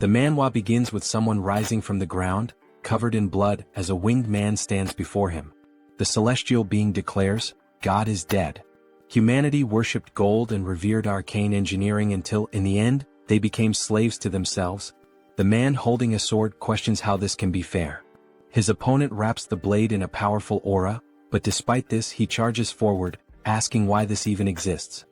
The manhwa begins with someone rising from the ground, covered in blood, as a winged man stands before him. The celestial being declares, "God is dead." Humanity worshipped gold and revered arcane engineering until, in the end, they became slaves to themselves. The man holding a sword questions how this can be fair. His opponent wraps the blade in a powerful aura, but despite this he charges forward, asking why this even exists.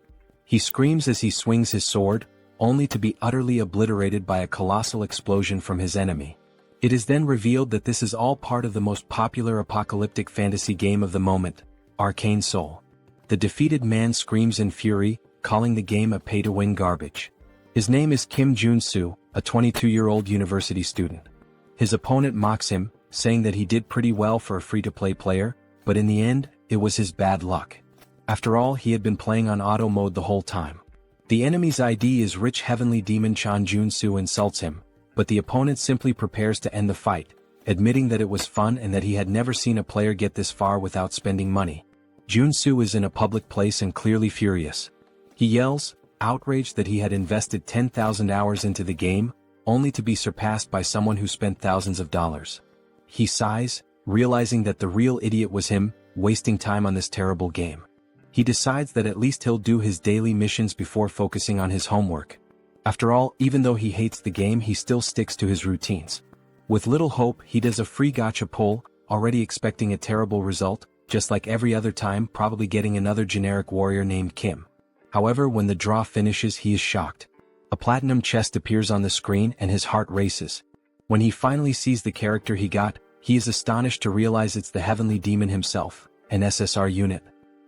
He screams as he swings his sword, only to be utterly obliterated by a colossal explosion from his enemy. It is then revealed that this is all part of the most popular apocalyptic fantasy game of the moment, Arcane Seoul. The defeated man screams in fury, calling the game a pay-to-win garbage. His name is Joonsoo, a 22-year-old university student. His opponent mocks him, saying that he did pretty well for a free-to-play player, but in the end, it was his bad luck. After all, he had been playing on auto mode the whole time. The enemy's ID is rich heavenly demon Joonsoo insults him, but the opponent simply prepares to end the fight, admitting that it was fun and that he had never seen a player get this far without spending money. Joonsoo is in a public place and clearly furious. He yells, outraged that he had invested 10,000 hours into the game, only to be surpassed by someone who spent thousands of dollars. He sighs, realizing that the real idiot was him, wasting time on this terrible game. He decides that at least he'll do his daily missions before focusing on his homework. After all, even though he hates the game, he still sticks to his routines. With little hope, he does a free gacha pull, already expecting a terrible result, just like every other time, probably getting another generic warrior named Kim. However, when the draw finishes, he is shocked. A platinum chest appears on the screen and his heart races. When he finally sees the character he got, he is astonished to realize it's the heavenly demon himself, an SSR unit.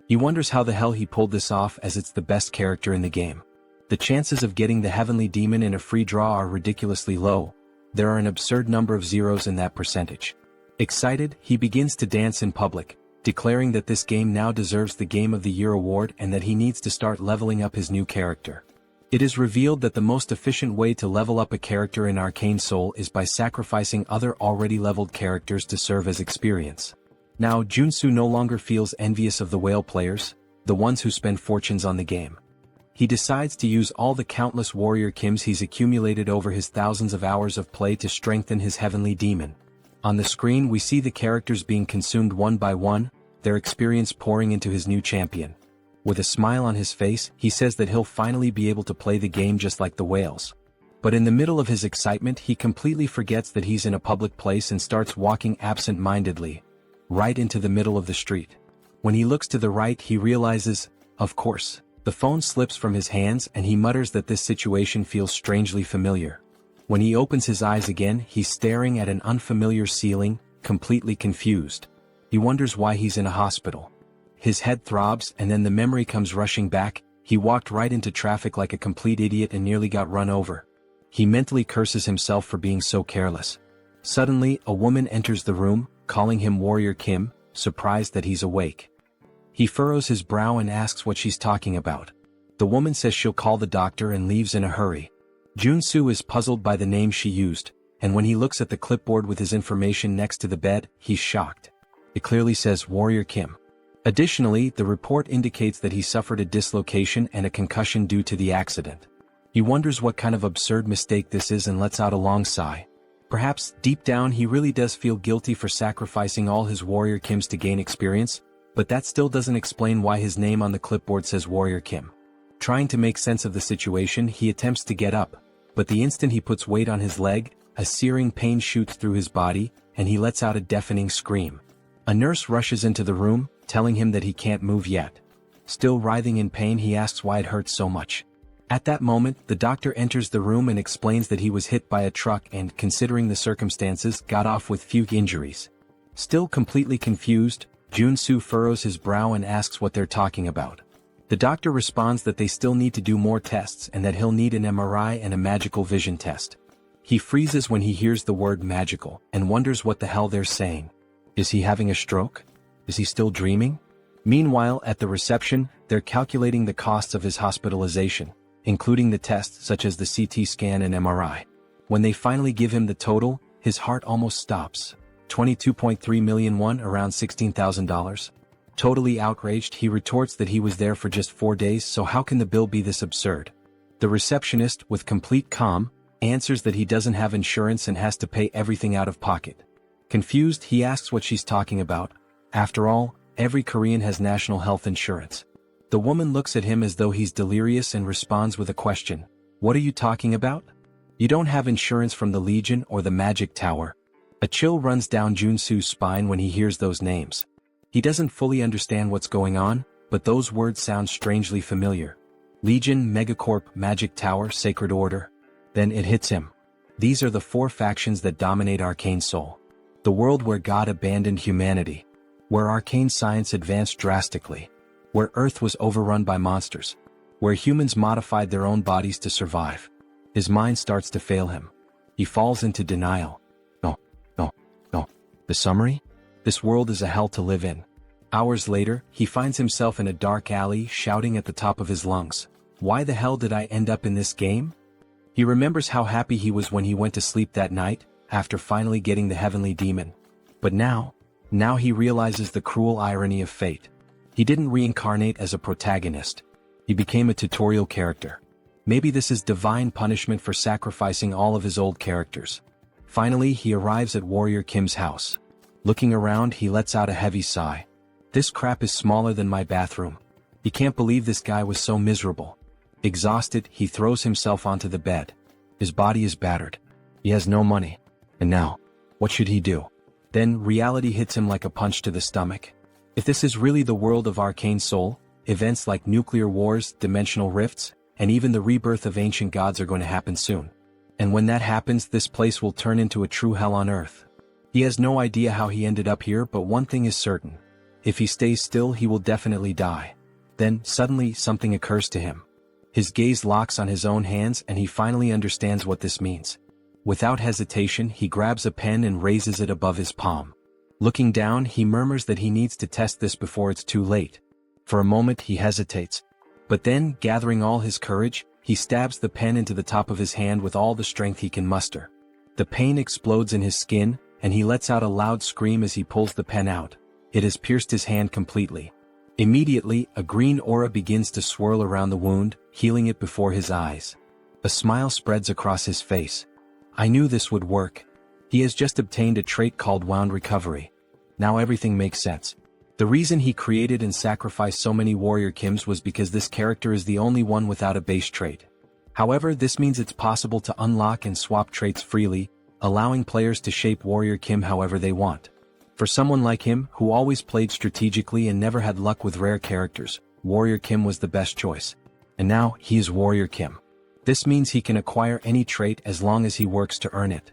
He wonders how the hell he pulled this off, as it's the best character in the game. The chances of getting the heavenly demon in a free draw are ridiculously low. There are an absurd number of zeros in that percentage. Excited, he begins to dance in public, declaring that this game now deserves the Game of the Year award and that he needs to start leveling up his new character. It is revealed that the most efficient way to level up a character in Arcane Seoul is by sacrificing other already leveled characters to serve as experience. Now Joonsoo no longer feels envious of the whale players, the ones who spend fortunes on the game. He decides to use all the countless warrior Kims he's accumulated over his thousands of hours of play to strengthen his heavenly demon. On the screen we see the characters being consumed one by one, their experience pouring into his new champion. With a smile on his face, he says that he'll finally be able to play the game just like the whales. But in the middle of his excitement, he completely forgets that he's in a public place and starts walking absent-mindedly, right into the middle of the street. When he looks to the right, he realizes, of course, the phone slips from his hands and he mutters that this situation feels strangely familiar. When he opens his eyes again, he's staring at an unfamiliar ceiling, completely confused. He wonders why he's in a hospital. His head throbs and then the memory comes rushing back. He walked right into traffic like a complete idiot and nearly got run over. He mentally curses himself for being so careless. Suddenly, a woman enters the room, calling him Warrior Kim, surprised that he's awake. He furrows his brow and asks what she's talking about. The woman says she'll call the doctor and leaves in a hurry. Joonsoo is puzzled by the name she used, and when he looks at the clipboard with his information next to the bed, he's shocked. It clearly says Warrior Kim. Additionally, the report indicates that he suffered a dislocation and a concussion due to the accident. He wonders what kind of absurd mistake this is and lets out a long sigh. Perhaps, deep down, he really does feel guilty for sacrificing all his Warrior Kims to gain experience, but that still doesn't explain why his name on the clipboard says Warrior Kim. Trying to make sense of the situation, he attempts to get up, but the instant he puts weight on his leg, a searing pain shoots through his body, and he lets out a deafening scream. A nurse rushes into the room, telling him that he can't move yet. Still writhing in pain, he asks why it hurts so much. At that moment, the doctor enters the room and explains that he was hit by a truck and, considering the circumstances, got off with few injuries. Still completely confused, Joonsoo furrows his brow and asks what they're talking about. The doctor responds that they still need to do more tests and that he'll need an MRI and a magical vision test. He freezes when he hears the word magical and wonders what the hell they're saying. Is he having a stroke? Is he still dreaming? Meanwhile, at the reception, they're calculating the costs of his hospitalization, including the tests such as the CT scan and MRI. When they finally give him the total, his heart almost stops. 22.3 million won, around $16,000. Totally outraged, he retorts that he was there for just 4 days, so how can the bill be this absurd? The receptionist, with complete calm, answers that he doesn't have insurance and has to pay everything out of pocket. Confused, he asks what she's talking about. After all, every Korean has national health insurance. The woman looks at him as though he's delirious and responds with a question. What are you talking about? You don't have insurance from the Legion or the Magic Tower. A chill runs down Joonsoo's spine when he hears those names. He doesn't fully understand what's going on, but those words sound strangely familiar. Legion, Megacorp, Magic Tower, Sacred Order. Then it hits him. These are the 4 factions that dominate Arcane Seoul. The world where God abandoned humanity. Where arcane science advanced drastically. Where Earth was overrun by monsters. Where humans modified their own bodies to survive. His mind starts to fail him. He falls into denial. No. The summary? This world is a hell to live in. Hours later, he finds himself in a dark alley shouting at the top of his lungs. Why the hell did I end up in this game? He remembers how happy he was when he went to sleep that night, after finally getting the heavenly demon. But now he realizes the cruel irony of fate. He didn't reincarnate as a protagonist. He became a tutorial character. Maybe this is divine punishment for sacrificing all of his old characters. Finally, he arrives at Warrior Kim's house. Looking around, he lets out a heavy sigh. This crap is smaller than my bathroom. He can't believe this guy was so miserable. Exhausted, he throws himself onto the bed. His body is battered. He has no money. And now, what should he do? Then reality hits him like a punch to the stomach. If this is really the world of Arcane Seoul, events like nuclear wars, dimensional rifts, and even the rebirth of ancient gods are going to happen soon. And when that happens, this place will turn into a true hell on earth. He has no idea how he ended up here, but one thing is certain. If he stays still, he will definitely die. Then, suddenly, something occurs to him. His gaze locks on his own hands and he finally understands what this means. Without hesitation, he grabs a pen and raises it above his palm. Looking down, he murmurs that he needs to test this before it's too late. For a moment, he hesitates. But then, gathering all his courage, he stabs the pen into the top of his hand with all the strength he can muster. The pain explodes in his skin, and he lets out a loud scream as he pulls the pen out. It has pierced his hand completely. Immediately, a green aura begins to swirl around the wound, healing it before his eyes. A smile spreads across his face. I knew this would work. He has just obtained a trait called Wound Recovery. Now everything makes sense. The reason he created and sacrificed so many Warrior Kims was because this character is the only one without a base trait. However, this means it's possible to unlock and swap traits freely, allowing players to shape Warrior Kim however they want. For someone like him, who always played strategically and never had luck with rare characters, Warrior Kim was the best choice. And now, he is Warrior Kim. This means he can acquire any trait as long as he works to earn it.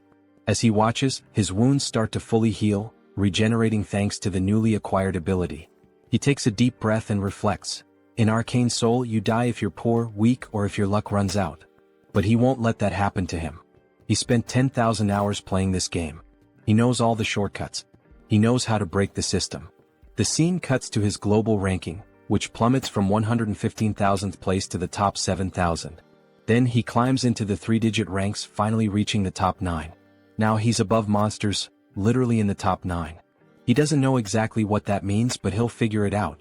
As he watches, his wounds start to fully heal, regenerating thanks to the newly acquired ability. He takes a deep breath and reflects. In Arcane Seoul, you die if you're poor, weak, or if your luck runs out. But he won't let that happen to him. He spent 10,000 hours playing this game. He knows all the shortcuts. He knows how to break the system. The scene cuts to his global ranking, which plummets from 115,000th place to the top 7,000. Then he climbs into the 3-digit ranks, finally reaching the top 9. Now he's above monsters, literally in the top 9. He doesn't know exactly what that means, but he'll figure it out.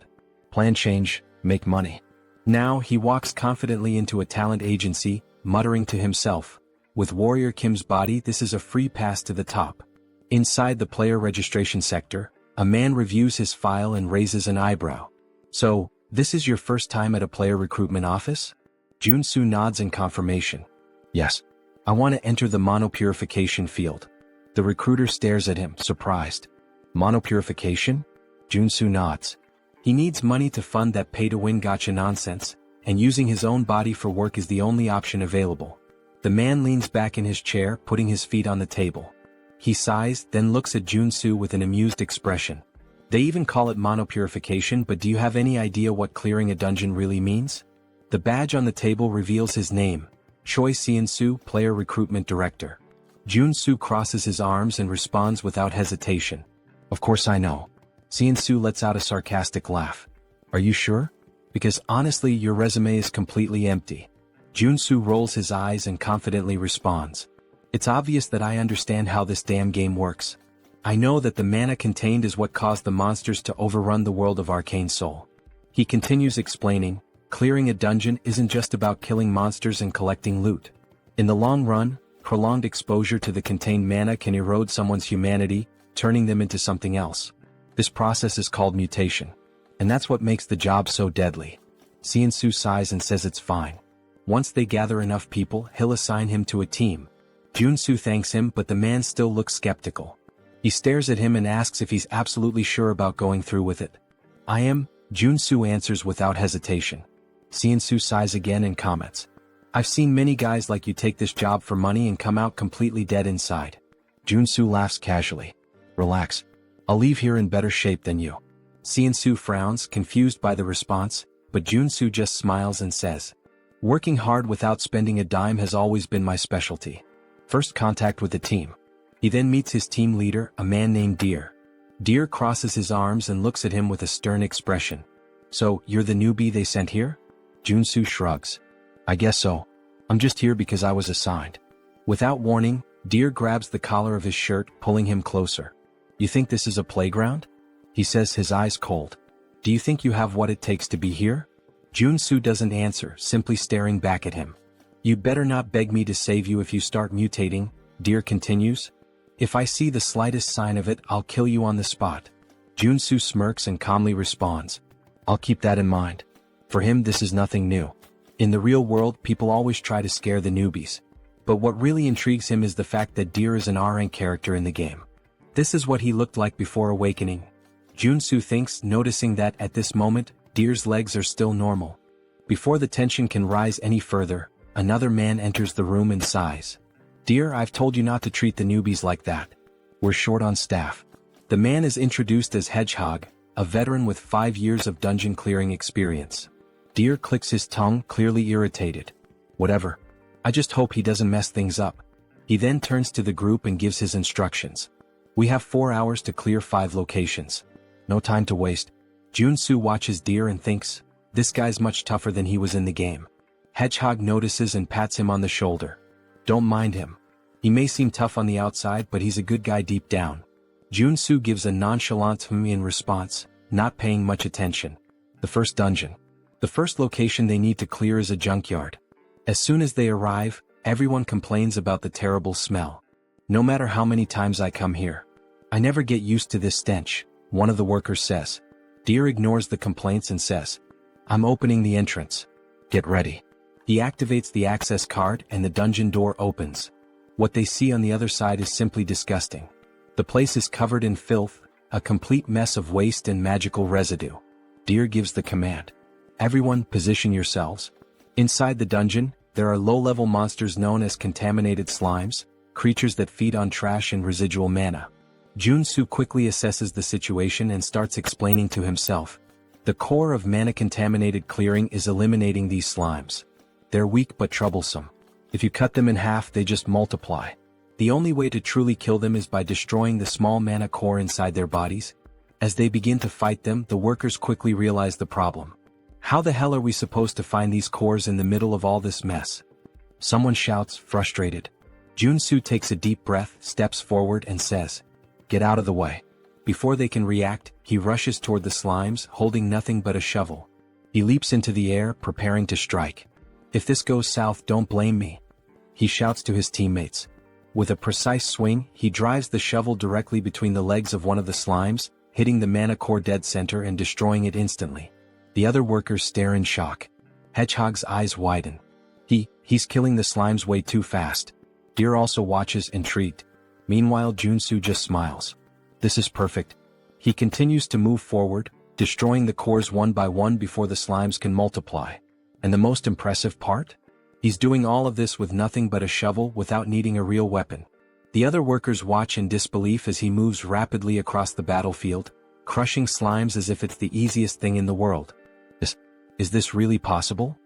Plan change, make money. Now he walks confidently into a talent agency, muttering to himself. With Warrior Kim's body, this is a free pass to the top. Inside the player registration sector, a man reviews his file and raises an eyebrow. So, this is your first time at a player recruitment office? Joonsoo nods in confirmation. Yes. I want to enter the monopurification field. The recruiter stares at him, surprised. Monopurification? Joonsoo nods. He needs money to fund that pay-to-win gacha nonsense, and using his own body for work is the only option available. The man leans back in his chair, putting his feet on the table. He sighs, then looks at Joonsoo with an amused expression. They even call it monopurification, but do you have any idea what clearing a dungeon really means? The badge on the table reveals his name. Choi Seon-soo, Player Recruitment Director. Joonsoo crosses his arms and responds without hesitation. Of course I know. Seon-soo lets out a sarcastic laugh. Are you sure? Because honestly, your resume is completely empty. Joonsoo rolls his eyes and confidently responds. It's obvious that I understand how this damn game works. I know that the mana contained is what caused the monsters to overrun the world of Arcane Seoul. He continues explaining, clearing a dungeon isn't just about killing monsters and collecting loot. In the long run, prolonged exposure to the contained mana can erode someone's humanity, turning them into something else. This process is called mutation. And that's what makes the job so deadly. Joonsoo sighs and says it's fine. Once they gather enough people, he'll assign him to a team. Joonsoo thanks him, but the man still looks skeptical. He stares at him and asks if he's absolutely sure about going through with it. I am, Joonsoo answers without hesitation. Joonsoo sighs again and comments. I've seen many guys like you take this job for money and come out completely dead inside. Joonsoo laughs casually. Relax. I'll leave here in better shape than you. Joonsoo frowns, confused by the response, but Joonsoo just smiles and says, working hard without spending a dime has always been my specialty. First contact with the team. He then meets his team leader, a man named Deer. Deer crosses his arms and looks at him with a stern expression. So, you're the newbie they sent here? Joonsoo shrugs. I guess so. I'm just here because I was assigned. Without warning, Deer grabs the collar of his shirt, pulling him closer. You think this is a playground? He says, his eyes cold. Do you think you have what it takes to be here? Joonsoo doesn't answer, simply staring back at him. You better not beg me to save you if you start mutating, Deer continues. If I see the slightest sign of it, I'll kill you on the spot. Joonsoo smirks and calmly responds. I'll keep that in mind. For him, this is nothing new. In the real world, people always try to scare the newbies. But what really intrigues him is the fact that Deer is an R-rank character in the game. This is what he looked like before awakening. Joonsoo thinks, noticing that at this moment, Deer's legs are still normal. Before the tension can rise any further, another man enters the room and sighs. Deer, I've told you not to treat the newbies like that. We're short on staff. The man is introduced as Hedgehog, a veteran with 5 years of dungeon clearing experience. Deer clicks his tongue, clearly irritated. Whatever. I just hope he doesn't mess things up. He then turns to the group and gives his instructions. We have 4 hours to clear 5 locations. No time to waste. Joonsoo watches Deer and thinks, this guy's much tougher than he was in the game. Hedgehog notices and pats him on the shoulder. Don't mind him. He may seem tough on the outside, but he's a good guy deep down. Joonsoo gives a nonchalant "hmm" in response, not paying much attention. The first dungeon. The first location they need to clear is a junkyard. As soon as they arrive, everyone complains about the terrible smell. No matter how many times I come here, I never get used to this stench, one of the workers says. Deer ignores the complaints and says, I'm opening the entrance. Get ready. He activates the access card and the dungeon door opens. What they see on the other side is simply disgusting. The place is covered in filth, a complete mess of waste and magical residue. Deer gives the command. Everyone, position yourselves. Inside the dungeon, there are low-level monsters known as contaminated slimes, creatures that feed on trash and residual mana. Joonsoo quickly assesses the situation and starts explaining to himself. The core of mana-contaminated clearing is eliminating these slimes. They're weak but troublesome. If you cut them in half, they just multiply. The only way to truly kill them is by destroying the small mana core inside their bodies. As they begin to fight them, the workers quickly realize the problem. How the hell are we supposed to find these cores in the middle of all this mess? Someone shouts, frustrated. Joonsoo takes a deep breath, steps forward and says, Get out of the way. Before they can react, he rushes toward the slimes, holding nothing but a shovel. He leaps into the air, preparing to strike. If this goes south, don't blame me. He shouts to his teammates. With a precise swing, he drives the shovel directly between the legs of one of the slimes, hitting the mana core dead center and destroying it instantly. The other workers stare in shock. Hedgehog's eyes widen. He's killing the slimes way too fast. Deer also watches, intrigued. Meanwhile, Joonsoo just smiles. This is perfect. He continues to move forward, destroying the cores one by one before the slimes can multiply. And the most impressive part? He's doing all of this with nothing but a shovel without needing a real weapon. The other workers watch in disbelief as he moves rapidly across the battlefield, crushing slimes as if it's the easiest thing in the world. Is this really possible?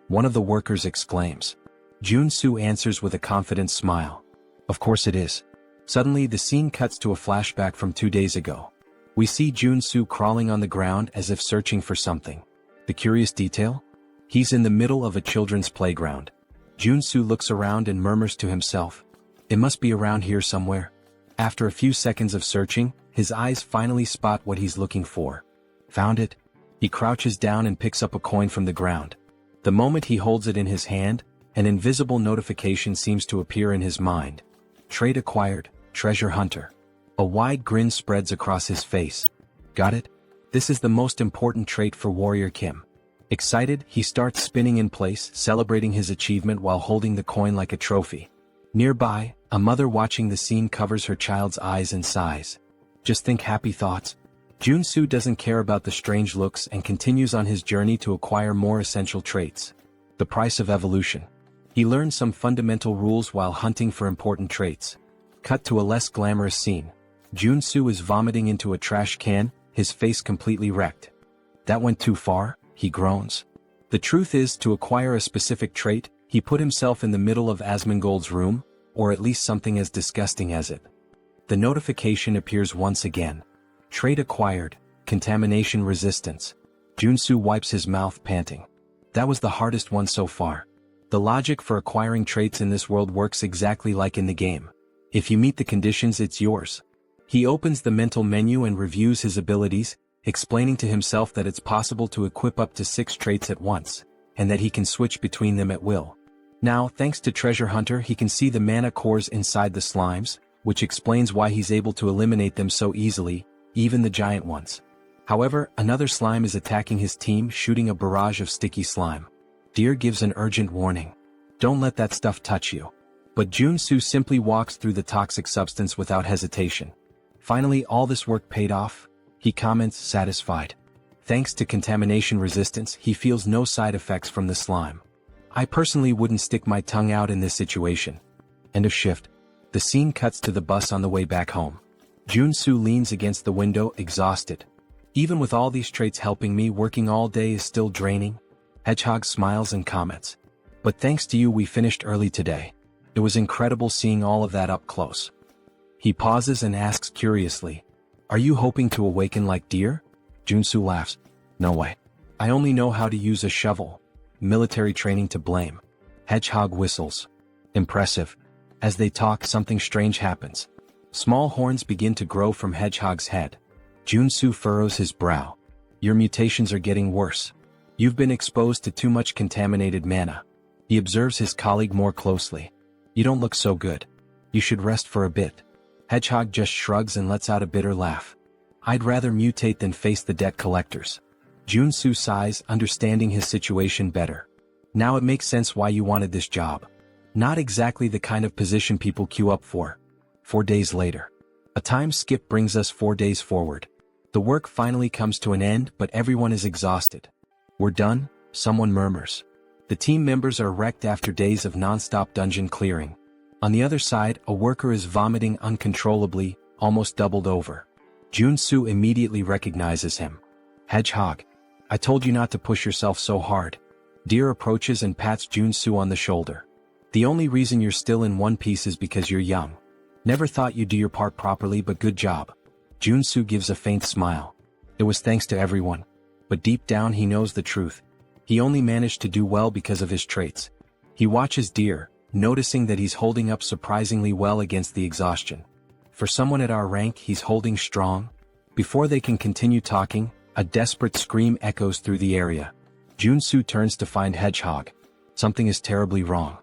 One of the workers exclaims. Joonsoo answers with a confident smile. Of course it is. Suddenly the scene cuts to a flashback from 2 days ago. We see Joonsoo crawling on the ground as if searching for something. The curious detail? He's in the middle of a children's playground. Joonsoo looks around and murmurs to himself. It must be around here somewhere. After a few seconds of searching, his eyes finally spot what he's looking for. Found it. He crouches down and picks up a coin from the ground. The moment he holds it in his hand, An invisible notification seems to appear in his mind. Trait acquired, Treasure Hunter. A wide grin spreads across his face. Got it? This is the most important trait for Warrior Kim. Excited, he starts spinning in place, celebrating his achievement while holding the coin like a trophy. Nearby, a mother watching the scene covers her child's eyes and sighs. Just think happy thoughts. Joonsoo doesn't care about the strange looks and continues on his journey to acquire more essential traits. The price of evolution. He learns some fundamental rules while hunting for important traits. Cut to a less glamorous scene. Joonsoo is vomiting into a trash can, his face completely wrecked. That went too far, he groans. The truth is, to acquire a specific trait, he put himself in the middle of Asmongold's room, or at least something as disgusting as it. The notification appears once again. Trait acquired, Contamination Resistance. Joonsoo wipes his mouth, panting. That was the hardest one so far. The logic for acquiring traits in this world works exactly like in the game. If you meet the conditions, it's yours. He opens the mental menu and reviews his abilities, explaining to himself that it's possible to equip up to 6 traits at once, and that he can switch between them at will. Now, thanks to Treasure Hunter, he can see the mana cores inside the slimes, which explains why he's able to eliminate them so easily, even the giant ones. However, another slime is attacking his team, shooting a barrage of sticky slime. Deer gives an urgent warning. Don't let that stuff touch you. But Joonsoo simply walks through the toxic substance without hesitation. Finally, all this work paid off, he comments, satisfied. Thanks to contamination resistance, he feels no side effects from the slime. I personally wouldn't stick my tongue out in this situation. End of shift. The scene cuts to the bus on the way back home. Joonsoo leans against the window, exhausted. Even with all these traits helping me, working all day is still draining. Hedgehog smiles and comments. But thanks to you, we finished early today. It was incredible seeing all of that up close. He pauses and asks curiously, "Are you hoping to awaken like Deer?" Joonsoo laughs. "No way. I only know how to use a shovel. Military training to blame." Hedgehog whistles. Impressive. As they talk, something strange happens. Small horns begin to grow from Hedgehog's head. Joonsoo furrows his brow. "Your mutations are getting worse. You've been exposed to too much contaminated mana." He observes his colleague more closely. "You don't look so good. You should rest for a bit." Hedgehog just shrugs and lets out a bitter laugh. "I'd rather mutate than face the debt collectors." Joonsoo sighs, understanding his situation better. "Now it makes sense why you wanted this job. Not exactly the kind of position people queue up for." 4 days later. A time skip brings us 4 days forward. The work finally comes to an end, but everyone is exhausted. "We're done," someone murmurs. The team members are wrecked after days of non-stop dungeon clearing. On the other side, a worker is vomiting uncontrollably, almost doubled over. Joonsoo immediately recognizes him. "Hedgehog. I told you not to push yourself so hard." Deer approaches and pats Joonsoo on the shoulder. "The only reason you're still in one piece is because you're young. Never thought you'd do your part properly, but good job." Joonsoo gives a faint smile. It was thanks to everyone. But deep down he knows the truth. He only managed to do well because of his traits. He watches Deer, noticing that he's holding up surprisingly well against the exhaustion. For someone at our rank, he's holding strong. Before they can continue talking, a desperate scream echoes through the area. Joonsoo turns to find Hedgehog. Something is terribly wrong.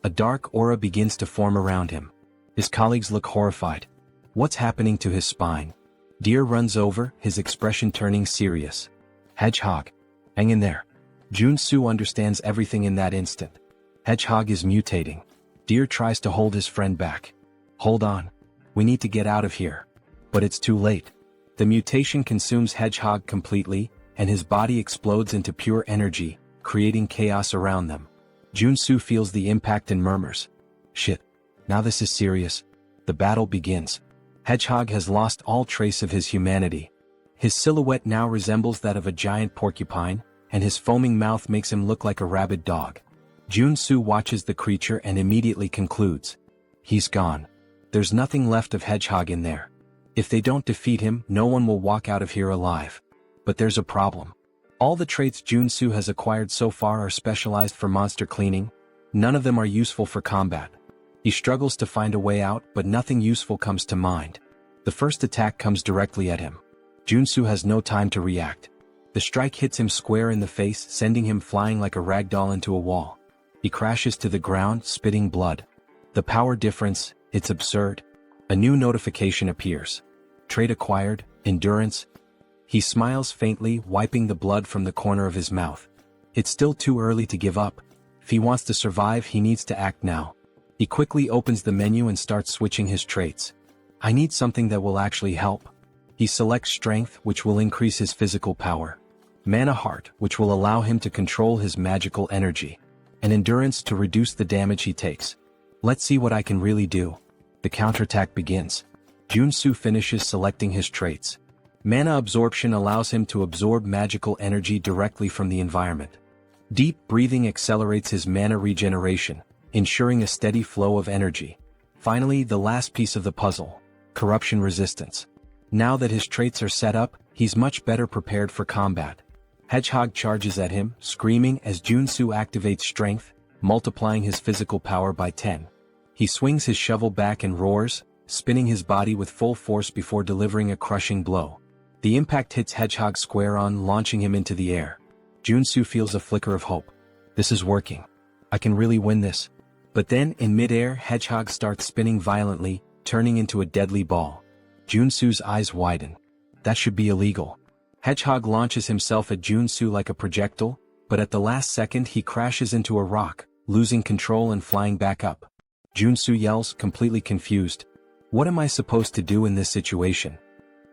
A dark aura begins to form around him. His colleagues look horrified. What's happening to his spine? Deer runs over, his expression turning serious. "Hedgehog. Hang in there." Joonsoo understands everything in that instant. Hedgehog is mutating. Deer tries to hold his friend back. "Hold on. We need to get out of here." But it's too late. The mutation consumes Hedgehog completely, and his body explodes into pure energy, creating chaos around them. Joonsoo feels the impact and murmurs. "Shit. Now this is serious." The battle begins. Hedgehog has lost all trace of his humanity. His silhouette now resembles that of a giant porcupine, and his foaming mouth makes him look like a rabid dog. Joonsoo watches the creature and immediately concludes. He's gone. There's nothing left of Hedgehog in there. If they don't defeat him, no one will walk out of here alive. But there's a problem. All the traits Joonsoo has acquired so far are specialized for monster cleaning. None of them are useful for combat. He struggles to find a way out, but nothing useful comes to mind. The first attack comes directly at him. Joonsoo has no time to react. The strike hits him square in the face, sending him flying like a ragdoll into a wall. He crashes to the ground, spitting blood. The power difference, it's absurd. A new notification appears. Trait acquired, endurance. He smiles faintly, wiping the blood from the corner of his mouth. It's still too early to give up. If he wants to survive, he needs to act now. He quickly opens the menu and starts switching his traits. I need something that will actually help. He selects strength, which will increase his physical power. Mana heart, which will allow him to control his magical energy. And endurance to reduce the damage he takes. Let's see what I can really do. The counterattack begins. Joonsoo finishes selecting his traits. Mana absorption allows him to absorb magical energy directly from the environment. Deep breathing accelerates his mana regeneration, ensuring a steady flow of energy. Finally, the last piece of the puzzle. Corruption resistance. Now that his traits are set up, he's much better prepared for combat. Hedgehog charges at him, screaming as Joonsoo activates strength, multiplying his physical power by 10. He swings his shovel back and roars, spinning his body with full force before delivering a crushing blow. The impact hits Hedgehog square on, launching him into the air. Joonsoo feels a flicker of hope. This is working. I can really win this. But then, in midair, Hedgehog starts spinning violently, turning into a deadly ball. Joonsoo's eyes widen. That should be illegal. Hedgehog launches himself at Joonsoo like a projectile, but at the last second he crashes into a rock, losing control and flying back up. Joonsoo yells, completely confused. What am I supposed to do in this situation?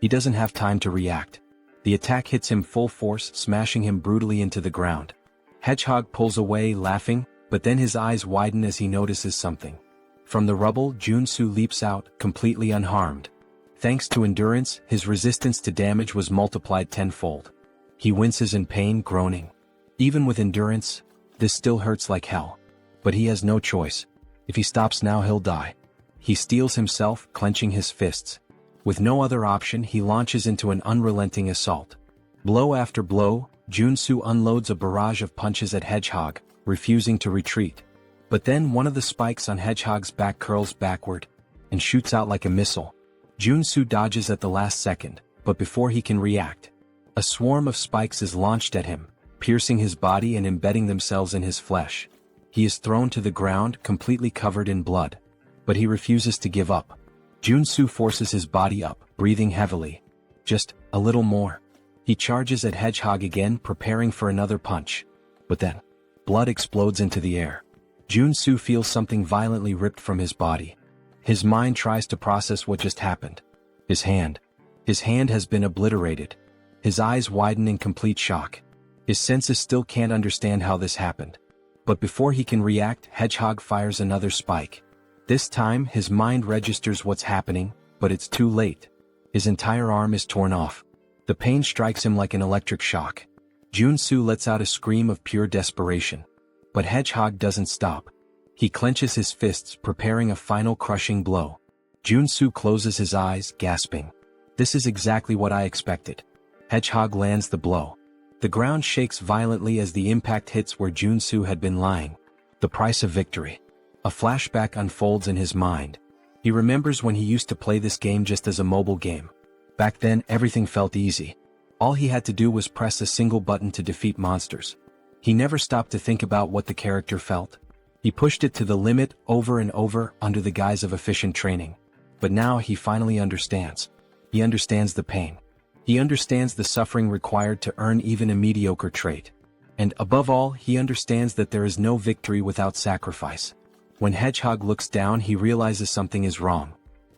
He doesn't have time to react. The attack hits him full force, smashing him brutally into the ground. Hedgehog pulls away, laughing, but then his eyes widen as he notices something. From the rubble, Joonsoo leaps out, completely unharmed. Thanks to endurance, his resistance to damage was multiplied tenfold. He winces in pain, groaning. Even with endurance, this still hurts like hell. But he has no choice. If he stops now, he'll die. He steels himself, clenching his fists. With no other option, he launches into an unrelenting assault. Blow after blow, Joonsoo unloads a barrage of punches at Hedgehog, refusing to retreat. But then one of the spikes on Hedgehog's back curls backward and shoots out like a missile. Joonsoo dodges at the last second, but before he can react, a swarm of spikes is launched at him, piercing his body and embedding themselves in his flesh. He is thrown to the ground, completely covered in blood. But he refuses to give up. Joonsoo forces his body up, breathing heavily. Just a little more. He charges at Hedgehog again, preparing for another punch. But then, blood explodes into the air. Joonsoo feels something violently ripped from his body. His mind tries to process what just happened. His hand. His hand has been obliterated. His eyes widen in complete shock. His senses still can't understand how this happened. But before he can react, Hedgehog fires another spike. This time, his mind registers what's happening, but it's too late. His entire arm is torn off. The pain strikes him like an electric shock. Joonsoo lets out a scream of pure desperation. But Hedgehog doesn't stop. He clenches his fists, preparing a final crushing blow. Joonsoo closes his eyes, gasping. This is exactly what I expected. Hedgehog lands the blow. The ground shakes violently as the impact hits where Joonsoo had been lying. The price of victory. A flashback unfolds in his mind. He remembers when he used to play this game just as a mobile game. Back then, everything felt easy. All he had to do was press a single button to defeat monsters. He never stopped to think about what the character felt. He pushed it to the limit over and over under the guise of efficient training. But now he finally understands. He understands the pain. He understands the suffering required to earn even a mediocre trait. And above all, he understands that there is no victory without sacrifice. When Hedgehog looks down, he realizes something is wrong.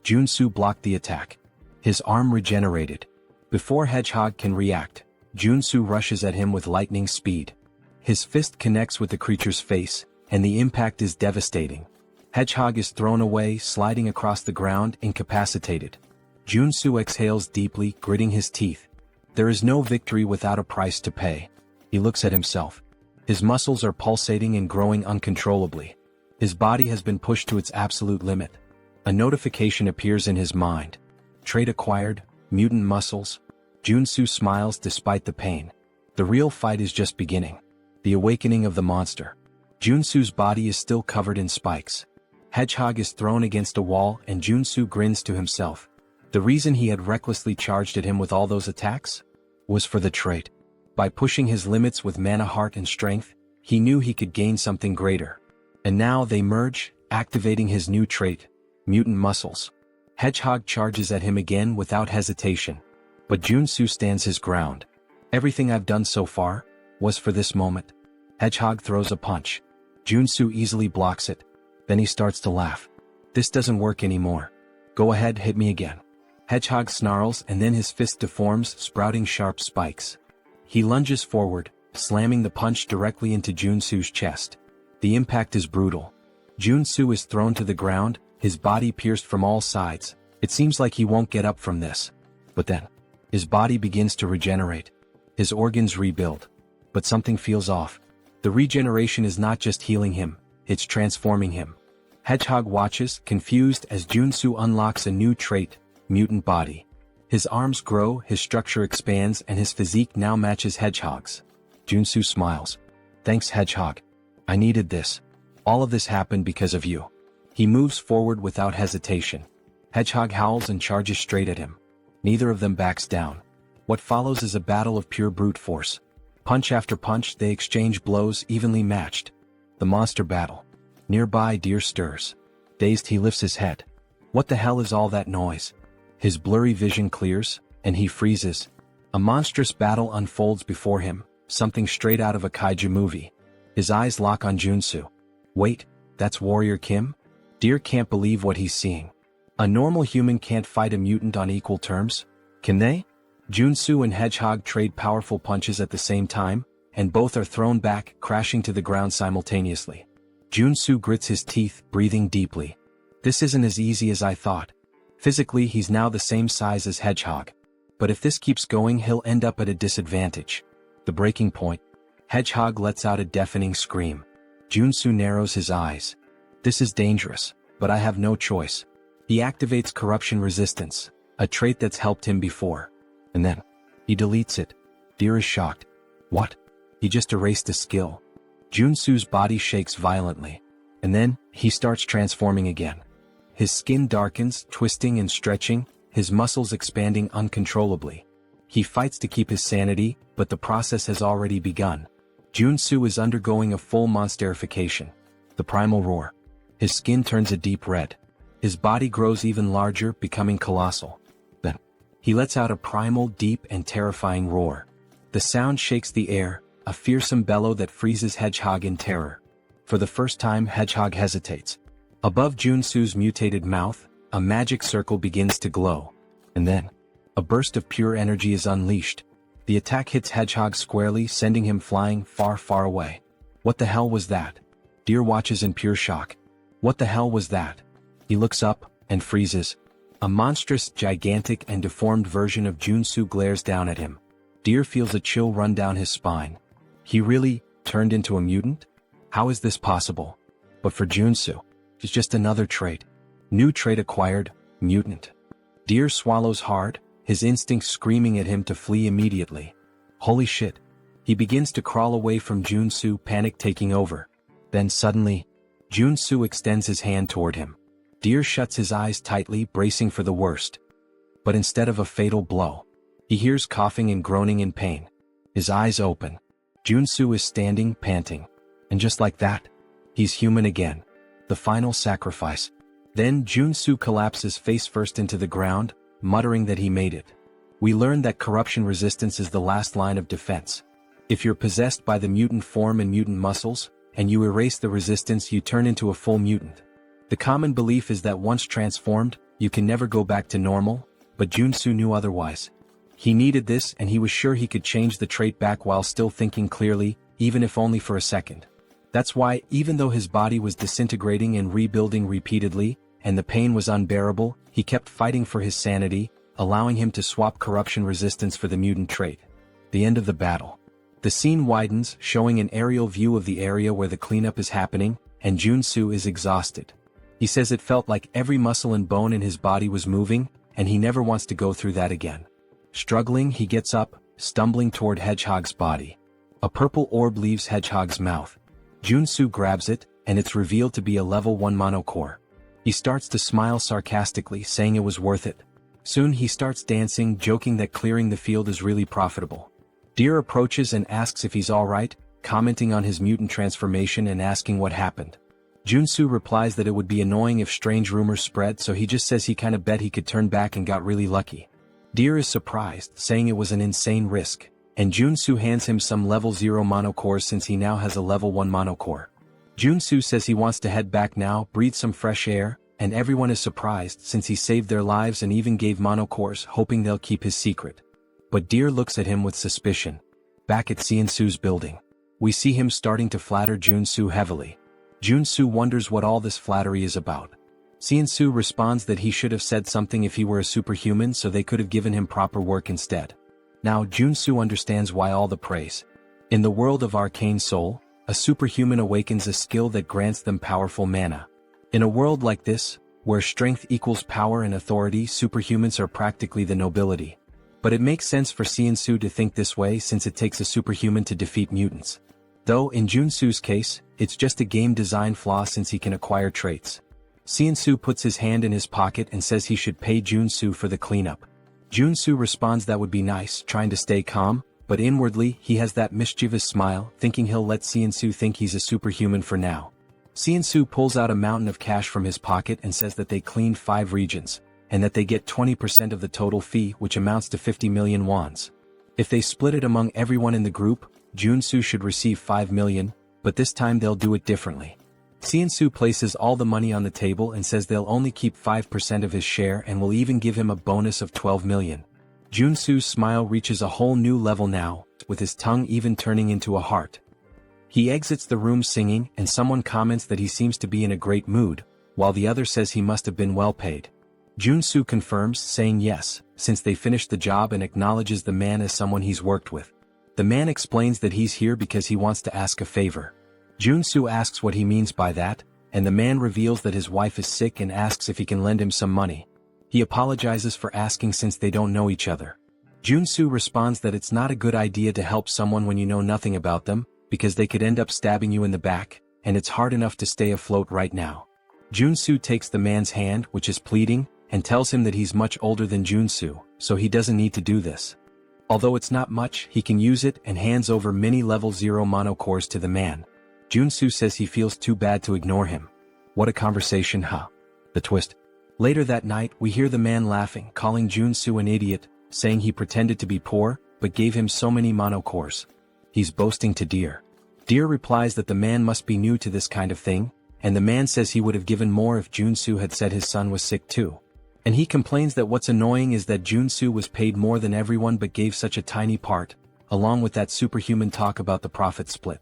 Joonsoo blocked the attack. His arm regenerated. Before Hedgehog can react, Joonsoo rushes at him with lightning speed. His fist connects with the creature's face, and the impact is devastating. Hedgehog is thrown away, sliding across the ground, incapacitated. Joonsoo exhales deeply, gritting his teeth. There is no victory without a price to pay. He looks at himself. His muscles are pulsating and growing uncontrollably. His body has been pushed to its absolute limit. A notification appears in his mind. Trait acquired, mutant muscles. Joonsoo smiles despite the pain. The real fight is just beginning. The awakening of the monster. Joonsoo's body is still covered in spikes. Hedgehog is thrown against a wall and Joonsoo grins to himself. The reason he had recklessly charged at him with all those attacks was for the trait. By pushing his limits with mana heart and strength, he knew he could gain something greater. And now they merge, activating his new trait, mutant muscles. Hedgehog charges at him again without hesitation. But Joonsoo stands his ground. Everything I've done so far was for this moment. Hedgehog throws a punch. Joonsoo easily blocks it. Then he starts to laugh. This doesn't work anymore. Go ahead, hit me again. Hedgehog snarls and then his fist deforms, sprouting sharp spikes. He lunges forward, slamming the punch directly into Joonsoo's chest. The impact is brutal. Joonsoo is thrown to the ground, his body pierced from all sides. It seems like he won't get up from this. But then, his body begins to regenerate. His organs rebuild. But something feels off. The regeneration is not just healing him, it's transforming him. Hedgehog watches, confused, as Joonsoo unlocks a new trait, mutant body. His arms grow, his structure expands, and his physique now matches Hedgehog's. Joonsoo smiles. Thanks, Hedgehog. I needed this. All of this happened because of you. He moves forward without hesitation. Hedgehog howls and charges straight at him. Neither of them backs down. What follows is a battle of pure brute force. Punch after punch, they exchange blows evenly matched. The monster battle. Nearby, Deer stirs. Dazed, he lifts his head. What the hell is all that noise? His blurry vision clears, and he freezes. A monstrous battle unfolds before him, something straight out of a kaiju movie. His eyes lock on Joonsoo. Wait, that's Warrior Kim? Deer can't believe what he's seeing. A normal human can't fight a mutant on equal terms, can they? Joonsoo and Hedgehog trade powerful punches at the same time, and both are thrown back, crashing to the ground simultaneously. Joonsoo grits his teeth, breathing deeply. This isn't as easy as I thought. Physically, he's now the same size as Hedgehog. But if this keeps going, he'll end up at a disadvantage. The breaking point. Hedgehog lets out a deafening scream. Joonsoo narrows his eyes. This is dangerous, but I have no choice. He activates corruption resistance, a trait that's helped him before. And then, he deletes it. Deer is shocked. What? He just erased a skill. Joonsoo's body shakes violently. And then, he starts transforming again. His skin darkens, twisting and stretching, his muscles expanding uncontrollably. He fights to keep his sanity, but the process has already begun. Joonsoo is undergoing a full monsterification. The primal roar. His skin turns a deep red. His body grows even larger, becoming colossal. Then, he lets out a primal, deep and terrifying roar. The sound shakes the air, a fearsome bellow that freezes Hedgehog in terror. For the first time, Hedgehog hesitates. Above Joonsoo's mutated mouth, a magic circle begins to glow. And then, a burst of pure energy is unleashed. The attack hits Hedgehog squarely, sending him flying far, far away. What the hell was that? Deer watches in pure shock. What the hell was that? He looks up, and freezes. A monstrous, gigantic, and deformed version of Joonsoo glares down at him. Deer feels a chill run down his spine. He really turned into a mutant? How is this possible? But for Joonsoo, it's just another trait. New trait acquired, mutant. Deer swallows hard, his instincts screaming at him to flee immediately. Holy shit. He begins to crawl away from Joonsoo, panic taking over. Then suddenly, Joonsoo extends his hand toward him. Deer shuts his eyes tightly, bracing for the worst. But instead of a fatal blow, he hears coughing and groaning in pain. His eyes open. Joonsoo is standing, panting. And just like that, he's human again. The final sacrifice. Then Joonsoo collapses face first into the ground, muttering that he made it. We learn that corruption resistance is the last line of defense. If you're possessed by the mutant form and mutant muscles, and you erase the resistance, you turn into a full mutant. The common belief is that once transformed, you can never go back to normal, but Joonsoo knew otherwise. He needed this, and he was sure he could change the trait back while still thinking clearly, even if only for a second. That's why, even though his body was disintegrating and rebuilding repeatedly, and the pain was unbearable, he kept fighting for his sanity, allowing him to swap corruption resistance for the mutant trait. The end of the battle. The scene widens, showing an aerial view of the area where the cleanup is happening, and Joonsoo is exhausted. He says it felt like every muscle and bone in his body was moving, and he never wants to go through that again. Struggling, he gets up, stumbling toward Hedgehog's body. A purple orb leaves Hedgehog's mouth. Joonsoo grabs it, and it's revealed to be a level 1 monocore. He starts to smile sarcastically, saying it was worth it. Soon he starts dancing, joking that clearing the field is really profitable. Deer approaches and asks if he's alright, commenting on his mutant transformation and asking what happened. Joonsoo replies that it would be annoying if strange rumors spread, so he just says he kinda bet he could turn back and got really lucky. Deer is surprised, saying it was an insane risk, and Joonsoo hands him some level 0 monocores since he now has a level 1 monocore. Joonsoo says he wants to head back now, breathe some fresh air, and everyone is surprised since he saved their lives and even gave monocores, hoping they'll keep his secret. But Deer looks at him with suspicion. Back at Seonsoo's building, we see him starting to flatter Joonsoo heavily. Joonsoo wonders what all this flattery is about. Seonsoo responds that he should have said something if he were a superhuman, so they could have given him proper work instead. Now Joonsoo understands why all the praise. In the world of Arcane Seoul, a superhuman awakens a skill that grants them powerful mana. In a world like this, where strength equals power and authority, superhumans are practically the nobility. But it makes sense for Seonsoo to think this way since it takes a superhuman to defeat mutants. Though in Joonsoo's case, it's just a game design flaw since he can acquire traits. Seonsoo puts his hand in his pocket and says he should pay Joonsoo for the cleanup. Joonsoo responds that would be nice, trying to stay calm, but inwardly he has that mischievous smile, thinking he'll let Seonsoo think he's a superhuman for now. Seonsoo pulls out a mountain of cash from his pocket and says that they cleaned 5 regions, and that they get 20% of the total fee, which amounts to 50 million wons. If they split it among everyone in the group, Joonsoo should receive 5 million, but this time they'll do it differently. Seonsoo places all the money on the table and says they'll only keep 5% of his share and will even give him a bonus of 12 million. Joonsoo's smile reaches a whole new level now, with his tongue even turning into a heart. He exits the room singing, and someone comments that he seems to be in a great mood, while the other says he must have been well paid. Joonsoo confirms, saying yes, since they finished the job, and acknowledges the man as someone he's worked with. The man explains that he's here because he wants to ask a favor. Joonsoo asks what he means by that, and the man reveals that his wife is sick and asks if he can lend him some money. He apologizes for asking since they don't know each other. Joonsoo responds that it's not a good idea to help someone when you know nothing about them, because they could end up stabbing you in the back, and it's hard enough to stay afloat right now. Joonsoo takes the man's hand, which is pleading, and tells him that he's much older than Joonsoo, so he doesn't need to do this. Although it's not much, he can use it and hands over many level 0 monocores to the man. Joonsoo says he feels too bad to ignore him. What a conversation, huh? The twist. Later that night, we hear the man laughing, calling Joonsoo an idiot, saying he pretended to be poor, but gave him so many monocores. He's boasting to Deer. Deer replies that the man must be new to this kind of thing, and the man says he would have given more if Joonsoo had said his son was sick too. And he complains that what's annoying is that Joonsoo was paid more than everyone but gave such a tiny part, along with that superhuman talk about the profit split.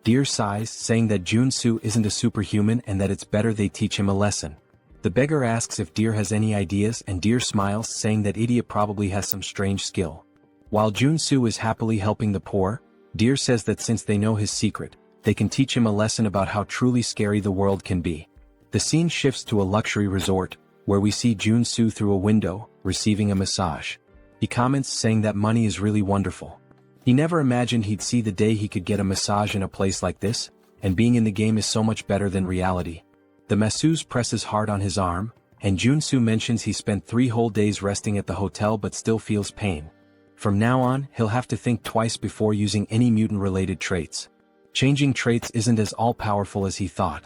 Deer sighs, saying that Joonsoo isn't a superhuman and that it's better they teach him a lesson. The beggar asks if Deer has any ideas, and Deer smiles, saying that idiot probably has some strange skill. While Joonsoo is happily helping the poor, Deer says that since they know his secret, they can teach him a lesson about how truly scary the world can be. The scene shifts to a luxury resort, where we see Joonsoo through a window, receiving a massage. He comments, saying that money is really wonderful. He never imagined he'd see the day he could get a massage in a place like this, and being in the game is so much better than reality. The masseuse presses hard on his arm, and Joonsoo mentions he spent 3 whole days resting at the hotel but still feels pain. From now on, he'll have to think twice before using any mutant-related traits. Changing traits isn't as all-powerful as he thought.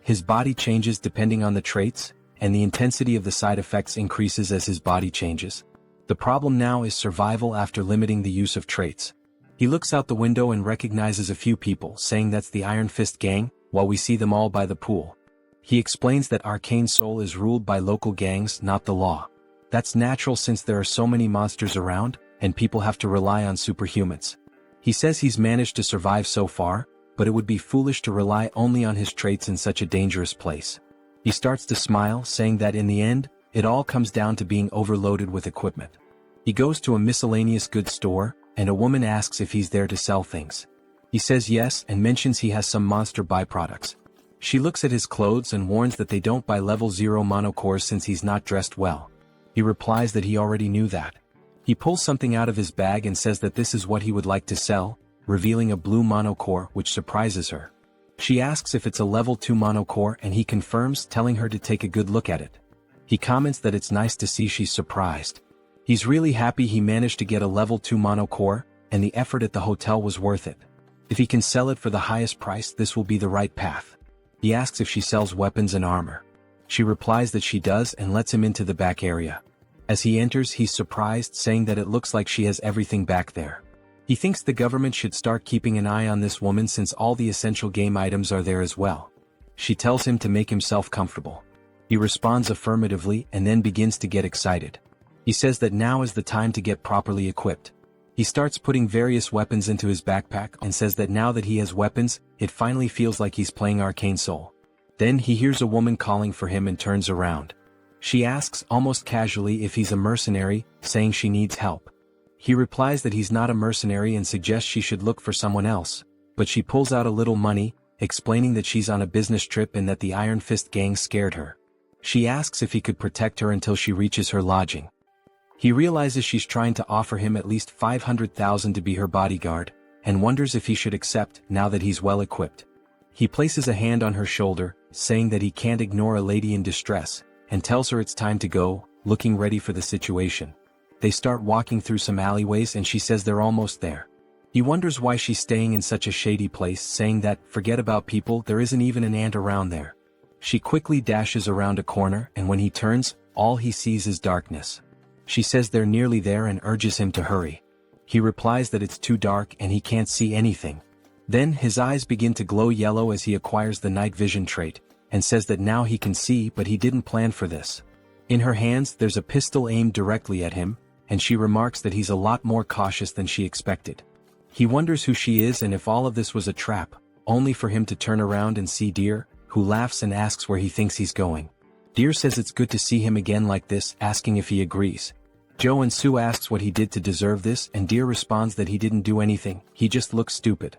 His body changes depending on the traits, and the intensity of the side effects increases as his body changes. The problem now is survival after limiting the use of traits. He looks out the window and recognizes a few people, saying that's the Iron Fist gang, while we see them all by the pool. He explains that Arcane Seoul is ruled by local gangs, not the law. That's natural since there are so many monsters around, and people have to rely on superhumans. He says he's managed to survive so far, but it would be foolish to rely only on his traits in such a dangerous place. He starts to smile, saying that in the end, it all comes down to being overloaded with equipment. He goes to a miscellaneous goods store, and a woman asks if he's there to sell things. He says yes and mentions he has some monster byproducts. She looks at his clothes and warns that they don't buy level 0 monocores since he's not dressed well. He replies that he already knew that. He pulls something out of his bag and says that this is what he would like to sell, revealing a blue monocore, which surprises her. She asks if it's a level 2 monocore, and he confirms, telling her to take a good look at it. He comments that it's nice to see she's surprised. He's really happy he managed to get a level 2 monocore, and the effort at the hotel was worth it. If he can sell it for the highest price, this will be the right path. He asks if she sells weapons and armor. She replies that she does and lets him into the back area. As he enters, he's surprised, saying that it looks like she has everything back there. He thinks the government should start keeping an eye on this woman since all the essential game items are there as well. She tells him to make himself comfortable. He responds affirmatively and then begins to get excited. He says that now is the time to get properly equipped. He starts putting various weapons into his backpack and says that now that he has weapons, it finally feels like he's playing Arcane Seoul. Then he hears a woman calling for him and turns around. She asks almost casually if he's a mercenary, saying she needs help. He replies that he's not a mercenary and suggests she should look for someone else, but she pulls out a little money, explaining that she's on a business trip and that the Iron Fist gang scared her. She asks if he could protect her until she reaches her lodging. He realizes she's trying to offer him at least 500,000 to be her bodyguard, and wonders if he should accept now that he's well equipped. He places a hand on her shoulder, saying that he can't ignore a lady in distress, and tells her it's time to go, looking ready for the situation. They start walking through some alleyways and she says they're almost there. He wonders why she's staying in such a shady place, saying that, forget about people, there isn't even an ant around there. She quickly dashes around a corner and when he turns, all he sees is darkness. She says they're nearly there and urges him to hurry. He replies that it's too dark and he can't see anything. Then his eyes begin to glow yellow as he acquires the night vision trait, and says that now he can see, but he didn't plan for this. In her hands there's a pistol aimed directly at him, and she remarks that he's a lot more cautious than she expected. He wonders who she is and if all of this was a trap, only for him to turn around and see Deer, who laughs and asks where he thinks he's going. Deer says it's good to see him again like this, asking if he agrees. Joonsoo asks what he did to deserve this and Deer responds that he didn't do anything, he just looks stupid.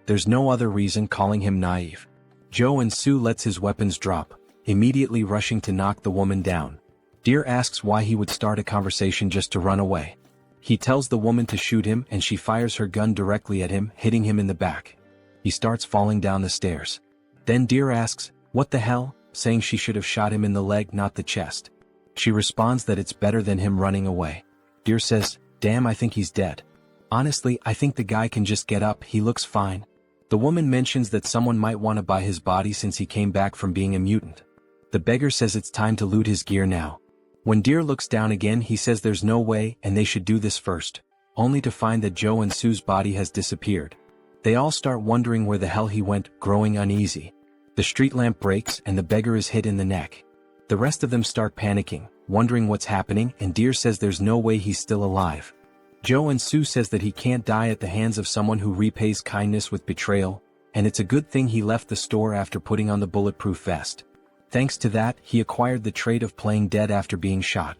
There's no other reason, calling him naive. Joonsoo lets his weapons drop, immediately rushing to knock the woman down. Deer asks why he would start a conversation just to run away. He tells the woman to shoot him and she fires her gun directly at him, hitting him in the back. He starts falling down the stairs. Then Deer asks, "What the hell?" saying she should have shot him in the leg, not the chest. She responds that it's better than him running away. Deer says, "Damn, I think he's dead. Honestly, I think the guy can just get up, he looks fine." The woman mentions that someone might want to buy his body since he came back from being a mutant. The beggar says it's time to loot his gear now. When Deer looks down again, he says there's no way and they should do this first, only to find that Joonsoo's body has disappeared. They all start wondering where the hell he went, growing uneasy. The street lamp breaks and the beggar is hit in the neck. The rest of them start panicking, wondering what's happening, and Deer says there's no way he's still alive. Joonsoo says that he can't die at the hands of someone who repays kindness with betrayal, and it's a good thing he left the store after putting on the bulletproof vest. Thanks to that, he acquired the trait of playing dead after being shot.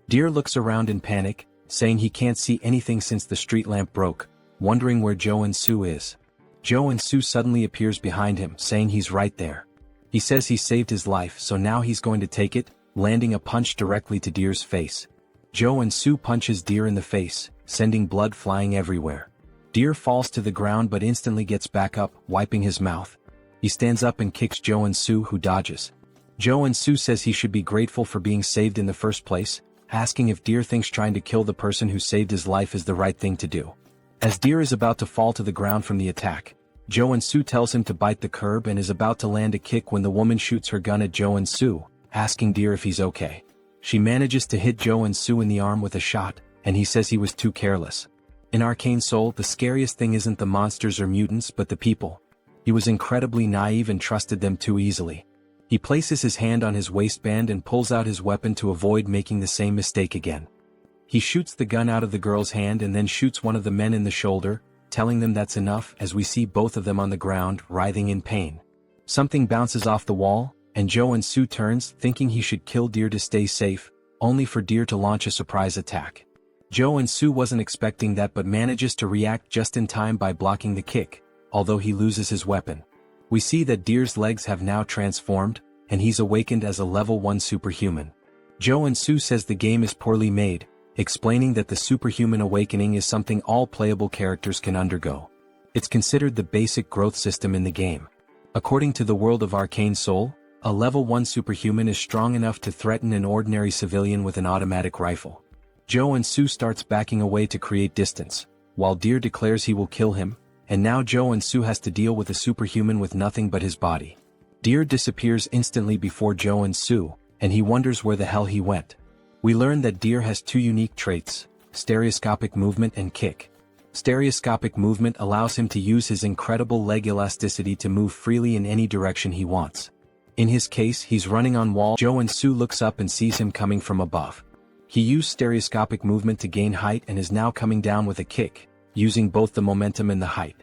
Deer looks around in panic, saying he can't see anything since the street lamp broke, wondering where Joonsoo is. Joonsoo suddenly appears behind him, saying he's right there. He says he saved his life, so now he's going to take it, landing a punch directly to Deer's face. Joonsoo punches Deer in the face, sending blood flying everywhere. Deer falls to the ground but instantly gets back up, wiping his mouth. He stands up and kicks Joonsoo, who dodges. Joonsoo says he should be grateful for being saved in the first place, asking if Deer thinks trying to kill the person who saved his life is the right thing to do. As Deer is about to fall to the ground from the attack, Joonsoo tells him to bite the curb and is about to land a kick when the woman shoots her gun at Joonsoo, asking Deer if he's okay. She manages to hit Joonsoo in the arm with a shot, and he says he was too careless. In Arcane Seoul, the scariest thing isn't the monsters or mutants but the people. He was incredibly naive and trusted them too easily. He places his hand on his waistband and pulls out his weapon to avoid making the same mistake again. He shoots the gun out of the girl's hand and then shoots one of the men in the shoulder, telling them that's enough, as we see both of them on the ground, writhing in pain. Something bounces off the wall, and Joonsoo turns, thinking he should kill Deer to stay safe, only for Deer to launch a surprise attack. Joonsoo wasn't expecting that but manages to react just in time by blocking the kick, although he loses his weapon. We see that Deer's legs have now transformed, and he's awakened as a level 1 superhuman. Joonsoo says the game is poorly made, explaining that the superhuman awakening is something all playable characters can undergo. It's considered the basic growth system in the game. According to the world of Arcane Seoul, a level 1 superhuman is strong enough to threaten an ordinary civilian with an automatic rifle. Joonsoo starts backing away to create distance, while Deer declares he will kill him, and now Joonsoo has to deal with a superhuman with nothing but his body. Deer disappears instantly before Joonsoo, and he wonders where the hell he went. We learn that Deer has two unique traits: stereoscopic movement and kick. Stereoscopic movement allows him to use his incredible leg elasticity to move freely in any direction he wants. In his case, he's running on wall. Joonsoo looks up and sees him coming from above. He used stereoscopic movement to gain height and is now coming down with a kick, using both the momentum and the height.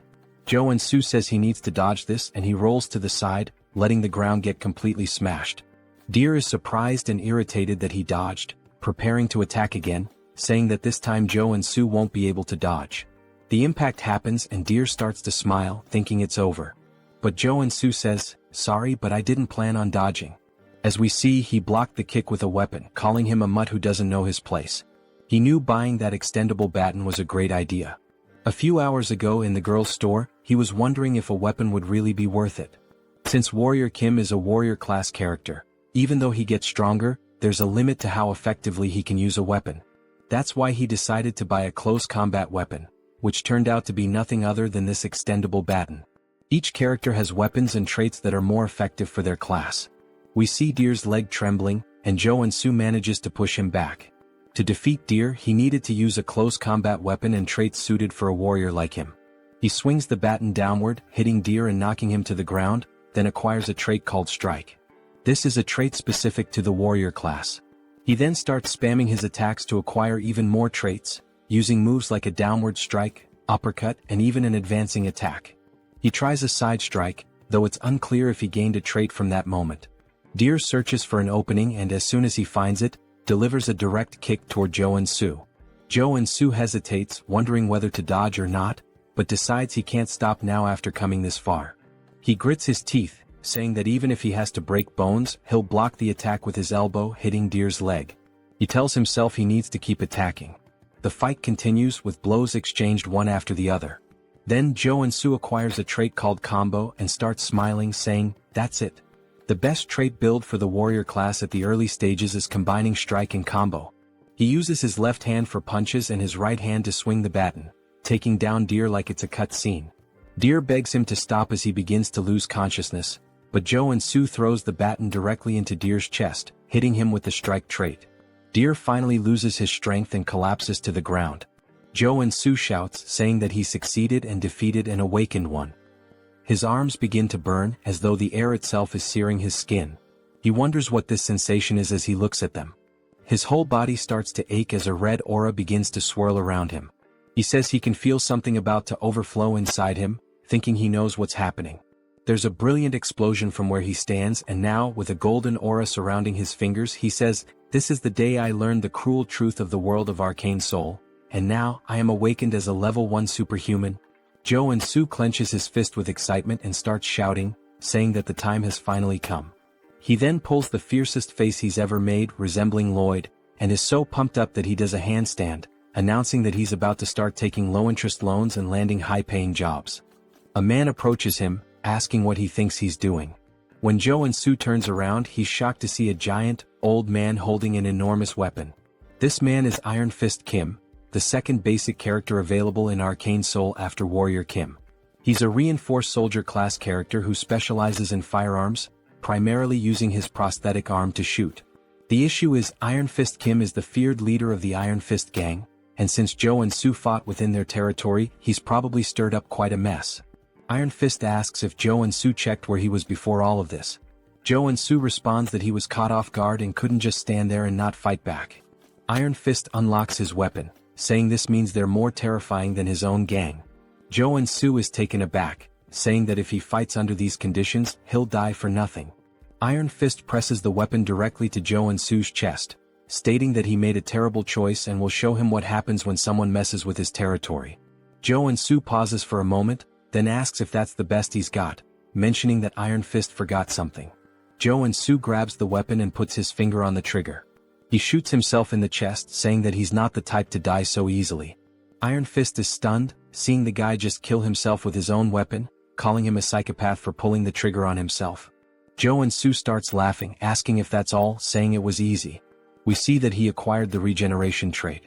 Joonsoo says he needs to dodge this, and he rolls to the side, letting the ground get completely smashed. Deer is surprised and irritated that he dodged, preparing to attack again, saying that this time Joonsoo won't be able to dodge. The impact happens and Deer starts to smile, thinking it's over. But Joonsoo says, "Sorry, but I didn't plan on dodging." As we see, he blocked the kick with a weapon, calling him a mutt who doesn't know his place. He knew buying that extendable baton was a great idea. A few hours ago in the girl's store, he was wondering if a weapon would really be worth it. Since Warrior Kim is a warrior class character, even though he gets stronger, there's a limit to how effectively he can use a weapon. That's why he decided to buy a close combat weapon, which turned out to be nothing other than this extendable baton. Each character has weapons and traits that are more effective for their class. We see Deer's leg trembling, and Joonsoo manages to push him back. To defeat Deer, he needed to use a close combat weapon and traits suited for a warrior like him. He swings the baton downward, hitting Deer and knocking him to the ground, then acquires a trait called Strike. This is a trait specific to the warrior class. He then starts spamming his attacks to acquire even more traits, using moves like a downward strike, uppercut, and even an advancing attack. He tries a side strike, though it's unclear if he gained a trait from that moment. Deer searches for an opening and as soon as he finds it, delivers a direct kick toward Joonsoo. Joonsoo hesitates, wondering whether to dodge or not, but decides he can't stop now after coming this far. He grits his teeth, saying that even if he has to break bones, he'll block the attack with his elbow, hitting Deer's leg. He tells himself he needs to keep attacking. The fight continues with blows exchanged one after the other. Then Joonsoo acquires a trait called Combo and starts smiling, saying, "That's it. The best trait build for the warrior class at the early stages is combining strike and combo." He uses his left hand for punches and his right hand to swing the baton, taking down Deer like it's a cut scene. Deer begs him to stop as he begins to lose consciousness, but Joonsoo throws the baton directly into Deer's chest, hitting him with the strike trait. Deer finally loses his strength and collapses to the ground. Joonsoo shouts, saying that he succeeded and defeated an awakened one. His arms begin to burn, as though the air itself is searing his skin. He wonders what this sensation is as he looks at them. His whole body starts to ache as a red aura begins to swirl around him. He says he can feel something about to overflow inside him, thinking he knows what's happening. There's a brilliant explosion from where he stands, and now, with a golden aura surrounding his fingers, he says, "This is the day I learned the cruel truth of the world of Arcane Seoul, and now I am awakened as a level 1 superhuman." Joonsoo clenches his fist with excitement and starts shouting, saying that the time has finally come. He then pulls the fiercest face he's ever made, resembling Lloyd, and is so pumped up that he does a handstand, announcing that he's about to start taking low-interest loans and landing high-paying jobs. A man approaches him, asking what he thinks he's doing. When Joonsoo turns around, he's shocked to see a giant, old man holding an enormous weapon. This man is Iron Fist Kim, the second basic character available in Arcane Seoul after Warrior Kim. He's a reinforced soldier class character who specializes in firearms, primarily using his prosthetic arm to shoot. The issue is Iron Fist Kim is the feared leader of the Iron Fist gang, and since Joonsoo fought within their territory, he's probably stirred up quite a mess. Iron Fist asks if Joonsoo checked where he was before all of this. Joonsoo responds that he was caught off guard and couldn't just stand there and not fight back. Iron Fist unlocks his weapon, saying this means they're more terrifying than his own gang. Joonsoo is taken aback, saying that if he fights under these conditions, he'll die for nothing. Iron Fist presses the weapon directly to Joonsoo's chest, stating that he made a terrible choice and will show him what happens when someone messes with his territory. Joonsoo pauses for a moment, then asks if that's the best he's got, mentioning that Iron Fist forgot something. Joonsoo grabs the weapon and puts his finger on the trigger. He shoots himself in the chest, saying that he's not the type to die so easily. Iron Fist is stunned, seeing the guy just kill himself with his own weapon, calling him a psychopath for pulling the trigger on himself. Joonsoo starts laughing, asking if that's all, saying it was easy. We see that he acquired the regeneration trait.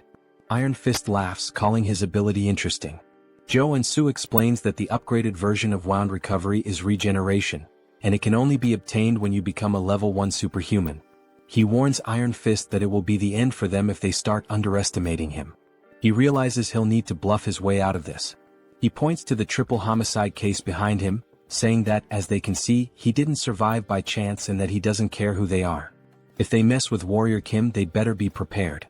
Iron Fist laughs, calling his ability interesting. Joonsoo explains that the upgraded version of Wound Recovery is regeneration, and it can only be obtained when you become a level 1 superhuman. He warns Iron Fist that it will be the end for them if they start underestimating him. He realizes he'll need to bluff his way out of this. He points to the triple homicide case behind him, saying that, as they can see, he didn't survive by chance and that he doesn't care who they are. If they mess with Warrior Kim, they'd better be prepared.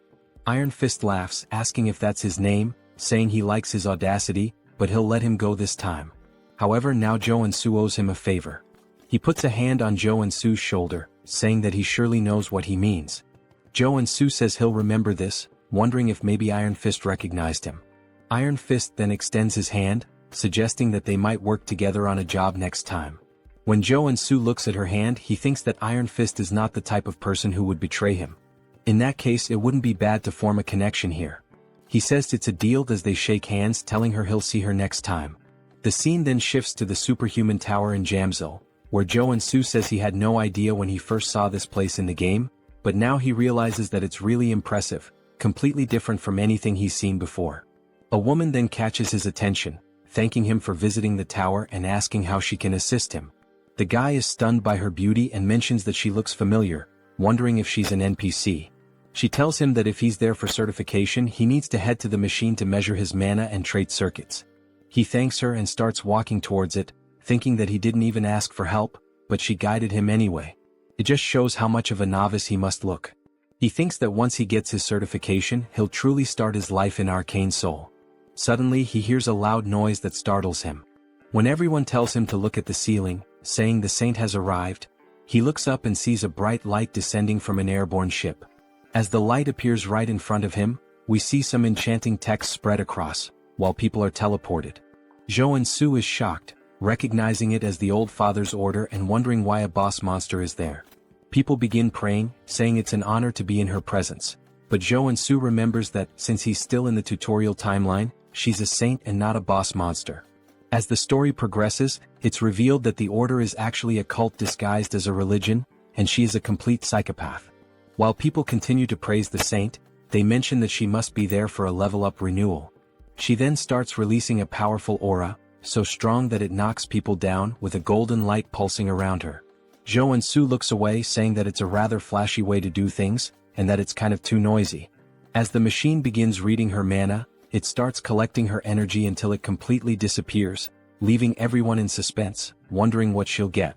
Iron Fist laughs, asking if that's his name, saying he likes his audacity, but he'll let him go this time. However, now Joonsoo owes him a favor. He puts a hand on Joonsoo's shoulder, saying that he surely knows what he means. Joonsoo says he'll remember this, wondering if maybe Iron Fist recognized him. Iron Fist then extends his hand, suggesting that they might work together on a job next time. When Joonsoo looks at her hand, he thinks that Iron Fist is not the type of person who would betray him. In that case, it wouldn't be bad to form a connection here. He says it's a deal as they shake hands, telling her he'll see her next time. The scene then shifts to the superhuman tower in Jamsil, where Joonsoo says he had no idea when he first saw this place in the game, but now he realizes that it's really impressive, completely different from anything he's seen before. A woman then catches his attention, thanking him for visiting the tower and asking how she can assist him. The guy is stunned by her beauty and mentions that she looks familiar, wondering if she's an NPC. She tells him that if he's there for certification, he needs to head to the machine to measure his mana and trait circuits. He thanks her and starts walking towards it, thinking that he didn't even ask for help, but she guided him anyway. It just shows how much of a novice he must look. He thinks that once he gets his certification, he'll truly start his life in Arcane Seoul. Suddenly, he hears a loud noise that startles him. When everyone tells him to look at the ceiling, saying the saint has arrived, he looks up and sees a bright light descending from an airborne ship. As the light appears right in front of him, we see some enchanting text spread across, while people are teleported. Joonsoo is shocked, recognizing it as the Old Father's order and wondering why a boss monster is there. People begin praying, saying it's an honor to be in her presence. But Joonsoo remembers that, since he's still in the tutorial timeline, she's a saint and not a boss monster. As the story progresses, it's revealed that the order is actually a cult disguised as a religion, and she is a complete psychopath. While people continue to praise the saint, they mention that she must be there for a level-up renewal. She then starts releasing a powerful aura, so strong that it knocks people down, with a golden light pulsing around her. Joonsoo looks away, saying that it's a rather flashy way to do things, and that it's kind of too noisy. As the machine begins reading her mana, it starts collecting her energy until it completely disappears, leaving everyone in suspense, wondering what she'll get.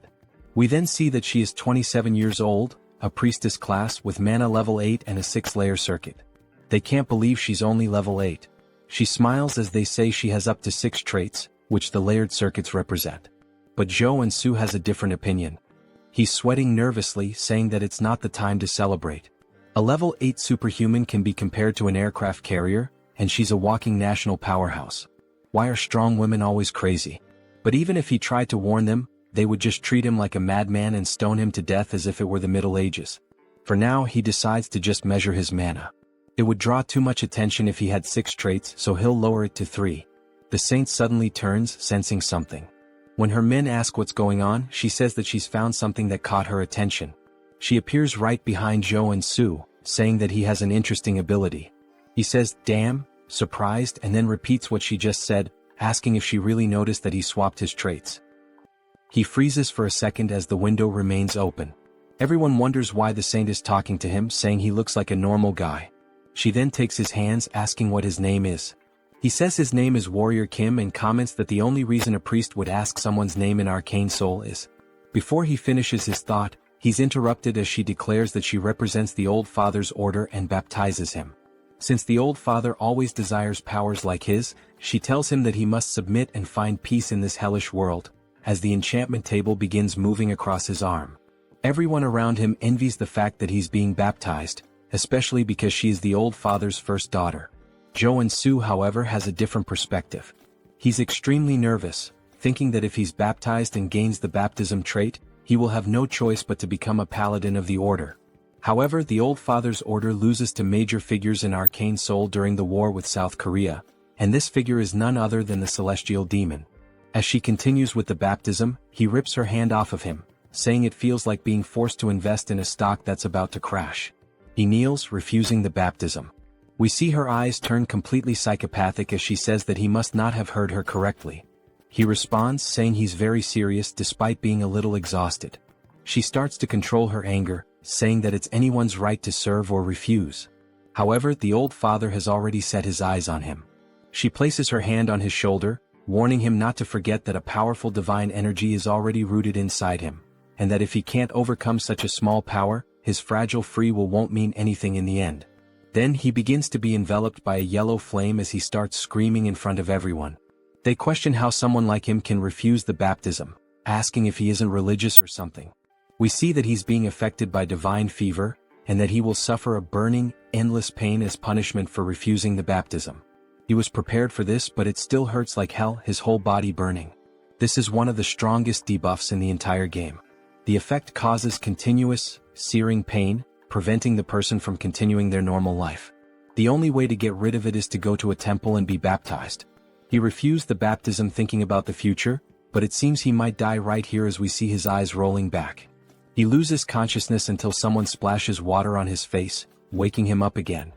We then see that she is 27 years old, a priestess class with mana level 8 and a 6-layer circuit. They can't believe she's only level 8. She smiles as they say she has up to 6 traits, which the layered circuits represent. But Joonsoo has a different opinion. He's sweating nervously, saying that it's not the time to celebrate. A level 8 superhuman can be compared to an aircraft carrier, and she's a walking national powerhouse. Why are strong women always crazy? But even if he tried to warn them, they would just treat him like a madman and stone him to death as if it were the Middle Ages. For now, he decides to just measure his mana. It would draw too much attention if he had 6 traits, so he'll lower it to 3. The saint suddenly turns, sensing something. When her men ask what's going on, she says that she's found something that caught her attention. She appears right behind Joonsoo, saying that he has an interesting ability. He says, "Damn," surprised, and then repeats what she just said, asking if she really noticed that he swapped his traits. He freezes for a second as the window remains open. Everyone wonders why the saint is talking to him, saying he looks like a normal guy. She then takes his hands, asking what his name is. He says his name is Warrior Kim and comments that the only reason a priest would ask someone's name in Arcane Seoul is. Before he finishes his thought, he's interrupted as she declares that she represents the Old Father's order and baptizes him. Since the Old Father always desires powers like his, she tells him that he must submit and find peace in this hellish world, as the enchantment table begins moving across his arm. Everyone around him envies the fact that he's being baptized, especially because she is the Old Father's first daughter. Joonsoo, however, has a different perspective. He's extremely nervous, thinking that if he's baptized and gains the baptism trait, he will have no choice but to become a paladin of the order. However, the Old Father's order loses to major figures in Arcane Seoul during the war with South Korea, and this figure is none other than the Celestial Demon. As she continues with the baptism, he rips her hand off of him, saying it feels like being forced to invest in a stock that's about to crash. He kneels, refusing the baptism. We see her eyes turn completely psychopathic as she says that he must not have heard her correctly. He responds saying he's very serious despite being a little exhausted. She starts to control her anger, saying that it's anyone's right to serve or refuse. However, the old father has already set his eyes on him. She places her hand on his shoulder, warning him not to forget that a powerful divine energy is already rooted inside him, and that if he can't overcome such a small power, his fragile free will won't mean anything in the end. Then he begins to be enveloped by a yellow flame as he starts screaming in front of everyone. They question how someone like him can refuse the baptism, asking if he isn't religious or something. We see that he's being affected by divine fever, and that he will suffer a burning, endless pain as punishment for refusing the baptism. He was prepared for this, but it still hurts like hell, his whole body burning. This is one of the strongest debuffs in the entire game. The effect causes continuous, searing pain, preventing the person from continuing their normal life. The only way to get rid of it is to go to a temple and be baptized. He refused the baptism thinking about the future, but it seems he might die right here as we see his eyes rolling back. He loses consciousness until someone splashes water on his face, waking him up again.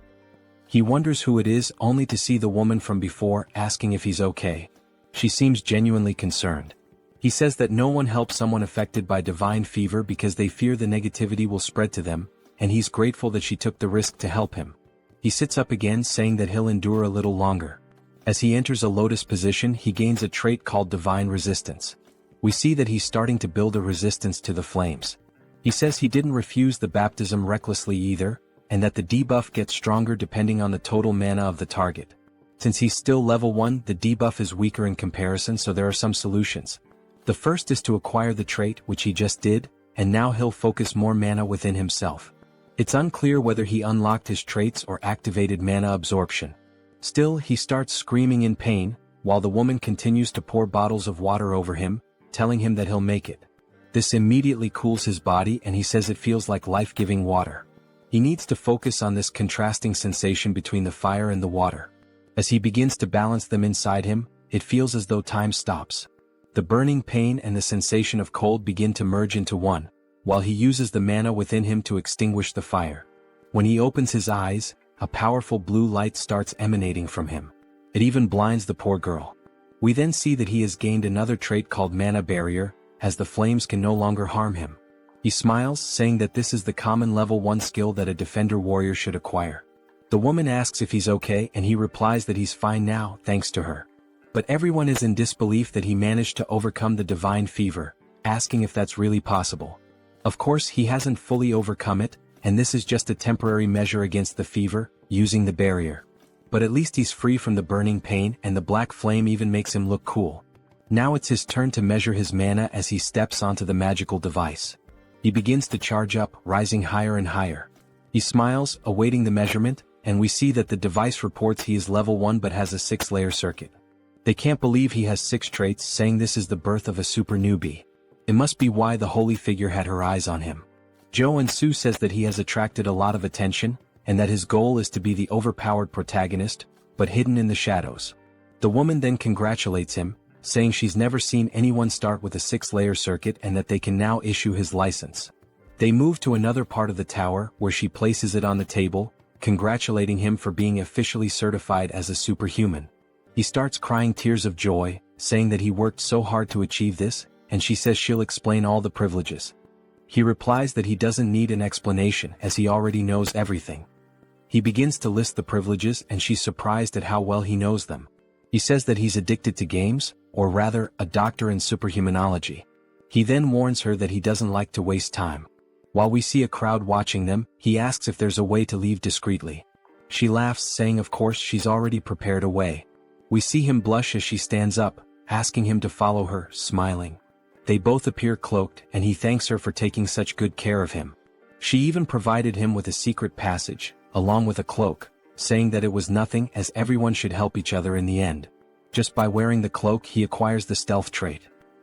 He wonders who it is, only to see the woman from before asking if he's okay. She seems genuinely concerned. He says that no one helps someone affected by divine fever because they fear the negativity will spread to them, and he's grateful that she took the risk to help him. He sits up again, saying that he'll endure a little longer. As he enters a lotus position, he gains a trait called divine resistance. We see that he's starting to build a resistance to the flames. He says he didn't refuse the baptism recklessly either, and that the debuff gets stronger depending on the total mana of the target. Since he's still level 1, the debuff is weaker in comparison, so there are some solutions. The first is to acquire the trait, which he just did, and now he'll focus more mana within himself. It's unclear whether he unlocked his traits or activated mana absorption. Still, he starts screaming in pain, while the woman continues to pour bottles of water over him, telling him that he'll make it. This immediately cools his body, and he says it feels like life-giving water. He needs to focus on this contrasting sensation between the fire and the water. As he begins to balance them inside him, it feels as though time stops. The burning pain and the sensation of cold begin to merge into one, while he uses the mana within him to extinguish the fire. When he opens his eyes, a powerful blue light starts emanating from him. It even blinds the poor girl. We then see that he has gained another trait called Mana Barrier, as the flames can no longer harm him. He smiles, saying that this is the common level 1 skill that a defender warrior should acquire. The woman asks if he's okay, and he replies that he's fine now, thanks to her. But everyone is in disbelief that he managed to overcome the divine fever, asking if that's really possible. Of course, he hasn't fully overcome it, and this is just a temporary measure against the fever, using the barrier. But at least he's free from the burning pain, and the black flame even makes him look cool. Now it's his turn to measure his mana as he steps onto the magical device. He begins to charge up, rising higher and higher. He smiles, awaiting the measurement, and we see that the device reports he is level 1 but has a 6-layer circuit. They can't believe he has 6 traits, saying this is the birth of a super newbie. It must be why the holy figure had her eyes on him. Joonsoo says that he has attracted a lot of attention, and that his goal is to be the overpowered protagonist, but hidden in the shadows. The woman then congratulates him, saying she's never seen anyone start with a 6-layer circuit and that they can now issue his license. They move to another part of the tower, where she places it on the table, congratulating him for being officially certified as a superhuman. He starts crying tears of joy, saying that he worked so hard to achieve this, and she says she'll explain all the privileges. He replies that he doesn't need an explanation as he already knows everything. He begins to list the privileges, and she's surprised at how well he knows them. He says that he's addicted to games, or rather, a doctor in superhumanology. He then warns her that he doesn't like to waste time. While we see a crowd watching them, he asks if there's a way to leave discreetly. She laughs, saying of course she's already prepared a way. We see him blush as she stands up, asking him to follow her, smiling. They both appear cloaked, and he thanks her for taking such good care of him. She even provided him with a secret passage, along with a cloak, saying that it was nothing as everyone should help each other in the end. Just by wearing the cloak he acquires the stealth trait.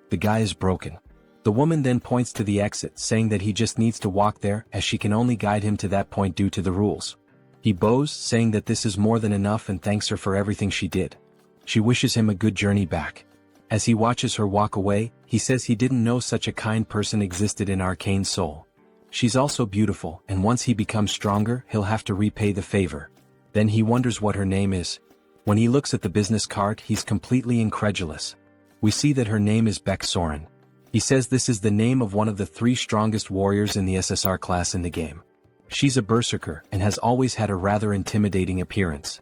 The guy is broken. The woman then points to the exit, saying that he just needs to walk there as she can only guide him to that point due to the rules. He bows, saying that this is more than enough and thanks her for everything she did. She wishes him a good journey back. As he watches her walk away, he says he didn't know such a kind person existed in Arcane Seoul. She's also beautiful, and once he becomes stronger, he'll have to repay the favor. Then he wonders what her name is. When he looks at the business card, he's completely incredulous. We see that her name is Baek Soren. He says this is the name of one of the 3 strongest warriors in the SSR class in the game. She's a berserker and has always had a rather intimidating appearance.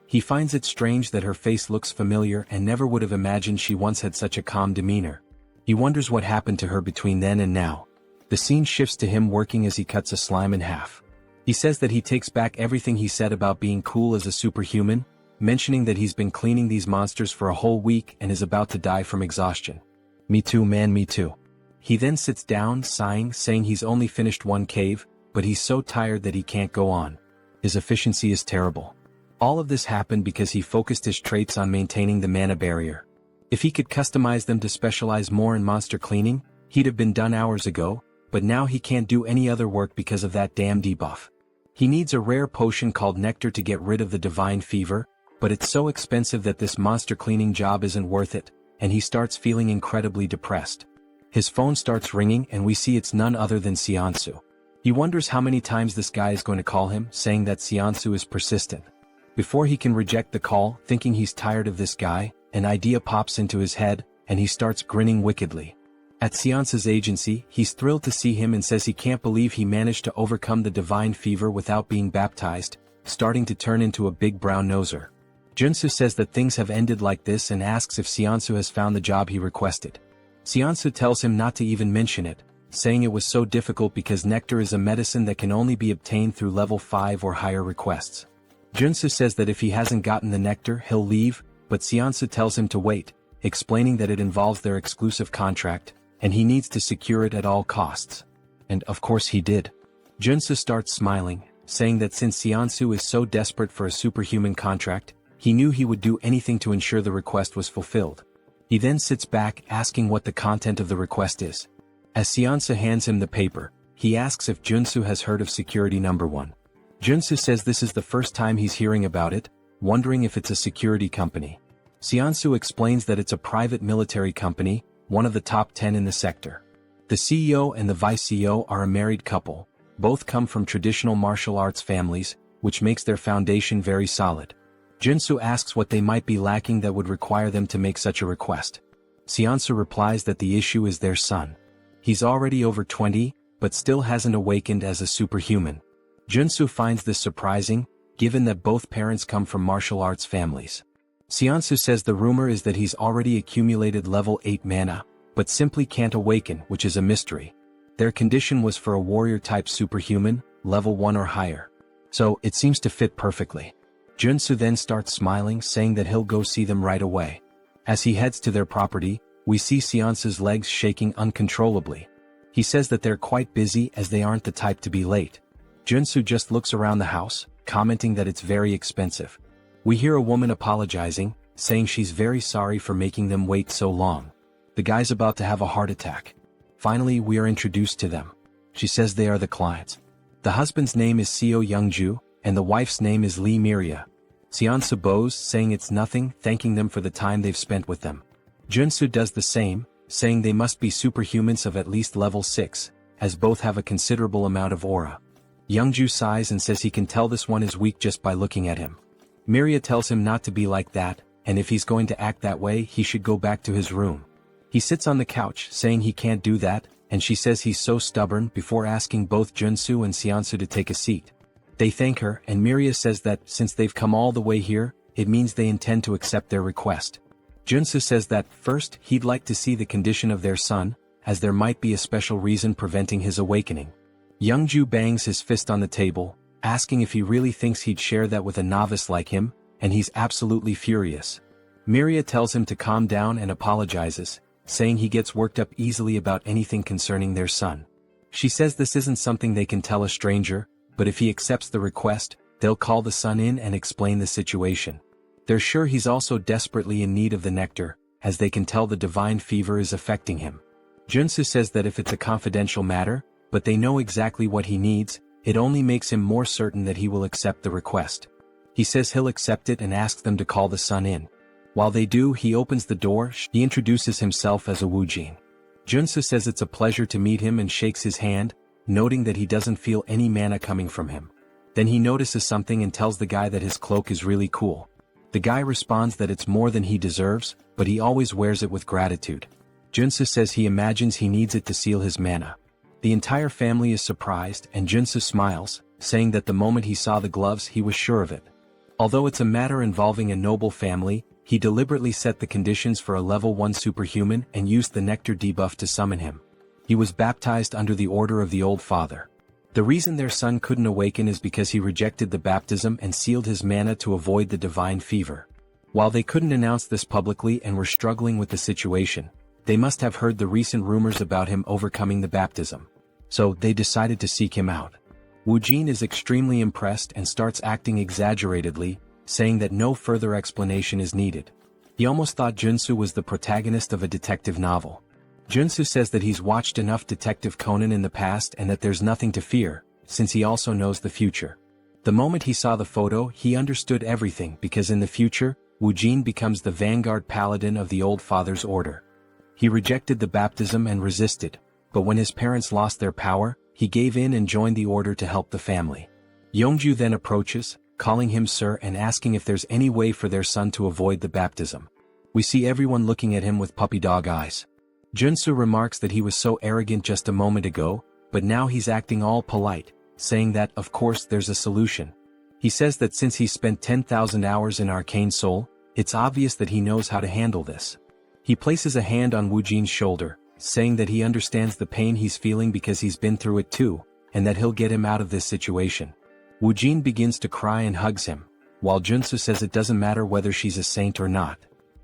He finds it strange that her face looks familiar and never would have imagined she once had such a calm demeanor. He wonders what happened to her between then and now. The scene shifts to him working as he cuts a slime in half. He says that he takes back everything he said about being cool as a superhuman, mentioning that he's been cleaning these monsters for a whole week and is about to die from exhaustion. Me too, man, me too. He then sits down, sighing, saying he's only finished 1 cave, but he's so tired that he can't go on. His efficiency is terrible. All of this happened because he focused his traits on maintaining the mana barrier. If he could customize them to specialize more in monster cleaning, he'd have been done hours ago, but now he can't do any other work because of that damn debuff. He needs a rare potion called Nectar to get rid of the divine fever, but it's so expensive that this monster cleaning job isn't worth it, and he starts feeling incredibly depressed. His phone starts ringing and we see it's none other than Seonsu. He wonders how many times this guy is going to call him, saying that Seonsu is persistent. Before he can reject the call, thinking he's tired of this guy, an idea pops into his head, and he starts grinning wickedly. At Seonsu's agency, he's thrilled to see him and says he can't believe he managed to overcome the divine fever without being baptized, starting to turn into a big brown noser. Joonsoo says that things have ended like this and asks if Seonsu has found the job he requested. Seonsu tells him not to even mention it, saying it was so difficult because nectar is a medicine that can only be obtained through level 5 or higher requests. Joonsoo says that if he hasn't gotten the nectar, he'll leave, but Seonsu tells him to wait, explaining that it involves their exclusive contract, and he needs to secure it at all costs. And of course he did. Joonsoo starts smiling, saying that since Seonsu is so desperate for a superhuman contract, he knew he would do anything to ensure the request was fulfilled. He then sits back asking what the content of the request is. As Seonsu hands him the paper, he asks if Joonsoo has heard of Security Number 1. Joonsoo says this is the first time he's hearing about it, wondering if it's a security company. Seonsu explains that it's a private military company, one of the top 10 in the sector. The CEO and the vice CEO are a married couple, both come from traditional martial arts families, which makes their foundation very solid. Joonsoo asks what they might be lacking that would require them to make such a request. Seonsu replies that the issue is their son. He's already over 20, but still hasn't awakened as a superhuman. Joonsoo finds this surprising, given that both parents come from martial arts families. Seonsu says the rumor is that he's already accumulated level 8 mana, but simply can't awaken, which is a mystery. Their condition was for a warrior-type superhuman, level 1 or higher. So, it seems to fit perfectly. Joonsoo then starts smiling, saying that he'll go see them right away. As he heads to their property, we see Seonsu's legs shaking uncontrollably. He says that they're quite busy as they aren't the type to be late. Joonsoo just looks around the house, commenting that it's very expensive. We hear a woman apologizing, saying she's very sorry for making them wait so long. The guy's about to have a heart attack. Finally, we are introduced to them. She says they are the clients. The husband's name is Seo Youngju, and the wife's name is Lee Miria. Seonsu bows, saying it's nothing, thanking them for the time they've spent with them. Joonsoo does the same, saying they must be superhumans of at least level 6, as both have a considerable amount of aura. Youngju sighs and says he can tell this one is weak just by looking at him. Miria tells him not to be like that, and if he's going to act that way he should go back to his room. He sits on the couch, saying he can't do that, and she says he's so stubborn before asking both Joonsoo and Seonsu to take a seat. They thank her, and Miria says that since they've come all the way here, it means they intend to accept their request. Joonsoo says that, first, he'd like to see the condition of their son, as there might be a special reason preventing his awakening. Youngju bangs his fist on the table, asking if he really thinks he'd share that with a novice like him, and he's absolutely furious. Miria tells him to calm down and apologizes, saying he gets worked up easily about anything concerning their son. She says this isn't something they can tell a stranger, but if he accepts the request, they'll call the son in and explain the situation. They're sure he's also desperately in need of the nectar, as they can tell the divine fever is affecting him. Joonsoo says that if it's a confidential matter, but they know exactly what he needs, it only makes him more certain that he will accept the request. He says he'll accept it and asks them to call the son in. While they do, he opens the door. He introduces himself as a Woojin. Joonsoo says it's a pleasure to meet him and shakes his hand, noting that he doesn't feel any mana coming from him. Then he notices something and tells the guy that his cloak is really cool. The guy responds that it's more than he deserves, but he always wears it with gratitude. Joonsoo says he imagines he needs it to seal his mana. The entire family is surprised and Joonsoo smiles, saying that the moment he saw the gloves he was sure of it. Although it's a matter involving a noble family, he deliberately set the conditions for a level 1 superhuman and used the nectar debuff to summon him. He was baptized under the order of the old father. The reason their son couldn't awaken is because he rejected the baptism and sealed his mana to avoid the divine fever. While they couldn't announce this publicly and were struggling with the situation, they must have heard the recent rumors about him overcoming the baptism. So they decided to seek him out. Woojin is extremely impressed and starts acting exaggeratedly, saying that no further explanation is needed. He almost thought Joonsoo was the protagonist of a detective novel. Joonsoo says that he's watched enough Detective Conan in the past and that there's nothing to fear, since he also knows the future. The moment he saw the photo, he understood everything because in the future, Woojin becomes the vanguard paladin of the old father's order. He rejected the baptism and resisted, but when his parents lost their power, he gave in and joined the order to help the family. Yeongju then approaches, calling him sir and asking if there's any way for their son to avoid the baptism. We see everyone looking at him with puppy dog eyes. Joonsoo remarks that he was so arrogant just a moment ago, but now he's acting all polite, saying that, of course, there's a solution. He says that since he's spent 10,000 hours in Arcane Seoul, it's obvious that he knows how to handle this. He places a hand on Woojin's shoulder, saying that he understands the pain he's feeling because he's been through it too, and that he'll get him out of this situation. Woojin begins to cry and hugs him, while Joonsoo says it doesn't matter whether she's a saint or not.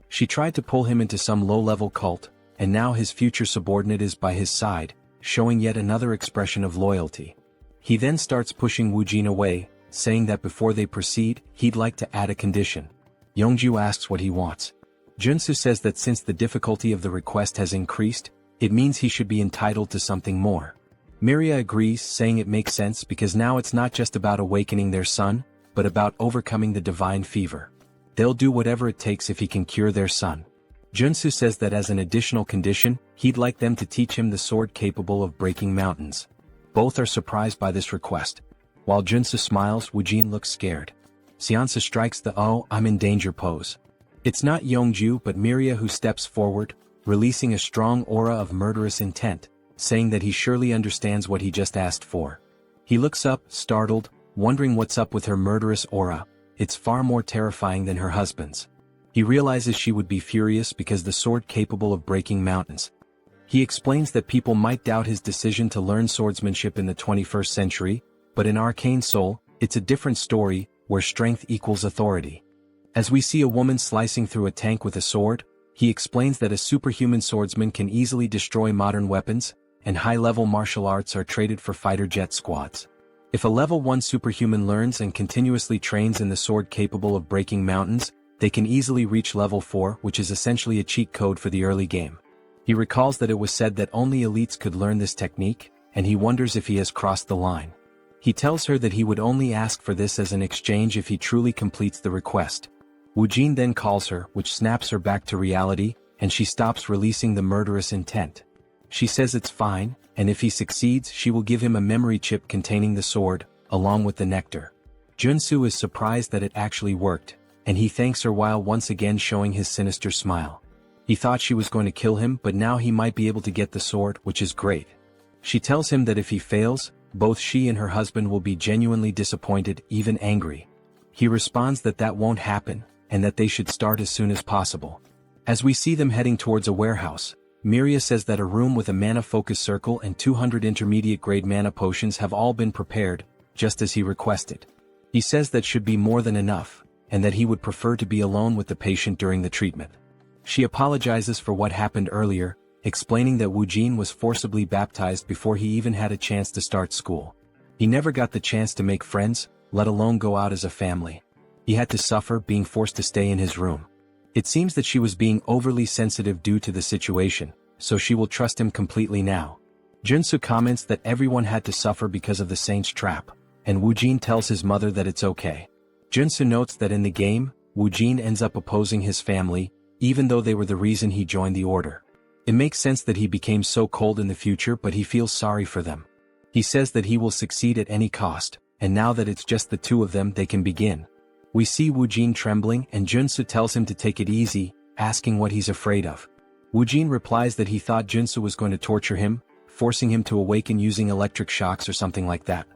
She tried to pull him into some low-level cult, and now his future subordinate is by his side, showing yet another expression of loyalty. He then starts pushing Woojin away, saying that before they proceed, he'd like to add a condition. Yeongju asks what he wants. Joonsoo says that since the difficulty of the request has increased, it means he should be entitled to something more. Miria agrees, saying it makes sense because now it's not just about awakening their son, but about overcoming the divine fever. They'll do whatever it takes if he can cure their son. Joonsoo says that as an additional condition, he'd like them to teach him the sword capable of breaking mountains. Both are surprised by this request. While Joonsoo smiles, Woojin looks scared. Seonsa strikes the "oh, I'm in danger" pose. It's not Yeongju but Miria who steps forward, releasing a strong aura of murderous intent, saying that he surely understands what he just asked for. He looks up, startled, wondering what's up with her murderous aura. It's far more terrifying than her husband's. He realizes she would be furious because the sword capable of breaking mountains. He explains that people might doubt his decision to learn swordsmanship in the 21st century, but in Arcane Seoul, it's a different story, where strength equals authority. As we see a woman slicing through a tank with a sword, he explains that a superhuman swordsman can easily destroy modern weapons, and high-level martial arts are traded for fighter jet squads. If a level 1 superhuman learns and continuously trains in the sword capable of breaking mountains, they can easily reach level 4, which is essentially a cheat code for the early game. He recalls that it was said that only elites could learn this technique, and he wonders if he has crossed the line. He tells her that he would only ask for this as an exchange if he truly completes the request. Woojin then calls her, which snaps her back to reality, and she stops releasing the murderous intent. She says it's fine, and if he succeeds she will give him a memory chip containing the sword, along with the nectar. Joonsoo is surprised that it actually worked, and he thanks her while once again showing his sinister smile. He thought she was going to kill him, but now he might be able to get the sword, which is great. She tells him that if he fails, both she and her husband will be genuinely disappointed, even angry. He responds that that won't happen, and that they should start as soon as possible. As we see them heading towards a warehouse, Miria says that a room with a mana focus circle and 200 intermediate grade mana potions have all been prepared, just as he requested. He says that should be more than enough, and that he would prefer to be alone with the patient during the treatment. She apologizes for what happened earlier, explaining that Woojin was forcibly baptized before he even had a chance to start school. He never got the chance to make friends, let alone go out as a family. He had to suffer being forced to stay in his room. It seems that she was being overly sensitive due to the situation, so she will trust him completely now. Joonsoo comments that everyone had to suffer because of the saint's trap, and Woojin tells his mother that it's okay. Joonsoo notes that in the game, Woojin ends up opposing his family, even though they were the reason he joined the order. It makes sense that he became so cold in the future, but he feels sorry for them. He says that he will succeed at any cost, and now that it's just the two of them they can begin. We see Woojin trembling and Joonsoo tells him to take it easy, asking what he's afraid of. Woojin replies that he thought Joonsoo was going to torture him, forcing him to awaken using electric shocks or something like that.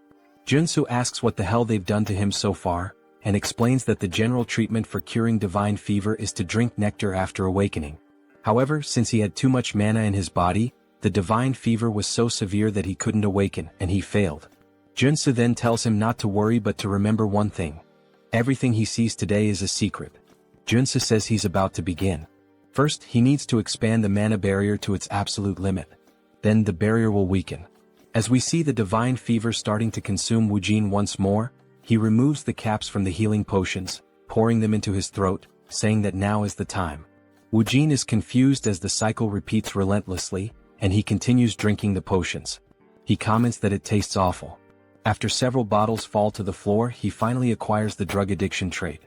Joonsoo asks what the hell they've done to him so far, and explains that the general treatment for curing divine fever is to drink nectar after awakening. However, since he had too much mana in his body, the divine fever was so severe that he couldn't awaken, and he failed. Joonsoo then tells him not to worry but to remember one thing. Everything he sees today is a secret. Joonsoo says he's about to begin. First, he needs to expand the mana barrier to its absolute limit. Then the barrier will weaken. As we see the divine fever starting to consume Woojin once more, he removes the caps from the healing potions, pouring them into his throat, saying that now is the time. Woojin is confused as the cycle repeats relentlessly, and he continues drinking the potions. He comments that it tastes awful. After several bottles fall to the floor, he finally acquires the drug addiction trait.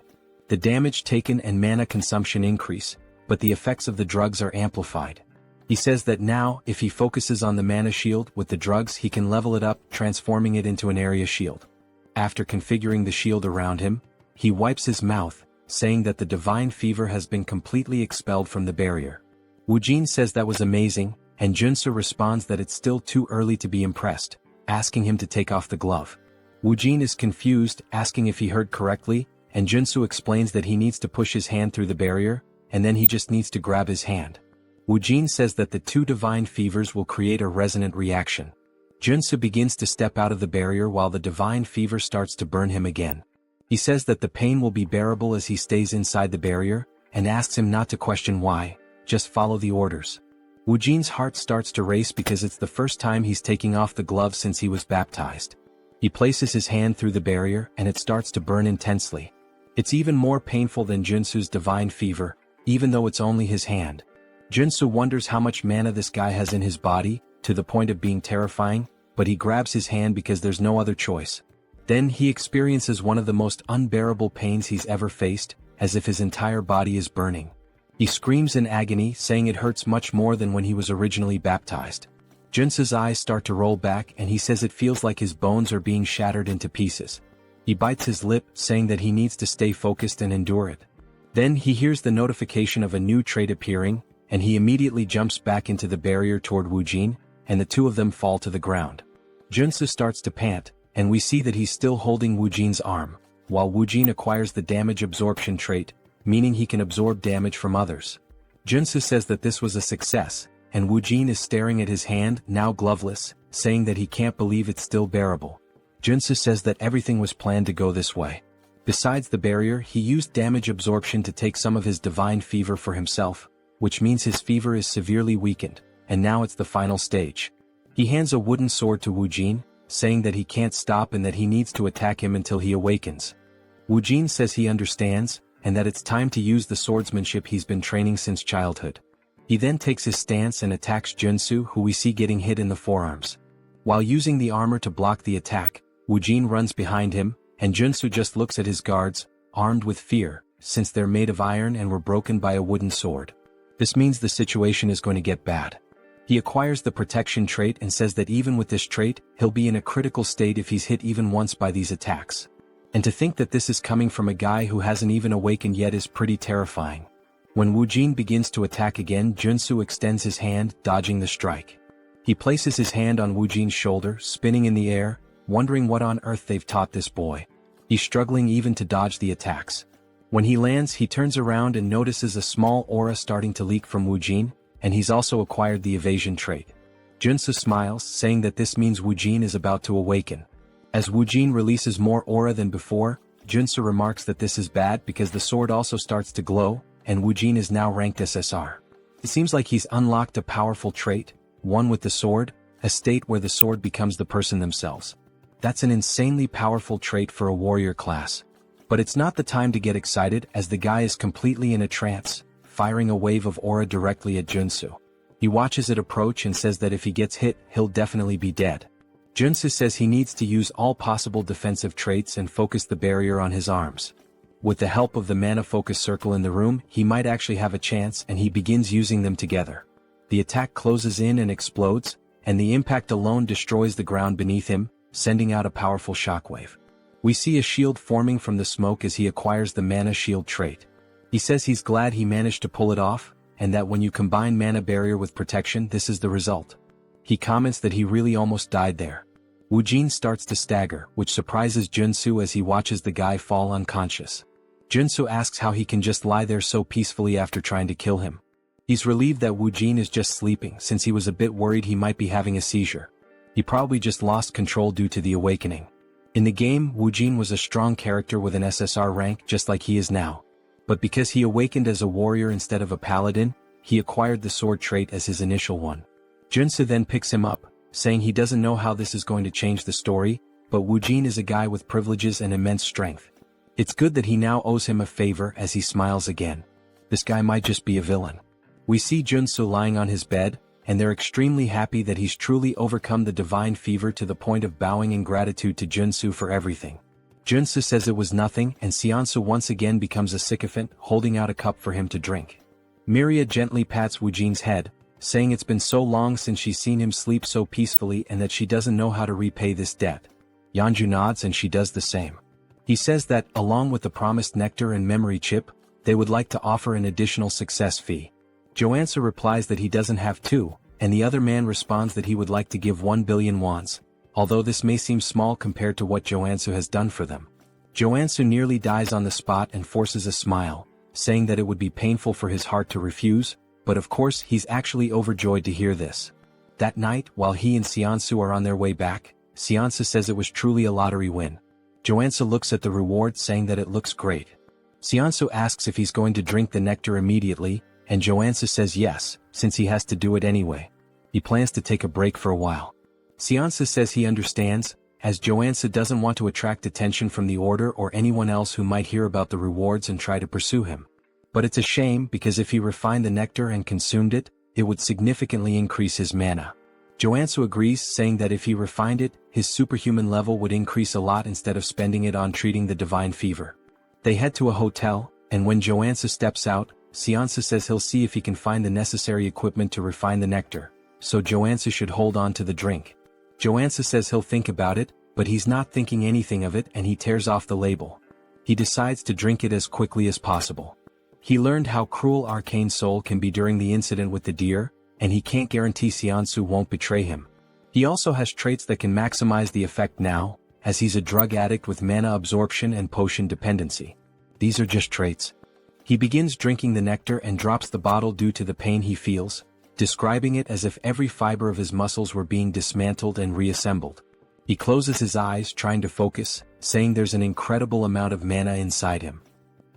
The damage taken and mana consumption increase, but the effects of the drugs are amplified. He says that now, if he focuses on the mana shield with the drugs, he can level it up, transforming it into an area shield. After configuring the shield around him, he wipes his mouth, saying that the divine fever has been completely expelled from the barrier. Woojin says that was amazing, and Joonsoo responds that it's still too early to be impressed, asking him to take off the glove. Woojin is confused, asking if he heard correctly, and Joonsoo explains that he needs to push his hand through the barrier, and then he just needs to grab his hand. Woojin says that the two divine fevers will create a resonant reaction. Joonsoo begins to step out of the barrier while the divine fever starts to burn him again. He says that the pain will be bearable as he stays inside the barrier, and asks him not to question why, just follow the orders. Woojin's heart starts to race because it's the first time he's taking off the glove since he was baptized. He places his hand through the barrier and it starts to burn intensely. It's even more painful than Joonsoo's divine fever, even though it's only his hand. Joonsoo wonders how much mana this guy has in his body, to the point of being terrifying, but he grabs his hand because there's no other choice. Then he experiences one of the most unbearable pains he's ever faced, as if his entire body is burning. He screams in agony, saying it hurts much more than when he was originally baptized. Joonsoo's eyes start to roll back and he says it feels like his bones are being shattered into pieces. He bites his lip, saying that he needs to stay focused and endure it. Then he hears the notification of a new trait appearing, and he immediately jumps back into the barrier toward Woojin, and the two of them fall to the ground. Joonsoo starts to pant, and we see that he's still holding Woojin's arm, while Woojin acquires the damage absorption trait, meaning he can absorb damage from others. Joonsoo says that this was a success, and Woojin is staring at his hand, now gloveless, saying that he can't believe it's still bearable. Joonsoo says that everything was planned to go this way. Besides the barrier, he used damage absorption to take some of his divine fever for himself, which means his fever is severely weakened, and now it's the final stage. He hands a wooden sword to Woojin, saying that he can't stop and that he needs to attack him until he awakens. Woojin says he understands, and that it's time to use the swordsmanship he's been training since childhood. He then takes his stance and attacks Joonsoo, who we see getting hit in the forearms. While using the armor to block the attack, Woojin runs behind him, and Joonsoo just looks at his guards, armed with fear, since they're made of iron and were broken by a wooden sword. This means the situation is going to get bad. He acquires the protection trait and says that even with this trait, he'll be in a critical state if he's hit even once by these attacks. And to think that this is coming from a guy who hasn't even awakened yet is pretty terrifying. When Woojin begins to attack again, Joonsoo extends his hand, dodging the strike. He places his hand on Woojin's shoulder, spinning in the air, wondering what on earth they've taught this boy. He's struggling even to dodge the attacks. When he lands, he turns around and notices a small aura starting to leak from Woojin, and he's also acquired the evasion trait. Joonsoo smiles, saying that this means Woojin is about to awaken. As Woojin releases more aura than before, Joonsoo remarks that this is bad because the sword also starts to glow, and Woojin is now ranked SSR. It seems like he's unlocked a powerful trait, one with the sword, a state where the sword becomes the person themselves. That's an insanely powerful trait for a warrior class. But it's not the time to get excited, as the guy is completely in a trance, firing a wave of aura directly at Joonsoo. He watches it approach and says that if he gets hit, he'll definitely be dead. Joonsoo says he needs to use all possible defensive traits and focus the barrier on his arms. With the help of the mana focus circle in the room, he might actually have a chance, and he begins using them together. The attack closes in and explodes, and the impact alone destroys the ground beneath him, sending out a powerful shockwave. We see a shield forming from the smoke as he acquires the mana shield trait. He says he's glad he managed to pull it off, and that when you combine mana barrier with protection, this is the result. He comments that he really almost died there. Woojin starts to stagger, which surprises Joonsoo as he watches the guy fall unconscious. Joonsoo asks how he can just lie there so peacefully after trying to kill him. He's relieved that Woojin is just sleeping since he was a bit worried he might be having a seizure. He probably just lost control due to the awakening. In the game, Woojin was a strong character with an SSR rank just like he is now. But because he awakened as a warrior instead of a paladin, he acquired the sword trait as his initial one. Joonsoo then picks him up, saying he doesn't know how this is going to change the story, but Woojin is a guy with privileges and immense strength. It's good that he now owes him a favor as he smiles again. This guy might just be a villain. We see Joonsoo lying on his bed, and they're extremely happy that he's truly overcome the divine fever to the point of bowing in gratitude to Joonsoo for everything. Joonsoo says it was nothing, and Seonsu once again becomes a sycophant, holding out a cup for him to drink. Miria gently pats Woojin's head, saying it's been so long since she's seen him sleep so peacefully and that she doesn't know how to repay this debt. Yeonju nods and she does the same. He says that, along with the promised nectar and memory chip, they would like to offer an additional success fee. Joonsoo replies that he doesn't have to, and the other man responds that he would like to give 1 billion wons, although this may seem small compared to what Joonsoo has done for them. Joonsoo nearly dies on the spot and forces a smile, saying that it would be painful for his heart to refuse, but of course he's actually overjoyed to hear this. That night, while he and Seonsu are on their way back, Seonsu says it was truly a lottery win. Joonsoo looks at the reward saying that it looks great. Seonsu asks if he's going to drink the nectar immediately, and Joonsoo says yes, since he has to do it anyway. He plans to take a break for a while. Seonsu says he understands, as Joonsoo doesn't want to attract attention from the order or anyone else who might hear about the rewards and try to pursue him. But it's a shame because if he refined the nectar and consumed it, it would significantly increase his mana. Joonsoo agrees, saying that if he refined it, his superhuman level would increase a lot instead of spending it on treating the divine fever. They head to a hotel, and when Joonsoo steps out, Seonsu says he'll see if he can find the necessary equipment to refine the nectar, so Joonsoo should hold on to the drink. Joonsoo says he'll think about it, but he's not thinking anything of it and he tears off the label. He decides to drink it as quickly as possible. He learned how cruel Arcane Seoul can be during the incident with the deer, and he can't guarantee Seonsu won't betray him. He also has traits that can maximize the effect now, as he's a drug addict with mana absorption and potion dependency. These are just traits. He begins drinking the nectar and drops the bottle due to the pain he feels, describing it as if every fiber of his muscles were being dismantled and reassembled. He closes his eyes trying to focus, saying there's an incredible amount of mana inside him.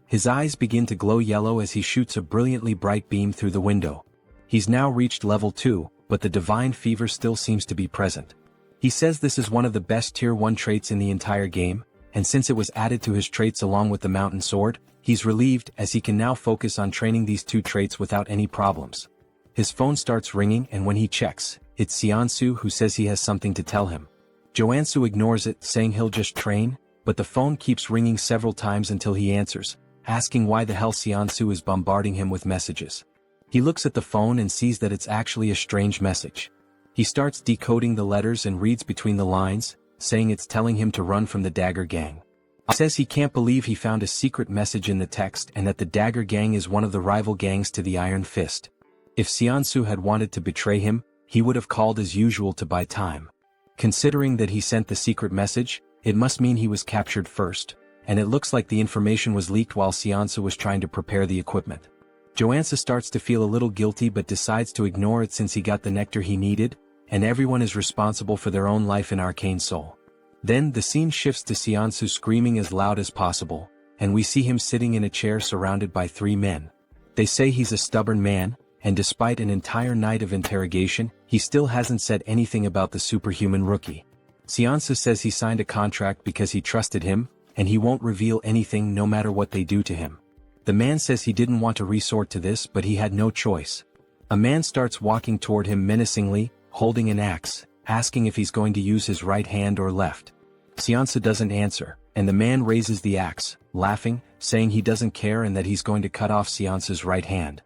His eyes begin to glow yellow as he shoots a brilliantly bright beam through the window. He's now reached level 2, but the divine fever still seems to be present. He says this is one of the best tier 1 traits in the entire game, and since it was added to his traits along with the mountain sword, he's relieved as he can now focus on training these two traits without any problems. His phone starts ringing and when he checks, it's Seonsu who says he has something to tell him. Joonsoo ignores it, saying he'll just train, but the phone keeps ringing several times until he answers, asking why the hell Seonsu is bombarding him with messages. He looks at the phone and sees that it's actually a strange message. He starts decoding the letters and reads between the lines, saying it's telling him to run from the Dagger Gang. He says he can't believe he found a secret message in the text and that the Dagger Gang is one of the rival gangs to the Iron Fist. If Seonsu had wanted to betray him, he would have called as usual to buy time. Considering that he sent the secret message, it must mean he was captured first, and it looks like the information was leaked while Seonsu was trying to prepare the equipment. Joonsoo starts to feel a little guilty but decides to ignore it since he got the nectar he needed, and everyone is responsible for their own life in Arcane Seoul. Then the scene shifts to Seonsu screaming as loud as possible, and we see him sitting in a chair surrounded by 3 men. They say he's a stubborn man, and despite an entire night of interrogation, he still hasn't said anything about the superhuman rookie. Seonsu says he signed a contract because he trusted him, and he won't reveal anything no matter what they do to him. The man says he didn't want to resort to this but he had no choice. A man starts walking toward him menacingly, holding an axe, asking if he's going to use his right hand or left. Seonsu doesn't answer, and the man raises the axe, laughing, saying he doesn't care and that he's going to cut off Seonsu's right hand.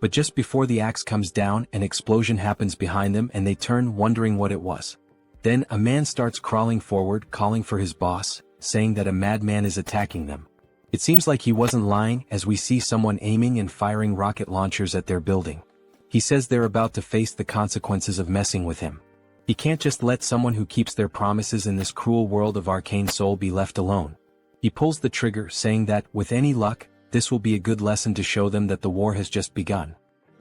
But just before the axe comes down, an explosion happens behind them and they turn, wondering what it was. Then a man starts crawling forward, calling for his boss, saying that a madman is attacking them. It seems like he wasn't lying, as we see someone aiming and firing rocket launchers at their building. He says they're about to face the consequences of messing with him. He can't just let someone who keeps their promises in this cruel world of Arcane Seoul be left alone. He pulls the trigger, saying that, with any luck, this will be a good lesson to show them that the war has just begun.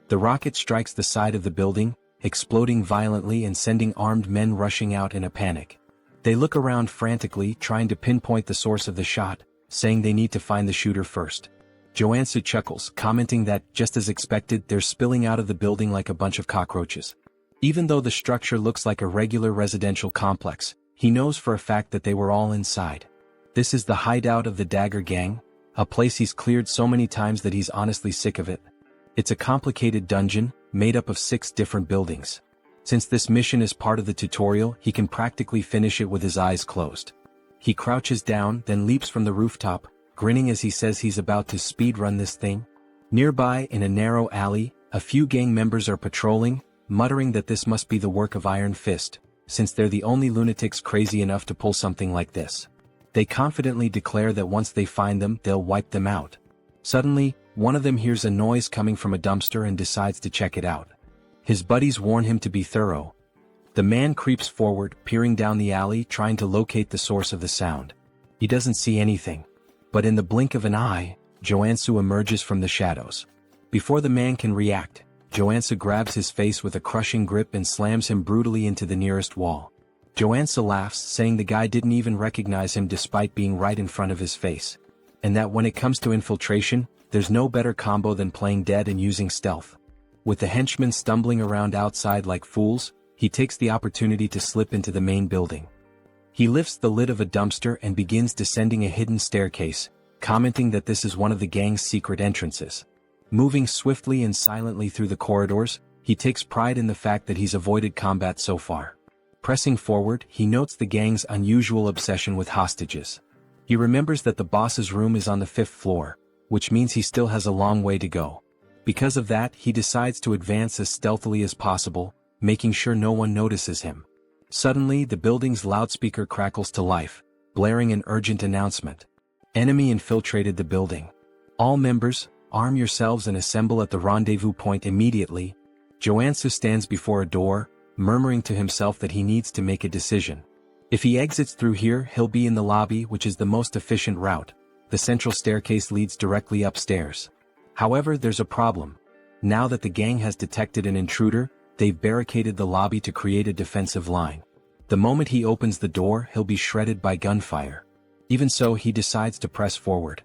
The rocket strikes the side of the building, exploding violently and sending armed men rushing out in a panic. They look around frantically, trying to pinpoint the source of the shot, saying they need to find the shooter first. Joonsoo chuckles, commenting that, just as expected, they're spilling out of the building like a bunch of cockroaches. Even though the structure looks like a regular residential complex, he knows for a fact that they were all inside. This is the hideout of the Dagger Gang, a place he's cleared so many times that he's honestly sick of it. It's a complicated dungeon, made up of 6 different buildings. Since this mission is part of the tutorial, he can practically finish it with his eyes closed. He crouches down, then leaps from the rooftop, grinning as he says he's about to speedrun this thing. Nearby, in a narrow alley, a few gang members are patrolling, muttering that this must be the work of Iron Fist, since they're the only lunatics crazy enough to pull something like this. They confidently declare that once they find them, they'll wipe them out. Suddenly, one of them hears a noise coming from a dumpster and decides to check it out. His buddies warn him to be thorough. The man creeps forward, peering down the alley, trying to locate the source of the sound. He doesn't see anything. But in the blink of an eye, Joonsoo emerges from the shadows. Before the man can react, Joonsoo grabs his face with a crushing grip and slams him brutally into the nearest wall. Joonsoo laughs, saying the guy didn't even recognize him despite being right in front of his face. And that when it comes to infiltration, there's no better combo than playing dead and using stealth. With the henchmen stumbling around outside like fools, he takes the opportunity to slip into the main building. He lifts the lid of a dumpster and begins descending a hidden staircase, commenting that this is one of the gang's secret entrances. Moving swiftly and silently through the corridors, he takes pride in the fact that he's avoided combat so far. Pressing forward, he notes the gang's unusual obsession with hostages. He remembers that the boss's room is on the 5th floor, which means he still has a long way to go. Because of that, he decides to advance as stealthily as possible, making sure no one notices him. Suddenly, the building's loudspeaker crackles to life, blaring an urgent announcement. Enemy infiltrated the building. All members, arm yourselves and assemble at the rendezvous point immediately. Joonsoo stands before a door, murmuring to himself that he needs to make a decision. If he exits through here, he'll be in the lobby, which is the most efficient route. The central staircase leads directly upstairs. However, there's a problem. Now that the gang has detected an intruder, they've barricaded the lobby to create a defensive line. The moment he opens the door, he'll be shredded by gunfire. Even so, he decides to press forward.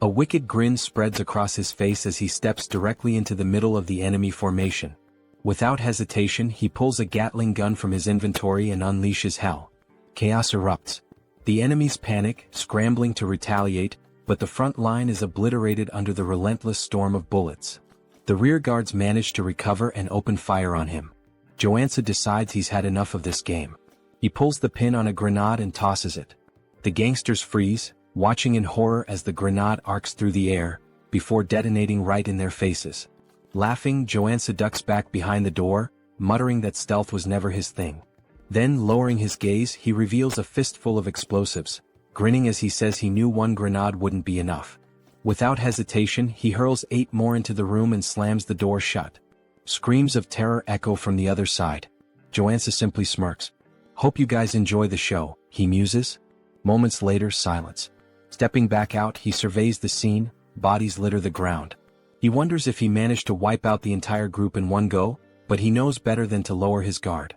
A wicked grin spreads across his face as he steps directly into the middle of the enemy formation. Without hesitation, he pulls a Gatling gun from his inventory and unleashes hell. Chaos erupts. The enemies panic, scrambling to retaliate, but the front line is obliterated under the relentless storm of bullets. The rear guards manage to recover and open fire on him. Joonsoo decides he's had enough of this game. He pulls the pin on a grenade and tosses it. The gangsters freeze, watching in horror as the grenade arcs through the air, before detonating right in their faces. Laughing, Joonsoo ducks back behind the door, muttering that stealth was never his thing. Then, lowering his gaze, he reveals a fistful of explosives, grinning as he says he knew one grenade wouldn't be enough. Without hesitation, he hurls 8 more into the room and slams the door shut. Screams of terror echo from the other side. Joonsoo simply smirks. "Hope you guys enjoy the show," he muses. Moments later, silence. Stepping back out, he surveys the scene, bodies litter the ground. He wonders if he managed to wipe out the entire group in one go, but he knows better than to lower his guard.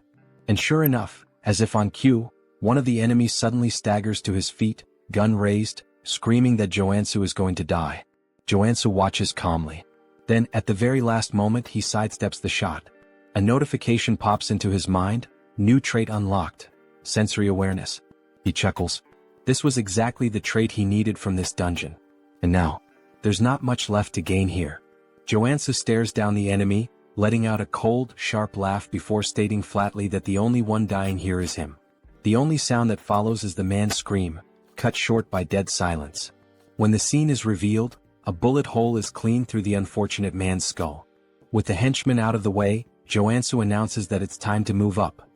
And sure enough, as if on cue, one of the enemies suddenly staggers to his feet, gun raised, screaming that Joonsoo is going to die. Joonsoo watches calmly. Then, at the very last moment, he sidesteps the shot. A notification pops into his mind, new trait unlocked, sensory awareness. He chuckles. This was exactly the trait he needed from this dungeon. And now, there's not much left to gain here. Joonsoo stares down the enemy, letting out a cold, sharp laugh before stating flatly that the only one dying here is him. The only sound that follows is the man's scream, cut short by dead silence. When the scene is revealed, a bullet hole is clean through the unfortunate man's skull. With the henchman out of the way, Joonsoo announces that it's time to move up.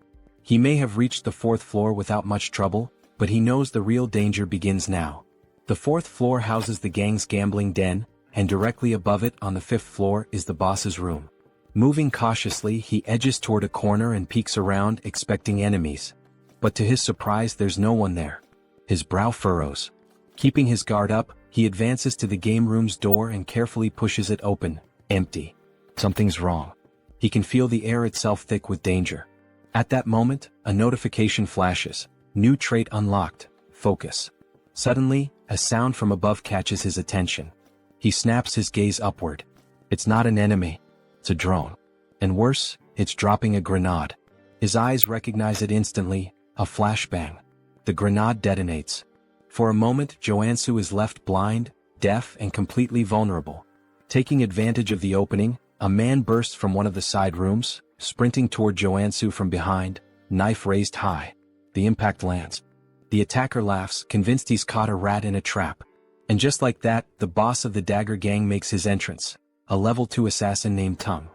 He may have reached the 4th floor without much trouble, but he knows the real danger begins now. The 4th floor houses the gang's gambling den, and directly above it on the 5th floor is the boss's room. Moving cautiously, he edges toward a corner and peeks around, expecting enemies. But to his surprise, there's no one there. His brow furrows. Keeping his guard up, he advances to the game room's door and carefully pushes it open. Empty. Something's wrong. He can feel the air itself thick with danger. At that moment, a notification flashes. New trait unlocked. Focus. Suddenly, a sound from above catches his attention. He snaps his gaze upward. It's not an enemy. It's a drone. And worse, it's dropping a grenade. His eyes recognize it instantly, a flashbang. The grenade detonates. For a moment, Joonsoo is left blind, deaf, and completely vulnerable. Taking advantage of the opening, a man bursts from one of the side rooms, sprinting toward Joonsoo from behind, knife raised high. The impact lands. The attacker laughs, convinced he's caught a rat in a trap. And just like that, the boss of the Dagger Gang makes his entrance, a level 2 assassin named Tung.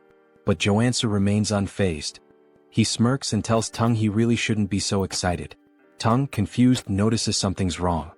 But Joonsoo remains unfazed. He smirks and tells Tung he really shouldn't be so excited. Tung, confused, notices something's wrong.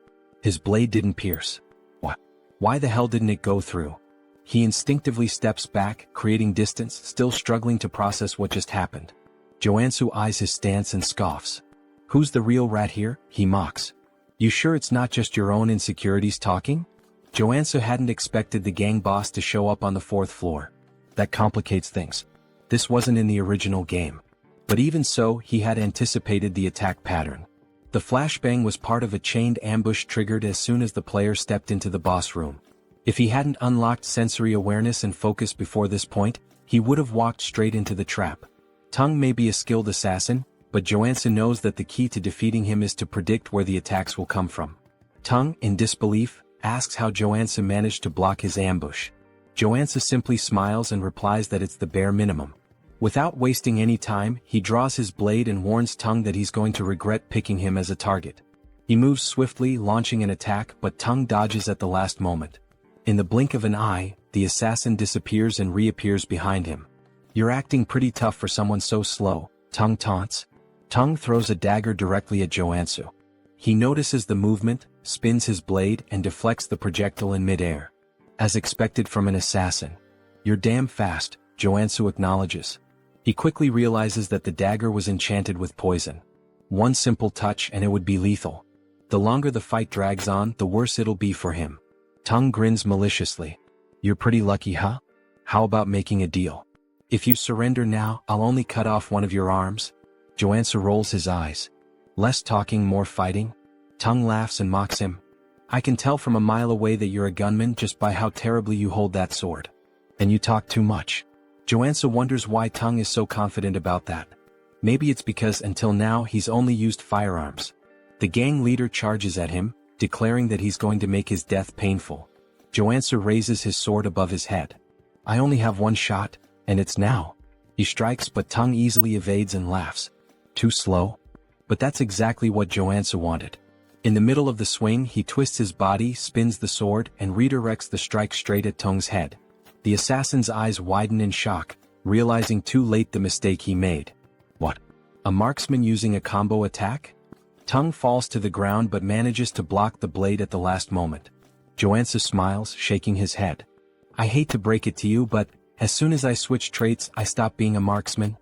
His blade didn't pierce. What? Why the hell didn't it go through? He instinctively steps back, creating distance, still struggling to process what just happened. Joonsoo eyes his stance and scoffs. Who's the real rat here? He mocks. You sure it's not just your own insecurities talking? Joonsoo hadn't expected the gang boss to show up on the 4th floor. That complicates things. This wasn't in the original game. But even so, he had anticipated the attack pattern. The flashbang was part of a chained ambush triggered as soon as the player stepped into the boss room. If he hadn't unlocked sensory awareness and focus before this point, he would have walked straight into the trap. Tung may be a skilled assassin, but Joonsoo knows that the key to defeating him is to predict where the attacks will come from. Tung, in disbelief, asks how Joonsoo managed to block his ambush. Joonsoo simply smiles and replies that it's the bare minimum. Without wasting any time, he draws his blade and warns Tung that he's going to regret picking him as a target. He moves swiftly, launching an attack, but Tung dodges at the last moment. In the blink of an eye, the assassin disappears and reappears behind him. You're acting pretty tough for someone so slow, Tung taunts. Tung throws a dagger directly at Joonsoo. He notices the movement, spins his blade, and deflects the projectile in midair. As expected from an assassin. You're damn fast, Joonsoo acknowledges. He quickly realizes that the dagger was enchanted with poison. One simple touch and it would be lethal. The longer the fight drags on, the worse it'll be for him. Tung grins maliciously. You're pretty lucky, huh? How about making a deal? If you surrender now, I'll only cut off one of your arms. Joonsoo rolls his eyes. Less talking, more fighting? Tung laughs and mocks him. I can tell from a mile away that you're a gunman just by how terribly you hold that sword. And you talk too much. Joonsoo wonders why Tung is so confident about that. Maybe it's because until now he's only used firearms. The gang leader charges at him, declaring that he's going to make his death painful. Joonsoo raises his sword above his head. I only have one shot, and it's now. He strikes, but Tung easily evades and laughs. Too slow? But that's exactly what Joonsoo wanted. In the middle of the swing, he twists his body, spins the sword, and redirects the strike straight at Tung's head. The assassin's eyes widen in shock, realizing too late the mistake he made. What? A marksman using a combo attack? Tung falls to the ground but manages to block the blade at the last moment. Joonsoo smiles, shaking his head. I hate to break it to you, but as soon as I switch traits, I stop being a marksman.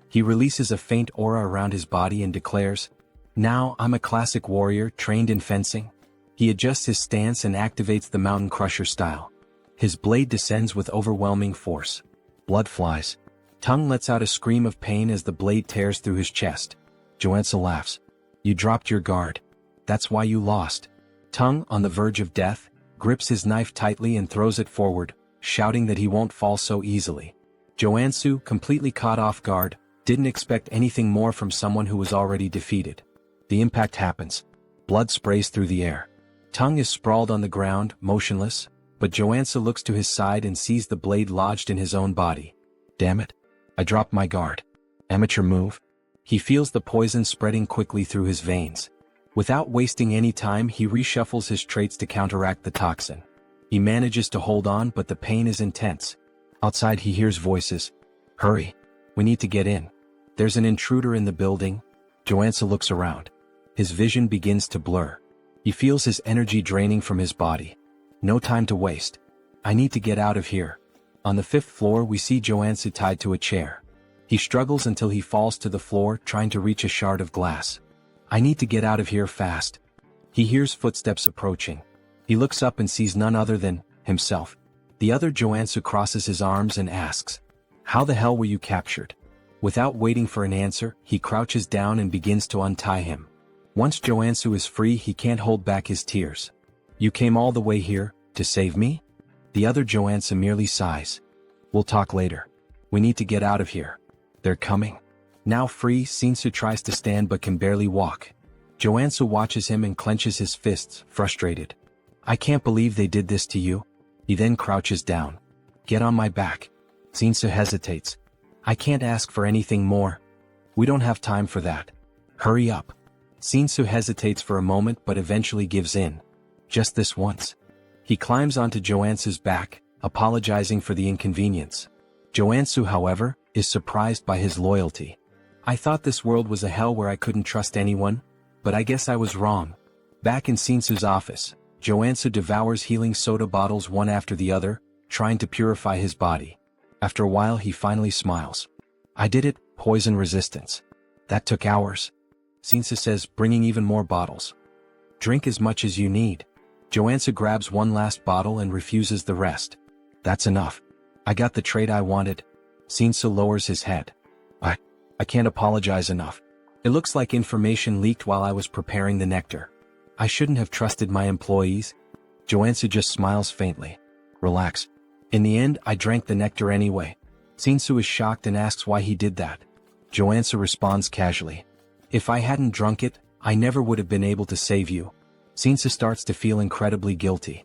He releases a faint aura around his body and declares, Now I'm a classic warrior trained in fencing. He adjusts his stance and activates the Mountain Crusher style. His blade descends with overwhelming force. Blood flies. Tung lets out a scream of pain as the blade tears through his chest. Joonsoo laughs. You dropped your guard. That's why you lost. Tung, on the verge of death, grips his knife tightly and throws it forward, shouting that he won't fall so easily. Joonsoo, completely caught off guard, didn't expect anything more from someone who was already defeated. The impact happens. Blood sprays through the air. Tung is sprawled on the ground, motionless, but Joonsoo looks to his side and sees the blade lodged in his own body. Damn it. I dropped my guard. Amateur move. He feels the poison spreading quickly through his veins. Without wasting any time, he reshuffles his traits to counteract the toxin. He manages to hold on, but the pain is intense. Outside he hears voices. Hurry. We need to get in. There's an intruder in the building. Joonsoo looks around. His vision begins to blur. He feels his energy draining from his body. No time to waste. I need to get out of here. On the 5th floor we see Joonsoo tied to a chair. He struggles until he falls to the floor trying to reach a shard of glass. I need to get out of here fast. He hears footsteps approaching. He looks up and sees none other than himself. The other Joonsoo crosses his arms and asks, "How the hell were you captured?" Without waiting for an answer, he crouches down and begins to untie him. Once Joonsoo is free, he can't hold back his tears. "You came all the way here, to save me?" The other Joonsoo merely sighs. "We'll talk later. We need to get out of here. They're coming." Now free, Shinsu tries to stand but can barely walk. Joonsoo watches him and clenches his fists, frustrated. "I can't believe they did this to you." He then crouches down. "Get on my back." Shinsu hesitates. "I can't ask for anything more. We don't have time for that. Hurry up." Shinsu hesitates for a moment but eventually gives in. "Just this once." He climbs onto Joansoo's back, apologizing for the inconvenience. Joonsoo, however, is surprised by his loyalty. "I thought this world was a hell where I couldn't trust anyone, but I guess I was wrong." Back in Shinsu's office, Joonsoo devours healing soda bottles one after the other, trying to purify his body. After a while he finally smiles. "I did it, poison resistance. That took hours." Shinsu says, bringing even more bottles. "Drink as much as you need." Joonsoo grabs one last bottle and refuses the rest. "That's enough. I got the trade I wanted." Shinsu lowers his head. I can't apologize enough. It looks like information leaked while I was preparing the nectar. I shouldn't have trusted my employees." Joonsoo just smiles faintly. "Relax. In the end, I drank the nectar anyway." Shinsu is shocked and asks why he did that. Joonsoo responds casually. "If I hadn't drunk it, I never would have been able to save you." Shinsu starts to feel incredibly guilty.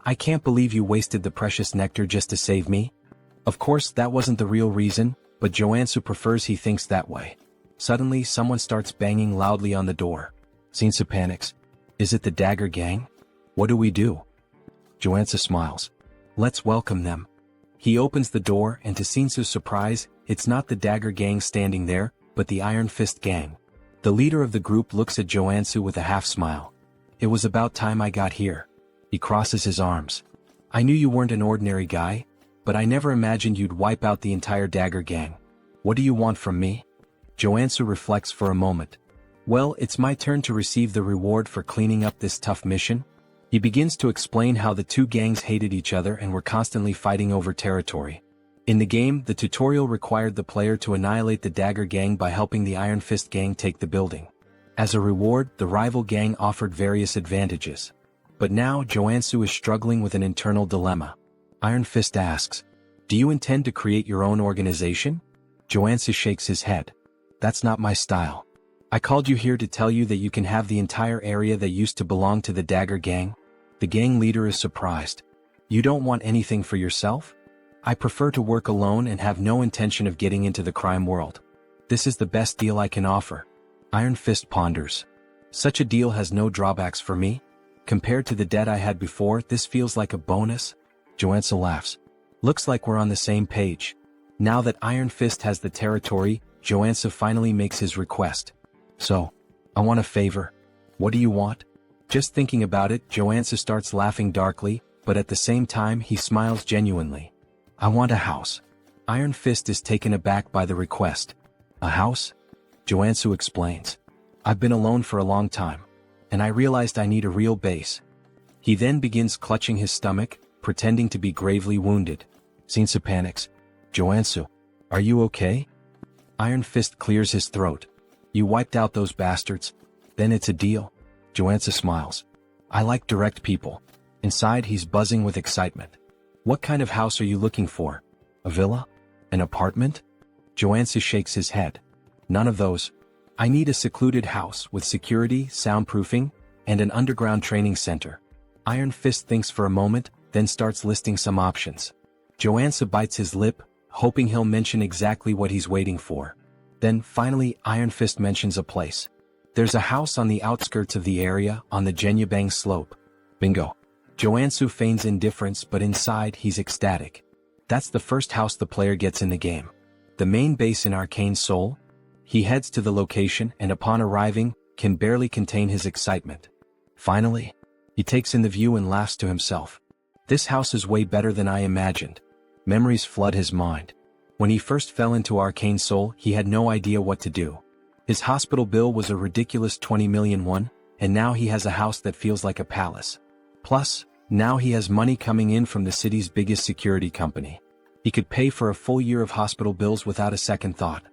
"I can't believe you wasted the precious nectar just to save me." Of course, that wasn't the real reason, but Joonsoo prefers he thinks that way. Suddenly, someone starts banging loudly on the door. Shinsu panics. "Is it the Dagger Gang? What do we do?" Joonsoo smiles. "Let's welcome them." He opens the door and to Shinsu's surprise, it's not the Dagger Gang standing there, but the Iron Fist Gang. The leader of the group looks at Joonsoo with a half-smile. "It was about time I got here." He crosses his arms. "I knew you weren't an ordinary guy, but I never imagined you'd wipe out the entire Dagger Gang. What do you want from me?" Joonsoo reflects for a moment. "Well, it's my turn to receive the reward for cleaning up this tough mission." He begins to explain how the two gangs hated each other and were constantly fighting over territory. In the game, the tutorial required the player to annihilate the Dagger Gang by helping the Iron Fist Gang take the building. As a reward, the rival gang offered various advantages. But now Joonsoo is struggling with an internal dilemma. Iron Fist asks, "Do you intend to create your own organization?" Joonsoo shakes his head. "That's not my style. I called you here to tell you that you can have the entire area that used to belong to the Dagger Gang." The gang leader is surprised. "You don't want anything for yourself?" "I prefer to work alone and have no intention of getting into the crime world. This is the best deal I can offer." Iron Fist ponders. "Such a deal has no drawbacks for me. Compared to the debt I had before, this feels like a bonus." Joonsoo laughs. "Looks like we're on the same page." Now that Iron Fist has the territory, Joonsoo finally makes his request. "So, I want a favor." "What do you want?" Just thinking about it, Joonsoo starts laughing darkly, but at the same time he smiles genuinely. "I want a house." Iron Fist is taken aback by the request. "A house?" Joonsoo explains. "I've been alone for a long time, and I realized I need a real base." He then begins clutching his stomach, pretending to be gravely wounded. Shinsu panics. "Joonsoo, are you okay?" Iron Fist clears his throat. "You wiped out those bastards? Then it's a deal." Joonsoo smiles. "I like direct people." Inside he's buzzing with excitement. "What kind of house are you looking for? A villa? An apartment?" Joonsoo shakes his head. "None of those. I need a secluded house with security, soundproofing, and an underground training center." Iron Fist thinks for a moment, then starts listing some options. Joonsoo bites his lip, hoping he'll mention exactly what he's waiting for. Then, finally, Iron Fist mentions a place. "There's a house on the outskirts of the area, on the Jenyabang slope." Bingo. Joonsoo feigns indifference, but inside he's ecstatic. That's the first house the player gets in the game. The main base in Arcane Seoul? He heads to the location and upon arriving, can barely contain his excitement. Finally, he takes in the view and laughs to himself. This house is way better than I imagined. Memories flood his mind. When he first fell into Arcane Seoul, he had no idea what to do. His hospital bill was a ridiculous 20 million won, and now he has a house that feels like a palace. Plus, now he has money coming in from the city's biggest security company. He could pay for a full year of hospital bills without a second thought.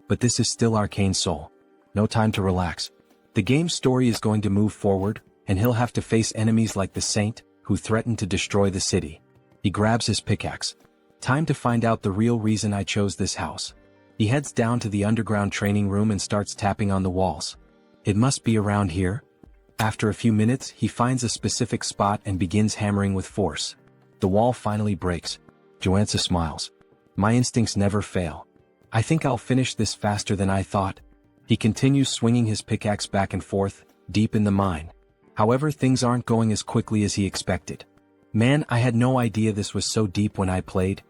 But this is still Arcane Seoul. No time to relax. The game's story is going to move forward, and he'll have to face enemies like the Saint, who threaten to destroy the city. He grabs his pickaxe. Time to find out the real reason I chose this house. He heads down to the underground training room and starts tapping on the walls. It must be around here. After a few minutes, he finds a specific spot and begins hammering with force. The wall finally breaks. Joonsoo smiles. My instincts never fail. I think I'll finish this faster than I thought. He continues swinging his pickaxe back and forth, deep in the mine. However, things aren't going as quickly as he expected. Man, I had no idea this was so deep when I played.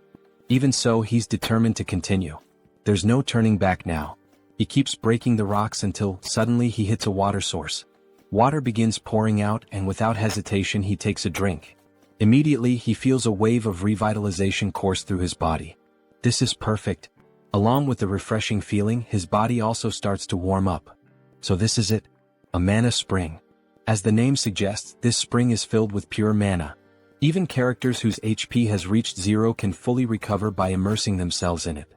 Even so, he's determined to continue. There's no turning back now. He keeps breaking the rocks until, suddenly he hits a water source. Water begins pouring out, and without hesitation he takes a drink. Immediately he feels a wave of revitalization course through his body. This is perfect. Along with the refreshing feeling, his body also starts to warm up. So this is it. A mana spring. As the name suggests, this spring is filled with pure mana. Even characters whose HP has reached 0 can fully recover by immersing themselves in it.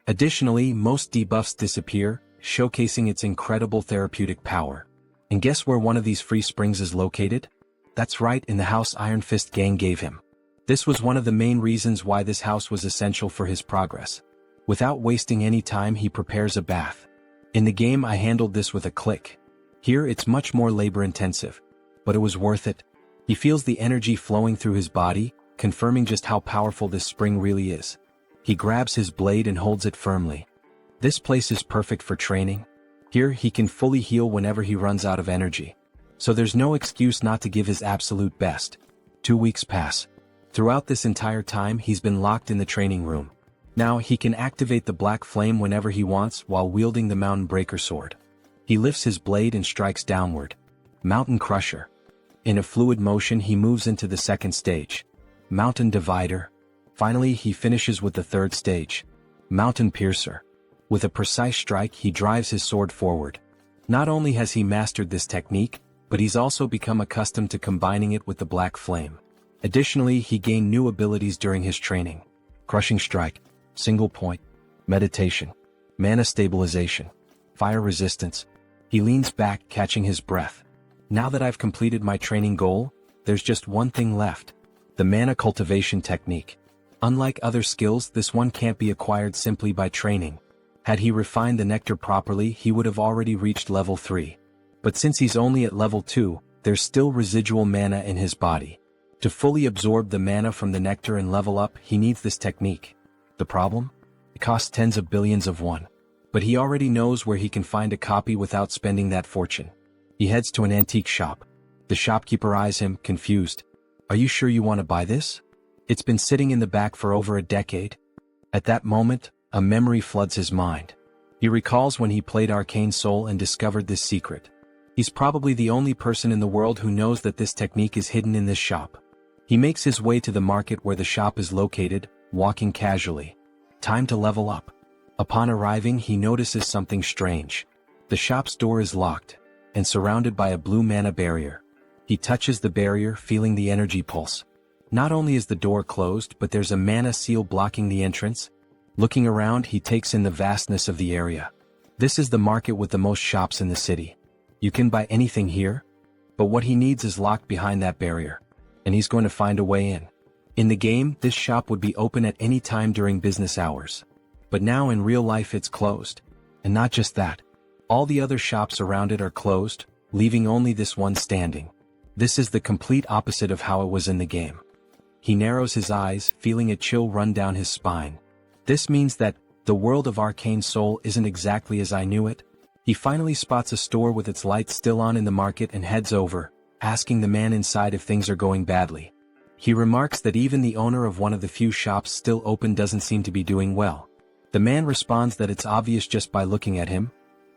Additionally, most debuffs disappear, showcasing its incredible therapeutic power. And guess where one of these free springs is located? That's right, in the house Iron Fist Gang gave him. This was one of the main reasons why this house was essential for his progress. Without wasting any time, he prepares a bath. In the game I handled this with a click. Here it's much more labor-intensive. But it was worth it. He feels the energy flowing through his body, confirming just how powerful this spring really is. He grabs his blade and holds it firmly. This place is perfect for training. Here he can fully heal whenever he runs out of energy. So there's no excuse not to give his absolute best. 2 weeks pass. Throughout this entire time he's been locked in the training room. Now he can activate the black flame whenever he wants while wielding the Mountain Breaker sword. He lifts his blade and strikes downward. Mountain Crusher. In a fluid motion he moves into the second stage. Mountain Divider. Finally he finishes with the third stage. Mountain Piercer. With a precise strike he drives his sword forward. Not only has he mastered this technique, but he's also become accustomed to combining it with the black flame. Additionally, he gained new abilities during his training. Crushing Strike. Single Point. Meditation. Mana Stabilization. Fire Resistance. He leans back, catching his breath. Now that I've completed my training goal, there's just one thing left. The Mana Cultivation Technique. Unlike other skills, this one can't be acquired simply by training. Had he refined the nectar properly, he would have already reached level 3. But since he's only at level 2, there's still residual mana in his body. To fully absorb the mana from the nectar and level up, he needs this technique. The problem? It costs tens of billions of won. But he already knows where he can find a copy without spending that fortune. He heads to an antique shop. The shopkeeper eyes him, confused. Are you sure you want to buy this? It's been sitting in the back for over a decade. At that moment, a memory floods his mind. He recalls when he played Arcane Seoul and discovered this secret. He's probably the only person in the world who knows that this technique is hidden in this shop. He makes his way to the market where the shop is located, walking casually. Time to level up. Upon arriving, he notices something strange. The shop's door is locked, and surrounded by a blue mana barrier. He touches the barrier, feeling the energy pulse. Not only is the door closed, but there's a mana seal blocking the entrance. Looking around, he takes in the vastness of the area. This is the market with the most shops in the city. You can buy anything here, but what he needs is locked behind that barrier, and he's going to find a way in. In the game, this shop would be open at any time during business hours. But now in real life it's closed. And not just that. All the other shops around it are closed, leaving only this one standing. This is the complete opposite of how it was in the game. He narrows his eyes, feeling a chill run down his spine. This means that the world of Arcane Seoul isn't exactly as I knew it. He finally spots a store with its lights still on in the market and heads over, asking the man inside if things are going badly. He remarks that even the owner of one of the few shops still open doesn't seem to be doing well. The man responds that it's obvious just by looking at him.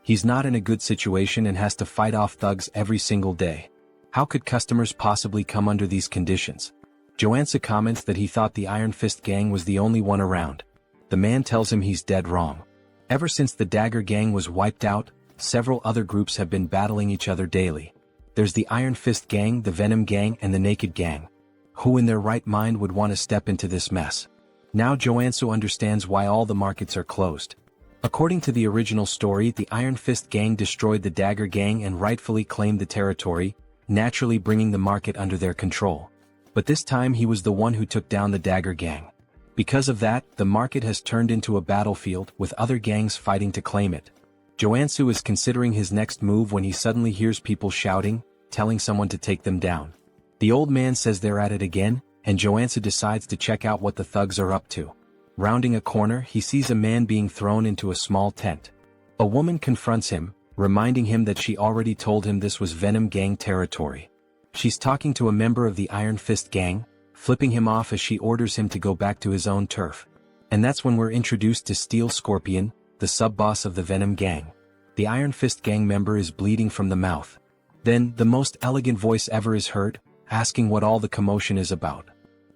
He's not in a good situation and has to fight off thugs every single day. How could customers possibly come under these conditions? Joonsoo comments that he thought the Iron Fist gang was the only one around. The man tells him he's dead wrong. Ever since the Dagger gang was wiped out, several other groups have been battling each other daily. There's the Iron Fist gang, the Venom gang, and the Naked gang. Who in their right mind would want to step into this mess? Now Joonsoo understands why all the markets are closed. According to the original story, the Iron Fist gang destroyed the Dagger gang and rightfully claimed the territory, naturally bringing the market under their control. But this time he was the one who took down the Dagger gang. Because of that, the market has turned into a battlefield with other gangs fighting to claim it. Joonsoo is considering his next move when he suddenly hears people shouting, telling someone to take them down. The old man says they're at it again, and Joonsoo decides to check out what the thugs are up to. Rounding a corner, he sees a man being thrown into a small tent. A woman confronts him, reminding him that she already told him this was Venom gang territory. She's talking to a member of the Iron Fist gang, flipping him off as she orders him to go back to his own turf. And that's when we're introduced to Steel Scorpion, the sub-boss of the Venom gang. The Iron Fist gang member is bleeding from the mouth. Then, the most elegant voice ever is heard, asking what all the commotion is about.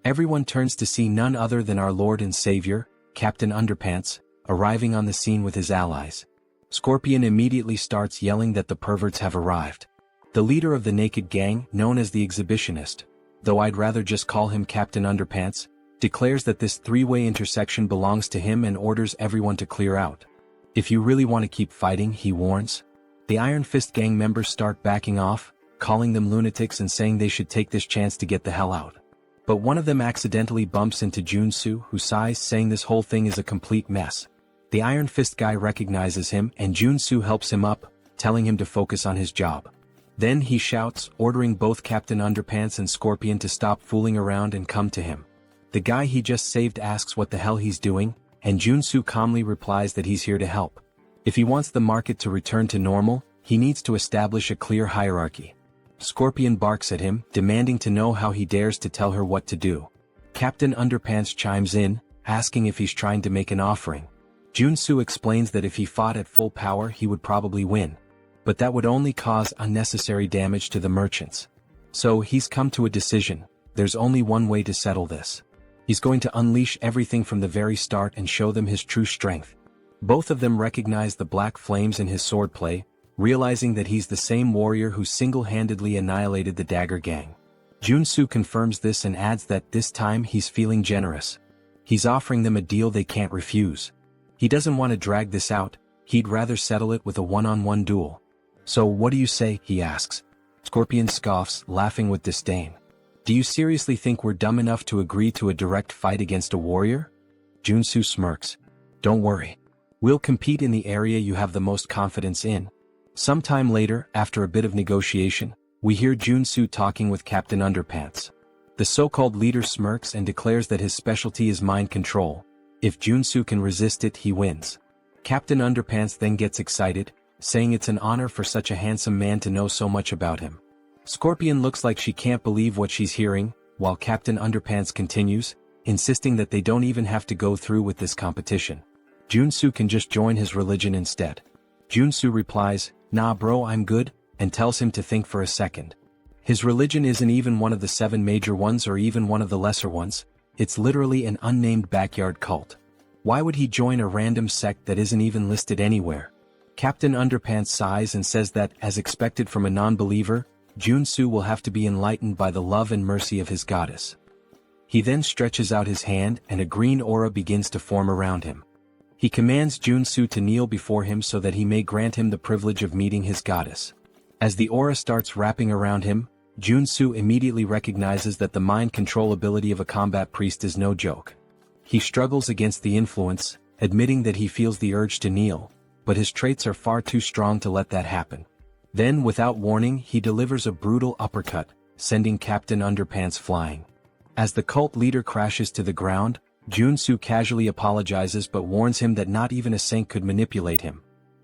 Everyone turns to see none other than our Lord and Savior, Captain Underpants, arriving on the scene with his allies. Scorpion immediately starts yelling that the perverts have arrived. The leader of the Naked gang, known as the Exhibitionist, though I'd rather just call him Captain Underpants, declares that this three-way intersection belongs to him and orders everyone to clear out. If you really want to keep fighting, he warns. The Iron Fist gang members start backing off, calling them lunatics and saying they should take this chance to get the hell out. But one of them accidentally bumps into Joonsoo, who sighs, saying this whole thing is a complete mess. The Iron Fist guy recognizes him and Joonsoo helps him up, telling him to focus on his job. Then he shouts, ordering both Captain Underpants and Scorpion to stop fooling around and come to him. The guy he just saved asks what the hell he's doing, and Joonsoo calmly replies that he's here to help. If he wants the market to return to normal, he needs to establish a clear hierarchy. Scorpion barks at him, demanding to know how he dares to tell her what to do. Captain Underpants chimes in, asking if he's trying to make an offering. Joonsoo explains that if he fought at full power he would probably win. But that would only cause unnecessary damage to the merchants. So he's come to a decision. There's only one way to settle this. He's going to unleash everything from the very start and show them his true strength. Both of them recognize the black flames in his swordplay, realizing that he's the same warrior who single-handedly annihilated the Dagger gang. Joonsoo confirms this and adds that this time he's feeling generous. He's offering them a deal they can't refuse. He doesn't want to drag this out, he'd rather settle it with a one-on-one duel. So what do you say, he asks. Scorpion scoffs, laughing with disdain. Do you seriously think we're dumb enough to agree to a direct fight against a warrior? Joonsoo smirks. Don't worry. We'll compete in the area you have the most confidence in. Sometime later, after a bit of negotiation, we hear Joonsoo talking with Captain Underpants. The so-called leader smirks and declares that his specialty is mind control. If Joonsoo can resist it, he wins. Captain Underpants then gets excited, saying it's an honor for such a handsome man to know so much about him. Scorpion looks like she can't believe what she's hearing, while Captain Underpants continues, insisting that they don't even have to go through with this competition. Joonsoo can just join his religion instead. Joonsoo replies, "Nah bro, I'm good," and tells him to think for a second. His religion isn't even one of the 7 major ones or even one of the lesser ones, it's literally an unnamed backyard cult. Why would he join a random sect that isn't even listed anywhere? Captain Underpants sighs and says that, as expected from a non-believer, Joonsoo will have to be enlightened by the love and mercy of his goddess. He then stretches out his hand and a green aura begins to form around him. He commands Joonsoo to kneel before him so that he may grant him the privilege of meeting his goddess. As the aura starts wrapping around him, Joonsoo immediately recognizes that the mind control ability of a combat priest is no joke. He struggles against the influence, admitting that he feels the urge to kneel, but his traits are far too strong to let that happen. Then, without warning, he delivers a brutal uppercut, sending Captain Underpants flying. As the cult leader crashes to the ground, Joonsoo casually apologizes but warns him that not even a saint could manipulate him.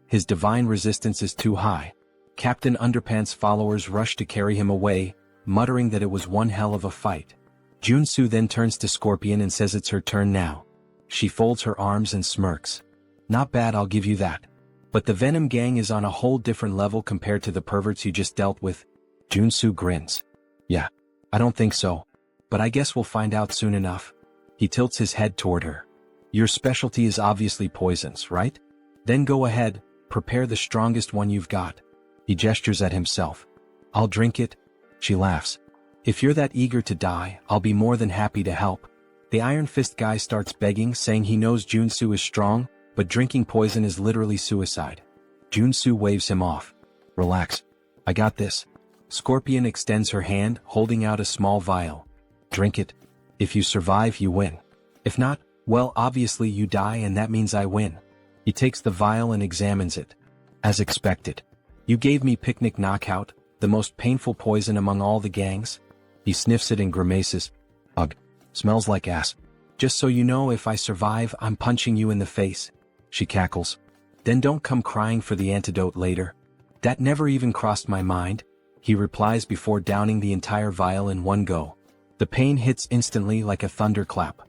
His divine resistance is too high. Captain Underpants' followers rush to carry him away, muttering that it was one hell of a fight. Joonsoo then turns to Scorpion and says it's her turn now. She folds her arms and smirks. Not bad, I'll give you that. But the Venom gang is on a whole different level compared to the perverts you just dealt with. Joonsoo grins. Yeah, I don't think so. But I guess we'll find out soon enough. He tilts his head toward her. Your specialty is obviously poisons, right? Then go ahead, prepare the strongest one you've got. He gestures at himself. I'll drink it. She laughs. If you're that eager to die, I'll be more than happy to help. The Iron Fist guy starts begging, saying he knows Joonsoo is strong, but drinking poison is literally suicide. Joonsoo waves him off. Relax. I got this. Scorpion extends her hand, holding out a small vial. Drink it. If you survive, you win. If not, well, obviously you die and that means I win. He takes the vial and examines it. As expected. You gave me picnic knockout, the most painful poison among all the gangs. He sniffs it and grimaces. Ugh. Smells like ass. Just so you know, if I survive, I'm punching you in the face. She cackles. Then don't come crying for the antidote later. That never even crossed my mind. He replies before downing the entire vial in one go. The pain hits instantly like a thunderclap.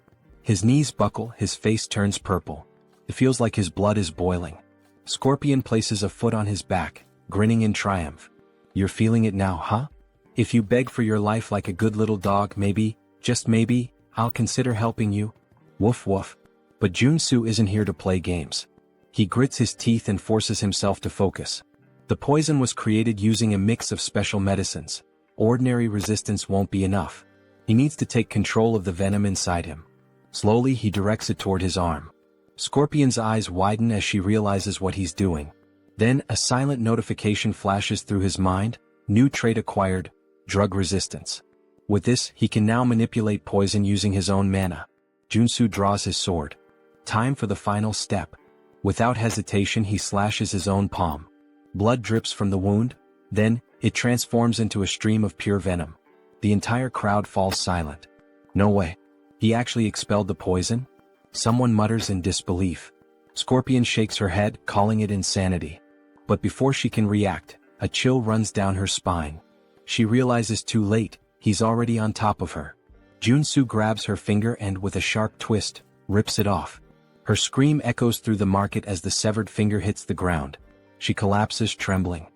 His knees buckle, his face turns purple. It feels like his blood is boiling. Scorpion places a foot on his back, grinning in triumph. You're feeling it now, huh? If you beg for your life like a good little dog, maybe, just maybe, I'll consider helping you. Woof woof. But Joonsoo isn't here to play games. He grits his teeth and forces himself to focus. The poison was created using a mix of special medicines. Ordinary resistance won't be enough. He needs to take control of the venom inside him. Slowly he directs it toward his arm. Scorpion's eyes widen as she realizes what he's doing. Then a silent notification flashes through his mind. New trait acquired, drug resistance. With this, he can now manipulate poison using his own mana. Joonsoo draws his sword. Time for the final step. Without hesitation he slashes his own palm. Blood drips from the wound, then, it transforms into a stream of pure venom. The entire crowd falls silent. No way. He actually expelled the poison? Someone mutters in disbelief. Scorpion shakes her head, calling it insanity. But before she can react, a chill runs down her spine. She realizes too late, he's already on top of her. Joonsoo grabs her finger and with a sharp twist, rips it off. Her scream echoes through the market as the severed finger hits the ground. She collapses, trembling.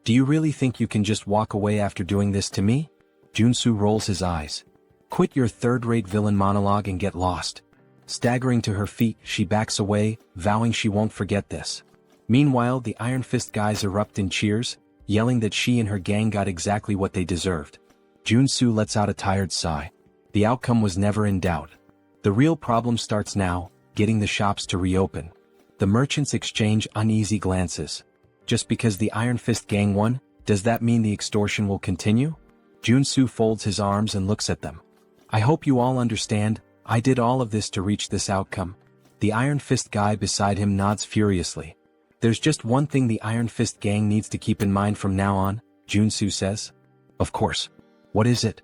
Do you really think you can just walk away after doing this to me? Joonsoo rolls his eyes. Quit your third-rate villain monologue and get lost. Staggering to her feet, she backs away, vowing she won't forget this. Meanwhile, the Iron Fist guys erupt in cheers, yelling that she and her gang got exactly what they deserved. Joonsoo lets out a tired sigh. The outcome was never in doubt. The real problem starts now, getting the shops to reopen. The merchants exchange uneasy glances. Just because the Iron Fist gang won, does that mean the extortion will continue? Joonsoo folds his arms and looks at them. I hope you all understand, I did all of this to reach this outcome. The Iron Fist guy beside him nods furiously. There's just one thing the Iron Fist gang needs to keep in mind from now on, Joonsoo says. Of course. What is it?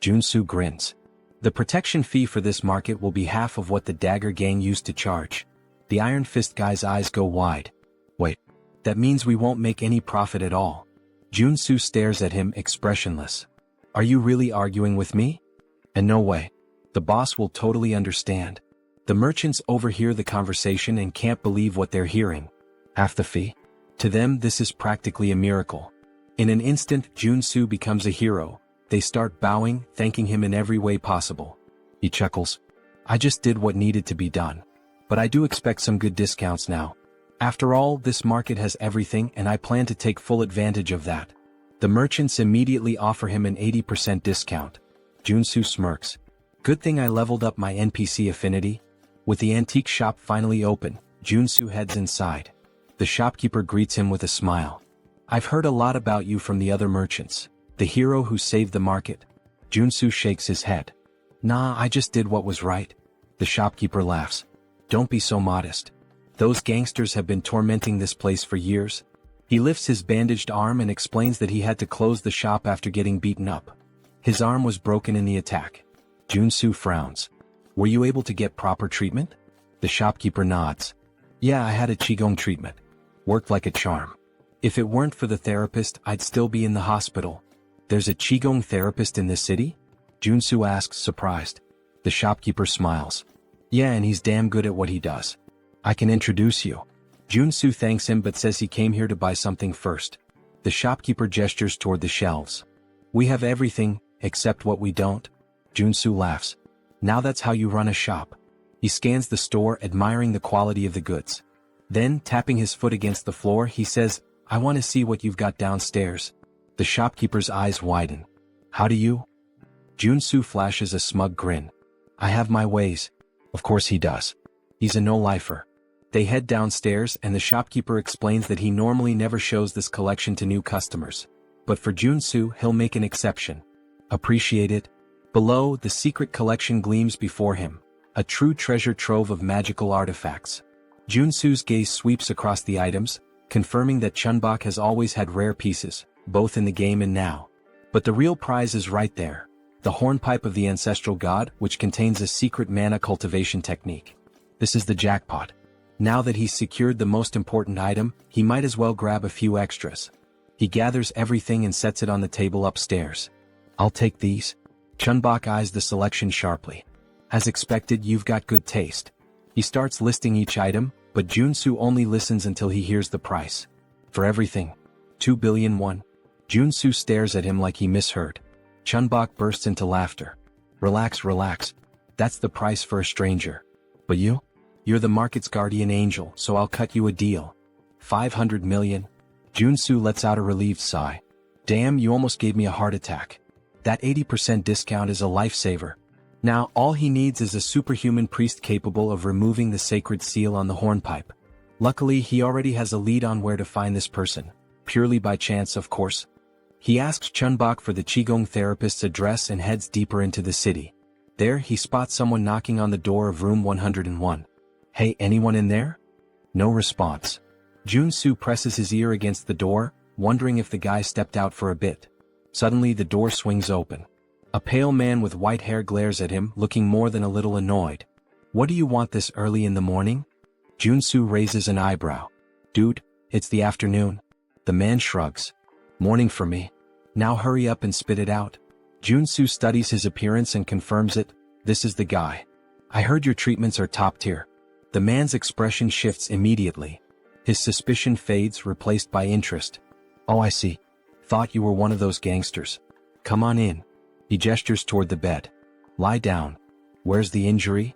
Joonsoo grins. The protection fee for this market will be half of what the Dagger gang used to charge. The Iron Fist guy's eyes go wide. Wait. That means we won't make any profit at all. Joonsoo stares at him expressionless. Are you really arguing with me? And no way. The boss will totally understand. The merchants overhear the conversation and can't believe what they're hearing. Half the fee? To them this is practically a miracle. In an instant, Joonsoo becomes a hero. They start bowing, thanking him in every way possible. He chuckles. I just did what needed to be done. But I do expect some good discounts now. After all, this market has everything and I plan to take full advantage of that. The merchants immediately offer him an 80% discount. Joonsoo smirks. Good thing I leveled up my NPC affinity. With the antique shop finally open, Joonsoo heads inside. The shopkeeper greets him with a smile. I've heard a lot about you from the other merchants. The hero who saved the market. Joonsoo shakes his head. Nah, I just did what was right. The shopkeeper laughs. Don't be so modest. Those gangsters have been tormenting this place for years. He lifts his bandaged arm and explains that he had to close the shop after getting beaten up. His arm was broken in the attack. Joonsoo frowns. Were you able to get proper treatment? The shopkeeper nods. Yeah, I had a Qigong treatment. Worked like a charm. If it weren't for the therapist, I'd still be in the hospital. There's a Qigong therapist in this city? Joonsoo asks, surprised. The shopkeeper smiles. Yeah, and he's damn good at what he does. I can introduce you. Joonsoo thanks him but says he came here to buy something first. The shopkeeper gestures toward the shelves. We have everything, except what we don't. Joonsoo laughs. Now that's how you run a shop. He scans the store, admiring the quality of the goods. Then, tapping his foot against the floor, he says, I want to see what you've got downstairs. The shopkeeper's eyes widen. How do you? Joonsoo flashes a smug grin. I have my ways. Of course he does. He's a no-lifer. They head downstairs and the shopkeeper explains that he normally never shows this collection to new customers. But for Joonsoo, he'll make an exception. Appreciate it? Below, the secret collection gleams before him. A true treasure trove of magical artifacts. Joonsoo's gaze sweeps across the items, confirming that Chunbok has always had rare pieces, both in the game and now. But the real prize is right there. The hornpipe of the ancestral god, which contains a secret mana cultivation technique. This is the jackpot. Now that he's secured the most important item, he might as well grab a few extras. He gathers everything and sets it on the table upstairs. I'll take these. Chunbok eyes the selection sharply. As expected, you've got good taste. He starts listing each item, but Joonsoo only listens until he hears the price. For everything. 2 billion won. Joonsoo stares at him like he misheard. Chunbok bursts into laughter. Relax, relax. That's the price for a stranger. But you? You're the market's guardian angel, so I'll cut you a deal. 500 million. Joonsoo lets out a relieved sigh. Damn, you almost gave me a heart attack. That 80% discount is a lifesaver. Now, all he needs is a superhuman priest capable of removing the sacred seal on the hornpipe. Luckily, he already has a lead on where to find this person. Purely by chance, of course. He asks Chunbok for the Qigong therapist's address and heads deeper into the city. There, he spots someone knocking on the door of room 101. Hey, anyone in there? No response. Joonsoo presses his ear against the door, wondering if the guy stepped out for a bit. Suddenly the door swings open. A pale man with white hair glares at him, looking more than a little annoyed. What do you want this early in the morning? Joonsoo raises an eyebrow. Dude, it's the afternoon. The man shrugs. Morning for me. Now hurry up and spit it out. Joonsoo studies his appearance and confirms it. This is the guy. I heard your treatments are top tier. The man's expression shifts immediately. His suspicion fades, replaced by interest. Oh, I see. Thought you were one of those gangsters. Come on in. He gestures toward the bed. Lie down. Where's the injury?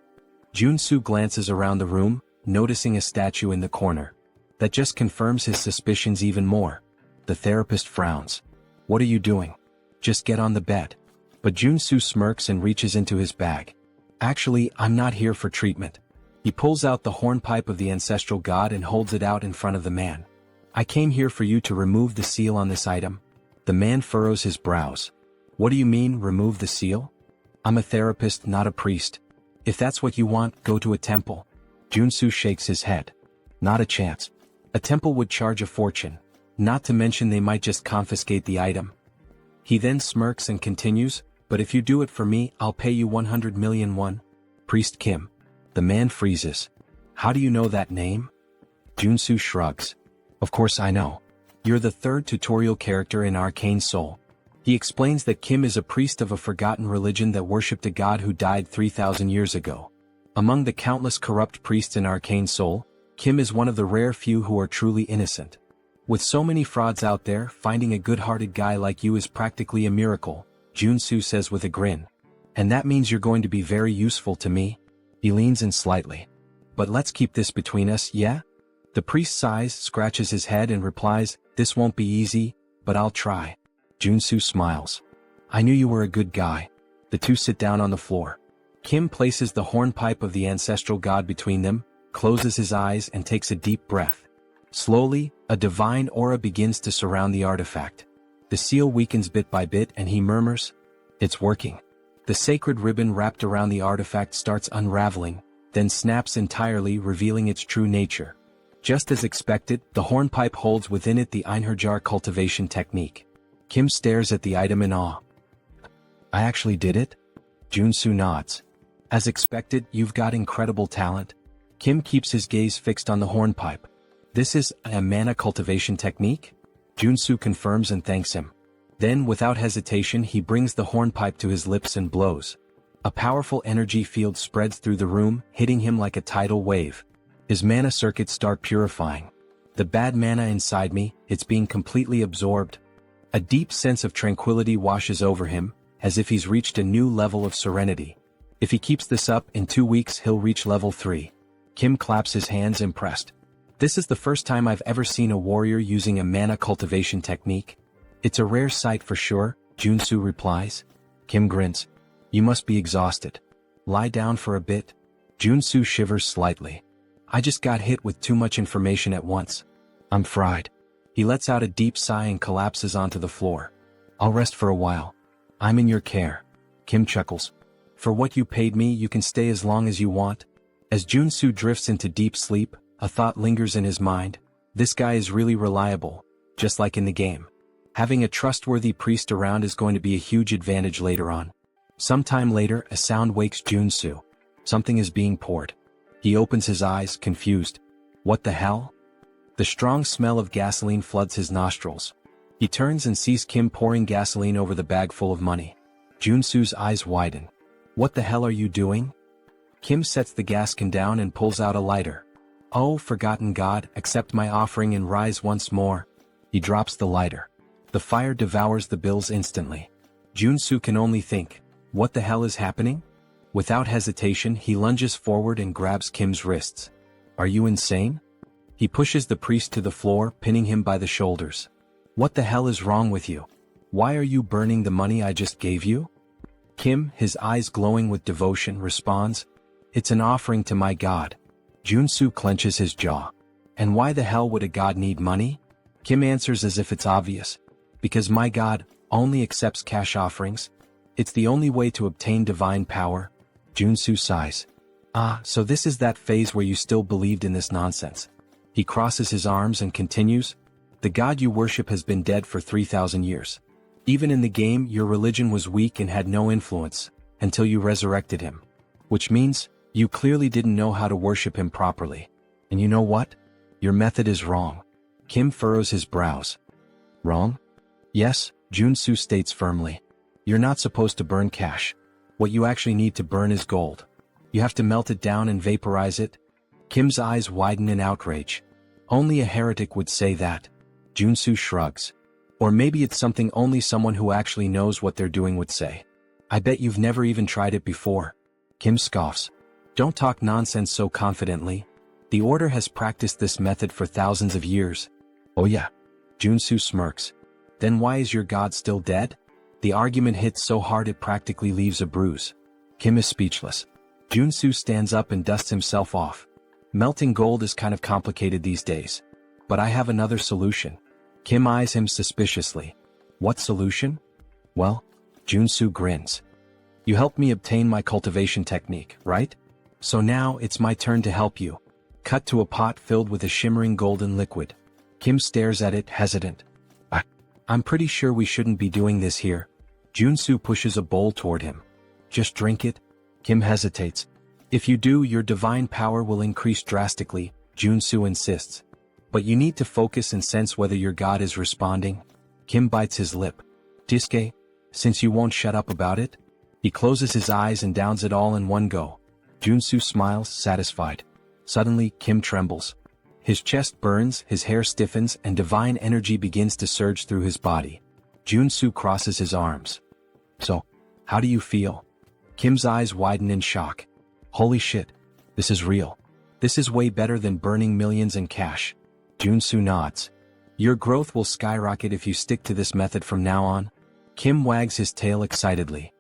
Joonsoo glances around the room, noticing a statue in the corner. That just confirms his suspicions even more. The therapist frowns. What are you doing? Just get on the bed. But Joonsoo smirks and reaches into his bag. Actually, I'm not here for treatment. He pulls out the hornpipe of the ancestral god and holds it out in front of the man. I came here for you to remove the seal on this item. The man furrows his brows. What do you mean, remove the seal? I'm a therapist, not a priest. If that's what you want, go to a temple. Joonsoo shakes his head. Not a chance. A temple would charge a fortune. Not to mention they might just confiscate the item. He then smirks and continues, but if you do it for me, I'll pay you 100 million won. Priest Kim. The man freezes. How do you know that name? Joonsoo shrugs. Of course I know. You're the third tutorial character in Arcane Seoul. He explains that Kim is a priest of a forgotten religion that worshipped a god who died 3,000 years ago. Among the countless corrupt priests in Arcane Seoul, Kim is one of the rare few who are truly innocent. With so many frauds out there, finding a good-hearted guy like you is practically a miracle, Joonsoo says with a grin. And that means you're going to be very useful to me? He leans in slightly. But let's keep this between us, yeah? The priest sighs, scratches his head and replies, this won't be easy, but I'll try. Joonsoo smiles. I knew you were a good guy. The two sit down on the floor. Kim places the hornpipe of the ancestral god between them, closes his eyes and takes a deep breath. Slowly, a divine aura begins to surround the artifact. The seal weakens bit by bit and he murmurs, it's working. The sacred ribbon wrapped around the artifact starts unraveling, then snaps entirely, revealing its true nature. Just as expected, the hornpipe holds within it the Einherjar cultivation technique. Kim stares at the item in awe. I actually did it? Joonsoo nods. As expected, you've got incredible talent. Kim keeps his gaze fixed on the hornpipe. This is a mana cultivation technique? Joonsoo confirms and thanks him. Then, without hesitation, he brings the hornpipe to his lips and blows. A powerful energy field spreads through the room, hitting him like a tidal wave. His mana circuits start purifying. The bad mana inside me, it's being completely absorbed. A deep sense of tranquility washes over him, as if he's reached a new level of serenity. If he keeps this up, in 2 weeks he'll reach level 3. Kim claps his hands impressed. This is the first time I've ever seen a warrior using a mana cultivation technique. It's a rare sight for sure, Joonsoo replies. Kim grins. You must be exhausted. Lie down for a bit. Joonsoo shivers slightly. I just got hit with too much information at once. I'm fried. He lets out a deep sigh and collapses onto the floor. I'll rest for a while. I'm in your care. Kim chuckles. For what you paid me, you can stay as long as you want. As Joonsoo drifts into deep sleep, a thought lingers in his mind. This guy is really reliable, just like in the game. Having a trustworthy priest around is going to be a huge advantage later on. Sometime later, a sound wakes Joonsoo. Something is being poured. He opens his eyes, confused. What the hell? The strong smell of gasoline floods his nostrils. He turns and sees Kim pouring gasoline over the bag full of money. Joonsoo's eyes widen. What the hell are you doing? Kim sets the gas can down and pulls out a lighter. Oh, forgotten god, accept my offering and rise once more. He drops the lighter. The fire devours the bills instantly. Joonsoo can only think, what the hell is happening? Without hesitation, he lunges forward and grabs Kim's wrists. Are you insane? He pushes the priest to the floor, pinning him by the shoulders. What the hell is wrong with you? Why are you burning the money I just gave you? Kim, his eyes glowing with devotion, responds, It's an offering to my god. Joonsoo clenches his jaw. And why the hell would a god need money? Kim answers as if it's obvious. Because my god only accepts cash offerings. It's the only way to obtain divine power. Joonsoo sighs. Ah, so this is that phase where you still believed in this nonsense. He crosses his arms and continues, The god you worship has been dead for 3,000 years. Even in the game, your religion was weak and had no influence, until you resurrected him. Which means, you clearly didn't know how to worship him properly. And you know what? Your method is wrong. Kim furrows his brows. Wrong? Yes, Joonsoo states firmly. You're not supposed to burn cash. What you actually need to burn is gold. You have to melt it down and vaporize it. Kim's eyes widen in outrage. Only a heretic would say that. Joonsoo shrugs. Or maybe it's something only someone who actually knows what they're doing would say. I bet you've never even tried it before. Kim scoffs. Don't talk nonsense so confidently. The Order has practiced this method for thousands of years. Oh yeah. Joonsoo smirks. Then why is your god still dead? The argument hits so hard it practically leaves a bruise. Kim is speechless. Joonsoo stands up and dusts himself off. Melting gold is kind of complicated these days. But I have another solution. Kim eyes him suspiciously. What solution? Well, Joonsoo grins. You helped me obtain my cultivation technique, right? So now it's my turn to help you. Cut to a pot filled with a shimmering golden liquid. Kim stares at it, hesitant. I'm pretty sure we shouldn't be doing this here. Joonsoo pushes a bowl toward him. Just drink it. Kim hesitates. If you do, your divine power will increase drastically, Joonsoo insists. But you need to focus and sense whether your god is responding. Kim bites his lip. Diske, since you won't shut up about it? He closes his eyes and downs it all in one go. Joonsoo smiles, satisfied. Suddenly, Kim trembles. His chest burns, his hair stiffens, and divine energy begins to surge through his body. Joonsoo crosses his arms. So, how do you feel? Kim's eyes widen in shock. Holy shit. This is real. This is way better than burning millions in cash. Joonsoo nods. Your growth will skyrocket if you stick to this method from now on. Kim wags his tail excitedly.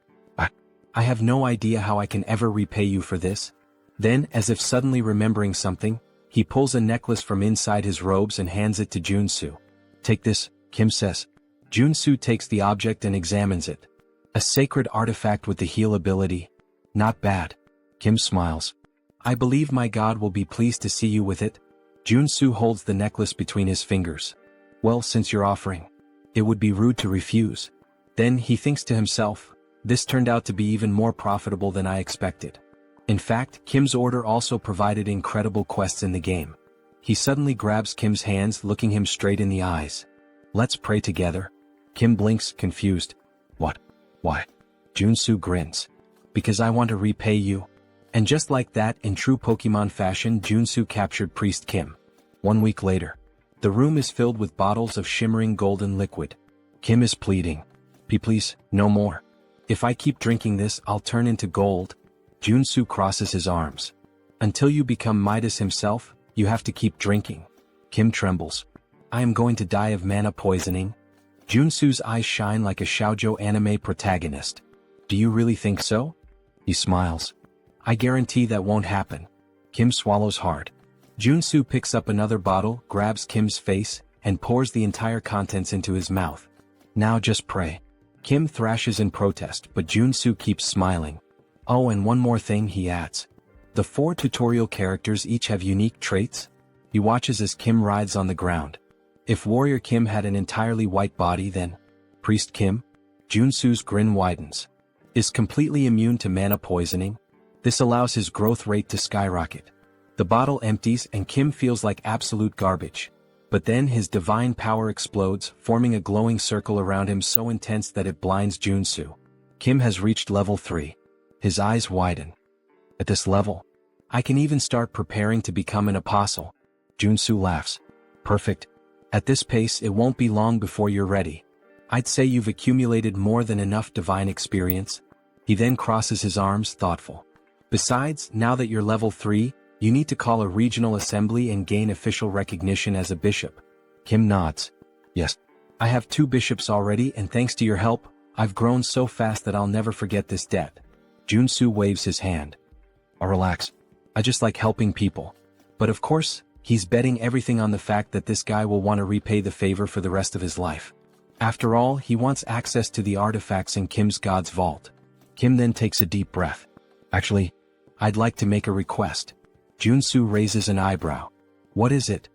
I have no idea how I can ever repay you for this. Then, as if suddenly remembering something, he pulls a necklace from inside his robes and hands it to Joonsoo. Take this, Kim says. Joonsoo takes the object and examines it. A sacred artifact with the heal ability. Not bad. Kim smiles. I believe my god will be pleased to see you with it. Joonsoo holds the necklace between his fingers. Well, since you're offering, it would be rude to refuse. Then he thinks to himself, this turned out to be even more profitable than I expected. In fact, Kim's order also provided incredible quests in the game. He suddenly grabs Kim's hands, looking him straight in the eyes. Let's pray together. Kim blinks, confused. What? Why? Joonsoo grins. Because I want to repay you. And just like that, in true Pokemon fashion, Joonsoo captured Priest Kim. 1 week later. The room is filled with bottles of shimmering golden liquid. Kim is pleading. Please, no more. If I keep drinking this, I'll turn into gold. Joonsoo crosses his arms. Until you become Midas himself, you have to keep drinking. Kim trembles. I am going to die of mana poisoning. Joonsoo's eyes shine like a shoujo anime protagonist. Do you really think so? He smiles. I guarantee that won't happen. Kim swallows hard. Joonsoo picks up another bottle, grabs Kim's face, and pours the entire contents into his mouth. Now just pray. Kim thrashes in protest, but Joonsoo keeps smiling. Oh, and one more thing, he adds. The 4 tutorial characters each have unique traits. He watches as Kim writhes on the ground. If Warrior Kim had an entirely white body, then Priest Kim? Joonsoo's grin widens. Is completely immune to mana poisoning. This allows his growth rate to skyrocket. The bottle empties and Kim feels like absolute garbage. But then his divine power explodes, forming a glowing circle around him so intense that it blinds Joonsoo. Kim has reached level 3. His eyes widen. At this level, I can even start preparing to become an apostle. Joonsoo laughs. Perfect. At this pace, it won't be long before you're ready. I'd say you've accumulated more than enough divine experience. He then crosses his arms, thoughtful. Besides, now that you're level 3, you need to call a regional assembly and gain official recognition as a bishop. Kim nods. Yes. I have 2 bishops already, and thanks to your help, I've grown so fast that I'll never forget this debt. Joonsoo waves his hand. Oh, relax. I just like helping people. But of course, he's betting everything on the fact that this guy will want to repay the favor for the rest of his life. After all, he wants access to the artifacts in Kim's God's vault. Kim then takes a deep breath. Actually, I'd like to make a request. Joonsoo raises an eyebrow. What is it?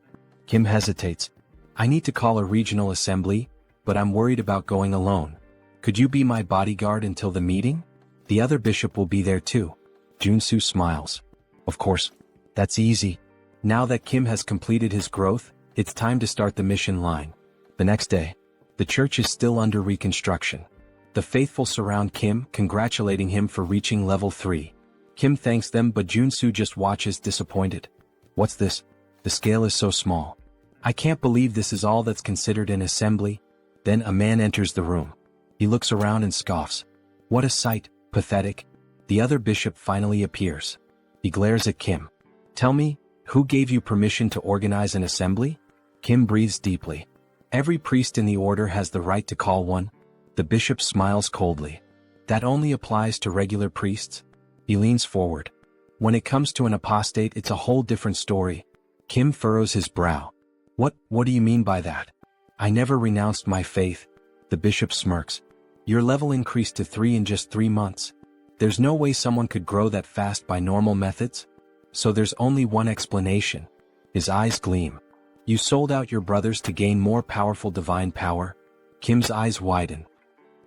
Kim hesitates. I need to call a regional assembly, but I'm worried about going alone. Could you be my bodyguard until the meeting? The other bishop will be there too. Joonsoo smiles. Of course. That's easy. Now that Kim has completed his growth, it's time to start the mission line. The next day, the church is still under reconstruction. The faithful surround Kim, congratulating him for reaching level 3. Kim thanks them, but Joonsoo just watches disappointed. What's this? The scale is so small. I can't believe this is all that's considered an assembly. Then a man enters the room. He looks around and scoffs. What a sight, pathetic. The other bishop finally appears. He glares at Kim. Tell me, who gave you permission to organize an assembly? Kim breathes deeply. Every priest in the order has the right to call one. The bishop smiles coldly. That only applies to regular priests? He leans forward. When it comes to an apostate, it's a whole different story. Kim furrows his brow. What do you mean by that? I never renounced my faith. The bishop smirks. Your level increased to 3 in just 3 months. There's no way someone could grow that fast by normal methods. So there's only one explanation. His eyes gleam. You sold out your brothers to gain more powerful divine power? Kim's eyes widen.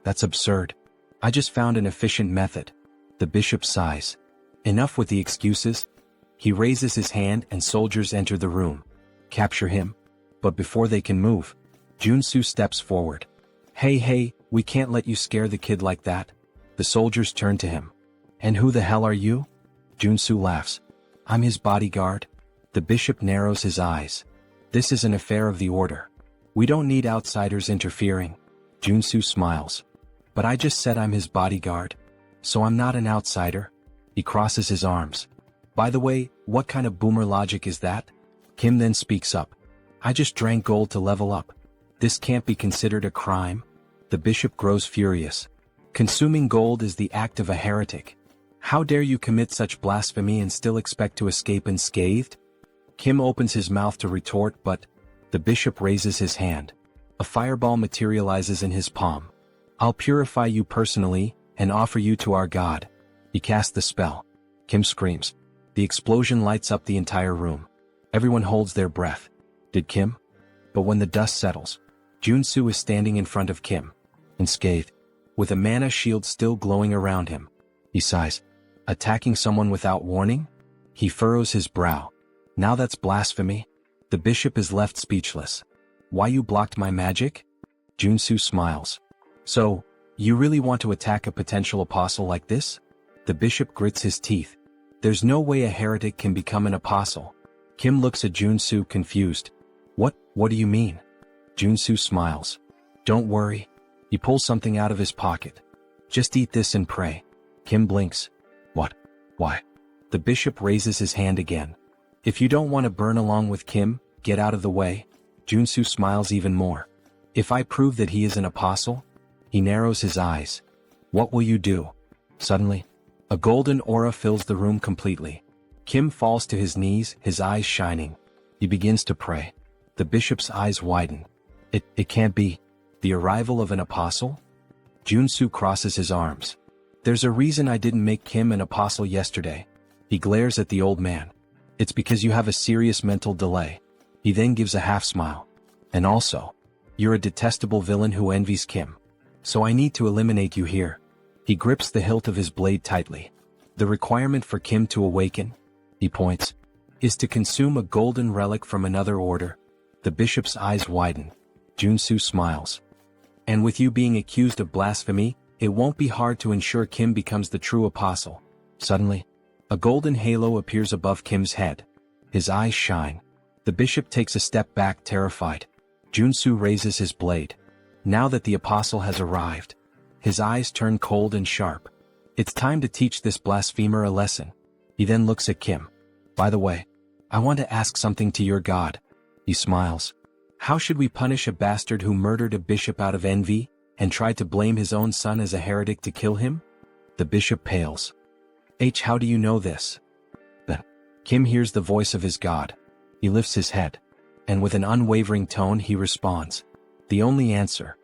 That's absurd. I just found an efficient method. The bishop sighs. Enough with the excuses. He raises his hand and soldiers enter the room. Capture him. But before they can move, Joonsoo steps forward. Hey, we can't let you scare the kid like that. The soldiers turn to him. And who the hell are you? Joonsoo laughs. I'm his bodyguard. The bishop narrows his eyes. This is an affair of the order. We don't need outsiders interfering. Joonsoo smiles. But I just said I'm his bodyguard. So I'm not an outsider. He crosses his arms. By the way, what kind of boomer logic is that? Kim then speaks up. I just drank gold to level up. This can't be considered a crime. The bishop grows furious. Consuming gold is the act of a heretic. How dare you commit such blasphemy and still expect to escape unscathed? Kim opens his mouth to retort, but the bishop raises his hand. A fireball materializes in his palm. I'll purify you personally and offer you to our God. He casts the spell. Kim screams. The explosion lights up the entire room. Everyone holds their breath. Did Kim? But when the dust settles, Joonsoo is standing in front of Kim, unscathed, with a mana shield still glowing around him. He sighs. Attacking someone without warning? He furrows his brow. Now that's blasphemy. The bishop is left speechless. Why you blocked my magic? Joonsoo smiles. So, you really want to attack a potential apostle like this? The bishop grits his teeth. There's no way a heretic can become an apostle. Kim looks at Joonsoo confused. What do you mean? Joonsoo smiles. Don't worry. He pulls something out of his pocket. Just eat this and pray. Kim blinks. What? Why? The bishop raises his hand again. If you don't want to burn along with Kim, get out of the way. Joonsoo smiles even more. If I prove that he is an apostle? He narrows his eyes. What will you do? Suddenly, a golden aura fills the room completely. Kim falls to his knees, his eyes shining. He begins to pray. The bishop's eyes widen. It can't be. The arrival of an apostle? Joonsoo crosses his arms. There's a reason I didn't make Kim an apostle yesterday. He glares at the old man. It's because you have a serious mental delay. He then gives a half smile. And also, you're a detestable villain who envies Kim. So I need to eliminate you here. He grips the hilt of his blade tightly. The requirement for Kim to awaken, he points, is to consume a golden relic from another order. The bishop's eyes widen. Joonsoo smiles. And with you being accused of blasphemy, it won't be hard to ensure Kim becomes the true apostle. Suddenly, a golden halo appears above Kim's head. His eyes shine. The bishop takes a step back, terrified. Joonsoo raises his blade. Now that the apostle has arrived, his eyes turn cold and sharp. It's time to teach this blasphemer a lesson. He then looks at Kim. By the way, I want to ask something to your god. He smiles. How should we punish a bastard who murdered a bishop out of envy, and tried to blame his own son as a heretic to kill him? The bishop pales. How do you know this? Then, Kim hears the voice of his god. He lifts his head, and with an unwavering tone he responds. The only answer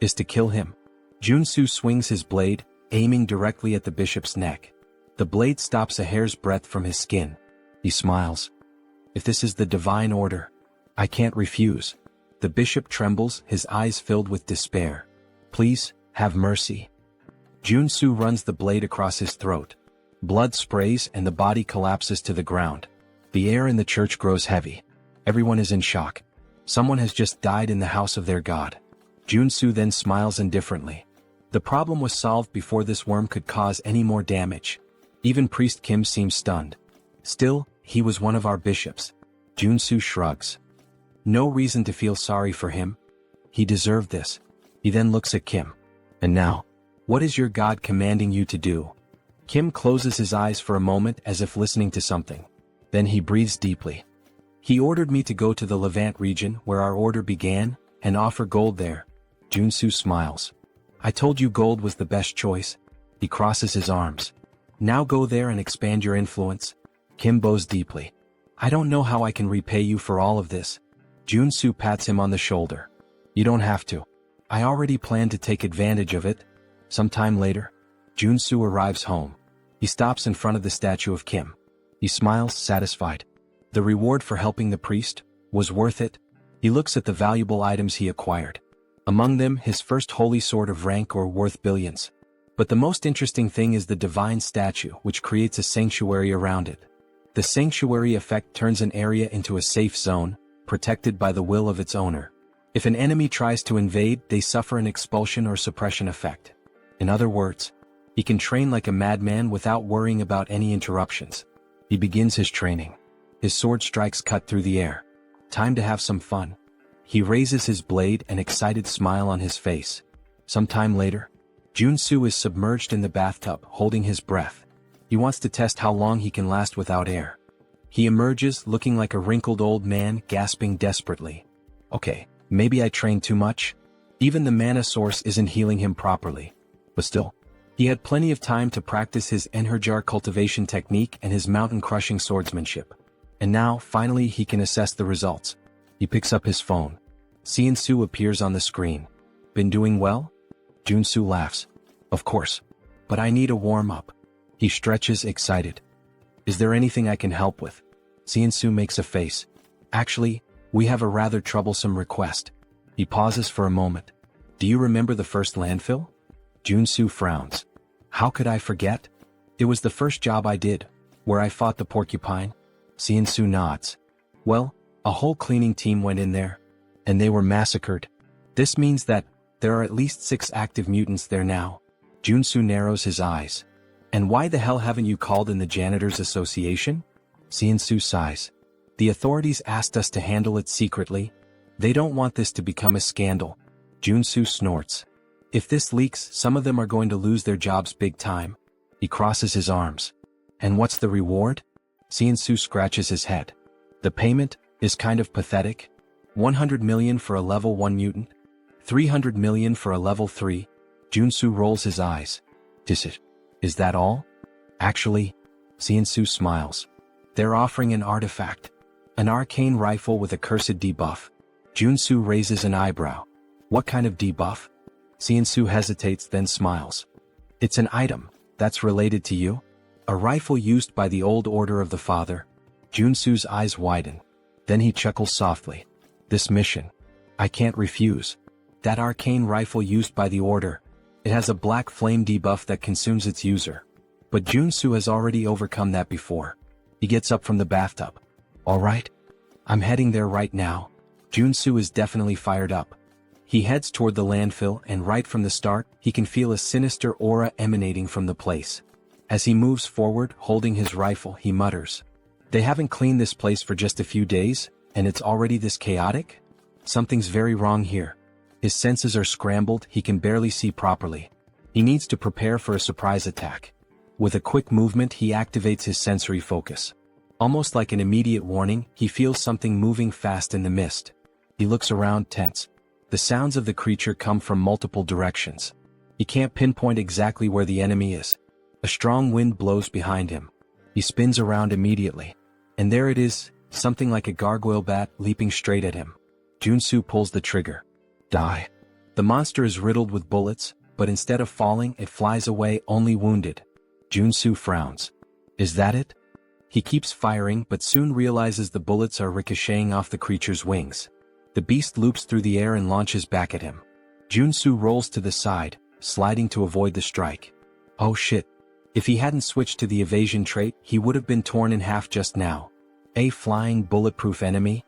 is to kill him. Joonsoo swings his blade, aiming directly at the bishop's neck. The blade stops a hair's breadth from his skin. He smiles. If this is the divine order, I can't refuse. The bishop trembles, his eyes filled with despair. Please, have mercy. Joonsoo runs the blade across his throat. Blood sprays and the body collapses to the ground. The air in the church grows heavy. Everyone is in shock. Someone has just died in the house of their god. Joonsoo then smiles indifferently. The problem was solved before this worm could cause any more damage. Even Priest Kim seems stunned. Still, he was one of our bishops. Joonsoo shrugs. No reason to feel sorry for him. He deserved this. He then looks at Kim. And now, what is your god commanding you to do? Kim closes his eyes for a moment as if listening to something. Then he breathes deeply. He ordered me to go to the Levant region where our order began, and offer gold there. Joonsoo smiles. I told you gold was the best choice. He crosses his arms. Now go there and expand your influence. Kim bows deeply. I don't know how I can repay you for all of this. Joonsoo pats him on the shoulder. You don't have to. I already planned to take advantage of it. Sometime later, Joonsoo arrives home. He stops in front of the statue of Kim. He smiles, satisfied. The reward for helping the priest was worth it. He looks at the valuable items he acquired. Among them, his first holy sword of rank or worth billions. But the most interesting thing is the divine statue, which creates a sanctuary around it. The sanctuary effect turns an area into a safe zone, protected by the will of its owner. If an enemy tries to invade, they suffer an expulsion or suppression effect. In other words, he can train like a madman without worrying about any interruptions. He begins his training. His sword strikes cut through the air. Time to have some fun. He raises his blade, an excited smile on his face. Some time later, Joonsoo is submerged in the bathtub, holding his breath. He wants to test how long he can last without air. He emerges, looking like a wrinkled old man, gasping desperately. Okay, maybe I trained too much. Even the mana source isn't healing him properly. But still, he had plenty of time to practice his Enherjar cultivation technique and his mountain-crushing swordsmanship. And now, finally, he can assess the results. He picks up his phone. Joonsoo appears on the screen. Been doing well? Joonsoo laughs. Of course. But I need a warm-up. He stretches, excited. Is there anything I can help with? Joonsoo makes a face. Actually, we have a rather troublesome request. He pauses for a moment. Do you remember the first landfill? Joonsoo frowns. How could I forget? It was the first job I did, where I fought the porcupine. Joonsoo nods. Well, a whole cleaning team went in there, and they were massacred. This means that there are at least 6 active mutants there now. Joonsoo narrows his eyes. And why the hell haven't you called in the Janitors Association? Seonsu sighs. The authorities asked us to handle it secretly. They don't want this to become a scandal. Joonsoo snorts. If this leaks, some of them are going to lose their jobs big time. He crosses his arms. And what's the reward? Seonsu scratches his head. The payment is kind of pathetic. 100 million for a level 1 mutant. 300 million for a level 3. Joonsoo rolls his eyes. Is that all? Actually, Seonsu smiles. They're offering an artifact. An arcane rifle with a cursed debuff. Joonsoo raises an eyebrow. What kind of debuff? Seonsu hesitates then smiles. It's an item that's related to you. A rifle used by the old order of the father. Joonsoo's eyes widen. Then he chuckles softly. This mission. I can't refuse. That arcane rifle used by the order. It has a black flame debuff that consumes its user. But Joonsoo has already overcome that before. He gets up from the bathtub. All right. I'm heading there right now. Joonsoo is definitely fired up. He heads toward the landfill and right from the start, he can feel a sinister aura emanating from the place. As he moves forward, holding his rifle, he mutters. They haven't cleaned this place for just a few days, and it's already this chaotic? Something's very wrong here. His senses are scrambled, he can barely see properly. He needs to prepare for a surprise attack. With a quick movement, he activates his sensory focus. Almost like an immediate warning, he feels something moving fast in the mist. He looks around, tense. The sounds of the creature come from multiple directions. He can't pinpoint exactly where the enemy is. A strong wind blows behind him. He spins around immediately. And there it is, something like a gargoyle bat leaping straight at him. Joonsoo pulls the trigger. Die. The monster is riddled with bullets, but instead of falling, it flies away only wounded. Joonsoo frowns. Is that it? He keeps firing but soon realizes the bullets are ricocheting off the creature's wings. The beast loops through the air and launches back at him. Joonsoo rolls to the side, sliding to avoid the strike. Oh shit. If he hadn't switched to the evasion trait, he would have been torn in half just now. A flying bulletproof enemy?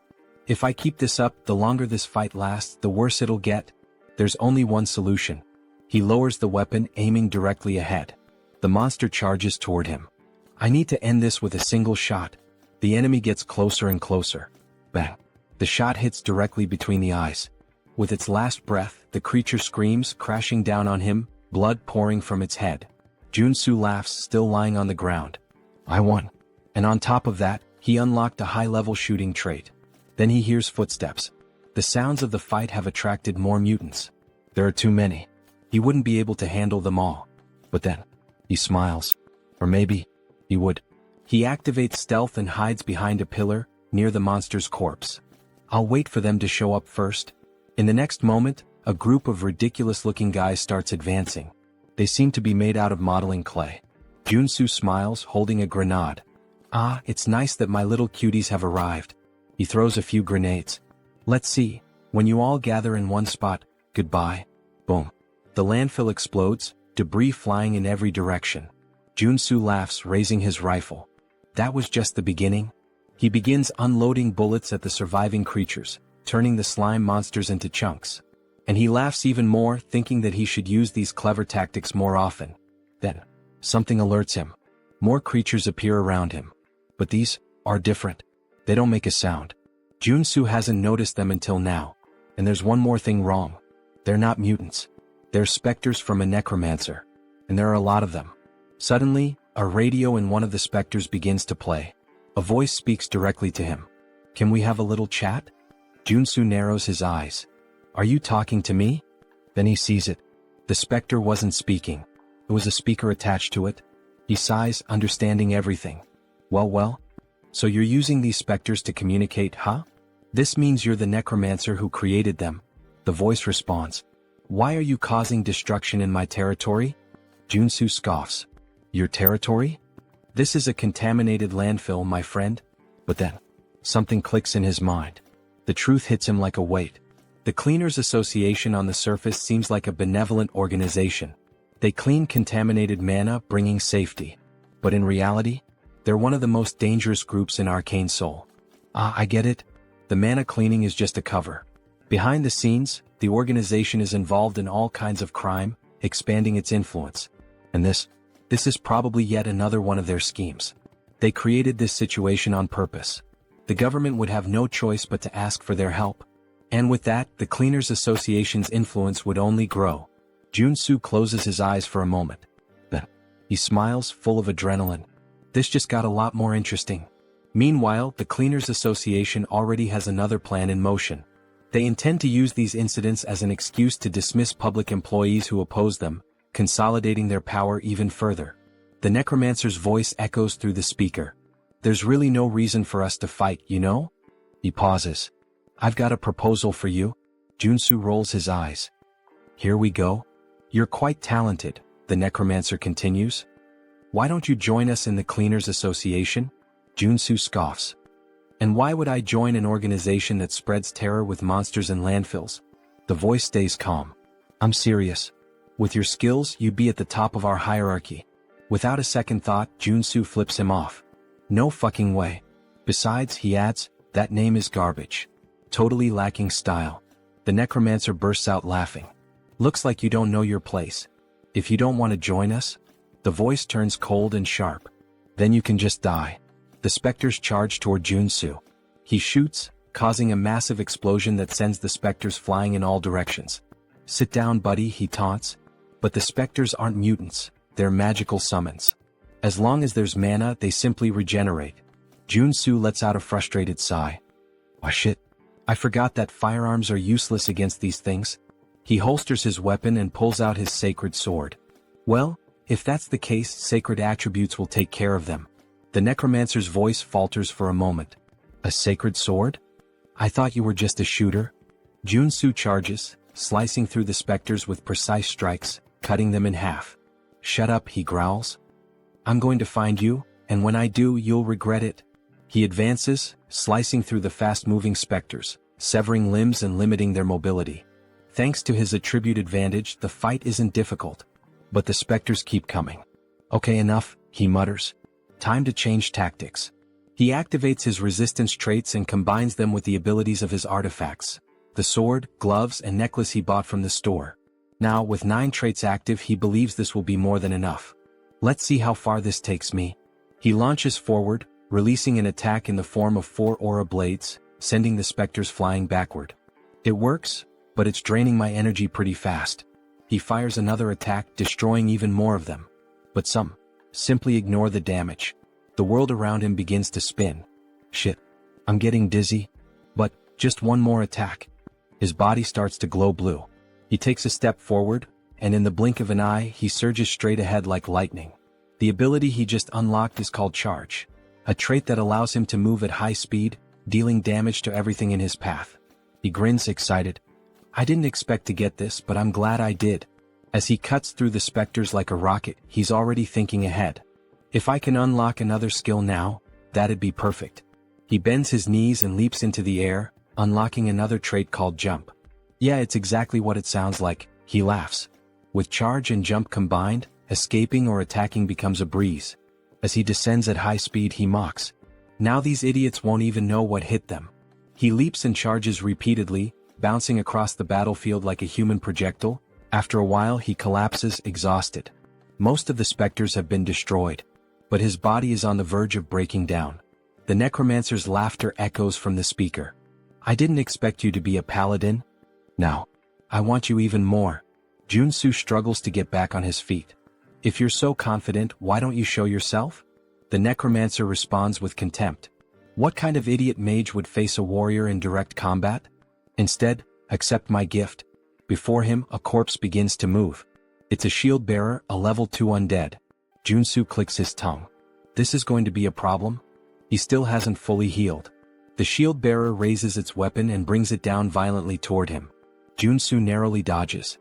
If I keep this up, the longer this fight lasts, the worse it'll get. There's only one solution. He lowers the weapon, aiming directly ahead. The monster charges toward him. I need to end this with a single shot. The enemy gets closer and closer. Bang. The shot hits directly between the eyes. With its last breath, the creature screams, crashing down on him, blood pouring from its head. Joonsoo laughs, still lying on the ground. I won. And on top of that, he unlocked a high-level shooting trait. Then he hears footsteps. The sounds of the fight have attracted more mutants. There are too many. He wouldn't be able to handle them all. But then, he smiles. Or maybe, he would. He activates stealth and hides behind a pillar, near the monster's corpse. I'll wait for them to show up first. In the next moment, a group of ridiculous-looking guys starts advancing. They seem to be made out of modeling clay. Joonsoo smiles, holding a grenade. Ah, it's nice that my little cuties have arrived. He throws a few grenades. Let's see. When you all gather in one spot, goodbye. Boom. The landfill explodes, debris flying in every direction. Joonsoo laughs, raising his rifle. That was just the beginning. He begins unloading bullets at the surviving creatures, turning the slime monsters into chunks. And he laughs even more, thinking that he should use these clever tactics more often. Then, something alerts him. More creatures appear around him. But these are different. They don't make a sound. Joonsoo hasn't noticed them until now. And there's one more thing wrong. They're not mutants. They're specters from a necromancer. And there are a lot of them. Suddenly, a radio in one of the specters begins to play. A voice speaks directly to him. Can we have a little chat? Joonsoo narrows his eyes. Are you talking to me? Then he sees it. The specter wasn't speaking. There was a speaker attached to it. He sighs, understanding everything. Well. So you're using these specters to communicate, huh? This means you're the necromancer who created them. The voice responds. Why are you causing destruction in my territory? Joonsoo scoffs. Your territory? This is a contaminated landfill, my friend. But then, something clicks in his mind. The truth hits him like a weight. The Cleaners Association on the surface seems like a benevolent organization. They clean contaminated mana, bringing safety. But in reality, they're one of the most dangerous groups in Arcane Seoul. Ah, I get it. The mana cleaning is just a cover. Behind the scenes, the organization is involved in all kinds of crime, expanding its influence. And this This is probably yet another one of their schemes. They created this situation on purpose. The government would have no choice but to ask for their help. And with that, the Cleaners Association's influence would only grow. Joonsoo closes his eyes for a moment. Then, he smiles, full of adrenaline. This just got a lot more interesting. Meanwhile, the Cleaners Association already has another plan in motion. They intend to use these incidents as an excuse to dismiss public employees who oppose them, consolidating their power even further. The necromancer's voice echoes through the speaker. There's really no reason for us to fight, you know? He pauses. I've got a proposal for you. Joonsoo rolls his eyes. Here we go. You're quite talented, the necromancer continues. Why don't you join us in the Cleaners Association? Joonsoo scoffs. And why would I join an organization that spreads terror with monsters and landfills? The voice stays calm. I'm serious. With your skills, you'd be at the top of our hierarchy. Without a second thought, Joonsoo flips him off. No fucking way. Besides, he adds, that name is garbage. Totally lacking style. The necromancer bursts out laughing. Looks like you don't know your place. If you don't want to join us, the voice turns cold and sharp. Then you can just die. The specters charge toward Joonsoo. He shoots, causing a massive explosion that sends the specters flying in all directions. Sit down, buddy, he taunts. But the specters aren't mutants, they're magical summons. As long as there's mana, they simply regenerate. Joonsoo lets out a frustrated sigh. Oh shit. I forgot that firearms are useless against these things. He holsters his weapon and pulls out his sacred sword. Well, if that's the case, sacred attributes will take care of them. The necromancer's voice falters for a moment. A sacred sword? I thought you were just a shooter. Joonsoo charges, slicing through the specters with precise strikes, cutting them in half. Shut up, he growls. I'm going to find you, and when I do, you'll regret it. He advances, slicing through the fast-moving specters, severing limbs and limiting their mobility. Thanks to his attribute advantage, the fight isn't difficult. But the specters keep coming. Okay, enough, he mutters. Time to change tactics. He activates his resistance traits and combines them with the abilities of his artifacts. The sword, gloves, and necklace he bought from the store. Now, with 9 traits active, he believes this will be more than enough. Let's see how far this takes me. He launches forward, releasing an attack in the form of 4 aura blades, sending the specters flying backward. It works, but it's draining my energy pretty fast. He fires another attack, destroying even more of them. But some simply ignore the damage. The world around him begins to spin. Shit. I'm getting dizzy. But, just one more attack. His body starts to glow blue. He takes a step forward, and in the blink of an eye, he surges straight ahead like lightning. The ability he just unlocked is called Charge, a trait that allows him to move at high speed, dealing damage to everything in his path. He grins excited. I didn't expect to get this, but I'm glad I did. As he cuts through the specters like a rocket, he's already thinking ahead. If I can unlock another skill now, that'd be perfect. He bends his knees and leaps into the air, unlocking another trait called Jump. Yeah, it's exactly what it sounds like, he laughs. With Charge and Jump combined, escaping or attacking becomes a breeze. As he descends at high speed, he mocks. Now these idiots won't even know what hit them. He leaps and charges repeatedly, bouncing across the battlefield like a human projectile. After a while, he collapses, exhausted. Most of the specters have been destroyed. But his body is on the verge of breaking down. The necromancer's laughter echoes from the speaker. I didn't expect you to be a paladin. Now, I want you even more. Joonsoo struggles to get back on his feet. If you're so confident, why don't you show yourself? The necromancer responds with contempt. What kind of idiot mage would face a warrior in direct combat? Instead, accept my gift. Before him, a corpse begins to move. It's a shield bearer, a level 2 undead. Joonsoo clicks his tongue. This is going to be a problem. He still hasn't fully healed. The shield bearer raises its weapon and brings it down violently toward him. Joonsoo narrowly dodges.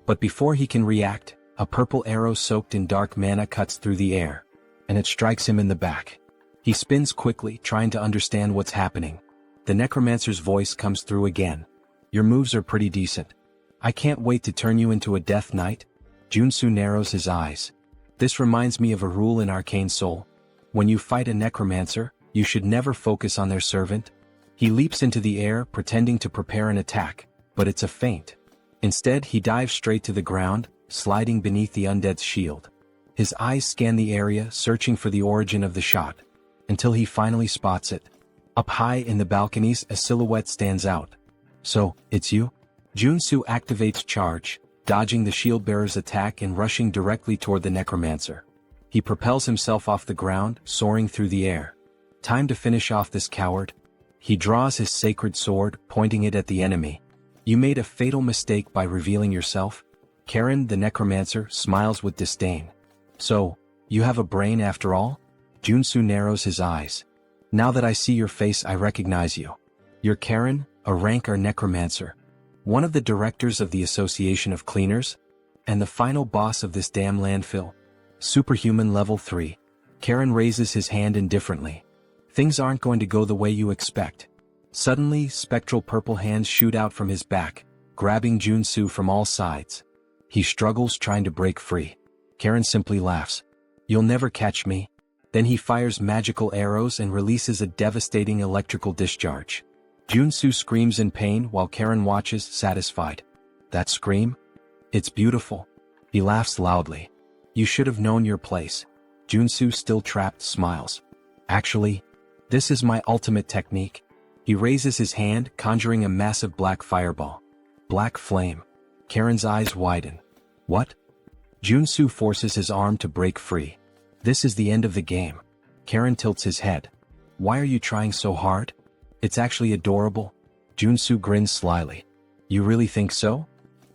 But before he can react, a purple arrow soaked in dark mana cuts through the air, and it strikes him in the back. He spins quickly, trying to understand what's happening. The necromancer's voice comes through again. Your moves are pretty decent. I can't wait to turn you into a death knight. Joonsoo narrows his eyes. This reminds me of a rule in Arcane Seoul. When you fight a necromancer, you should never focus on their servant. He leaps into the air, pretending to prepare an attack, but it's a feint. Instead, he dives straight to the ground, sliding beneath the undead's shield. His eyes scan the area, searching for the origin of the shot, until he finally spots it. Up high in the balconies, a silhouette stands out. So, it's you? Joonsoo activates charge, dodging the shield-bearer's attack and rushing directly toward the necromancer. He propels himself off the ground, soaring through the air. Time to finish off this coward. He draws his sacred sword, pointing it at the enemy. You made a fatal mistake by revealing yourself. Karen, the necromancer, smiles with disdain. So, you have a brain after all? Joonsoo narrows his eyes. Now that I see your face, I recognize you. You're Karen, a Reincarned necromancer. One of the directors of the Association of Cleaners, and the final boss of this damn landfill. Superhuman level 3. Karen raises his hand indifferently. Things aren't going to go the way you expect. Suddenly, spectral purple hands shoot out from his back, grabbing Joonsoo from all sides. He struggles trying to break free. Karen simply laughs. You'll never catch me. Then he fires magical arrows and releases a devastating electrical discharge. Joonsoo screams in pain while Karen watches, satisfied. That scream? It's beautiful. He laughs loudly. You should have known your place. Joonsoo, still trapped, smiles. Actually, this is my ultimate technique. He raises his hand, conjuring a massive black fireball. Black flame. Karen's eyes widen. What? Joonsoo forces his arm to break free. This is the end of the game. Karen tilts his head. Why are you trying so hard? It's actually adorable. Joonsoo grins slyly. You really think so?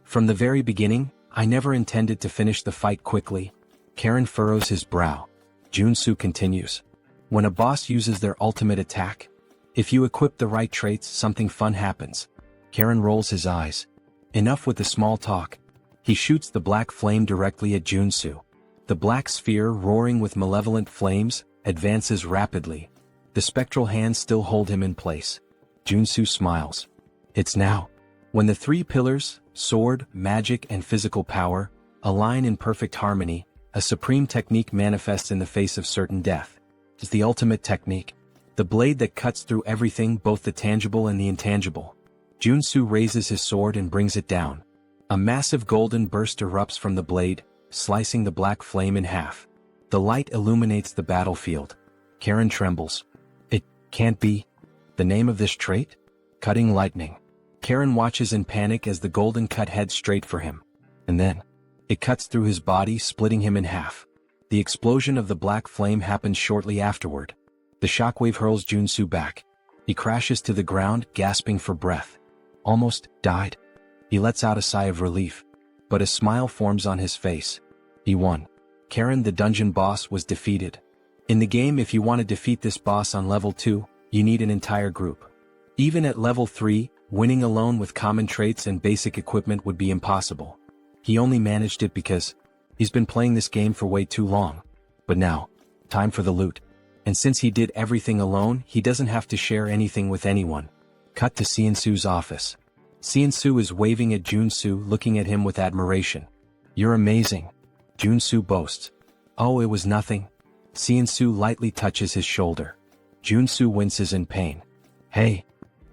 From the very beginning, I never intended to finish the fight quickly. Karen furrows his brow. Joonsoo continues. When a boss uses their ultimate attack, if you equip the right traits, something fun happens. Karen rolls his eyes. Enough with the small talk. He shoots the black flame directly at Joonsoo. The black sphere, roaring with malevolent flames, advances rapidly. The spectral hands still hold him in place. Joonsoo smiles. It's now. When the three pillars, sword, magic, and physical power, align in perfect harmony, a supreme technique manifests in the face of certain death. It's the ultimate technique. The blade that cuts through everything, both the tangible and the intangible. Joonsoo raises his sword and brings it down. A massive golden burst erupts from the blade, slicing the black flame in half. The light illuminates the battlefield. Karen trembles. It can't be. The name of this trait? Cutting lightning. Karen watches in panic as the golden cut heads straight for him. And then, it cuts through his body, splitting him in half. The explosion of the black flame happens shortly afterward. The shockwave hurls Joonsoo back. He crashes to the ground, gasping for breath. Almost died. He lets out a sigh of relief. But a smile forms on his face. He won. Karen, the dungeon boss, was defeated. In the game, if you want to defeat this boss on level 2, you need an entire group. Even at level 3, winning alone with common traits and basic equipment would be impossible. He only managed it because he's been playing this game for way too long. But now, time for the loot. And since he did everything alone, he doesn't have to share anything with anyone. Cut to Seonsoo's office. Seonsoo is waving at Joonsoo, looking at him with admiration. You're amazing. Joonsoo boasts. Oh, it was nothing. Seonsoo lightly touches his shoulder. Joonsoo winces in pain. Hey,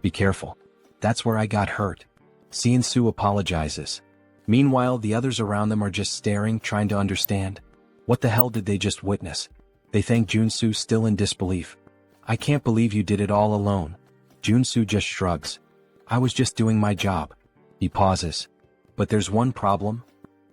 be careful. That's where I got hurt. Seonsoo apologizes. Meanwhile, the others around them are just staring, trying to understand. What the hell did they just witness? They thank Joonsoo, still in disbelief. I can't believe you did it all alone. Joonsoo just shrugs. I was just doing my job. He pauses. But there's one problem.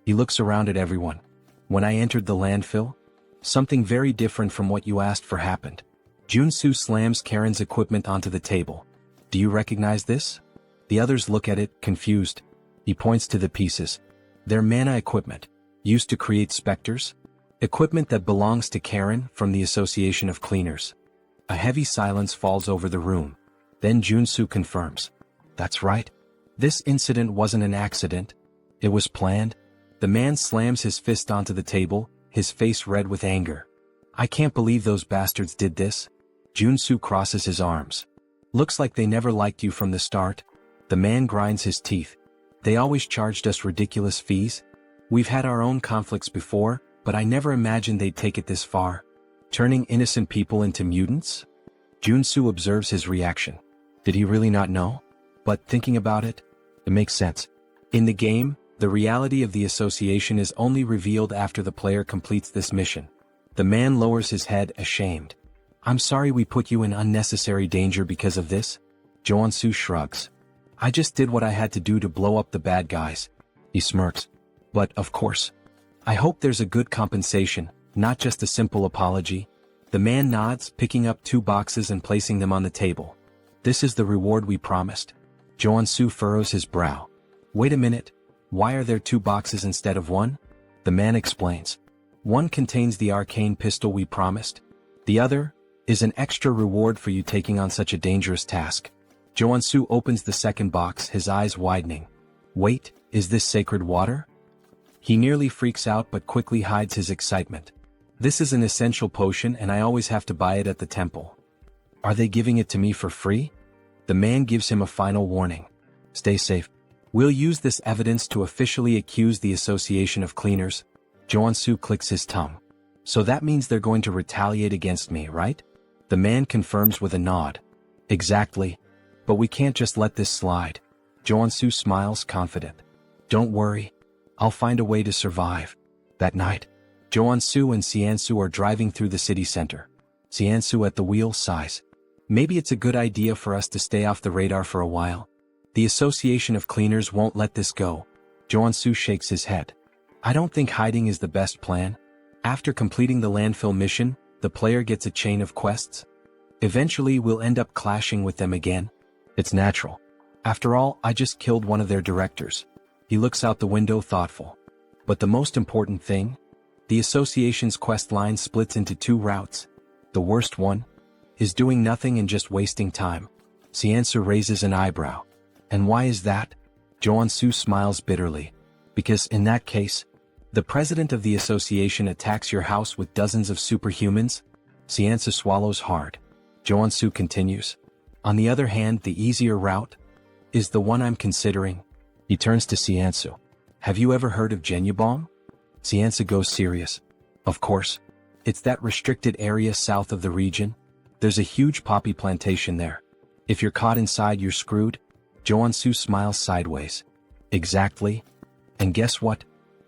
He looks around at everyone. When I entered the landfill, something very different from what you asked for happened. Joonsoo slams Karen's equipment onto the table. Do you recognize this? The others look at it, confused. He points to the pieces. They're mana equipment, used to create specters. Equipment that belongs to Karen from the Association of Cleaners. A heavy silence falls over the room. Then Joonsoo confirms. That's right. This incident wasn't an accident. It was planned. The man slams his fist onto the table, his face red with anger. I can't believe those bastards did this. Joonsoo crosses his arms. Looks like they never liked you from the start. The man grinds his teeth. They always charged us ridiculous fees. We've had our own conflicts before, but I never imagined they'd take it this far. Turning innocent people into mutants? Joonsoo observes his reaction. Did he really not know? But thinking about it, it makes sense. In the game, The reality of the association is only revealed after the player completes this mission. The man lowers his head, ashamed. I'm sorry we put you in unnecessary danger because of this. Joonsoo shrugs. I just did what I had to do to blow up the bad guys. He smirks. But, of course. I hope there's a good compensation, not just a simple apology. The man nods, picking up 2 boxes and placing them on the table. This is the reward we promised. Joonsoo furrows his brow. Wait a minute. Why are there 2 boxes instead of 1? The man explains. One contains the arcane pistol we promised. The other is an extra reward for you taking on such a dangerous task. Joonsoo opens the second box, his eyes widening. Wait, is this sacred water? He nearly freaks out but quickly hides his excitement. This is an essential potion and I always have to buy it at the temple. Are they giving it to me for free? The man gives him a final warning. Stay safe. We'll use this evidence to officially accuse the Association of Cleaners. Joonsoo clicks his tongue. So that means they're going to retaliate against me, right? The man confirms with a nod. Exactly. But we can't just let this slide. Joonsoo smiles, confident. Don't worry. I'll find a way to survive. That night, Joonsoo and Seoul are driving through the city center. Seoul at the wheel sighs. Maybe it's a good idea for us to stay off the radar for a while. The Association of Cleaners won't let this go. Joonsoo shakes his head. I don't think hiding is the best plan. After completing the landfill mission, the player gets a chain of quests. Eventually we'll end up clashing with them again. It's natural. After all, I just killed one of their directors. He looks out the window, thoughtful. But the most important thing? The association's quest line splits into 2 routes. The worst one is doing nothing and just wasting time. Seoul raises an eyebrow. And why is that? Joonsoo smiles bitterly. Because in that case, the president of the association attacks your house with dozens of superhumans? Seoul swallows hard. Joonsoo continues. On the other hand, the easier route is the one I'm considering. He turns to Seoul. Have you ever heard of Genubong? Seoul goes serious. Of course. It's that restricted area south of the region. There's a huge poppy plantation there. If you're caught inside, you're screwed. Joonsoo smiles sideways. Exactly. And guess what?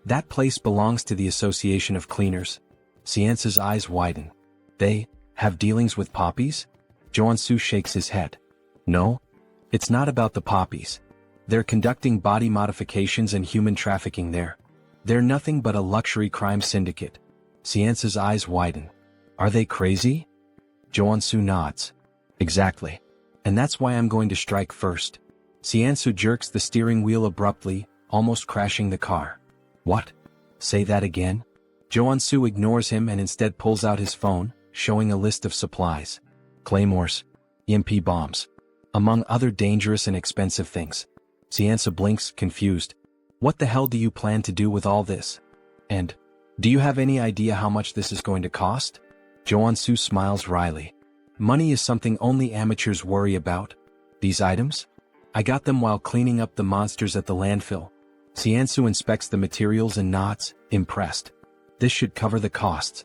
That place belongs to the Association of Cleaners. Seoul's eyes widen. They have dealings with poppies? Joonsoo shakes his head. No. It's not about the poppies. They're conducting body modifications and human trafficking there. They're nothing but a luxury crime syndicate. Seoul's eyes widen. Are they crazy? Joonsoo nods. Exactly. And that's why I'm going to strike first. Seoul jerks the steering wheel abruptly, almost crashing the car. What? Say that again? Joonsoo ignores him and instead pulls out his phone, showing a list of supplies. Claymores. EMP bombs. Among other dangerous and expensive things. Seoul blinks, confused. What the hell do you plan to do with all this? And, do you have any idea how much this is going to cost? Joonsoo smiles wryly. Money is something only amateurs worry about. These items? I got them while cleaning up the monsters at the landfill. Seoul inspects the materials and nods, impressed. This should cover the costs.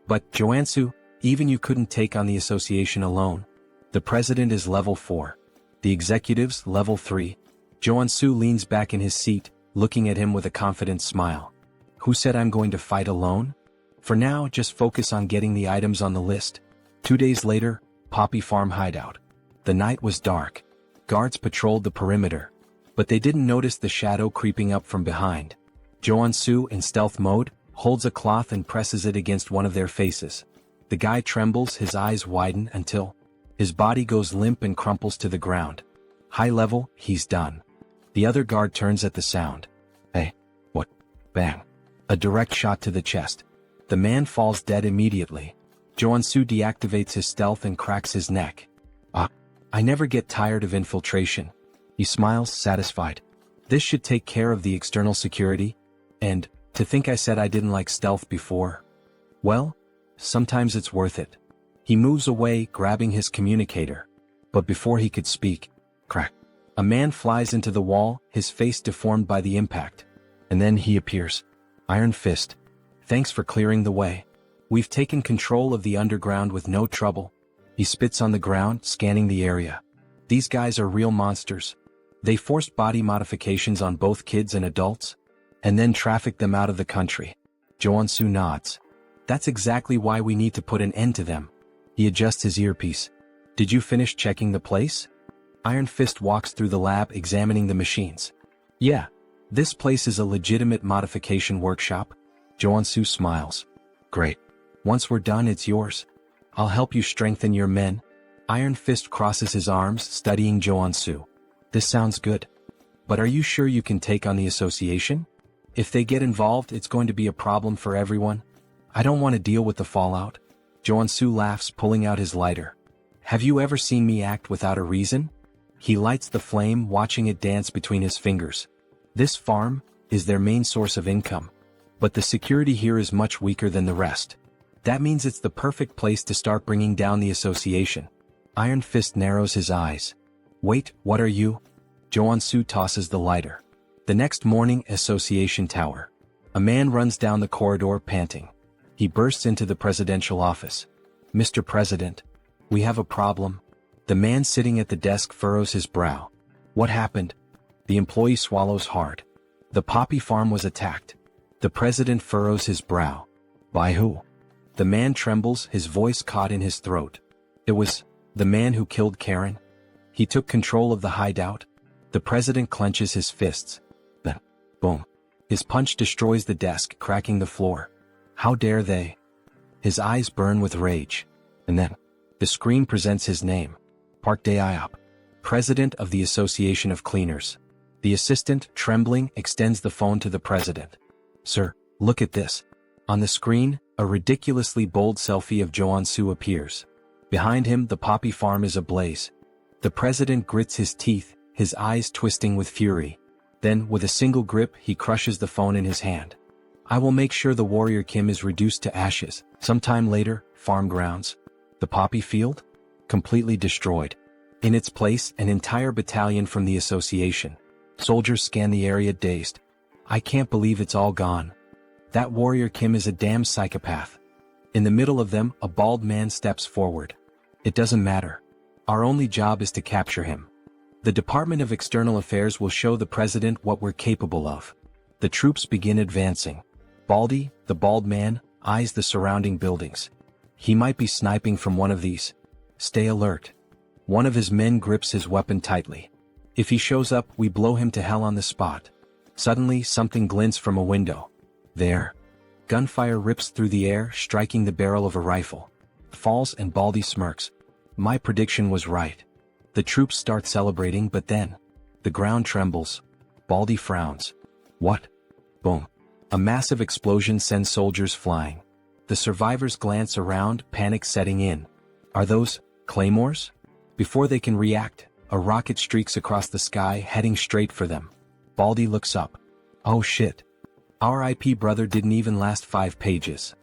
But, Joonsoo, even you couldn't take on the association alone. The president is level 4. The executives, level 3. Joonsoo leans back in his seat, looking at him with a confident smile. Who said I'm going to fight alone? For now, just focus on getting the items on the list. 2 days later, Poppy Farm hideout. The night was dark. Guards patrolled the perimeter. But they didn't notice the shadow creeping up from behind. Joonsoo, in stealth mode, holds a cloth and presses it against one of their faces. The guy trembles, his eyes widen until his body goes limp and crumples to the ground. High level, he's done. The other guard turns at the sound. Hey, what? Bang. A direct shot to the chest. The man falls dead immediately. Joonsoo deactivates his stealth and cracks his neck. I never get tired of infiltration. He smiles, satisfied. This should take care of the external security. And, to think I said I didn't like stealth before. Well, sometimes it's worth it. He moves away, grabbing his communicator. But before he could speak, crack. A man flies into the wall, his face deformed by the impact. And then he appears. Iron Fist. Thanks for clearing the way. We've taken control of the underground with no trouble. He spits on the ground, scanning the area. These guys are real monsters. They forced body modifications on both kids and adults. and then traffic them out of the country. Joonsoo nods. That's exactly why we need to put an end to them. He adjusts his earpiece. Did you finish checking the place? Iron Fist walks through the lab examining the machines. Yeah. This place is a legitimate modification workshop. Joonsoo smiles. Great. Once we're done, it's yours. I'll help you strengthen your men. Iron Fist crosses his arms, studying Joonsoo. This sounds good. But are you sure you can take on the association? If they get involved, it's going to be a problem for everyone. I don't want to deal with the fallout. Joonsoo laughs, pulling out his lighter. Have you ever seen me act without a reason? He lights the flame, watching it dance between his fingers. This farm is their main source of income. But the security here is much weaker than the rest. That means it's the perfect place to start bringing down the association. Iron Fist narrows his eyes. Wait, what are you? Joonsoo tosses the lighter. The next morning, Association Tower. A man runs down the corridor panting. He bursts into the presidential office. Mr. President, we have a problem. The man sitting at the desk furrows his brow. What happened? The employee swallows hard. The poppy farm was attacked. The president furrows his brow. By who? The man trembles, his voice caught in his throat. It was the man who killed Karen. He took control of the hideout. The president clenches his fists. Then, boom. His punch destroys the desk, cracking the floor. How dare they? His eyes burn with rage. And then, the screen presents his name. Park Dae-iop, president of the Association of Cleaners. The assistant, trembling, extends the phone to the president. Sir, look at this. On the screen, a ridiculously bold selfie of Joonsoo appears. Behind him, the poppy farm is ablaze. The president grits his teeth, his eyes twisting with fury. Then, with a single grip, he crushes the phone in his hand. I will make sure the warrior Kim is reduced to ashes. Sometime later, farm grounds. The poppy field? Completely destroyed. In its place, an entire battalion from the association. Soldiers scan the area dazed. I can't believe it's all gone. That warrior Kim is a damn psychopath. In the middle of them, a bald man steps forward. It doesn't matter. Our only job is to capture him. The Department of External Affairs will show the president what we're capable of. The troops begin advancing. Baldy, the bald man, eyes the surrounding buildings. He might be sniping from one of these. Stay alert. One of his men grips his weapon tightly. If he shows up, we blow him to hell on the spot. Suddenly, something glints from a window. There. Gunfire rips through the air, striking the barrel of a rifle. Falls and Baldy smirks. My prediction was right. The troops start celebrating, but then the ground trembles. Baldy frowns. What? Boom. A massive explosion sends soldiers flying. The survivors glance around, panic setting in. Are those claymores? Before they can react, a rocket streaks across the sky, heading straight for them. Baldy looks up. Oh shit. Our IP brother didn't even last 5 pages.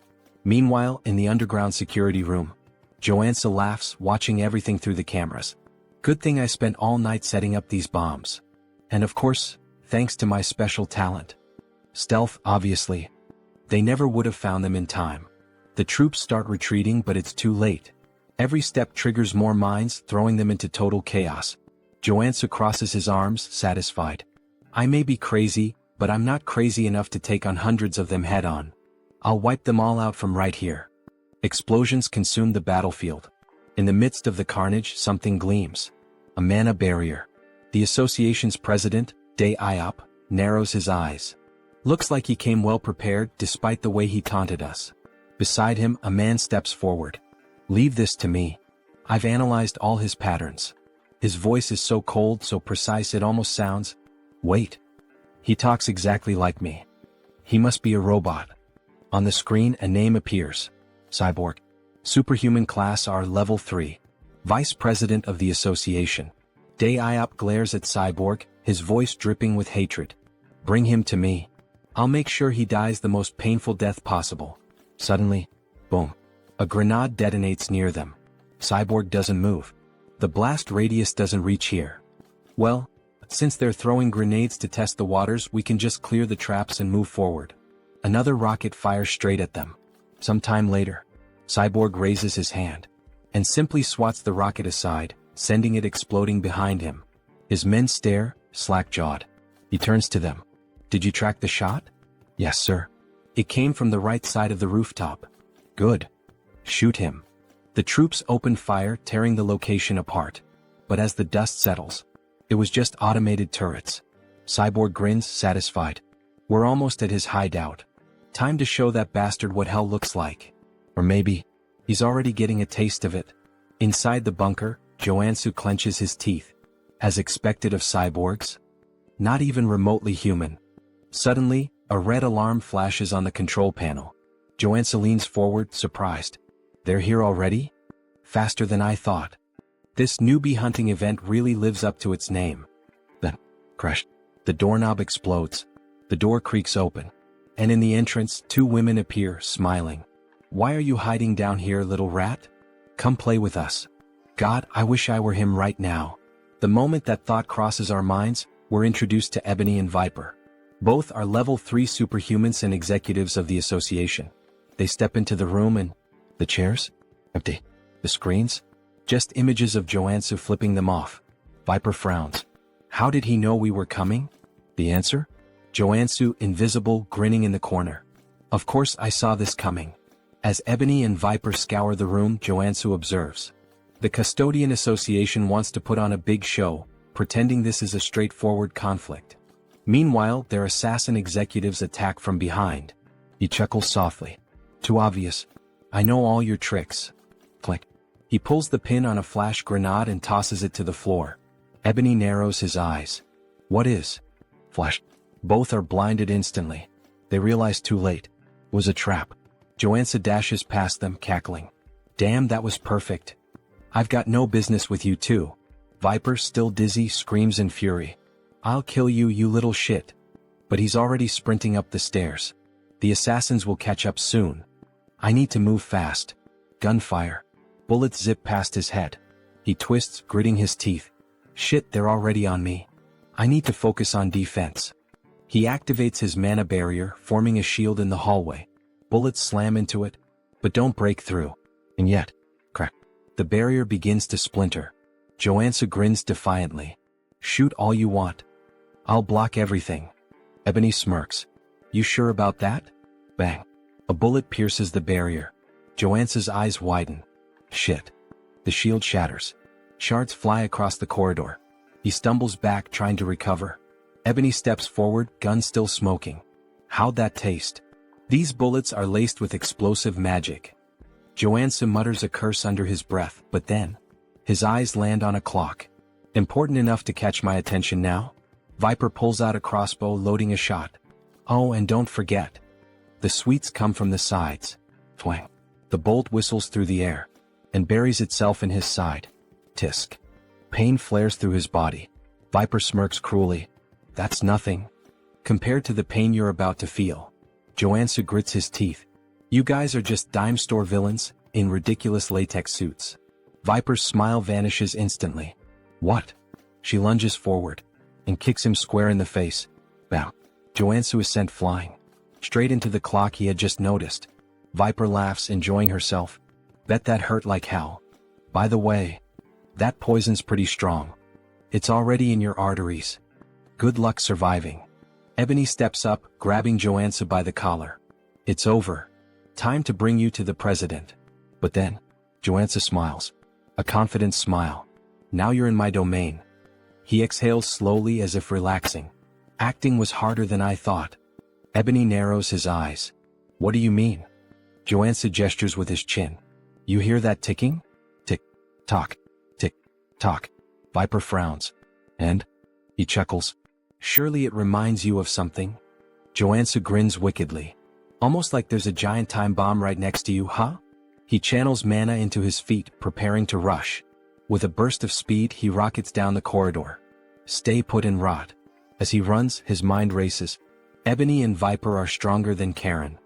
Meanwhile, in the underground security room, Joonsoo laughs, watching everything through the cameras. Good thing I spent all night setting up these bombs. And of course, thanks to my special talent. Stealth, obviously. They never would have found them in time. The troops start retreating, but it's too late. Every step triggers more mines, throwing them into total chaos. Joonsoo crosses his arms, satisfied. I may be crazy, but I'm not crazy enough to take on hundreds of them head-on. I'll wipe them all out from right here. Explosions consume the battlefield. In the midst of the carnage, something gleams. A mana barrier. The association's president, Dae-iop, narrows his eyes. Looks like he came well prepared, despite the way he taunted us. Beside him, a man steps forward. Leave this to me. I've analyzed all his patterns. His voice is so cold, so precise it almost sounds... Wait. He talks exactly like me. He must be a robot. On the screen, a name appears. Cyborg. Superhuman class R level 3. Vice President of the Association. Dae-iop glares at Cyborg, his voice dripping with hatred. Bring him to me. I'll make sure he dies the most painful death possible. Suddenly, boom. A grenade detonates near them. Cyborg doesn't move. The blast radius doesn't reach here. Well, since they're throwing grenades to test the waters, we can just clear the traps and move forward. Another rocket fires straight at them. Sometime later, Cyborg raises his hand and simply swats the rocket aside, sending it exploding behind him. His men stare, slack-jawed. He turns to them. Did you track the shot? Yes, sir. It came from the right side of the rooftop. Good. Shoot him. The troops opened fire, tearing the location apart. But as the dust settles, it was just automated turrets. Cyborg grins, satisfied. We're almost at his hideout. Time to show that bastard what hell looks like. Or maybe, he's already getting a taste of it. Inside the bunker, Joonsoo clenches his teeth. As expected of cyborgs. Not even remotely human. Suddenly, a red alarm flashes on the control panel. Joonsoo leans forward, surprised. They're here already? Faster than I thought. This newbie hunting event really lives up to its name. Then, crash. The doorknob explodes. The door creaks open. And in the entrance, two women appear, smiling. Why are you hiding down here, little rat? Come play with us. God, I wish I were him right now. The moment that thought crosses our minds, we're introduced to Ebony and Viper. Both are level 3 superhumans and executives of the association. They step into the room and... The chairs? Empty. The screens? Just images of Joonsoo flipping them off. Viper frowns. How did he know we were coming? The answer? Joonsoo, invisible, grinning in the corner. Of course I saw this coming. As Ebony and Viper scour the room, Joonsoo observes. The Custodian Association wants to put on a big show, pretending this is a straightforward conflict. Meanwhile, their assassin executives attack from behind. He chuckles softly. Too obvious. I know all your tricks. Click. He pulls the pin on a flash grenade and tosses it to the floor. Ebony narrows his eyes. What is? Flash. Both are blinded instantly. They realize too late. It was a trap. Joonsoo dashes past them, cackling. Damn, that was perfect. I've got no business with you too. Viper, still dizzy, screams in fury. I'll kill you, you little shit. But he's already sprinting up the stairs. The assassins will catch up soon. I need to move fast. Gunfire. Bullets zip past his head. He twists, gritting his teeth. Shit, they're already on me. I need to focus on defense. He activates his mana barrier, forming a shield in the hallway. Bullets slam into it, but don't break through. And yet, crack. The barrier begins to splinter. Joonsoo grins defiantly. Shoot all you want. I'll block everything. Ebony smirks. You sure about that? Bang. A bullet pierces the barrier. Joonsoo's eyes widen. Shit. The shield shatters. Shards fly across the corridor. He stumbles back, trying to recover. Ebony steps forward, gun still smoking. How'd that taste? These bullets are laced with explosive magic. Joonsoo mutters a curse under his breath, but then, his eyes land on a clock. Important enough to catch my attention now? Viper pulls out a crossbow, loading a shot. Oh, and don't forget. The sweets come from the sides. Twang. The bolt whistles through the air, and buries itself in his side. Tisk. Pain flares through his body. Viper smirks cruelly. That's nothing. Compared to the pain you're about to feel. Joonsoo grits his teeth. You guys are just dime store villains, in ridiculous latex suits. Viper's smile vanishes instantly. What? She lunges forward, and kicks him square in the face. Bow. Joonsoo is sent flying. Straight into the clock he had just noticed. Viper laughs, enjoying herself. Bet that hurt like hell. By the way, that poison's pretty strong. It's already in your arteries. Good luck surviving. Ebony steps up, grabbing Joonsoo by the collar. It's over. Time to bring you to the president. But then, Joonsoo smiles. A confident smile. Now you're in my domain. He exhales slowly as if relaxing. Acting was harder than I thought. Ebony narrows his eyes. What do you mean? Joonsoo gestures with his chin. You hear that ticking? Tick, tock, tick, tock. Viper frowns. And? He chuckles. Surely it reminds you of something? Joonsoo grins wickedly. Almost like there's a giant time bomb right next to you, huh? He channels mana into his feet, preparing to rush. With a burst of speed, he rockets down the corridor. Stay put and rot. As he runs, his mind races. Ebony and Viper are stronger than Karen.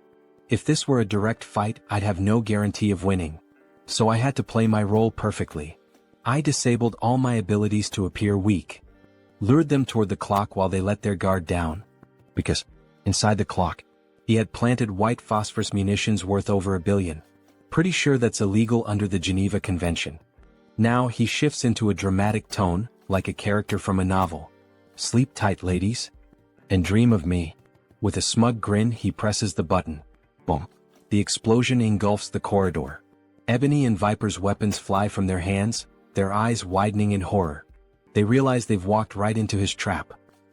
If this were a direct fight, I'd have no guarantee of winning. So I had to play my role perfectly. I disabled all my abilities to appear weak. Lured them toward the clock while they let their guard down. Because, inside the clock, he had planted white phosphorus munitions worth over $1 billion. Pretty sure that's illegal under the Geneva Convention. Now he shifts into a dramatic tone, like a character from a novel. Sleep tight, ladies. And dream of me. With a smug grin, he presses the button. Boom. The explosion engulfs the corridor. Ebony and Viper's weapons fly from their hands, their eyes widening in horror. They realize they've walked right into his trap.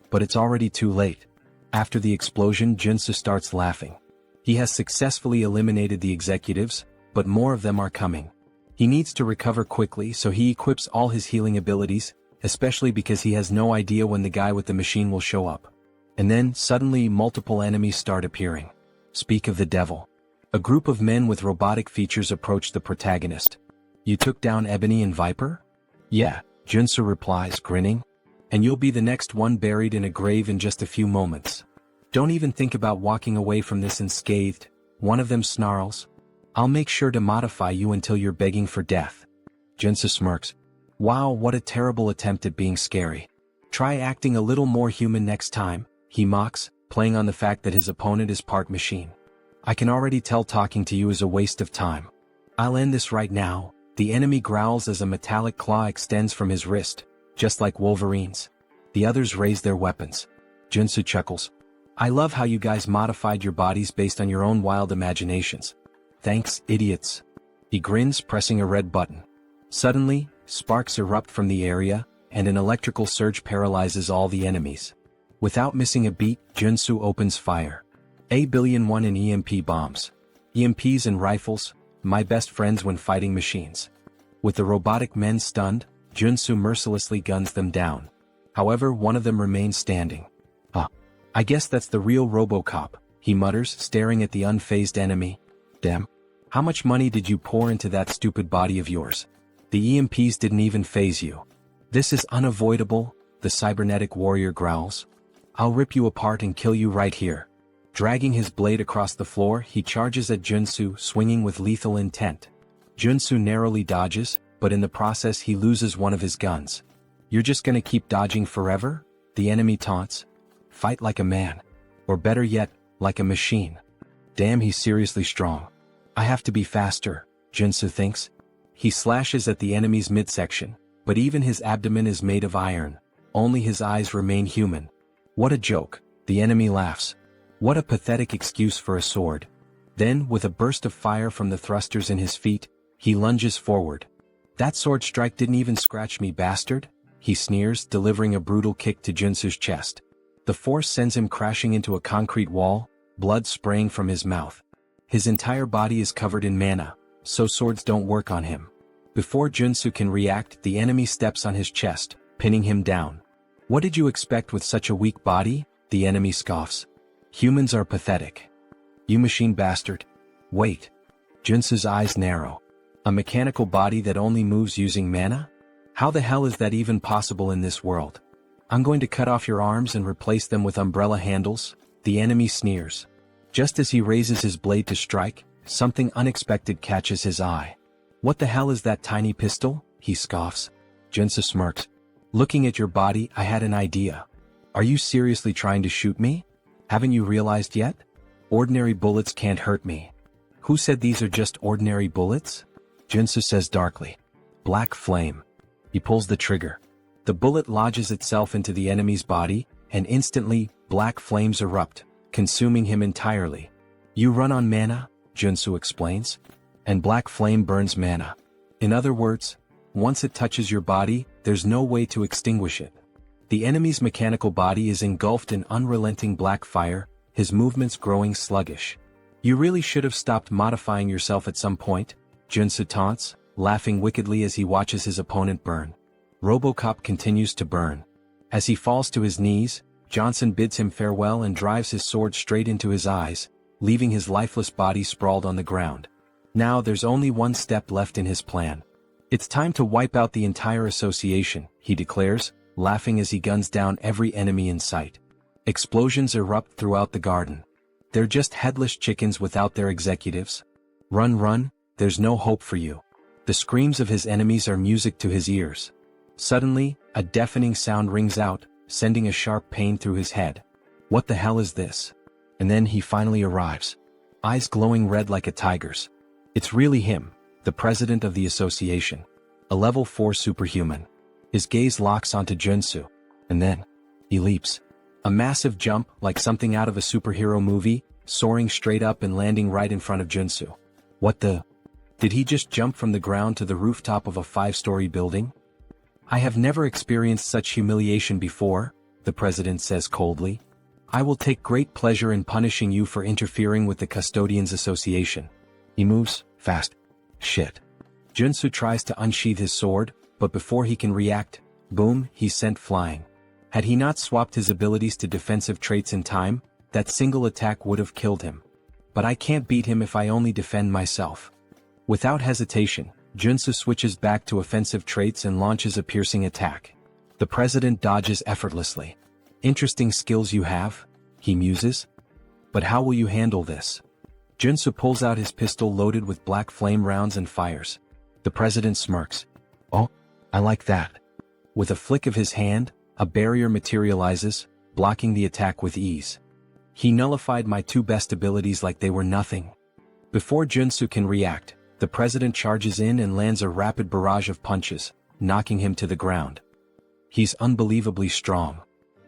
But it's already too late. After the explosion, Joonsoo starts laughing. He has successfully eliminated the executives, but more of them are coming. He needs to recover quickly, so he equips all his healing abilities, especially because he has no idea when the guy with the machine will show up. And then, suddenly, multiple enemies start appearing. Speak of the devil. A group of men with robotic features approach the protagonist. You took down Ebony and Viper? Yeah, Joonsoo replies, grinning. And you'll be the next one buried in a grave in just a few moments. Don't even think about walking away from this unscathed, one of them snarls. I'll make sure to modify you until you're begging for death. Joonsoo smirks. Wow, what a terrible attempt at being scary. Try acting a little more human next time, he mocks, playing on the fact that his opponent is part machine. I can already tell talking to you is a waste of time. I'll end this right now. The enemy growls as a metallic claw extends from his wrist, just like Wolverine's. The others raise their weapons. Joonsoo chuckles. I love how you guys modified your bodies based on your own wild imaginations. Thanks, idiots. He grins, pressing a red button. Suddenly, sparks erupt from the area, and an electrical surge paralyzes all the enemies. Without missing a beat, Joonsoo opens fire. A-1 in EMP bombs. EMPs and rifles, my best friends when fighting machines. With the robotic men stunned, Joonsoo mercilessly guns them down. However, one of them remains standing. I guess that's the real RoboCop, he mutters, staring at the unfazed enemy. Damn. How much money did you pour into that stupid body of yours? The EMPs didn't even faze you. This is unavoidable, the cybernetic warrior growls. I'll rip you apart and kill you right here. Dragging his blade across the floor, he charges at Joonsoo, swinging with lethal intent. Joonsoo narrowly dodges, but in the process he loses one of his guns. You're just gonna keep dodging forever? The enemy taunts. Fight like a man. Or better yet, like a machine. Damn, he's seriously strong. I have to be faster, Joonsoo thinks. He slashes at the enemy's midsection, but even his abdomen is made of iron. Only his eyes remain human. What a joke, the enemy laughs. What a pathetic excuse for a sword. Then, with a burst of fire from the thrusters in his feet, he lunges forward. That sword strike didn't even scratch me, bastard, he sneers, delivering a brutal kick to Joonsoo's chest. The force sends him crashing into a concrete wall, blood spraying from his mouth. His entire body is covered in mana, so swords don't work on him. Before Joonsoo can react, the enemy steps on his chest, pinning him down. What did you expect with such a weak body? The enemy scoffs. Humans are pathetic. You machine bastard. Wait. Joonsoo's eyes narrow. A mechanical body that only moves using mana? How the hell is that even possible in this world? I'm going to cut off your arms and replace them with umbrella handles, the enemy sneers. Just as he raises his blade to strike, something unexpected catches his eye. What the hell is that tiny pistol? He scoffs. Joonsoo smirks. Looking at your body, I had an idea. Are you seriously trying to shoot me? Haven't you realized yet? Ordinary bullets can't hurt me. Who said these are just ordinary bullets? Joonsoo says darkly. Black flame. He pulls the trigger. The bullet lodges itself into the enemy's body, and instantly, black flames erupt, consuming him entirely. You run on mana, Joonsoo explains. And black flame burns mana. In other words, once it touches your body, there's no way to extinguish it. The enemy's mechanical body is engulfed in unrelenting black fire, his movements growing sluggish. You really should have stopped modifying yourself at some point, Joonsoo taunts, laughing wickedly as he watches his opponent burn. RoboCop continues to burn. As he falls to his knees, Johnson bids him farewell and drives his sword straight into his eyes, leaving his lifeless body sprawled on the ground. Now there's only one step left in his plan. It's time to wipe out the entire association, he declares, laughing as he guns down every enemy in sight. Explosions erupt throughout the garden. They're just headless chickens without their executives. Run, run, there's no hope for you. The screams of his enemies are music to his ears. Suddenly, a deafening sound rings out, sending a sharp pain through his head. What the hell is this? And then he finally arrives. Eyes glowing red like a tiger's. It's really him, the president of the association. A level 4 superhuman. His gaze locks onto Joonsoo. And then, he leaps. A massive jump, like something out of a superhero movie, soaring straight up and landing right in front of Joonsoo. What the? Did he just jump from the ground to the rooftop of a 5-story building? I have never experienced such humiliation before, the president says coldly. I will take great pleasure in punishing you for interfering with the Custodians Association. He moves fast. Shit. Joonsoo tries to unsheath his sword, but before he can react, boom, he's sent flying. Had he not swapped his abilities to defensive traits in time, that single attack would have killed him. But I can't beat him if I only defend myself. Without hesitation, Joonsoo switches back to offensive traits and launches a piercing attack. The president dodges effortlessly. Interesting skills you have, he muses. But how will you handle this? Joonsoo pulls out his pistol loaded with black flame rounds and fires. The president smirks. Oh, I like that. With a flick of his hand, a barrier materializes, blocking the attack with ease. He nullified my 2 best abilities like they were nothing. Before Joonsoo can react, the president charges in and lands a rapid barrage of punches, knocking him to the ground. He's unbelievably strong.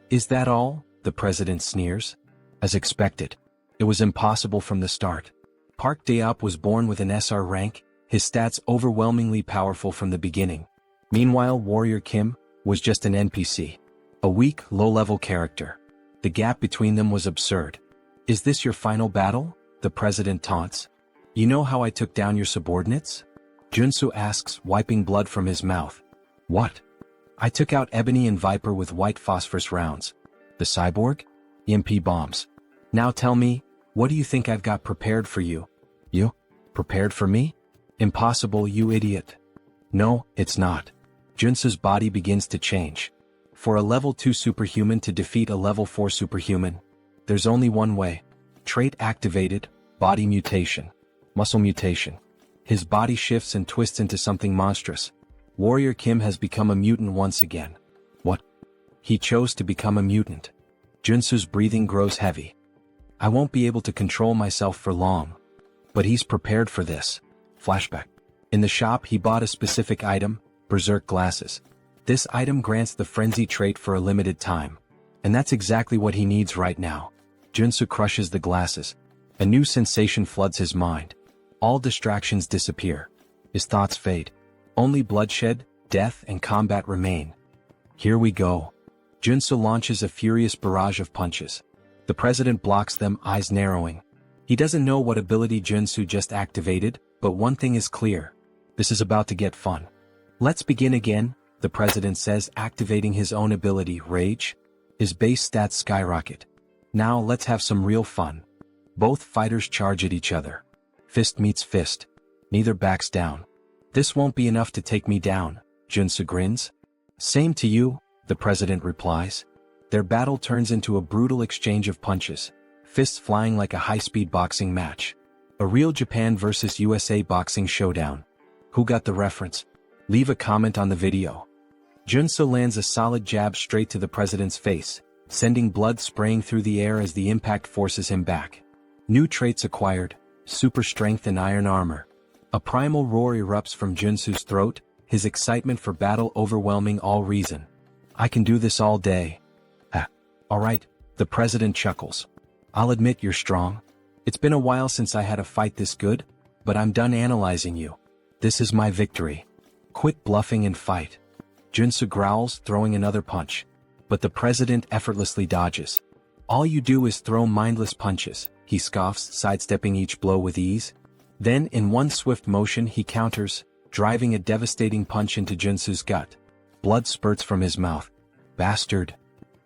Is that all? The president sneers. As expected. It was impossible from the start. Park Daop was born with an SR rank, his stats overwhelmingly powerful from the beginning. Meanwhile, Warrior Kim was just an NPC. A weak, low-level character. The gap between them was absurd. Is this your final battle? The president taunts. You know how I took down your subordinates? Joonsoo asks, wiping blood from his mouth. What? I took out Ebony and Viper with white phosphorus rounds. The cyborg? EMP bombs. Now tell me, what do you think I've got prepared for you? You? Prepared for me? Impossible, you idiot. No, it's not. Joonsoo's body begins to change. For a level 2 superhuman to defeat a level 4 superhuman, there's only one way. Trait activated, body mutation. Muscle mutation. His body shifts and twists into something monstrous. Warrior Kim has become a mutant once again. What? He chose to become a mutant. Joonsoo's breathing grows heavy. I won't be able to control myself for long. But he's prepared for this. Flashback. In the shop he bought a specific item, Berserk glasses. This item grants the frenzy trait for a limited time. And that's exactly what he needs right now. Joonsoo crushes the glasses. A new sensation floods his mind. All distractions disappear. His thoughts fade. Only bloodshed, death, and combat remain. Here we go. Joonsoo launches a furious barrage of punches. The president blocks them, eyes narrowing. He doesn't know what ability Joonsoo just activated, but one thing is clear. This is about to get fun. Let's begin again, the president says, activating his own ability, Rage. His base stats skyrocket. Now let's have some real fun. Both fighters charge at each other. Fist meets fist. Neither backs down. This won't be enough to take me down, Joonsoo grins. Same to you, the president replies. Their battle turns into a brutal exchange of punches, fists flying like a high-speed boxing match. A real Japan versus USA boxing showdown. Who got the reference? Leave a comment on the video. Joonsoo lands a solid jab straight to the president's face, sending blood spraying through the air as the impact forces him back. New traits acquired, super strength and iron armor. A primal roar erupts from Joonsoo's throat, his excitement for battle overwhelming all reason. I can do this all day. Alright, the president chuckles. I'll admit you're strong. It's been a while since I had a fight this good, but I'm done analyzing you. This is my victory. Quit bluffing and fight. Joonsoo growls, throwing another punch. But the president effortlessly dodges. All you do is throw mindless punches, he scoffs, sidestepping each blow with ease. Then, in one swift motion, he counters, driving a devastating punch into Joonsoo's gut. Blood spurts from his mouth. Bastard.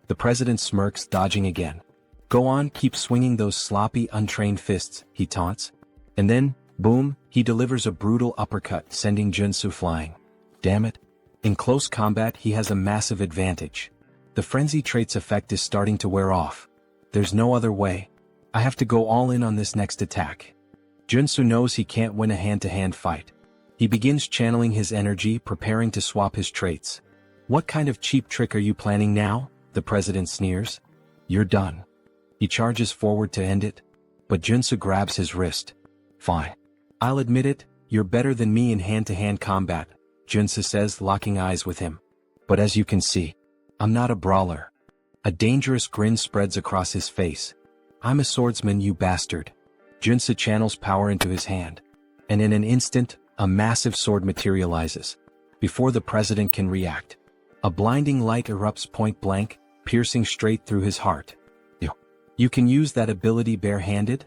The president smirks, dodging again. Go on, keep swinging those sloppy, untrained fists, he taunts. And then, boom, he delivers a brutal uppercut, sending Joonsoo flying. Damn it. In close combat, he has a massive advantage. The frenzy trait's effect is starting to wear off. There's no other way. I have to go all in on this next attack. Joonsoo knows he can't win a hand-to-hand fight. He begins channeling his energy, preparing to swap his traits. What kind of cheap trick are you planning now? The president sneers. You're done. He charges forward to end it, but Joonsoo grabs his wrist. Fine. I'll admit it, you're better than me in hand-to-hand combat, Joonsoo says, locking eyes with him. But as you can see, I'm not a brawler. A dangerous grin spreads across his face. I'm a swordsman, you bastard. Joonsoo channels power into his hand. And in an instant, a massive sword materializes. Before the president can react, a blinding light erupts point blank, piercing straight through his heart. You can use that ability barehanded?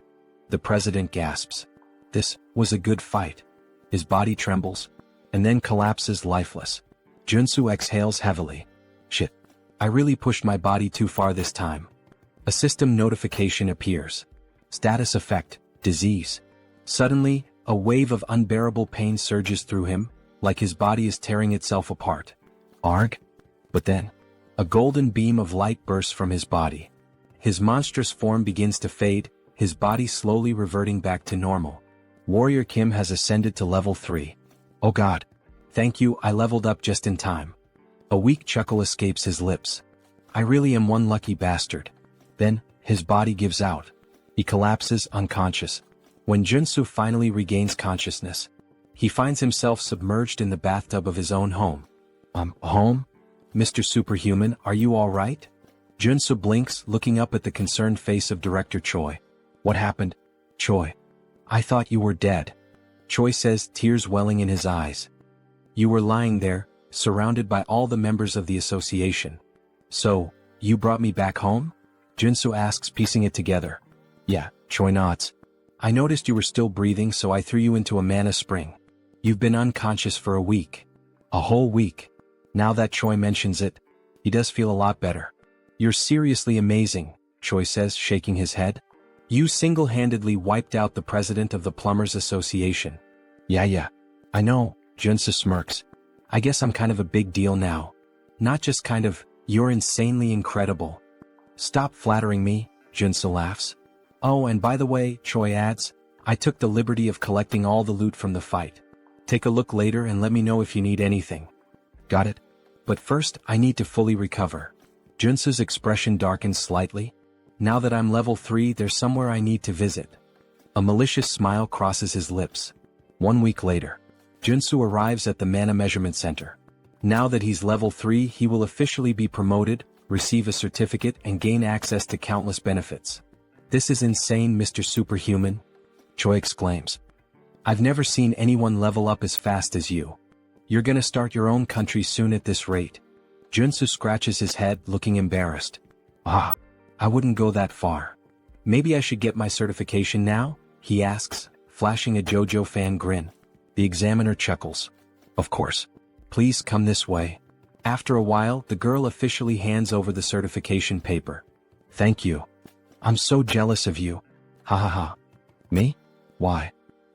The president gasps. This was a good fight. His body trembles, and then collapses lifeless. Joonsoo exhales heavily. Shit. I really pushed my body too far this time. A system notification appears. Status effect, disease. Suddenly, a wave of unbearable pain surges through him, like his body is tearing itself apart. Arg? But then, a golden beam of light bursts from his body. His monstrous form begins to fade, his body slowly reverting back to normal. Warrior Kim has ascended to level 3. Oh god. Thank you, I leveled up just in time. A weak chuckle escapes his lips. I really am one lucky bastard. Then, his body gives out. He collapses unconscious. When Joonsoo finally regains consciousness, he finds himself submerged in the bathtub of his own home. Home? Mr. Superhuman, are you alright? Joonsoo blinks, looking up at the concerned face of Director Choi. What happened? Choi. I thought you were dead. Choi says, tears welling in his eyes. You were lying there, surrounded by all the members of the association. So, you brought me back home? Joonsoo asks, piecing it together. Yeah, Choi nods. I noticed you were still breathing, so I threw you into a mana spring. You've been unconscious for a week. A whole week. Now that Choi mentions it, he does feel a lot better. You're seriously amazing, Choi says, shaking his head. You single-handedly wiped out the president of the Plumbers Association. Yeah. I know, Joonsoo smirks. I guess I'm kind of a big deal now. Not just kind of, you're insanely incredible. Stop flattering me, Joonsoo laughs. Oh, and by the way, Choi adds, I took the liberty of collecting all the loot from the fight. Take a look later and let me know if you need anything. Got it? But first, I need to fully recover. Joonsoo's expression darkens slightly. Now that I'm level 3, there's somewhere I need to visit. A malicious smile crosses his lips. 1 week later, Joonsoo arrives at the Mana Measurement Center. Now that he's level 3, he will officially be promoted, receive a certificate, and gain access to countless benefits. This is insane, Mr. Superhuman, Choi exclaims. I've never seen anyone level up as fast as you. You're gonna start your own country soon at this rate. Joonsoo scratches his head, looking embarrassed. I wouldn't go that far. Maybe I should get my certification now? He asks, flashing a JoJo fan grin. The examiner chuckles. Of course. Please come this way. After a while, the girl officially hands over the certification paper. Thank you. I'm so jealous of you. Ha. Me? Why?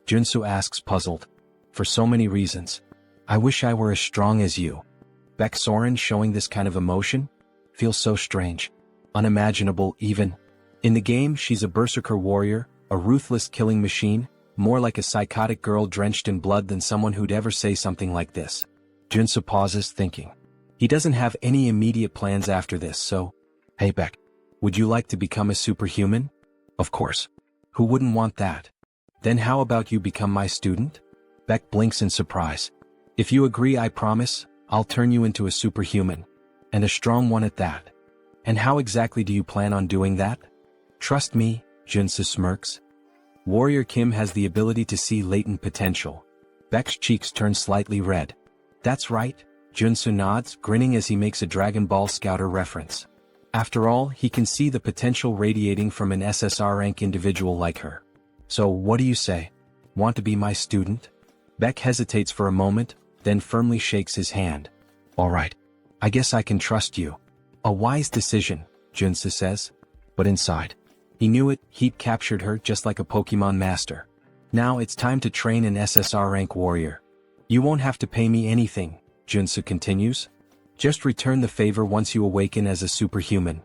Joonsoo asks, puzzled. For so many reasons. I wish I were as strong as you. Beck Soren showing this kind of emotion? Feels so strange. Unimaginable even. In the game, she's a berserker warrior, a ruthless killing machine, more like a psychotic girl drenched in blood than someone who'd ever say something like this. Joonsoo pauses, thinking. He doesn't have any immediate plans after this, so... Hey Beck, would you like to become a superhuman? Of course. Who wouldn't want that? Then how about you become my student? Beck blinks in surprise. If you agree, I promise, I'll turn you into a superhuman. And a strong one at that. And how exactly do you plan on doing that? Trust me, Joonsoo smirks. Warrior Kim has the ability to see latent potential. Beck's cheeks turn slightly red. That's right, Joonsoo nods, grinning as he makes a Dragon Ball Scouter reference. After all, he can see the potential radiating from an SSR rank individual like her. So what do you say? Want to be my student? Beck hesitates for a moment, then firmly shakes his hand. All right. I guess I can trust you. A wise decision, Joonsoo says. But inside, he knew it, he'd captured her just like a Pokemon master. Now it's time to train an SSR rank warrior. You won't have to pay me anything, Joonsoo continues. Just return the favor once you awaken as a superhuman.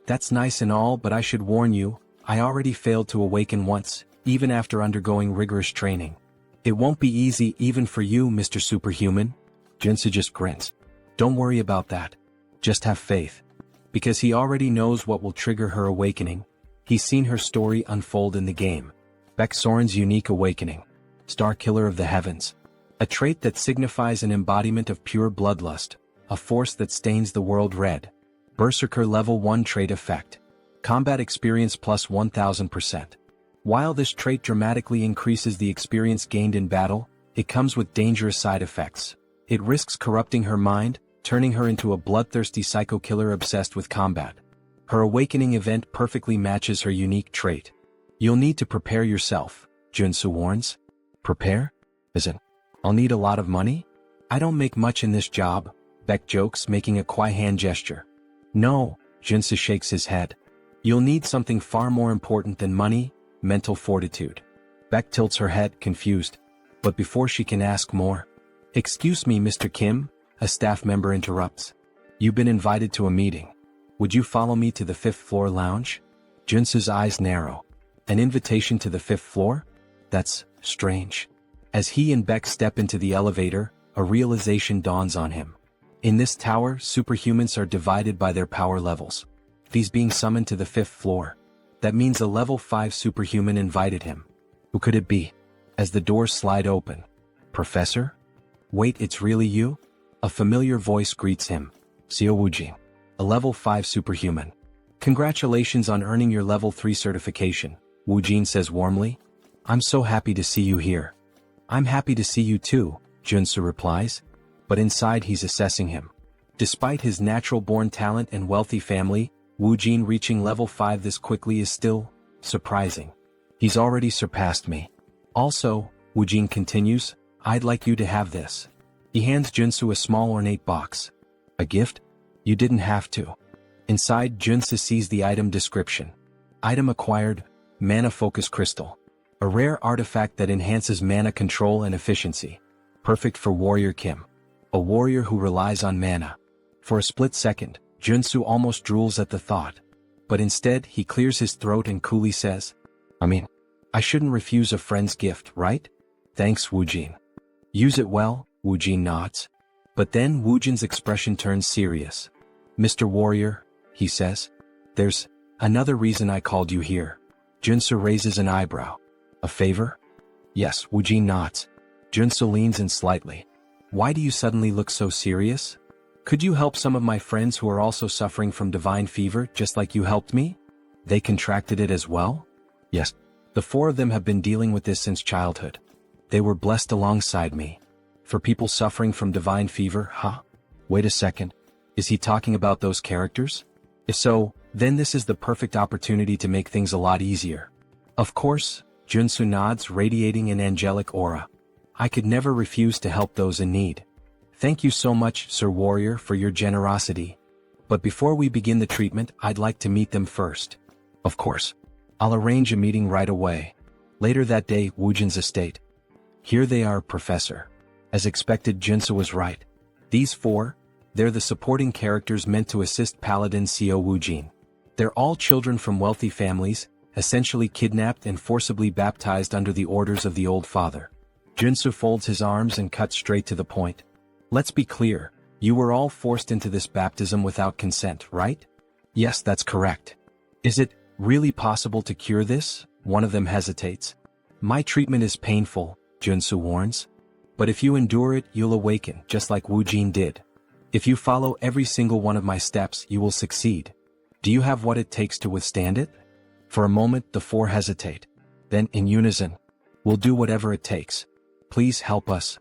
That's nice and all, but I should warn you, I already failed to awaken once, even after undergoing rigorous training. It won't be easy even for you, Mr. Superhuman. Joonsoo just grins. Don't worry about that. Just have faith. Because he already knows what will trigger her awakening. He's seen her story unfold in the game. Beck Soren's unique awakening. Star Killer of the Heavens. A trait that signifies an embodiment of pure bloodlust, a force that stains the world red. Berserker Level 1 Trait Effect. Combat Experience plus 1000%. While this trait dramatically increases the experience gained in battle, it comes with dangerous side effects. It risks corrupting her mind, turning her into a bloodthirsty psycho-killer obsessed with combat. Her awakening event perfectly matches her unique trait. You'll need to prepare yourself, Joonsoo warns. Prepare? I'll need a lot of money? I don't make much in this job, Beck jokes, making a quiet hand gesture. No, Joonsoo shakes his head. You'll need something far more important than money, mental fortitude. Beck tilts her head, confused. But before she can ask more, "Excuse me, Mr. Kim," a staff member interrupts. "You've been invited to a meeting. Would you follow me to the 5th floor lounge?" Joonsoo's eyes narrow. An invitation to the 5th floor? That's strange. As he and Beck step into the elevator, a realization dawns on him. In this tower, superhumans are divided by their power levels. He's being summoned to the 5th floor. That means a level 5 superhuman invited him. Who could it be? As the doors slide open. "Professor? Wait, it's really you?" A familiar voice greets him. Seo Woojin, a level 5 superhuman. "Congratulations on earning your level 3 certification," Woojin says warmly. "I'm so happy to see you here." "I'm happy to see you too," Joonsoo replies. But inside he's assessing him. Despite his natural-born talent and wealthy family, Woojin reaching level 5 this quickly is still surprising. "He's already surpassed me. Also," Woojin continues, "I'd like you to have this." He hands Joonsoo a small ornate box. "A gift? You didn't have to." Inside, Joonsoo sees the item description. Item acquired, Mana Focus Crystal. A rare artifact that enhances mana control and efficiency. Perfect for Warrior Kim. A warrior who relies on mana. For a split second, Joonsoo almost drools at the thought. But instead, he clears his throat and coolly says, I shouldn't refuse a friend's gift, right? Thanks, Woojin. Use it well, Woojin nods. But then Woojin's expression turns serious. "Mr. Warrior," he says, "there's another reason I called you here." Joonsoo raises an eyebrow. "A favor?" "Yes," Woojin nods. Joonsoo leans in slightly. "Why do you suddenly look so serious? Could you help some of my friends who are also suffering from divine fever just like you helped me? They contracted it as well?" "Yes. The 4 of them have been dealing with this since childhood. They were blessed alongside me. For people suffering from divine fever, huh? Wait a second. Is he talking about those characters? If so, then this is the perfect opportunity to make things a lot easier." "Of course," Joonsoo nods, radiating an angelic aura. "I could never refuse to help those in need. Thank you so much, Sir Warrior, for your generosity. But before we begin the treatment, I'd like to meet them first." "Of course. I'll arrange a meeting right away." Later that day, Woojin's estate. "Here they are, Professor." As expected, Joonsoo was right. These 4, they're the supporting characters meant to assist Paladin Seo Woojin. They're all children from wealthy families, essentially kidnapped and forcibly baptized under the orders of the Old Father. Joonsoo folds his arms and cuts straight to the point. "Let's be clear, you were all forced into this baptism without consent, right?" "Yes, that's correct." "Is it really possible to cure this?" One of them hesitates. "My treatment is painful," Joonsoo warns. "But if you endure it, you'll awaken, just like Woojin did. If you follow every single one of my steps, you will succeed. Do you have what it takes to withstand it?" For a moment, the 4 hesitate. Then, in unison, "We'll do whatever it takes. Please help us."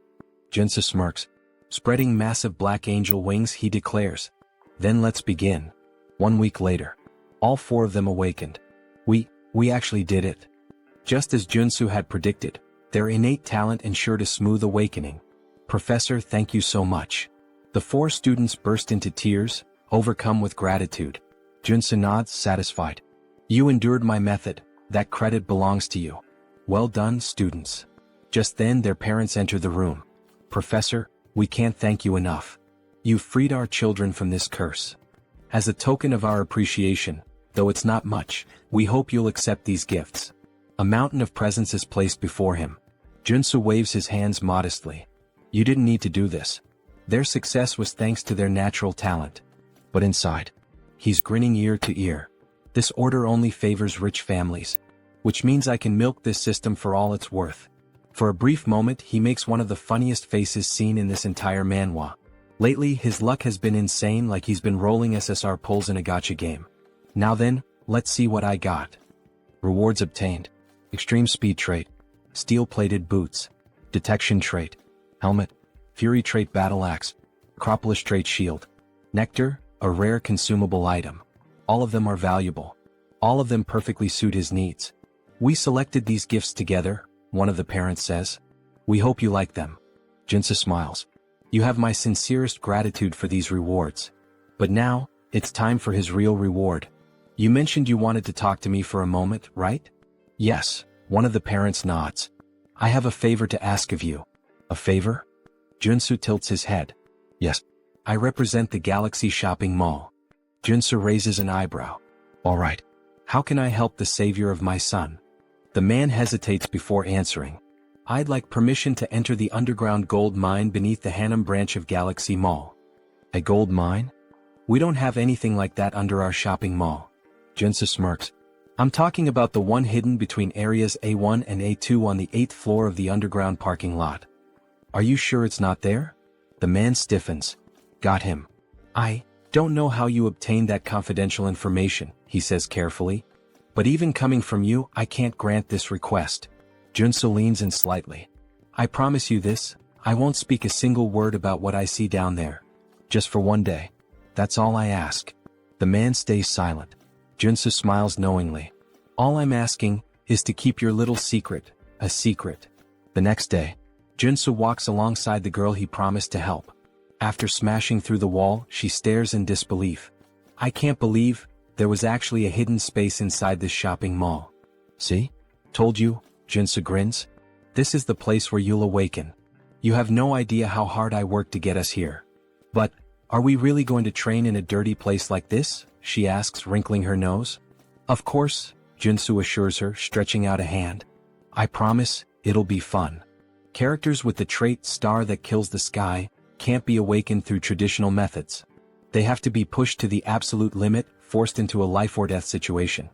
Joonsoo smirks. Spreading massive black angel wings, he declares, "Then let's begin." 1 week later, all 4 of them awakened. We actually did it. Just as Joonsoo had predicted, their innate talent ensured a smooth awakening. "Professor, thank you so much." The 4 students burst into tears, overcome with gratitude. Joonsoo nods, satisfied. "You endured my method, that credit belongs to you. Well done, students." Just then their parents enter the room. "Professor, we can't thank you enough. You've freed our children from this curse. As a token of our appreciation, though it's not much, we hope you'll accept these gifts." A mountain of presents is placed before him. Joonsoo waves his hands modestly. "You didn't need to do this. Their success was thanks to their natural talent." But inside, he's grinning ear to ear. This order only favors rich families, which means I can milk this system for all it's worth. For a brief moment, he makes one of the funniest faces seen in this entire manhwa. Lately, his luck has been insane, like he's been rolling SSR pulls in a gacha game. Now then, let's see what I got. Rewards obtained. Extreme speed trait. Steel-plated boots. Detection trait. Helmet. Fury trait battle axe. Acropolis trait shield. Nectar, a rare consumable item. All of them are valuable. All of them perfectly suit his needs. We selected these gifts together, one of the parents says. We hope you like them. Joonsoo smiles. You have my sincerest gratitude for these rewards. But now, it's time for his real reward. You mentioned you wanted to talk to me for a moment, right? Yes, one of the parents nods. I have a favor to ask of you. A favor? Joonsoo tilts his head. Yes. I represent the Galaxy Shopping Mall. Joonsoo raises an eyebrow. All right. How can I help the savior of my son? The man hesitates before answering. I'd like permission to enter the underground gold mine beneath the Harem branch of Galaxy Mall. A gold mine? We don't have anything like that under our shopping mall. Joonsoo smirks. I'm talking about the one hidden between areas A1 and A2 on the 8th floor of the underground parking lot. Are you sure it's not there? The man stiffens. Got him. I don't know how you obtained that confidential information, he says carefully. But even coming from you, I can't grant this request. Joonsoo leans in slightly. I promise you this, I won't speak a single word about what I see down there. Just for one day. That's all I ask. The man stays silent. Joonsoo smiles knowingly. All I'm asking is to keep your little secret, a secret. The next day, Joonsoo walks alongside the girl he promised to help. After smashing through the wall, she stares in disbelief. I can't believe there was actually a hidden space inside this shopping mall. See? Told you, Joonsoo grins. This is the place where you'll awaken. You have no idea how hard I worked to get us here. But, are we really going to train in a dirty place like this? She asks, wrinkling her nose. Of course, Joonsoo assures her, stretching out a hand. I promise, it'll be fun. Characters with the trait star that kills the sky can't be awakened through traditional methods. They have to be pushed to the absolute limit, forced into a life or death situation.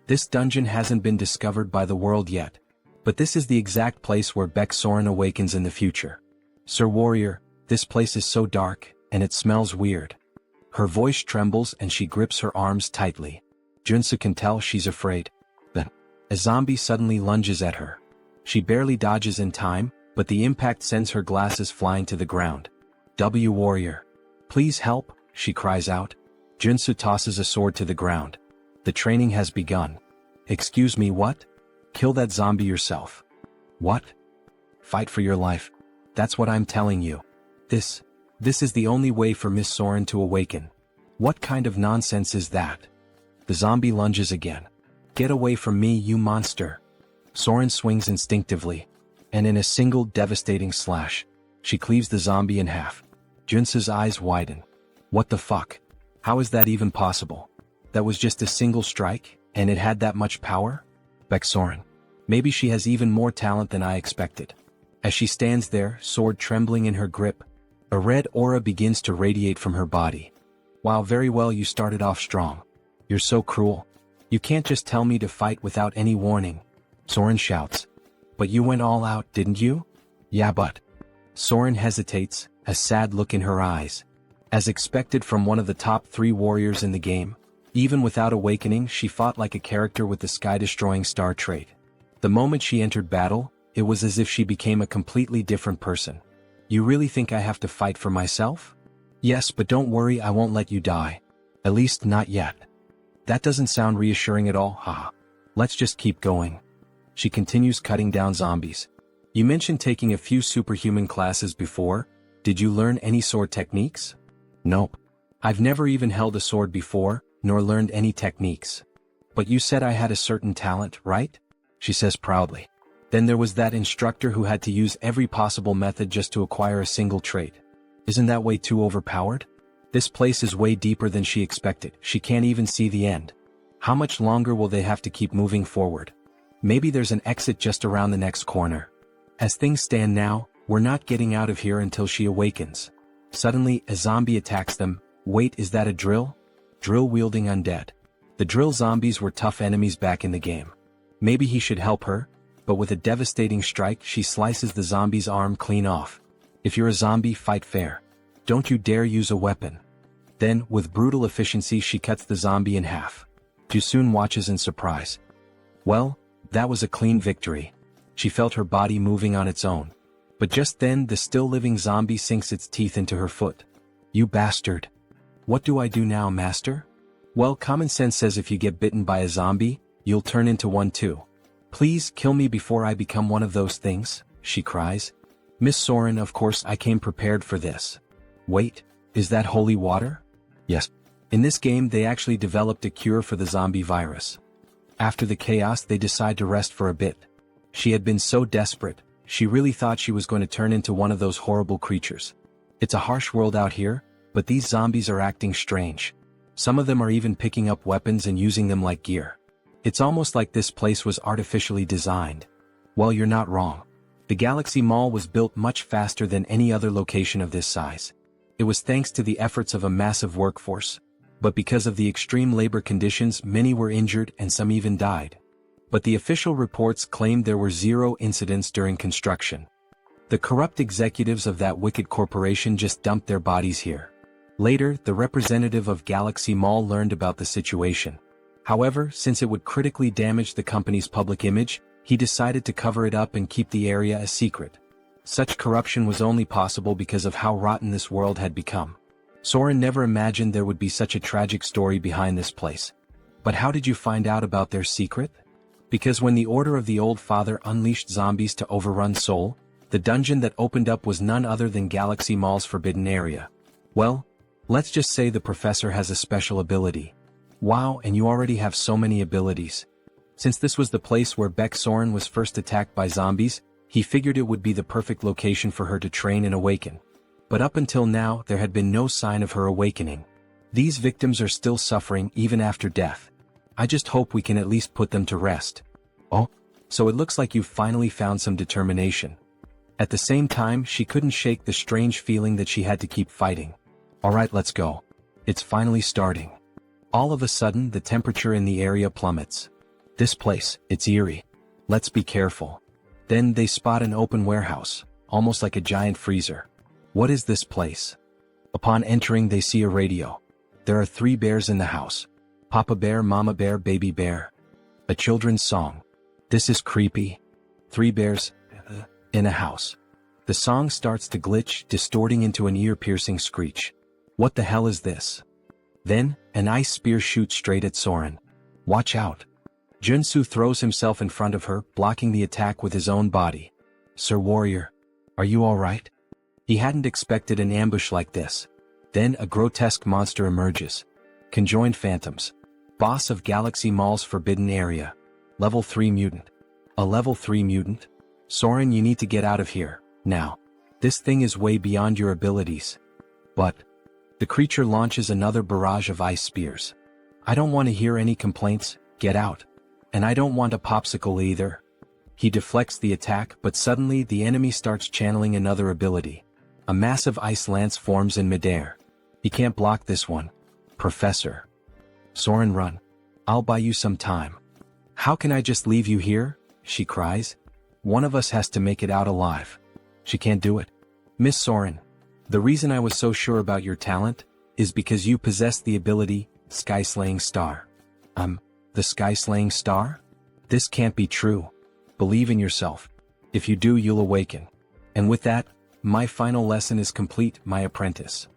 This dungeon hasn't been discovered by the world yet. But this is the exact place where Baek Soren awakens in the future. Sir Warrior, this place is so dark, and it smells weird. Her voice trembles and she grips her arms tightly. Joonsoo can tell she's afraid. Then, a zombie suddenly lunges at her. She barely dodges in time, but the impact sends her glasses flying to the ground. Warrior. Please help, she cries out. Joonsoo tosses a sword to the ground. The training has begun. Excuse me, what? Kill that zombie yourself. What? Fight for your life. That's what I'm telling you. This is the only way for Miss Soren to awaken. What kind of nonsense is that? The zombie lunges again. Get away from me, you monster. Soren swings instinctively, and in a single devastating slash, she cleaves the zombie in half. Joonsoo's eyes widen. What the fuck? How is that even possible? That was just a single strike, and it had that much power? Baek Soren. Maybe she has even more talent than I expected. As she stands there, sword trembling in her grip, a red aura begins to radiate from her body. Wow, very well, you started off strong. You're so cruel. You can't just tell me to fight without any warning. Soren shouts. But you went all out, didn't you? Yeah, but... Soren hesitates, a sad look in her eyes. As expected from one of the top 3 warriors in the game, even without awakening, she fought like a character with the sky-destroying star trait. The moment she entered battle, it was as if she became a completely different person. You really think I have to fight for myself? Yes, but don't worry, I won't let you die. At least not yet. That doesn't sound reassuring at all, haha. Let's just keep going. She continues cutting down zombies. You mentioned taking a few superhuman classes before. Did you learn any sword techniques? Nope. I've never even held a sword before, nor learned any techniques. But you said I had a certain talent, right? She says proudly. Then there was that instructor who had to use every possible method just to acquire a single trait. Isn't that way too overpowered? This place is way deeper than she expected. She can't even see the end. How much longer will they have to keep moving forward? Maybe there's an exit just around the next corner. As things stand now, we're not getting out of here until she awakens. Suddenly, a zombie attacks them. Wait, is that a drill? Drill-wielding undead. The drill zombies were tough enemies back in the game. Maybe he should help her, but with a devastating strike, she slices the zombie's arm clean off. If you're a zombie, fight fair. Don't you dare use a weapon. Then, with brutal efficiency she cuts the zombie in half. Joonsoo watches in surprise. Well, that was a clean victory. She felt her body moving on its own. But just then the still-living zombie sinks its teeth into her foot. You bastard. What do I do now, master? Well, common sense says if you get bitten by a zombie, you'll turn into one too. Please kill me before I become one of those things, she cries. Miss Soren, of course I came prepared for this. Wait, is that holy water? Yes. In this game they actually developed a cure for the zombie virus. After the chaos they decide to rest for a bit. She had been so desperate, she really thought she was going to turn into one of those horrible creatures. It's a harsh world out here, but these zombies are acting strange. Some of them are even picking up weapons and using them like gear. It's almost like this place was artificially designed. Well, you're not wrong. The Galaxy Mall was built much faster than any other location of this size. It was thanks to the efforts of a massive workforce. But because of the extreme labor conditions, many were injured and some even died. But the official reports claimed there were 0 incidents during construction. The corrupt executives of that wicked corporation just dumped their bodies here. Later, the representative of Galaxy Mall learned about the situation. However, since it would critically damage the company's public image, he decided to cover it up and keep the area a secret. Such corruption was only possible because of how rotten this world had become. Soren never imagined there would be such a tragic story behind this place. But how did you find out about their secret? Because when the Order of the Old Father unleashed zombies to overrun Seoul, the dungeon that opened up was none other than Galaxy Mall's forbidden area. Well, let's just say the professor has a special ability. Wow, and you already have so many abilities. Since this was the place where Beck Soren was first attacked by zombies, he figured it would be the perfect location for her to train and awaken. But up until now there had been no sign of her awakening. These victims are still suffering even after death. I just hope we can at least put them to rest. Oh, so it looks like you've finally found some determination. At the same time she couldn't shake the strange feeling that she had to keep fighting. Alright, let's go. It's finally starting. All of a sudden the temperature in the area plummets. This place, it's eerie. Let's be careful. Then they spot an open warehouse, almost like a giant freezer. What is this place? Upon entering they see a radio. There are 3 bears in the house. Papa bear, mama bear, baby bear. A children's song. This is creepy. 3 bears in a house. The song starts to glitch, distorting into an ear-piercing screech. What the hell is this? Then, an ice spear shoots straight at Soren. Watch out. Joonsoo throws himself in front of her, blocking the attack with his own body. Sir Warrior, are you alright? He hadn't expected an ambush like this. Then a grotesque monster emerges. Conjoined Phantoms. Boss of Galaxy Mall's forbidden area. Level 3 mutant. A level 3 mutant? Soren, you need to get out of here, now. This thing is way beyond your abilities. But the creature launches another barrage of ice spears. I don't want to hear any complaints, get out. And I don't want a popsicle either. He deflects the attack, but suddenly the enemy starts channeling another ability. A massive ice lance forms in midair. He can't block this one. Professor. Soren, run. I'll buy you some time. How can I just leave you here? She cries. One of us has to make it out alive. She can't do it. Miss Soren, the reason I was so sure about your talent is because you possess the ability, Sky-Slaying Star. The Sky-Slaying Star? This can't be true. Believe in yourself. If you do, you'll awaken. And with that, my final lesson is complete, my apprentice.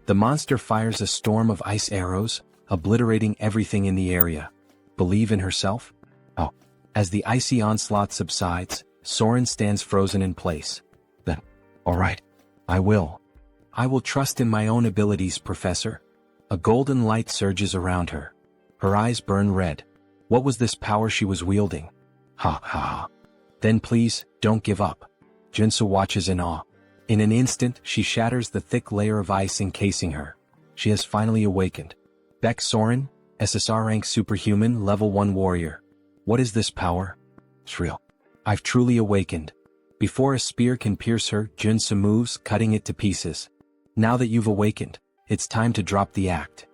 The monster fires a storm of ice arrows, obliterating everything in the area. Believe in herself? Oh. As the icy onslaught subsides, Soren stands frozen in place. Then, alright. I will. I will trust in my own abilities, Professor. A golden light surges around her. Her eyes burn red. What was this power she was wielding? Ha ha ha. Then please, don't give up. Joonsoo watches in awe. In an instant, she shatters the thick layer of ice encasing her. She has finally awakened. Beck Soren, SSR rank superhuman, level 1 warrior. What is this power? Shrill. I've truly awakened. Before a spear can pierce her, Joonsoo moves, cutting it to pieces. Now that you've awakened, it's time to drop the act.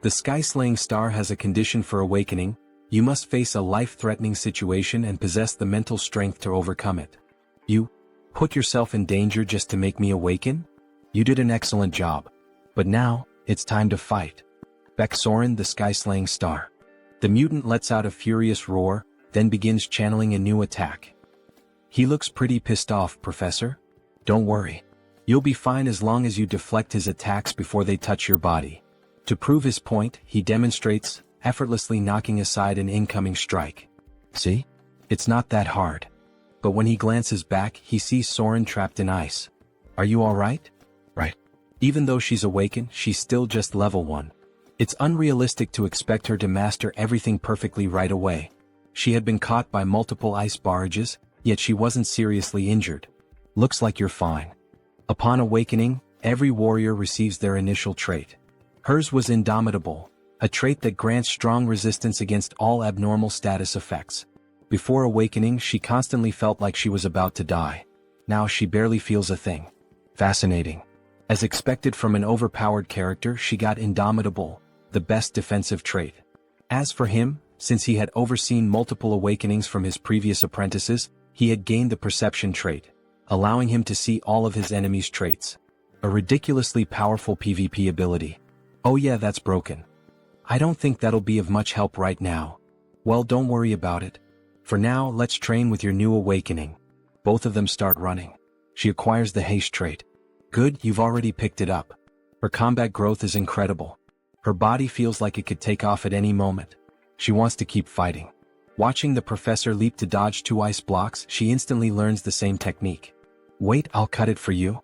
The Sky-Slaying Star has a condition for awakening. You must face a life-threatening situation and possess the mental strength to overcome it. You put yourself in danger just to make me awaken? You did an excellent job. But now, it's time to fight. Baek Soren, the sky-slaying star. The mutant lets out a furious roar, then begins channeling a new attack. He looks pretty pissed off, Professor. Don't worry. You'll be fine as long as you deflect his attacks before they touch your body. To prove his point, he demonstrates, effortlessly knocking aside an incoming strike. See? It's not that hard. But when he glances back, he sees Soren trapped in ice. Are you alright? Right. Even though she's awakened, she's still just level 1. It's unrealistic to expect her to master everything perfectly right away. She had been caught by multiple ice barrages, yet she wasn't seriously injured. Looks like you're fine. Upon awakening, every warrior receives their initial trait. Hers was Indomitable, a trait that grants strong resistance against all abnormal status effects. Before awakening, she constantly felt like she was about to die. Now she barely feels a thing. Fascinating. As expected from an overpowered character, she got Indomitable, the best defensive trait. As for him, since he had overseen multiple awakenings from his previous apprentices, he had gained the Perception trait, allowing him to see all of his enemies' traits. A ridiculously powerful PvP ability. Oh yeah, that's broken. I don't think that'll be of much help right now. Well, don't worry about it. For now, let's train with your new awakening. Both of them start running. She acquires the haste trait. Good, you've already picked it up. Her combat growth is incredible. Her body feels like it could take off at any moment. She wants to keep fighting. Watching the professor leap to dodge 2 ice blocks, she instantly learns the same technique. Wait, I'll cut it for you.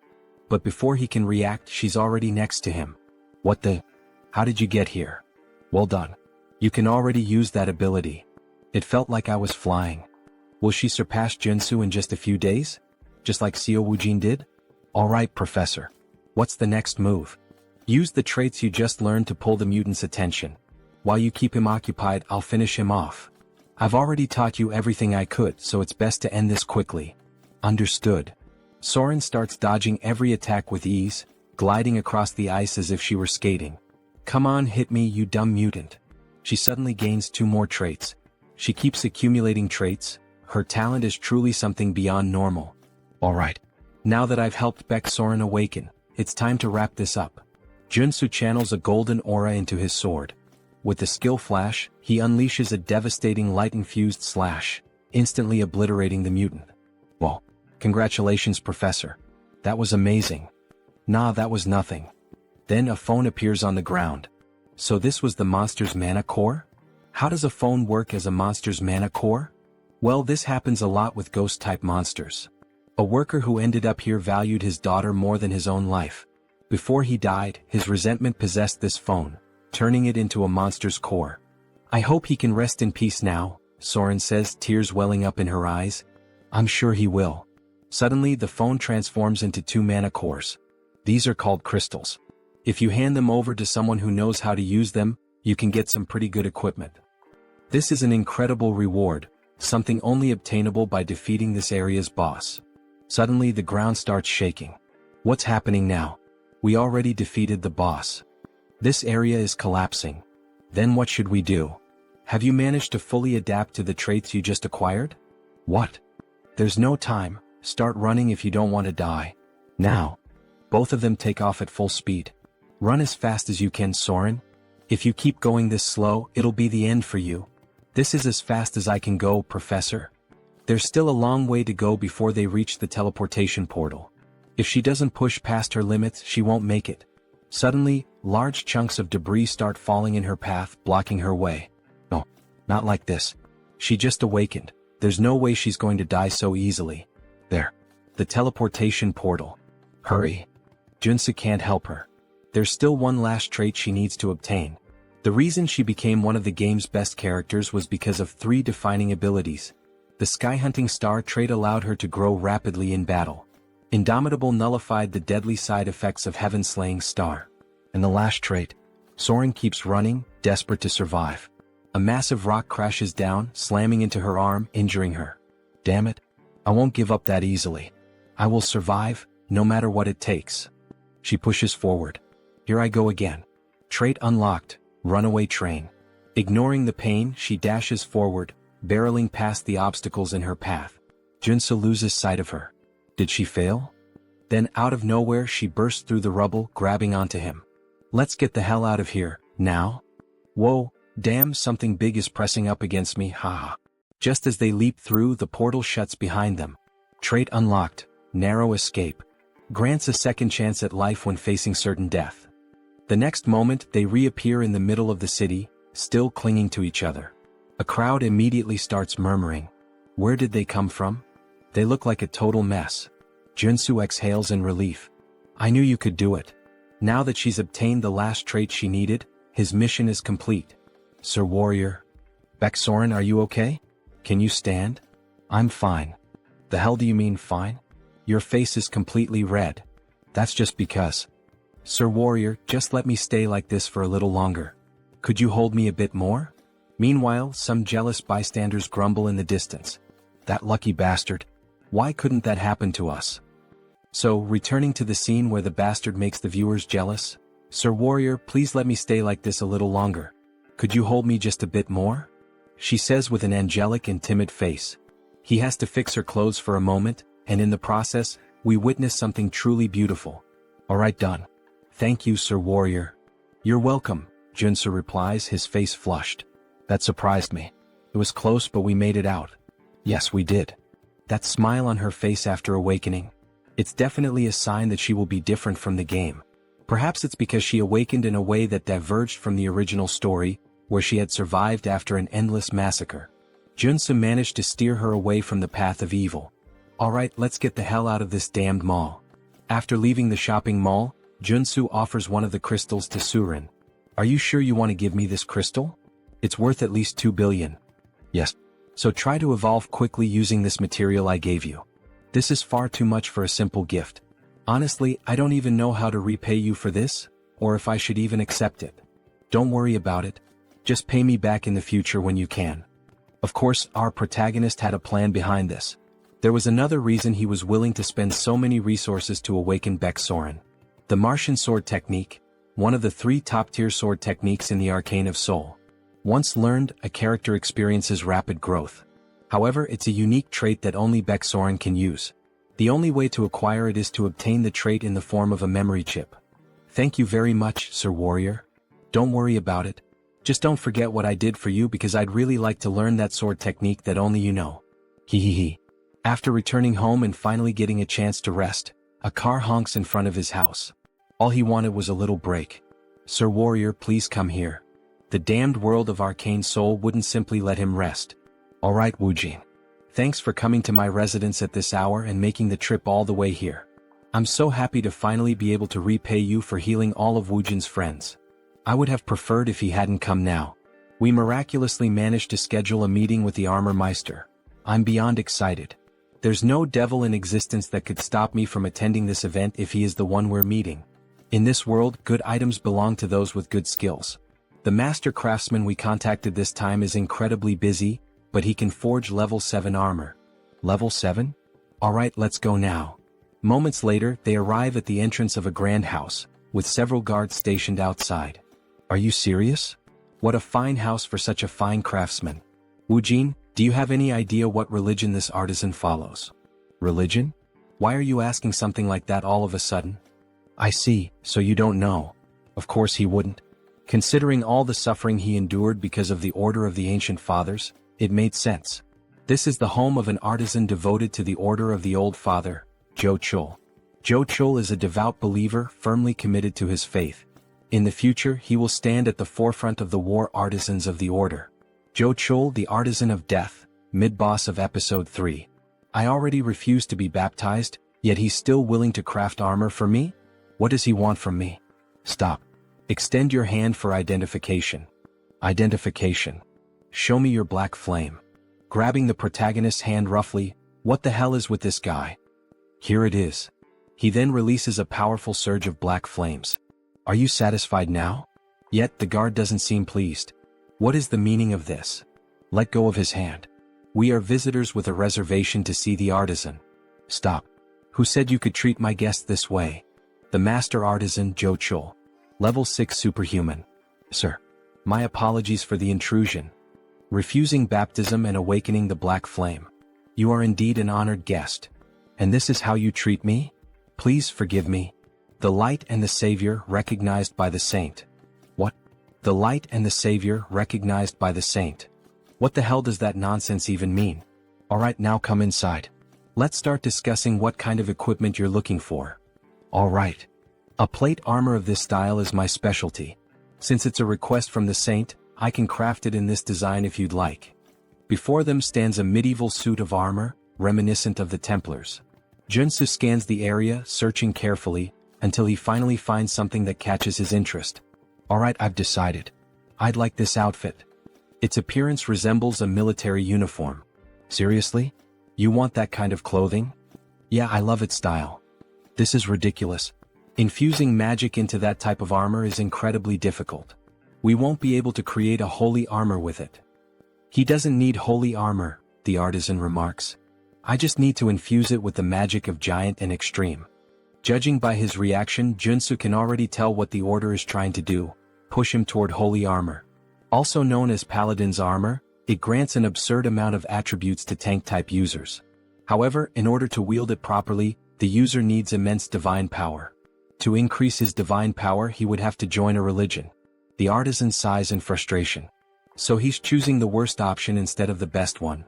But before he can react, she's already next to him. What the? How did you get here? Well done. You can already use that ability. It felt like I was flying. Will she surpass Joonsoo in just a few days? Just like Seo Woojin did? Alright, Professor. What's the next move? Use the traits you just learned to pull the mutant's attention. While you keep him occupied, I'll finish him off. I've already taught you everything I could, so it's best to end this quickly. Understood. Soren starts dodging every attack with ease, gliding across the ice as if she were skating. Come on, hit me, you dumb mutant. She suddenly gains 2 more traits. She keeps accumulating traits. Her talent is truly something beyond normal. Alright. Now that I've helped Baek Soren awaken, it's time to wrap this up. Joonsoo channels a golden aura into his sword. With the skill flash, he unleashes a devastating light-infused slash, instantly obliterating the mutant. Whoa. Congratulations, Professor. That was amazing. Nah, that was nothing. Then a phone appears on the ground. So this was the monster's mana core? How does a phone work as a monster's mana core? Well, this happens a lot with ghost-type monsters. A worker who ended up here valued his daughter more than his own life. Before he died, his resentment possessed this phone, turning it into a monster's core. I hope he can rest in peace now, Soren says, tears welling up in her eyes. I'm sure he will. Suddenly, the phone transforms into 2 mana cores. These are called crystals. If you hand them over to someone who knows how to use them, you can get some pretty good equipment. This is an incredible reward, something only obtainable by defeating this area's boss. Suddenly, the ground starts shaking. What's happening now? We already defeated the boss. This area is collapsing. Then what should we do? Have you managed to fully adapt to the traits you just acquired? What? There's no time. Start running if you don't want to die. Now. Both of them take off at full speed. Run as fast as you can, Soren. If you keep going this slow, it'll be the end for you. This is as fast as I can go, Professor. There's still a long way to go before they reach the teleportation portal. If she doesn't push past her limits, she won't make it. Suddenly, large chunks of debris start falling in her path, blocking her way. No, not like this. She just awakened. There's no way she's going to die so easily. There. The teleportation portal. Hurry. Joonsoo can't help her. There's still one last trait she needs to obtain. The reason she became one of the game's best characters was because of 3 defining abilities. The Sky-Hunting Star trait allowed her to grow rapidly in battle. Indomitable nullified the deadly side effects of Heaven-Slaying Star. And the last trait. Soren keeps running, desperate to survive. A massive rock crashes down, slamming into her arm, injuring her. Damn it. I won't give up that easily. I will survive, no matter what it takes. She pushes forward. Here I go again. Trait unlocked, Runaway Train. Ignoring the pain, she dashes forward, barreling past the obstacles in her path. Joonsoo loses sight of her. Did she fail? Then out of nowhere she bursts through the rubble, grabbing onto him. Let's get the hell out of here, now? Whoa, damn, something big is pressing up against me, haha. Just as they leap through, the portal shuts behind them. Trait unlocked, narrow escape. Grants a second chance at life when facing certain death. The next moment, they reappear in the middle of the city, still clinging to each other. A crowd immediately starts murmuring. Where did they come from? They look like a total mess. Joonsoo exhales in relief. I knew you could do it. Now that she's obtained the last trait she needed, his mission is complete. Sir Warrior. Baek-soren, are you okay? Can you stand? I'm fine. The hell do you mean fine? Your face is completely red. That's just because. Sir Warrior, just let me stay like this for a little longer. Could you hold me a bit more? Meanwhile, some jealous bystanders grumble in the distance. That lucky bastard. Why couldn't that happen to us? So, returning to the scene where the bastard makes the viewers jealous. Sir Warrior, please let me stay like this a little longer. Could you hold me just a bit more? She says with an angelic and timid face. He has to fix her clothes for a moment, and in the process, we witness something truly beautiful. Alright, done. Thank you, Sir Warrior. You're welcome, Joonsoo replies, his face flushed. That surprised me. It was close, but we made it out. Yes, we did. That smile on her face after awakening. It's definitely a sign that she will be different from the game. Perhaps it's because she awakened in a way that diverged from the original story, where she had survived after an endless massacre. Joonsoo managed to steer her away from the path of evil. Alright, let's get the hell out of this damned mall. After leaving the shopping mall, Joonsoo offers one of the crystals to Surin. Are you sure you want to give me this crystal? It's worth at least 2 billion. Yes. So try to evolve quickly using this material I gave you. This is far too much for a simple gift. Honestly, I don't even know how to repay you for this, or if I should even accept it. Don't worry about it. Just pay me back in the future when you can. Of course, our protagonist had a plan behind this. There was another reason he was willing to spend so many resources to awaken Baek-soren. The Martian sword technique, one of the 3 top-tier sword techniques in the Arcane of Seoul. Once learned, a character experiences rapid growth. However, it's a unique trait that only Baek-soren can use. The only way to acquire it is to obtain the trait in the form of a memory chip. Thank you very much, Sir Warrior. Don't worry about it. Just don't forget what I did for you, because I'd really like to learn that sword technique that only you know. Hehehe. After returning home and finally getting a chance to rest, a car honks in front of his house. All he wanted was a little break. Sir Warrior, please come here. The damned world of Arcane Seoul wouldn't simply let him rest. Alright, Woojin. Thanks for coming to my residence at this hour and making the trip all the way here. I'm so happy to finally be able to repay you for healing all of Woojin's friends. I would have preferred if he hadn't come now. We miraculously managed to schedule a meeting with the Armor Meister. I'm beyond excited. There's no devil in existence that could stop me from attending this event if he is the one we're meeting. In this world, good items belong to those with good skills. The master craftsman we contacted this time is incredibly busy, but he can forge level 7 armor. Level 7? Alright, let's go now. Moments later, they arrive at the entrance of a grand house, with several guards stationed outside. Are you serious? What a fine house for such a fine craftsman. Woojin, do you have any idea what religion this artisan follows? Religion? Why are you asking something like that all of a sudden? I see, so you don't know. Of course he wouldn't. Considering all the suffering he endured because of the Order of the Ancient Fathers, it made sense. This is the home of an artisan devoted to the Order of the Old Father, Joonsoo. Joonsoo is a devout believer firmly committed to his faith. In the future, he will stand at the forefront of the war artisans of the Order. Joonsoo, the Artisan of Death, mid-boss of Episode 3. I already refused to be baptized, yet he's still willing to craft armor for me? What does he want from me? Stop. Extend your hand for identification. Identification. Show me your black flame. Grabbing the protagonist's hand roughly, what the hell is with this guy? Here it is. He then releases a powerful surge of black flames. Are you satisfied now? Yet the guard doesn't seem pleased. What is the meaning of this? Let go of his hand. We are visitors with a reservation to see the artisan. Stop. Who said you could treat my guest this way? The master artisan, Joonsoo. Level 6 superhuman. Sir. My apologies for the intrusion. Refusing baptism and awakening the black flame. You are indeed an honored guest. And this is how you treat me? Please forgive me. The light and the savior recognized by the saint. What? The light and the savior recognized by the saint. What the hell does that nonsense even mean? Alright, now come inside. Let's start discussing what kind of equipment you're looking for. Alright. A plate armor of this style is my specialty. Since it's a request from the saint, I can craft it in this design if you'd like. Before them stands a medieval suit of armor, reminiscent of the Templars. Joonsoo scans the area, searching carefully, until he finally finds something that catches his interest. Alright, I've decided. I'd like this outfit. Its appearance resembles a military uniform. Seriously? You want that kind of clothing? Yeah, I love its style. This is ridiculous. Infusing magic into that type of armor is incredibly difficult. We won't be able to create a holy armor with it. He doesn't need holy armor, the artisan remarks. I just need to infuse it with the magic of giant and extreme. Judging by his reaction, Joonsoo can already tell what the order is trying to do, push him toward holy armor. Also known as paladin's armor, it grants an absurd amount of attributes to tank-type users. However, in order to wield it properly, the user needs immense divine power. To increase his divine power, he would have to join a religion. The artisan sighs in frustration. So he's choosing the worst option instead of the best one.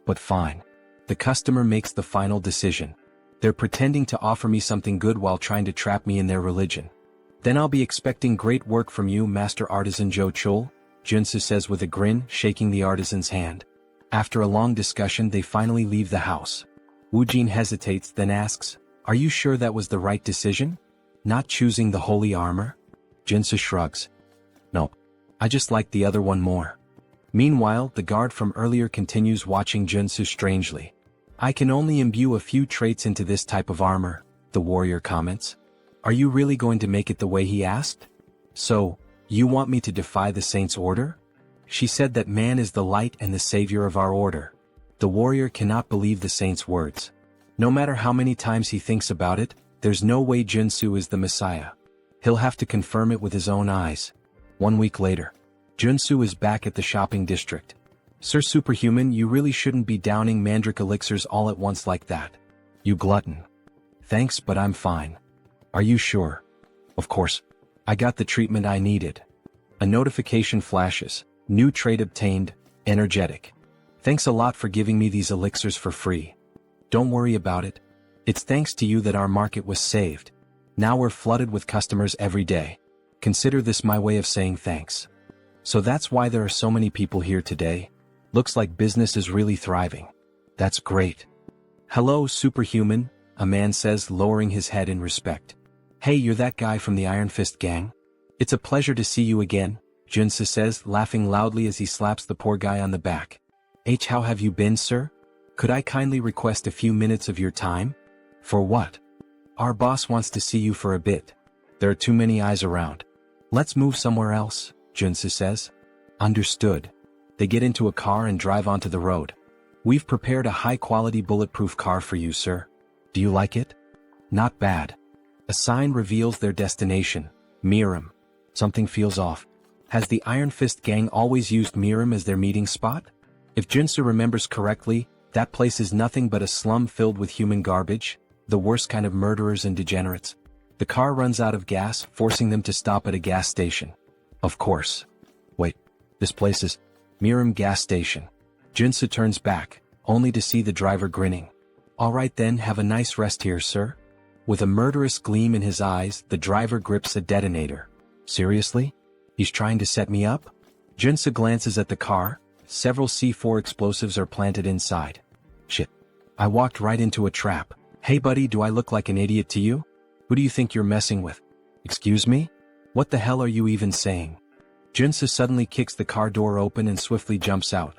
But fine. The customer makes the final decision. They're pretending to offer me something good while trying to trap me in their religion. Then I'll be expecting great work from you, Master Artisan Joonsoo, Joonsoo says with a grin, shaking the artisan's hand. After a long discussion, they finally leave the house. Woojin hesitates, then asks, "Are you sure that was the right decision? Not choosing the holy armor?" Joonsoo shrugs. "Nope. I just like the other one more." Meanwhile, the guard from earlier continues watching Joonsoo strangely. "I can only imbue a few traits into this type of armor," the warrior comments. "Are you really going to make it the way he asked? So, you want me to defy the saint's order? She said that man is the light and the savior of our order." The warrior cannot believe the saint's words. No matter how many times he thinks about it, there's no way Joonsoo is the Messiah. He'll have to confirm it with his own eyes. 1 week later, Joonsoo is back at the shopping district. "Sir Superhuman, you really shouldn't be downing mandrake elixirs all at once like that. You glutton." "Thanks, but I'm fine." "Are you sure?" "Of course. I got the treatment I needed." A notification flashes. "New trait obtained, energetic. Thanks a lot for giving me these elixirs for free." "Don't worry about it. It's thanks to you that our market was saved. Now we're flooded with customers every day. Consider this my way of saying thanks." "So that's why there are so many people here today? Looks like business is really thriving." "That's great." "Hello, Superhuman," a man says, lowering his head in respect. "Hey, you're that guy from the Iron Fist gang? It's a pleasure to see you again," Joonsoo says, laughing loudly as he slaps the poor guy on the back. How have you been, sir? Could I kindly request a few minutes of your time?" "For what?" "Our boss wants to see you for a bit. There are too many eyes around." "Let's move somewhere else," Joonsoo says. "Understood." They get into a car and drive onto the road. "We've prepared a high-quality bulletproof car for you, sir. Do you like it?" "Not bad." A sign reveals their destination, Miram. Something feels off. Has the Iron Fist gang always used Miram as their meeting spot? If Joonsoo remembers correctly, that place is nothing but a slum filled with human garbage, the worst kind of murderers and degenerates. The car runs out of gas, forcing them to stop at a gas station. Of course. Wait, this place is Miram gas station. Joonsoo turns back, only to see the driver grinning. "Alright then, have a nice rest here, sir." With a murderous gleam in his eyes, the driver grips a detonator. "Seriously? He's trying to set me up?" Joonsoo glances at the car. Several C4 explosives are planted inside. "Shit. I walked right into a trap. Hey buddy, do I look like an idiot to you? Who do you think you're messing with?" "Excuse me? What the hell are you even saying?" Joonsoo suddenly kicks the car door open and swiftly jumps out.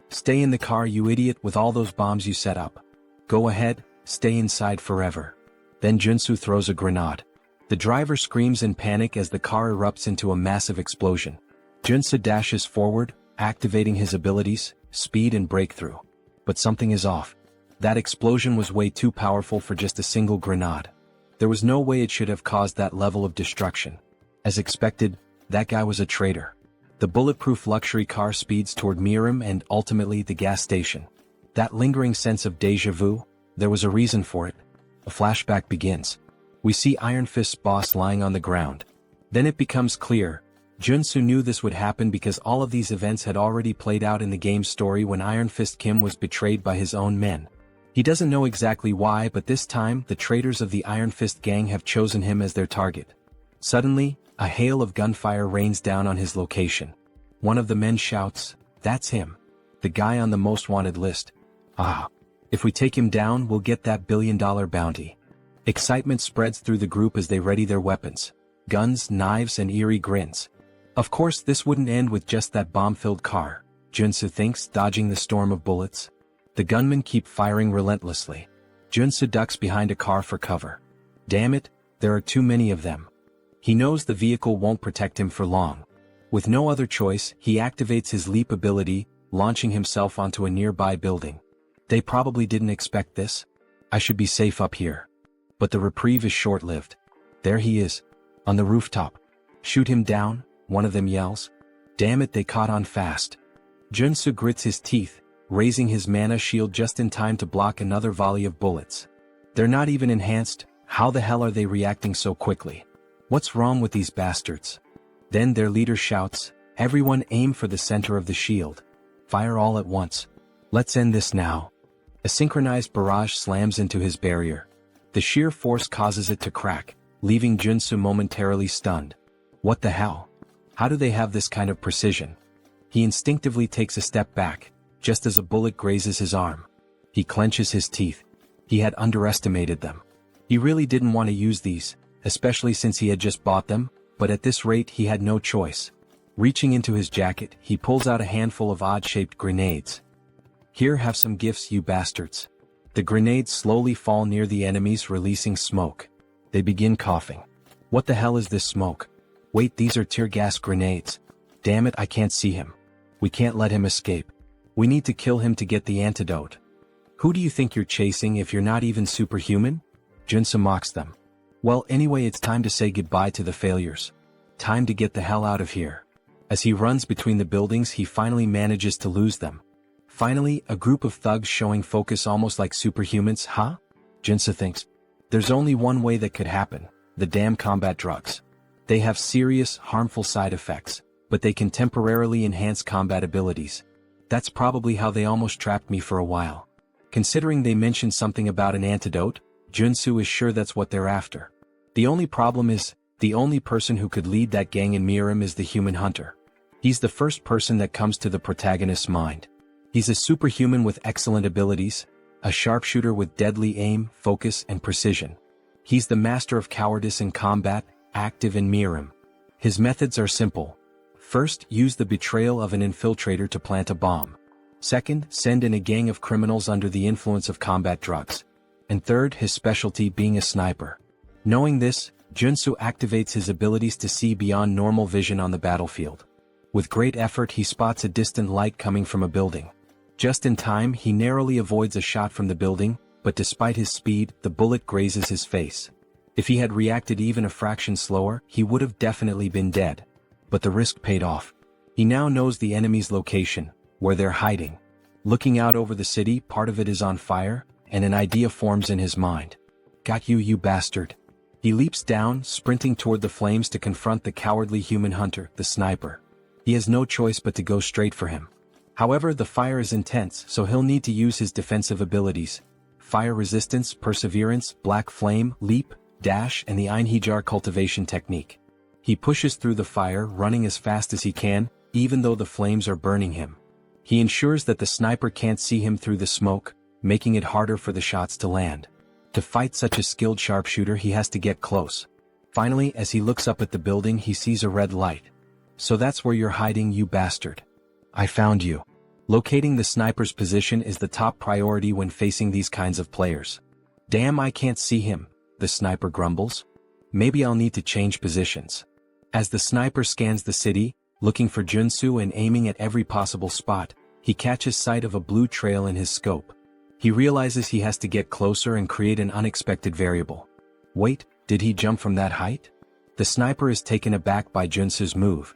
"Stay in the car, you idiot, with all those bombs you set up. Go ahead, stay inside forever." Then Joonsoo throws a grenade. The driver screams in panic as the car erupts into a massive explosion. Joonsoo dashes forward, activating his abilities, speed and breakthrough. But something is off. That explosion was way too powerful for just a single grenade. There was no way it should have caused that level of destruction. As expected, that guy was a traitor. The bulletproof luxury car speeds toward Miram and ultimately the gas station. That lingering sense of déjà vu, there was a reason for it. A flashback begins. We see Iron Fist's boss lying on the ground. Then it becomes clear, Joonsoo knew this would happen because all of these events had already played out in the game's story when Iron Fist Kim was betrayed by his own men. He doesn't know exactly why, but this time the traitors of the Iron Fist gang have chosen him as their target. Suddenly, a hail of gunfire rains down on his location. One of the men shouts, "That's him. The guy on the most wanted list. Ah. If we take him down, we'll get that billion-dollar bounty." Excitement spreads through the group as they ready their weapons. Guns, knives, and eerie grins. Of course this wouldn't end with just that bomb-filled car, Joonsoo thinks, dodging the storm of bullets. The gunmen keep firing relentlessly. Joonsoo ducks behind a car for cover. Damn it, there are too many of them. He knows the vehicle won't protect him for long. With no other choice, he activates his leap ability, launching himself onto a nearby building. They probably didn't expect this. I should be safe up here. But the reprieve is short-lived. There he is, on the rooftop. "Shoot him down," one of them yells. Damn it, they caught on fast. Joonsoo grits his teeth, raising his mana shield just in time to block another volley of bullets. They're not even enhanced. How the hell are they reacting so quickly? What's wrong with these bastards? Then their leader shouts, "Everyone aim for the center of the shield. Fire all at once. Let's end this now." A synchronized barrage slams into his barrier. The sheer force causes it to crack, leaving Joonsoo momentarily stunned. What the hell? How do they have this kind of precision? He instinctively takes a step back, just as a bullet grazes his arm. He clenches his teeth. He had underestimated them. He really didn't want to use these, especially since he had just bought them, but at this rate he had no choice. Reaching into his jacket, he pulls out a handful of odd-shaped grenades. "Here, have some gifts, you bastards." The grenades slowly fall near the enemies, releasing smoke. They begin coughing. What the hell is this smoke? Wait, these are tear gas grenades. Damn it, I can't see him. We can't let him escape. We need to kill him to get the antidote. Who do you think you're chasing if you're not even superhuman? Joonsoo mocks them. Well, anyway, it's time to say goodbye to the failures. Time to get the hell out of here. As he runs between the buildings, he finally manages to lose them. Finally, a group of thugs showing focus almost like superhumans, huh? Joonsoo thinks. There's only one way that could happen, the damn combat drugs. They have serious, harmful side effects, but they can temporarily enhance combat abilities. That's probably how they almost trapped me for a while. Considering they mentioned something about an antidote, Joonsoo is sure that's what they're after. The only problem is, the only person who could lead that gang in Miram is the human hunter. He's the first person that comes to the protagonist's mind. He's a superhuman with excellent abilities, a sharpshooter with deadly aim, focus, and precision. He's the master of cowardice in combat, active in Miram. His methods are simple. First, use the betrayal of an infiltrator to plant a bomb. Second, send in a gang of criminals under the influence of combat drugs. And third, his specialty being a sniper. Knowing this, Joonsoo activates his abilities to see beyond normal vision on the battlefield. With great effort, he spots a distant light coming from a building. Just in time, he narrowly avoids a shot from the building, but despite his speed, the bullet grazes his face. If he had reacted even a fraction slower, he would have definitely been dead. But the risk paid off. He now knows the enemy's location, where they're hiding. Looking out over the city, part of it is on fire, and an idea forms in his mind. Got you, you bastard. He leaps down, sprinting toward the flames to confront the cowardly human hunter, the sniper. He has no choice but to go straight for him. However, the fire is intense, so he'll need to use his defensive abilities. Fire resistance, perseverance, black flame, leap, dash, and the Einhejar cultivation technique. He pushes through the fire, running as fast as he can, even though the flames are burning him. He ensures that the sniper can't see him through the smoke, making it harder for the shots to land. To fight such a skilled sharpshooter, he has to get close. Finally, as he looks up at the building, he sees a red light. So that's where you're hiding, you bastard. I found you. Locating the sniper's position is the top priority when facing these kinds of players. Damn, I can't see him, the sniper grumbles. Maybe I'll need to change positions. As the sniper scans the city, looking for Joonsoo and aiming at every possible spot, he catches sight of a blue trail in his scope. He realizes he has to get closer and create an unexpected variable. Wait, did he jump from that height? The sniper is taken aback by Joonsoo's move.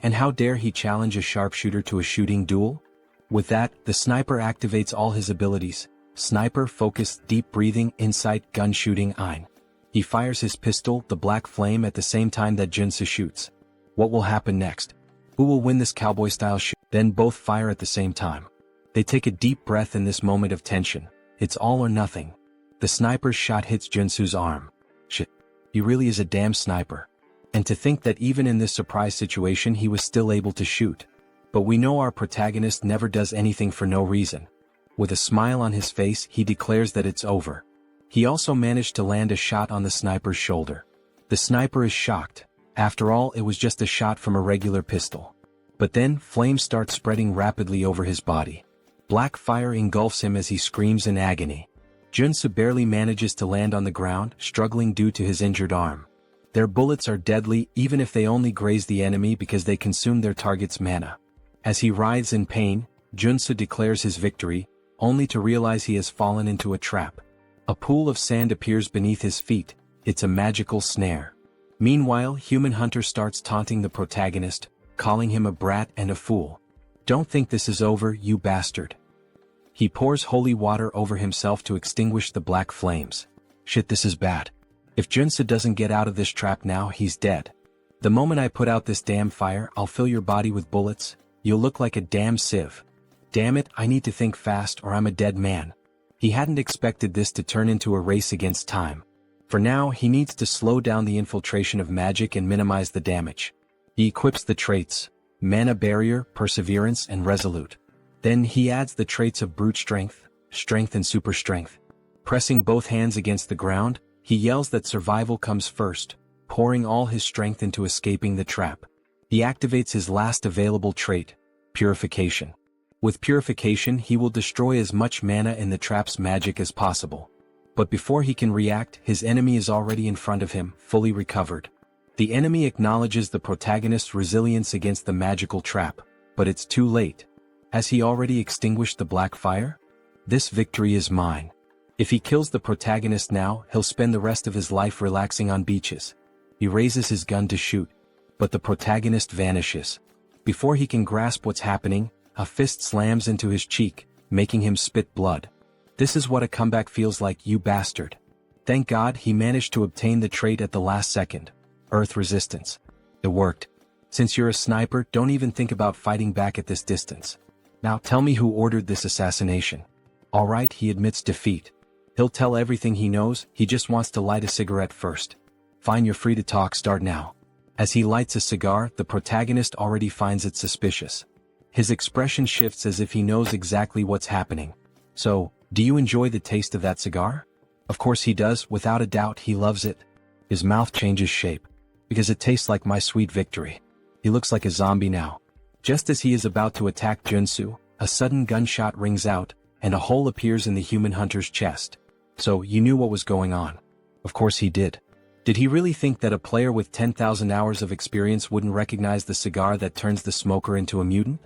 And how dare he challenge a sharpshooter to a shooting duel? With that, the sniper activates all his abilities: sniper, focus, deep breathing, insight, gun shooting, ein. He fires his pistol, the black flame, at the same time that Joonsoo shoots. What will happen next? Who will win this cowboy-style shoot? Then both fire at the same time. They take a deep breath in this moment of tension. It's all or nothing. The sniper's shot hits Joonsoo's arm. Shit. He really is a damn sniper. And to think that even in this surprise situation he was still able to shoot. But we know our protagonist never does anything for no reason. With a smile on his face, he declares that it's over. He also managed to land a shot on the sniper's shoulder. The sniper is shocked. After all, it was just a shot from a regular pistol. But then, flames start spreading rapidly over his body. Black fire engulfs him as he screams in agony. Joonsoo barely manages to land on the ground, struggling due to his injured arm. Their bullets are deadly even if they only graze the enemy because they consume their target's mana. As he writhes in pain, Joonsoo declares his victory, only to realize he has fallen into a trap. A pool of sand appears beneath his feet. It's a magical snare. Meanwhile, Human Hunter starts taunting the protagonist, calling him a brat and a fool. Don't think this is over, you bastard. He pours holy water over himself to extinguish the black flames. Shit, this is bad. If Joonsoo doesn't get out of this trap now, he's dead. The moment I put out this damn fire, I'll fill your body with bullets. You'll look like a damn sieve. Damn it, I need to think fast or I'm a dead man. He hadn't expected this to turn into a race against time. For now, he needs to slow down the infiltration of magic and minimize the damage. He equips the traits: Mana Barrier, Perseverance, and Resolute. Then he adds the traits of Brute Strength, Strength and Super Strength. Pressing both hands against the ground, he yells that survival comes first, pouring all his strength into escaping the trap. He activates his last available trait, Purification. With Purification, he will destroy as much mana in the trap's magic as possible. But before he can react, his enemy is already in front of him, fully recovered. The enemy acknowledges the protagonist's resilience against the magical trap, but it's too late. Has he already extinguished the black fire? This victory is mine. If he kills the protagonist now, he'll spend the rest of his life relaxing on beaches. He raises his gun to shoot, but the protagonist vanishes. Before he can grasp what's happening, a fist slams into his cheek, making him spit blood. This is what a comeback feels like, you bastard. Thank God he managed to obtain the trait at the last second. Earth Resistance. It worked. Since you're a sniper, don't even think about fighting back at this distance. Now tell me who ordered this assassination. Alright, he admits defeat. He'll tell everything he knows, he just wants to light a cigarette first. Fine, you're free to talk, start now. As he lights a cigar, the protagonist already finds it suspicious. His expression shifts as if he knows exactly what's happening. So, do you enjoy the taste of that cigar? Of course he does, without a doubt he loves it. His mouth changes shape. Because it tastes like my sweet victory. He looks like a zombie now. Just as he is about to attack Joonsoo, a sudden gunshot rings out, and a hole appears in the Human Hunter's chest. So, you knew what was going on. Of course he did. Did he really think that a player with 10,000 hours of experience wouldn't recognize the cigar that turns the smoker into a mutant?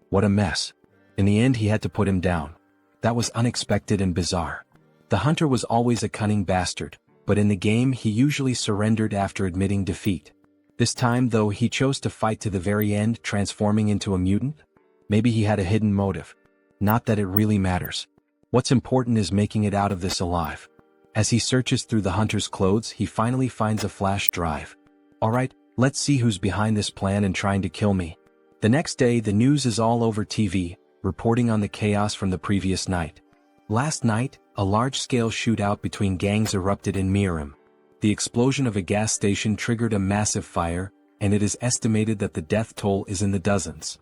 What a mess. In the end he had to put him down. That was unexpected and bizarre. The hunter was always a cunning bastard, but in the game he usually surrendered after admitting defeat. This time though he chose to fight to the very end, transforming into a mutant? Maybe he had a hidden motive. Not that it really matters. What's important is making it out of this alive. As he searches through the hunter's clothes, he finally finds a flash drive. Alright, let's see who's behind this plan and trying to kill me. The next day the news is all over TV, reporting on the chaos from the previous night. Last night, a large-scale shootout between gangs erupted in Harem. The explosion of a gas station triggered a massive fire, and it is estimated that the death toll is in the dozens.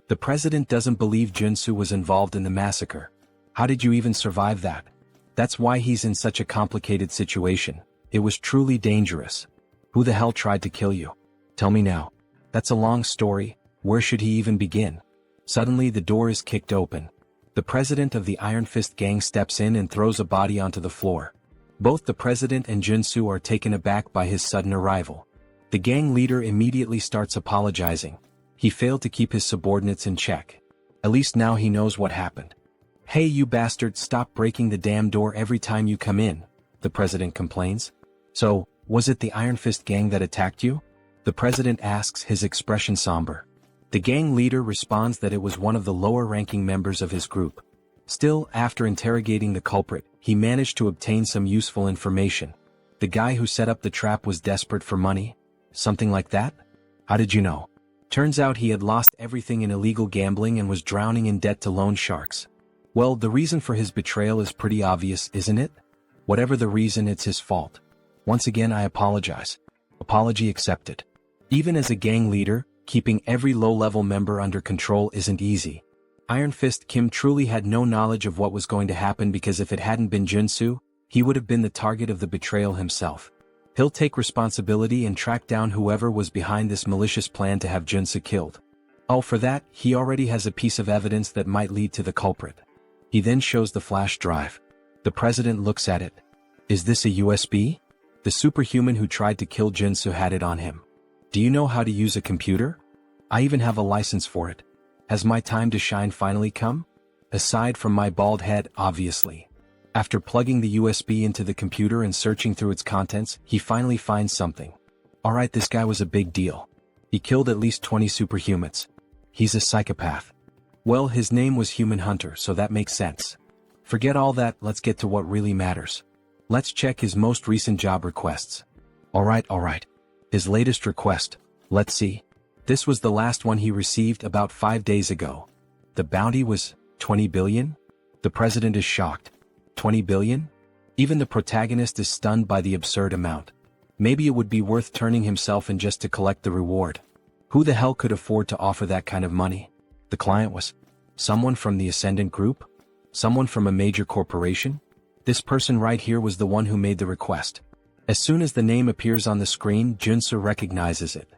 The president doesn't believe Joonsoo was involved in the massacre. How did you even survive that? That's why he's in such a complicated situation. It was truly dangerous. Who the hell tried to kill you? Tell me now. That's a long story. Where should he even begin? Suddenly the door is kicked open. The president of the Iron Fist gang steps in and throws a body onto the floor. Both the president and Joonsoo are taken aback by his sudden arrival. The gang leader immediately starts apologizing. He failed to keep his subordinates in check. At least now he knows what happened. Hey you bastard, stop breaking the damn door every time you come in, the president complains. So, was it the Iron Fist gang that attacked you? The president asks, his expression somber. The gang leader responds that it was one of the lower-ranking members of his group. Still, after interrogating the culprit, he managed to obtain some useful information. The guy who set up the trap was desperate for money? Something like that? How did you know? Turns out he had lost everything in illegal gambling and was drowning in debt to loan sharks. Well, the reason for his betrayal is pretty obvious, isn't it? Whatever the reason, it's his fault. Once again, I apologize. Apology accepted. Even as a gang leader, keeping every low-level member under control isn't easy. Iron Fist Kim truly had no knowledge of what was going to happen, because if it hadn't been Joonsoo, he would have been the target of the betrayal himself. He'll take responsibility and track down whoever was behind this malicious plan to have Joonsoo killed. Oh, for that, he already has a piece of evidence that might lead to the culprit. He then shows the flash drive. The president looks at it. Is this a USB? The superhuman who tried to kill Joonsoo had it on him. Do you know how to use a computer? I even have a license for it. Has my time to shine finally come? Aside from my bald head, obviously. After plugging the USB into the computer and searching through its contents, he finally finds something. Alright, this guy was a big deal. He killed at least 20 superhumans. He's a psychopath. Well, his name was Human Hunter, so that makes sense. Forget all that, let's get to what really matters. Let's check his most recent job requests. Alright. His latest request. Let's see. This was the last one he received about 5 days ago. The bounty was 20 billion? The president is shocked. 20 billion? Even the protagonist is stunned by the absurd amount. Maybe it would be worth turning himself in just to collect the reward. Who the hell could afford to offer that kind of money? The client was someone from the Ascendant Group? Someone from a major corporation? This person right here was the one who made the request. As soon as the name appears on the screen, Joonsoo recognizes it.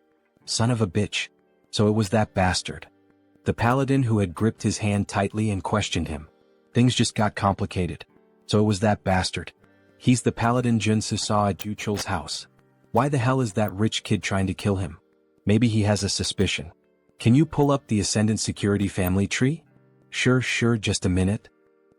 Son of a bitch. So it was that bastard. The paladin who had gripped his hand tightly and questioned him. Things just got complicated. So it was that bastard. He's the paladin Joonsoo saw at Juchul's house. Why the hell is that rich kid trying to kill him? Maybe he has a suspicion. Can you pull up the Ascendant Security family tree? Sure, just a minute.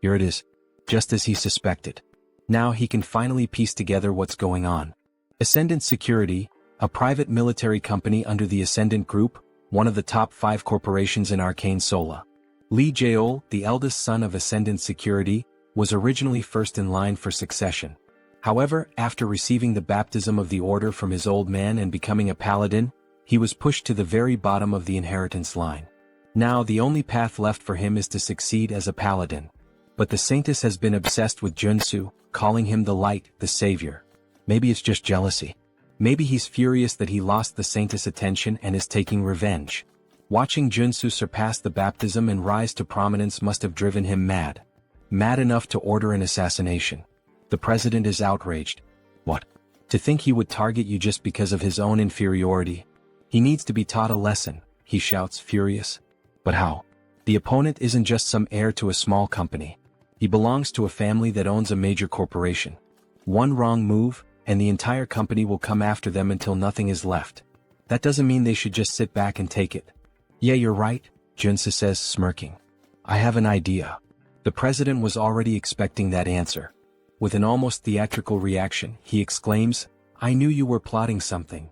Here it is. Just as he suspected. Now he can finally piece together what's going on. Ascendant Security, a private military company under the Ascendant Group, one of the top 5 corporations in Arcane Seoul. Lee Jaeol, the eldest son of Ascendant Security, was originally first in line for succession. However, after receiving the baptism of the order from his old man and becoming a paladin, he was pushed to the very bottom of the inheritance line. Now the only path left for him is to succeed as a paladin. But the Saintess has been obsessed with Joonsoo, calling him the light, the savior. Maybe it's just jealousy. Maybe he's furious that he lost the Saintess' attention and is taking revenge. Watching Joonsoo surpass the baptism and rise to prominence must have driven him mad. Mad enough to order an assassination. The president is outraged. What? To think he would target you just because of his own inferiority? He needs to be taught a lesson, he shouts, furious. But how? The opponent isn't just some heir to a small company. He belongs to a family that owns a major corporation. One wrong move, and the entire company will come after them until nothing is left. That doesn't mean they should just sit back and take it. Yeah, you're right, Joonsoo says, smirking. I have an idea. The president was already expecting that answer. With an almost theatrical reaction, he exclaims, I knew you were plotting something.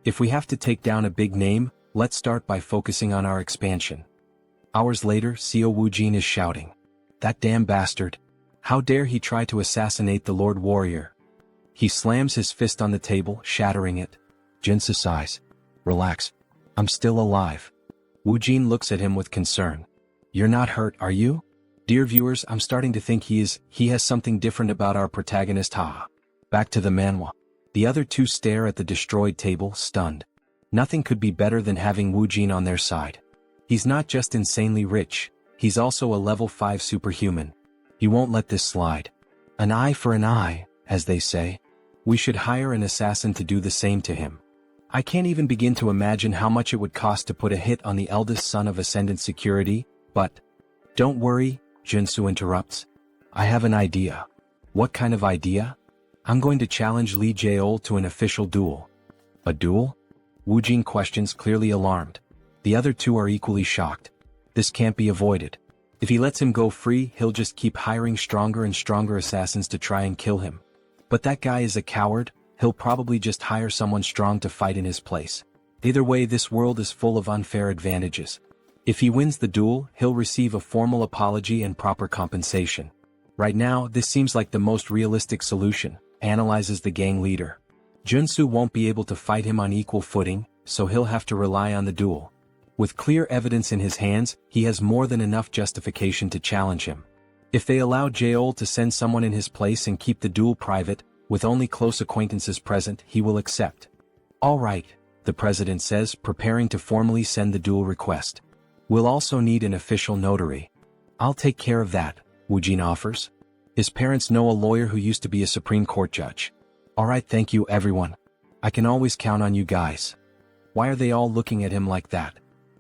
If we have to take down a big name, let's start by focusing on our expansion. Hours later, Seo Woojin is shouting. That damn bastard. How dare he try to assassinate the Lord Warrior? He slams his fist on the table, shattering it. Joonsoo sighs. Relax. I'm still alive. Woojin looks at him with concern. You're not hurt, are you? Dear viewers, I'm starting to think he has something different about our protagonist, haha. Back to the Manhwa. The other two stare at the destroyed table, stunned. Nothing could be better than having Woojin on their side. He's not just insanely rich, he's also a level 5 superhuman. He won't let this slide. An eye for an eye, as they say. We should hire an assassin to do the same to him. I can't even begin to imagine how much it would cost to put a hit on the eldest son of Ascendant Security, but... Don't worry, Joonsoo interrupts. I have an idea. What kind of idea? I'm going to challenge Lee Jaeol to an official duel. A duel? Woojin questions, clearly alarmed. The other two are equally shocked. This can't be avoided. If he lets him go free, he'll just keep hiring stronger and stronger assassins to try and kill him. But that guy is a coward, he'll probably just hire someone strong to fight in his place. Either way, this world is full of unfair advantages. If he wins the duel, he'll receive a formal apology and proper compensation. Right now, this seems like the most realistic solution, analyzes the gang leader. Joonsoo won't be able to fight him on equal footing, so he'll have to rely on the duel. With clear evidence in his hands, he has more than enough justification to challenge him. If they allow Seoul to send someone in his place and keep the duel private, with only close acquaintances present, he will accept. All right, the president says, preparing to formally send the duel request. We'll also need an official notary. I'll take care of that, Woojin offers. His parents know a lawyer who used to be a Supreme Court judge. All right, thank you everyone. I can always count on you guys. Why are they all looking at him like that?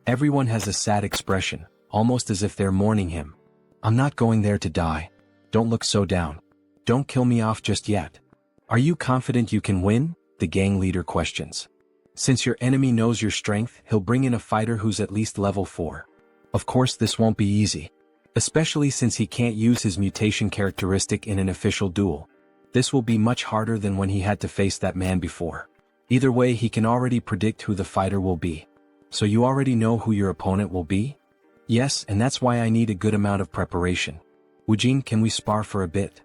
Everyone has a sad expression, almost as if they're mourning him. I'm not going there to die. Don't look so down. Don't kill me off just yet. Are you confident you can win? The gang leader questions. Since your enemy knows your strength, he'll bring in a fighter who's at least level 4. Of course this won't be easy. Especially since he can't use his mutation characteristic in an official duel. This will be much harder than when he had to face that man before. Either way, he can already predict who the fighter will be. So you already know who your opponent will be? Yes, and that's why I need a good amount of preparation. Woojin, can we spar for a bit?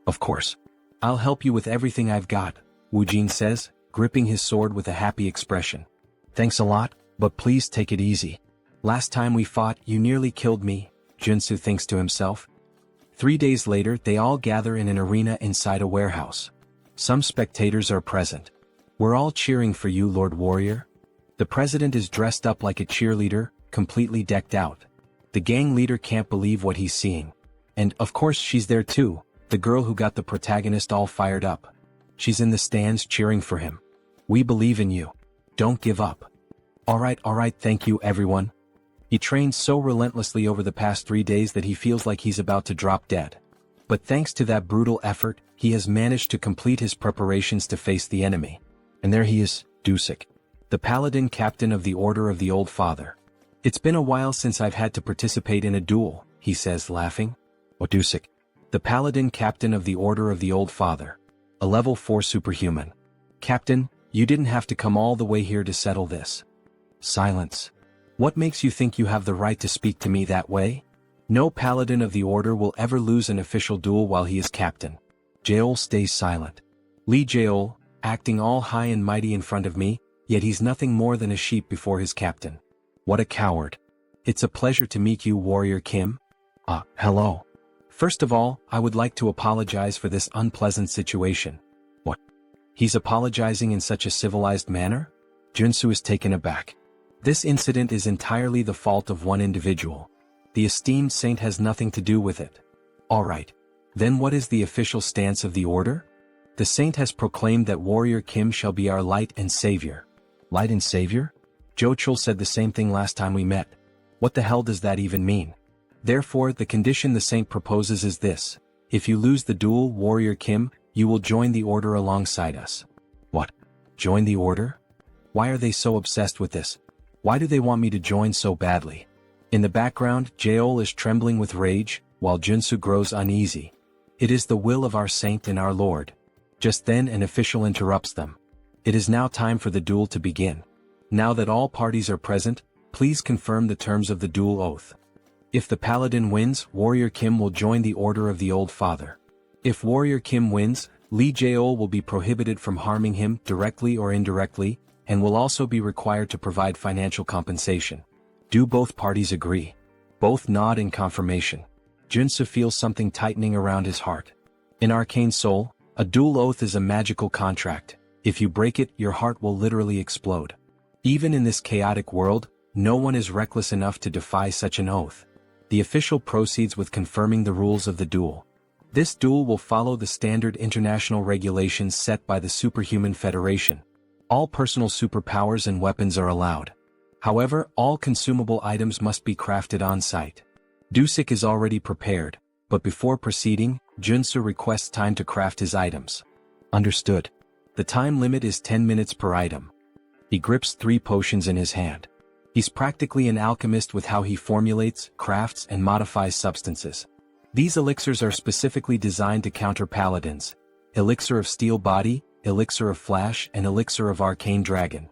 Of course. I'll help you with everything I've got, Woojin says, gripping his sword with a happy expression. Thanks a lot, but please take it easy. Last time we fought, you nearly killed me, Joonsoo thinks to himself. 3 days later, they all gather in an arena inside a warehouse. Some spectators are present. We're all cheering for you, Lord Warrior. The president is dressed up like a cheerleader, completely decked out. The gang leader can't believe what he's seeing. And, of course, she's there too, the girl who got the protagonist all fired up. She's in the stands cheering for him. We believe in you. Don't give up. Alright, thank you everyone. He trained so relentlessly over the past 3 days that he feels like he's about to drop dead. But thanks to that brutal effort, he has managed to complete his preparations to face the enemy. And there he is, Dusik, the paladin captain of the Order of the Old Father. It's been a while since I've had to participate in a duel, he says, laughing. Oh, Dusik, the paladin captain of the Order of the Old Father. A level 4 superhuman. Captain, you didn't have to come all the way here to settle this. Silence. What makes you think you have the right to speak to me that way? No paladin of the Order will ever lose an official duel while he is captain. Seoul stays silent. Seoul, acting all high and mighty in front of me, yet he's nothing more than a sheep before his captain. What a coward. It's a pleasure to meet you, Warrior Kim. Hello. First of all, I would like to apologize for this unpleasant situation. What? He's apologizing in such a civilized manner? Joonsoo is taken aback. This incident is entirely the fault of one individual. The esteemed saint has nothing to do with it. Alright. Then what is the official stance of the order? The saint has proclaimed that Warrior Kim shall be our light and savior. Light and savior? Jochul said the same thing last time we met. What the hell does that even mean? Therefore, the condition the saint proposes is this. If you lose the duel, Warrior Kim, you will join the order alongside us. What? Join the order? Why are they so obsessed with this? Why do they want me to join so badly? In the background, Seoul is trembling with rage, while Joonsoo grows uneasy. It is the will of our saint and our lord. Just then an official interrupts them. It is now time for the duel to begin. Now that all parties are present, please confirm the terms of the duel oath. If the paladin wins, Warrior Kim will join the Order of the Old Father. If Warrior Kim wins, Seoul will be prohibited from harming him directly or indirectly, and will also be required to provide financial compensation. Do both parties agree? Both nod in confirmation. Joonsoo feels something tightening around his heart. In Arcane Seoul, a duel oath is a magical contract. If you break it, your heart will literally explode. Even in this chaotic world, no one is reckless enough to defy such an oath. The official proceeds with confirming the rules of the duel. This duel will follow the standard international regulations set by the Superhuman Federation. All personal superpowers and weapons are allowed. However, all consumable items must be crafted on site. Dusik is already prepared, but before proceeding, Joonsoo requests time to craft his items. Understood. The time limit is 10 minutes per item. He grips 3 potions in his hand. He's practically an alchemist with how he formulates, crafts, and modifies substances. These elixirs are specifically designed to counter paladins. Elixir of Steel Body, Elixir of Flash, and Elixir of Arcane Dragon.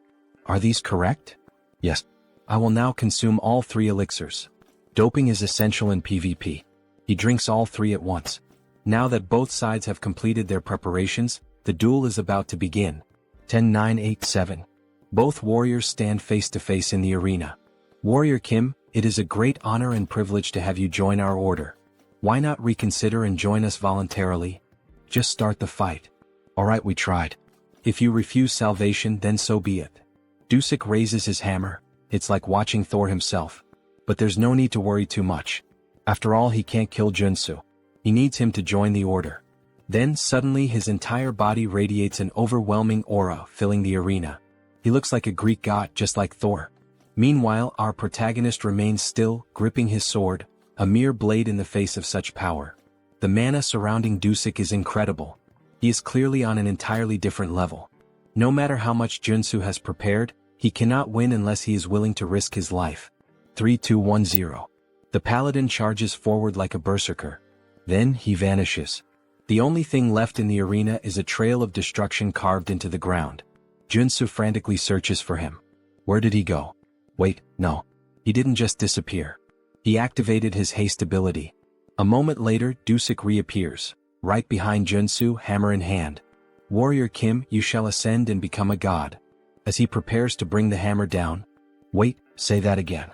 Are these correct? Yes. I will now consume all 3 elixirs. Doping is essential in PvP. He drinks all 3 at once. Now that both sides have completed their preparations, The duel is about to begin. 10-9-8-7. Both warriors stand face to face in the arena. Warrior Kim, it is a great honor and privilege to have you join our order. Why not reconsider and join us voluntarily? Just start the fight. Alright, we tried. If you refuse salvation, then so be it. Dusik raises his hammer. It's like watching Thor himself. But there's no need to worry too much. After all, he can't kill Joonsoo. He needs him to join the order. Then suddenly his entire body radiates an overwhelming aura, filling the arena. He looks like a Greek god, just like Thor. Meanwhile, our protagonist remains still, gripping his sword, a mere blade in the face of such power. The mana surrounding Dusik is incredible. He is clearly on an entirely different level. No matter how much Joonsoo has prepared, he cannot win unless he is willing to risk his life. 3-2-1-0. The paladin charges forward like a berserker. Then he vanishes. The only thing left in the arena is a trail of destruction carved into the ground. Joonsoo frantically searches for him. Where did he go? Wait, no. He didn't just disappear. He activated his haste ability. A moment later, Dusik reappears, right behind Joonsoo, hammer in hand. Warrior Kim, you shall ascend and become a god. As he prepares to bring the hammer down. Wait, say that again.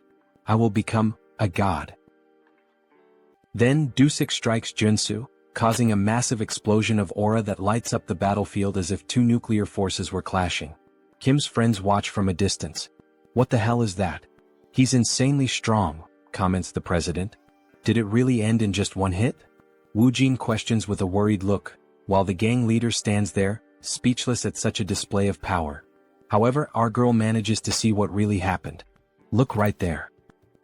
I will become a god. Then Dusik strikes Joonsoo, causing a massive explosion of aura that lights up the battlefield as if two nuclear forces were clashing. Kim's friends watch from a distance. What the hell is that? He's insanely strong, comments the president. Did it really end in just one hit? Woo Jin questions with a worried look, while the gang leader stands there, speechless at such a display of power. However, our girl manages to see what really happened. Look right there.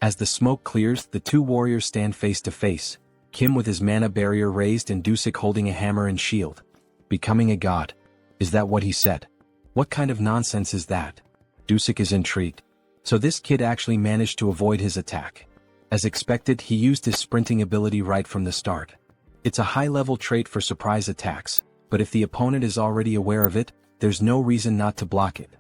As the smoke clears, the two warriors stand face to face, Kim with his mana barrier raised and Dusik holding a hammer and shield. Becoming a god. Is that what he said? What kind of nonsense is that? Dusik is intrigued. So this kid actually managed to avoid his attack. As expected, he used his sprinting ability right from the start. It's a high-level trait for surprise attacks, but if the opponent is already aware of it, there's no reason not to block it.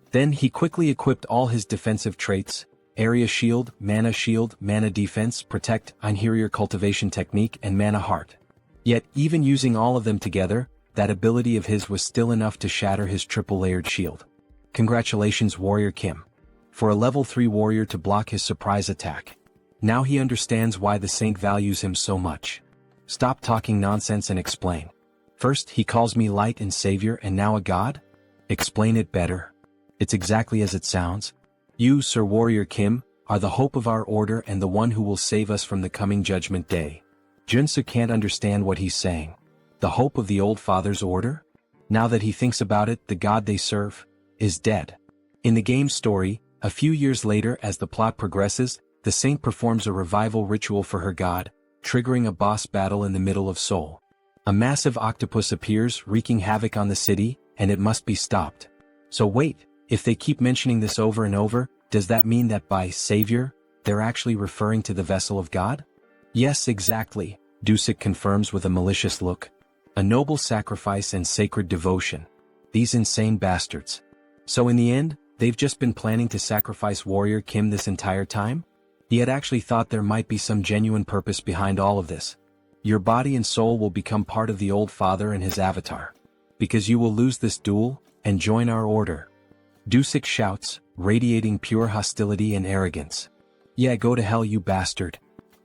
Then he quickly equipped all his defensive traits, area shield, mana defense, protect, interior cultivation technique, and mana heart. Yet, even using all of them together, that ability of his was still enough to shatter his triple-layered shield. Congratulations, Warrior Kim. For a level 3 warrior to block his surprise attack. Now he understands why the saint values him so much. Stop talking nonsense and explain. First, he calls me light and savior and now a god? Explain it better. It's exactly as it sounds. You, Sir Warrior Kim, are the hope of our order and the one who will save us from the coming judgment day. Joonsoo can't understand what he's saying. The hope of the old father's order? Now that he thinks about it, the god they serve is dead. In the game's story, a few years later as the plot progresses, the saint performs a revival ritual for her god, triggering a boss battle in the middle of Seoul. A massive octopus appears, wreaking havoc on the city, and it must be stopped. So wait, if they keep mentioning this over and over, does that mean that by savior, they're actually referring to the vessel of God? Yes, exactly, Dusik confirms with a malicious look. A noble sacrifice and sacred devotion. These insane bastards. So in the end, they've just been planning to sacrifice Warrior Kim this entire time? He had actually thought there might be some genuine purpose behind all of this. Your body and soul will become part of the old father and his avatar. Because you will lose this duel, and join our order. Dusik shouts, radiating pure hostility and arrogance. Yeah, go to hell, you bastard.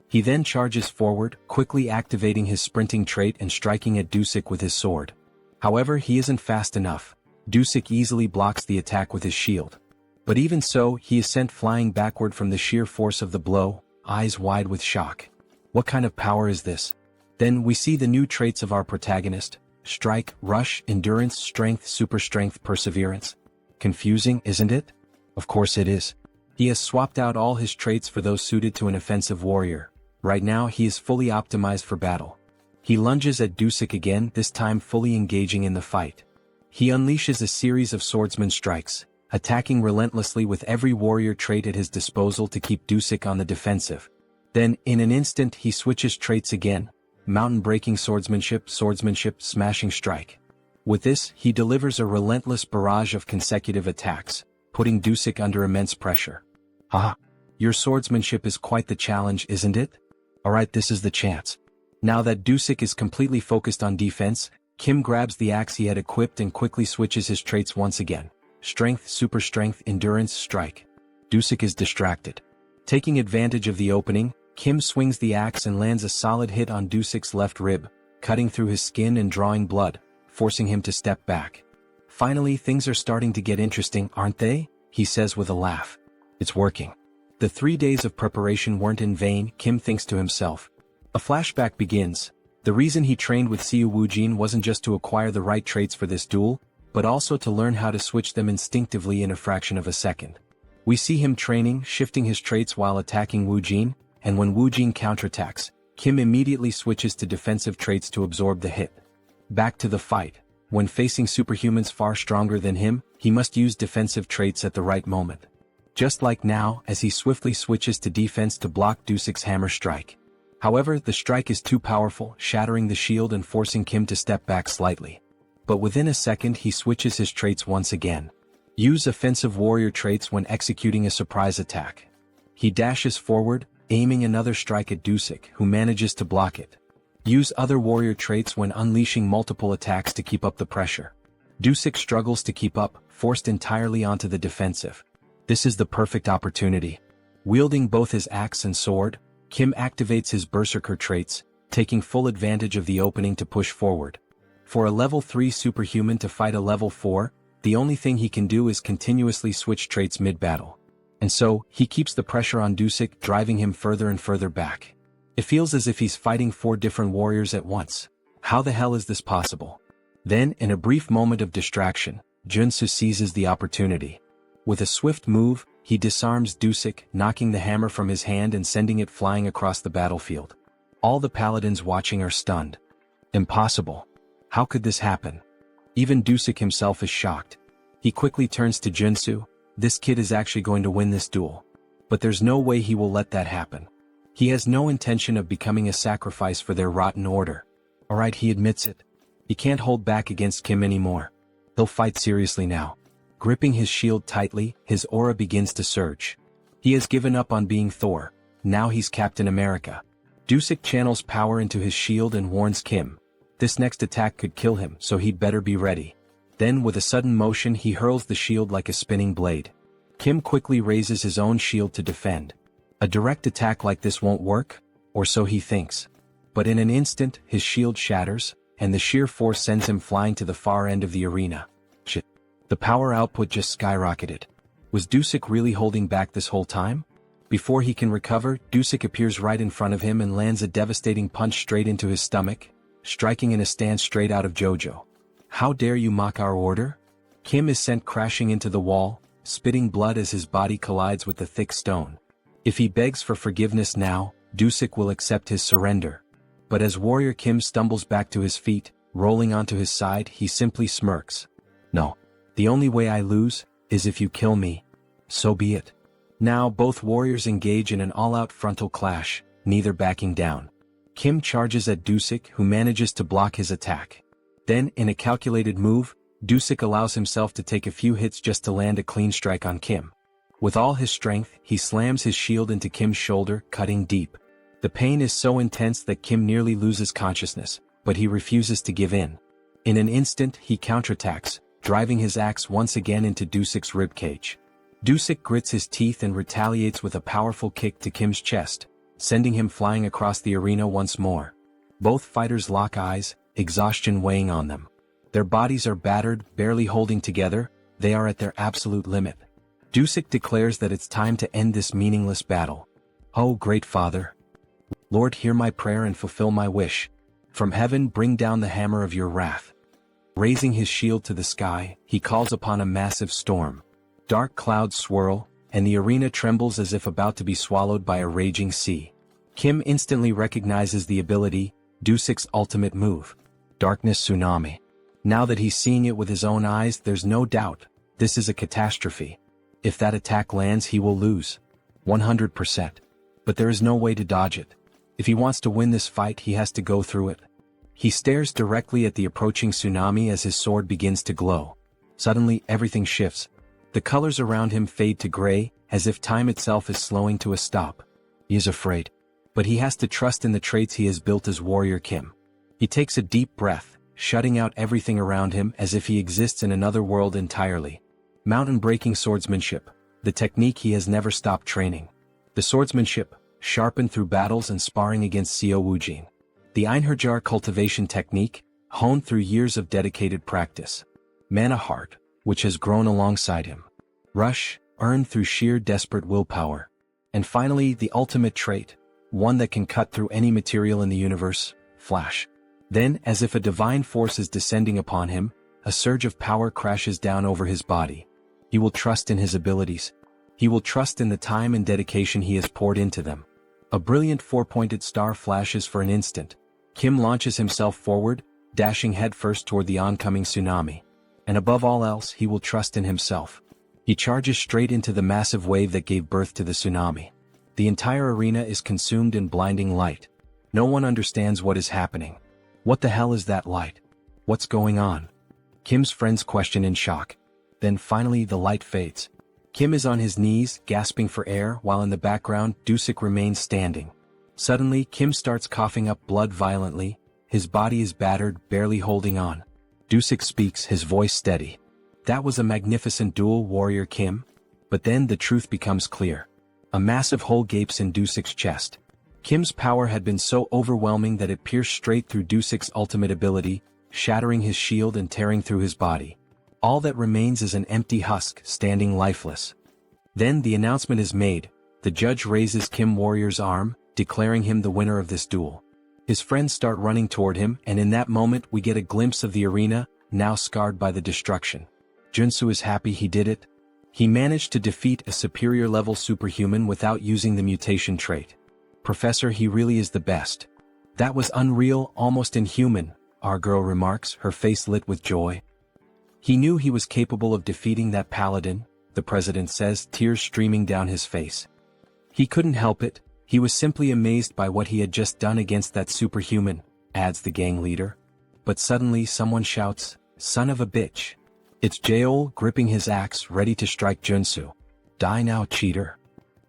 He then charges forward, quickly activating his sprinting trait and striking at Dusik with his sword. However, he isn't fast enough. Dusik easily blocks the attack with his shield. But even so, he is sent flying backward from the sheer force of the blow, eyes wide with shock. What kind of power is this? Then we see the new traits of our protagonist: strike, rush, endurance, strength, super strength, perseverance. Confusing, isn't it? Of course it is. He has swapped out all his traits for those suited to an offensive warrior. Right now he is fully optimized for battle. He lunges at Dusik again, this time fully engaging in the fight. He unleashes a series of swordsman strikes, attacking relentlessly with every warrior trait at his disposal to keep Dusik on the defensive. Then, in an instant, he switches traits again: mountain-breaking swordsmanship, smashing strike. With this, he delivers a relentless barrage of consecutive attacks, putting Dusik under immense pressure. Ah, your swordsmanship is quite the challenge, isn't it? Alright, this is the chance. Now that Dusik is completely focused on defense, Kim grabs the axe he had equipped and quickly switches his traits once again. Strength, super strength, endurance, strike. Dusik is distracted. Taking advantage of the opening, Kim swings the axe and lands a solid hit on Dusik's left rib, cutting through his skin and drawing blood, forcing him to step back. Finally, things are starting to get interesting, aren't they? He says with a laugh. It's working. The 3 days of preparation weren't in vain, Kim thinks to himself. A flashback begins. The reason he trained with Siu Woojin wasn't just to acquire the right traits for this duel, but also to learn how to switch them instinctively in a fraction of a second. We see him training, shifting his traits while attacking Woojin, and when Woojin counterattacks, Kim immediately switches to defensive traits to absorb the hit. Back to the fight. When facing superhumans far stronger than him, he must use defensive traits at the right moment. Just like now, as he swiftly switches to defense to block Dusik's hammer strike. However, the strike is too powerful, shattering the shield and forcing Kim to step back slightly. But within a second he switches his traits once again. Use offensive warrior traits when executing a surprise attack. He dashes forward, aiming another strike at Dusik, who manages to block it. Use other warrior traits when unleashing multiple attacks to keep up the pressure. Dusik struggles to keep up, forced entirely onto the defensive. This is the perfect opportunity. Wielding both his axe and sword, Kim activates his berserker traits, taking full advantage of the opening to push forward. For a level 3 superhuman to fight a level 4, the only thing he can do is continuously switch traits mid-battle. And so, he keeps the pressure on Dusik, driving him further and further back. It feels as if he's fighting 4 different warriors at once. How the hell is this possible? Then, in a brief moment of distraction, Joonsoo seizes the opportunity. With a swift move, he disarms Dusik, knocking the hammer from his hand and sending it flying across the battlefield. All the paladins watching are stunned. Impossible. How could this happen? Even Dusik himself is shocked. He quickly turns to Joonsoo. This kid is actually going to win this duel. But there's no way he will let that happen. He has no intention of becoming a sacrifice for their rotten order. Alright, he admits it. He can't hold back against Kim anymore. He'll fight seriously now. Gripping his shield tightly, his aura begins to surge. He has given up on being Thor. Now he's Captain America. Dusik channels power into his shield and warns Kim. This next attack could kill him, so he'd better be ready. Then with a sudden motion he hurls the shield like a spinning blade. Kim quickly raises his own shield to defend. A direct attack like this won't work, or so he thinks. But in an instant, his shield shatters, and the sheer force sends him flying to the far end of the arena. Shit. The power output just skyrocketed. Was Dusik really holding back this whole time? Before he can recover, Dusik appears right in front of him and lands a devastating punch straight into his stomach, striking in a stance straight out of JoJo. How dare you mock our order? Kim is sent crashing into the wall, spitting blood as his body collides with the thick stone. If he begs for forgiveness now, Dusik will accept his surrender. But as Warrior Kim stumbles back to his feet, rolling onto his side, he simply smirks. No. The only way I lose is if you kill me. So be it. Now both warriors engage in an all-out frontal clash, neither backing down. Kim charges at Dusik, who manages to block his attack. Then, in a calculated move, Dusik allows himself to take a few hits just to land a clean strike on Kim. With all his strength, he slams his shield into Kim's shoulder, cutting deep. The pain is so intense that Kim nearly loses consciousness, but he refuses to give in. In an instant, he counterattacks, driving his axe once again into Dusik's ribcage. Dusik grits his teeth and retaliates with a powerful kick to Kim's chest, sending him flying across the arena once more. Both fighters lock eyes, exhaustion weighing on them. Their bodies are battered, barely holding together, they are at their absolute limit. Dusik declares that it's time to end this meaningless battle. Oh, great Father! Lord, hear my prayer and fulfill my wish. From heaven bring down the hammer of your wrath. Raising his shield to the sky, he calls upon a massive storm. Dark clouds swirl, and the arena trembles as if about to be swallowed by a raging sea. Kim instantly recognizes the ability, Dusik's ultimate move. Darkness Tsunami. Now that he's seeing it with his own eyes, there's no doubt, this is a catastrophe. If that attack lands, he will lose. 100%. But there is no way to dodge it. If he wants to win this fight, he has to go through it. He stares directly at the approaching tsunami as his sword begins to glow. Suddenly, everything shifts. The colors around him fade to gray, as if time itself is slowing to a stop. He is afraid. But he has to trust in the traits he has built as Warrior Kim. He takes a deep breath, shutting out everything around him as if he exists in another world entirely. Mountain-breaking swordsmanship, the technique he has never stopped training. The swordsmanship, sharpened through battles and sparring against Seo Woojin. The Einherjar cultivation technique, honed through years of dedicated practice. Mana heart, which has grown alongside him. Rush, earned through sheer desperate willpower. And finally, the ultimate trait, one that can cut through any material in the universe, Flash. Then, as if a divine force is descending upon him, a surge of power crashes down over his body. He will trust in his abilities. He will trust in the time and dedication he has poured into them. A brilliant four-pointed star flashes for an instant. Kim launches himself forward, dashing headfirst toward the oncoming tsunami. And above all else, he will trust in himself. He charges straight into the massive wave that gave birth to the tsunami. The entire arena is consumed in blinding light. No one understands what is happening. What the hell is that light? What's going on? Kim's friends question in shock. Then finally the light fades. Kim is on his knees, gasping for air, while in the background, Dusik remains standing. Suddenly, Kim starts coughing up blood violently. His body is battered, barely holding on. Dusik speaks, his voice steady. That was a magnificent duel, warrior Kim. But then the truth becomes clear. A massive hole gapes in Dusik's chest. Kim's power had been so overwhelming that it pierced straight through Dusik's ultimate ability, shattering his shield and tearing through his body. All that remains is an empty husk, standing lifeless. Then the announcement is made. The judge raises Kim Warrior's arm, declaring him the winner of this duel. His friends start running toward him, and in that moment we get a glimpse of the arena, now scarred by the destruction. Joonsoo is happy he did it. He managed to defeat a superior-level superhuman without using the mutation trait. Professor, he really is the best. That was unreal, almost inhuman, our girl remarks, her face lit with joy. He knew he was capable of defeating that paladin, the president says, tears streaming down his face. He couldn't help it, he was simply amazed by what he had just done against that superhuman, adds the gang leader. But suddenly someone shouts, "Son of a bitch." It's Jaeol gripping his axe, ready to strike Joonsoo. Die now, cheater.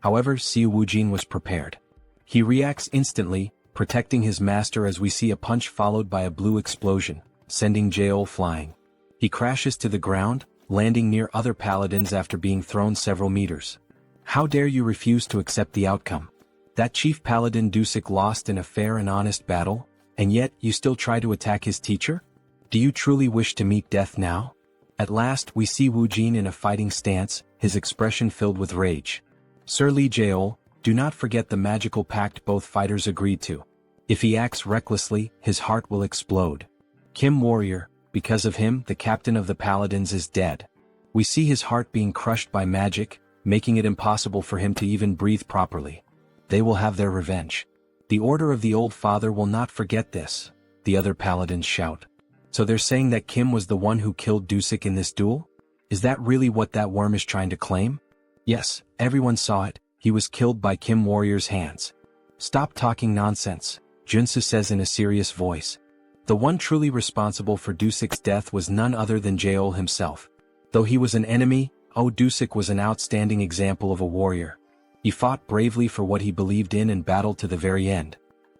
However, Seo Woojin was prepared. He reacts instantly, protecting his master as we see a punch followed by a blue explosion, sending Jaeol flying. He crashes to the ground, landing near other paladins after being thrown several meters. How dare you refuse to accept the outcome? That chief paladin Dusik lost in a fair and honest battle, and yet you still try to attack his teacher? Do you truly wish to meet death now? At last we see Woojin in a fighting stance, his expression filled with rage. Sir Lee Jaeol, do not forget the magical pact both fighters agreed to. If he acts recklessly, his heart will explode. Kim Warrior, because of him the captain of the paladins is dead. We see his heart being crushed by magic, making it impossible for him to even breathe properly. They will have their revenge. The Order of the Old Father will not forget this, the other paladins shout. So they're saying that Kim was the one who killed Dusik in this duel? Is that really what that worm is trying to claim? Yes, everyone saw it, he was killed by Kim Warrior's hands. Stop talking nonsense, Joonsoo says in a serious voice. The one truly responsible for Dusik's death was none other than Jaeol himself. Though he was an enemy, Dusik was an outstanding example of a warrior. He fought bravely for what he believed in and battled to the very end.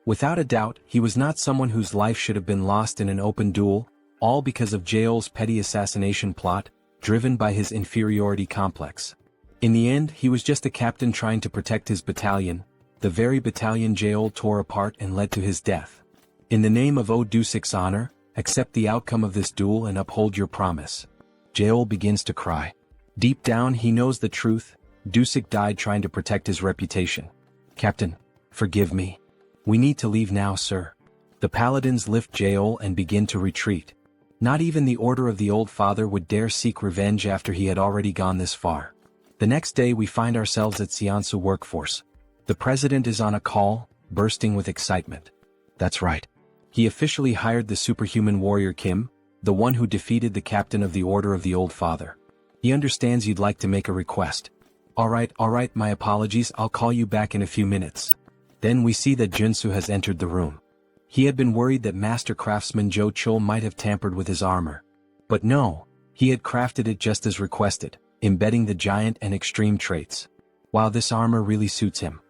Without a doubt, he was not someone whose life should have been lost in an open duel, all because of Jaeol's petty assassination plot, driven by his inferiority complex. In the end, he was just a captain trying to protect his battalion, the very battalion Jaeol tore apart and led to his death. In the name of Dusik's honor, accept the outcome of this duel and uphold your promise. Jaeol begins to cry. Deep down he knows the truth, Dusik died trying to protect his reputation. Captain, forgive me. We need to leave now, sir. The paladins lift Jaeol and begin to retreat. Not even the Order of the Old Father would dare seek revenge after he had already gone this far. The next day we find ourselves at Seoul workforce. The president is on a call, bursting with excitement. That's right. He officially hired the superhuman warrior Kim, the one who defeated the captain of the Order of the Old Father. He understands you'd like to make a request. All right, my apologies, I'll call you back in a few minutes. Then we see that Joonsoo has entered the room. He had been worried that master craftsman Jo Chul might have tampered with his armor. But no, he had crafted it just as requested, embedding the giant and extreme traits. Wow, this armor really suits him.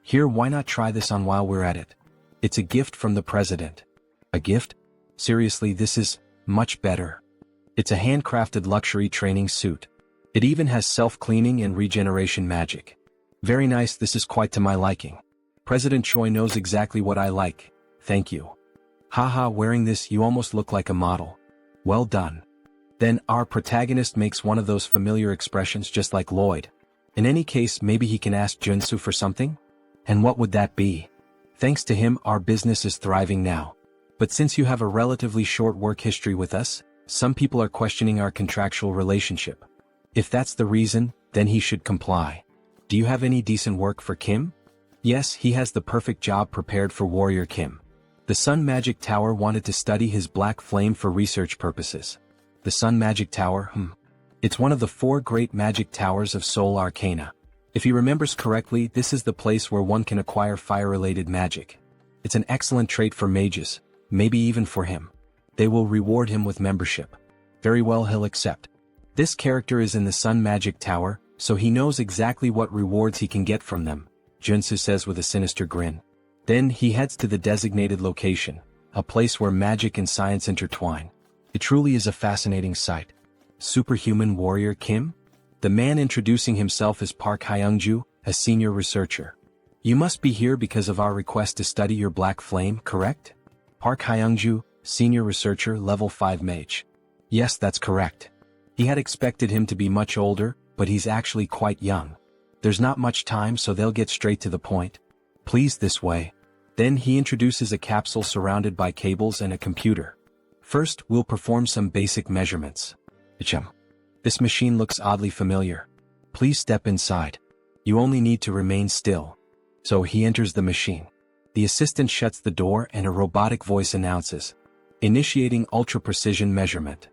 Here, why not try this on while we're at it? It's a gift from the president. A gift? Seriously, this is much better. It's a handcrafted luxury training suit. It even has self-cleaning and regeneration magic. Very nice, this is quite to my liking. President Choi knows exactly what I like. Thank you. Haha, wearing this you almost look like a model. Well done. Then our protagonist makes one of those familiar expressions just like Lloyd. In any case, maybe he can ask Joonsoo for something? And what would that be? Thanks to him, our business is thriving now. But since you have a relatively short work history with us, some people are questioning our contractual relationship. If that's the reason, then he should comply. Do you have any decent work for Kim? Yes, he has the perfect job prepared for Warrior Kim. The Sun Magic Tower wanted to study his black flame for research purposes. The Sun Magic Tower, It's one of the 4 great magic towers of Seoul Arcana. If he remembers correctly, this is the place where one can acquire fire-related magic. It's an excellent trait for mages, maybe even for him. They will reward him with membership. Very well, he'll accept. This character is in the Sun Magic Tower, so he knows exactly what rewards he can get from them, Joonsoo says with a sinister grin. Then he heads to the designated location, a place where magic and science intertwine. It truly is a fascinating sight. Superhuman Warrior Kim? The man introducing himself is Park Hyungju, a senior researcher. You must be here because of our request to study your black flame, correct? Park Hyungju, senior researcher, level 5 mage. Yes, that's correct. He had expected him to be much older, but he's actually quite young. There's not much time, so they'll get straight to the point. Please, this way. Then he introduces a capsule surrounded by cables and a computer. First, we'll perform some basic measurements. This machine looks oddly familiar. Please step inside. You only need to remain still. So he enters the machine. The assistant shuts the door and a robotic voice announces, initiating ultra-precision measurement.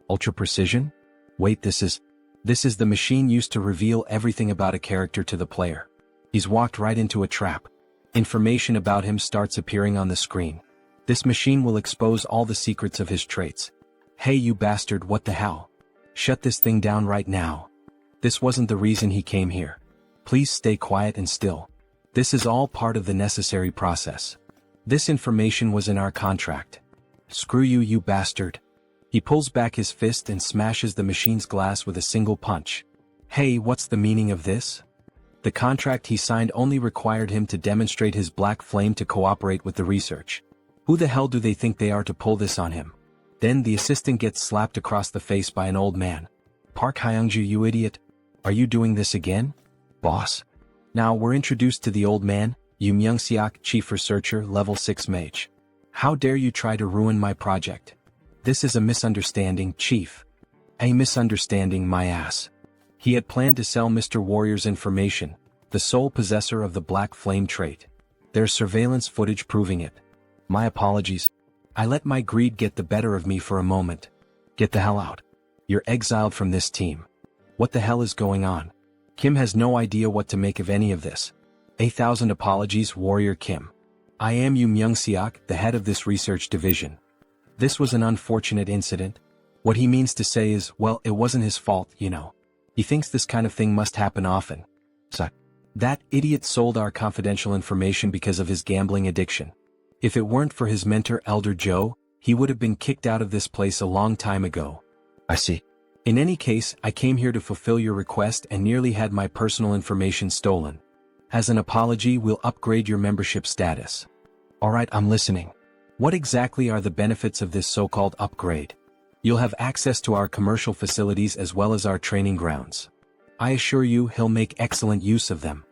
Ultra-precision? Wait, this is the machine used to reveal everything about a character to the player. He's walked right into a trap. Information about him starts appearing on the screen. This machine will expose all the secrets of his traits. Hey you bastard, what the hell? Shut this thing down right now. This wasn't the reason he came here. Please stay quiet and still. This is all part of the necessary process. This information was in our contract. Screw you, you bastard. He pulls back his fist and smashes the machine's glass with a single punch. Hey, what's the meaning of this? The contract he signed only required him to demonstrate his black flame to cooperate with the research. Who the hell do they think they are to pull this on him? Then the assistant gets slapped across the face by an old man. Park Hyungju, you idiot. Are you doing this again? Boss. Now we're introduced to the old man, Yoon Myung-seok, chief researcher, level 6 mage. How dare you try to ruin my project? This is a misunderstanding, chief. A misunderstanding, my ass. He had planned to sell Mr. Warrior's information, the sole possessor of the black flame trait. There's surveillance footage proving it. My apologies. I let my greed get the better of me for a moment. Get the hell out. You're exiled from this team. What the hell is going on? Kim has no idea what to make of any of this. 1,000 apologies, Warrior Kim. I am Yoon Myung-seok, the head of this research division. This was an unfortunate incident. What he means to say is, well, it wasn't his fault, you know. He thinks this kind of thing must happen often. So, that idiot sold our confidential information because of his gambling addiction. If it weren't for his mentor Elder Joe, he would have been kicked out of this place a long time ago. I see. In any case, I came here to fulfill your request and nearly had my personal information stolen. As an apology, we'll upgrade your membership status. Alright, I'm listening. What exactly are the benefits of this so-called upgrade? You'll have access to our commercial facilities as well as our training grounds. I assure you he'll make excellent use of them.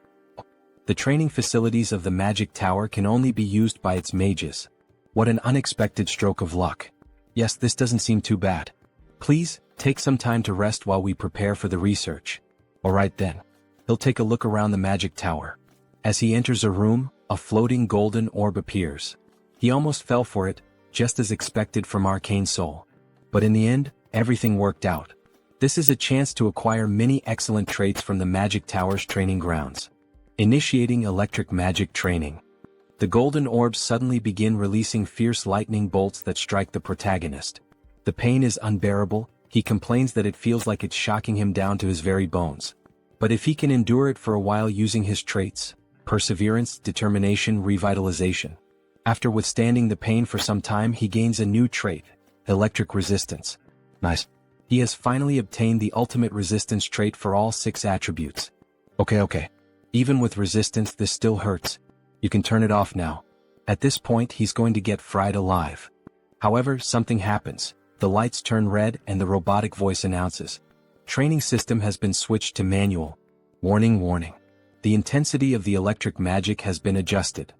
The training facilities of the Magic Tower can only be used by its mages. What an unexpected stroke of luck. Yes, this doesn't seem too bad. Please, take some time to rest while we prepare for the research. Alright then. He'll take a look around the Magic Tower. As he enters a room, a floating golden orb appears. He almost fell for it, just as expected from Arcane Seoul. But in the end, everything worked out. This is a chance to acquire many excellent traits from the Magic Tower's training grounds. Initiating electric magic training. The golden orbs suddenly begin releasing fierce lightning bolts that strike the protagonist. The pain is unbearable, he complains that it feels like it's shocking him down to his very bones. But if he can endure it for a while using his traits, perseverance, determination, revitalization, After withstanding the pain for some time, he gains a new trait, electric resistance. Nice. He has finally obtained the ultimate resistance trait for all 6 attributes. Okay. Even with resistance, this still hurts. You can turn it off now. At this point, he's going to get fried alive. However, something happens. The lights turn red and the robotic voice announces, "Training system has been switched to manual. Warning. The intensity of the electric magic has been adjusted."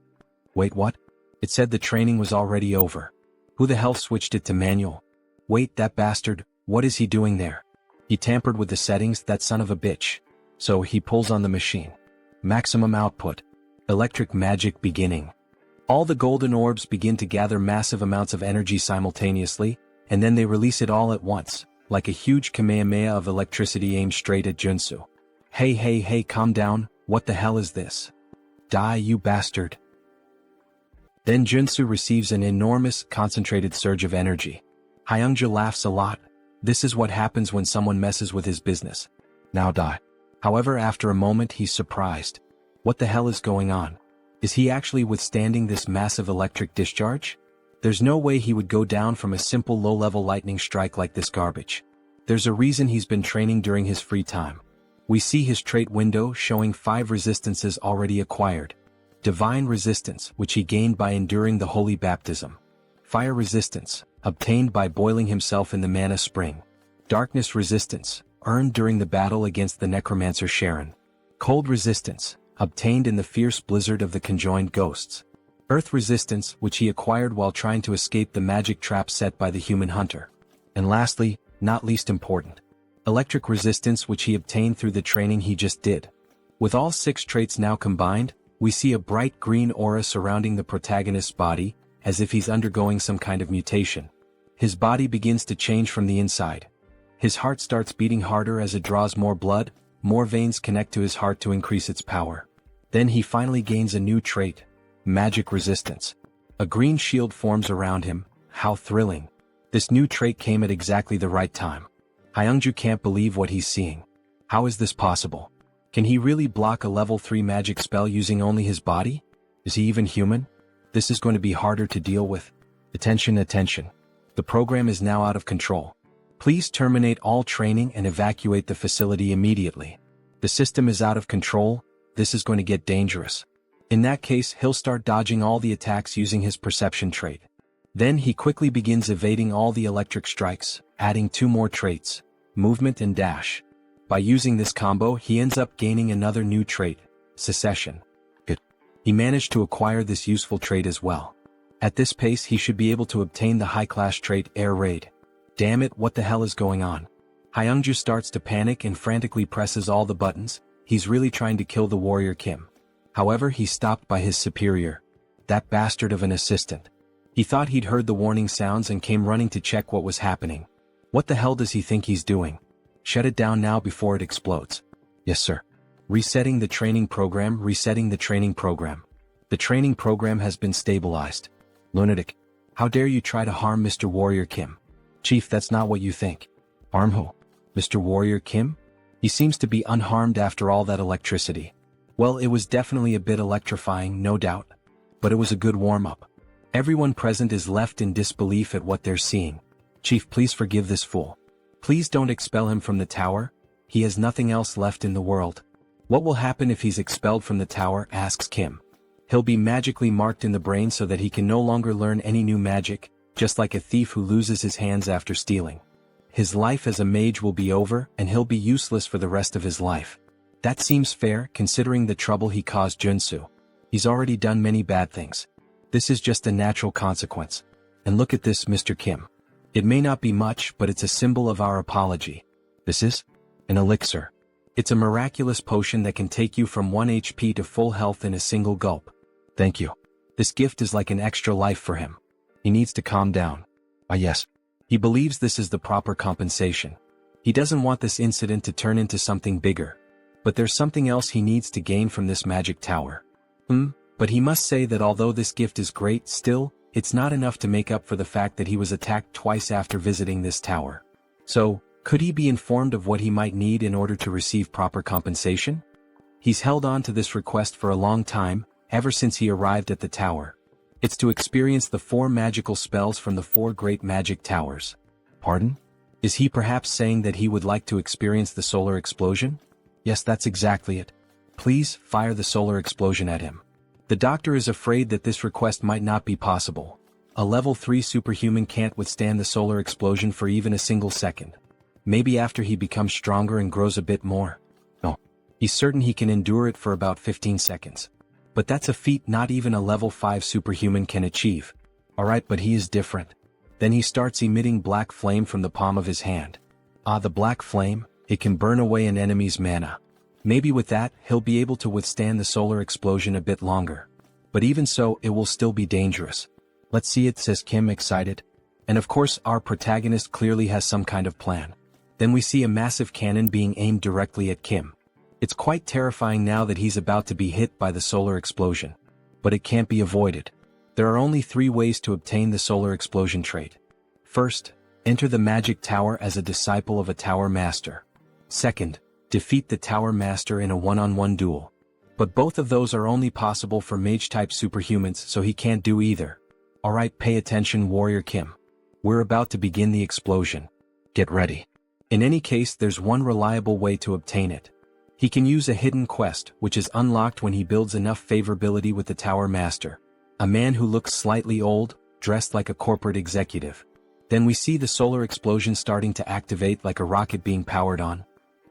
Wait, what? It said the training was already over. Who the hell switched it to manual? Wait, that bastard, what is he doing there? He tampered with the settings, that son of a bitch. So he pulls on the machine. Maximum output. Electric magic beginning. All the golden orbs begin to gather massive amounts of energy simultaneously, and then they release it all at once, like a huge kamehameha of electricity aimed straight at Joonsoo. Hey, calm down, what the hell is this? Die, you bastard. Then Joonsoo receives an enormous, concentrated surge of energy. Hyungja laughs a lot. This is what happens when someone messes with his business. Now die. However, after a moment he's surprised. What the hell is going on? Is he actually withstanding this massive electric discharge? There's no way he would go down from a simple low-level lightning strike like this garbage. There's a reason he's been training during his free time. We see his trait window showing 5 resistances already acquired. Divine resistance, which he gained by enduring the holy baptism. Fire resistance, obtained by boiling himself in the mana spring. Darkness resistance, earned during the battle against the necromancer Sharon. Cold resistance, obtained in the fierce blizzard of the conjoined ghosts. Earth resistance, which he acquired while trying to escape the magic trap set by the human hunter. And lastly, not least important, electric resistance, which he obtained through the training he just did. With all 6 traits now combined, we see a bright green aura surrounding the protagonist's body, as if he's undergoing some kind of mutation. His body begins to change from the inside. His heart starts beating harder as it draws more blood, more veins connect to his heart to increase its power. Then he finally gains a new trait, magic resistance. A green shield forms around him. How thrilling. This new trait came at exactly the right time. Hyungju can't believe what he's seeing. How is this possible? Can he really block a level 3 magic spell using only his body? Is he even human? This is going to be harder to deal with. Attention. The program is now out of control. Please terminate all training and evacuate the facility immediately. The system is out of control. This is going to get dangerous. In that case, he'll start dodging all the attacks using his perception trait. Then he quickly begins evading all the electric strikes, adding 2 more traits, movement and dash. By using this combo, he ends up gaining another new trait, secession. Good. He managed to acquire this useful trait as well. At this pace, he should be able to obtain the high-class trait, air raid. Damn it, what the hell is going on? Hyungju starts to panic and frantically presses all the buttons. He's really trying to kill the warrior Kim. However, he's stopped by his superior. That bastard of an assistant. He thought he'd heard the warning sounds and came running to check what was happening. What the hell does he think he's doing? Shut it down now before it explodes. Yes, sir. Resetting the training program. The training program has been stabilized. Lunatic. How dare you try to harm Mr. Warrior Kim? Chief, that's not what you think. Harm who? Mr. Warrior Kim? He seems to be unharmed after all that electricity. Well, it was definitely a bit electrifying, no doubt. But it was a good warm-up. Everyone present is left in disbelief at what they're seeing. Chief, please forgive this fool. Please don't expel him from the tower. He has nothing else left in the world. What will happen if he's expelled from the tower? Asks Kim. He'll be magically marked in the brain so that he can no longer learn any new magic, just like a thief who loses his hands after stealing. His life as a mage will be over and he'll be useless for the rest of his life. That seems fair considering the trouble he caused Joonsoo. He's already done many bad things. This is just a natural consequence. And look at this, Mr. Kim. It may not be much, but it's a symbol of our apology. This is an elixir. It's a miraculous potion that can take you from 1 HP to full health in a single gulp. Thank you. This gift is like an extra life for him. He needs to calm down. Ah yes. He believes this is the proper compensation. He doesn't want this incident to turn into something bigger. But there's something else he needs to gain from this magic tower. But he must say that although this gift is great, still, it's not enough to make up for the fact that he was attacked twice after visiting this tower. So, could he be informed of what he might need in order to receive proper compensation? He's held on to this request for a long time, ever since he arrived at the tower. It's to experience the 4 magical spells from the 4 great magic towers. Pardon? Is he perhaps saying that he would like to experience the solar explosion? Yes, that's exactly it. Please, fire the solar explosion at him. The doctor is afraid that this request might not be possible. A level 3 superhuman can't withstand the solar explosion for even a single second. Maybe after he becomes stronger and grows a bit more. No. He's certain he can endure it for about 15 seconds. But that's a feat not even a level 5 superhuman can achieve. Alright, but he is different. Then he starts emitting black flame from the palm of his hand. Ah, the black flame, it can burn away an enemy's mana. Maybe with that, he'll be able to withstand the solar explosion a bit longer. But even so, it will still be dangerous. Let's see it, says Kim, excited. And of course, our protagonist clearly has some kind of plan. Then we see a massive cannon being aimed directly at Kim. It's quite terrifying now that he's about to be hit by the solar explosion. But it can't be avoided. There are only 3 ways to obtain the solar explosion trait. First, enter the magic tower as a disciple of a tower master. Second, defeat the tower master in a one-on-one duel. But both of those are only possible for mage-type superhumans, so he can't do either. Alright, pay attention, Warrior Kim. We're about to begin the explosion. Get ready. In any case, there's one reliable way to obtain it. He can use a hidden quest, which is unlocked when he builds enough favorability with the Tower Master. A man who looks slightly old, dressed like a corporate executive. Then we see the solar explosion starting to activate like a rocket being powered on.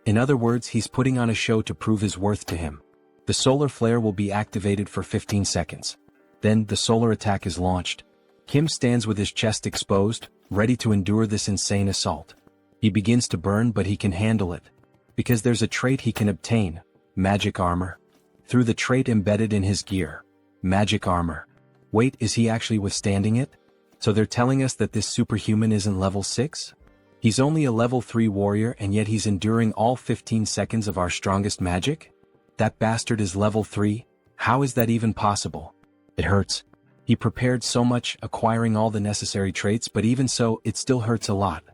In other words, he's putting on a show to prove his worth to him. The solar flare will be activated for 15 seconds. Then, the solar attack is launched. Kim stands with his chest exposed, ready to endure this insane assault. He begins to burn, but he can handle it. Because there's a trait he can obtain, magic armor. Through the trait embedded in his gear. Magic armor. Wait, is he actually withstanding it? So they're telling us that this superhuman isn't level 6? He's only a level 3 warrior and yet he's enduring all 15 seconds of our strongest magic? That bastard is level 3? How is that even possible? It hurts. He prepared so much, acquiring all the necessary traits, but even so, it still hurts a lot.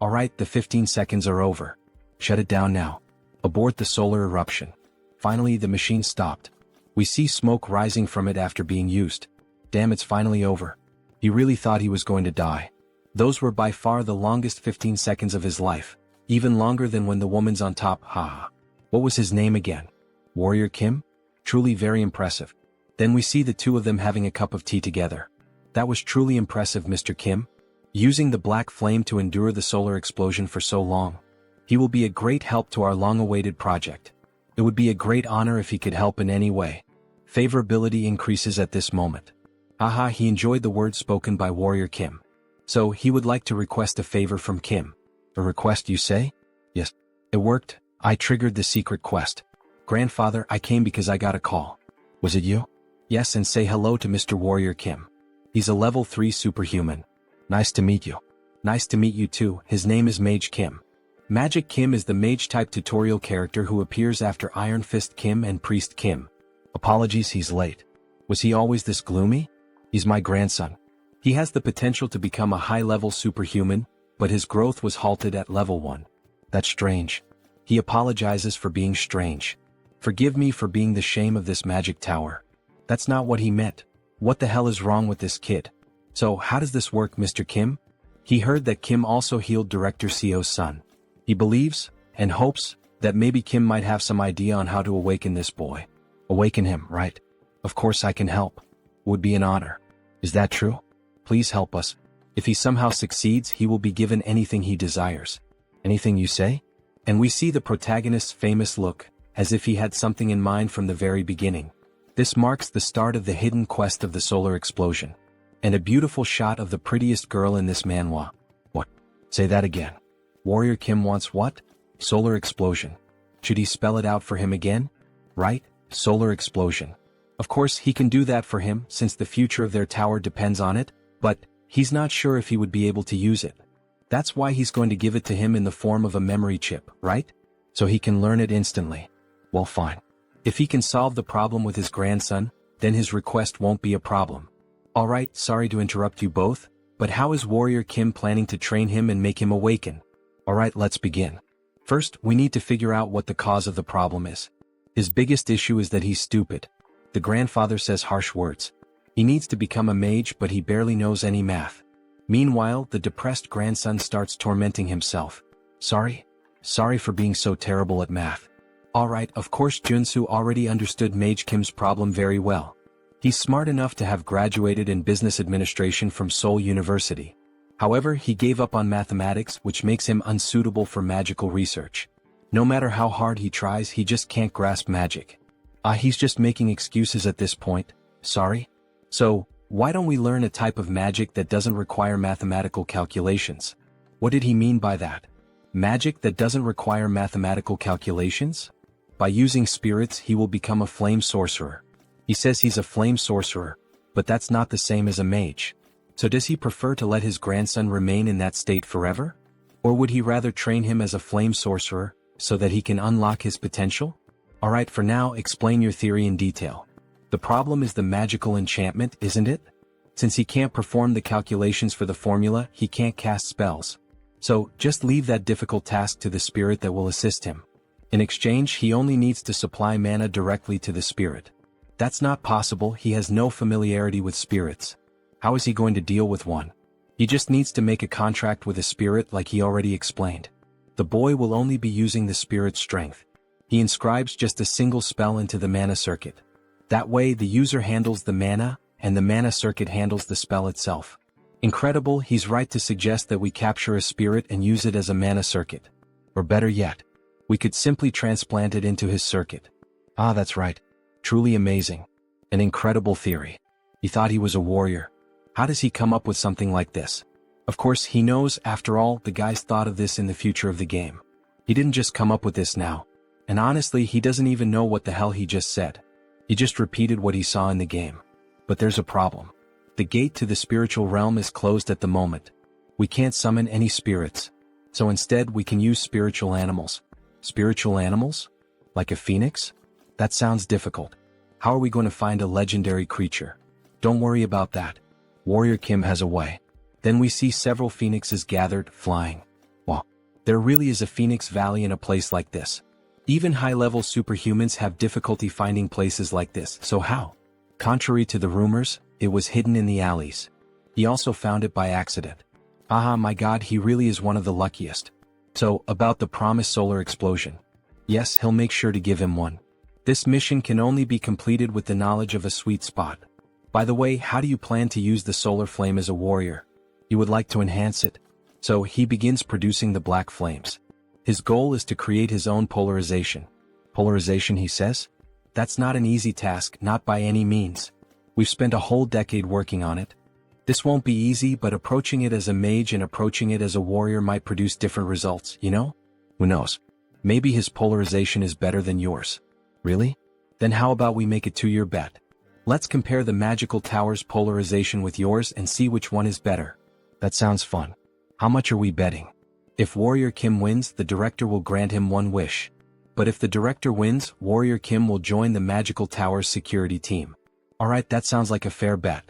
Alright, the 15 seconds are over. Shut it down now. Abort the solar eruption. Finally, the machine stopped. We see smoke rising from it after being used. Damn, it's finally over. He really thought he was going to die. Those were by far the longest 15 seconds of his life. Even longer than when the woman's on top, haha. What was his name again? Warrior Kim? Truly very impressive. Then we see the two of them having a cup of tea together. That was truly impressive, Mr. Kim. Using the black flame to endure the solar explosion for so long. He will be a great help to our long-awaited project. It would be a great honor if he could help in any way. Favorability increases at this moment. Haha, he enjoyed the words spoken by Warrior Kim. So, he would like to request a favor from Kim. A request, you say? Yes. It worked. I triggered the secret quest. Grandfather, I came because I got a call. Was it you? Yes, and say hello to Mr. Warrior Kim. He's a level 3 superhuman. Nice to meet you. Nice to meet you too. His name is Mage Kim. Magic Kim is the mage-type tutorial character who appears after Iron Fist Kim and Priest Kim. Apologies, he's late. Was he always this gloomy? He's my grandson. He has the potential to become a high-level superhuman, but his growth was halted at level 1. That's strange. He apologizes for being strange. Forgive me for being the shame of this magic tower. That's not what he meant. What the hell is wrong with this kid? So, how does this work, Mr. Kim? He heard that Kim also healed Director Seo's son. He believes, and hopes, that maybe Kim might have some idea on how to awaken this boy. Awaken him, right? Of course I can help. Would be an honor. Is that true? Please help us. If he somehow succeeds, he will be given anything he desires. Anything you say? And we see the protagonist's famous look, as if he had something in mind from the very beginning. This marks the start of the hidden quest of the solar explosion. And a beautiful shot of the prettiest girl in this manhwa. What? Say that again. Warrior Kim wants what? Solar explosion. Should he spell it out for him again? Right? Solar explosion. Of course, he can do that for him, since the future of their tower depends on it, but he's not sure if he would be able to use it. That's why he's going to give it to him in the form of a memory chip, right? So he can learn it instantly. Well, fine. If he can solve the problem with his grandson, then his request won't be a problem. Alright, sorry to interrupt you both, but how is Warrior Kim planning to train him and make him awaken? Alright, let's begin. First, we need to figure out what the cause of the problem is. His biggest issue is that he's stupid. The grandfather says harsh words. He needs to become a mage, but he barely knows any math. Meanwhile, the depressed grandson starts tormenting himself. Sorry for being so terrible at math. Alright, of course Joonsoo already understood Mage Kim's problem very well. He's smart enough to have graduated in business administration from Seoul University. However, he gave up on mathematics, which makes him unsuitable for magical research. No matter how hard he tries, he just can't grasp magic. He's just making excuses at this point. Sorry? So, why don't we learn a type of magic that doesn't require mathematical calculations? What did he mean by that? Magic that doesn't require mathematical calculations? By using spirits, he will become a flame sorcerer. He says he's a flame sorcerer, but that's not the same as a mage. So does he prefer to let his grandson remain in that state forever? Or would he rather train him as a flame sorcerer, so that he can unlock his potential? Alright, for now, explain your theory in detail. The problem is the magical enchantment, isn't it? Since he can't perform the calculations for the formula, he can't cast spells. So, just leave that difficult task to the spirit that will assist him. In exchange, he only needs to supply mana directly to the spirit. That's not possible, he has no familiarity with spirits. How is he going to deal with one? He just needs to make a contract with a spirit like he already explained. The boy will only be using the spirit's strength. He inscribes just a single spell into the mana circuit. That way the user handles the mana, and the mana circuit handles the spell itself. Incredible, he's right to suggest that we capture a spirit and use it as a mana circuit. Or better yet, we could simply transplant it into his circuit. That's right. Truly amazing. An incredible theory. He thought he was a warrior. How does he come up with something like this? Of course, he knows, after all, the guys thought of this in the future of the game. He didn't just come up with this now. And honestly, he doesn't even know what the hell he just said. He just repeated what he saw in the game. But there's a problem. The gate to the spiritual realm is closed at the moment. We can't summon any spirits. So instead, we can use spiritual animals. Spiritual animals? Like a phoenix? That sounds difficult. How are we going to find a legendary creature? Don't worry about that. Warrior Kim has a way. Then we see several phoenixes gathered, flying. Wow. There really is a phoenix valley in a place like this. Even high-level superhumans have difficulty finding places like this, so how? Contrary to the rumors, it was hidden in the alleys. He also found it by accident. My god, he really is one of the luckiest. So, about the promised solar explosion. Yes, he'll make sure to give him one. This mission can only be completed with the knowledge of a sweet spot. By the way, how do you plan to use the solar flame as a warrior? You would like to enhance it. So, he begins producing the black flames. His goal is to create his own polarization. Polarization, he says? That's not an easy task, not by any means. We've spent a whole decade working on it. This won't be easy, but approaching it as a mage and approaching it as a warrior might produce different results, you know? Who knows? Maybe his polarization is better than yours. Really? Then how about we make a 2-year bet? Let's compare the magical tower's polarization with yours and see which one is better. That sounds fun. How much are we betting? If Warrior Kim wins, the director will grant him one wish. But if the director wins, Warrior Kim will join the magical tower's security team. Alright, that sounds like a fair bet.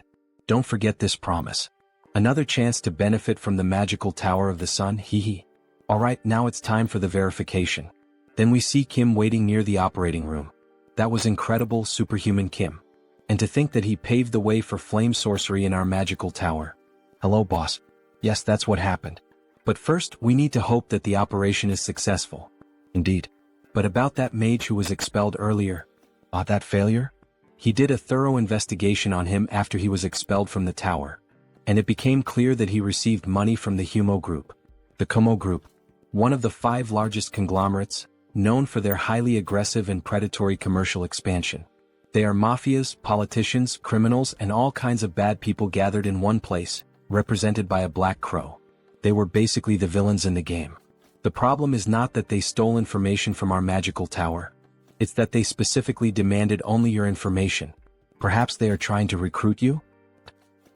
Don't forget this promise. Another chance to benefit from the magical tower of the sun, hehe. Alright, now it's time for the verification. Then we see Kim waiting near the operating room. That was incredible, superhuman Kim. And to think that he paved the way for flame sorcery in our magical tower. Hello, boss. Yes, that's what happened. But first, we need to hope that the operation is successful. Indeed. But about that mage who was expelled earlier. That failure? He did a thorough investigation on him after he was expelled from the tower. And it became clear that he received money from the Humo Group. The Kumo Group. One of the 5 largest conglomerates, known for their highly aggressive and predatory commercial expansion. They are mafias, politicians, criminals, and all kinds of bad people gathered in one place, represented by a black crow. They were basically the villains in the game. The problem is not that they stole information from our magical tower. It's that they specifically demanded only your information. Perhaps they are trying to recruit you?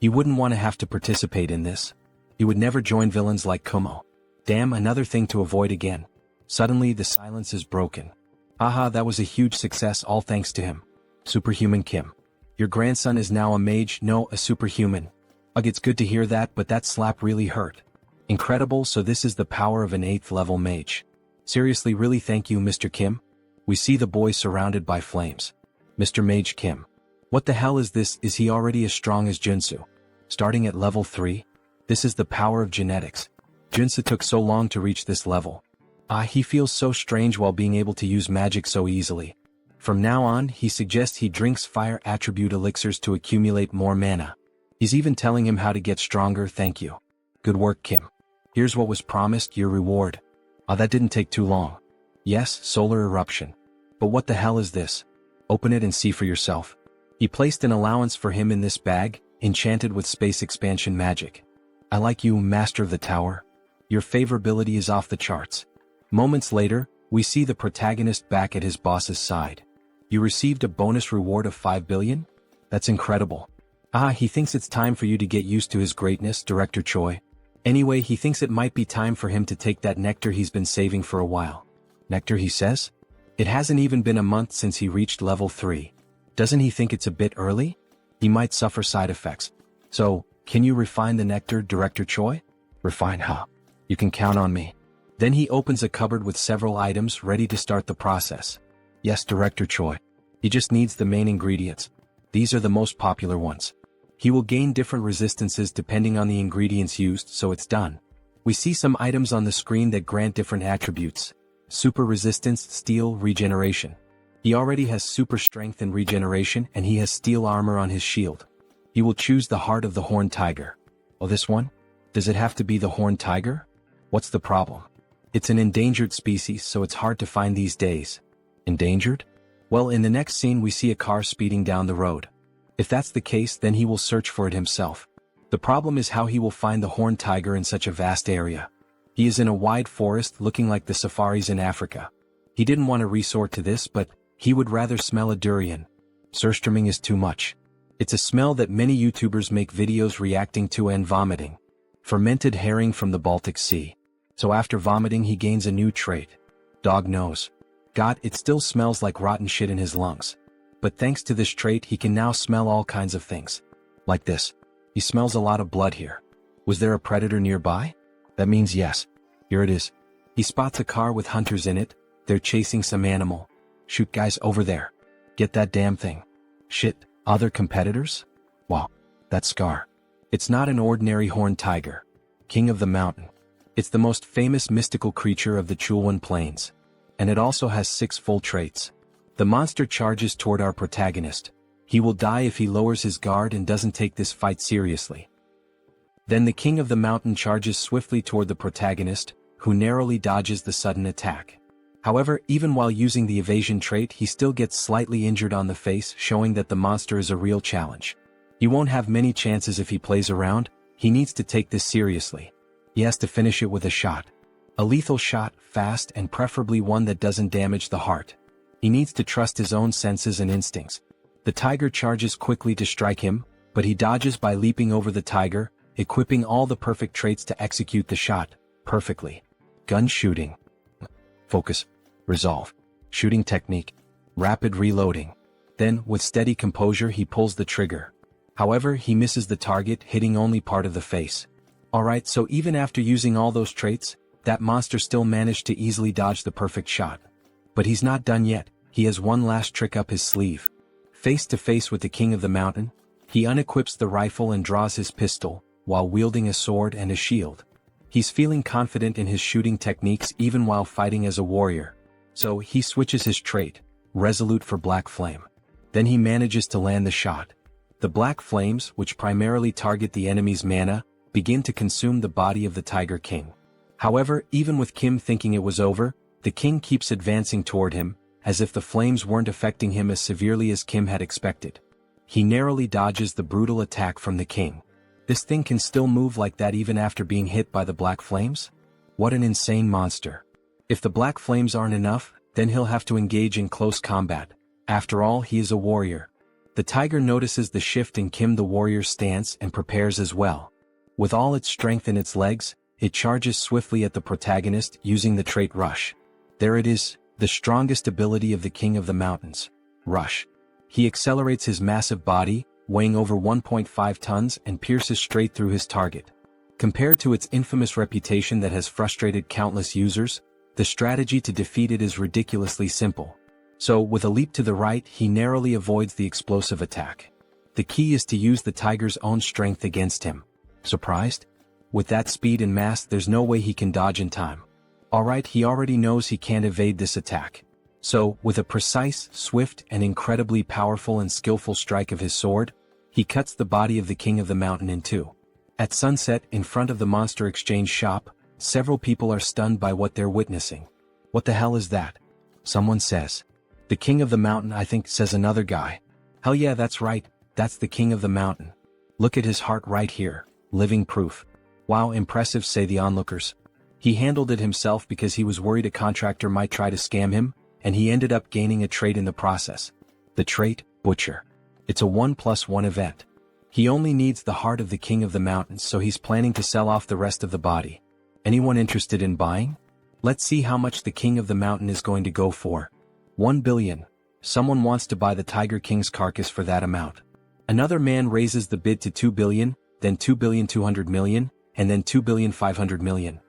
You wouldn't want to have to participate in this. You would never join villains like Kumo. Damn, another thing to avoid again. Suddenly the silence is broken. That was a huge success, all thanks to him. Superhuman Kim. Your grandson is now a mage, no, a superhuman. Ugh, it's good to hear that, but that slap really hurt. Incredible, so this is the power of an 8th level mage. Seriously, really thank you, Mr. Kim. We see the boy surrounded by flames. Mr. Mage Kim. What the hell is this? Is he already as strong as Joonsoo? Starting at level 3? This is the power of genetics. Joonsoo took so long to reach this level. He feels so strange while being able to use magic so easily. From now on, he suggests he drinks fire attribute elixirs to accumulate more mana. He's even telling him how to get stronger. Thank you. Good work, Kim. Here's what was promised, your reward. That didn't take too long. Yes, solar eruption. But what the hell is this? Open it and see for yourself. He placed an allowance for him in this bag, enchanted with space expansion magic. I like you, Master of the Tower. Your favorability is off the charts. Moments later, we see the protagonist back at his boss's side. You received a bonus reward of 5 billion? That's incredible. He thinks it's time for you to get used to his greatness, Director Choi. Anyway, he thinks it might be time for him to take that nectar he's been saving for a while. Nectar, he says? It hasn't even been a month since he reached level 3. Doesn't he think it's a bit early? He might suffer side effects. So, can you refine the nectar, Director Choi? Refine, huh? You can count on me. Then he opens a cupboard with several items ready to start the process. Yes, Director Choi. He just needs the main ingredients. These are the most popular ones. He will gain different resistances depending on the ingredients used, so it's done. We see some items on the screen that grant different attributes. Super resistance, steel, regeneration. He already has super strength and regeneration, and he has steel armor on his shield. He will choose the heart of the horned tiger. Oh, this one? Does it have to be the horned tiger? What's the problem? It's an endangered species, so it's hard to find these days. Endangered? Well, in the next scene we see a car speeding down the road. If that's the case, then he will search for it himself. The problem is how he will find the horned tiger in such a vast area. He is in a wide forest looking like the safaris in Africa. He didn't want to resort to this, but he would rather smell a durian. Surströmming is too much. It's a smell that many YouTubers make videos reacting to and vomiting. Fermented herring from the Baltic Sea. So after vomiting he gains a new trait. Dog nose. God, it still smells like rotten shit in his lungs. But thanks to this trait he can now smell all kinds of things. Like this. He smells a lot of blood here. Was there a predator nearby? That means yes. Here it is. He spots a car with hunters in it. They're chasing some animal. Shoot, guys, over there. Get that damn thing. Shit, other competitors? Wow, that Scar. It's not an ordinary horned tiger. King of the mountain. It's the most famous mystical creature of the Chulwan Plains. And it also has 6 full traits. The monster charges toward our protagonist. He will die if he lowers his guard and doesn't take this fight seriously. Then the king of the mountain charges swiftly toward the protagonist, who narrowly dodges the sudden attack. However, even while using the evasion trait he still gets slightly injured on the face, showing that the monster is a real challenge. He won't have many chances if he plays around. He needs to take this seriously. He has to finish it with a shot. A lethal shot, fast, and preferably one that doesn't damage the heart. He needs to trust his own senses and instincts. The tiger charges quickly to strike him, but he dodges by leaping over the tiger, equipping all the perfect traits to execute the shot perfectly. Gun shooting. Focus. Resolve. Shooting technique. Rapid reloading. Then, with steady composure he pulls the trigger. However, he misses the target, hitting only part of the face. Alright, so even after using all those traits, that monster still managed to easily dodge the perfect shot. But he's not done yet. He has one last trick up his sleeve. Face to face with the king of the mountain, he unequips the rifle and draws his pistol, while wielding a sword and a shield. He's feeling confident in his shooting techniques even while fighting as a warrior. So he switches his trait, resolute for black flame. Then he manages to land the shot. The black flames, which primarily target the enemy's mana, begin to consume the body of the Tiger King. However, even with Kim thinking it was over, the king keeps advancing toward him, as if the flames weren't affecting him as severely as Kim had expected. He narrowly dodges the brutal attack from the king. This thing can still move like that even after being hit by the black flames? What an insane monster. If the black flames aren't enough, then he'll have to engage in close combat. After all, he is a warrior. The tiger notices the shift in Kim the warrior's stance and prepares as well. With all its strength in its legs, it charges swiftly at the protagonist using the trait Rush. There it is, the strongest ability of the King of the Mountains. Rush. He accelerates his massive body, weighing over 1.5 tons and pierces straight through his target. Compared to its infamous reputation that has frustrated countless users, the strategy to defeat it is ridiculously simple. So, with a leap to the right, he narrowly avoids the explosive attack. The key is to use the tiger's own strength against him. Surprised? With that speed and mass, there's no way he can dodge in time. Alright, he already knows he can't evade this attack. So, with a precise, swift, and incredibly powerful and skillful strike of his sword, he cuts the body of the king of the mountain in two. At sunset, in front of the monster exchange shop, several people are stunned by what they're witnessing. What the hell is that? Someone says. The king of the mountain, I think, says another guy. Hell yeah, that's right, that's the king of the mountain. Look at his heart right here, living proof. Wow, impressive, say the onlookers. He handled it himself because he was worried a contractor might try to scam him, and he ended up gaining a trait in the process. The trait, Butcher. It's a 1+1 event. He only needs the heart of the king of the mountains, so he's planning to sell off the rest of the body. Anyone interested in buying? Let's see how much the king of the mountain is going to go for. 1 billion. Someone wants to buy the Tiger King's carcass for that amount. Another man raises the bid to 2 billion, then 2,200 million, and then 2,500 million.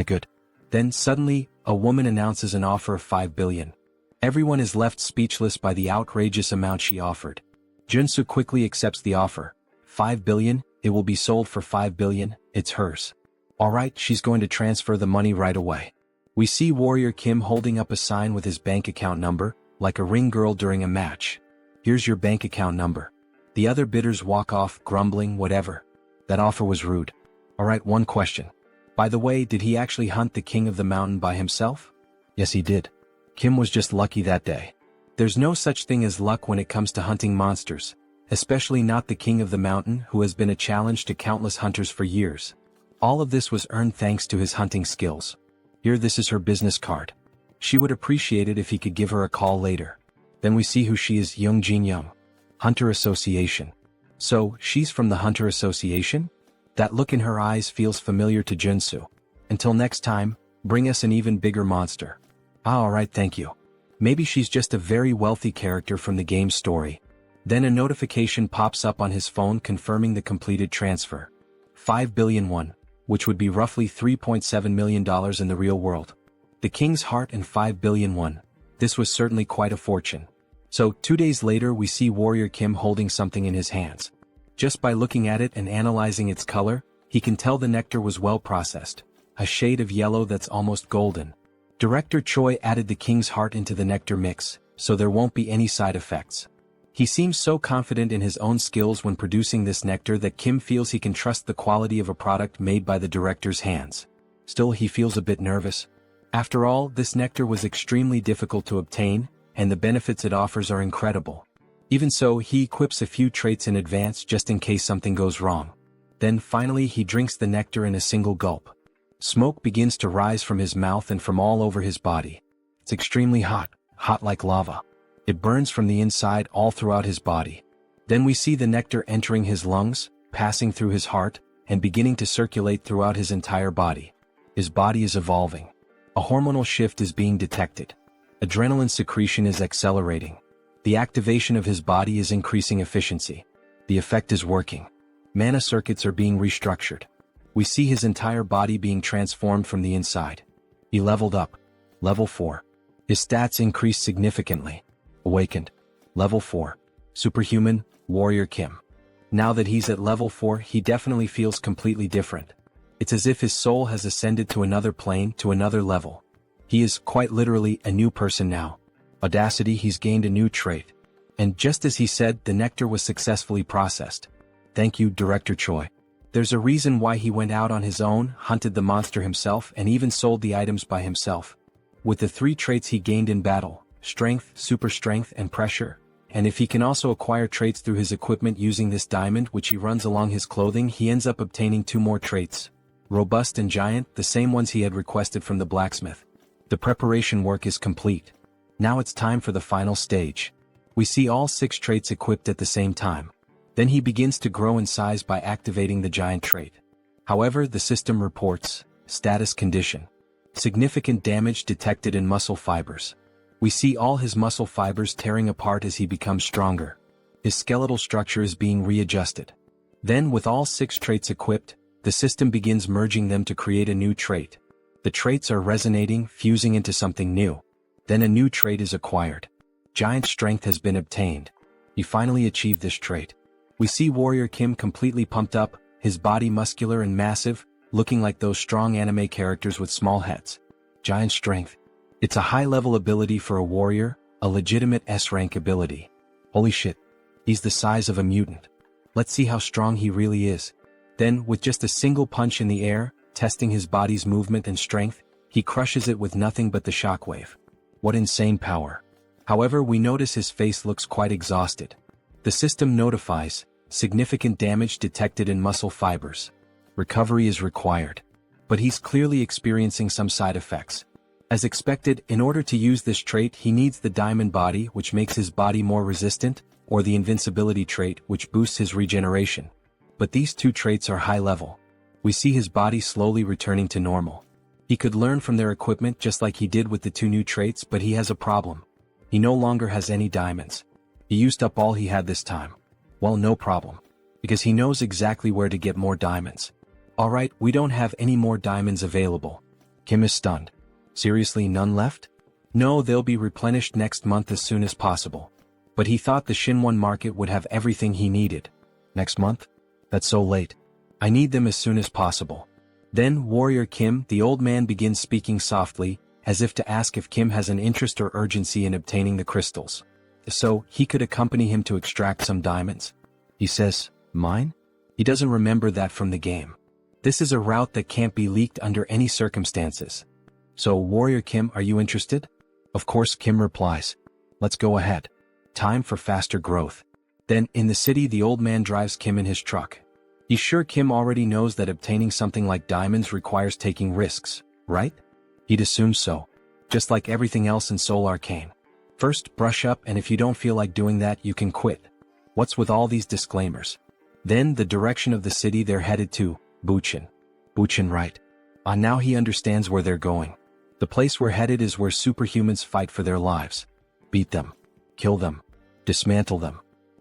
Good. Then suddenly, a woman announces an offer of 5 billion. Everyone is left speechless by the outrageous amount she offered. Joonsoo quickly accepts the offer. 5 billion, it will be sold for 5 billion, it's hers. Alright, she's going to transfer the money right away. We see Warrior Kim holding up a sign with his bank account number, like a ring girl during a match. Here's your bank account number. The other bidders walk off, grumbling, whatever. That offer was rude. Alright, one question. By the way, did he actually hunt the king of the mountain by himself? Yes, he did. Kim was just lucky that day. There's no such thing as luck when it comes to hunting monsters, especially not the king of the mountain, who has been a challenge to countless hunters for years. All of this was earned thanks to his hunting skills. Here, this is her business card. She would appreciate it if he could give her a call later. Then we see who she is, Young Jin Young. Hunter Association. So, she's from the Hunter Association? That look in her eyes feels familiar to Joonsoo. Until next time, bring us an even bigger monster. Alright, thank you. Maybe she's just a very wealthy character from the game's story. Then a notification pops up on his phone confirming the completed transfer. 5 billion won, which would be roughly $3.7 million in the real world. The king's heart and 5 billion won. This was certainly quite a fortune. So, 2 days later we see Warrior Kim holding something in his hands. Just by looking at it and analyzing its color, he can tell the nectar was well processed. A shade of yellow that's almost golden. Director Choi added the king's heart into the nectar mix, so there won't be any side effects. He seems so confident in his own skills when producing this nectar that Kim feels he can trust the quality of a product made by the director's hands. Still, he feels a bit nervous. After all, this nectar was extremely difficult to obtain, and the benefits it offers are incredible. Even so, he equips a few traits in advance just in case something goes wrong. Then finally he drinks the nectar in a single gulp. Smoke begins to rise from his mouth and from all over his body. It's extremely hot, hot like lava. It burns from the inside all throughout his body. Then we see the nectar entering his lungs, passing through his heart, and beginning to circulate throughout his entire body. His body is evolving. A hormonal shift is being detected. Adrenaline secretion is accelerating. The activation of his body is increasing efficiency. The effect is working. Mana circuits are being restructured. We see his entire body being transformed from the inside. He leveled up. Level 4. His stats increased significantly. Awakened. Level 4. Superhuman, Warrior Kim. Now that he's at level 4, he definitely feels completely different. It's as if his soul has ascended to another plane, to another level. He is, quite literally, a new person now. Audacity, he's gained a new trait. And just as he said, the nectar was successfully processed. Thank you, Director Choi. There's a reason why he went out on his own, hunted the monster himself, and even sold the items by himself. With the 3 traits he gained in battle, strength, super strength, and pressure, and if he can also acquire traits through his equipment using this diamond which he runs along his clothing, he ends up obtaining 2 more traits. Robust and giant, the same ones he had requested from the blacksmith. The preparation work is complete. Now it's time for the final stage. We see all 6 traits equipped at the same time. Then he begins to grow in size by activating the giant trait. However, the system reports, status condition. Significant damage detected in muscle fibers. We see all his muscle fibers tearing apart as he becomes stronger. His skeletal structure is being readjusted. Then, with all 6 traits equipped, the system begins merging them to create a new trait. The traits are resonating, fusing into something new. Then a new trait is acquired. Giant strength has been obtained. He finally achieved this trait. We see Warrior Kim completely pumped up, his body muscular and massive, looking like those strong anime characters with small heads. Giant strength. It's a high-level ability for a warrior, a legitimate S-rank ability. Holy shit. He's the size of a mutant. Let's see how strong he really is. Then, with just a single punch in the air, testing his body's movement and strength, he crushes it with nothing but the shockwave. What insane power. However, we notice his face looks quite exhausted. The system notifies, significant damage detected in muscle fibers. Recovery is required. But he's clearly experiencing some side effects. As expected, in order to use this trait he needs the diamond body, which makes his body more resistant, or the invincibility trait, which boosts his regeneration. But these two traits are high level. We see his body slowly returning to normal. He could learn from their equipment just like he did with the two new traits, but he has a problem. He no longer has any diamonds. He used up all he had this time. Well, no problem. Because he knows exactly where to get more diamonds. Alright, we don't have any more diamonds available. Kim is stunned. Seriously, none left? No, they'll be replenished next month as soon as possible. But he thought the Shinwon market would have everything he needed. Next month? That's so late. I need them as soon as possible. Then Warrior Kim, the old man, begins speaking softly, as if to ask if Kim has an interest or urgency in obtaining the crystals. So, he could accompany him to extract some diamonds. He says, "Mine?" He doesn't remember that from the game. This is a route that can't be leaked under any circumstances. So, Warrior Kim, are you interested? Of course, Kim replies. Let's go ahead. Time for faster growth. Then, in the city, the old man drives Kim in his truck. He's sure Kim already knows that obtaining something like diamonds requires taking risks, right? He'd assume so. Just like everything else in Seoul Arcane. First, brush up, and if you don't feel like doing that, you can quit. What's with all these disclaimers? Then, the direction of the city they're headed to, Buchin. Buchin, right. Now he understands where they're going. The place we're headed is where superhumans fight for their lives. Beat them. Kill them. Dismantle them.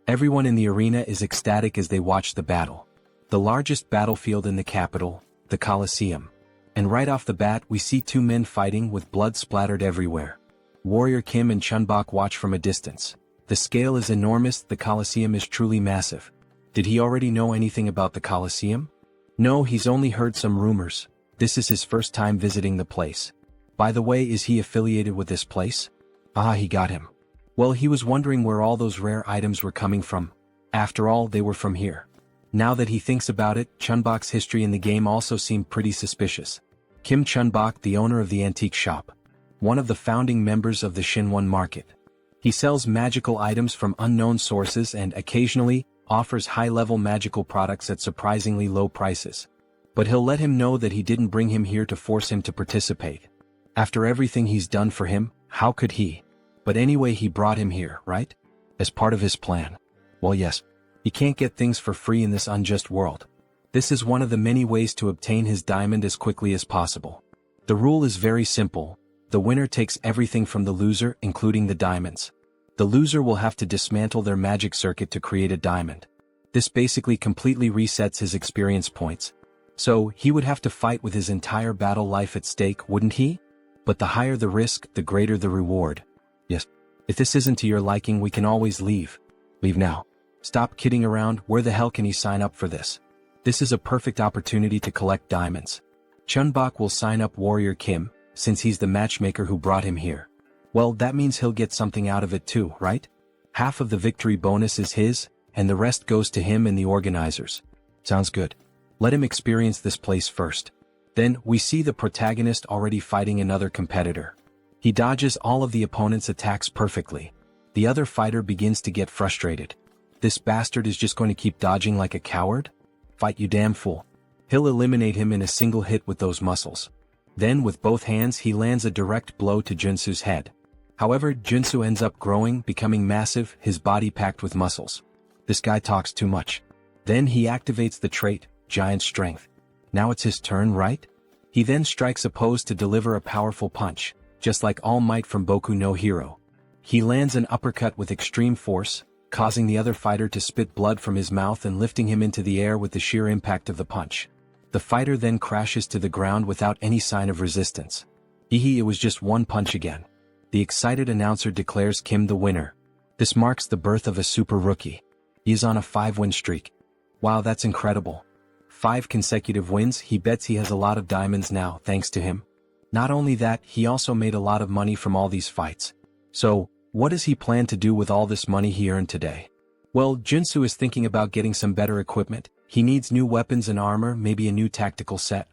Everyone in the arena is ecstatic as they watch the battle. The largest battlefield in the capital, the Colosseum. And right off the bat we see two men fighting with blood splattered everywhere. Warrior Kim and Chunbok watch from a distance. The scale is enormous, the Colosseum is truly massive. Did he already know anything about the Colosseum? No, he's only heard some rumors. This is his first time visiting the place. By the way, is he affiliated with this place? He got him. Well, he was wondering where all those rare items were coming from. After all, they were from here. Now that he thinks about it, Chunbok's history in the game also seemed pretty suspicious. Kim Chunbok, the owner of the antique shop. One of the founding members of the Shinwon market. He sells magical items from unknown sources and occasionally offers high-level magical products at surprisingly low prices. But he'll let him know that he didn't bring him here to force him to participate. After everything he's done for him, how could he? But anyway, he brought him here, right? As part of his plan. Well, yes. He can't get things for free in this unjust world. This is one of the many ways to obtain his diamond as quickly as possible. The rule is very simple. The winner takes everything from the loser, including the diamonds. The loser will have to dismantle their magic circuit to create a diamond. This basically completely resets his experience points. So, he would have to fight with his entire battle life at stake, wouldn't he? But the higher the risk, the greater the reward. Yes. If this isn't to your liking, we can always leave. Leave now. Stop kidding around, where the hell can he sign up for this? This is a perfect opportunity to collect diamonds. Chunbok will sign up Warrior Kim, since he's the matchmaker who brought him here. Well, that means he'll get something out of it too, right? Half of the victory bonus is his, and the rest goes to him and the organizers. Sounds good. Let him experience this place first. Then, we see the protagonist already fighting another competitor. He dodges all of the opponent's attacks perfectly. The other fighter begins to get frustrated. This bastard is just going to keep dodging like a coward? Fight, you damn fool. He'll eliminate him in a single hit with those muscles. Then with both hands he lands a direct blow to Joonsoo's head. However, Joonsoo ends up growing, becoming massive, his body packed with muscles. This guy talks too much. Then he activates the trait, Giant Strength. Now it's his turn, right? He then strikes a pose to deliver a powerful punch, just like All Might from Boku no Hero. He lands an uppercut with extreme force, causing the other fighter to spit blood from his mouth and lifting him into the air with the sheer impact of the punch. The fighter then crashes to the ground without any sign of resistance. It was just one punch again. the excited announcer declares Kim the winner. This marks the birth of a super rookie. He is on a 5-win streak. Wow, that's incredible. 5 consecutive wins. He bets he has a lot of diamonds now, thanks to him. Not only that, he also made a lot of money from all these fights. So, what does he plan to do with all this money he earned today? Well, Joonsoo is thinking about getting some better equipment. He needs new weapons and armor, maybe a new tactical set.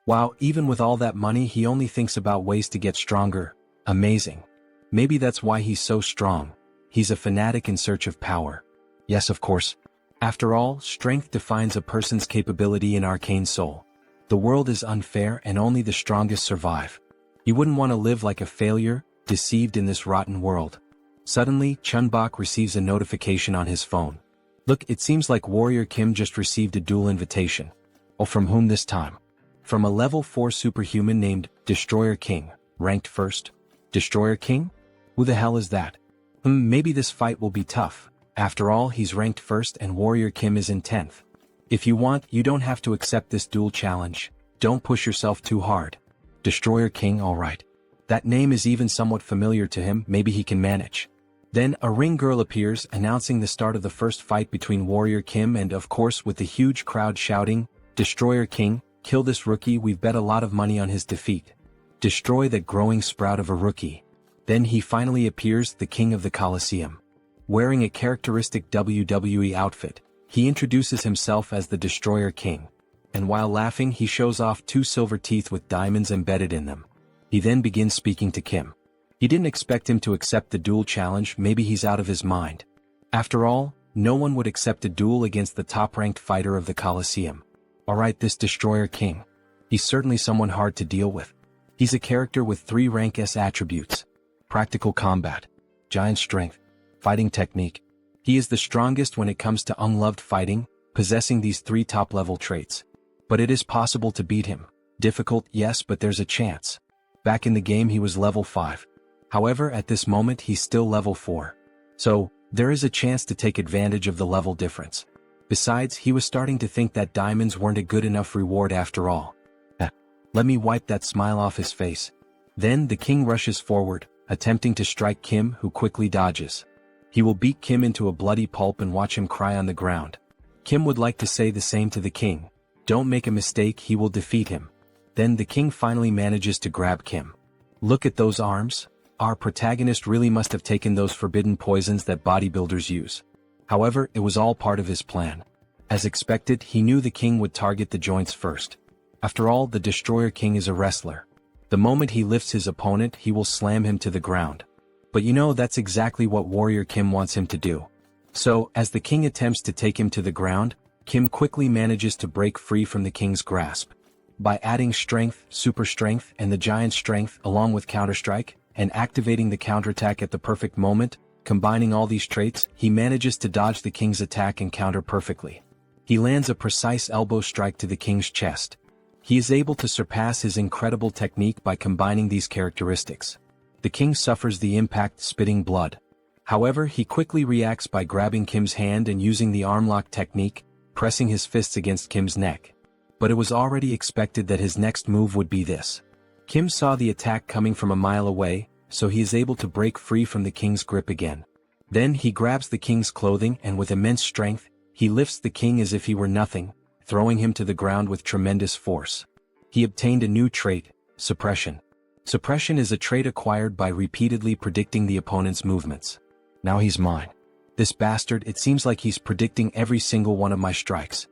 Wow, even with all that money, he only thinks about ways to get stronger. Amazing. Maybe that's why he's so strong. He's a fanatic in search of power. Yes, of course. After all, strength defines a person's capability in Arcane Seoul. The world is unfair and only the strongest survive. He wouldn't want to live like a failure, deceived in this rotten world. Suddenly, Chunbok receives a notification on his phone. Look, it seems like Warrior Kim just received a duel invitation. Oh, from whom this time? From a level 4 superhuman named Destroyer King, ranked 1st. Destroyer King? Who the hell is that? Maybe this fight will be tough. After all, he's ranked 1st and Warrior Kim is in 10th. If you want, you don't have to accept this duel challenge. Don't push yourself too hard. Destroyer King, alright. That name is even somewhat familiar to him, maybe he can manage. Then a ring girl appears, announcing the start of the first fight between Warrior Kim and, of course, with the huge crowd shouting, Destroyer King, kill this rookie, we've bet a lot of money on his defeat. Destroy that growing sprout of a rookie. Then he finally appears, the King of the Colosseum. Wearing a characteristic WWE outfit, he introduces himself as the Destroyer King. And while laughing, he shows off 2 silver teeth with diamonds embedded in them. He then begins speaking to Kim. He didn't expect him to accept the duel challenge, maybe he's out of his mind. After all, no one would accept a duel against the top-ranked fighter of the Colosseum. Alright, this Destroyer King. He's certainly someone hard to deal with. He's a character with 3 rank S attributes. Practical combat, giant strength, fighting technique. He is the strongest when it comes to unloved fighting, possessing these 3 top-level traits. But it is possible to beat him. Difficult, yes, but there's a chance. Back in the game he was level 5. However, at this moment he's still level 4. So, there is a chance to take advantage of the level difference. Besides, he was starting to think that diamonds weren't a good enough reward after all. Let me wipe that smile off his face. Then the king rushes forward, attempting to strike Kim, who quickly dodges. He will beat Kim into a bloody pulp and watch him cry on the ground. Kim would like to say the same to the king. Don't make a mistake, he will defeat him. Then the king finally manages to grab Kim. Look at those arms. Our protagonist really must have taken those forbidden poisons that bodybuilders use. However, it was all part of his plan. As expected, he knew the king would target the joints first. After all, the Destroyer King is a wrestler. The moment he lifts his opponent, he will slam him to the ground. But you know, that's exactly what Warrior Kim wants him to do. So, as the king attempts to take him to the ground, Kim quickly manages to break free from the king's grasp. By adding strength, super strength, and the giant strength along with counterstrike, and activating the counterattack at the perfect moment, combining all these traits, he manages to dodge the king's attack and counter perfectly. He lands a precise elbow strike to the king's chest. He is able to surpass his incredible technique by combining these characteristics. The king suffers the impact, spitting blood. However, he quickly reacts by grabbing Kim's hand and using the arm lock technique, pressing his fists against Kim's neck. But it was already expected that his next move would be this. Kim saw the attack coming from a mile away, so he is able to break free from the king's grip again. Then he grabs the king's clothing and with immense strength, he lifts the king as if he were nothing, throwing him to the ground with tremendous force. He obtained a new trait, suppression. Suppression is a trait acquired by repeatedly predicting the opponent's movements. Now he's mine. This bastard, it seems like he's predicting every single one of my strikes.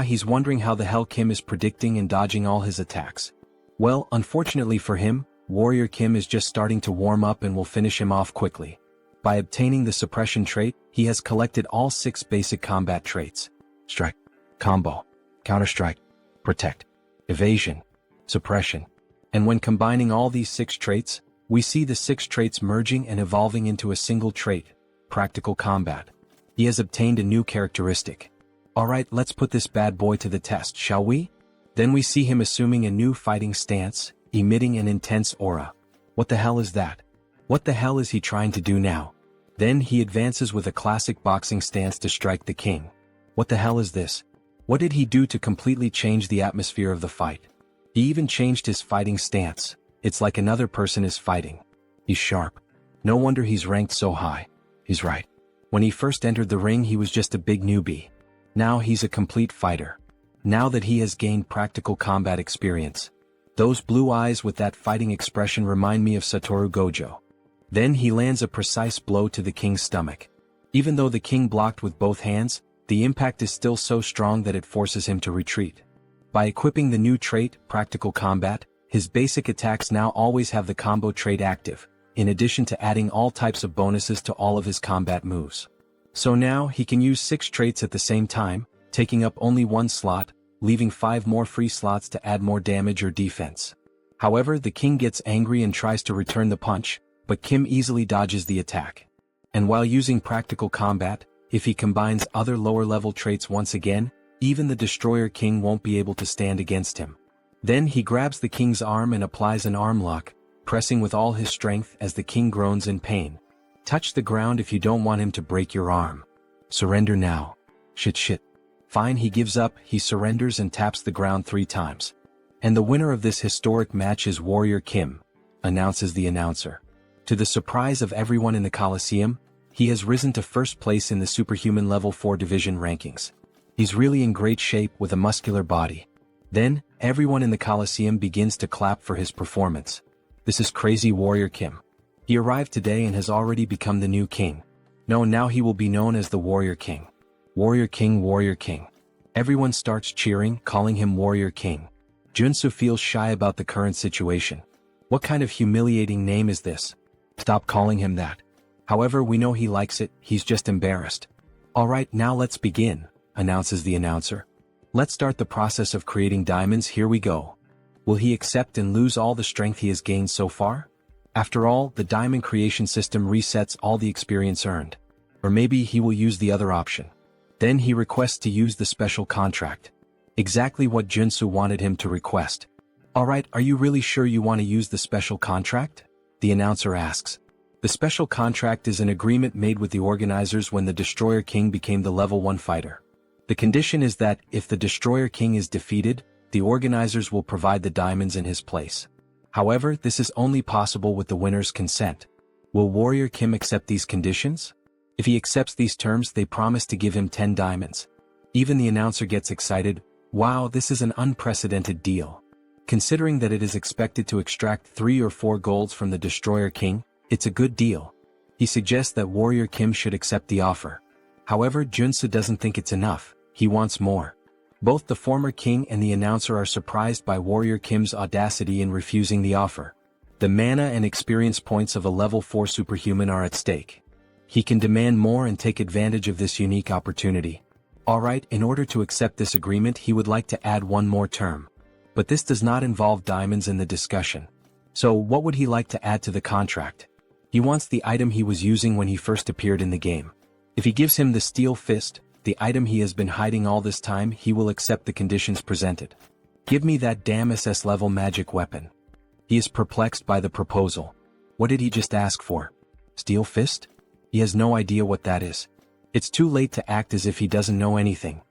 He's wondering how the hell Kim is predicting and dodging all his attacks. Well, unfortunately for him, Warrior Kim is just starting to warm up and will finish him off quickly. By obtaining the suppression trait, he has collected all 6 basic combat traits. Strike, combo, counterstrike, protect, evasion, suppression. And when combining all these 6 traits, we see the 6 traits merging and evolving into a single trait, practical combat. He has obtained a new characteristic. Alright, let's put this bad boy to the test, shall we? Then we see him assuming a new fighting stance, emitting an intense aura. What the hell is that? What the hell is he trying to do now? Then he advances with a classic boxing stance to strike the king. What the hell is this? What did he do to completely change the atmosphere of the fight? He even changed his fighting stance. It's like another person is fighting. He's sharp. No wonder he's ranked so high. He's right. When he first entered the ring he was just a big newbie. Now he's a complete fighter. Now that he has gained practical combat experience. Those blue eyes with that fighting expression remind me of Satoru Gojo. Then he lands a precise blow to the king's stomach. Even though the king blocked with both hands, the impact is still so strong that it forces him to retreat. By equipping the new trait, Practical Combat, his basic attacks now always have the combo trait active, in addition to adding all types of bonuses to all of his combat moves. So now he can use 6 traits at the same time, taking up only 1 slot, leaving 5 more free slots to add more damage or defense. However, the king gets angry and tries to return the punch, but Kim easily dodges the attack. And while using Practical Combat, if he combines other lower-level traits once again, even the Destroyer King won't be able to stand against him. Then he grabs the king's arm and applies an arm lock, pressing with all his strength as the king groans in pain. Touch the ground if you don't want him to break your arm. Surrender now. Shit. Fine, he gives up, he surrenders and taps the ground 3 times. And the winner of this historic match is Warrior Kim, announces the announcer. To the surprise of everyone in the Coliseum, he has risen to first place in the Superhuman Level 4 division rankings. He's really in great shape with a muscular body. Then, everyone in the Coliseum begins to clap for his performance. This is crazy Warrior Kim. He arrived today and has already become the new king. No, now he will be known as the Warrior King. Warrior King, Warrior King. Everyone starts cheering, calling him Warrior King. Joonsoo feels shy about the current situation. What kind of humiliating name is this? Stop calling him that. However, we know he likes it, he's just embarrassed. Alright, now let's begin, announces the announcer. Let's start the process of creating diamonds, here we go. Will he accept and lose all the strength he has gained so far? After all, the diamond creation system resets all the experience earned. Or maybe he will use the other option. Then he requests to use the special contract. Exactly what Joonsoo wanted him to request. Alright, are you really sure you want to use the special contract? The announcer asks. The special contract is an agreement made with the organizers when the Destroyer King became the level 1 fighter. The condition is that, if the Destroyer King is defeated, the organizers will provide the diamonds in his place. However, this is only possible with the winner's consent. Will Warrior Kim accept these conditions? If he accepts these terms, they promise to give him 10 diamonds. Even the announcer gets excited. Wow, this is an unprecedented deal. Considering that it is expected to extract 3 or 4 golds from the Destroyer King, it's a good deal. He suggests that Warrior Kim should accept the offer. However, Joonsoo doesn't think it's enough, he wants more. Both the former king and the announcer are surprised by Warrior Kim's audacity in refusing the offer. The mana and experience points of a level 4 superhuman are at stake. He can demand more and take advantage of this unique opportunity. Alright, in order to accept this agreement he would like to add one more term. But this does not involve diamonds in the discussion. So what would he like to add to the contract? He wants the item he was using when he first appeared in the game. If he gives him the Steel Fist, the item he has been hiding all this time, he will accept the conditions presented. Give me that damn SS level magic weapon. He is perplexed by the proposal. What did he just ask for? Steel Fist? He has no idea what that is. It's too late to act as if he doesn't know anything.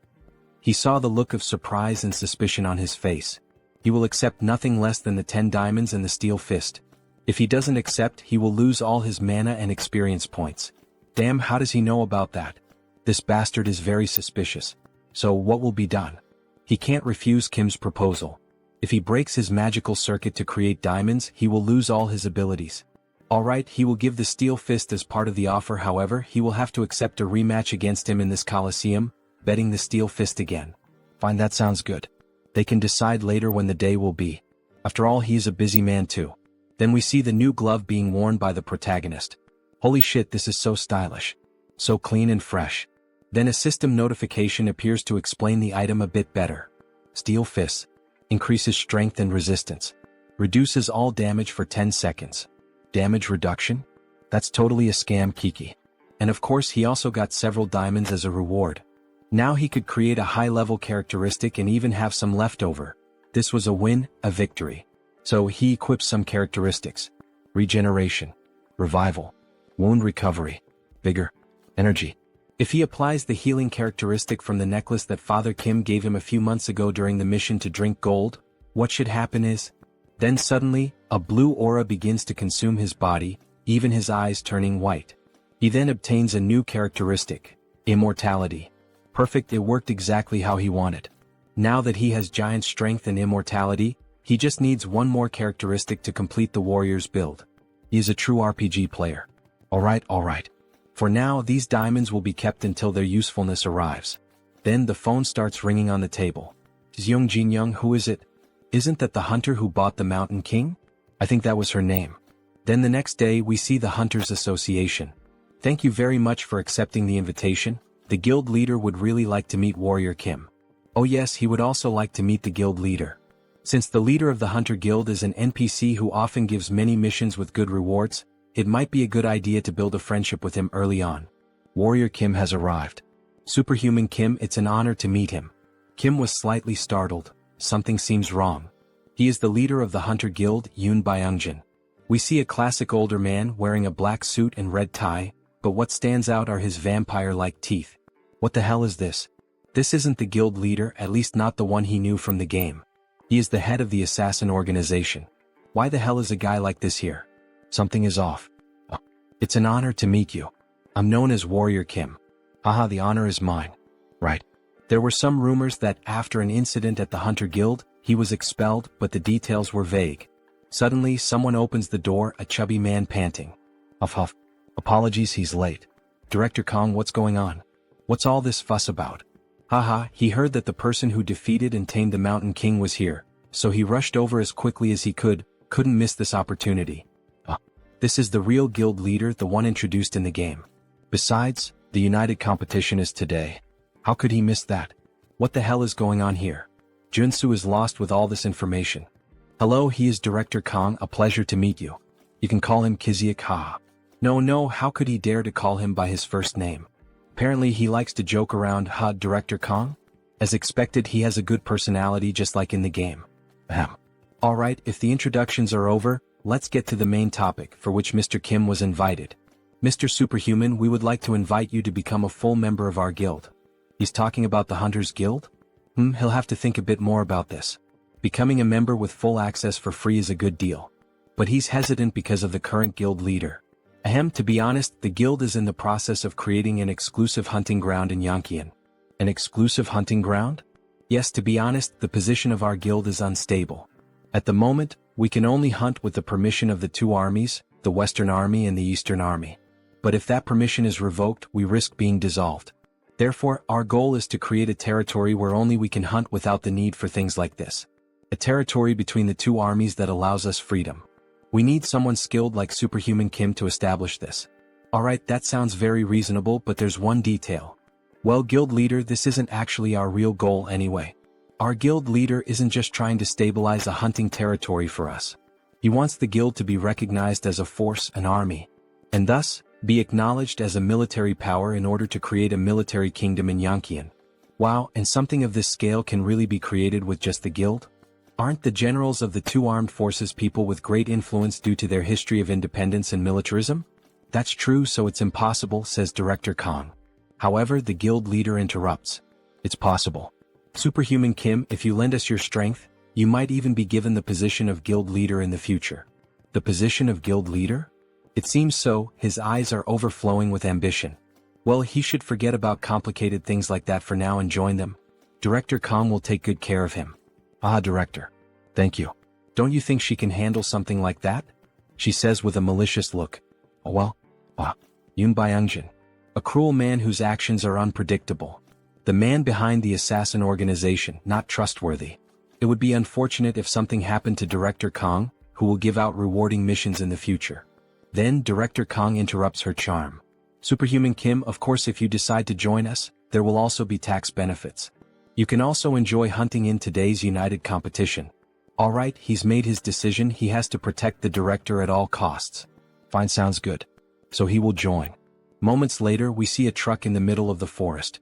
He saw the look of surprise and suspicion on his face. He will accept nothing less than the 10 diamonds and the Steel Fist. If he doesn't accept, he will lose all his mana and experience points. Damn, how does he know about that? This bastard is very suspicious. So what will be done? He can't refuse Kim's proposal. If he breaks his magical circuit to create diamonds, he will lose all his abilities. Alright, he will give the Steel Fist as part of the offer, however, he will have to accept a rematch against him in this Coliseum, betting the Steel Fist again. Fine, that sounds good. They can decide later when the day will be. After all, he is a busy man too. Then we see the new glove being worn by the protagonist. Holy shit, this is so stylish. So clean and fresh. Then a system notification appears to explain the item a bit better. Steel Fist. Increases strength and resistance. Reduces all damage for 10 seconds. Damage reduction? That's totally a scam, Kiki. And of course he also got several diamonds as a reward. Now he could create a high-level characteristic and even have some left over. This was a win, a victory. So he equips some characteristics. Regeneration. Revival. Wound recovery. Vigor. Energy. If he applies the healing characteristic from the necklace that Father Kim gave him a few months ago during the mission to drink gold, what should happen is, then suddenly, a blue aura begins to consume his body, even his eyes turning white. He then obtains a new characteristic, immortality. Perfect, it worked exactly how he wanted. Now that he has giant strength and immortality, he just needs one more characteristic to complete the warrior's build. He is a true RPG player. Alright. For now, these diamonds will be kept until their usefulness arrives. Then the phone starts ringing on the table. Jeong Jin-young, who is it? Isn't that the hunter who bought the Mountain King? I think that was her name. Then the next day we see the Hunters Association. Thank you very much for accepting the invitation. The guild leader would really like to meet Warrior Kim. Oh yes, he would also like to meet the guild leader. Since the leader of the Hunter Guild is an NPC who often gives many missions with good rewards, it might be a good idea to build a friendship with him early on. Warrior Kim has arrived. Superhuman Kim, it's an honor to meet him. Kim was slightly startled. Something seems wrong. He is the leader of the Hunter Guild, Yoon Byungjin. We see a classic older man wearing a black suit and red tie, but what stands out are his vampire-like teeth. What the hell is this? This isn't the guild leader, at least not the one he knew from the game. He is the head of the assassin organization. Why the hell is a guy like this here? Something is off. Oh, it's an honor to meet you. I'm known as Warrior Kim. Haha, the honor is mine. Right. There were some rumors that after an incident at the Hunter Guild, he was expelled, but the details were vague. Suddenly, someone opens the door, a chubby man panting. Huff. Apologies, he's late. Director Kong, what's going on? What's all this fuss about? Haha, he heard that the person who defeated and tamed the Mountain King was here, so he rushed over as quickly as he couldn't miss this opportunity. This is the real guild leader, the one introduced in the game. Besides, the United competition is today. How could he miss that? What the hell is going on here? Joonsoo is lost with all this information. Hello, he is Director Kong, a pleasure to meet you. You can call him Kiziak, haha. No, how could he dare to call him by his first name? Apparently he likes to joke around, Director Kong? As expected, he has a good personality just like in the game. Alright, if the introductions are over, let's get to the main topic for which Mr. Kim was invited. Mr. Superhuman, we would like to invite you to become a full member of our guild. He's talking about the Hunters Guild? He'll have to think a bit more about this. Becoming a member with full access for free is a good deal. But he's hesitant because of the current guild leader. To be honest, the guild is in the process of creating an exclusive hunting ground in Yongkian. An exclusive hunting ground? Yes, to be honest, the position of our guild is unstable. At the moment, we can only hunt with the permission of the two armies, the Western Army and the Eastern Army. But if that permission is revoked, we risk being dissolved. Therefore, our goal is to create a territory where only we can hunt without the need for things like this. A territory between the two armies that allows us freedom. We need someone skilled like Superhuman Kim to establish this. Alright, that sounds very reasonable, but there's one detail. Well, guild leader, this isn't actually our real goal anyway. Our guild leader isn't just trying to stabilize a hunting territory for us. He wants the guild to be recognized as a force, an army, and thus, be acknowledged as a military power in order to create a military kingdom in Yongkian. Wow, and something of this scale can really be created with just the guild? Aren't the generals of the two armed forces people with great influence due to their history of independence and militarism? That's true, so it's impossible, says Director Kong. However, the guild leader interrupts. It's possible. Superhuman Kim, if you lend us your strength, you might even be given the position of guild leader in the future. The position of guild leader? It seems so, his eyes are overflowing with ambition. Well, he should forget about complicated things like that for now and join them. Director Kong will take good care of him. Director. Thank you. Don't you think she can handle something like that? She says with a malicious look. Yoon Byungjin. A cruel man whose actions are unpredictable. The man behind the assassin organization, not trustworthy. It would be unfortunate if something happened to Director Kong, who will give out rewarding missions in the future. Then Director Kong interrupts her charm. Superhuman Kim, of course if you decide to join us, there will also be tax benefits. You can also enjoy hunting in today's United competition. Alright, he's made his decision, he has to protect the director at all costs. Fine, sounds good. So he will join. Moments later we see a truck in the middle of the forest.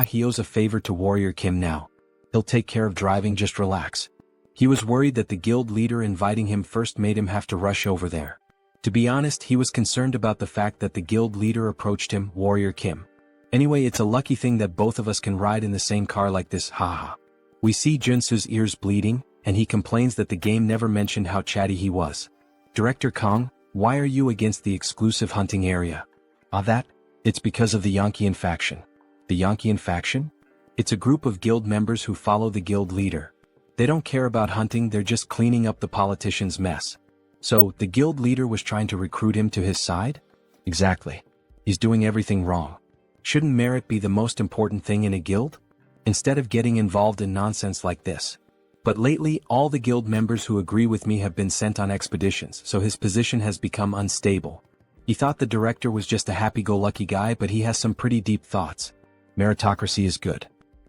He owes a favor to Warrior Kim now. He'll take care of driving, just relax. He was worried that the guild leader inviting him first made him have to rush over there. To be honest, he was concerned about the fact that the guild leader approached him, Warrior Kim. Anyway, it's a lucky thing that both of us can ride in the same car like this, haha. We see Joonsoo's ears bleeding, and he complains that the game never mentioned how chatty he was. Director Kong, Why are you against the exclusive hunting area? It's because of the Yankian faction. The Yankian faction? It's a group of guild members who follow the guild leader. They don't care about hunting, they're just cleaning up the politician's mess. So, the guild leader was trying to recruit him to his side? Exactly. He's doing everything wrong. Shouldn't merit be the most important thing in a guild? Instead of getting involved in nonsense like this. But lately, all the guild members who agree with me have been sent on expeditions, so his position has become unstable. He thought the director was just a happy-go-lucky guy, but he has some pretty deep thoughts. Meritocracy is good.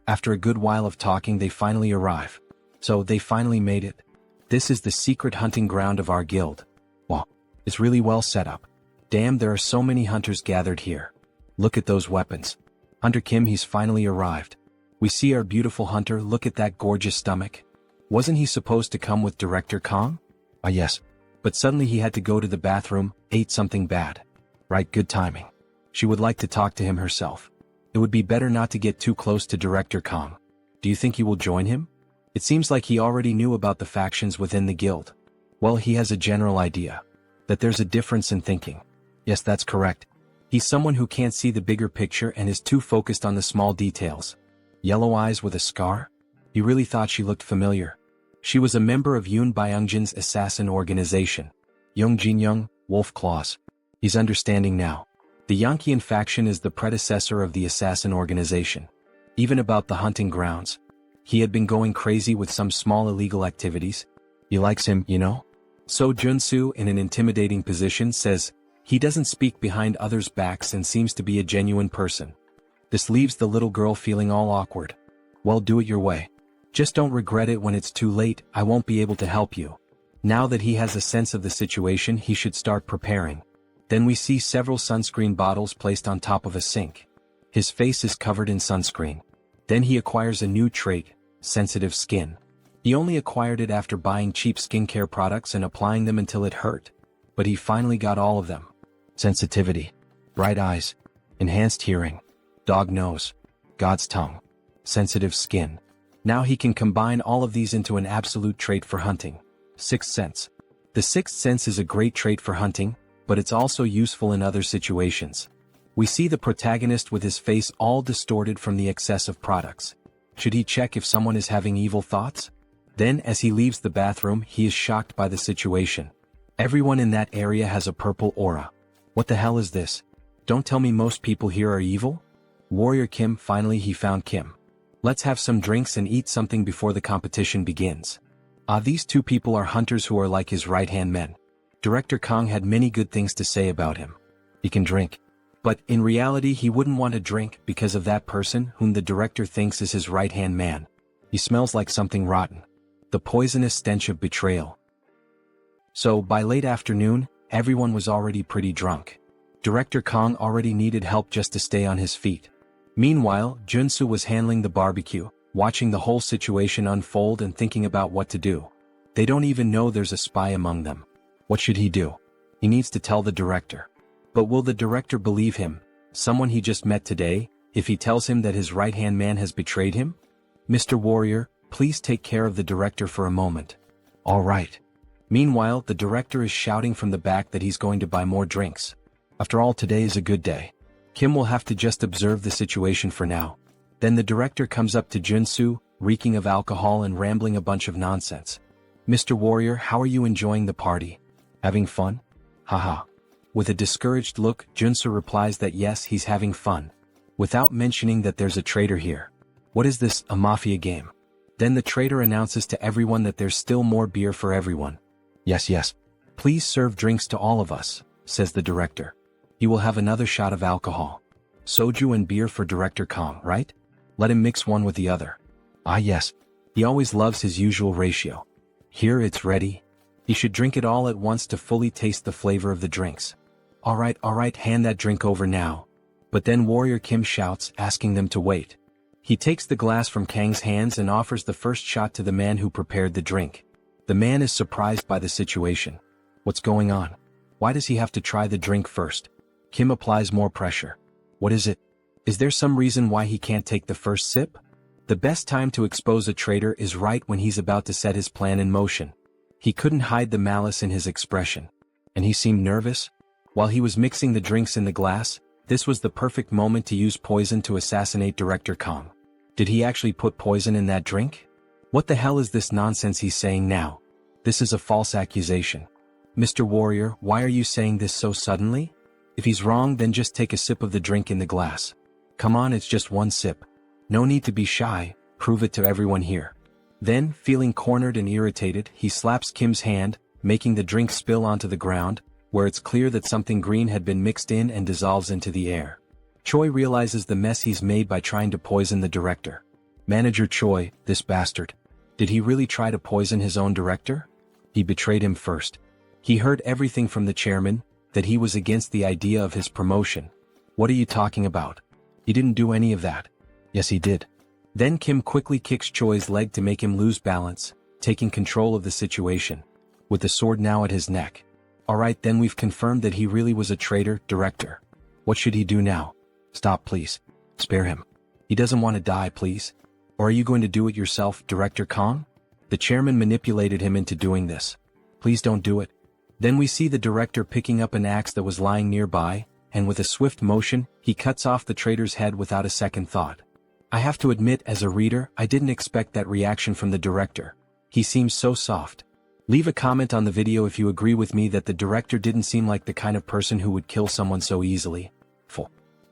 After a good while of talking, they finally arrive. So, they finally made it. This is the secret hunting ground of our guild. Wow, it's really well set up. Damn, there are so many hunters gathered here. Look at those weapons. Hunter Kim, he's finally arrived. We see our beautiful hunter, look at that gorgeous stomach. Wasn't he supposed to come with Director Kong? Yes. But suddenly he had to go to the bathroom, ate something bad. Right, good timing. She would like to talk to him herself. It would be better not to get too close to Director Kong. Do you think he will join him? It seems like he already knew about the factions within the guild. Well, he has a general idea. That there's a difference in thinking. Yes, that's correct. He's someone who can't see the bigger picture and is too focused on the small details. Yellow eyes with a scar? He really thought she looked familiar. She was a member of Yoon Byungjin's assassin organization. Young Jin-young, Wolf Claws. He's understanding now. The Yankian faction is the predecessor of the assassin organization. Even about the hunting grounds. He had been going crazy with some small illegal activities. He likes him, you know? So Joonsoo, in an intimidating position, says, he doesn't speak behind others' backs and seems to be a genuine person. This leaves the little girl feeling all awkward. Well, do it your way. Just don't regret it when it's too late, I won't be able to help you. Now that he has a sense of the situation, he should start preparing. Then we see several sunscreen bottles placed on top of a sink. His face is covered in sunscreen. Then he acquires a new trait, sensitive skin. He only acquired it after buying cheap skincare products and applying them until it hurt. But he finally got all of them. Sensitivity. Bright eyes. Enhanced hearing. Dog nose. God's tongue. Sensitive skin. Now he can combine all of these into an absolute trait for hunting. Sixth sense. The sixth sense is a great trait for hunting, but it's also useful in other situations. We see the protagonist with his face all distorted from the excess of products. Should he check if someone is having evil thoughts? Then, as he leaves the bathroom, he is shocked by the situation. Everyone in that area has a purple aura. What the hell is this? Don't tell me most people here are evil? Warrior Kim, finally he found Kim. Let's have some drinks and eat something before the competition begins. These two people are hunters who are like his right-hand men. Director Kong had many good things to say about him. He can drink. But in reality he wouldn't want to drink because of that person whom the director thinks is his right-hand man. He smells like something rotten. The poisonous stench of betrayal. So by late afternoon, everyone was already pretty drunk. Director Kong already needed help just to stay on his feet. Meanwhile, Joonsoo was handling the barbecue, watching the whole situation unfold and thinking about what to do. They don't even know there's a spy among them. What should he do? He needs to tell the director. But will the director believe him, someone he just met today, if he tells him that his right-hand man has betrayed him? Mr. Warrior, please take care of the director for a moment. All right. Meanwhile, the director is shouting from the back that he's going to buy more drinks. After all, today is a good day. Kim will have to just observe the situation for now. Then the director comes up to Joonsoo, reeking of alcohol and rambling a bunch of nonsense. Mr. Warrior, how are you enjoying the party? Having fun? Haha. With a discouraged look, Joonsoo replies that yes, he's having fun. Without mentioning that there's a traitor here. What is this, a mafia game? Then the traitor announces to everyone that there's still more beer for everyone. Yes. Please serve drinks to all of us, says the director. He will have another shot of alcohol. Soju and beer for Director Kong, right? Let him mix one with the other. Yes. He always loves his usual ratio. Here it's ready. He should drink it all at once to fully taste the flavor of the drinks. All right, hand that drink over now. But then Warrior Kim shouts, asking them to wait. He takes the glass from Kang's hands and offers the first shot to the man who prepared the drink. The man is surprised by the situation. What's going on? Why does he have to try the drink first? Kim applies more pressure. What is it? Is there some reason why he can't take the first sip? The best time to expose a traitor is right when he's about to set his plan in motion. He couldn't hide the malice in his expression. And he seemed nervous? While he was mixing the drinks in the glass, this was the perfect moment to use poison to assassinate Director Kong. Did he actually put poison in that drink? What the hell is this nonsense he's saying now? This is a false accusation. Mr. Warrior, why are you saying this so suddenly? If he's wrong, then just take a sip of the drink in the glass. Come on, it's just one sip. No need to be shy, prove it to everyone here. Then, feeling cornered and irritated, he slaps Kim's hand, making the drink spill onto the ground, where it's clear that something green had been mixed in and dissolves into the air. Choi realizes the mess he's made by trying to poison the director. Manager Choi, this bastard. Did he really try to poison his own director? He betrayed him first. He heard everything from the chairman, that he was against the idea of his promotion. What are you talking about? He didn't do any of that. Yes, he did. Then Kim quickly kicks Choi's leg to make him lose balance, taking control of the situation, with the sword now at his neck. Alright, then we've confirmed that he really was a traitor, director. What should he do now? Stop, please. Spare him. He doesn't want to die, please. Or are you going to do it yourself, Director Kong? The chairman manipulated him into doing this. Please don't do it. Then we see the director picking up an axe that was lying nearby, and with a swift motion, he cuts off the traitor's head without a second thought. I have to admit, as a reader, I didn't expect that reaction from the director. He seems so soft. Leave a comment on the video if you agree with me that the director didn't seem like the kind of person who would kill someone so easily.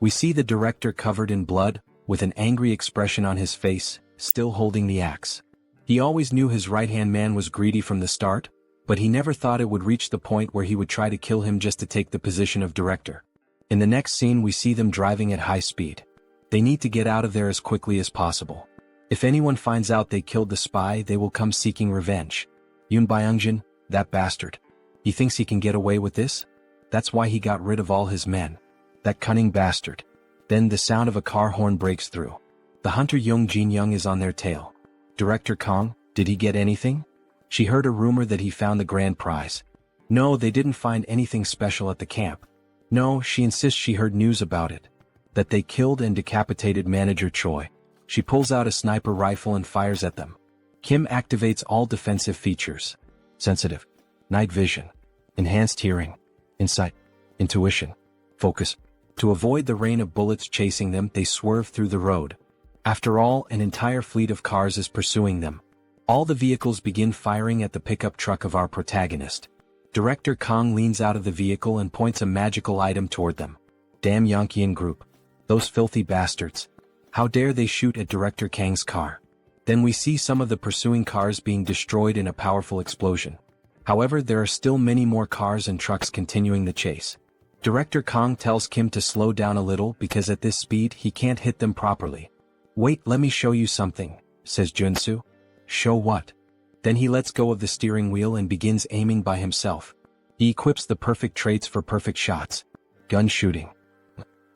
We see the director covered in blood, with an angry expression on his face, still holding the axe. He always knew his right-hand man was greedy from the start, but he never thought it would reach the point where he would try to kill him just to take the position of director. In the next scene we see them driving at high speed. They need to get out of there as quickly as possible. If anyone finds out they killed the spy, they will come seeking revenge. Yoon Byung-jin, that bastard. He thinks he can get away with this? That's why he got rid of all his men. That cunning bastard. Then the sound of a car horn breaks through. The hunter Young Jin-young is on their tail. Director Kong, did he get anything? She heard a rumor that he found the grand prize. No, they didn't find anything special at the camp. No, she insists she heard news about it. That they killed and decapitated Manager Choi. She pulls out a sniper rifle and fires at them. Kim activates all defensive features. Sensitive. Night vision. Enhanced hearing. Insight. Intuition. Focus. To avoid the rain of bullets chasing them, they swerve through the road. After all, an entire fleet of cars is pursuing them. All the vehicles begin firing at the pickup truck of our protagonist. Director Kong leans out of the vehicle and points a magical item toward them. Damn Yonkian group. Those filthy bastards. How dare they shoot at Director Kang's car. Then we see some of the pursuing cars being destroyed in a powerful explosion. However, there are still many more cars and trucks continuing the chase. Director Kong tells Kim to slow down a little because at this speed he can't hit them properly. Wait, let me show you something, says Joonsoo. Show what? Then he lets go of the steering wheel and begins aiming by himself. He equips the perfect traits for perfect shots. Gun shooting.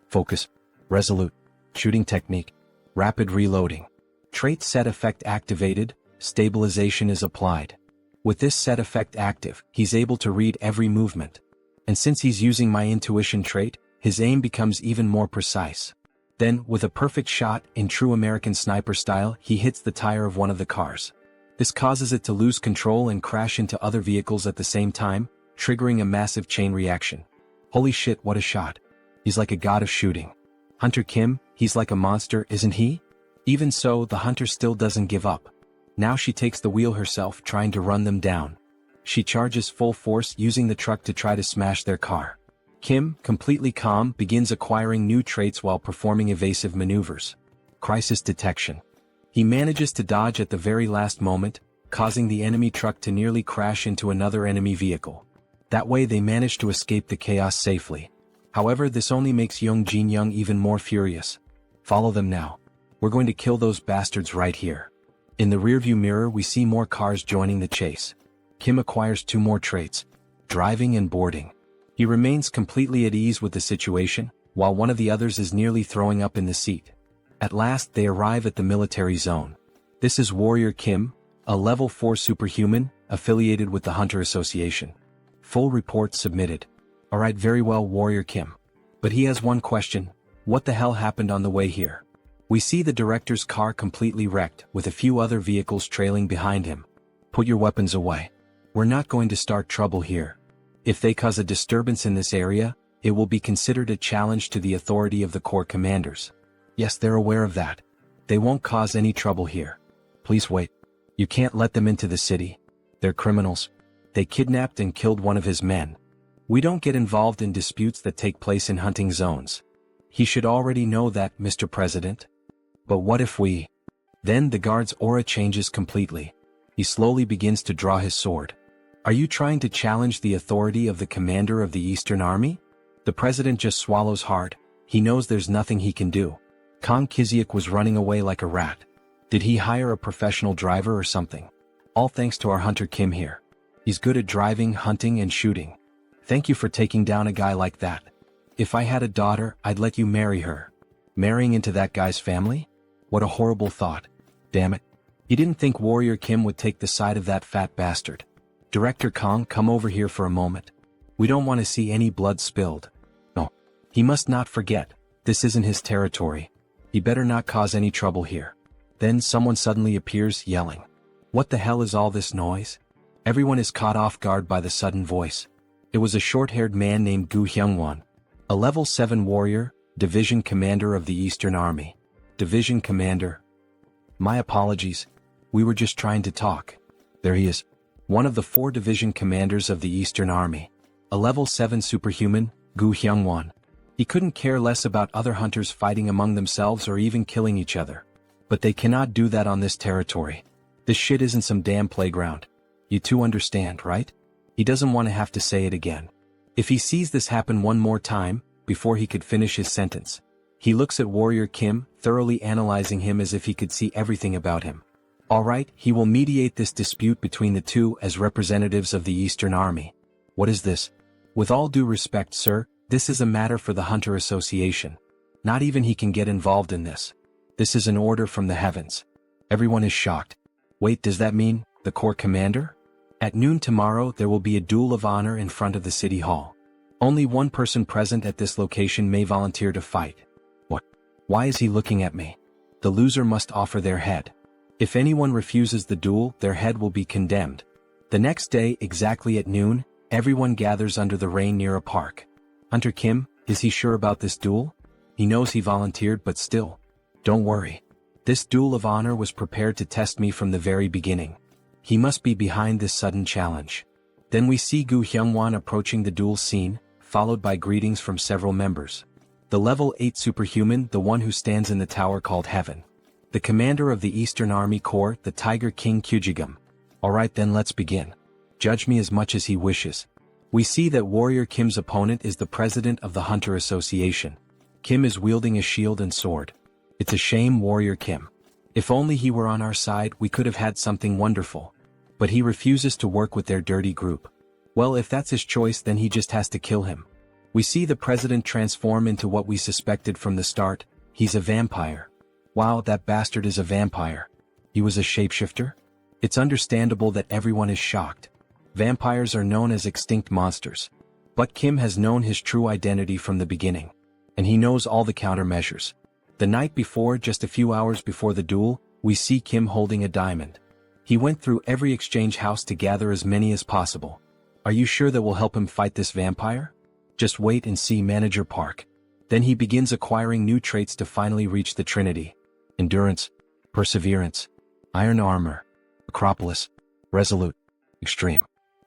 Focus. Resolute. Shooting technique. Rapid reloading. Trait set effect activated, stabilization is applied. With this set effect active, he's able to read every movement. And since he's using my intuition trait, his aim becomes even more precise. Then, with a perfect shot, in true American sniper style, he hits the tire of one of the cars. This causes it to lose control and crash into other vehicles at the same time, triggering a massive chain reaction. Holy shit, what a shot. He's like a god of shooting. Hunter Kim, he's like a monster, isn't he? Even so, the hunter still doesn't give up. Now she takes the wheel herself, trying to run them down. She charges full force, using the truck to try to smash their car. Kim, completely calm, begins acquiring new traits while performing evasive maneuvers. Crisis detection. He manages to dodge at the very last moment, causing the enemy truck to nearly crash into another enemy vehicle. That way they manage to escape the chaos safely. However, this only makes Young Jin-young even more furious. Follow them now. We're going to kill those bastards right here. In the rearview mirror we see more cars joining the chase. Kim acquires 2 more traits. Driving and boarding. He remains completely at ease with the situation, while one of the others is nearly throwing up in the seat. At last they arrive at the military zone. This is Warrior Kim, a level 4 superhuman, affiliated with the Hunter Association. Full report submitted. Alright, very well, Warrior Kim. But he has one question. What the hell happened on the way here? We see the director's car completely wrecked, with a few other vehicles trailing behind him. Put your weapons away. We're not going to start trouble here. If they cause a disturbance in this area, it will be considered a challenge to the authority of the Corps commanders. Yes, they're aware of that. They won't cause any trouble here. Please wait. You can't let them into the city. They're criminals. They kidnapped and killed one of his men. We don't get involved in disputes that take place in hunting zones. He should already know that, Mr. President. But what if we... Then the guard's aura changes completely. He slowly begins to draw his sword. Are you trying to challenge the authority of the commander of the Eastern Army? The president just swallows hard. He knows there's nothing he can do. Kang Kiziak was running away like a rat. Did he hire a professional driver or something? All thanks to our hunter Kim here. He's good at driving, hunting, and shooting. Thank you for taking down a guy like that. If I had a daughter, I'd let you marry her. Marrying into that guy's family? What a horrible thought. Damn it. You didn't think Warrior Kim would take the side of that fat bastard. Director Kang, come over here for a moment. We don't want to see any blood spilled. No. He must not forget, this isn't his territory. He better not cause any trouble here. Then someone suddenly appears, yelling. What the hell is all this noise? Everyone is caught off guard by the sudden voice. It was a short-haired man named Gu Hyungwon, a level 7 warrior, division commander of the Eastern Army. Division commander. My apologies. We were just trying to talk. There he is. One of the 4 division commanders of the Eastern Army. A level 7 superhuman, Gu Hyungwon. He couldn't care less about other hunters fighting among themselves or even killing each other. But they cannot do that on this territory. This shit isn't some damn playground. You two understand, right? He doesn't want to have to say it again. If he sees this happen one more time, before he could finish his sentence, he looks at Warrior Kim, thoroughly analyzing him as if he could see everything about him. Alright, he will mediate this dispute between the two as representatives of the Eastern Army. What is this? With all due respect, sir, this is a matter for the Hunter Association. Not even he can get involved in this. This is an order from the heavens. Everyone is shocked. Wait, does that mean the Corps commander? At noon tomorrow there will be a duel of honor in front of the city hall. Only one person present at this location may volunteer to fight. What? Why is he looking at me? The loser must offer their head. If anyone refuses the duel, their head will be condemned. The next day, exactly at noon, everyone gathers under the rain near a park. Hunter Kim, is he sure about this duel? He knows he volunteered, but still. Don't worry. This duel of honor was prepared to test me from the very beginning. He must be behind this sudden challenge. Then we see Gu Hyungwon approaching the duel scene, followed by greetings from several members. The level 8 superhuman, the one who stands in the tower called Heaven. The commander of the Eastern Army Corps, the Tiger King Kyujigam. Alright then, let's begin. Judge me as much as he wishes. We see that Warrior Kim's opponent is the president of the Hunter Association. Kim is wielding a shield and sword. It's a shame, Warrior Kim. If only he were on our side, we could have had something wonderful. But he refuses to work with their dirty group. Well, if that's his choice, then he just has to kill him. We see the president transform into what we suspected from the start. He's a vampire. Wow, that bastard is a vampire. He was a shapeshifter? It's understandable that everyone is shocked. Vampires are known as extinct monsters. But Kim has known his true identity from the beginning. And he knows all the countermeasures. The night before, just a few hours before the duel, we see Kim holding a diamond. He went through every exchange house to gather as many as possible. Are you sure that will help him fight this vampire? Just wait and see, Manager Park. Then he begins acquiring new traits to finally reach the Trinity. Endurance, Perseverance, Iron Armor, Acropolis, Resolute, Extreme.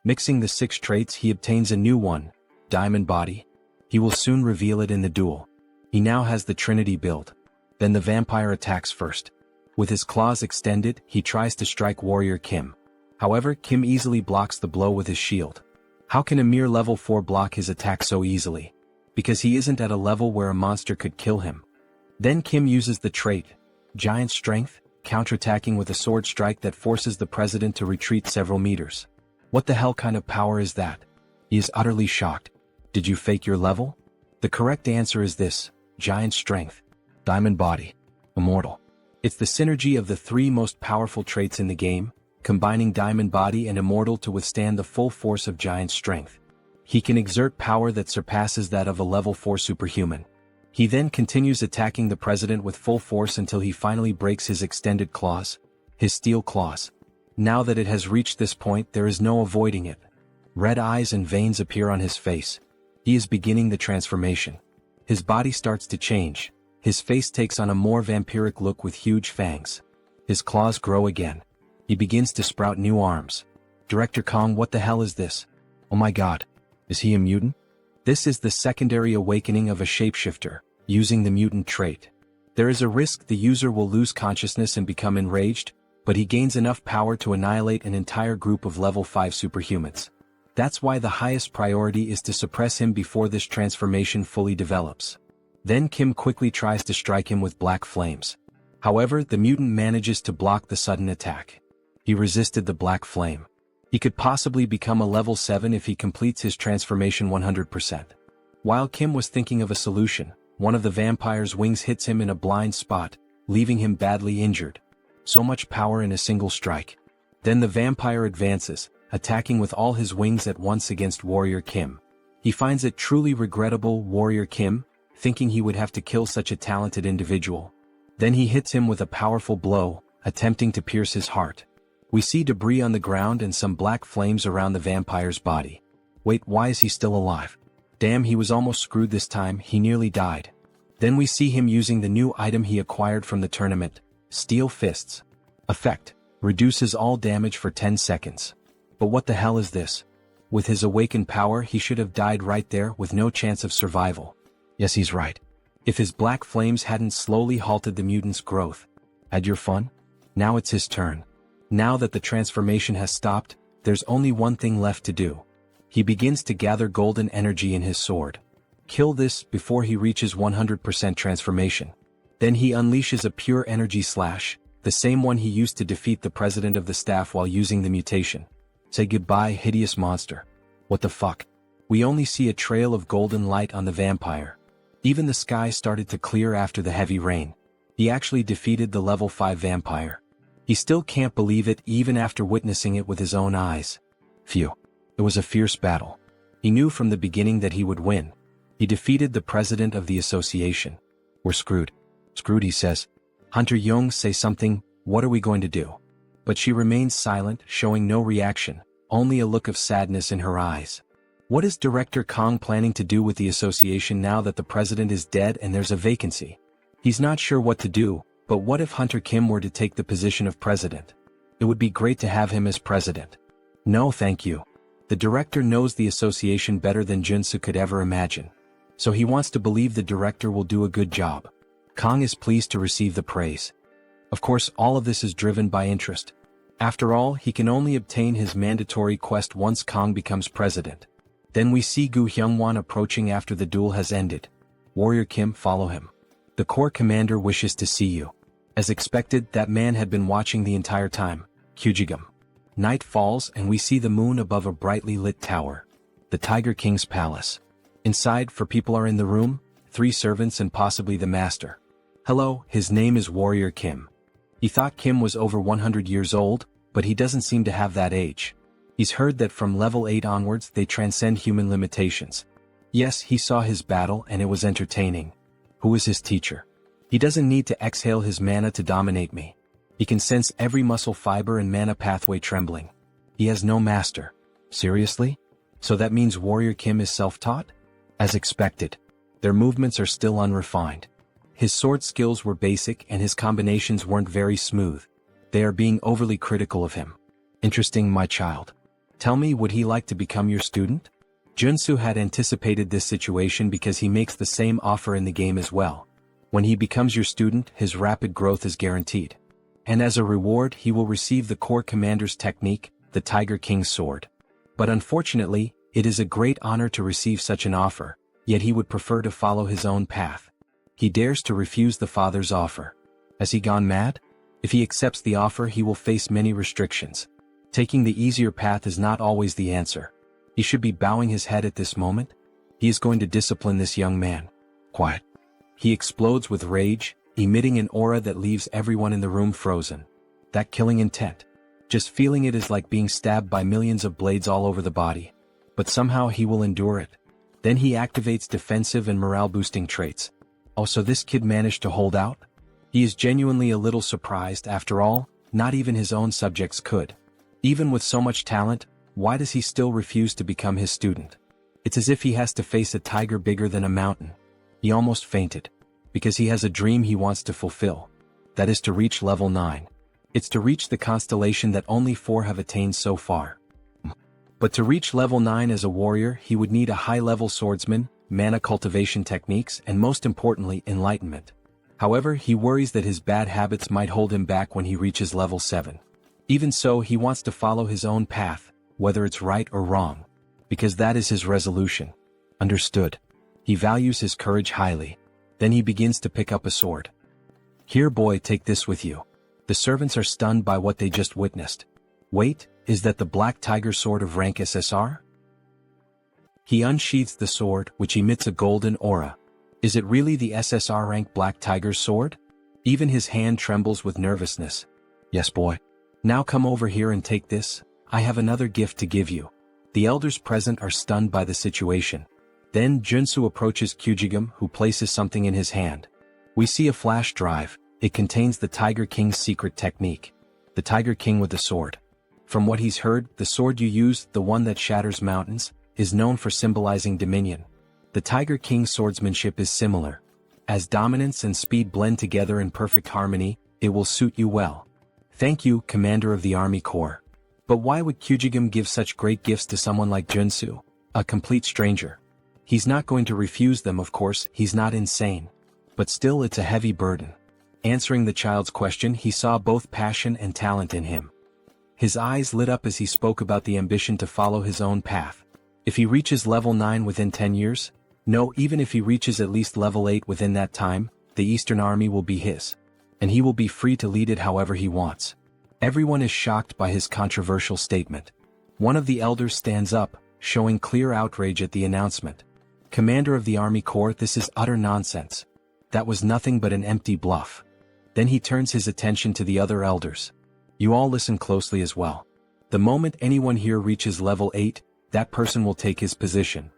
Mixing the 6 traits, he obtains a new one, Diamond Body. He will soon reveal it in the duel. He now has the Trinity build. Then the vampire attacks first. With his claws extended, he tries to strike Warrior Kim. However, Kim easily blocks the blow with his shield. How can a mere level 4 block his attack so easily? Because he isn't at a level where a monster could kill him. Then Kim uses the trait, Giant Strength, counterattacking with a sword strike that forces the president to retreat several meters. What the hell kind of power is that? He is utterly shocked. Did you fake your level? The correct answer is this, Giant Strength, Diamond Body, Immortal. It's the synergy of the 3 most powerful traits in the game, combining Diamond Body and Immortal to withstand the full force of Giant Strength. He can exert power that surpasses that of a level 4 superhuman. He then continues attacking the president with full force until he finally breaks his extended claws, his steel claws. Now that it has reached this point, there is no avoiding it. Red eyes and veins appear on his face. He is beginning the transformation. His body starts to change. His face takes on a more vampiric look with huge fangs. His claws grow again. He begins to sprout new arms. Director Kong, what the hell is this? Oh my god. Is he a mutant? This is the secondary awakening of a shapeshifter, using the mutant trait. There is a risk the user will lose consciousness and become enraged, but he gains enough power to annihilate an entire group of level 5 superhumans. That's why the highest priority is to suppress him before this transformation fully develops. Then Kim quickly tries to strike him with black flames. However, the mutant manages to block the sudden attack. He resisted the black flame. He could possibly become a level 7 if he completes his transformation 100%. While Kim was thinking of a solution, one of the vampire's wings hits him in a blind spot, leaving him badly injured. So much power in a single strike. Then the vampire advances, attacking with all his wings at once against Warrior Kim. He finds it truly regrettable, Warrior Kim, thinking he would have to kill such a talented individual. Then he hits him with a powerful blow, attempting to pierce his heart. We see debris on the ground and some black flames around the vampire's body. Wait, why is he still alive? Damn, he was almost screwed this time, he nearly died. Then we see him using the new item he acquired from the tournament, Steel Fists. Effect: reduces all damage for 10 seconds. But what the hell is this? With his awakened power he should have died right there with no chance of survival. Yes, he's right. If his black flames hadn't slowly halted the mutant's growth. Had your fun? Now it's his turn. Now that the transformation has stopped, there's only one thing left to do. He begins to gather golden energy in his sword. Kill this before he reaches 100% transformation. Then he unleashes a pure energy slash, the same one he used to defeat the president of the staff while using the mutation. Say goodbye, hideous monster. What the fuck? We only see a trail of golden light on the vampire. Even the sky started to clear after the heavy rain. He actually defeated the level 5 vampire. He still can't believe it even after witnessing it with his own eyes. Phew. It was a fierce battle. He knew from the beginning that he would win. He defeated the president of the association. We're screwed. Screwed, he says. Hunter Young, say something, what are we going to do? But she remains silent, showing no reaction, only a look of sadness in her eyes. What is Director Kong planning to do with the association now that the president is dead and there's a vacancy? He's not sure what to do, but what if Hunter Kim were to take the position of president? It would be great to have him as president. No, thank you. The director knows the association better than Joonsoo could ever imagine. So he wants to believe the director will do a good job. Kong is pleased to receive the praise. Of course, all of this is driven by interest. After all, he can only obtain his mandatory quest once Kong becomes president. Then we see Gu Hyungwon approaching after the duel has ended. Warrior Kim, follow him. The Corps commander wishes to see you. As expected, that man had been watching the entire time. Kyujigum. Night falls and we see the moon above a brightly lit tower. The Tiger King's palace. Inside, 4 people are in the room, 3 servants and possibly the master. Hello, his name is Warrior Kim. He thought Kim was over 100 years old, but he doesn't seem to have that age. He's heard that from level 8 onwards they transcend human limitations. Yes, he saw his battle and it was entertaining. Who is his teacher? He doesn't need to exhale his mana to dominate me. He can sense every muscle fiber and mana pathway trembling. He has no master. Seriously? So that means Warrior Kim is self-taught? As expected. Their movements are still unrefined. His sword skills were basic and his combinations weren't very smooth. They are being overly critical of him. Interesting, my child. Tell me, would he like to become your student? Joonsoo had anticipated this situation because he makes the same offer in the game as well. When he becomes your student, his rapid growth is guaranteed. And as a reward, he will receive the Corps Commander's technique, the Tiger King's sword. But unfortunately, it is a great honor to receive such an offer, yet he would prefer to follow his own path. He dares to refuse the father's offer. Has he gone mad? If he accepts the offer, he will face many restrictions. Taking the easier path is not always the answer. He should be bowing his head at this moment. He is going to discipline this young man. Quiet. He explodes with rage, emitting an aura that leaves everyone in the room frozen. That killing intent. Just feeling it is like being stabbed by millions of blades all over the body. But somehow he will endure it. Then he activates defensive and morale-boosting traits. Oh, so this kid managed to hold out? He is genuinely a little surprised. After all, not even his own subjects could. Even with so much talent, why does he still refuse to become his student? It's as if he has to face a tiger bigger than a mountain. He almost fainted. Because he has a dream he wants to fulfill. That is to reach level 9. It's to reach the constellation that only 4 have attained so far. But to reach level 9 as a warrior, he would need a high-level swordsman, mana cultivation techniques, and most importantly, enlightenment. However, he worries that his bad habits might hold him back when he reaches level 7. Even so, he wants to follow his own path, whether it's right or wrong. Because that is his resolution. Understood. He values his courage highly. Then he begins to pick up a sword. Here, boy, take this with you. The servants are stunned by what they just witnessed. Wait, is that the Black Tiger sword of rank SSR? He unsheathes the sword, which emits a golden aura. Is it really the SSR rank Black Tiger's sword? Even his hand trembles with nervousness. Yes, boy. Now come over here and take this. I have another gift to give you. The elders present are stunned by the situation. Then Joonsoo approaches Kyujigum, who places something in his hand. We see a flash drive. It contains the Tiger King's secret technique. The Tiger King with the sword. From what he's heard, the sword you use, the one that shatters mountains, is known for symbolizing dominion. The Tiger King's swordsmanship is similar. As dominance and speed blend together in perfect harmony, it will suit you well. Thank you, Commander of the Army Corps. But why would Kyujigum give such great gifts to someone like Joonsoo, a complete stranger? He's not going to refuse them, of course, he's not insane. But still, it's a heavy burden. Answering the child's question, he saw both passion and talent in him. His eyes lit up as he spoke about the ambition to follow his own path. If he reaches level 9 within 10 years, no, even if he reaches at least level 8 within that time, the Eastern Army will be his. And he will be free to lead it however he wants. Everyone is shocked by his controversial statement. One of the elders stands up, showing clear outrage at the announcement. Commander of the Army Corps, this is utter nonsense. That was nothing but an empty bluff. Then he turns his attention to the other elders. You all listen closely as well. The moment anyone here reaches level 8, that person will take his position.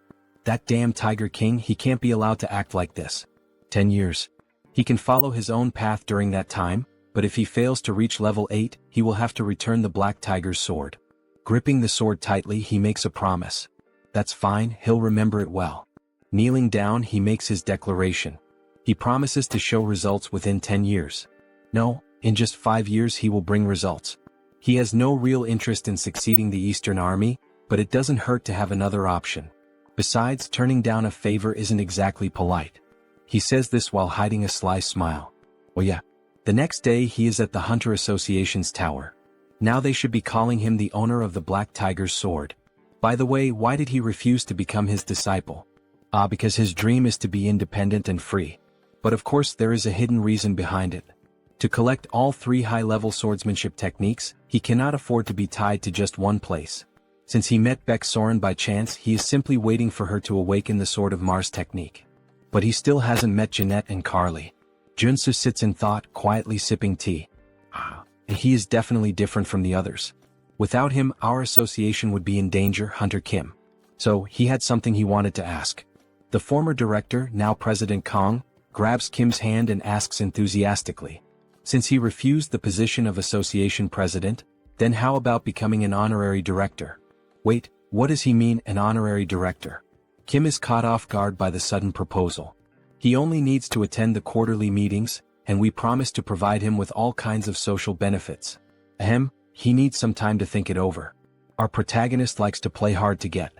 That damn Tiger King, he can't be allowed to act like this. 10 years. He can follow his own path during that time, but if he fails to reach level 8, he will have to return the Black Tiger's sword. Gripping the sword tightly, he makes a promise. That's fine, he'll remember it well. Kneeling down, he makes his declaration. He promises to show results within 10 years. No, in just 5 years he will bring results. He has no real interest in succeeding the Eastern Army, but it doesn't hurt to have another option. Besides, turning down a favor isn't exactly polite. He says this while hiding a sly smile. Oh yeah. The next day he is at the Hunter Association's tower. Now they should be calling him the owner of the Black Tiger's sword. By the way, why did he refuse to become his disciple? Because his dream is to be independent and free. But of course there is a hidden reason behind it. To collect all 3 high-level swordsmanship techniques, he cannot afford to be tied to just one place. Since he met Beck Soren by chance, he is simply waiting for her to awaken the Sword of Mars technique. But he still hasn't met Jeanette and Carly. Joonsoo sits in thought, quietly sipping tea. And he is definitely different from the others. Without him, our association would be in danger, Hunter Kim. So, he had something he wanted to ask. The former director, now President Kong, grabs Kim's hand and asks enthusiastically. Since he refused the position of association president, then how about becoming an honorary director? Wait, what does he mean, an honorary director? Kim is caught off guard by the sudden proposal. He only needs to attend the quarterly meetings, and we promise to provide him with all kinds of social benefits. He needs some time to think it over. Our protagonist likes to play hard to get.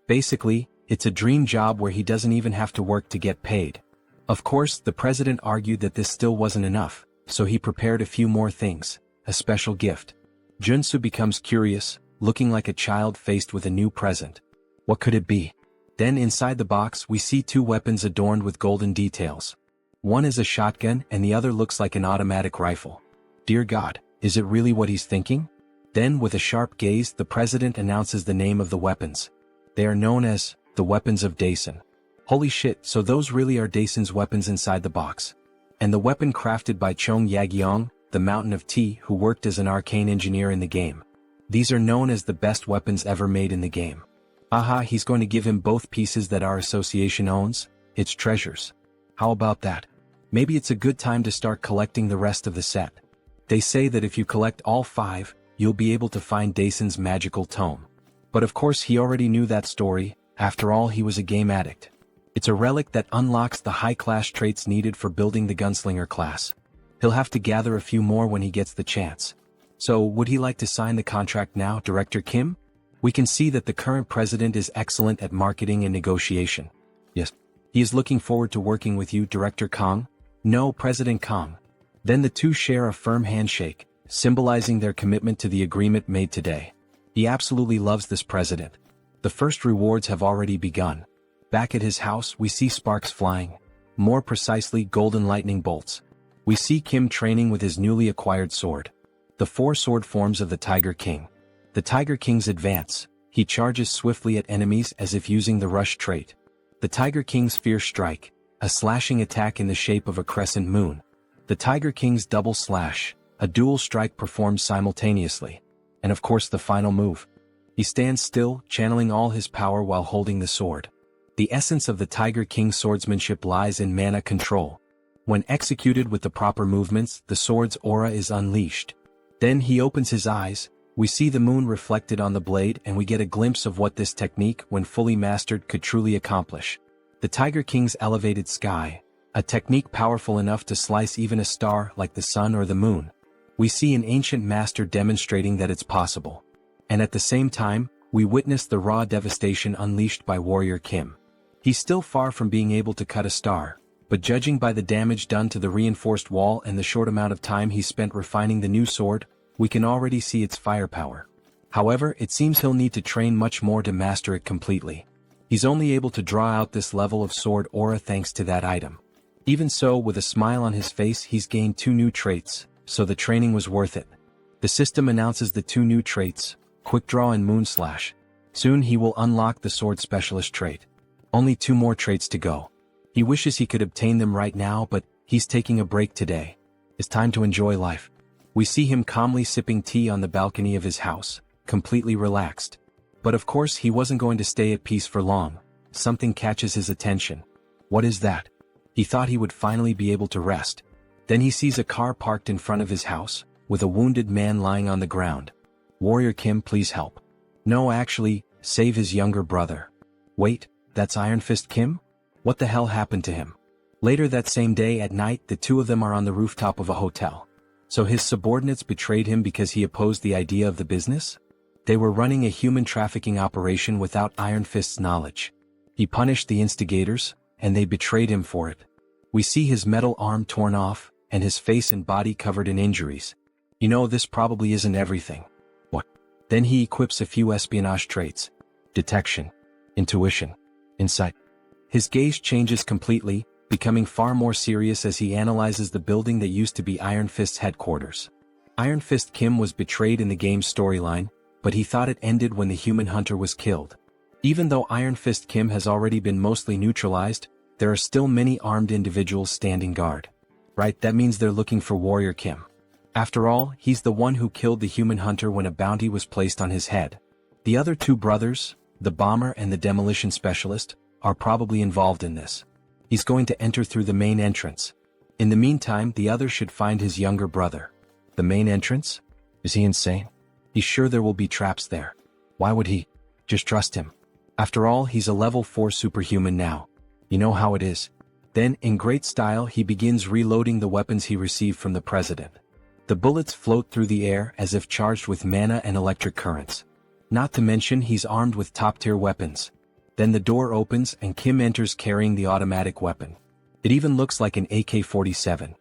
Basically, it's a dream job where he doesn't even have to work to get paid. Of course, the president argued that this still wasn't enough, so he prepared a few more things, a special gift. Joonsoo becomes curious, looking like a child faced with a new present. What could it be? Then inside the box we see 2 weapons adorned with golden details. One is a shotgun and the other looks like an automatic rifle. Dear God, is it really what he's thinking? Then with a sharp gaze the president announces the name of the weapons. They are known as the weapons of Daesun. Holy shit, so those really are Daesun's weapons inside the box. And the weapon crafted by Chong Yagyeong, the Mountain of Tea, who worked as an arcane engineer in the game. These are known as the best weapons ever made in the game. He's going to give him both pieces that our association owns, its treasures. How about that? Maybe it's a good time to start collecting the rest of the set. They say that if you collect all 5, you'll be able to find Daesun's magical tome. But of course he already knew that story, after all he was a game addict. It's a relic that unlocks the high-class traits needed for building the gunslinger class. He'll have to gather a few more when he gets the chance. So, would he like to sign the contract now, Director Kim? We can see that the current president is excellent at marketing and negotiation. Yes. He is looking forward to working with you, Director Kong. No, President Kong. Then the two share a firm handshake, symbolizing their commitment to the agreement made today. He absolutely loves this president. The first rewards have already begun. Back at his house, we see sparks flying. More precisely, golden lightning bolts. We see Kim training with his newly acquired sword. The four sword forms of the Tiger King. The Tiger King's advance. He charges swiftly at enemies as if using the rush trait. The Tiger King's fierce strike. A slashing attack in the shape of a crescent moon. The Tiger King's double slash. A dual strike performed simultaneously. And of course the final move. He stands still, channeling all his power while holding the sword. The essence of the Tiger King's swordsmanship lies in mana control. When executed with the proper movements, the sword's aura is unleashed. Then he opens his eyes, we see the moon reflected on the blade and we get a glimpse of what this technique, when fully mastered, could truly accomplish. The Tiger King's elevated sky, a technique powerful enough to slice even a star like the sun or the moon. We see an ancient master demonstrating that it's possible. And at the same time, we witness the raw devastation unleashed by Warrior Kim. He's still far from being able to cut a star, but judging by the damage done to the reinforced wall and the short amount of time he spent refining the new sword, we can already see its firepower. However, it seems he'll need to train much more to master it completely. He's only able to draw out this level of sword aura thanks to that item. Even so, with a smile on his face, he's gained 2 new traits, so the training was worth it. The system announces the 2 new traits, Quick Draw and Moonslash. Soon he will unlock the Sword Specialist trait. Only 2 more traits to go. He wishes he could obtain them right now, but he's taking a break today. It's time to enjoy life. We see him calmly sipping tea on the balcony of his house, completely relaxed. But of course he wasn't going to stay at peace for long. Something catches his attention. What is that? He thought he would finally be able to rest. Then he sees a car parked in front of his house, with a wounded man lying on the ground. Warrior Kim, please help. No, actually, save his younger brother. Wait, that's Iron Fist Kim? What the hell happened to him? Later that same day at night, the two of them are on the rooftop of a hotel. So his subordinates betrayed him because he opposed the idea of the business? They were running a human trafficking operation without Iron Fist's knowledge. He punished the instigators, and they betrayed him for it. We see his metal arm torn off, and his face and body covered in injuries. You know, this probably isn't everything. What? Then he equips a few espionage traits. Detection, intuition, insight. His gaze changes completely, becoming far more serious as he analyzes the building that used to be Iron Fist's headquarters. Iron Fist Kim was betrayed in the game's storyline, but he thought it ended when the human hunter was killed. Even though Iron Fist Kim has already been mostly neutralized, there are still many armed individuals standing guard. Right, that means they're looking for Warrior Kim. After all, he's the one who killed the human hunter when a bounty was placed on his head. The other 2 brothers, the bomber and the demolition specialist, are probably involved in this. He's going to enter through the main entrance. In the meantime, the other should find his younger brother. The main entrance? Is he insane? He's sure there will be traps there. Why would he? Just trust him. After all, he's a level 4 superhuman now. You know how it is. Then, in great style, he begins reloading the weapons he received from the president. The bullets float through the air as if charged with mana and electric currents. Not to mention he's armed with top-tier weapons. Then the door opens and Kim enters carrying the automatic weapon. It even looks like an AK-47.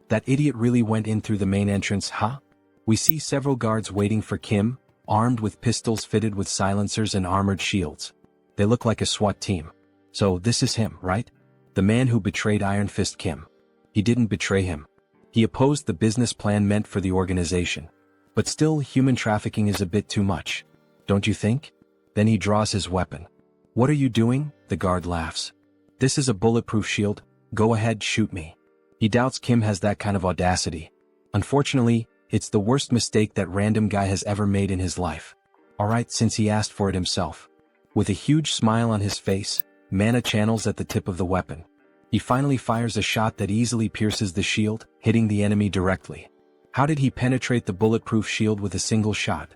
That idiot really went in through the main entrance, huh? We see several guards waiting for Kim, armed with pistols fitted with silencers and armored shields. They look like a SWAT team. So this is him, right? The man who betrayed Iron Fist Kim. He didn't betray him. He opposed the business plan meant for the organization. But still, human trafficking is a bit too much. Don't you think? Then he draws his weapon. What are you doing? The guard laughs. This is a bulletproof shield. Go ahead, shoot me. He doubts Kim has that kind of audacity. Unfortunately, it's the worst mistake that random guy has ever made in his life. Alright, since he asked for it himself. With a huge smile on his face, mana channels at the tip of the weapon. He finally fires a shot that easily pierces the shield, hitting the enemy directly. How did he penetrate the bulletproof shield with a single shot?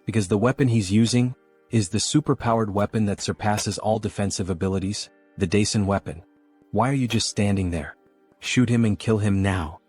Because the weapon he's using, is the superpowered weapon that surpasses all defensive abilities, the Daisen weapon. Why are you just standing there? Shoot him and kill him now.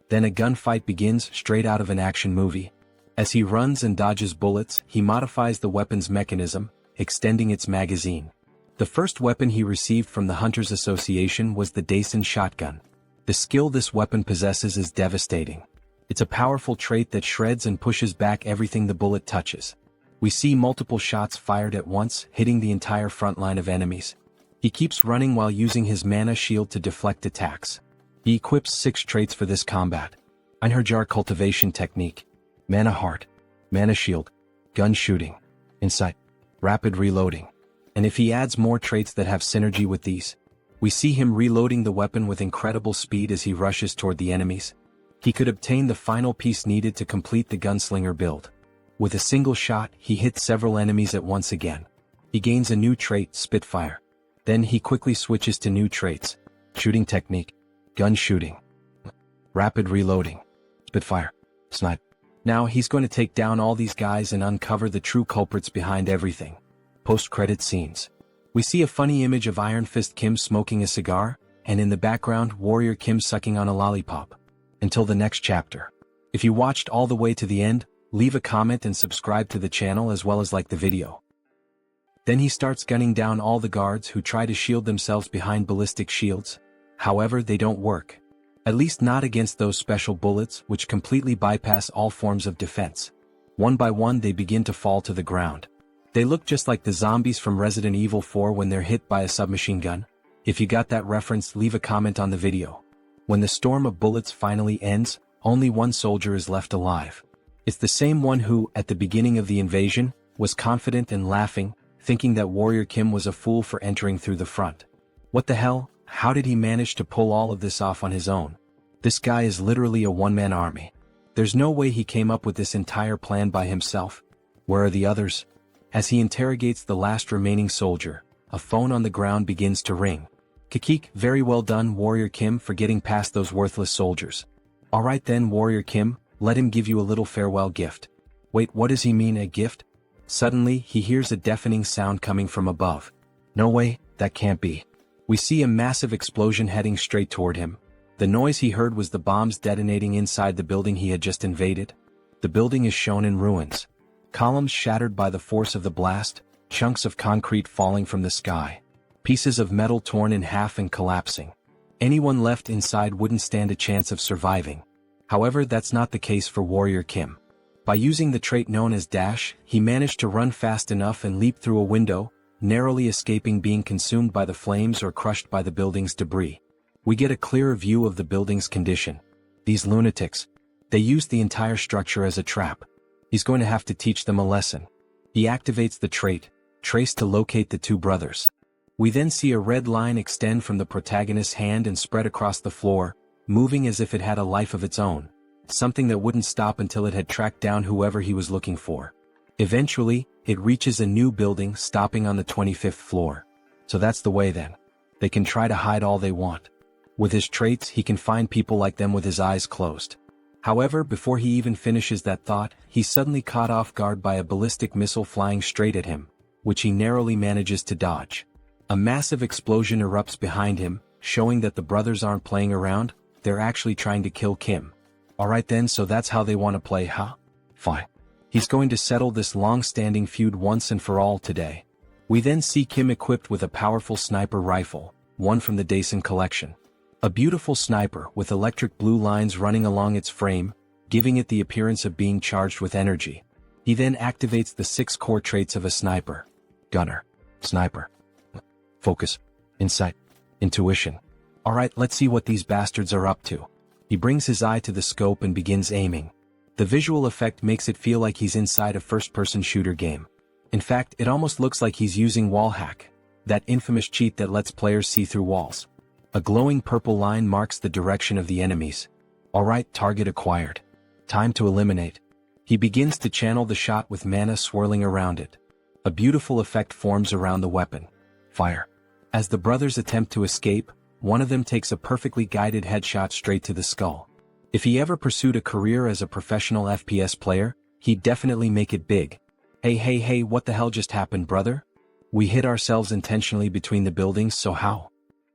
Then a gunfight begins straight out of an action movie. As he runs and dodges bullets, he modifies the weapon's mechanism, extending its magazine. The first weapon he received from the Hunters Association was the Daisen shotgun. The skill this weapon possesses is devastating. It's a powerful trait that shreds and pushes back everything the bullet touches. We see multiple shots fired at once, hitting the entire front line of enemies. He keeps running while using his mana shield to deflect attacks. He equips 6 traits for this combat. Einherjar cultivation technique, mana heart, mana shield, gun shooting, insight, rapid reloading. And if he adds more traits that have synergy with these, we see him reloading the weapon with incredible speed as he rushes toward the enemies. He could obtain the final piece needed to complete the gunslinger build. With a single shot, he hits several enemies at once again. He gains a new trait, Spitfire. Then he quickly switches to new traits, shooting technique, gun shooting, rapid reloading, Spitfire, snipe. Now he's going to take down all these guys and uncover the true culprits behind everything. Post-credit scenes. We see a funny image of Iron Fist Kim smoking a cigar, and in the background Warrior Kim sucking on a lollipop. Until the next chapter. If you watched all the way to the end, leave a comment and subscribe to the channel as well as like the video. Then he starts gunning down all the guards who try to shield themselves behind ballistic shields. However, they don't work. At least not against those special bullets which completely bypass all forms of defense. One by one they begin to fall to the ground. They look just like the zombies from Resident Evil 4 when they're hit by a submachine gun. If you got that reference, leave a comment on the video. When the storm of bullets finally ends, only one soldier is left alive. It's the same one who, at the beginning of the invasion, was confident and laughing, thinking that Warrior Kim was a fool for entering through the front. What the hell? How did he manage to pull all of this off on his own? This guy is literally a one-man army. There's no way he came up with this entire plan by himself. Where are the others? As he interrogates the last remaining soldier, a phone on the ground begins to ring. Kikik, very well done, Warrior Kim, for getting past those worthless soldiers. Alright then, Warrior Kim, let him give you a little farewell gift. Wait, what does he mean, a gift? Suddenly, he hears a deafening sound coming from above. No way, that can't be. We see a massive explosion heading straight toward him. The noise he heard was the bombs detonating inside the building he had just invaded. The building is shown in ruins. Columns shattered by the force of the blast, chunks of concrete falling from the sky. Pieces of metal torn in half and collapsing. Anyone left inside wouldn't stand a chance of surviving. However, that's not the case for Warrior Kim. By using the trait known as dash, he managed to run fast enough and leap through a window, narrowly escaping being consumed by the flames or crushed by the building's debris. We get a clearer view of the building's condition. These lunatics. They used the entire structure as a trap. He's going to have to teach them a lesson. He activates the trait, trace, to locate the two brothers. We then see a red line extend from the protagonist's hand and spread across the floor, moving as if it had a life of its own, something that wouldn't stop until it had tracked down whoever he was looking for. Eventually, it reaches a new building, stopping on the 25th floor. So that's the way then. They can try to hide all they want. With his traits, he can find people like them with his eyes closed. However, before he even finishes that thought, he's suddenly caught off guard by a ballistic missile flying straight at him, which he narrowly manages to dodge. A massive explosion erupts behind him, showing that the brothers aren't playing around, they're actually trying to kill Kim. Alright then, so that's how they want to play, huh? Fine. He's going to settle this long-standing feud once and for all today. We then see Kim equipped with a powerful sniper rifle, one from the Daisen collection. A beautiful sniper with electric blue lines running along its frame, giving it the appearance of being charged with energy. He then activates the 6 core traits of a sniper. Gunner. Sniper. Focus. Insight. Intuition. Alright, let's see what these bastards are up to. He brings his eye to the scope and begins aiming. The visual effect makes it feel like he's inside a first-person shooter game. In fact, it almost looks like he's using wall hack, that infamous cheat that lets players see through walls. A glowing purple line marks the direction of the enemies. Alright, target acquired. Time to eliminate. He begins to channel the shot with mana swirling around it. A beautiful effect forms around the weapon. Fire. As the brothers attempt to escape, one of them takes a perfectly guided headshot straight to the skull. If he ever pursued a career as a professional FPS player, he'd definitely make it big. Hey, what the hell just happened, brother? We hit ourselves intentionally between the buildings, so how?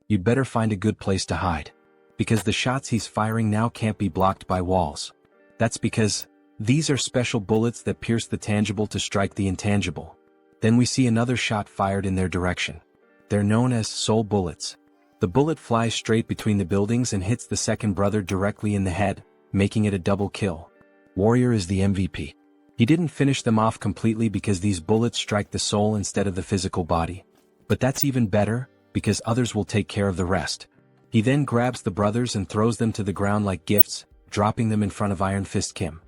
You'd better find a good place to hide. Because the shots he's firing now can't be blocked by walls. That's because these are special bullets that pierce the tangible to strike the intangible. Then we see another shot fired in their direction. They're known as soul bullets. The bullet flies straight between the buildings and hits the second brother directly in the head, making it a double kill. Warrior is the MVP. He didn't finish them off completely because these bullets strike the soul instead of the physical body. But that's even better, because others will take care of the rest. He then grabs the brothers and throws them to the ground like gifts, dropping them in front of Iron Fist Kim.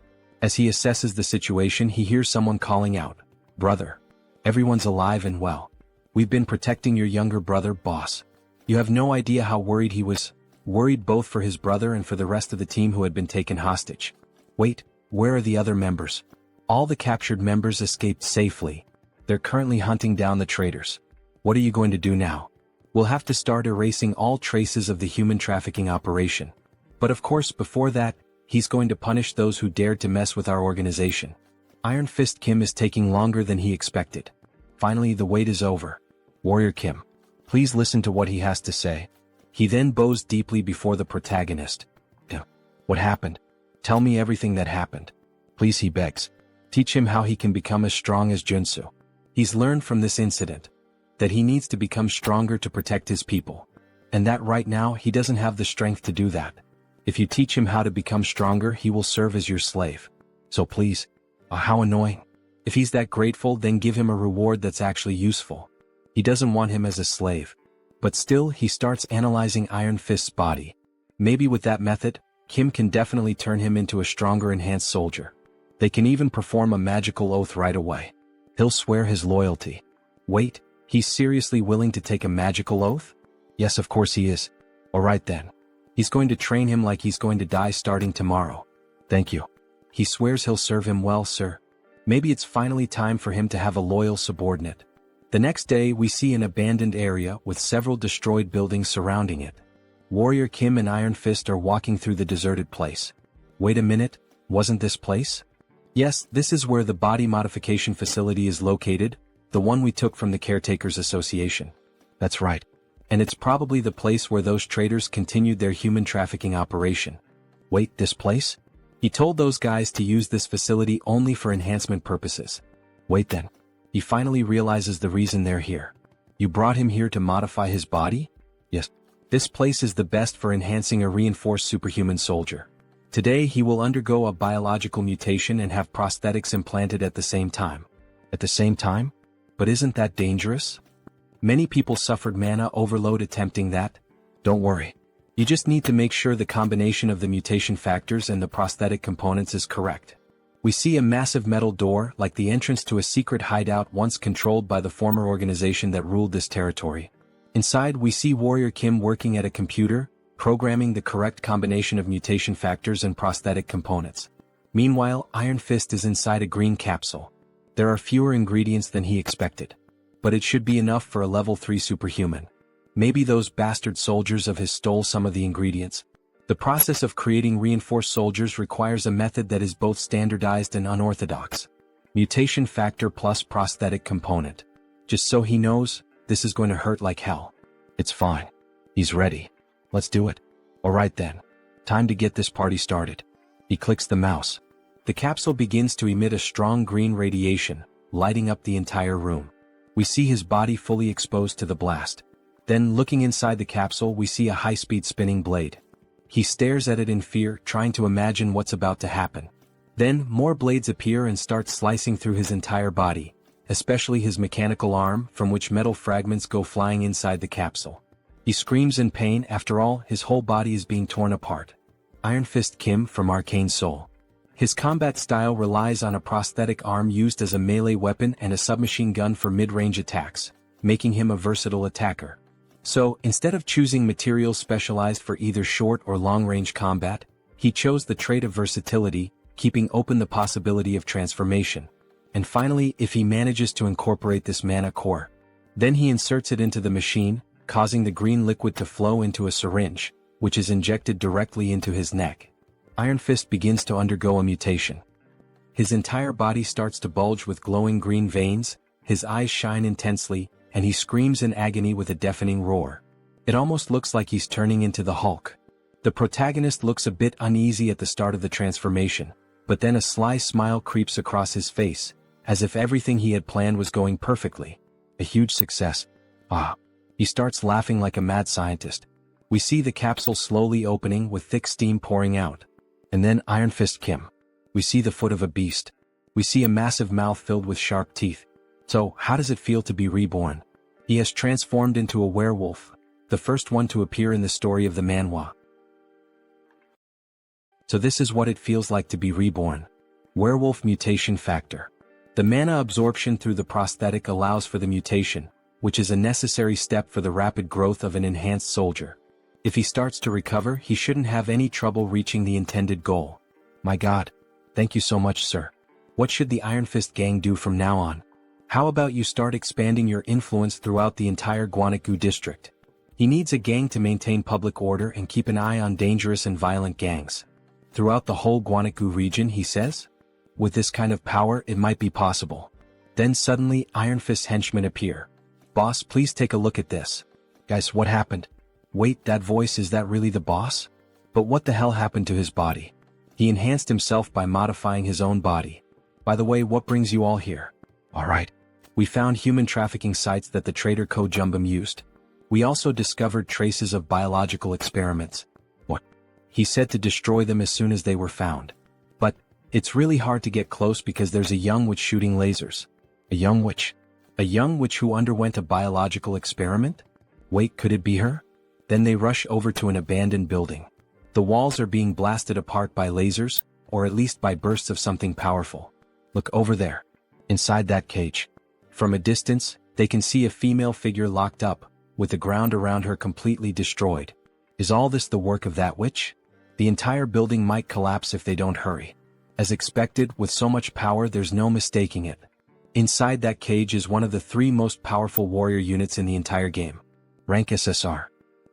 As he assesses the situation, he hears someone calling out, "Brother. Everyone's alive and well. We've been protecting your younger brother, boss." You have no idea how worried he was. Worried both for his brother and for the rest of the team who had been taken hostage. Wait, where are the other members? All the captured members escaped safely. They're currently hunting down the traitors. What are you going to do now? We'll have to start erasing all traces of the human trafficking operation. But of course, before that, he's going to punish those who dared to mess with our organization. Iron Fist Kim is taking longer than he expected. Finally, the wait is over. Warrior Kim, please listen to what he has to say. He then bows deeply before the protagonist. What happened? Tell me everything that happened. Please, he begs. Teach him how he can become as strong as Joonsoo. He's learned from this incident that he needs to become stronger to protect his people. And that right now he doesn't have the strength to do that. If you teach him how to become stronger, he will serve as your slave. So please, how annoying. If he's that grateful, then give him a reward that's actually useful. He doesn't want him as a slave. But still, he starts analyzing Iron Fist's body. Maybe with that method, Kim can definitely turn him into a stronger enhanced soldier. They can even perform a magical oath right away. He'll swear his loyalty. Wait, he's seriously willing to take a magical oath? Yes, of course he is. Alright then. He's going to train him like he's going to die starting tomorrow. Thank you. He swears he'll serve him well, sir. Maybe it's finally time for him to have a loyal subordinate. The next day, we see an abandoned area with several destroyed buildings surrounding it. Warrior Kim and Iron Fist are walking through the deserted place. Wait a minute, wasn't this place? Yes, this is where the body modification facility is located, the one we took from the Caretakers Association. That's right. And it's probably the place where those traitors continued their human trafficking operation. Wait, this place? He told those guys to use this facility only for enhancement purposes. Wait then. He finally realizes the reason they're here. You brought him here to modify his body? Yes. This place is the best for enhancing a reinforced superhuman soldier. Today he will undergo a biological mutation and have prosthetics implanted at the same time. At the same time? But isn't that dangerous? Many people suffered mana overload attempting that. Don't worry. You just need to make sure the combination of the mutation factors and the prosthetic components is correct. We see a massive metal door like the entrance to a secret hideout once controlled by the former organization that ruled this territory. Inside we see Warrior Kim working at a computer, programming the correct combination of mutation factors and prosthetic components. Meanwhile, Iron Fist is inside a green capsule. There are fewer ingredients than he expected. But it should be enough for a level 3 superhuman. Maybe those bastard soldiers of his stole some of the ingredients. The process of creating reinforced soldiers requires a method that is both standardized and unorthodox. Mutation factor plus prosthetic component. Just so he knows, this is going to hurt like hell. It's fine. He's ready. Let's do it. Alright then. Time to get this party started. He clicks the mouse. The capsule begins to emit a strong green radiation, lighting up the entire room. We see his body fully exposed to the blast. Then, looking inside the capsule, we see a high-speed spinning blade. He stares at it in fear, trying to imagine what's about to happen. Then, more blades appear and start slicing through his entire body, especially his mechanical arm, from which metal fragments go flying inside the capsule. He screams in pain. After all, his whole body is being torn apart. Iron Fist Kim from Arcane Seoul. His combat style relies on a prosthetic arm used as a melee weapon and a submachine gun for mid-range attacks, making him a versatile attacker. So, instead of choosing materials specialized for either short or long-range combat, he chose the trait of versatility, keeping open the possibility of transformation. And finally, if he manages to incorporate this mana core, then he inserts it into the machine, causing the green liquid to flow into a syringe, which is injected directly into his neck. Iron Fist begins to undergo a mutation. His entire body starts to bulge with glowing green veins, his eyes shine intensely, and he screams in agony with a deafening roar. It almost looks like he's turning into the Hulk. The protagonist looks a bit uneasy at the start of the transformation, but then a sly smile creeps across his face, as if everything he had planned was going perfectly. A huge success. He starts laughing like a mad scientist. We see the capsule slowly opening with thick steam pouring out. And then Iron Fist Kim. We see the foot of a beast. We see a massive mouth filled with sharp teeth. So, how does it feel to be reborn? He has transformed into a werewolf, the first one to appear in the story of the Manhwa. So this is what it feels like to be reborn. Werewolf mutation factor. The mana absorption through the prosthetic allows for the mutation, which is a necessary step for the rapid growth of an enhanced soldier. If he starts to recover, he shouldn't have any trouble reaching the intended goal. My God. Thank you so much, sir. What should the Iron Fist gang do from now on? How about you start expanding your influence throughout the entire Gwangju district? He needs a gang to maintain public order and keep an eye on dangerous and violent gangs. Throughout the whole Gwangju region, he says? With this kind of power, it might be possible. Then suddenly, Iron Fist's henchmen appear. Boss, please take a look at this. Guys, what happened? Wait, that voice, is that really the boss? But what the hell happened to his body? He enhanced himself by modifying his own body. By the way, what brings you all here? Alright. We found human trafficking sites that the traitor Ko Jumbum used. We also discovered traces of biological experiments. What? He said to destroy them as soon as they were found. But, it's really hard to get close because there's a young witch shooting lasers. A young witch? A young witch who underwent a biological experiment? Wait, could it be her? Then they rush over to an abandoned building. The walls are being blasted apart by lasers, or at least by bursts of something powerful. Look over there. Inside that cage. From a distance, they can see a female figure locked up, with the ground around her completely destroyed. Is all this the work of that witch? The entire building might collapse if they don't hurry. As expected, with so much power there's no mistaking it. Inside that cage is one of the 3 most powerful warrior units in the entire game. Rank SSR.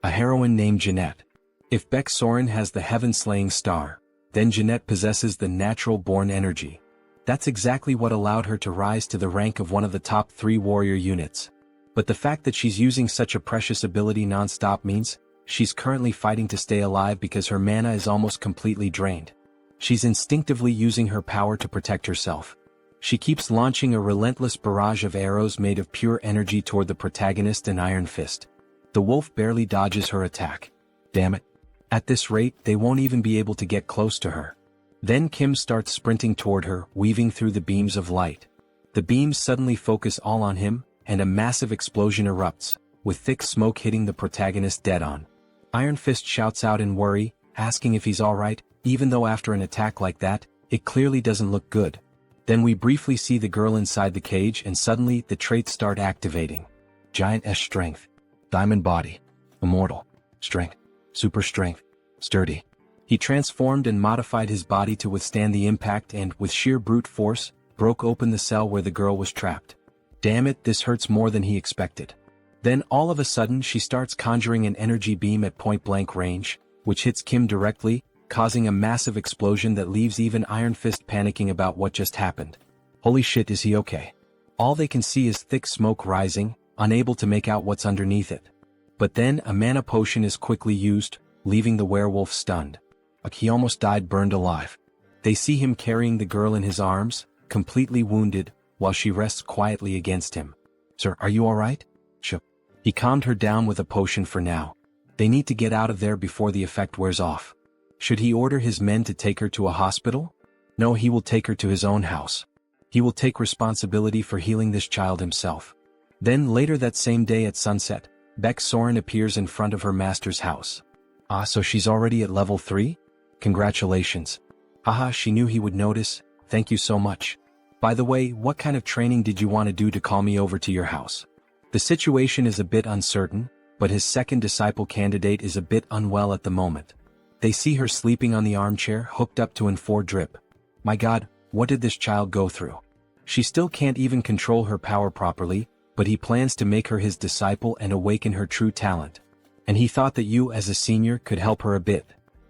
A heroine named Jeanette. If Baek Soren has the heaven-slaying star, then Jeanette possesses the natural-born energy. That's exactly what allowed her to rise to the rank of one of the top 3 warrior units. But the fact that she's using such a precious ability non-stop means she's currently fighting to stay alive because her mana is almost completely drained. She's instinctively using her power to protect herself. She keeps launching a relentless barrage of arrows made of pure energy toward the protagonist and Iron Fist. The wolf barely dodges her attack. Damn it. At this rate, they won't even be able to get close to her. Then Kim starts sprinting toward her, weaving through the beams of light. The beams suddenly focus all on him, and a massive explosion erupts, with thick smoke hitting the protagonist dead on. Iron Fist shouts out in worry, asking if he's alright, even though after an attack like that, it clearly doesn't look good. Then we briefly see the girl inside the cage and suddenly the traits start activating. Giant S strength. Diamond body. Immortal. Strength. Super strength. Sturdy. He transformed and modified his body to withstand the impact and, with sheer brute force, broke open the cell where the girl was trapped. Damn it, this hurts more than he expected. Then all of a sudden she starts conjuring an energy beam at point-blank range, which hits Kim directly, causing a massive explosion that leaves even Iron Fist panicking about what just happened. Holy shit, is he okay? All they can see is thick smoke rising, unable to make out what's underneath it. But then a mana potion is quickly used, leaving the werewolf stunned. Like he almost died burned alive. They see him carrying the girl in his arms, completely wounded, while she rests quietly against him. Sir, are you alright? Sure. He calmed her down with a potion for now. They need to get out of there before the effect wears off. Should he order his men to take her to a hospital? No, he will take her to his own house. He will take responsibility for healing this child himself. Then later that same day at sunset, Baek Soren appears in front of her master's house. Ah, so she's already at level 3? Congratulations. Haha, she knew he would notice, thank you so much. By the way, what kind of training did you want to do to call me over to your house? The situation is a bit uncertain, but his second disciple candidate is a bit unwell at the moment. They see her sleeping on the armchair hooked up to an 4 drip. My God, what did this child go through? She still can't even control her power properly, but he plans to make her his disciple and awaken her true talent. And he thought that you as a senior could help her a bit.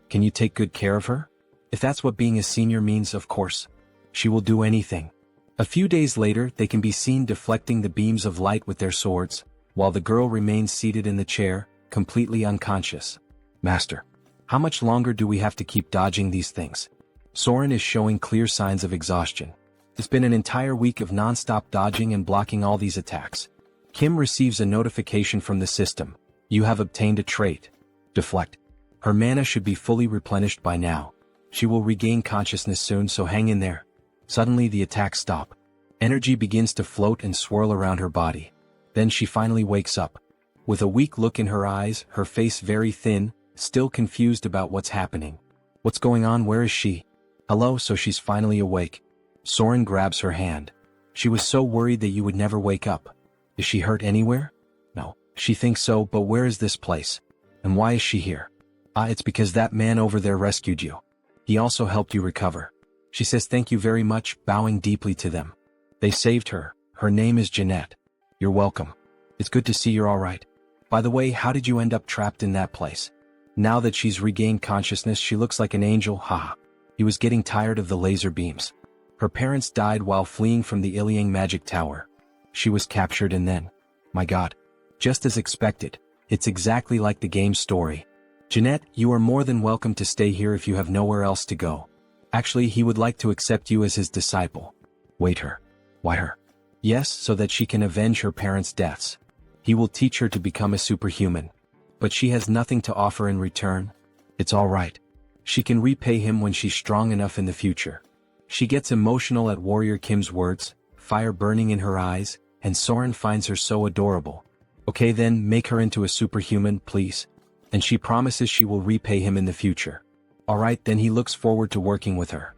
Can you take good care of her? If that's what being a senior means, of course. She will do anything. A few days later, they can be seen deflecting the beams of light with their swords, while the girl remains seated in the chair, completely unconscious. Master, how much longer do we have to keep dodging these things? Soren is showing clear signs of exhaustion. It's been an entire week of non-stop dodging and blocking all these attacks. Kim receives a notification from the system. You have obtained a trait. Deflect. Her mana should be fully replenished by now. She will regain consciousness soon, so hang in there. Suddenly the attacks stop. Energy begins to float and swirl around her body. Then she finally wakes up. With a weak look in her eyes, her face very thin, still confused about what's happening. What's going on? Where is she? Hello, so she's finally awake. Soren grabs her hand. She was so worried that you would never wake up. Is she hurt anywhere? No, she thinks so, but where is this place? And why is she here? It's because that man over there rescued you. He also helped you recover. She says thank you very much, bowing deeply to them. They saved her. Her name is Jeanette. You're welcome. It's good to see you're alright. By the way, how did you end up trapped in that place? Now that she's regained consciousness, she looks like an angel, haha. He was getting tired of the laser beams. Her parents died while fleeing from the Iliang magic tower. She was captured and then, my god. Just as expected, it's exactly like the game story. Jeanette, you are more than welcome to stay here if you have nowhere else to go. Actually, he would like to accept you as his disciple. Wait, her. Why her? Yes, so that she can avenge her parents' deaths. He will teach her to become a superhuman. But she has nothing to offer in return. It's alright. She can repay him when she's strong enough in the future. She gets emotional at Warrior Kim's words, fire burning in her eyes, and Soren finds her so adorable. Okay then, make her into a superhuman, please. And she promises she will repay him in the future. Alright, then he looks forward to working with her.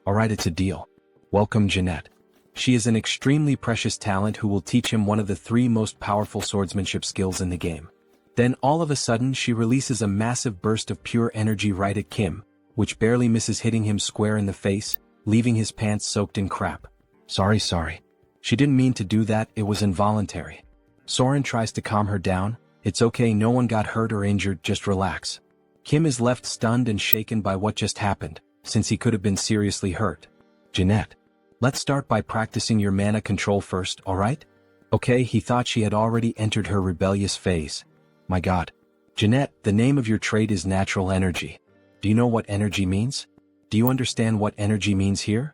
Alright, it's a deal. Welcome, Jeanette. She is an extremely precious talent who will teach him one of the 3 most powerful swordsmanship skills in the game. Then all of a sudden she releases a massive burst of pure energy right at Kim, which barely misses hitting him square in the face, leaving his pants soaked in crap. Sorry. She didn't mean to do that, it was involuntary. Soren tries to calm her down. It's okay, no one got hurt or injured, just relax. Kim is left stunned and shaken by what just happened, since he could have been seriously hurt. Jeanette, let's start by practicing your mana control first, alright? Okay, he thought she had already entered her rebellious phase. My god. Jeanette, the name of your trait is natural energy. Do you know what energy means? Do you understand what energy means here?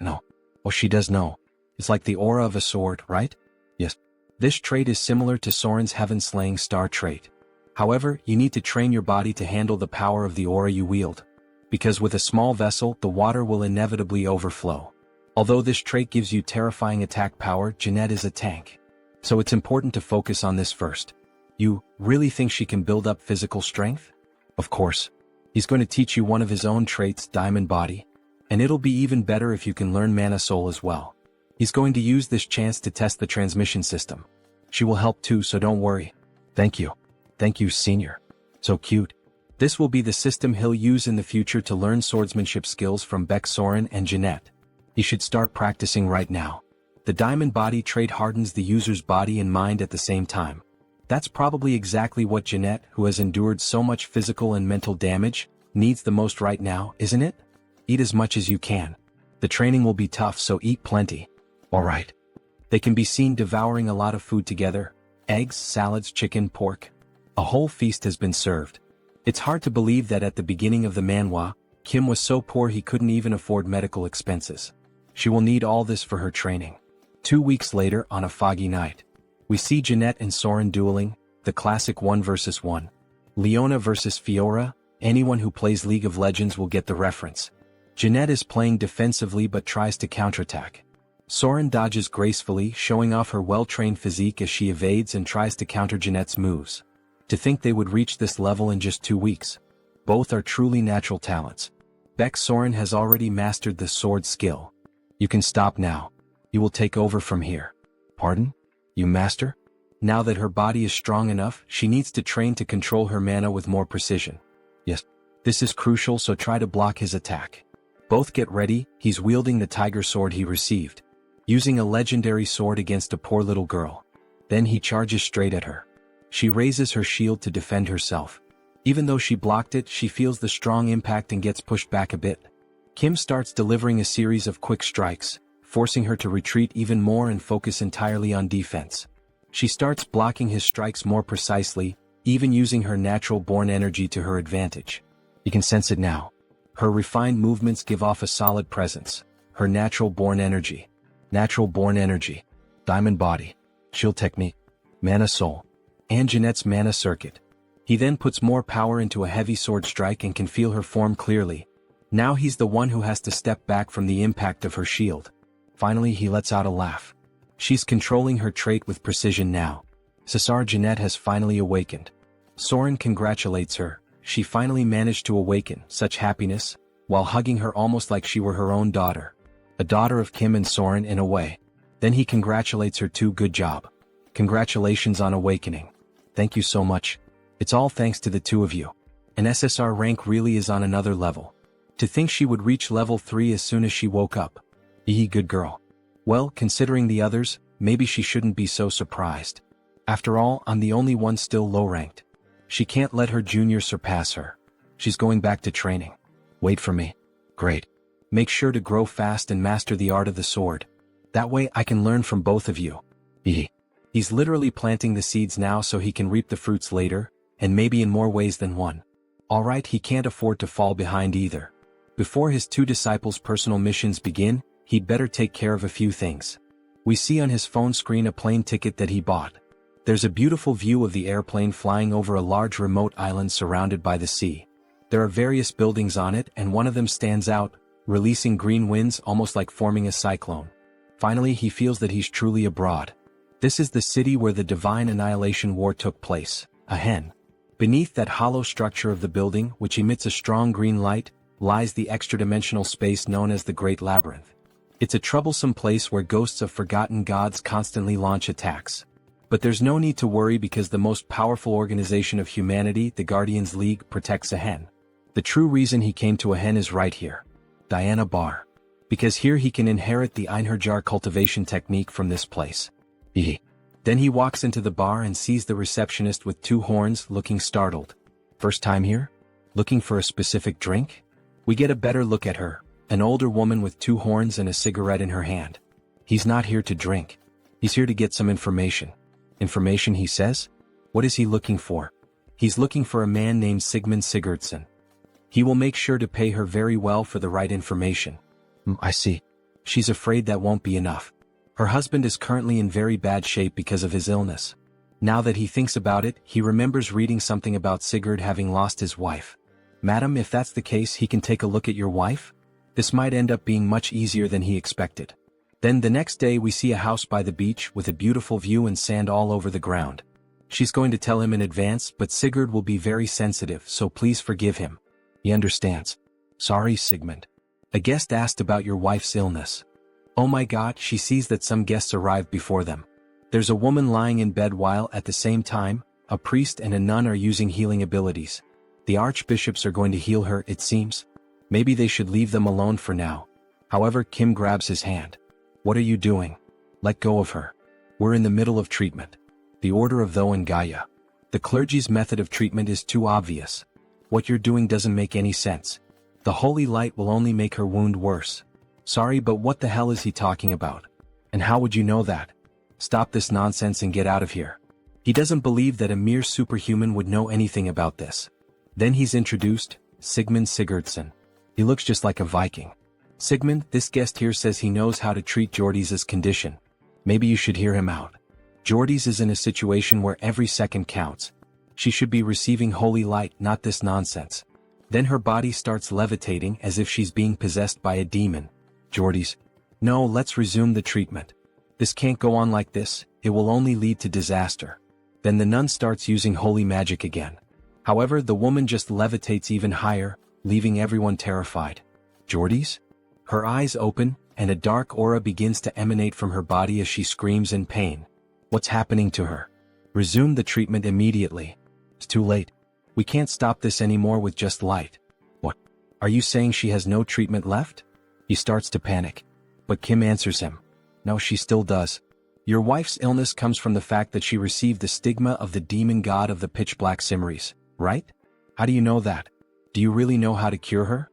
No. Oh, she does know. It's like the aura of a sword, right? Yes. This trait is similar to Soren's heaven-slaying star trait. However, you need to train your body to handle the power of the aura you wield. Because with a small vessel, the water will inevitably overflow. Although this trait gives you terrifying attack power, Jeanette is a tank. So it's important to focus on this first. You really think she can build up physical strength? Of course. He's going to teach you one of his own traits, Diamond Body. And it'll be even better if you can learn Mana Soul as well. He's going to use this chance to test the transmission system. She will help too, so don't worry. Thank you. Thank you, Senior. So cute. This will be the system he'll use in the future to learn swordsmanship skills from Beck, Soren, and Jeanette. He should start practicing right now. The Diamond Body trait hardens the user's body and mind at the same time. That's probably exactly what Jeanette, who has endured so much physical and mental damage, needs the most right now, isn't it? Eat as much as you can. The training will be tough, so eat plenty. Alright. They can be seen devouring a lot of food together. Eggs, salads, chicken, pork. A whole feast has been served. It's hard to believe that at the beginning of the manhwa, Kim was so poor he couldn't even afford medical expenses. She will need all this for her training. 2 weeks later, on a foggy night, we see Jeanette and Soren dueling, the classic 1 versus 1. Leona versus Fiora. Anyone who plays League of Legends will get the reference. Jeanette is playing defensively but tries to counterattack. Soren dodges gracefully, showing off her well-trained physique as she evades and tries to counter Jeanette's moves. To think they would reach this level in just 2 weeks. Both are truly natural talents. Beck, Soren has already mastered the sword skill. You can stop now. You will take over from here. Pardon? You master? Now that her body is strong enough, she needs to train to control her mana with more precision. Yes. This is crucial, so try to block his attack. Both get ready, he's wielding the tiger sword he received. Using a legendary sword against a poor little girl. Then he charges straight at her. She raises her shield to defend herself. Even though she blocked it, she feels the strong impact and gets pushed back a bit. Kim starts delivering a series of quick strikes, forcing her to retreat even more and focus entirely on defense. She starts blocking his strikes more precisely, even using her natural-born energy to her advantage. You can sense it now. Her refined movements give off a solid presence. Her natural-born energy. Natural-born energy. Diamond body. Shield technique. Mana soul. And Jeanette's mana circuit. He then puts more power into a heavy sword strike and can feel her form clearly. Now he's the one who has to step back from the impact of her shield. Finally he lets out a laugh. She's controlling her trait with precision now. Cesar Jeanette has finally awakened. Soren congratulates her. She finally managed to awaken, such happiness, while hugging her almost like she were her own daughter. A daughter of Kim and Soren in a way. Then he congratulates her too. Good job. Congratulations on awakening. Thank you so much. It's all thanks to the two of you. An SSR rank really is on another level. To think she would reach level 3 as soon as she woke up. Good girl. Well, considering the others, maybe she shouldn't be so surprised. After all, I'm the only one still low-ranked. She can't let her junior surpass her. She's going back to training. Wait for me. Great. Make sure to grow fast and master the art of the sword. That way I can learn from both of you. He's literally planting the seeds now so he can reap the fruits later, and maybe in more ways than one. Alright, he can't afford to fall behind either. Before his two disciples' personal missions begin, he'd better take care of a few things. We see on his phone screen a plane ticket that he bought. There's a beautiful view of the airplane flying over a large remote island surrounded by the sea. There are various buildings on it and one of them stands out, releasing green winds almost like forming a cyclone. Finally he feels that he's truly abroad. This is the city where the Divine Annihilation War took place, a hen. Beneath that hollow structure of the building, which emits a strong green light, lies the extra-dimensional space known as the Great Labyrinth. It's a troublesome place where ghosts of forgotten gods constantly launch attacks. But there's no need to worry because the most powerful organization of humanity, the Guardians League, protects a hen. The true reason he came to a hen is right here. Diana Bar. Because here he can inherit the Einherjar cultivation technique from this place. Then he walks into the bar and sees the receptionist with two horns looking startled. First time here? Looking for a specific drink? We get a better look at her, an older woman with two horns and a cigarette in her hand. He's not here to drink. He's here to get some information. Information, he says? What is he looking for? He's looking for a man named Sigmund Sigurdsson. He will make sure to pay her very well for the right information. I see. She's afraid that won't be enough. Her husband is currently in very bad shape because of his illness. Now that he thinks about it, he remembers reading something about Sigurd having lost his wife. Madam, if that's the case, he can take a look at your wife? This might end up being much easier than he expected. Then the next day we see a house by the beach with a beautiful view and sand all over the ground. She's going to tell him in advance, but Sigurd will be very sensitive, so please forgive him. He understands. Sorry, Sigmund. A guest asked about your wife's illness. Oh my god, she sees that some guests arrived before them. There's a woman lying in bed while, at the same time, a priest and a nun are using healing abilities. The archbishops are going to heal her, it seems. Maybe they should leave them alone for now. However, Kim grabs his hand. What are you doing? Let go of her. We're in the middle of treatment. The order of Tho and Gaia. The clergy's method of treatment is too obvious. What you're doing doesn't make any sense. The holy light will only make her wound worse. Sorry, but what the hell is he talking about? And how would you know that? Stop this nonsense and get out of here. He doesn't believe that a mere superhuman would know anything about this. Then he's introduced, Sigmund Sigurdsson. He looks just like a Viking. Sigmund, this guest here says he knows how to treat Jordy's condition. Maybe you should hear him out. Jordy's is in a situation where every second counts. She should be receiving holy light, not this nonsense. Then her body starts levitating as if she's being possessed by a demon. Jordy's. No, let's resume the treatment. This can't go on like this, it will only lead to disaster. Then the nun starts using holy magic again. However, the woman just levitates even higher, leaving everyone terrified. Jordy's? Her eyes open, and a dark aura begins to emanate from her body as she screams in pain. What's happening to her? Resume the treatment immediately. It's too late. We can't stop this anymore with just light. What? Are you saying she has no treatment left? He starts to panic. But Kim answers him. No, she still does. Your wife's illness comes from the fact that she received the stigma of the demon god of the pitch black Simris, right? How do you know that? Do you really know how to cure her?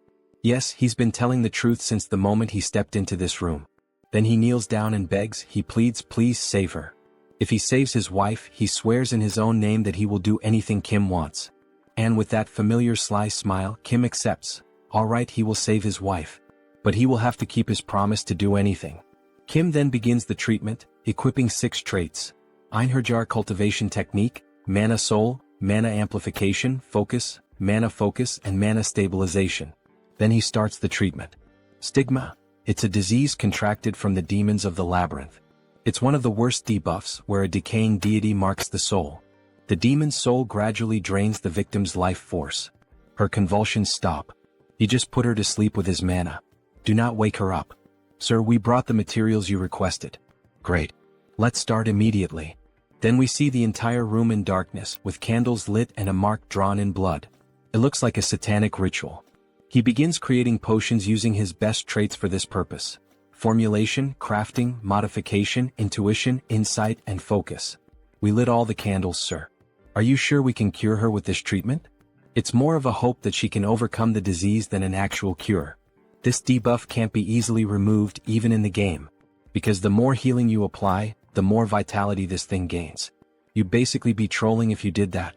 Yes, he's been telling the truth since the moment he stepped into this room. Then he kneels down and begs, he pleads, please save her. If he saves his wife, he swears in his own name that he will do anything Kim wants. And with that familiar sly smile, Kim accepts. Alright, he will save his wife. But he will have to keep his promise to do anything. Kim then begins the treatment, equipping 6 traits. Einherjar cultivation technique, mana soul, mana amplification, focus, mana focus, and mana stabilization. Then he starts the treatment. Stigma. It's a disease contracted from the demons of the labyrinth. It's one of the worst debuffs where a decaying deity marks the soul. The demon's soul gradually drains the victim's life force. Her convulsions stop. He just put her to sleep with his mana. Do not wake her up. Sir, we brought the materials you requested. Great. Let's start immediately. Then we see the entire room in darkness with candles lit and a mark drawn in blood. It looks like a satanic ritual. He begins creating potions using his best traits for this purpose. Formulation, crafting, modification, intuition, insight, and focus. We lit all the candles, sir. Are you sure we can cure her with this treatment? It's more of a hope that she can overcome the disease than an actual cure. This debuff can't be easily removed even in the game. Because the more healing you apply, the more vitality this thing gains. You'd basically be trolling if you did that.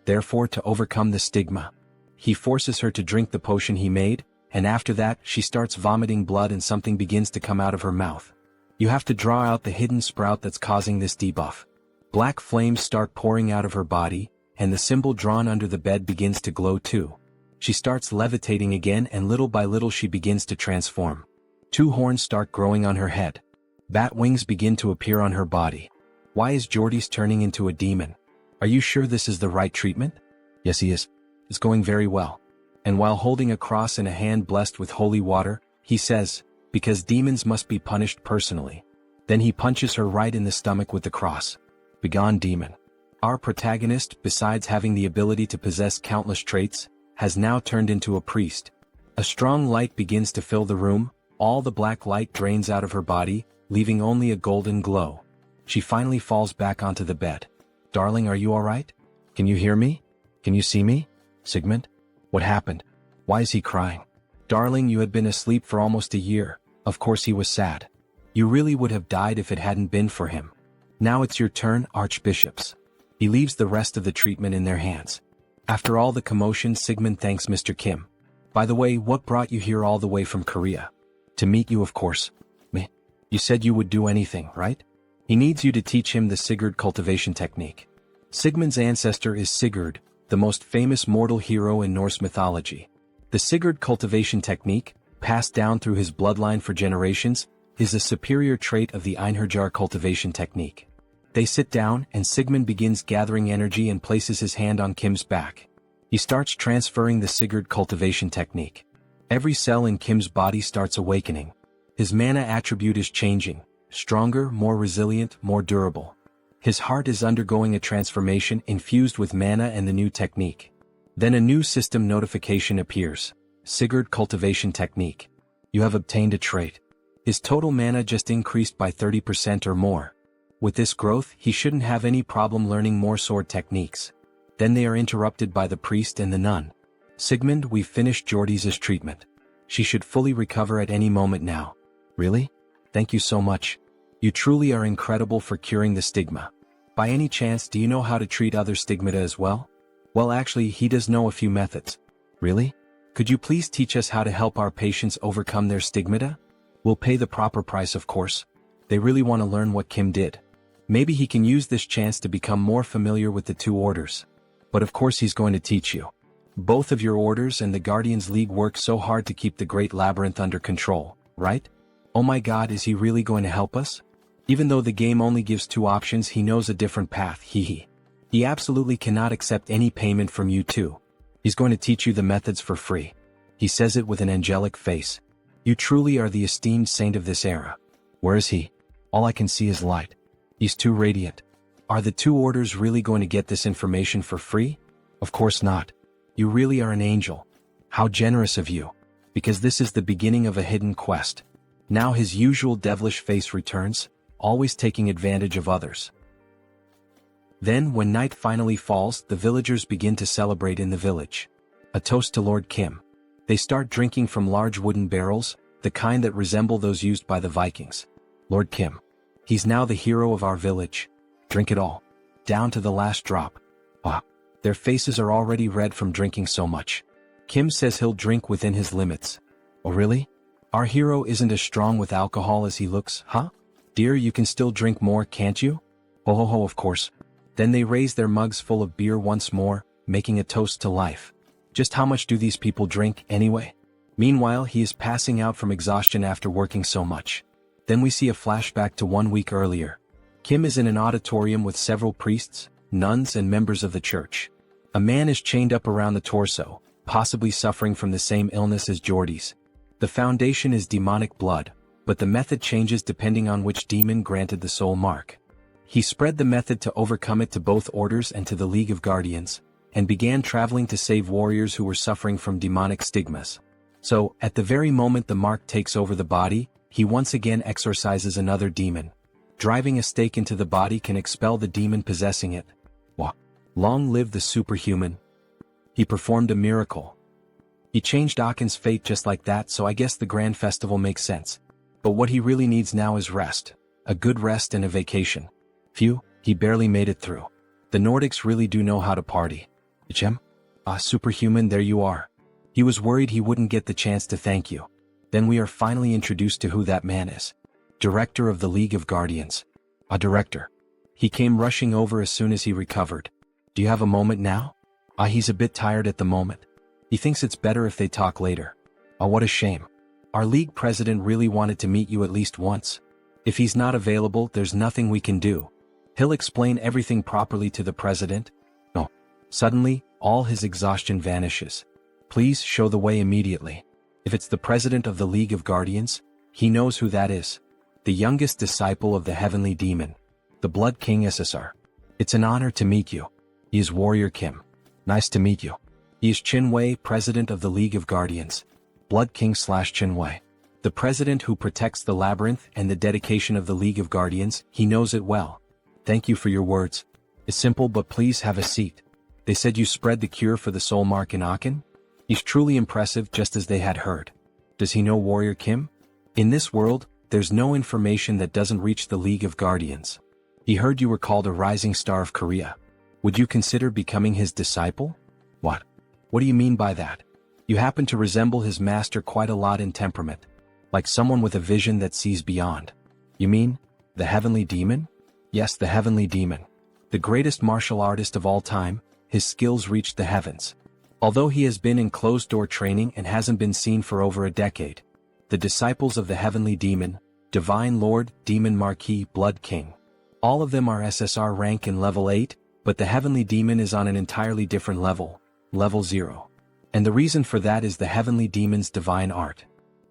Therefore, to overcome the stigma, he forces her to drink the potion he made, and after that, she starts vomiting blood and something begins to come out of her mouth. You have to draw out the hidden sprout that's causing this debuff. Black flames start pouring out of her body, and the symbol drawn under the bed begins to glow too. She starts levitating again, and little by little she begins to transform. 2 horns start growing on her head. Bat wings begin to appear on her body. Why is Jordy's turning into a demon? Are you sure this is the right treatment? Yes, he is. It's going very well. And while holding a cross in a hand blessed with holy water, he says, because demons must be punished personally. Then he punches her right in the stomach with the cross. Begone, demon. Our protagonist, besides having the ability to possess countless traits, has now turned into a priest. A strong light begins to fill the room, all the black light drains out of her body, leaving only a golden glow. She finally falls back onto the bed. Darling, are you alright? Can you hear me? Can you see me? Sigmund? What happened? Why is he crying? Darling, you had been asleep for almost a year. Of course he was sad. You really would have died if it hadn't been for him. Now it's your turn, archbishops. He leaves the rest of the treatment in their hands. After all the commotion, Sigmund thanks Mr. Kim. By the way, what brought you here all the way from Korea? To meet you, of course. Me? You said you would do anything, right? He needs you to teach him the Sigurd cultivation technique. Sigmund's ancestor is Sigurd, the most famous mortal hero in Norse mythology. The Sigurd cultivation technique, passed down through his bloodline for generations, is a superior trait of the Einherjar cultivation technique. They sit down and Sigmund begins gathering energy and places his hand on Kim's back. He starts transferring the Sigurd cultivation technique. Every cell in Kim's body starts awakening. His mana attribute is changing, stronger, more resilient, more durable. His heart is undergoing a transformation infused with mana and the new technique. Then a new system notification appears. Sigurd cultivation technique. You have obtained a trait. His total mana just increased by 30% or more. With this growth, he shouldn't have any problem learning more sword techniques. Then they are interrupted by the priest and the nun. Sigmund, we've finished Jordy's treatment. She should fully recover at any moment now. Really? Thank you so much. You truly are incredible for curing the stigma. By any chance, do you know how to treat other stigmata as well? Well, actually, he does know a few methods. Really? Could you please teach us how to help our patients overcome their stigmata? We'll pay the proper price, of course. They really want to learn what Kim did. Maybe he can use this chance to become more familiar with the 2 orders. But of course he's going to teach you. Both of your orders and the Guardians League work so hard to keep the Great Labyrinth under control, right? Oh my god, is he really going to help us? Even though the game only gives 2 options, he knows a different path, He absolutely cannot accept any payment from you too. He's going to teach you the methods for free. He says it with an angelic face. You truly are the esteemed saint of this era. Where is he? All I can see is light. He's too radiant. Are the 2 orders really going to get this information for free? Of course not. You really are an angel. How generous of you. Because this is the beginning of a hidden quest. Now his usual devilish face returns, always taking advantage of others. Then, when night finally falls, the villagers begin to celebrate in the village. A toast to Lord Kim. They start drinking from large wooden barrels, the kind that resemble those used by the Vikings. Lord Kim. He's now the hero of our village. Drink it all. Down to the last drop. Ah. Their faces are already red from drinking so much. Kim says he'll drink within his limits. Oh really? Our hero isn't as strong with alcohol as he looks, huh? Dear, you can still drink more, can't you? Ho ho ho, of course. Then they raise their mugs full of beer once more, making a toast to life. Just how much do these people drink, anyway? Meanwhile, he is passing out from exhaustion after working so much. Then we see a flashback to 1 week earlier. Kim is in an auditorium with several priests, nuns and members of the church. A man is chained up around the torso, possibly suffering from the same illness as Jordy's. The foundation is demonic blood, but the method changes depending on which demon granted the soul mark. He spread the method to overcome it to both orders and to the League of Guardians, and began traveling to save warriors who were suffering from demonic stigmas. So, at the very moment the mark takes over the body, he once again exorcises another demon. Driving a stake into the body can expel the demon possessing it. Wah. Long live the superhuman. He performed a miracle. He changed Akin's fate just like that, so I guess the grand festival makes sense. But what he really needs now is rest. A good rest and a vacation. Phew, he barely made it through. The Nordics really do know how to party. Ichem? Ah, superhuman, there you are. He was worried he wouldn't get the chance to thank you. Then we are finally introduced to who that man is. Director of the League of Guardians. A director. He came rushing over as soon as he recovered. Do you have a moment now? Ah, he's a bit tired at the moment. He thinks it's better if they talk later. Ah, what a shame. Our league president really wanted to meet you at least once. If he's not available, there's nothing we can do. He'll explain everything properly to the president. No. Suddenly, all his exhaustion vanishes. Please show the way immediately. If it's the president of the League of Guardians, he knows who that is. The youngest disciple of the Heavenly Demon. The Blood King SSR. It's an honor to meet you. He is Warrior Kim. Nice to meet you. He is Chinwei, president of the League of Guardians. Blood King / Chinwei. The president who protects the labyrinth and the dedication of the League of Guardians, he knows it well. Thank you for your words. It's simple, but please have a seat. They said you spread the cure for the soul mark in Akin? He's truly impressive, just as they had heard. Does he know Warrior Kim? In this world, there's no information that doesn't reach the League of Guardians. He heard you were called a rising star of Korea. Would you consider becoming his disciple? What? What do you mean by that? You happen to resemble his master quite a lot in temperament. Like someone with a vision that sees beyond. You mean, the Heavenly Demon? Yes, the Heavenly Demon. The greatest martial artist of all time, his skills reached the heavens. Although he has been in closed-door training and hasn't been seen for over a decade. The disciples of the Heavenly Demon, Divine Lord, Demon Marquis, Blood King. All of them are SSR rank in level 8, but the Heavenly Demon is on an entirely different level, level 0. And the reason for that is the Heavenly Demon's divine art.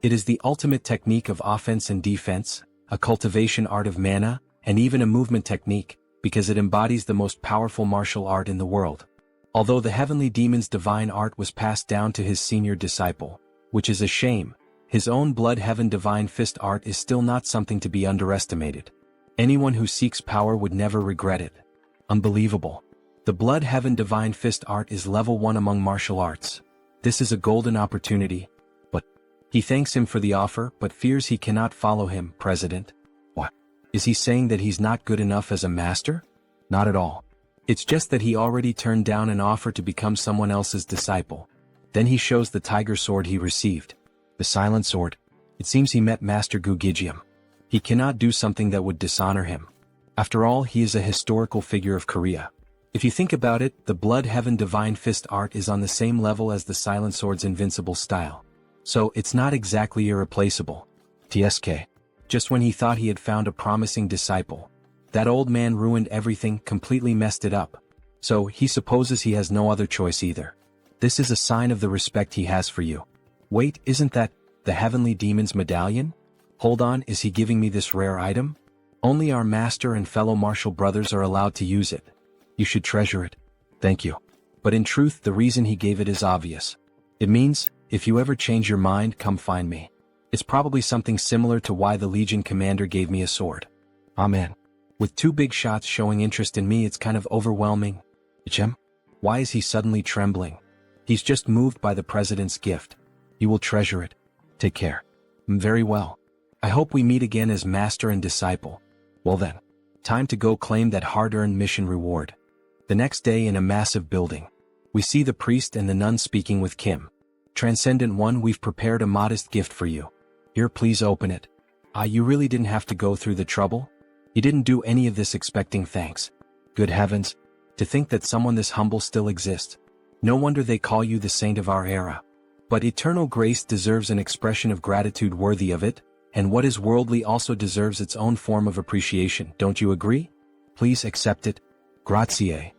It is the ultimate technique of offense and defense, a cultivation art of mana, and even a movement technique, because it embodies the most powerful martial art in the world. Although the Heavenly Demon's divine art was passed down to his senior disciple, which is a shame, his own Blood Heaven Divine Fist art is still not something to be underestimated. Anyone who seeks power would never regret it. Unbelievable. The Blood Heaven Divine Fist art is level 1 among martial arts. This is a golden opportunity. But he thanks him for the offer, but fears he cannot follow him, President. What? Is he saying that he's not good enough as a master? Not at all. It's just that he already turned down an offer to become someone else's disciple. Then he shows the tiger sword he received. The silent sword. It seems he met Master Gugijium. He cannot do something that would dishonor him. After all, he is a historical figure of Korea. If you think about it, the Blood Heaven Divine Fist art is on the same level as the silent sword's invincible style. So it's not exactly irreplaceable. TSK. Just when he thought he had found a promising disciple, that old man ruined everything, completely messed it up. So he supposes he has no other choice either. This is a sign of the respect he has for you. Wait, isn't that the Heavenly Demon's medallion? Hold on, is he giving me this rare item? Only our master and fellow martial brothers are allowed to use it. You should treasure it. Thank you. But in truth, the reason he gave it is obvious. It means, if you ever change your mind, come find me. It's probably something similar to why the Legion commander gave me a sword. Amen. With 2 big shots showing interest in me, it's kind of overwhelming. Ichem? Why is he suddenly trembling? He's just moved by the president's gift. You will treasure it. Take care. Very well. I hope we meet again as master and disciple. Well then. Time to go claim that hard-earned mission reward. The next day in a massive building. We see the priest and the nun speaking with Kim. Transcendent One, we've prepared a modest gift for you. Here, please open it. You really didn't have to go through the trouble? You didn't do any of this expecting thanks. Good heavens. To think that someone this humble still exists. No wonder they call you the saint of our era. But eternal grace deserves an expression of gratitude worthy of it, and what is worldly also deserves its own form of appreciation, don't you agree? Please accept it. Grazie.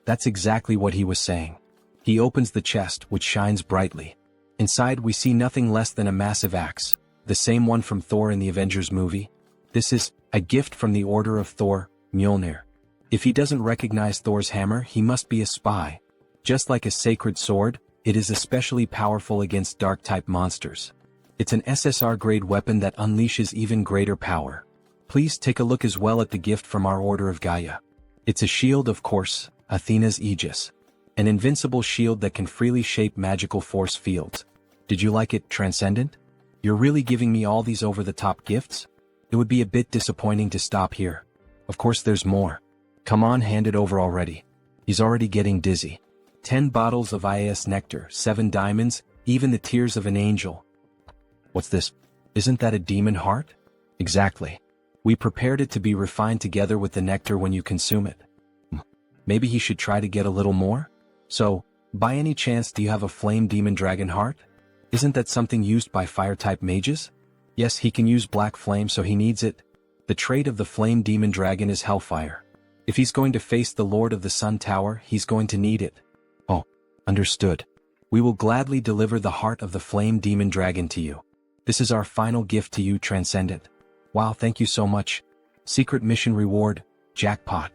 That's exactly what he was saying. He opens the chest, which shines brightly. Inside we see nothing less than a massive axe, the same one from Thor in the Avengers movie. This is a gift from the Order of Thor, Mjolnir. If he doesn't recognize Thor's hammer, he must be a spy. Just like a sacred sword, it is especially powerful against dark-type monsters. It's an SSR-grade weapon that unleashes even greater power. Please take a look as well at the gift from our Order of Gaia. It's a shield, of course, Athena's Aegis. An invincible shield that can freely shape magical force fields. Did you like it, Transcendent? You're really giving me all these over-the-top gifts? It would be a bit disappointing to stop here. Of course there's more. Come on, hand it over already. He's already getting dizzy. 10 bottles of IAS nectar, 7 diamonds, even the tears of an angel. What's this? Isn't that a demon heart? Exactly. We prepared it to be refined together with the nectar when you consume it. Maybe he should try to get a little more? So, by any chance do you have a flame demon dragon heart? Isn't that something used by fire-type mages? Yes, he can use black flame, so he needs it. The trait of the flame demon dragon is hellfire. If he's going to face the Lord of the Sun Tower, he's going to need it. Oh, understood. We will gladly deliver the heart of the flame demon dragon to you. This is our final gift to you, Transcendent. Wow, thank you so much. Secret mission reward, jackpot.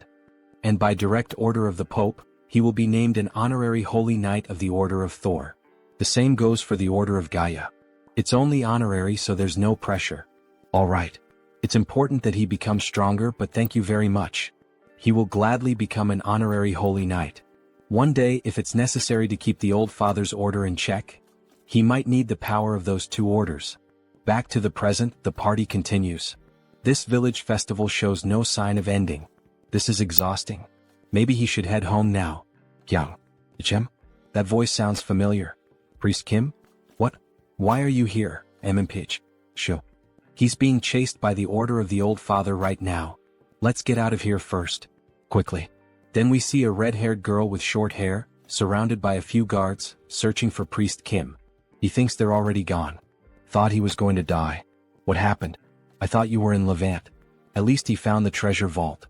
And by direct order of the Pope, he will be named an honorary Holy Knight of the Order of Thor. The same goes for the Order of Gaia. It's only honorary, so there's no pressure. All right. It's important that he becomes stronger, but thank you very much. He will gladly become an honorary Holy Knight. One day, if it's necessary to keep the old father's order in check, he might need the power of those two orders. Back to the present, the party continues. This village festival shows no sign of ending. This is exhausting. Maybe he should head home now. Yang. Ichem? That voice sounds familiar. Priest Kim? What? Why are you here, Pitch? Sho. He's being chased by the order of the old father right now. Let's get out of here first. Quickly. Then we see a red-haired girl with short hair, surrounded by a few guards, searching for Priest Kim. He thinks they're already gone. Thought he was going to die. What happened? I thought you were in Levant. At least he found the treasure vault.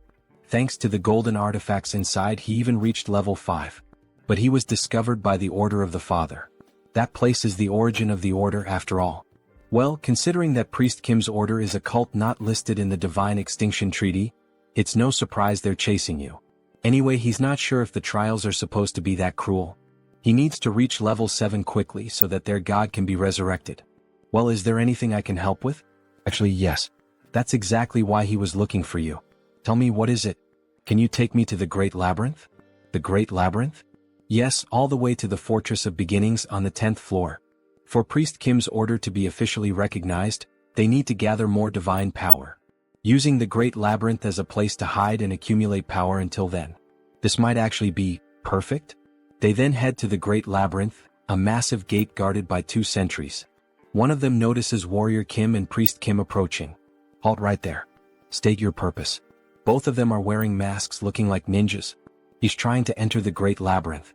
Thanks to the golden artifacts inside, he even reached level 5. But he was discovered by the Order of the Father. That place is the origin of the Order after all. Well, considering that Priest Kim's order is a cult not listed in the Divine Extinction Treaty, it's no surprise they're chasing you. Anyway, he's not sure if the trials are supposed to be that cruel. He needs to reach level 7 quickly so that their god can be resurrected. Well, is there anything I can help with? Actually, yes. That's exactly why he was looking for you. Tell me, what is it? Can you take me to the Great Labyrinth? The Great Labyrinth? Yes, all the way to the Fortress of Beginnings on the 10th floor. For Priest Kim's order to be officially recognized, they need to gather more divine power. Using the Great Labyrinth as a place to hide and accumulate power until then. This might actually be perfect? They then head to the Great Labyrinth, a massive gate guarded by 2 sentries. One of them notices Warrior Kim and Priest Kim approaching. Halt right there. State your purpose. Both of them are wearing masks looking like ninjas. He's trying to enter the Great Labyrinth.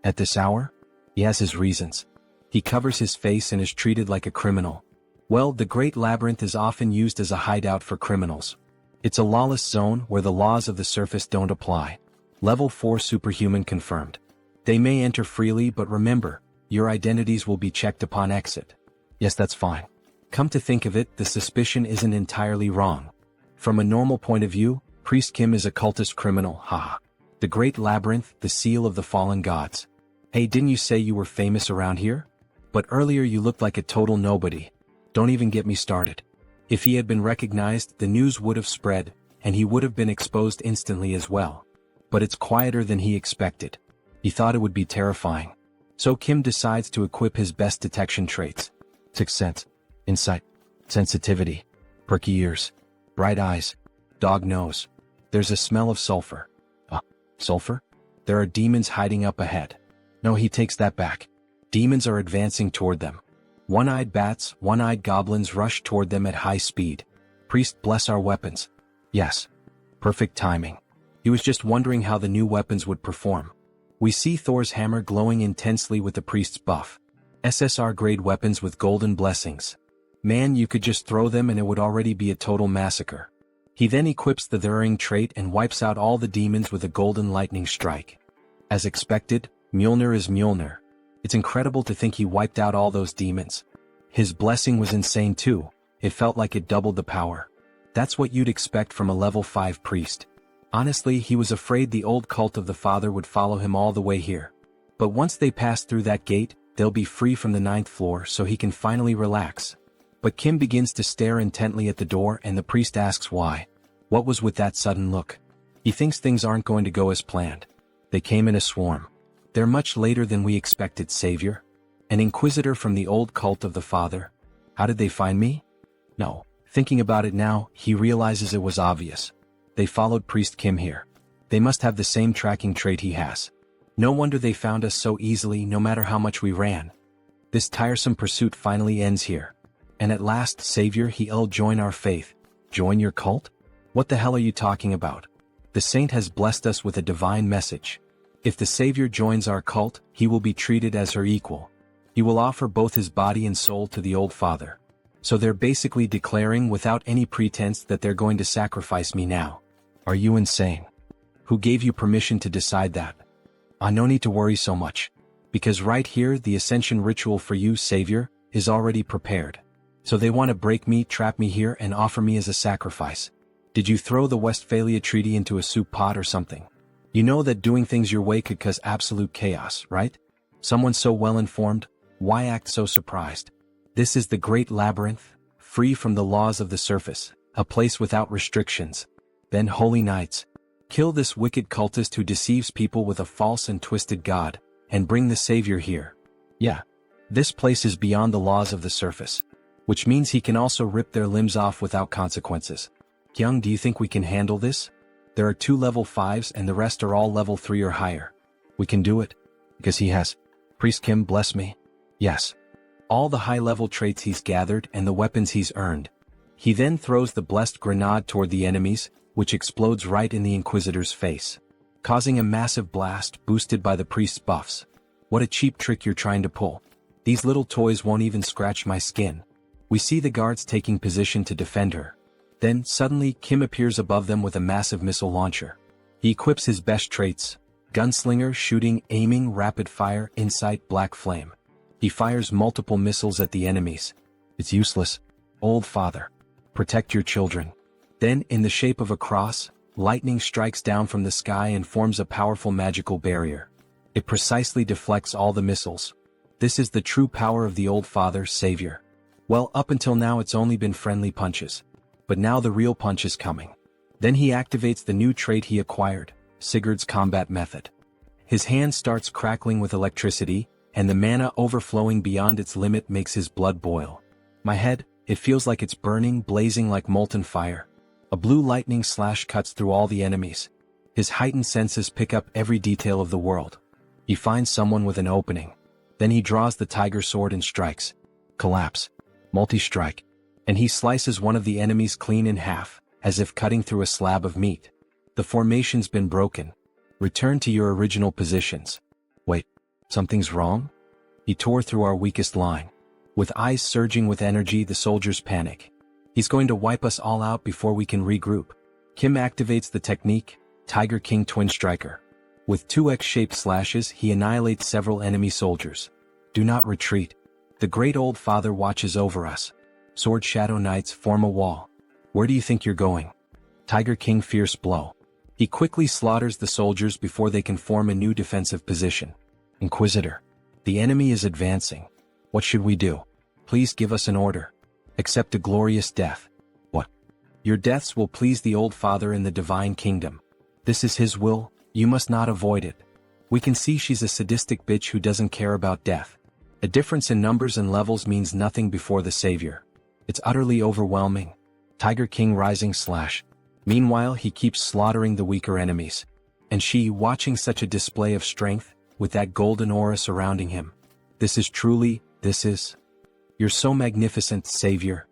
At this hour? He has his reasons. He covers his face and is treated like a criminal. Well, the Great Labyrinth is often used as a hideout for criminals. It's a lawless zone where the laws of the surface don't apply. Level 4 superhuman confirmed. They may enter freely, but remember, your identities will be checked upon exit. Yes, that's fine. Come to think of it, the suspicion isn't entirely wrong. From a normal point of view, Priest Kim is a cultist criminal, haha. The Great Labyrinth, the seal of the fallen gods. Hey, didn't you say you were famous around here? But earlier you looked like a total nobody. Don't even get me started. If he had been recognized, the news would have spread, and he would have been exposed instantly as well. But it's quieter than he expected. He thought it would be terrifying. So Kim decides to equip his best detection traits. Sixth sense, insight, sensitivity, perky ears, bright eyes, dog nose. There's a smell of sulfur. Sulfur? There are demons hiding up ahead. No, he takes that back. Demons are advancing toward them. One-eyed bats, one-eyed goblins rush toward them at high speed. Priest, bless our weapons. Yes. Perfect timing. He was just wondering how the new weapons would perform. We see Thor's hammer glowing intensely with the priest's buff. SSR-grade weapons with golden blessings. Man, you could just throw them and it would already be a total massacre. He then equips the Thurring trait and wipes out all the demons with a golden lightning strike. As expected, Mjolnir is Mjolnir. It's incredible to think he wiped out all those demons. His blessing was insane too. It felt like it doubled the power. That's what you'd expect from a level 5 priest. Honestly, he was afraid the old cult of the father would follow him all the way here. But once they pass through that gate, they'll be free from the 9th floor so he can finally relax. But Kim begins to stare intently at the door and the priest asks why. What was with that sudden look? He thinks things aren't going to go as planned. They came in a swarm. They're much later than we expected, Savior. An inquisitor from the old cult of the father. How did they find me? No. Thinking about it now, he realizes it was obvious. They followed Priest Kim here. They must have the same tracking trait he has. No wonder they found us so easily no matter how much we ran. This tiresome pursuit finally ends here. And at last, Savior, he'll join our faith. Join your cult? What the hell are you talking about? The saint has blessed us with a divine message. If the Savior joins our cult, he will be treated as her equal. He will offer both his body and soul to the old father. So they're basically declaring without any pretense that they're going to sacrifice me now. Are you insane? Who gave you permission to decide that? No need to worry so much. Because right here, the ascension ritual for you, Savior, is already prepared. So they want to break me, trap me here, and offer me as a sacrifice. Did you throw the Westphalia Treaty into a soup pot or something? You know that doing things your way could cause absolute chaos, right? Someone so well-informed, why act so surprised? This is the great labyrinth, free from the laws of the surface, a place without restrictions. Then holy knights, kill this wicked cultist who deceives people with a false and twisted god, and bring the Savior here. Yeah. This place is beyond the laws of the surface. Which means he can also rip their limbs off without consequences. Kyung, do you think we can handle this? There are 2 level 5s and the rest are all level 3 or higher. We can do it. Because he has. Priest Kim, bless me. Yes. All the high-level traits he's gathered and the weapons he's earned. He then throws the blessed grenade toward the enemies, which explodes right in the Inquisitor's face, causing a massive blast boosted by the priest's buffs. What a cheap trick you're trying to pull. These little toys won't even scratch my skin. We see the guards taking position to defend her. Then, suddenly, Kim appears above them with a massive missile launcher. He equips his best traits: gunslinger, shooting, aiming, rapid fire, insight, black flame. He fires multiple missiles at the enemies. It's useless. Old father. Protect your children. Then, in the shape of a cross, lightning strikes down from the sky and forms a powerful magical barrier. It precisely deflects all the missiles. This is the true power of the old father, Savior. Well, up until now it's only been friendly punches. But now the real punch is coming. Then he activates the new trait he acquired, Sigurd's combat method. His hand starts crackling with electricity, and the mana overflowing beyond its limit makes his blood boil. My head, it feels like it's burning, blazing like molten fire. A blue lightning slash cuts through all the enemies. His heightened senses pick up every detail of the world. He finds someone with an opening. Then he draws the tiger sword and strikes. Collapse. Multi-strike. And he slices one of the enemies clean in half, as if cutting through a slab of meat. The formation's been broken. Return to your original positions. Wait, something's wrong? He tore through our weakest line. With eyes surging with energy, the soldiers panic. He's going to wipe us all out before we can regroup. Kim activates the technique, Tiger King Twin Striker. With 2 X-shaped slashes, he annihilates several enemy soldiers. Do not retreat. The great old father watches over us. Sword Shadow Knights form a wall. Where do you think you're going? Tiger King Fierce Blow. He quickly slaughters the soldiers before they can form a new defensive position. Inquisitor. The enemy is advancing. What should we do? Please give us an order. Accept a glorious death. What? Your deaths will please the old father in the divine kingdom. This is his will, you must not avoid it. We can see she's a sadistic bitch who doesn't care about death. A difference in numbers and levels means nothing before the savior. It's utterly overwhelming. Tiger King rising / Meanwhile he keeps slaughtering the weaker enemies. And she, watching such a display of strength, with that golden aura surrounding him. This is. You're so magnificent, savior.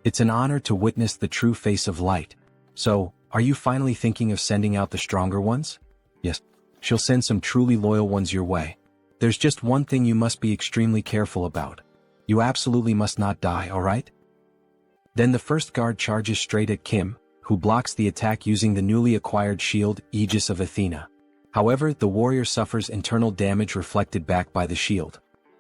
It's an honor to witness the true face of light. So, are you finally thinking of sending out the stronger ones? Yes. She'll send some truly loyal ones your way. There's just one thing you must be extremely careful about. You absolutely must not die, alright? Then the first guard charges straight at Kim, who blocks the attack using the newly acquired shield, Aegis of Athena. However, the warrior suffers internal damage reflected back by the shield.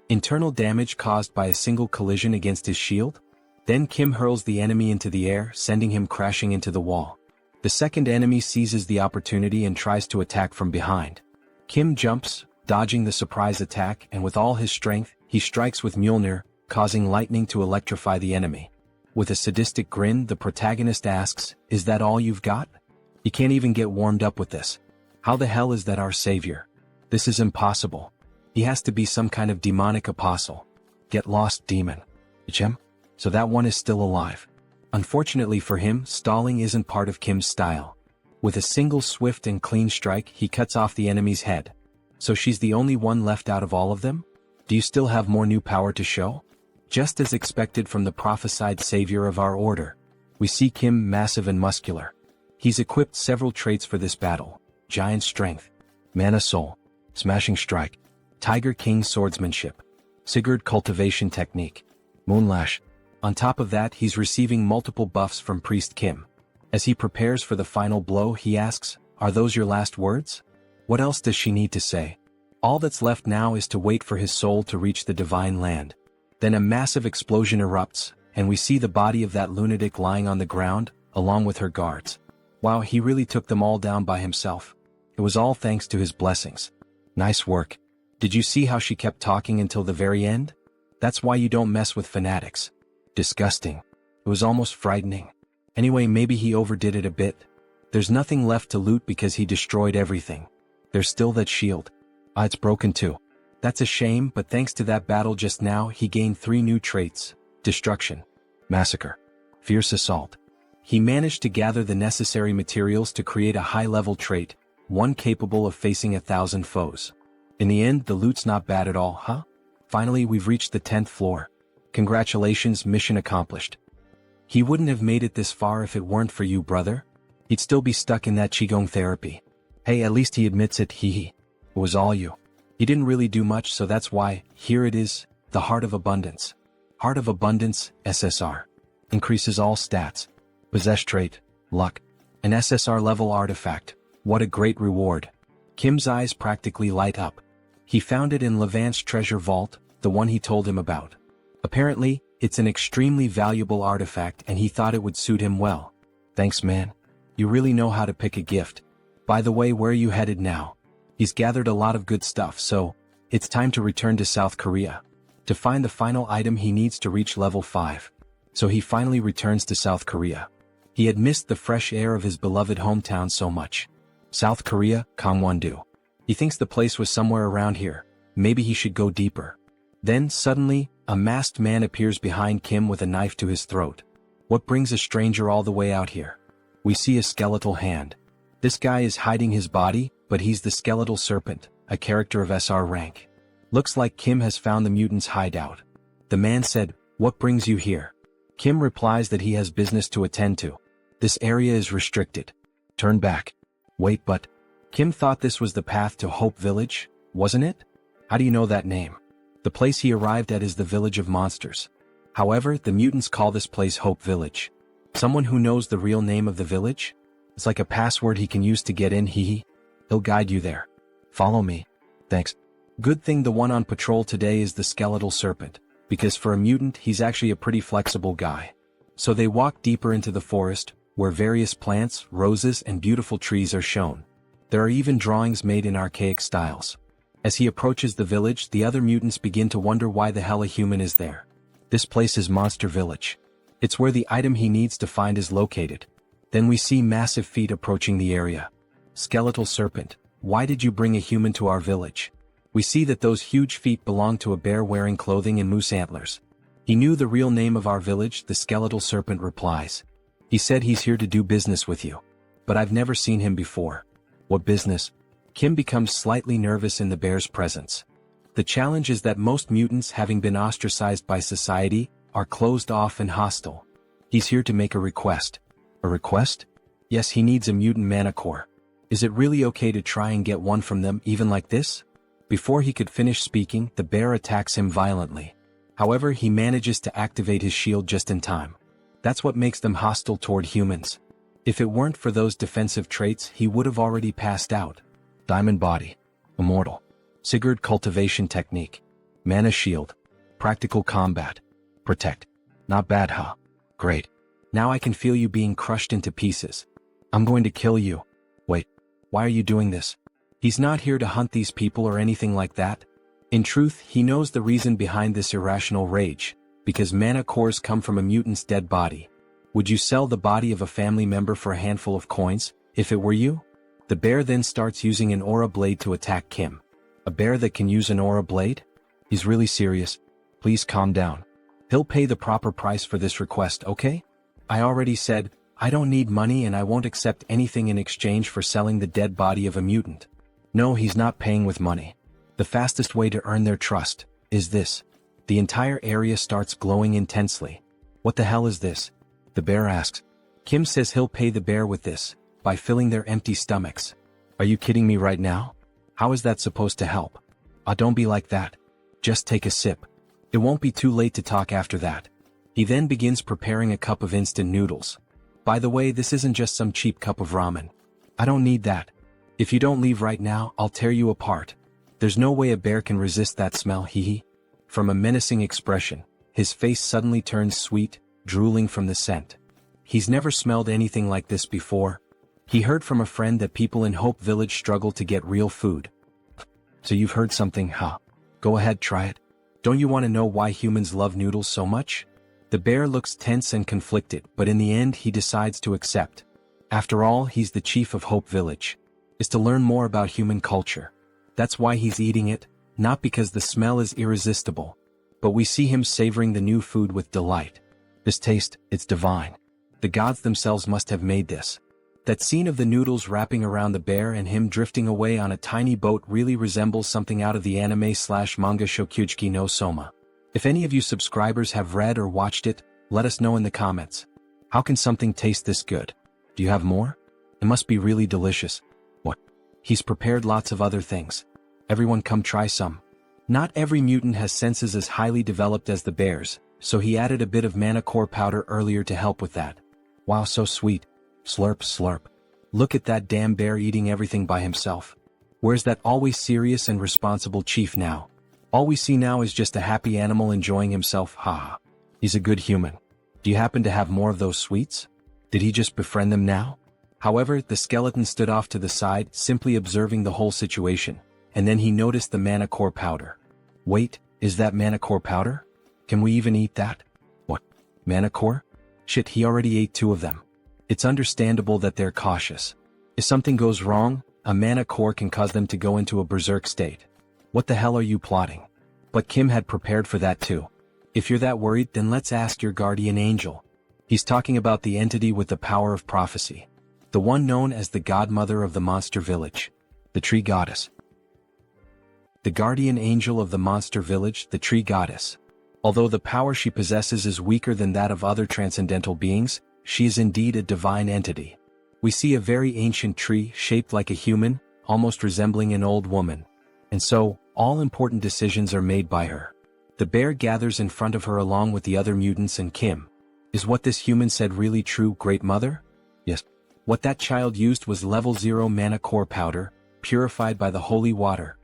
Internal damage caused by a single collision against his shield? Then Kim hurls the enemy into the air, sending him crashing into the wall. The second enemy seizes the opportunity and tries to attack from behind. Kim jumps, dodging the surprise attack, and with all his strength, he strikes with Mjolnir, causing lightning to electrify the enemy. With a sadistic grin, the protagonist asks, "Is that all you've got? You can't even get warmed up with this. How the hell is that our savior? This is impossible. He has to be some kind of demonic apostle. Get lost, demon." Chem? So that one is still alive. Unfortunately for him, stalling isn't part of Kim's style. With a single swift and clean strike, he cuts off the enemy's head. So she's the only one left out of all of them? Do you still have more new power to show? Just as expected from the prophesied savior of our order, we see Kim massive and muscular. He's equipped several traits for this battle: giant strength, mana soul, smashing strike, Tiger King swordsmanship, Sigurd cultivation technique, moonlash. On top of that, he's receiving multiple buffs from Priest Kim. As he prepares for the final blow, he asks, "Are those your last words?" What else does she need to say? All that's left now is to wait for his soul to reach the divine land. Then a massive explosion erupts, and we see the body of that lunatic lying on the ground, along with her guards. Wow, he really took them all down by himself. It was all thanks to his blessings. Nice work. Did you see how she kept talking until the very end? That's why you don't mess with fanatics. Disgusting. It was almost frightening. Anyway, maybe he overdid it a bit. There's nothing left to loot because he destroyed everything. There's still that shield. It's broken too. That's a shame, but thanks to that battle just now, he gained 3 new traits: destruction, massacre, fierce assault. He managed to gather the necessary materials to create a high-level trait, one capable of facing 1,000 foes. In the end, the loot's not bad at all, huh? Finally, we've reached the 10th floor. Congratulations, mission accomplished. He wouldn't have made it this far if it weren't for you, brother. He'd still be stuck in that Qigong therapy. Hey, at least he admits it, It was all you. He didn't really do much, so that's why, here it is, the Heart of Abundance. Heart of Abundance, SSR. Increases all stats. Possess trait, luck. An SSR level artifact. What a great reward. Kim's eyes practically light up. He found it in Levant's treasure vault, the one he told him about. Apparently, it's an extremely valuable artifact and he thought it would suit him well. Thanks, man. You really know how to pick a gift. By the way, where are you headed now? He's gathered a lot of good stuff, so it's time to return to South Korea. To find the final item he needs to reach level 5. So he finally returns to South Korea. He had missed the fresh air of his beloved hometown so much. South Korea, Gangwon-do. He thinks the place was somewhere around here. Maybe he should go deeper. Then, suddenly, a masked man appears behind Kim with a knife to his throat. What brings a stranger all the way out here? We see a skeletal hand. This guy is hiding his body, but he's the skeletal serpent, a character of SR rank. Looks like Kim has found the mutant's hideout. The man said, "What brings you here?" Kim replies that he has business to attend to. This area is restricted. Turn back. Wait, but Kim thought this was the path to Hope Village, wasn't it? How do you know that name? The place he arrived at is the Village of Monsters. However, the mutants call this place Hope Village. Someone who knows the real name of the village? It's like a password he can use to get in, He'll guide you there. Follow me. Thanks. Good thing the one on patrol today is the skeletal serpent, because for a mutant he's actually a pretty flexible guy. So they walk deeper into the forest, where various plants, roses, and beautiful trees are shown. There are even drawings made in archaic styles. As he approaches the village, the other mutants begin to wonder why the hell a human is there. This place is Monster Village. It's where the item he needs to find is located. Then we see massive feet approaching the area. Skeletal serpent. Why did you bring a human to our village? We see that those huge feet belong to a bear wearing clothing and moose antlers. He knew the real name of our village, the skeletal serpent replies. He said he's here to do business with you. But I've never seen him before. What business? Kim becomes slightly nervous in the bear's presence. The challenge is that most mutants, having been ostracized by society, are closed off and hostile. He's here to make a request. A request? Yes, he needs a mutant mana core. Is it really okay to try and get one from them even like this? Before he could finish speaking, the bear attacks him violently. However, he manages to activate his shield just in time. That's what makes them hostile toward humans. If it weren't for those defensive traits, he would have already passed out. Diamond body. Immortal. Sigurd cultivation technique. Mana shield. Practical combat. Protect. Not bad, huh? Great. Now I can feel you being crushed into pieces. I'm going to kill you. Wait. Why are you doing this? He's not here to hunt these people or anything like that. In truth, he knows the reason behind this irrational rage. Because mana cores come from a mutant's dead body. Would you sell the body of a family member for a handful of coins, if it were you? The bear then starts using an aura blade to attack Kim. A bear that can use an aura blade? He's really serious. Please calm down. He'll pay the proper price for this request, okay? I already said, I don't need money and I won't accept anything in exchange for selling the dead body of a mutant. No, he's not paying with money. The fastest way to earn their trust is this. The entire area starts glowing intensely. What the hell is this? The bear asks. Kim says he'll pay the bear with this, by filling their empty stomachs. Are you kidding me right now? How is that supposed to help? Don't be like that. Just take a sip. It won't be too late to talk after that. He then begins preparing a cup of instant noodles. By the way, this isn't just some cheap cup of ramen. I don't need that. If you don't leave right now, I'll tear you apart. There's no way a bear can resist that smell, hee. From a menacing expression, his face suddenly turns sweet, drooling from the scent. He's never smelled anything like this before. He heard from a friend that people in Hope Village struggle to get real food. So you've heard something, huh? Go ahead, try it. Don't you want to know why humans love noodles so much? The bear looks tense and conflicted, but in the end he decides to accept. After all, he's the chief of Hope Village. Is to learn more about human culture. That's why he's eating it, not because the smell is irresistible. But we see him savoring the new food with delight. This taste, it's divine. The gods themselves must have made this. That scene of the noodles wrapping around the bear and him drifting away on a tiny boat really resembles something out of the anime/manga Shokugeki no Soma. If any of you subscribers have read or watched it, let us know in the comments. How can something taste this good? Do you have more? It must be really delicious. What? He's prepared lots of other things. Everyone come try some. Not every mutant has senses as highly developed as the bear's, so he added a bit of mana core powder earlier to help with that. Wow, so sweet. Slurp, slurp. Look at that damn bear eating everything by himself. Where's that always serious and responsible chief now? All we see now is just a happy animal enjoying himself, haha. He's a good human. Do you happen to have more of those sweets? Did he just befriend them now? However, the skeleton stood off to the side, simply observing the whole situation, and then he noticed the mana core powder. Wait, is that mana core powder? Can we even eat that? What? Mana core? Shit, he already ate 2 of them. It's understandable that they're cautious. If something goes wrong, a mana core can cause them to go into a berserk state. What the hell are you plotting? But Kim had prepared for that too. If you're that worried, then let's ask your guardian angel. He's talking about the entity with the power of prophecy. The one known as the godmother of the monster village. The tree goddess. The guardian angel of the monster village, the tree goddess. Although the power she possesses is weaker than that of other transcendental beings, she is indeed a divine entity. We see a very ancient tree shaped like a human, almost resembling an old woman. And so, all important decisions are made by her. The bear gathers in front of her along with the other mutants and Kim. Is what this human said really true, Great Mother? Yes. What that child used was level 0 mana core powder, purified by the holy water.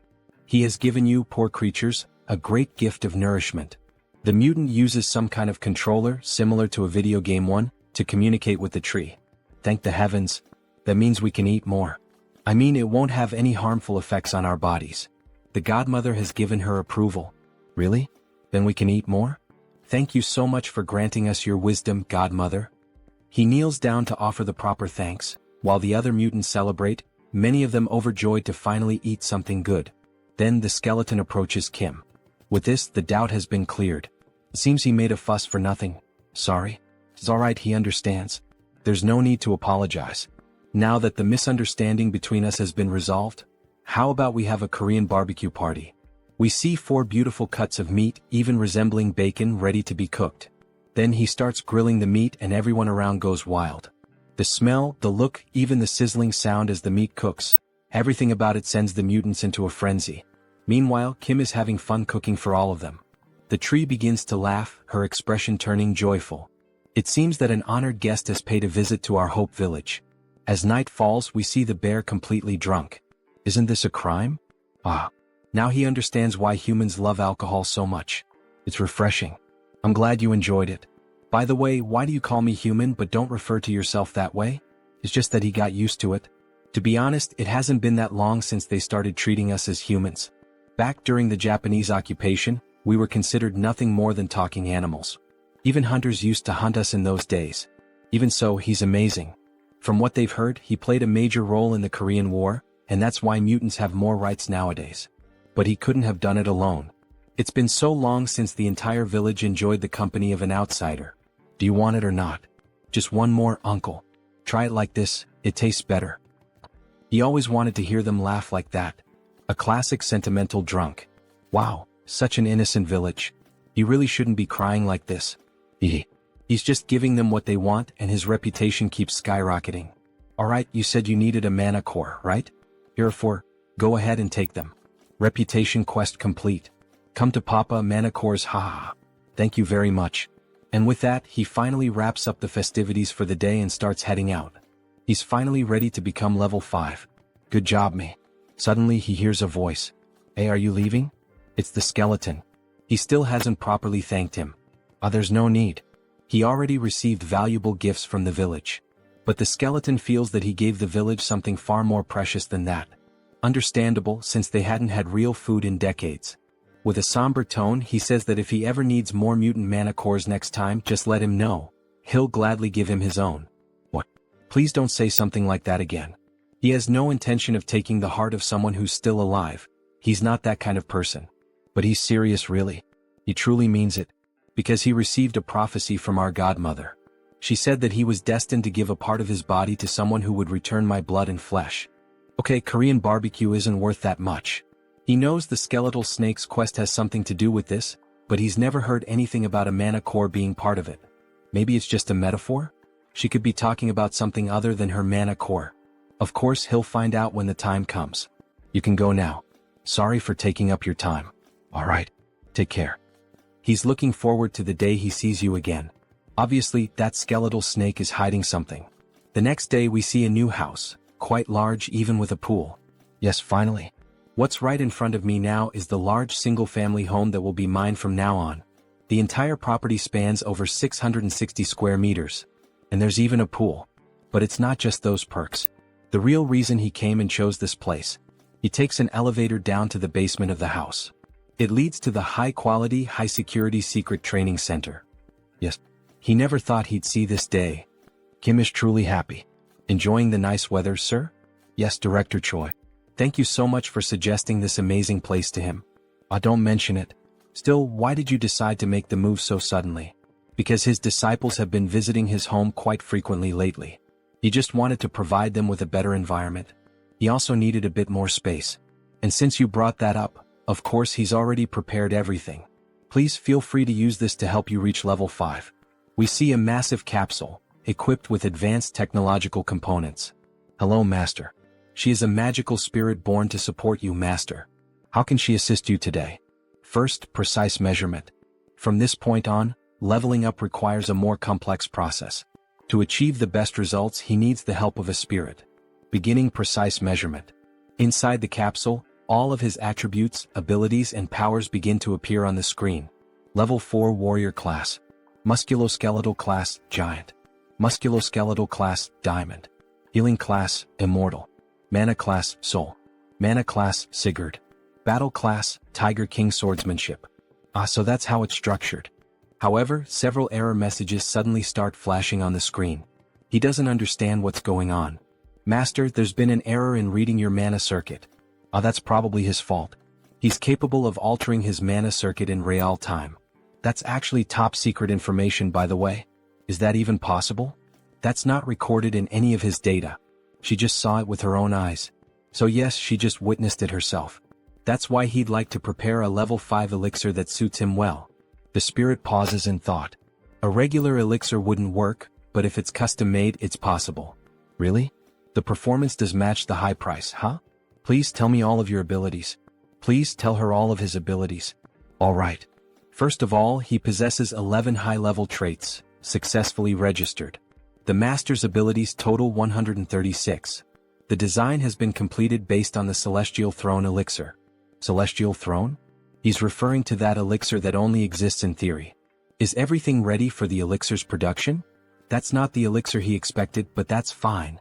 He has given you, poor creatures, a great gift of nourishment. The mutant uses some kind of controller, similar to a video game one, to communicate with the tree. Thank the heavens. That means we can eat more. I mean, it won't have any harmful effects on our bodies. The godmother has given her approval. Really? Then we can eat more? Thank you so much for granting us your wisdom, godmother. He kneels down to offer the proper thanks, while the other mutants celebrate. many of them overjoyed to finally eat something good. Then the skeleton approaches Kim. With this, the doubt has been cleared. It seems he made a fuss for nothing. Sorry. It's alright, he understands. There's no need to apologize. Now that the misunderstanding between us has been resolved, how about we have a Korean barbecue party? We see 4 beautiful cuts of meat, even resembling bacon, ready to be cooked. Then he starts grilling the meat and everyone around goes wild. The smell, the look, even the sizzling sound as the meat cooks, everything about it sends the mutants into a frenzy. Meanwhile, Kim is having fun cooking for all of them. The tree begins to laugh, her expression turning joyful. It seems that an honored guest has paid a visit to our Hope Village. As night falls, we see the bear completely drunk. Isn't this a crime? Ah. Now he understands why humans love alcohol so much. It's refreshing. I'm glad you enjoyed it. By the way, why do you call me human but don't refer to yourself that way? It's just that he got used to it. To be honest, it hasn't been that long since they started treating us as humans. Back during the Japanese occupation, we were considered nothing more than talking animals. Even hunters used to hunt us in those days. Even so, he's amazing. From what they've heard, he played a major role in the Korean War, and that's why mutants have more rights nowadays. But he couldn't have done it alone. It's been so long since the entire village enjoyed the company of an outsider. Do you want it or not? Just one more, uncle. Try it like this, it tastes better. He always wanted to hear them laugh like that. A classic sentimental drunk. Wow, such an innocent village. He really shouldn't be crying like this. He's just giving them what they want and his reputation keeps skyrocketing. Alright, you said you needed a mana core, right? Here are 4. Go ahead and take them. Reputation quest complete. Come to Papa mana cores, haha. Thank you very much. And with that, he finally wraps up the festivities for the day and starts heading out. He's finally ready to become level 5. Good job, me. Suddenly he hears a voice. Hey, are you leaving? It's the skeleton. He still hasn't properly thanked him. There's no need. He already received valuable gifts from the village. But the skeleton feels that he gave the village something far more precious than that. Understandable, since they hadn't had real food in decades. With a somber tone, he says that if he ever needs more mutant mana cores next time, just let him know. He'll gladly give him his own. What? Please don't say something like that again. He has no intention of taking the heart of someone who's still alive. He's not that kind of person. But he's serious, really. He truly means it. Because he received a prophecy from our godmother. She said that he was destined to give a part of his body to someone who would return my blood and flesh. Okay, Korean barbecue isn't worth that much. He knows the skeletal snake's quest has something to do with this, but he's never heard anything about a mana core being part of it. Maybe it's just a metaphor? She could be talking about something other than her mana core. Of course, he'll find out when the time comes. You can go now. Sorry for taking up your time. Alright. Take care. He's looking forward to the day he sees you again. Obviously, that skeletal snake is hiding something. The next day we see a new house. Quite large, even with a pool. Yes, finally. What's right in front of me now is the large single-family home that will be mine from now on. The entire property spans over 660 square meters. And there's even a pool. But it's not just those perks. The real reason he came and chose this place. He takes an elevator down to the basement of the house. It leads to the high-quality, high-security secret training center. Yes, he never thought he'd see this day. Kim is truly happy. Enjoying the nice weather, sir? Yes, Director Choi. Thank you so much for suggesting this amazing place to him. Don't mention it. Still, why did you decide to make the move so suddenly? Because his disciples have been visiting his home quite frequently lately. He just wanted to provide them with a better environment. He also needed a bit more space. And since you brought that up, of course he's already prepared everything. Please feel free to use this to help you reach level 5. We see a massive capsule, equipped with advanced technological components. Hello, Master. She is a magical spirit born to support you, Master. How can she assist you today? First, precise measurement. From this point on, leveling up requires a more complex process. To achieve the best results, he needs the help of a spirit. Beginning precise measurement. Inside the capsule, all of his attributes, abilities, and powers begin to appear on the screen. Level 4 Warrior Class. Musculoskeletal Class, Giant. Musculoskeletal Class, Diamond. Healing Class, Immortal. Mana Class, Soul. Mana Class, Sigurd. Battle Class, Tiger King Swordsmanship. So that's how it's structured. However, several error messages suddenly start flashing on the screen. He doesn't understand what's going on. Master, there's been an error in reading your mana circuit. Ah, that's probably his fault. He's capable of altering his mana circuit in real time. That's actually top secret information, by the way. Is that even possible? That's not recorded in any of his data. She just saw it with her own eyes. So yes, she just witnessed it herself. That's why he'd like to prepare a level 5 elixir that suits him well. The spirit pauses in thought. A regular elixir wouldn't work, but if it's custom made, it's possible. Really? The performance does match the high price, huh? Please tell me all of your abilities. Please tell her all of his abilities. Alright. First of all, he possesses 11 high-level traits, successfully registered. The master's abilities total 136. The design has been completed based on the Celestial Throne elixir. Celestial Throne? He's referring to that elixir that only exists in theory. Is everything ready for the elixir's production? That's not the elixir he expected, but that's fine.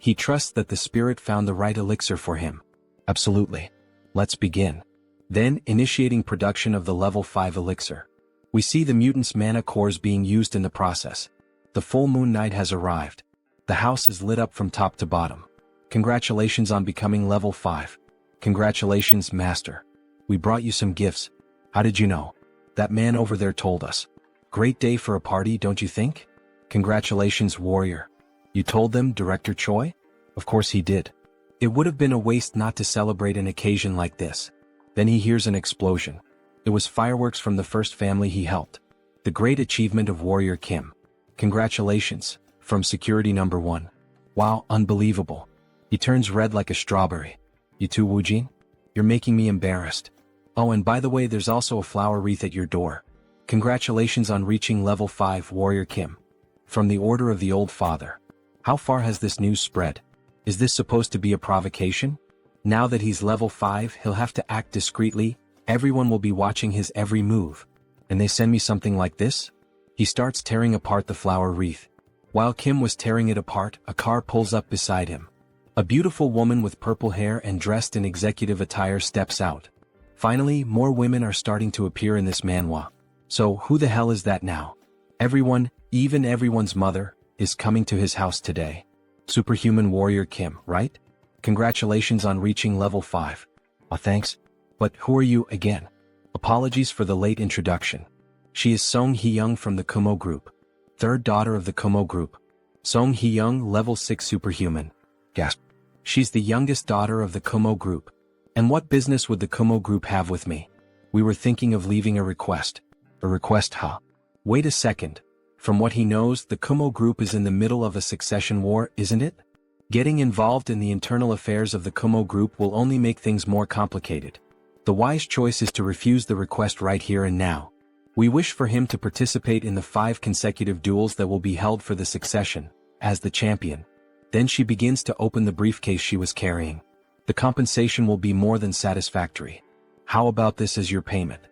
He trusts that the spirit found the right elixir for him. Absolutely. Let's begin. Then, initiating production of the level 5 elixir. We see the mutant's mana cores being used in the process. The full moon night has arrived. The house is lit up from top to bottom. Congratulations on becoming level 5. Congratulations, Master. We brought you some gifts. How did you know? That man over there told us. Great day for a party, don't you think? Congratulations, warrior. You told them, Director Choi? Of course he did. It would have been a waste not to celebrate an occasion like this. Then he hears an explosion. It was fireworks from the first family he helped. The great achievement of Warrior Kim. Congratulations, from security number 1. Wow, unbelievable. He turns red like a strawberry. You too, Woojin? You're making me embarrassed. Oh, and by the way, there's also a flower wreath at your door. Congratulations on reaching level 5, Warrior Kim. From the Order of the Old Father. How far has this news spread? Is this supposed to be a provocation? Now that he's level 5, he'll have to act discreetly. Everyone will be watching his every move. And they send me something like this? He starts tearing apart the flower wreath. While Kim was tearing it apart, a car pulls up beside him. A beautiful woman with purple hair and dressed in executive attire steps out. Finally, more women are starting to appear in this manhwa. So, who the hell is that now? Everyone, even everyone's mother, is coming to his house today. Superhuman Warrior Kim, right? Congratulations on reaching level 5. Aw, thanks. But who are you again? Apologies for the late introduction. She is Song Hee-young from the Kumo Group. Third daughter of the Kumo Group. Song Hee-young, level 6 superhuman. Gasp. She's the youngest daughter of the Kumo Group. And what business would the Kumo Group have with me? We were thinking of leaving a request. A request, huh? Wait a second. From what he knows, the Kumo Group is in the middle of a succession war, isn't it? Getting involved in the internal affairs of the Kumo Group will only make things more complicated. The wise choice is to refuse the request right here and now. We wish for him to participate in the 5 consecutive duels that will be held for the succession, as the champion. Then she begins to open the briefcase she was carrying. The compensation will be more than satisfactory. How about this as your payment?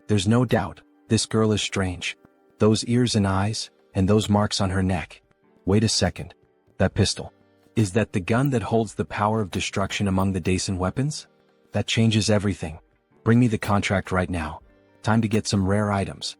There's no doubt, this girl is strange. Those ears and eyes, and those marks on her neck. Wait a second. That pistol. Is that the gun that holds the power of destruction among the Daisen weapons? That changes everything. Bring me the contract right now. Time to get some rare items.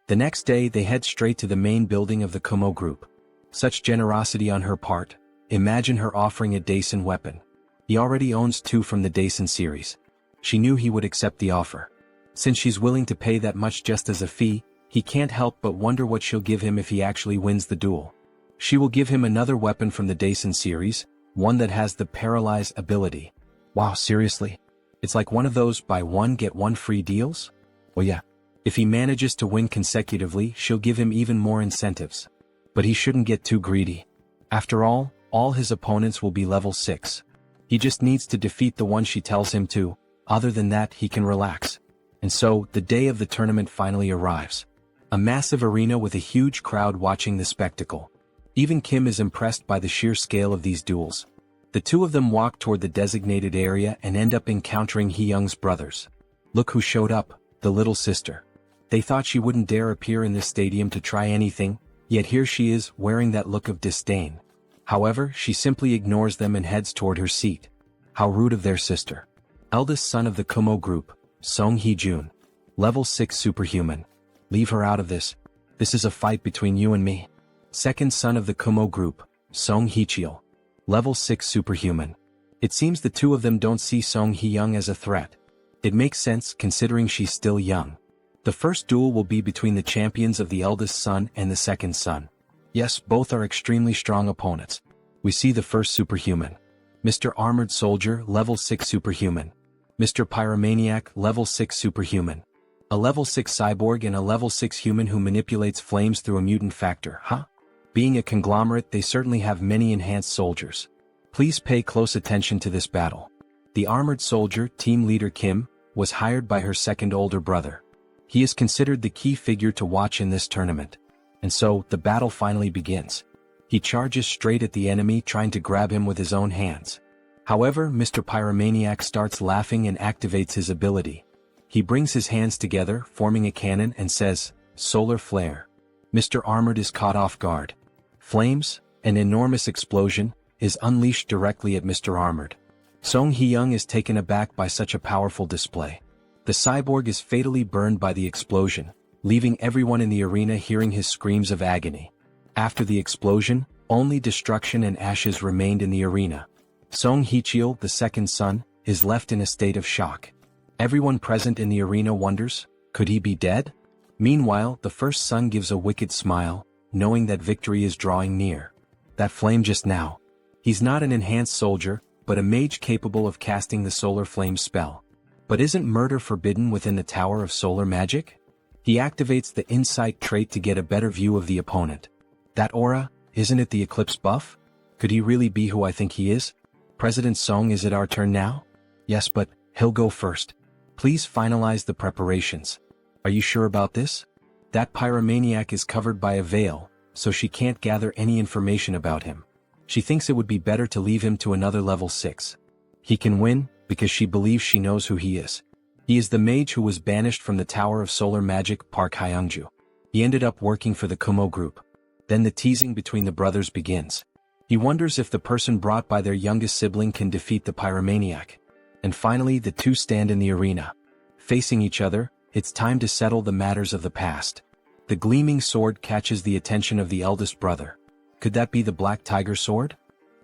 The next day they head straight to the main building of the Kumo Group. Such generosity on her part. Imagine her offering a Daisen weapon. He already owns 2 from the Daisen series. She knew he would accept the offer. Since she's willing to pay that much just as a fee, he can't help but wonder what she'll give him if he actually wins the duel. She will give him another weapon from the Daisen series, one that has the Paralyze ability. Wow, seriously? It's like one of those buy one get one free deals? Well yeah. If he manages to win consecutively, she'll give him even more incentives. But he shouldn't get too greedy. After all his opponents will be level 6. He just needs to defeat the one she tells him to. Other than that, he can relax. And so, the day of the tournament finally arrives. A massive arena with a huge crowd watching the spectacle. Even Kim is impressed by the sheer scale of these duels. The two of them walk toward the designated area and end up encountering Hee-young's brothers. Look who showed up, the little sister. They thought she wouldn't dare appear in this stadium to try anything, yet here she is, wearing that look of disdain. However, she simply ignores them and heads toward her seat. How rude of their sister. Eldest son of the Kumo Group, Song Hee-jun. Level 6 superhuman. Leave her out of this. This is a fight between you and me. Second son of the Kumo Group, Song Hee-cheol. Level 6 superhuman. It seems the two of them don't see Song Hee-young as a threat. It makes sense considering she's still young. The first duel will be between the champions of the eldest son and the second son. Yes, both are extremely strong opponents. We see the first superhuman. Mr. Armored Soldier, level 6 superhuman. Mr. Pyromaniac, level 6 superhuman. A level 6 cyborg and a level 6 human who manipulates flames through a mutant factor, huh? Being a conglomerate, they certainly have many enhanced soldiers. Please pay close attention to this battle. The Armored Soldier, team leader Kim, was hired by her second older brother. He is considered the key figure to watch in this tournament. And so, the battle finally begins. He charges straight at the enemy, trying to grab him with his own hands. However, Mr. Pyromaniac starts laughing and activates his ability. He brings his hands together, forming a cannon, and says, "Solar Flare." Mr. Armored is caught off guard. Flames, an enormous explosion, is unleashed directly at Mr. Armored. Song Hee-young is taken aback by such a powerful display. The cyborg is fatally burned by the explosion, leaving everyone in the arena hearing his screams of agony. After the explosion, only destruction and ashes remained in the arena. Song Hee-cheol, the second son, is left in a state of shock. Everyone present in the arena wonders, could he be dead? Meanwhile, the first son gives a wicked smile, knowing that victory is drawing near. That flame just now. He's not an enhanced soldier, but a mage capable of casting the solar flame spell. But isn't murder forbidden within the Tower of Solar Magic? He activates the insight trait to get a better view of the opponent. That aura, isn't it the eclipse buff? Could he really be who I think he is? President Song, is it our turn now? Yes, but he'll go first. Please finalize the preparations. Are you sure about this? That pyromaniac is covered by a veil, so she can't gather any information about him. She thinks it would be better to leave him to another level 6. He can win, because she believes she knows who he is. He is the mage who was banished from the Tower of Solar Magic, Park Hyungju. He ended up working for the Kumo group. Then the teasing between the brothers begins. He wonders if the person brought by their youngest sibling can defeat the pyromaniac. And finally, the two stand in the arena. Facing each other, it's time to settle the matters of the past. The gleaming sword catches the attention of the eldest brother. Could that be the Black Tiger Sword?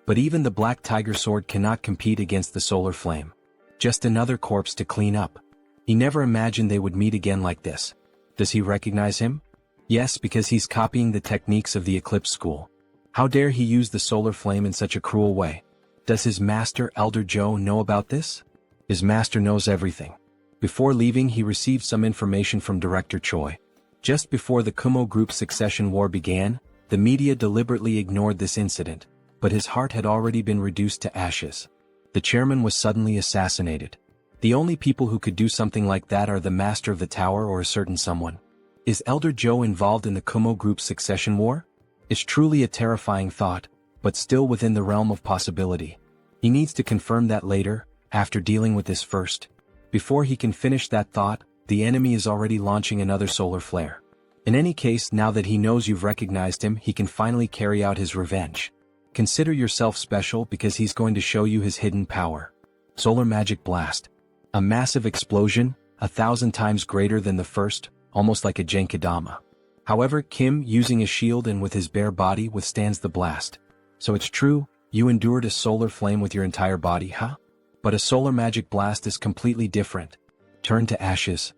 But even the Black Tiger Sword cannot compete against the solar flame. Just another corpse to clean up. He never imagined they would meet again like this. Does he recognize him? Yes, because he's copying the techniques of the Eclipse School. How dare he use the solar flame in such a cruel way? Does his master, Elder Joe, know about this? His master knows everything. Before leaving, he received some information from Director Choi. Just before the Kumo Group succession war began, the media deliberately ignored this incident, but his heart had already been reduced to ashes. The chairman was suddenly assassinated. The only people who could do something like that are the master of the tower or a certain someone. Is Elder Joe involved in the Kumo Group's succession war? It's truly a terrifying thought, but still within the realm of possibility. He needs to confirm that later, after dealing with this first. Before he can finish that thought, the enemy is already launching another solar flare. In any case, now that he knows you've recognized him, he can finally carry out his revenge. Consider yourself special because he's going to show you his hidden power. Solar Magic Blast. A massive explosion, 1,000 times greater than the first, almost like a Genkidama. However, Kim, using a shield and with his bare body, withstands the blast. So it's true, you endured a solar flame with your entire body, huh? But a solar magic blast is completely different. Turn to ashes.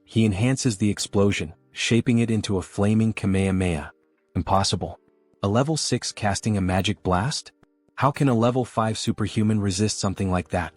He enhances the explosion, shaping it into a flaming Kamehameha. Impossible. A level 6 casting a magic blast? How can a level 5 superhuman resist something like that?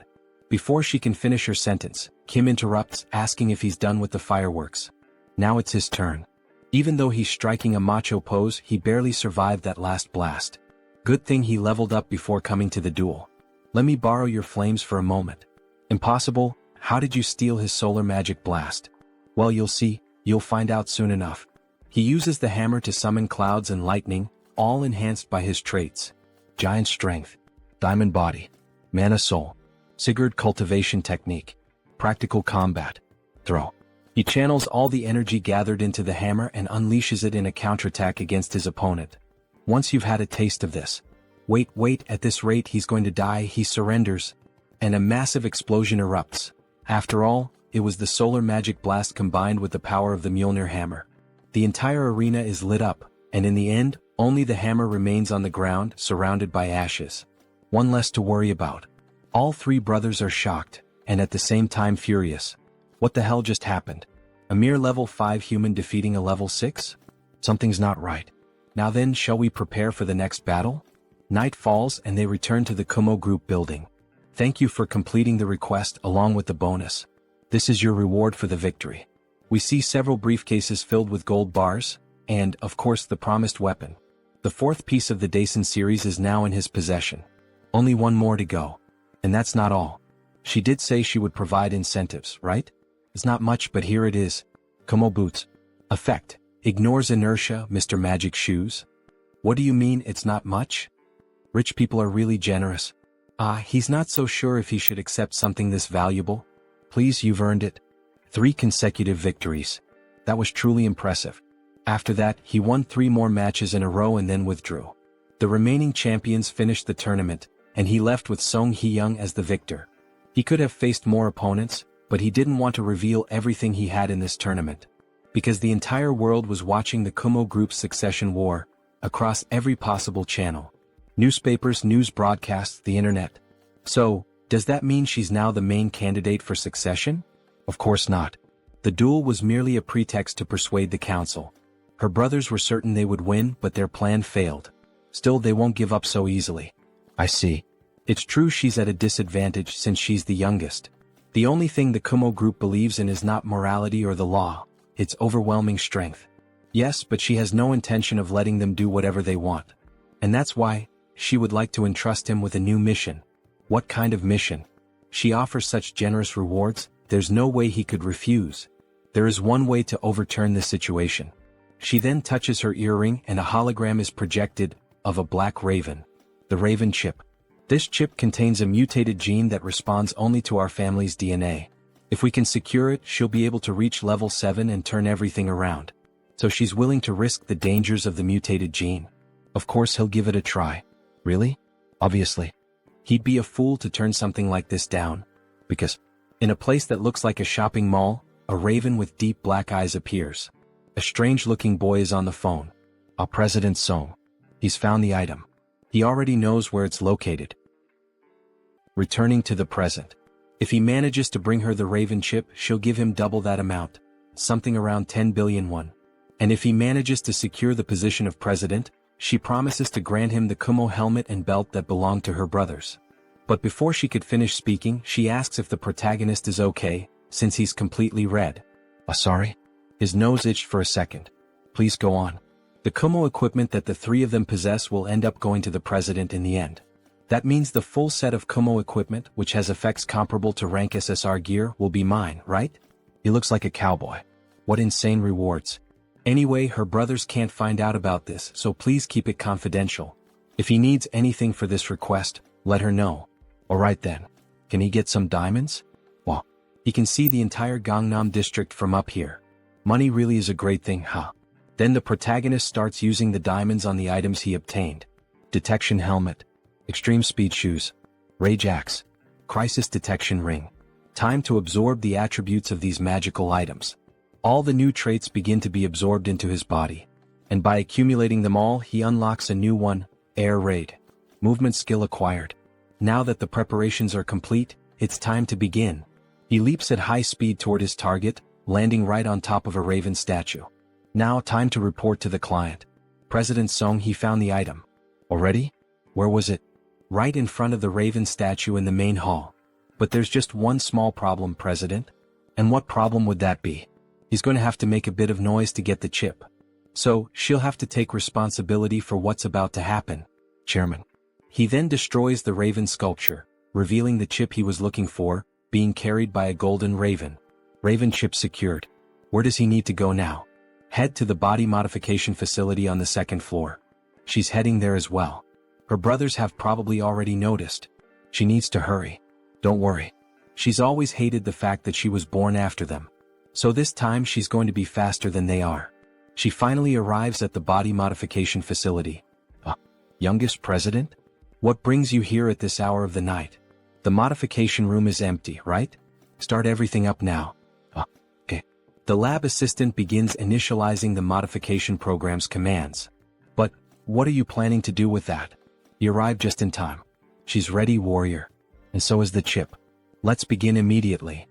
Before she can finish her sentence, Kim interrupts, asking if he's done with the fireworks. Now it's his turn. Even though he's striking a macho pose, he barely survived that last blast. Good thing he leveled up before coming to the duel. Let me borrow your flames for a moment. Impossible. How did you steal his solar magic blast? Well, you'll see, you'll find out soon enough. He uses the hammer to summon clouds and lightning, all enhanced by his traits. Giant Strength, Diamond Body, Mana Soul, Sigurd Cultivation Technique, Practical Combat, Throw. He channels all the energy gathered into the hammer and unleashes it in a counterattack against his opponent. Once you've had a taste of this. Wait, at this rate he's going to die, he surrenders. And a massive explosion erupts. After all, it was the solar magic blast combined with the power of the Mjolnir hammer. The entire arena is lit up, and in the end, Only the hammer remains on the ground, surrounded by ashes. One less to worry about. All three brothers are shocked, and at the same time furious. What the hell just happened? A mere level 5 human defeating a level 6? Something's not right. Now then, shall we prepare for the next battle? Night falls and they return to the Kumo group building. Thank you for completing the request along with the bonus. This is your reward for the victory. We see several briefcases filled with gold bars, and, of course, the promised weapon. The fourth piece of the Daisen series is now in his possession. Only one more to go. And that's not all. She did say she would provide incentives, right? It's not much, but here it is. Kumo boots. Effect. Ignores inertia, Mr. Magic Shoes. What do you mean it's not much? Rich people are really generous. He's not so sure if he should accept something this valuable. Please, you've earned it. 3 consecutive victories. That was truly impressive. After that, he won 3 more matches in a row and then withdrew. The remaining champions finished the tournament, and he left with Song Hee-young as the victor. He could have faced more opponents, but he didn't want to reveal everything he had in this tournament. Because the entire world was watching the Kumo group's succession war, across every possible channel. Newspapers, news broadcasts, the internet. So, does that mean she's now the main candidate for succession? Of course not. The duel was merely a pretext to persuade the council. Her brothers were certain they would win, but their plan failed. Still, they won't give up so easily. I see. It's true she's at a disadvantage since she's the youngest. The only thing the Kumo group believes in is not morality or the law, it's overwhelming strength. Yes, but she has no intention of letting them do whatever they want. And that's why she would like to entrust him with a new mission. What kind of mission? She offers such generous rewards, there's no way he could refuse. There is one way to overturn this situation. She then touches her earring and a hologram is projected, of a black raven. The raven chip. This chip contains a mutated gene that responds only to our family's DNA. If we can secure it, she'll be able to reach level 7 and turn everything around. So she's willing to risk the dangers of the mutated gene. Of course he'll give it a try. Really? Obviously. He'd be a fool to turn something like this down. Because, in a place that looks like a shopping mall, a raven with deep black eyes appears. A strange-looking boy is on the phone. President Song. He's found the item. He already knows where it's located. Returning to the present. If he manages to bring her the raven chip, she'll give him double that amount. Something around 10 billion won. And if he manages to secure the position of president, she promises to grant him the Kumo helmet and belt that belonged to her brothers. But before she could finish speaking, she asks if the protagonist is okay, since he's completely red. Sorry? His nose itched for a second. Please go on. The Kumo equipment that the 3 of them possess will end up going to the president in the end. That means the full set of Kumo equipment, which has effects comparable to rank SSR gear, will be mine, right? He looks like a cowboy. What insane rewards. Anyway, her brothers can't find out about this, so please keep it confidential. If he needs anything for this request, let her know. Alright then. Can he get some diamonds? Well, he can see the entire Gangnam district from up here. Money really is a great thing, huh? Then the protagonist starts using the diamonds on the items he obtained. Detection helmet. Extreme speed shoes. Rage axe. Crisis detection ring. Time to absorb the attributes of these magical items. All the new traits begin to be absorbed into his body. And by accumulating them all, he unlocks a new one, Air Raid. Movement skill acquired. Now that the preparations are complete, it's time to begin. He leaps at high speed toward his target, landing right on top of a raven statue. Now time to report to the client. President Song, he found the item. Already? Where was it? Right in front of the raven statue in the main hall. But there's just one small problem, President. And what problem would that be? He's going to have to make a bit of noise to get the chip. So, she'll have to take responsibility for what's about to happen, Chairman. He then destroys the raven sculpture, revealing the chip he was looking for, being carried by a golden raven. Raven chip secured. Where does he need to go now? Head to the body modification facility on the 2nd floor. She's heading there as well. Her brothers have probably already noticed. She needs to hurry. Don't worry. She's always hated the fact that she was born after them. So this time she's going to be faster than they are. She finally arrives at the body modification facility. Youngest president? What brings you here at this hour of the night? The modification room is empty, right? Start everything up now. Okay. The lab assistant begins initializing the modification program's commands. But, what are you planning to do with that? You arrived just in time. She's ready, warrior. And so is the chip. Let's begin immediately.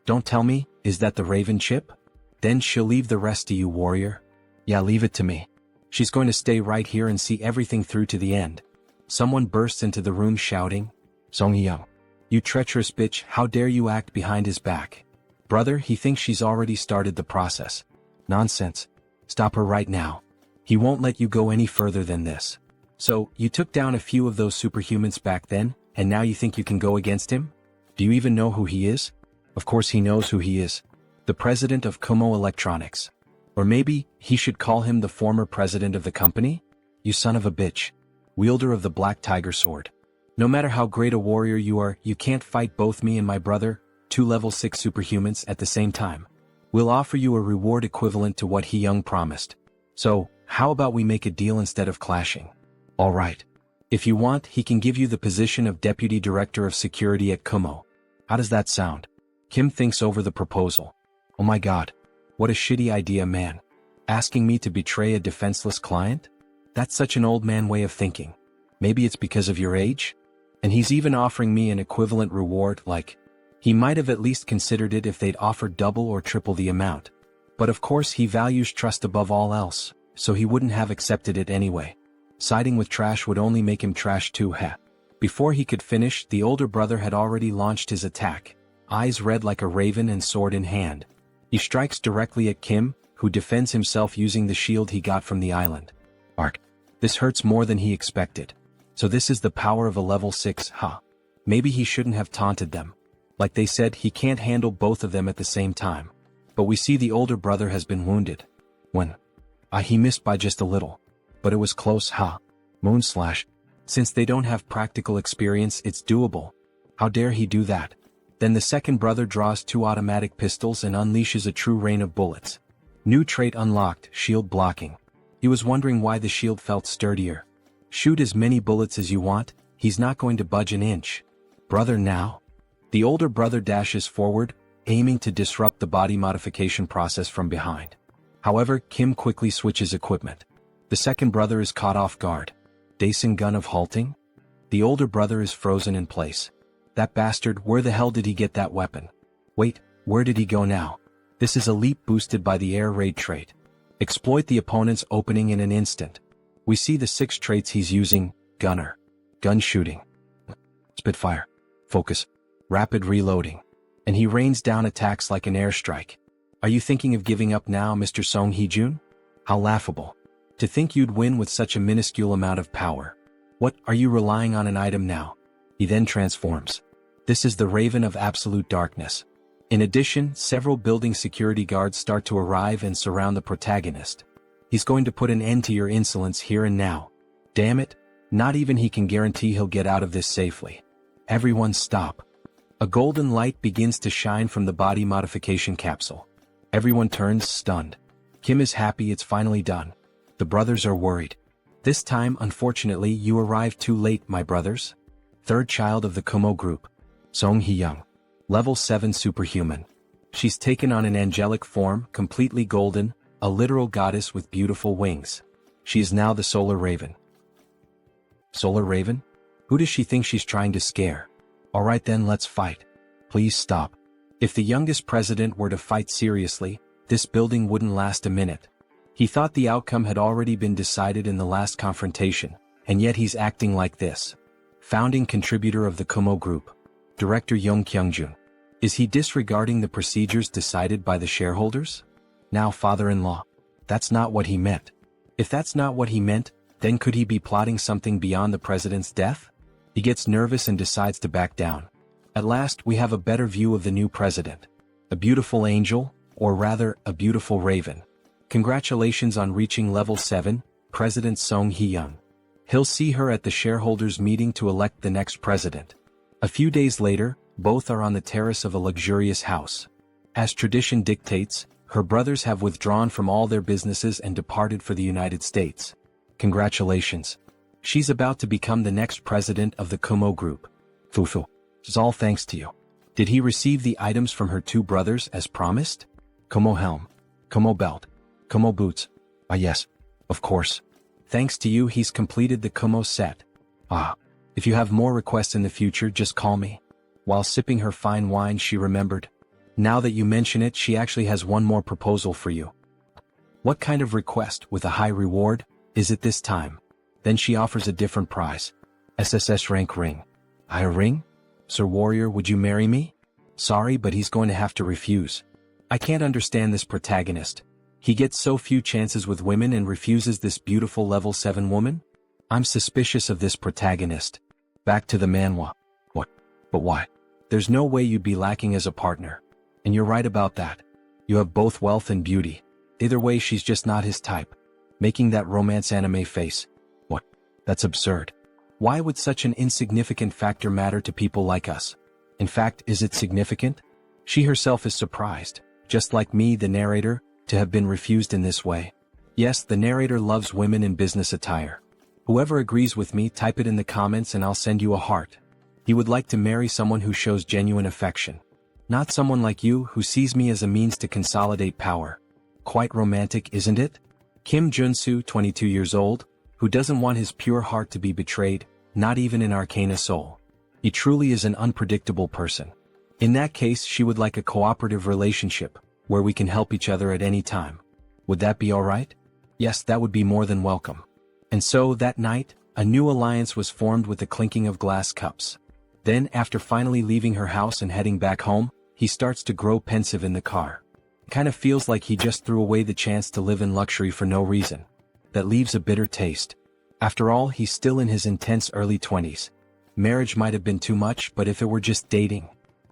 Don't tell me, is that the raven chip? Then she'll leave the rest to you, warrior. Yeah, leave it to me. She's going to stay right here and see everything through to the end. Someone bursts into the room shouting, Song Hee-young, you treacherous bitch, how dare you act behind his back? Brother, he thinks she's already started the process. Nonsense. Stop her right now. He won't let you go any further than this. So, you took down a few of those superhumans back then, and now you think you can go against him? Do you even know who he is? Of course he knows who he is. The president of Kumo Electronics. Or maybe, he should call him the former president of the company? You son of a bitch. Wielder of the Black Tiger Sword. No matter how great a warrior you are, you can't fight both me and my brother, 2 level 6 superhumans at the same time. We'll offer you a reward equivalent to what Hee-young promised. So, how about we make a deal instead of clashing? Alright. If you want, he can give you the position of Deputy Director of Security at Kumo. How does that sound? Kim thinks over the proposal. Oh my god. What a shitty idea, man. Asking me to betray a defenseless client? That's such an old man way of thinking. Maybe it's because of your age? And he's even offering me an equivalent reward, like, he might have at least considered it if they'd offered double or triple the amount. But of course he values trust above all else, so he wouldn't have accepted it anyway. Siding with trash would only make him trash too, heh. Before he could finish, the older brother had already launched his attack, eyes red like a raven and sword in hand. He strikes directly at Kim, who defends himself using the shield he got from the island. Arc. This hurts more than he expected. So this is the power of a level 6, huh? Maybe he shouldn't have taunted them. Like they said, he can't handle both of them at the same time. But we see the older brother has been wounded. When? He missed by just a little. But it was close, huh? Moonslash. Since they don't have practical experience, it's doable. How dare he do that? Then the second brother draws 2 automatic pistols and unleashes a true rain of bullets. New trait unlocked, shield blocking. He was wondering why the shield felt sturdier. Shoot as many bullets as you want, he's not going to budge an inch. Brother now? The older brother dashes forward, aiming to disrupt the body modification process from behind. However, Kim quickly switches equipment. The second brother is caught off guard. Daisen gun of halting? The older brother is frozen in place. That bastard, where the hell did he get that weapon? Wait, where did he go now? This is a leap boosted by the air raid trait. Exploit the opponent's opening in an instant. We see the 6 traits he's using: gunner, gun shooting, spitfire, focus, rapid reloading. And he rains down attacks like an airstrike. Are you thinking of giving up now, Mr. Song Hee-jun? How laughable. To think you'd win with such a minuscule amount of power. What, are you relying on an item now? He then transforms. This is the Raven of Absolute Darkness. In addition, several building security guards start to arrive and surround the protagonist. He's going to put an end to your insolence here and now. Damn it, not even he can guarantee he'll get out of this safely. Everyone stop. A golden light begins to shine from the body modification capsule. Everyone turns stunned. Kim is happy it's finally done. The brothers are worried. This time, unfortunately, you arrived too late, my brothers. Third child of the Kumo group. Song Hee-young. Level 7 superhuman. She's taken on an angelic form, completely golden, a literal goddess with beautiful wings. She is now the Solar Raven. Solar Raven? Who does she think she's trying to scare? Alright then, let's fight. Please stop. If the youngest president were to fight seriously, this building wouldn't last a minute. He thought the outcome had already been decided in the last confrontation, and yet he's acting like this. Founding contributor of the Kumo Group. Director Young Kyung-jun. Is he disregarding the procedures decided by the shareholders? Now father-in-law. That's not what he meant. If that's not what he meant, then could he be plotting something beyond the president's death? He gets nervous and decides to back down. At last, we have a better view of the new president. A beautiful angel, or rather, a beautiful raven. Congratulations on reaching level 7, President Song Hee-young. He'll see her at the shareholders' meeting to elect the next president. A few days later, both are on the terrace of a luxurious house. As tradition dictates, her brothers have withdrawn from all their businesses and departed for the United States. Congratulations. She's about to become the next president of the Kumo Group. Fufu. It's all thanks to you. Did he receive the items from her 2 brothers as promised? Kumo helm, Kumo belt, Kumo boots. Ah yes, of course. Thanks to you he's completed the Kumo set. Ah. If you have more requests in the future just call me. While sipping her fine wine she remembered. Now that you mention it she actually has one more proposal for you. What kind of request with a high reward is it this time? Then she offers a different prize. SSS rank ring. A ring? Sir Warrior, would you marry me? Sorry, but he's going to have to refuse. I can't understand this protagonist. He gets so few chances with women and refuses this beautiful level 7 woman? I'm suspicious of this protagonist. Back to the manhwa. What? But why? There's no way you'd be lacking as a partner. And you're right about that. You have both wealth and beauty. Either way she's just not his type. Making that romance anime face. What? That's absurd. Why would such an insignificant factor matter to people like us? In fact, is it significant? She herself is surprised, just like me, the narrator, to have been refused in this way. Yes, the narrator loves women in business attire. Whoever agrees with me, type it in the comments and I'll send you a heart. He would like to marry someone who shows genuine affection. Not someone like you who sees me as a means to consolidate power. Quite romantic, isn't it? Kim Joonsoo, 22 years old, who doesn't want his pure heart to be betrayed, not even in Arcane Seoul. He truly is an unpredictable person. In that case she would like a cooperative relationship, where we can help each other at any time. Would that be alright? Yes, that would be more than welcome. And so, that night, a new alliance was formed with the clinking of glass cups. Then, after finally leaving her house and heading back home, he starts to grow pensive in the car. It kind of feels like he just threw away the chance to live in luxury for no reason. That leaves a bitter taste. After all, he's still in his intense early 20s. Marriage might have been too much, but if it were just dating.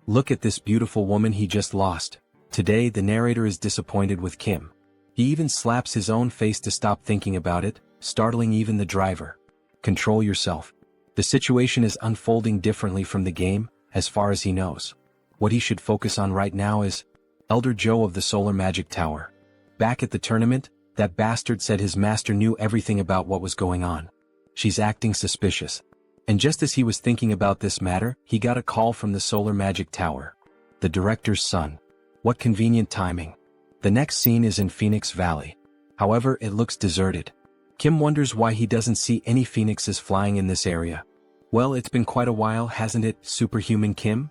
Look at this beautiful woman he just lost. Today, the narrator is disappointed with Kim. He even slaps his own face to stop thinking about it, startling even the driver. Control yourself. The situation is unfolding differently from the game, as far as he knows. What he should focus on right now is Elder Joe of the Solar Magic Tower. Back at the tournament, that bastard said his master knew everything about what was going on. She's acting suspicious. And just as he was thinking about this matter, he got a call from the Solar Magic Tower. The director's son. What convenient timing. The next scene is in Phoenix Valley. However, it looks deserted. Kim wonders why he doesn't see any phoenixes flying in this area. Well, it's been quite a while, hasn't it, Superhuman Kim?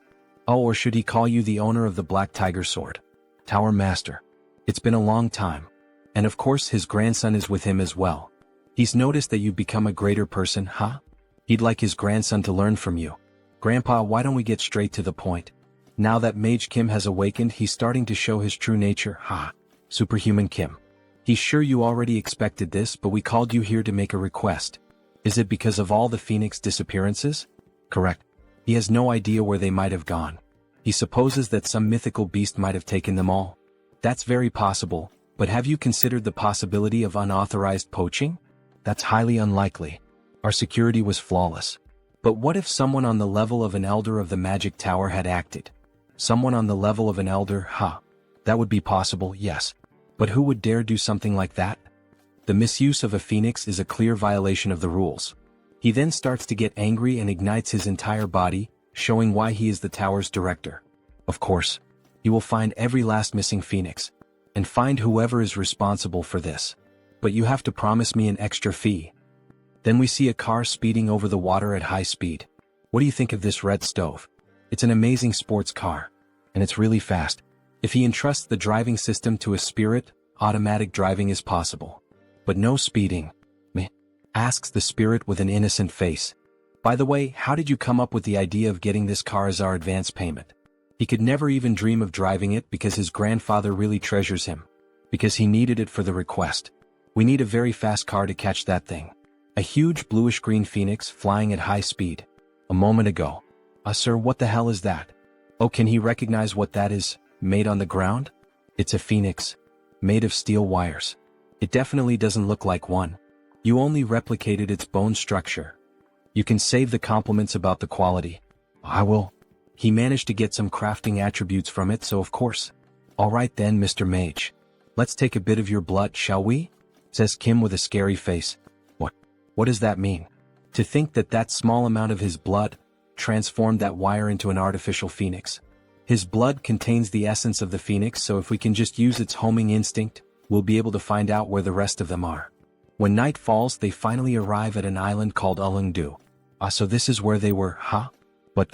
Oh, or should he call you the owner of the Black Tiger Sword? Tower Master. It's been a long time. And of course his grandson is with him as well. He's noticed that you've become a greater person, huh? He'd like his grandson to learn from you. Grandpa, why don't we get straight to the point? Now that Mage Kim has awakened, he's starting to show his true nature, huh? Superhuman Kim. He's sure you already expected this, but we called you here to make a request. Is it because of all the Phoenix disappearances? Correct. He has no idea where they might have gone. He supposes that some mythical beast might have taken them all. That's very possible, but have you considered the possibility of unauthorized poaching? That's highly unlikely. Our security was flawless. But what if someone on the level of an elder of the Magic Tower had acted? Someone on the level of an elder, huh? That would be possible, yes. But who would dare do something like that? The misuse of a phoenix is a clear violation of the rules. He then starts to get angry and ignites his entire body, showing why he is the tower's director. Of course, he will find every last missing phoenix, and find whoever is responsible for this. But you have to promise me an extra fee. Then we see a car speeding over the water at high speed. What do you think of this red stove? It's an amazing sports car, and it's really fast. If he entrusts the driving system to a spirit, automatic driving is possible. But no speeding. Meh. Asks the spirit with an innocent face. By the way, how did you come up with the idea of getting this car as our advance payment? He could never even dream of driving it because his grandfather really treasures him. Because he needed it for the request. We need a very fast car to catch that thing. A huge bluish-green phoenix flying at high speed. A moment ago. Sir, what the hell is that? Oh, can he recognize what that is, made on the ground? It's a phoenix. Made of steel wires. It definitely doesn't look like one. You only replicated its bone structure. You can save the compliments about the quality. I will. He managed to get some crafting attributes from it, so of course. Alright then, Mr. Mage. Let's take a bit of your blood, shall we? Says Kim with a scary face. What does that mean? To think that that small amount of his blood transformed that wire into an artificial phoenix. His blood contains the essence of the phoenix, so if we can just use its homing instinct, we'll be able to find out where the rest of them are. When night falls, they finally arrive at an island called Ulungdu. So this is where they were, huh? But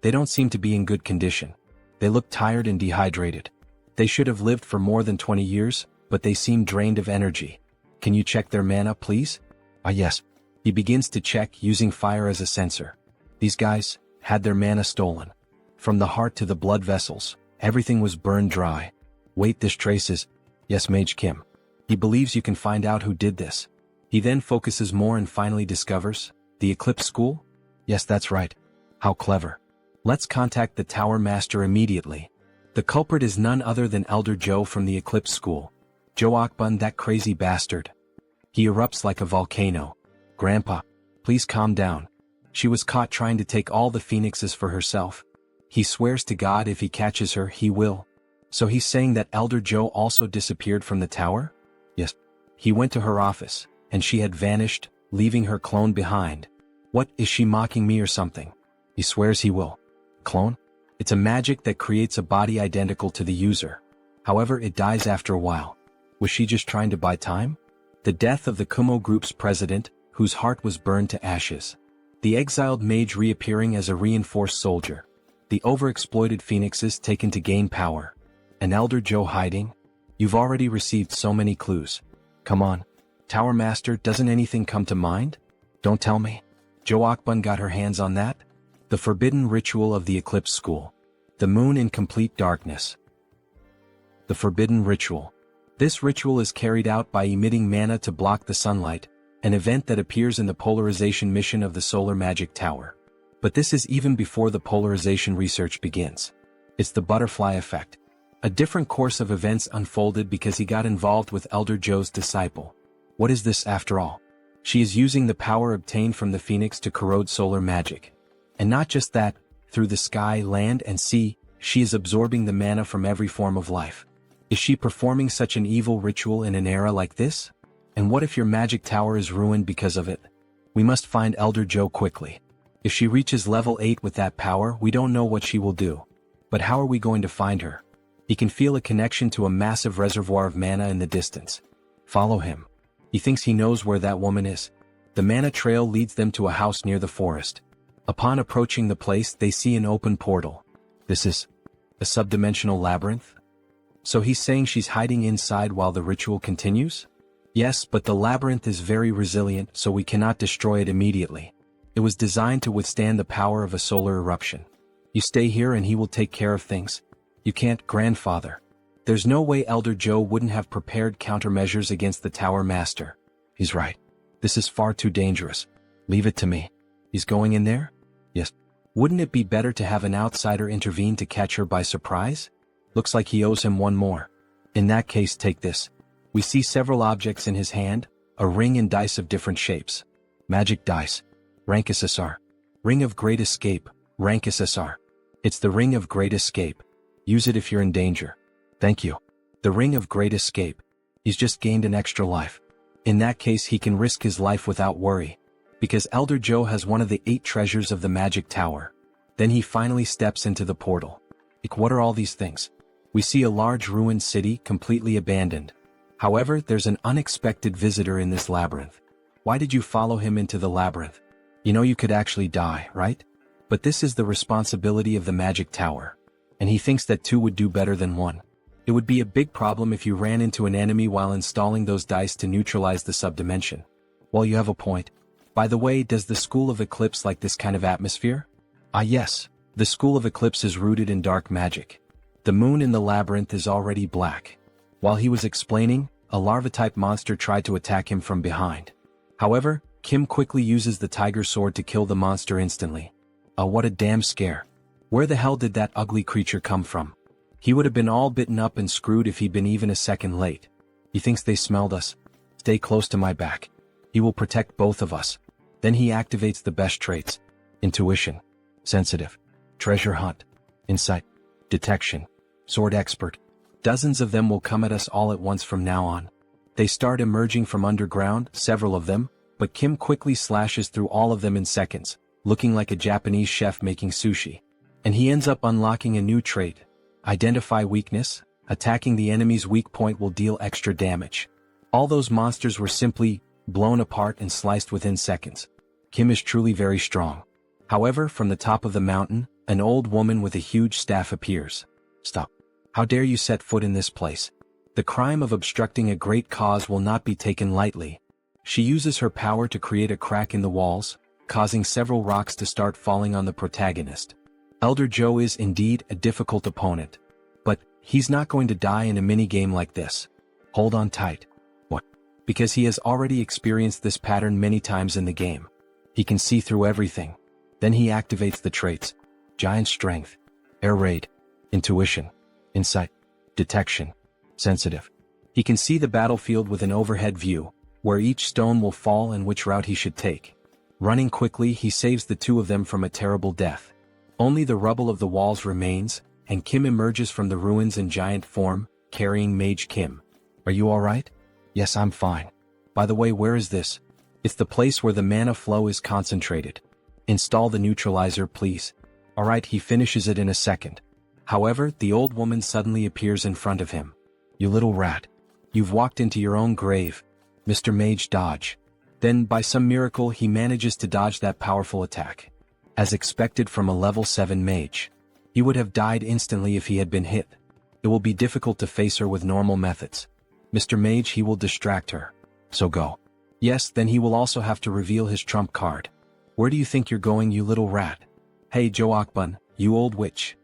they don't seem to be in good condition. They look tired and dehydrated. They should have lived for more than 20 years, but they seem drained of energy. Can you check their mana, please? Yes. He begins to check, using fire as a sensor. These guys had their mana stolen. From the heart to the blood vessels, everything was burned dry. Wait, this traces. Yes, Mage Kim. He believes you can find out who did this. He then focuses more and finally discovers, the Eclipse School? Yes, that's right. How clever. Let's contact the Tower Master immediately. The culprit is none other than Elder Joe from the Eclipse School. Joe Akbun, that crazy bastard. He erupts like a volcano. Grandpa, please calm down. She was caught trying to take all the phoenixes for herself. He swears to God if he catches her, he will. So he's saying that Elder Joe also disappeared from the tower? Yes. He went to her office, and she had vanished, leaving her clone behind. What, is she mocking me or something? He swears he will. Clone? It's a magic that creates a body identical to the user. However, it dies after a while. Was she just trying to buy time? The death of the Kumo Group's president, whose heart was burned to ashes. The exiled mage reappearing as a reinforced soldier. The overexploited phoenixes taken to gain power. An Elder Joe hiding? You've already received so many clues. Come on. Tower Master, doesn't anything come to mind? Don't tell me. Joe Akbun got her hands on that? The forbidden ritual of the Eclipse School. The moon in complete darkness. The forbidden ritual. This ritual is carried out by emitting mana to block the sunlight, an event that appears in the polarization mission of the Solar Magic Tower. But this is even before the polarization research begins. It's the butterfly effect. A different course of events unfolded because he got involved with Elder Joe's disciple. What is this after all? She is using the power obtained from the phoenix to corrode solar magic. And not just that, through the sky, land, and sea, she is absorbing the mana from every form of life. Is she performing such an evil ritual in an era like this? And what if your magic tower is ruined because of it? We must find Elder Joe quickly. If she reaches level 8 with that power, we don't know what she will do. But how are we going to find her? He can feel a connection to a massive reservoir of mana in the distance. Follow him. He thinks he knows where that woman is. The mana trail leads them to a house near the forest. Upon approaching the place, they see an open portal. This is a subdimensional labyrinth? So he's saying she's hiding inside while the ritual continues? Yes, but the labyrinth is very resilient, so we cannot destroy it immediately. It was designed to withstand the power of a solar eruption. You stay here and he will take care of things. You can't, grandfather. There's no way Elder Joe wouldn't have prepared countermeasures against the Tower Master. He's right. This is far too dangerous. Leave it to me. He's going in there? Yes. Wouldn't it be better to have an outsider intervene to catch her by surprise? Looks like he owes him one more. In that case, take this. We see several objects in his hand, a ring and dice of different shapes. Magic dice. Rank SSR. Ring of Great Escape, rank SSR. It's the Ring of Great Escape. Use it if you're in danger. Thank you. The Ring of Great Escape. He's just gained an extra life. In that case, he can risk his life without worry. Because Elder Joe has one of the 8 treasures of the Magic Tower. Then he finally steps into the portal. What are all these things? We see a large ruined city completely abandoned. However, there's an unexpected visitor in this labyrinth. Why did you follow him into the labyrinth? You know you could actually die, right? But this is the responsibility of the Magic Tower. And he thinks that 2 would do better than 1. It would be a big problem if you ran into an enemy while installing those dice to neutralize the subdimension. Well, you have a point. By the way, does the School of Eclipse like this kind of atmosphere? Yes. The School of Eclipse is rooted in dark magic. The moon in the labyrinth is already black. While he was explaining, a larva-type monster tried to attack him from behind. However, Kim quickly uses the tiger sword to kill the monster instantly. What a damn scare. Where the hell did that ugly creature come from? He would have been all bitten up and screwed if he'd been even a second late. He thinks they smelled us. Stay close to my back. He will protect both of us. Then he activates the best traits. Intuition. Sensitive. Treasure hunt. Insight. Detection. Sword expert. Dozens of them will come at us all at once from now on. They start emerging from underground, several of them, but Kim quickly slashes through all of them in seconds, looking like a Japanese chef making sushi. And he ends up unlocking a new trait. Identify weakness. Attacking the enemy's weak point will deal extra damage. All those monsters were simply blown apart and sliced within seconds. Kim is truly very strong. However, from the top of the mountain, an old woman with a huge staff appears. Stop. How dare you set foot in this place? The crime of obstructing a great cause will not be taken lightly. She uses her power to create a crack in the walls, causing several rocks to start falling on the protagonist. Elder Joe is indeed a difficult opponent. But he's not going to die in a mini-game like this. Hold on tight. What? Because he has already experienced this pattern many times in the game. He can see through everything. Then he activates the traits: Giant Strength, Air Raid, Intuition, Insight, Detection, Sensitive. He can see the battlefield with an overhead view, where each stone will fall and which route he should take. Running quickly, he saves the two of them from a terrible death. Only the rubble of the walls remains, and Kim emerges from the ruins in giant form, carrying Mage Kim. Are you alright? Yes, I'm fine. By the way, where is this? It's the place where the mana flow is concentrated. Install the neutralizer, please. Alright, he finishes it in a second. However, the old woman suddenly appears in front of him. You little rat. You've walked into your own grave. Mr. Mage, dodge. Then, by some miracle, he manages to dodge that powerful attack. As expected from a level 7 mage. He would have died instantly if he had been hit. It will be difficult to face her with normal methods. Mr. Mage, he will distract her. So go. Yes, then he will also have to reveal his trump card. Where do you think you're going, you little rat? Hey Joe Akbun, you old witch.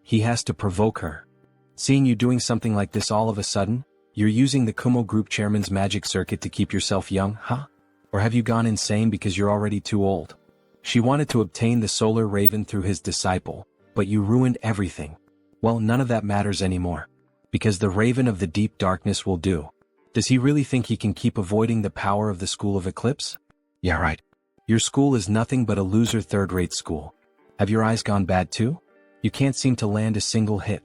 He has to provoke her. Seeing you doing something like this all of a sudden, you're using the Kumo Group Chairman's magic circuit to keep yourself young, huh? Or have you gone insane because you're already too old? She wanted to obtain the Solar Raven through his disciple, but you ruined everything. Well, none of that matters anymore. Because the Raven of the Deep Darkness will do. Does he really think he can keep avoiding the power of the School of Eclipse? Yeah, right. Your school is nothing but a loser third-rate school. Have your eyes gone bad too? You can't seem to land a single hit.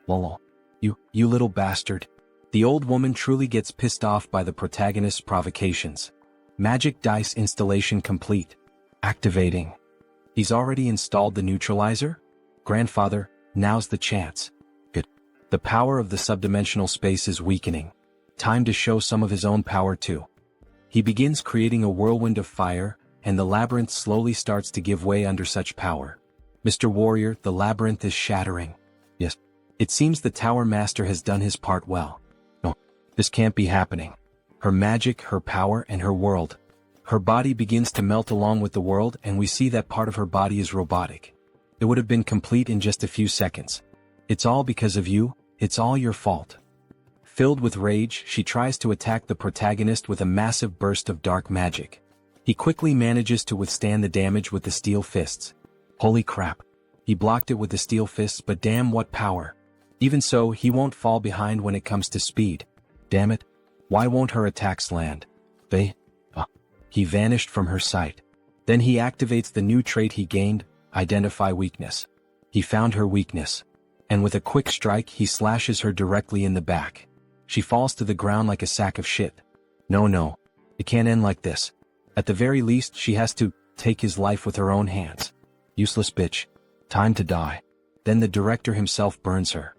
Lol. You little bastard. The old woman truly gets pissed off by the protagonist's provocations. Magic dice installation complete. Activating. He's already installed the neutralizer? Grandfather, now's the chance. Good. The power of the subdimensional space is weakening. Time to show some of his own power too. He begins creating a whirlwind of fire, and the labyrinth slowly starts to give way under such power. Mr. Warrior, the labyrinth is shattering. Yes. It seems the Tower Master has done his part well. No, this can't be happening. Her magic, her power, and her world. Her body begins to melt along with the world, and we see that part of her body is robotic. It would have been complete in just a few seconds. It's all because of you, it's all your fault. Filled with rage, she tries to attack the protagonist with a massive burst of dark magic. He quickly manages to withstand the damage with the steel fists. Holy crap. He blocked it with the steel fists, but damn, what power. Even so, he won't fall behind when it comes to speed. Damn it. Why won't her attacks land? He vanished from her sight. Then he activates the new trait he gained, Identify Weakness. He found her weakness. And with a quick strike, he slashes her directly in the back. She falls to the ground like a sack of shit. No. It can't end like this. At the very least, she has to take his life with her own hands. Useless bitch. Time to die. Then the director himself burns her.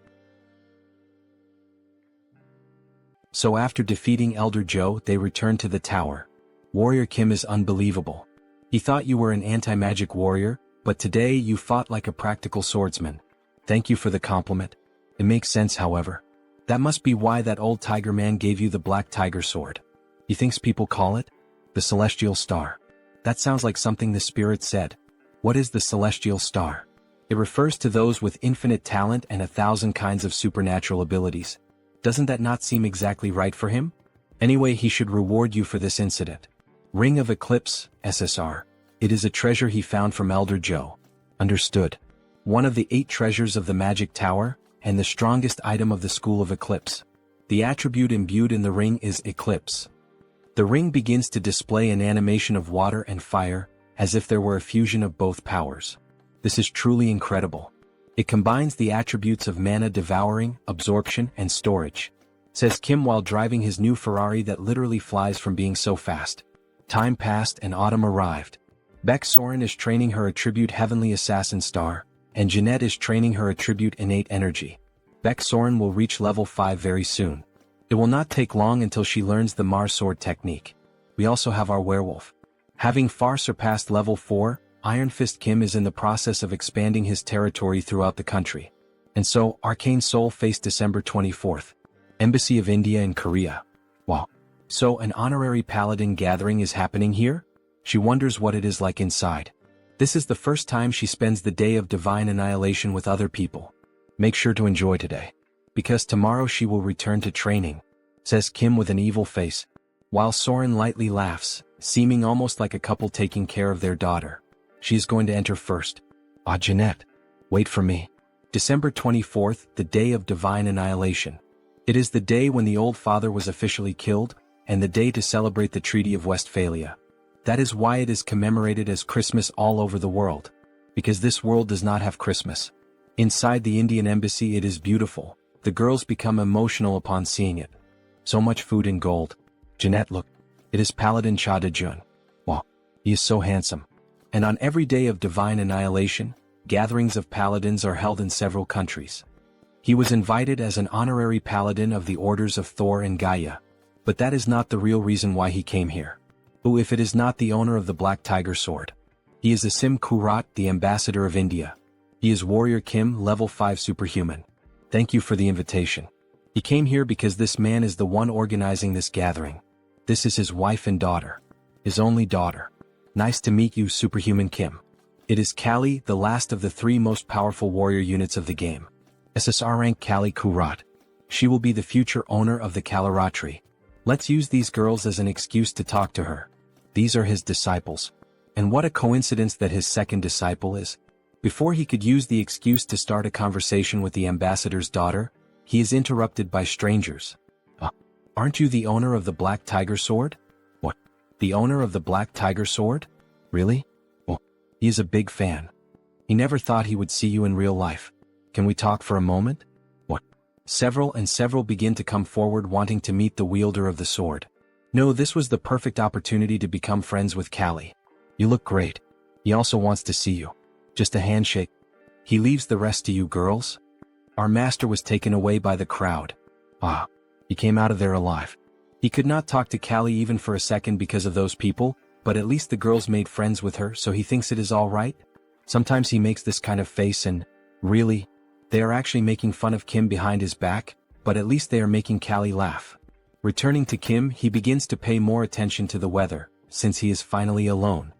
So after defeating Elder Joe, they return to the tower. Warrior Kim is unbelievable. He thought you were an anti-magic warrior, but today you fought like a practical swordsman. Thank you for the compliment. It makes sense, however. That must be why that old tiger man gave you the black tiger sword. He thinks people call it the Celestial Star. That sounds like something the spirit said. What is the Celestial Star? It refers to those with infinite talent and 1,000 kinds of supernatural abilities. Doesn't that not seem exactly right for him? Anyway, he should reward you for this incident. Ring of Eclipse, SSR. It is a treasure he found from Elder Joe. Understood. One of the 8 treasures of the Magic Tower, and the strongest item of the School of Eclipse. The attribute imbued in the ring is Eclipse. The ring begins to display an animation of water and fire, as if there were a fusion of both powers. This is truly incredible. It combines the attributes of mana devouring, absorption, and storage. Says Kim while driving his new Ferrari that literally flies from being so fast. Time passed and autumn arrived. Beck Soren is training her attribute Heavenly Assassin Star, and Jeanette is training her attribute Innate Energy. Beck Soren will reach level 5 very soon. It will not take long until she learns the Mars Sword technique. we also have our werewolf. Having far surpassed level 4, Iron Fist Kim is in the process of expanding his territory throughout the country. And so, Arcane Seoul faced December 24th. Embassy of India in Korea. Wow. So an honorary paladin gathering is happening here? She wonders what it is like inside. This is the first time she spends the day of divine annihilation with other people. Make sure to enjoy today. Because tomorrow she will return to training, says Kim with an evil face, while Soren lightly laughs, seeming almost like a couple taking care of their daughter. She is going to enter first. Ah, Jeanette. Wait for me. December 24th, the day of divine annihilation. It is the day when the old father was officially killed, and the day to celebrate the Treaty of Westphalia. That is why it is commemorated as Christmas all over the world. Because this world does not have Christmas. Inside the Indian embassy it is beautiful. The girls become emotional upon seeing it. So much food and gold. Jeanette, look. It is Paladin Cha De-jun. Wow. He is so handsome. And on every day of divine annihilation, gatherings of paladins are held in several countries. He was invited as an honorary paladin of the orders of Thor and Gaia. But that is not the real reason why he came here. Who if it is not the owner of the Black Tiger Sword? He is Asim Kurat, the ambassador of India. He is Warrior Kim, level 5 superhuman. Thank you for the invitation. He came here because this man is the one organizing this gathering. This is his wife and daughter. His only daughter. Nice to meet you, Superhuman Kim. It is Kali, the last of the 3 most powerful warrior units of the game. SSR rank Kali Kurat. She will be the future owner of the Kalaratri. Let's use these girls as an excuse to talk to her. These are his disciples. And what a coincidence that his second disciple is. Before he could use the excuse to start a conversation with the ambassador's daughter, he is interrupted by strangers. Aren't you the owner of the Black Tiger Sword? What? The owner of the Black Tiger Sword? Really? Oh, he is a big fan. He never thought he would see you in real life. Can we talk for a moment? What? Several begin to come forward wanting to meet the wielder of the sword. No, this was the perfect opportunity to become friends with Kali. You look great. He also wants to see you. Just a handshake. He leaves the rest to you girls. Our master was taken away by the crowd. Ah, he came out of there alive. He could not talk to Kali even for a second because of those people, but at least the girls made friends with her, so he thinks it is all right. Sometimes he makes this kind of face and, really, they are actually making fun of Kim behind his back, but at least they are making Kali laugh. Returning to Kim, he begins to pay more attention to the weather, since he is finally alone.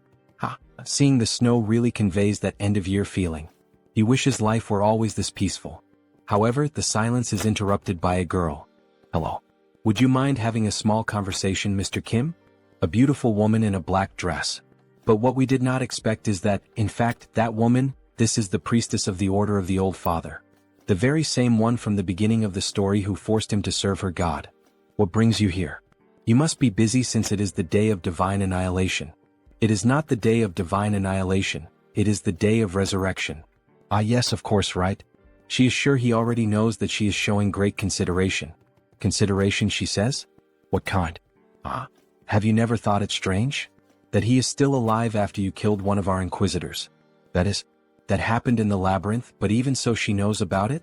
Seeing the snow really conveys that end-of-year feeling. He wishes life were always this peaceful. However, the silence is interrupted by a girl. Hello. Would you mind having a small conversation, Mr. Kim? A beautiful woman in a black dress. But what we did not expect is that, in fact, that woman, this is the priestess of the Order of the Old Father. The very same one from the beginning of the story who forced him to serve her god. What brings you here? You must be busy since it is the day of divine annihilation. It is not the day of divine annihilation, it is the day of resurrection. Ah yes, of course, right? She is sure he already knows that she is showing great consideration. Consideration, she says? What kind? Have you never thought it strange? That he is still alive after you killed one of our inquisitors. That happened in the labyrinth, but even so she knows about it?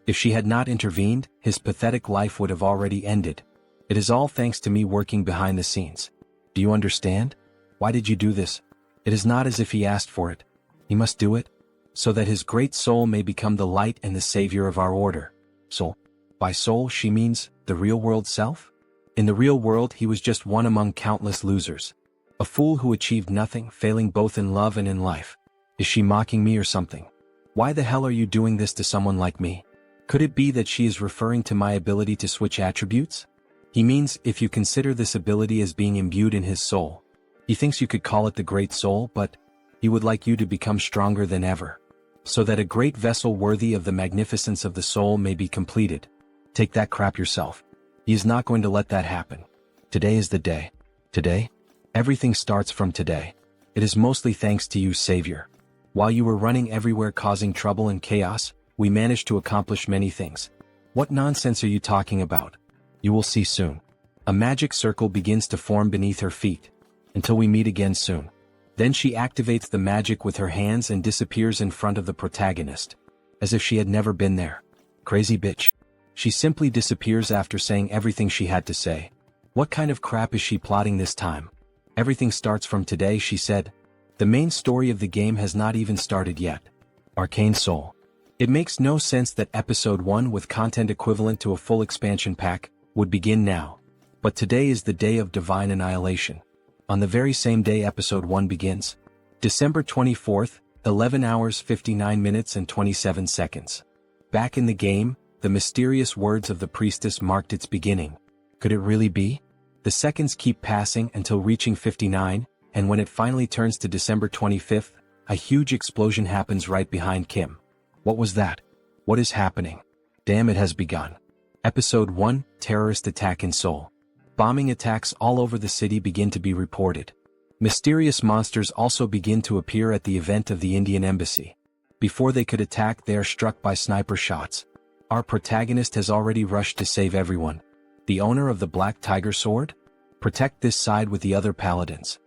If she had not intervened, his pathetic life would have already ended. It is all thanks to me working behind the scenes. Do you understand? Why did you do this? It is not as if he asked for it. He must do it, so that his great soul may become the light and the savior of our order. Soul. By soul she means the real world self? In the real world he was just one among countless losers. A fool who achieved nothing, failing both in love and in life. Is she mocking me or something? Why the hell are you doing this to someone like me? Could it be that she is referring to my ability to switch attributes? He means if you consider this ability as being imbued in his soul. He thinks you could call it the Great Soul, but he would like you to become stronger than ever, so that a great vessel worthy of the magnificence of the soul may be completed. Take that crap yourself. He is not going to let that happen. Today is the day. Today? Everything starts from today. It is mostly thanks to you, Savior. While you were running everywhere causing trouble and chaos, we managed to accomplish many things. What nonsense are you talking about? You will see soon. A magic circle begins to form beneath her feet. Until we meet again soon. Then she activates the magic with her hands and disappears in front of the protagonist. As if she had never been there. Crazy bitch. She simply disappears after saying everything she had to say. What kind of crap is she plotting this time? Everything starts from today, she said. The main story of the game has not even started yet. Arcane Seoul. It makes no sense that Episode 1 with content equivalent to a full expansion pack would begin now. But today is the day of divine annihilation. On the very same day Episode 1 begins. December 24th, 11 hours 59 minutes and 27 seconds. Back in the game, the mysterious words of the priestess marked its beginning. Could it really be? The seconds keep passing until reaching 59, and when it finally turns to December 25th, a huge explosion happens right behind Kim. What was that? What is happening? Damn, it has begun. Episode 1, Terrorist Attack in Seoul. Bombing attacks all over the city begin to be reported. Mysterious monsters also begin to appear at the event of the Indian embassy. Before they could attack, they are struck by sniper shots. Our protagonist has already rushed to save everyone. The owner of the Black Tiger Sword? Protect this side with the other paladins.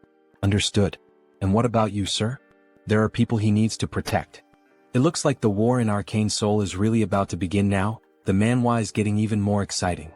Understood. And what about you, sir? There are people he needs to protect. It looks like the war in Arcane Seoul is really about to begin now. The Manhwa is getting even more exciting.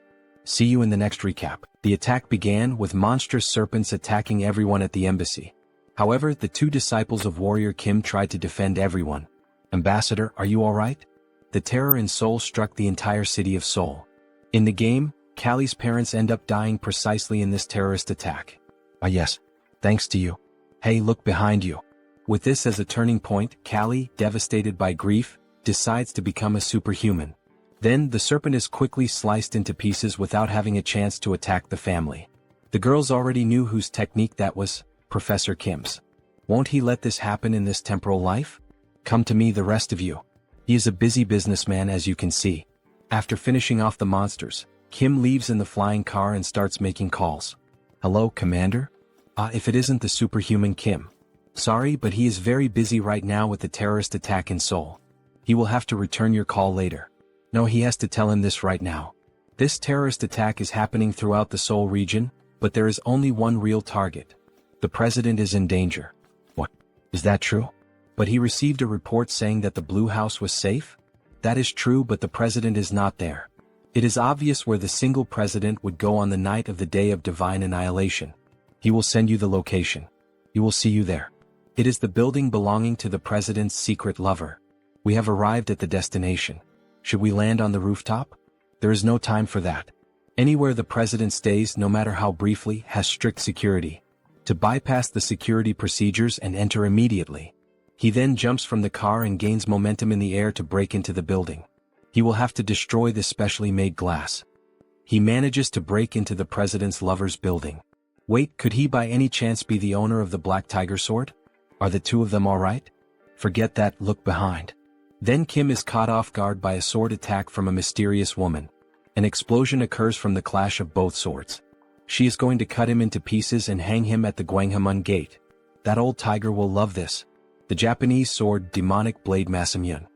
See you in the next recap. The attack began with monstrous serpents attacking everyone at the embassy. However, the two disciples of warrior Kim tried to defend everyone. Ambassador, are you alright? The terror in Seoul struck the entire city of Seoul. In the game, Callie's parents end up dying precisely in this terrorist attack. Ah yes, thanks to you. Hey, look behind you. With this as a turning point, Callie, devastated by grief, decides to become a superhuman. Then, the serpent is quickly sliced into pieces without having a chance to attack the family. The girls already knew whose technique that was, Professor Kim's. Won't he let this happen in this temporal life? Come to me, the rest of you. He is a busy businessman, as you can see. After finishing off the monsters, Kim leaves in the flying car and starts making calls. Hello, Commander? If it isn't the superhuman Kim. Sorry, but he is very busy right now with the terrorist attack in Seoul. He will have to return your call later. No, he has to tell him this right now. This terrorist attack is happening throughout the Seoul region, but there is only one real target. The president is in danger. What? Is that true? But he received a report saying that the Blue House was safe? That is true, but the president is not there. It is obvious where the single president would go on the night of the day of divine annihilation. He will send you the location. He will see you there. It is the building belonging to the president's secret lover. We have arrived at the destination. Should we land on the rooftop? There is no time for that. Anywhere the president stays, no matter how briefly, has strict security. To bypass the security procedures and enter immediately. He then jumps from the car and gains momentum in the air to break into the building. He will have to destroy the specially made glass. He manages to break into the president's lover's building. Wait, could he by any chance be the owner of the Black Tiger Sword? Are the two of them alright? Forget that, look behind. Then Kim is caught off guard by a sword attack from a mysterious woman. An explosion occurs from the clash of both swords. She is going to cut him into pieces and hang him at the Gwanghwamun gate. That old tiger will love this. The Japanese sword, Demonic Blade Masamyun.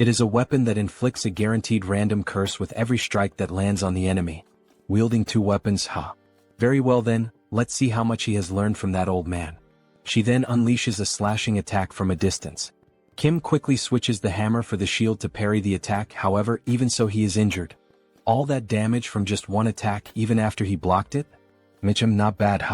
It is a weapon that inflicts a guaranteed random curse with every strike that lands on the enemy. Wielding two weapons, Very well then, let's see how much he has learned from that old man. She then unleashes a slashing attack from a distance. Kim quickly switches the hammer for the shield to parry the attack, however, even so he is injured. All that damage from just one attack even after he blocked it? Mitchum, not bad,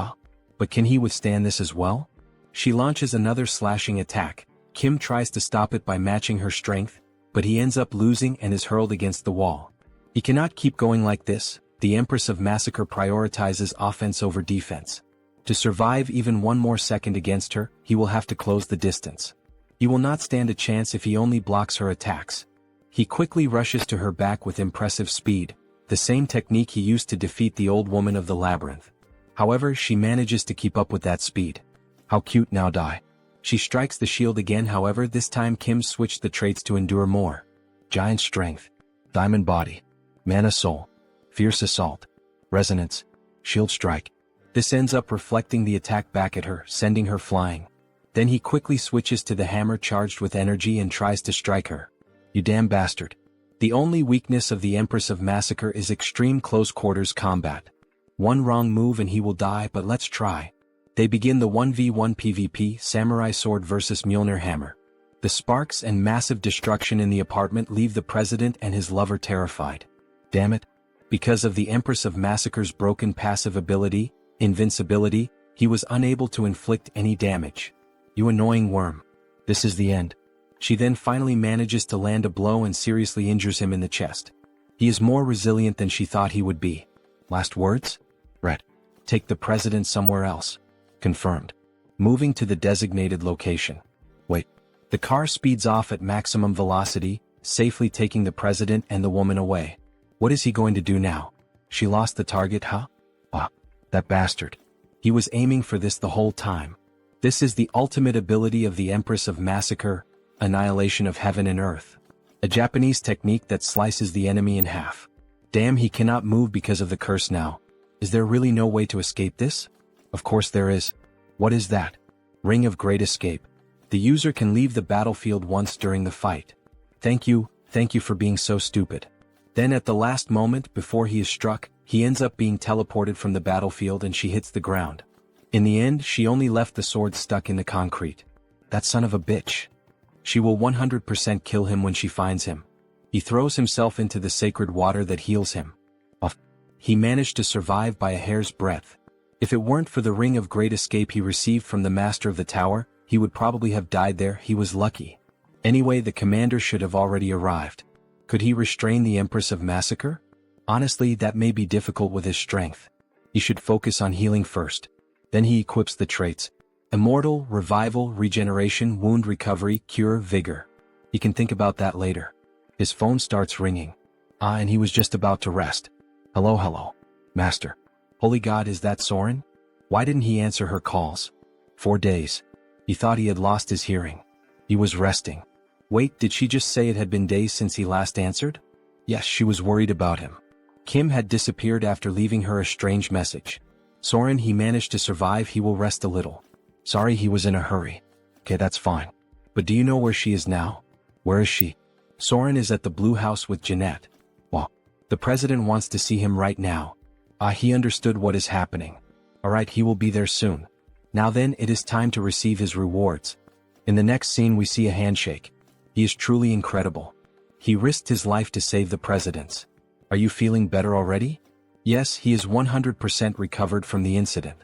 But can he withstand this as well? She launches another slashing attack. Kim tries to stop it by matching her strength, but he ends up losing and is hurled against the wall. He cannot keep going like this. The Empress of Massacre prioritizes offense over defense. To survive even one more second against her, he will have to close the distance. He will not stand a chance if he only blocks her attacks. He quickly rushes to her back with impressive speed, the same technique he used to defeat the old woman of the labyrinth. However, she manages to keep up with that speed. How cute, now die. She strikes the shield again, however this time Kim switched the traits to endure more. Giant Strength, Diamond Body, Mana Soul, Fierce Assault, Resonance, Shield Strike. This ends up reflecting the attack back at her, sending her flying. Then he quickly switches to the hammer charged with energy and tries to strike her. You damn bastard. The only weakness of the Empress of Massacre is extreme close quarters combat. One wrong move and he will die, but let's try. They begin the 1v1 PvP, Samurai Sword vs Mjolnir Hammer. The sparks and massive destruction in the apartment leave the president and his lover terrified. Damn it. Because of the Empress of Massacre's broken passive ability, invincibility, he was unable to inflict any damage. You annoying worm. This is the end. She then finally manages to land a blow and seriously injures him in the chest. He is more resilient than she thought he would be. Last words? Red. Take the president somewhere else. Confirmed. Moving to the designated location. Wait. The car speeds off at maximum velocity, safely taking the president and the woman away. What is he going to do now? She lost the target, huh? Ah, that bastard. He was aiming for this the whole time. This is the ultimate ability of the Empress of Massacre, annihilation of heaven and earth. A Japanese technique that slices the enemy in half. Damn, he cannot move because of the curse now. Is there really no way to escape this? Of course there is. What is that? Ring of Great Escape. The user can leave the battlefield once during the fight. Thank you for being so stupid. Then at the last moment before he is struck, he ends up being teleported from the battlefield and she hits the ground. In the end, she only left the sword stuck in the concrete. That son of a bitch. She will 100% kill him when she finds him. He throws himself into the sacred water that heals him. He managed to survive by a hair's breadth. If it weren't for the Ring of Great Escape he received from the Master of the Tower, he would probably have died there. He was lucky. Anyway, the commander should have already arrived. Could he restrain the Empress of Massacre? Honestly, that may be difficult with his strength. He should focus on healing first. Then he equips the traits. Immortal, Revival, Regeneration, Wound Recovery, Cure, Vigor. He can think about that later. His phone starts ringing. And he was just about to rest. Hello, Master. Holy God, is that Soren? Why didn't he answer her calls? 4 days. He thought he had lost his hearing. He was resting. Wait, did she just say it had been days since he last answered? Yes, she was worried about him. Kim had disappeared after leaving her a strange message. Soren, he managed to survive, he will rest a little. Sorry, he was in a hurry. Okay, that's fine. But do you know where she is now? Where is she? Soren is at the Blue House with Jeanette. Well, the president wants to see him right now. He understood what is happening. Alright, he will be there soon. Now then, it is time to receive his rewards. In the next scene we see a handshake. He is truly incredible. He risked his life to save the presidents. Are you feeling better already? Yes, he is 100% recovered from the incident.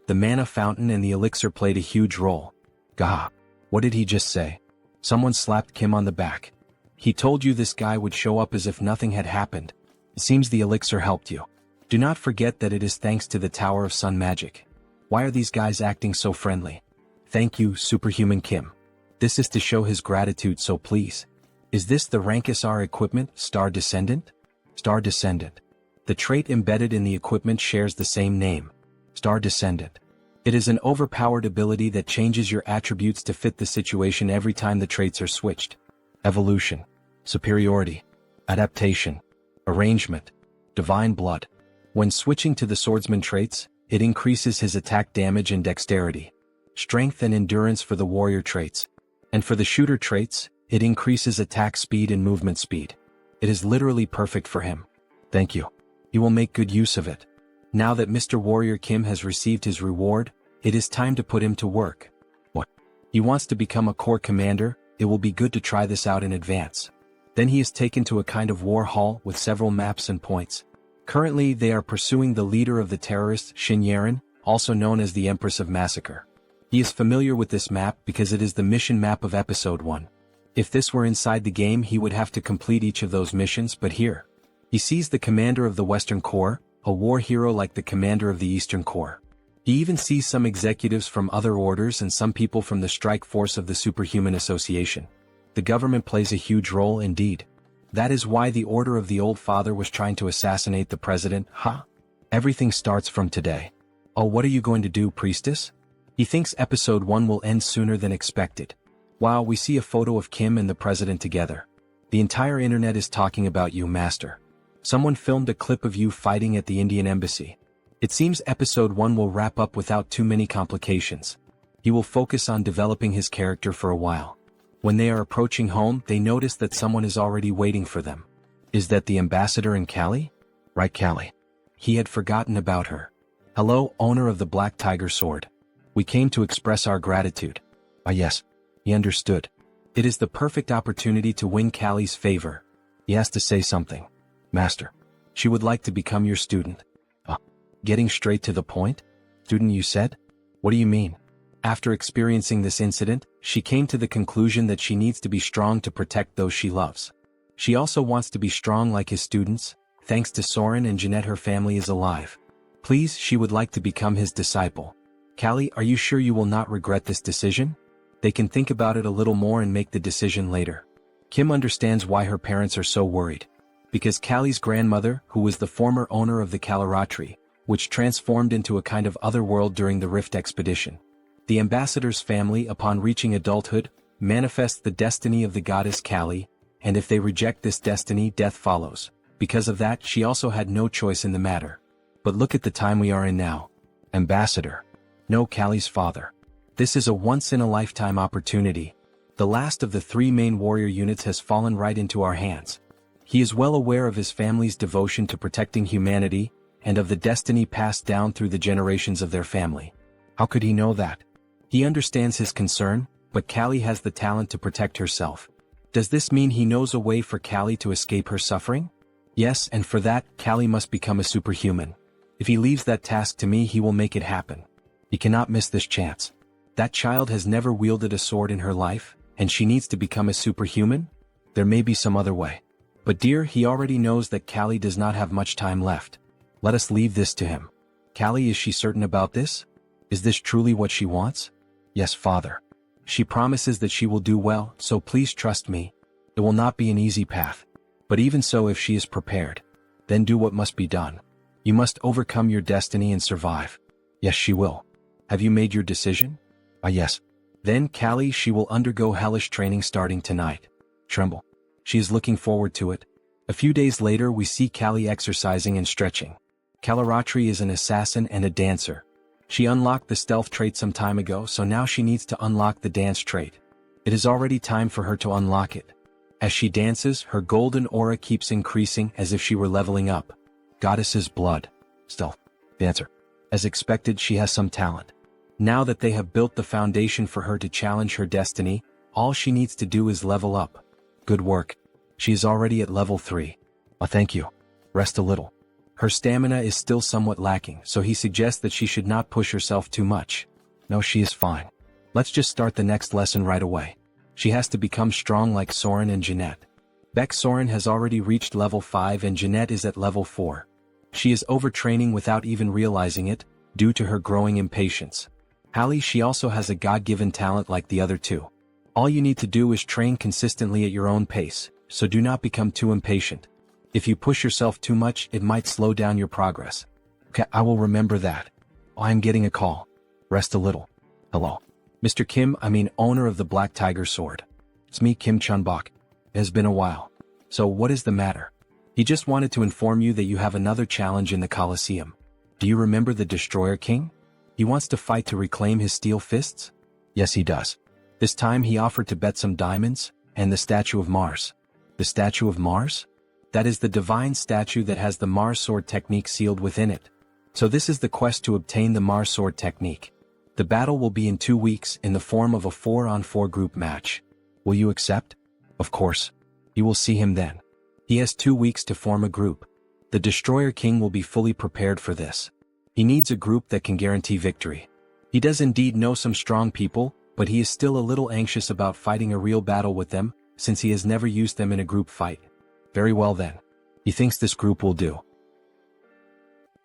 The mana fountain and the elixir played a huge role. Gah. What did he just say? Someone slapped Kim on the back. He told you this guy would show up as if nothing had happened. It seems the elixir helped you. Do not forget that it is thanks to the Tower of Sun Magic. Why are these guys acting so friendly? Thank you, Superhuman Kim. This is to show his gratitude, so please. Is this the Rankisar equipment, Star Descendant? Star Descendant. The trait embedded in the equipment shares the same name. Star Descendant. It is an overpowered ability that changes your attributes to fit the situation every time the traits are switched. Evolution. Superiority. Adaptation. Arrangement. Divine Blood. When switching to the swordsman traits, it increases his attack damage and dexterity. Strength and endurance for the warrior traits. And for the shooter traits, it increases attack speed and movement speed. It is literally perfect for him. Thank you. He will make good use of it. Now that Mr. Warrior Kim has received his reward, it is time to put him to work. What? He wants to become a corps commander. It will be good to try this out in advance. Then he is taken to a kind of war hall with several maps and points. Currently, they are pursuing the leader of the terrorists, Shin Yaren, also known as the Empress of Massacre. He is familiar with this map because it is the mission map of Episode 1. If this were inside the game, he would have to complete each of those missions, but here, he sees the commander of the Western Corps, a war hero like the commander of the Eastern Corps. He even sees some executives from other orders and some people from the strike force of the Superhuman Association. The government plays a huge role indeed. That is why the Order of the Old Father was trying to assassinate the president, huh? Everything starts from today. Oh, what are you going to do, priestess? He thinks Episode 1 will end sooner than expected. Wow, we see a photo of Kim and the president together. The entire internet is talking about you, Master. Someone filmed a clip of you fighting at the Indian embassy. It seems Episode 1 will wrap up without too many complications. He will focus on developing his character for a while. When they are approaching home, they notice that someone is already waiting for them. Is that the ambassador and Callie? Right, Callie. He had forgotten about her. Hello, owner of the Black Tiger Sword. We came to express our gratitude. Yes. He understood. It is the perfect opportunity to win Callie's favor. He has to say something. Master. She would like to become your student. Getting straight to the point? Student, you said? What do you mean? After experiencing this incident, she came to the conclusion that she needs to be strong to protect those she loves. She also wants to be strong like his students. Thanks to Soren and Jeanette, her family is alive. Please, she would like to become his disciple. Callie, are you sure you will not regret this decision? They can think about it a little more and make the decision later. Kim understands why her parents are so worried. Because Callie's grandmother, who was the former owner of the Kalaratri, which transformed into a kind of other world during the Rift expedition. The ambassador's family, upon reaching adulthood, manifests the destiny of the goddess Callie, and if they reject this destiny, death follows. Because of that, she also had no choice in the matter. But look at the time we are in now. Ambassador. No, Callie's father. This is a once-in-a-lifetime opportunity. The last of the 3 main warrior units has fallen right into our hands. He is well aware of his family's devotion to protecting humanity, and of the destiny passed down through the generations of their family. How could he know that? He understands his concern, but Callie has the talent to protect herself. Does this mean he knows a way for Callie to escape her suffering? Yes, and for that, Callie must become a superhuman. If he leaves that task to me, he will make it happen. He cannot miss this chance. That child has never wielded a sword in her life, and she needs to become a superhuman? There may be some other way. But dear, he already knows that Callie does not have much time left. Let us leave this to him. Callie, is she certain about this? Is this truly what she wants? Yes, father. She promises that she will do well, so please trust me. It will not be an easy path. But even so, if she is prepared, then do what must be done. You must overcome your destiny and survive. Yes, she will. Have you made your decision? Yes. Then, Callie, she will undergo hellish training starting tonight. Tremble. She is looking forward to it. A few days later, we see Callie exercising and stretching. Kalaratri is an assassin and a dancer. She unlocked the stealth trait some time ago, so now she needs to unlock the dance trait. It is already time for her to unlock it. As she dances, her golden aura keeps increasing as if she were leveling up. Goddess's blood. Stealth. Dancer. As expected, she has some talent. Now that they have built the foundation for her to challenge her destiny, all she needs to do is level up. Good work. She is already at level 3. Thank you. Rest a little. Her stamina is still somewhat lacking, so he suggests that she should not push herself too much. No, she is fine. Let's just start the next lesson right away. She has to become strong like Soren and Jeanette. Beck Soren has already reached level 5 and Jeanette is at level 4. She is overtraining without even realizing it, due to her growing impatience. Hallie, she also has a God-given talent like the other 2. All you need to do is train consistently at your own pace, so do not become too impatient. If you push yourself too much, it might slow down your progress. Okay, I will remember that. I am getting a call. Rest a little. Hello. Mr. Kim, owner of the Black Tiger Sword. It's me, Kim Chun-bok. It has been a while. So what is the matter? He just wanted to inform you that you have another challenge in the Colosseum. Do you remember the Destroyer King? He wants to fight to reclaim his steel fists? Yes, he does. This time he offered to bet some diamonds, and the statue of Mars. The statue of Mars? That is the divine statue that has the Mars sword technique sealed within it. So this is the quest to obtain the Mars sword technique. The battle will be in 2 weeks in the form of a 4-on-4 group match. Will you accept? Of course. You will see him then. He has 2 weeks to form a group. The Destroyer King will be fully prepared for this. He needs a group that can guarantee victory. He does indeed know some strong people, but he is still a little anxious about fighting a real battle with them, since he has never used them in a group fight. Very well then. He thinks this group will do.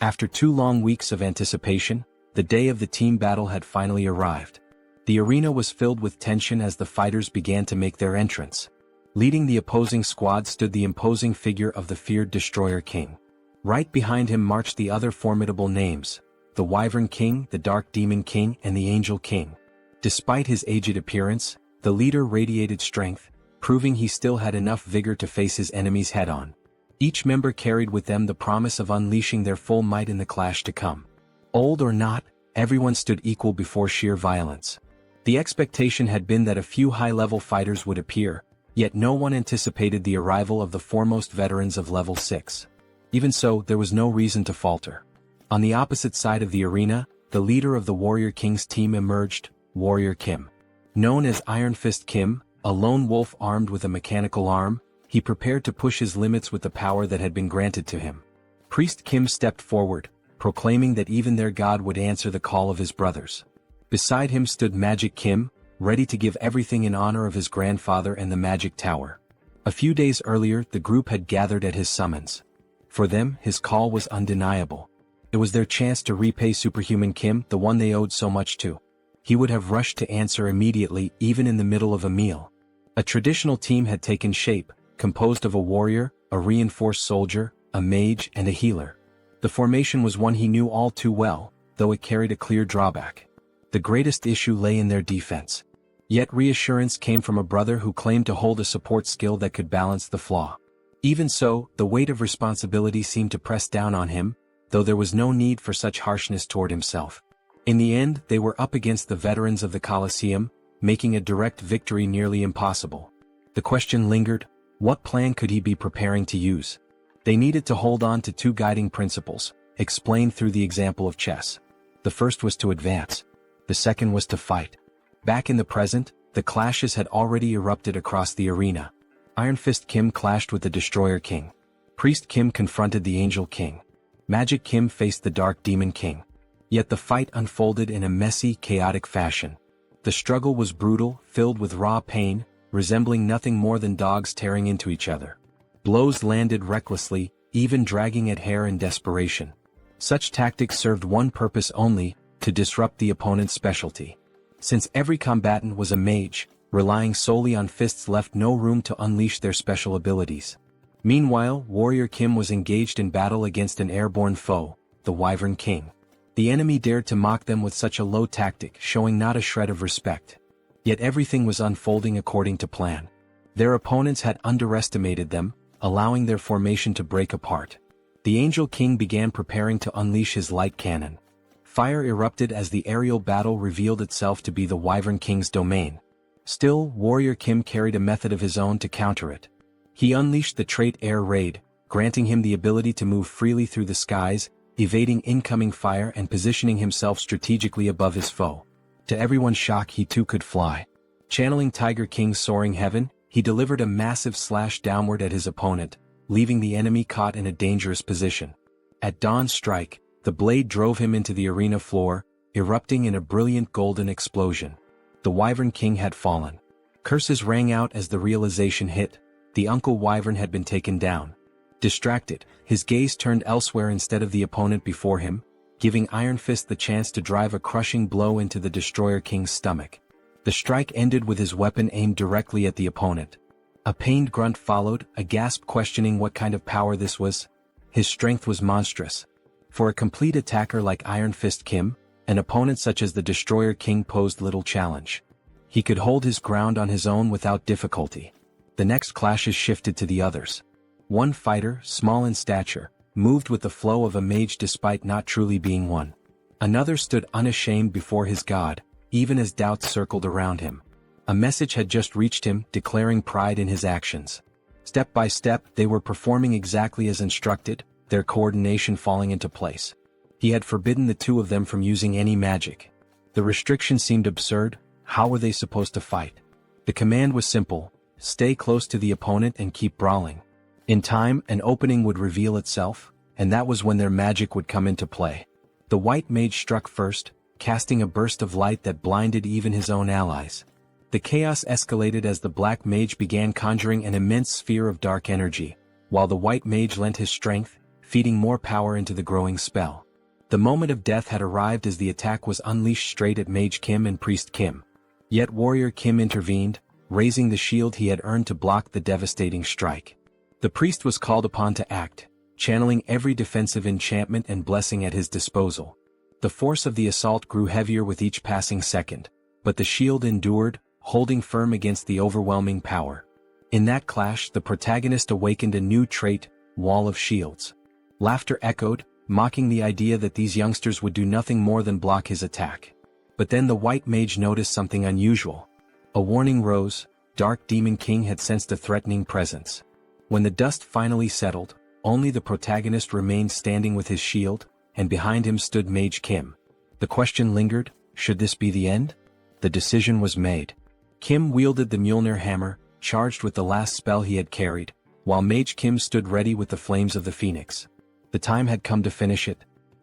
After 2 long weeks of anticipation, the day of the team battle had finally arrived. The arena was filled with tension as the fighters began to make their entrance. Leading the opposing squad stood the imposing figure of the feared Destroyer King. Right behind him marched the other formidable names, the Wyvern King, the Dark Demon King, and the Angel King. Despite his aged appearance, the leader radiated strength, proving he still had enough vigor to face his enemies head-on. Each member carried with them the promise of unleashing their full might in the clash to come. Old or not, everyone stood equal before sheer violence. The expectation had been that a few high-level fighters would appear, yet no one anticipated the arrival of the foremost veterans of level 6. Even so, there was no reason to falter. On the opposite side of the arena, the leader of the Warrior King's team emerged, Warrior Kim. Known as Iron Fist Kim, a lone wolf armed with a mechanical arm, he prepared to push his limits with the power that had been granted to him. Priest Kim stepped forward, proclaiming that even their god would answer the call of his brothers. Beside him stood Magic Kim, ready to give everything in honor of his grandfather and the Magic Tower. A few days earlier, the group had gathered at his summons. For them, his call was undeniable. It was their chance to repay Superhuman Kim, the one they owed so much to. He would have rushed to answer immediately, even in the middle of a meal. A traditional team had taken shape, composed of a warrior, a reinforced soldier, a mage, and a healer. The formation was one he knew all too well, though it carried a clear drawback. The greatest issue lay in their defense. Yet reassurance came from a brother who claimed to hold a support skill that could balance the flaw. Even so, the weight of responsibility seemed to press down on him, though there was no need for such harshness toward himself. In the end, they were up against the veterans of the Colosseum, making a direct victory nearly impossible. The question lingered: what plan could he be preparing to use? They needed to hold on to two guiding principles, explained through the example of chess. The first was to advance. The second was to fight. Back in the present, the clashes had already erupted across the arena. Iron Fist Kim clashed with the Destroyer King. Priest Kim confronted the Angel King. Magic Kim faced the Dark Demon King. Yet the fight unfolded in a messy, chaotic fashion. The struggle was brutal, filled with raw pain, resembling nothing more than dogs tearing into each other. Blows landed recklessly, even dragging at hair in desperation. Such tactics served one purpose only: to disrupt the opponent's specialty. Since every combatant was a mage, relying solely on fists left no room to unleash their special abilities. Meanwhile, Warrior Kim was engaged in battle against an airborne foe, the Wyvern King. The enemy dared to mock them with such a low tactic, showing not a shred of respect. Yet everything was unfolding according to plan. Their opponents had underestimated them, allowing their formation to break apart. The Angel King began preparing to unleash his light cannon. Fire erupted as the aerial battle revealed itself to be the Wyvern King's domain. Still, Warrior Kim carried a method of his own to counter it. He unleashed the trait Air Raid, granting him the ability to move freely through the skies, evading incoming fire and positioning himself strategically above his foe. To everyone's shock, he too could fly. Channeling Tiger King's soaring heaven, he delivered a massive slash downward at his opponent, leaving the enemy caught in a dangerous position. At Dawn's strike, the blade drove him into the arena floor, erupting in a brilliant golden explosion. The Wyvern King had fallen. Curses rang out as the realization hit: the Uncle Wyvern had been taken down. Distracted, his gaze turned elsewhere instead of the opponent before him, giving Iron Fist the chance to drive a crushing blow into the Destroyer King's stomach. The strike ended with his weapon aimed directly at the opponent. A pained grunt followed, a gasp questioning what kind of power this was. His strength was monstrous. For a complete attacker like Iron Fist Kim, an opponent such as the Destroyer King posed little challenge. He could hold his ground on his own without difficulty. The next clashes shifted to the others. One fighter, small in stature, moved with the flow of a mage despite not truly being one. Another stood unashamed before his god, even as doubts circled around him. A message had just reached him, declaring pride in his actions. Step by step, they were performing exactly as instructed, their coordination falling into place. He had forbidden the two of them from using any magic. The restriction seemed absurd. How were they supposed to fight? The command was simple: stay close to the opponent and keep brawling. In time, an opening would reveal itself, and that was when their magic would come into play. The white mage struck first, casting a burst of light that blinded even his own allies. The chaos escalated as the black mage began conjuring an immense sphere of dark energy, while the white mage lent his strength, feeding more power into the growing spell. The moment of death had arrived as the attack was unleashed straight at Mage Kim and Priest Kim. Yet Warrior Kim intervened, raising the shield he had earned to block the devastating strike. The priest was called upon to act, channeling every defensive enchantment and blessing at his disposal. The force of the assault grew heavier with each passing second, but the shield endured, holding firm against the overwhelming power. In that clash, the protagonist awakened a new trait: Wall of Shields. Laughter echoed, mocking the idea that these youngsters would do nothing more than block his attack. But then the white mage noticed something unusual. A warning rose: Dark Demon King had sensed a threatening presence. When the dust finally settled, only the protagonist remained standing with his shield, and behind him stood Mage Kim. The question lingered: should this be the end? The decision was made. Kim wielded the Mjolnir hammer, charged with the last spell he had carried, while Mage Kim stood ready with the flames of the Phoenix. The time had come to finish it.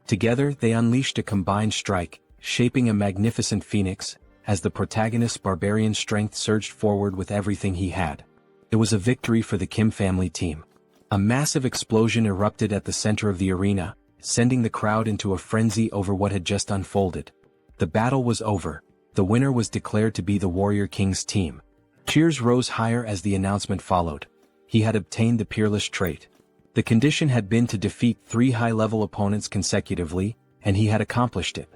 Together they unleashed a combined strike, shaping a magnificent phoenix, as the protagonist's barbarian strength surged forward with everything he had. It was a victory for the Kim family team. A massive explosion erupted at the center of the arena, sending the crowd into a frenzy over what had just unfolded. The battle was over. The winner was declared to be the Warrior King's team. Cheers rose higher as the announcement followed. He had obtained the peerless trait. The condition had been to defeat 3 high-level opponents consecutively, and he had accomplished it.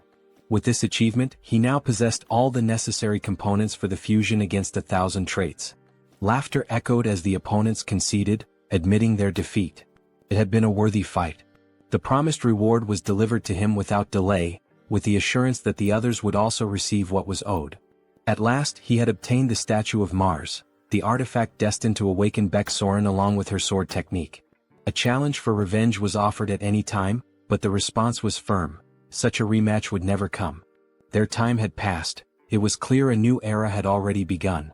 With this achievement, he now possessed all the necessary components for the fusion against 1,000 traits. Laughter echoed as the opponents conceded, admitting their defeat. It had been a worthy fight. The promised reward was delivered to him without delay, with the assurance that the others would also receive what was owed. At last he had obtained the statue of Mars, the artifact destined to awaken Baek Soren along with her sword technique. A challenge for revenge was offered at any time, but the response was firm. Such a rematch would never come. Their time had passed. It was clear a new era had already begun.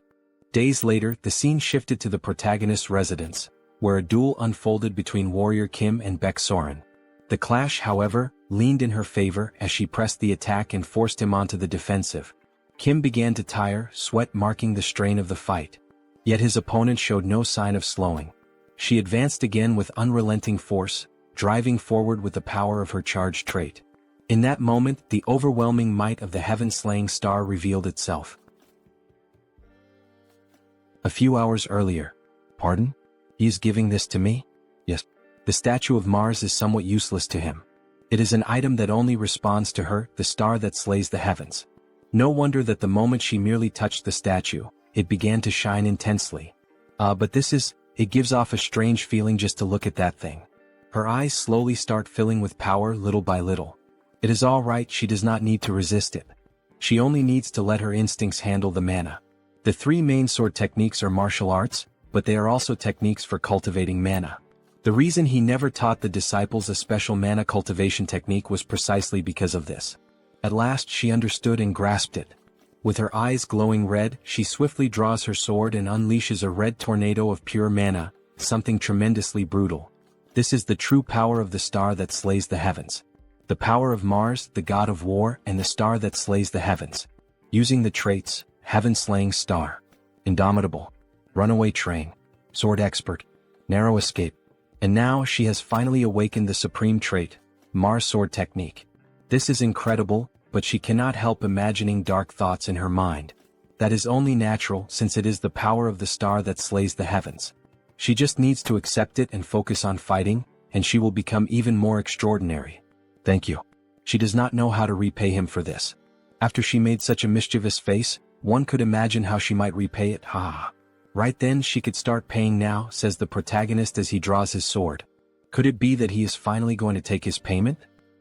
Days later, the scene shifted to the protagonist's residence, where a duel unfolded between Warrior Kim and Baek Soren. The clash, however, leaned in her favor as she pressed the attack and forced him onto the defensive. Kim began to tire, sweat marking the strain of the fight. Yet his opponent showed no sign of slowing. She advanced again with unrelenting force, driving forward with the power of her charged trait. In that moment, the overwhelming might of the heaven-slaying star revealed itself. A few hours earlier. Pardon? He is giving this to me? Yes. The statue of Mars is somewhat useless to him. It is an item that only responds to her, the star that slays the heavens. No wonder that the moment she merely touched the statue, it began to shine intensely. But it gives off a strange feeling just to look at that thing. Her eyes slowly start filling with power little by little. It is all right, she does not need to resist it. She only needs to let her instincts handle the mana. The 3 main sword techniques are martial arts, but they are also techniques for cultivating mana. The reason he never taught the disciples a special mana cultivation technique was precisely because of this. At last she understood and grasped it. With her eyes glowing red, she swiftly draws her sword and unleashes a red tornado of pure mana, something tremendously brutal. This is the true power of the star that slays the heavens. The power of Mars, the god of war, and the star that slays the heavens. Using the traits, heaven-slaying star, indomitable, runaway train, sword expert, narrow escape. And now she has finally awakened the supreme trait, Mars sword technique. This is incredible, but she cannot help imagining dark thoughts in her mind. That is only natural since it is the power of the star that slays the heavens. She just needs to accept it and focus on fighting, and she will become even more extraordinary. Thank you. She does not know how to repay him for this. After she made such a mischievous face, one could imagine how she might repay it, ha. Right then she could start paying now, says the protagonist as he draws his sword. Could it be that he is finally going to take his payment?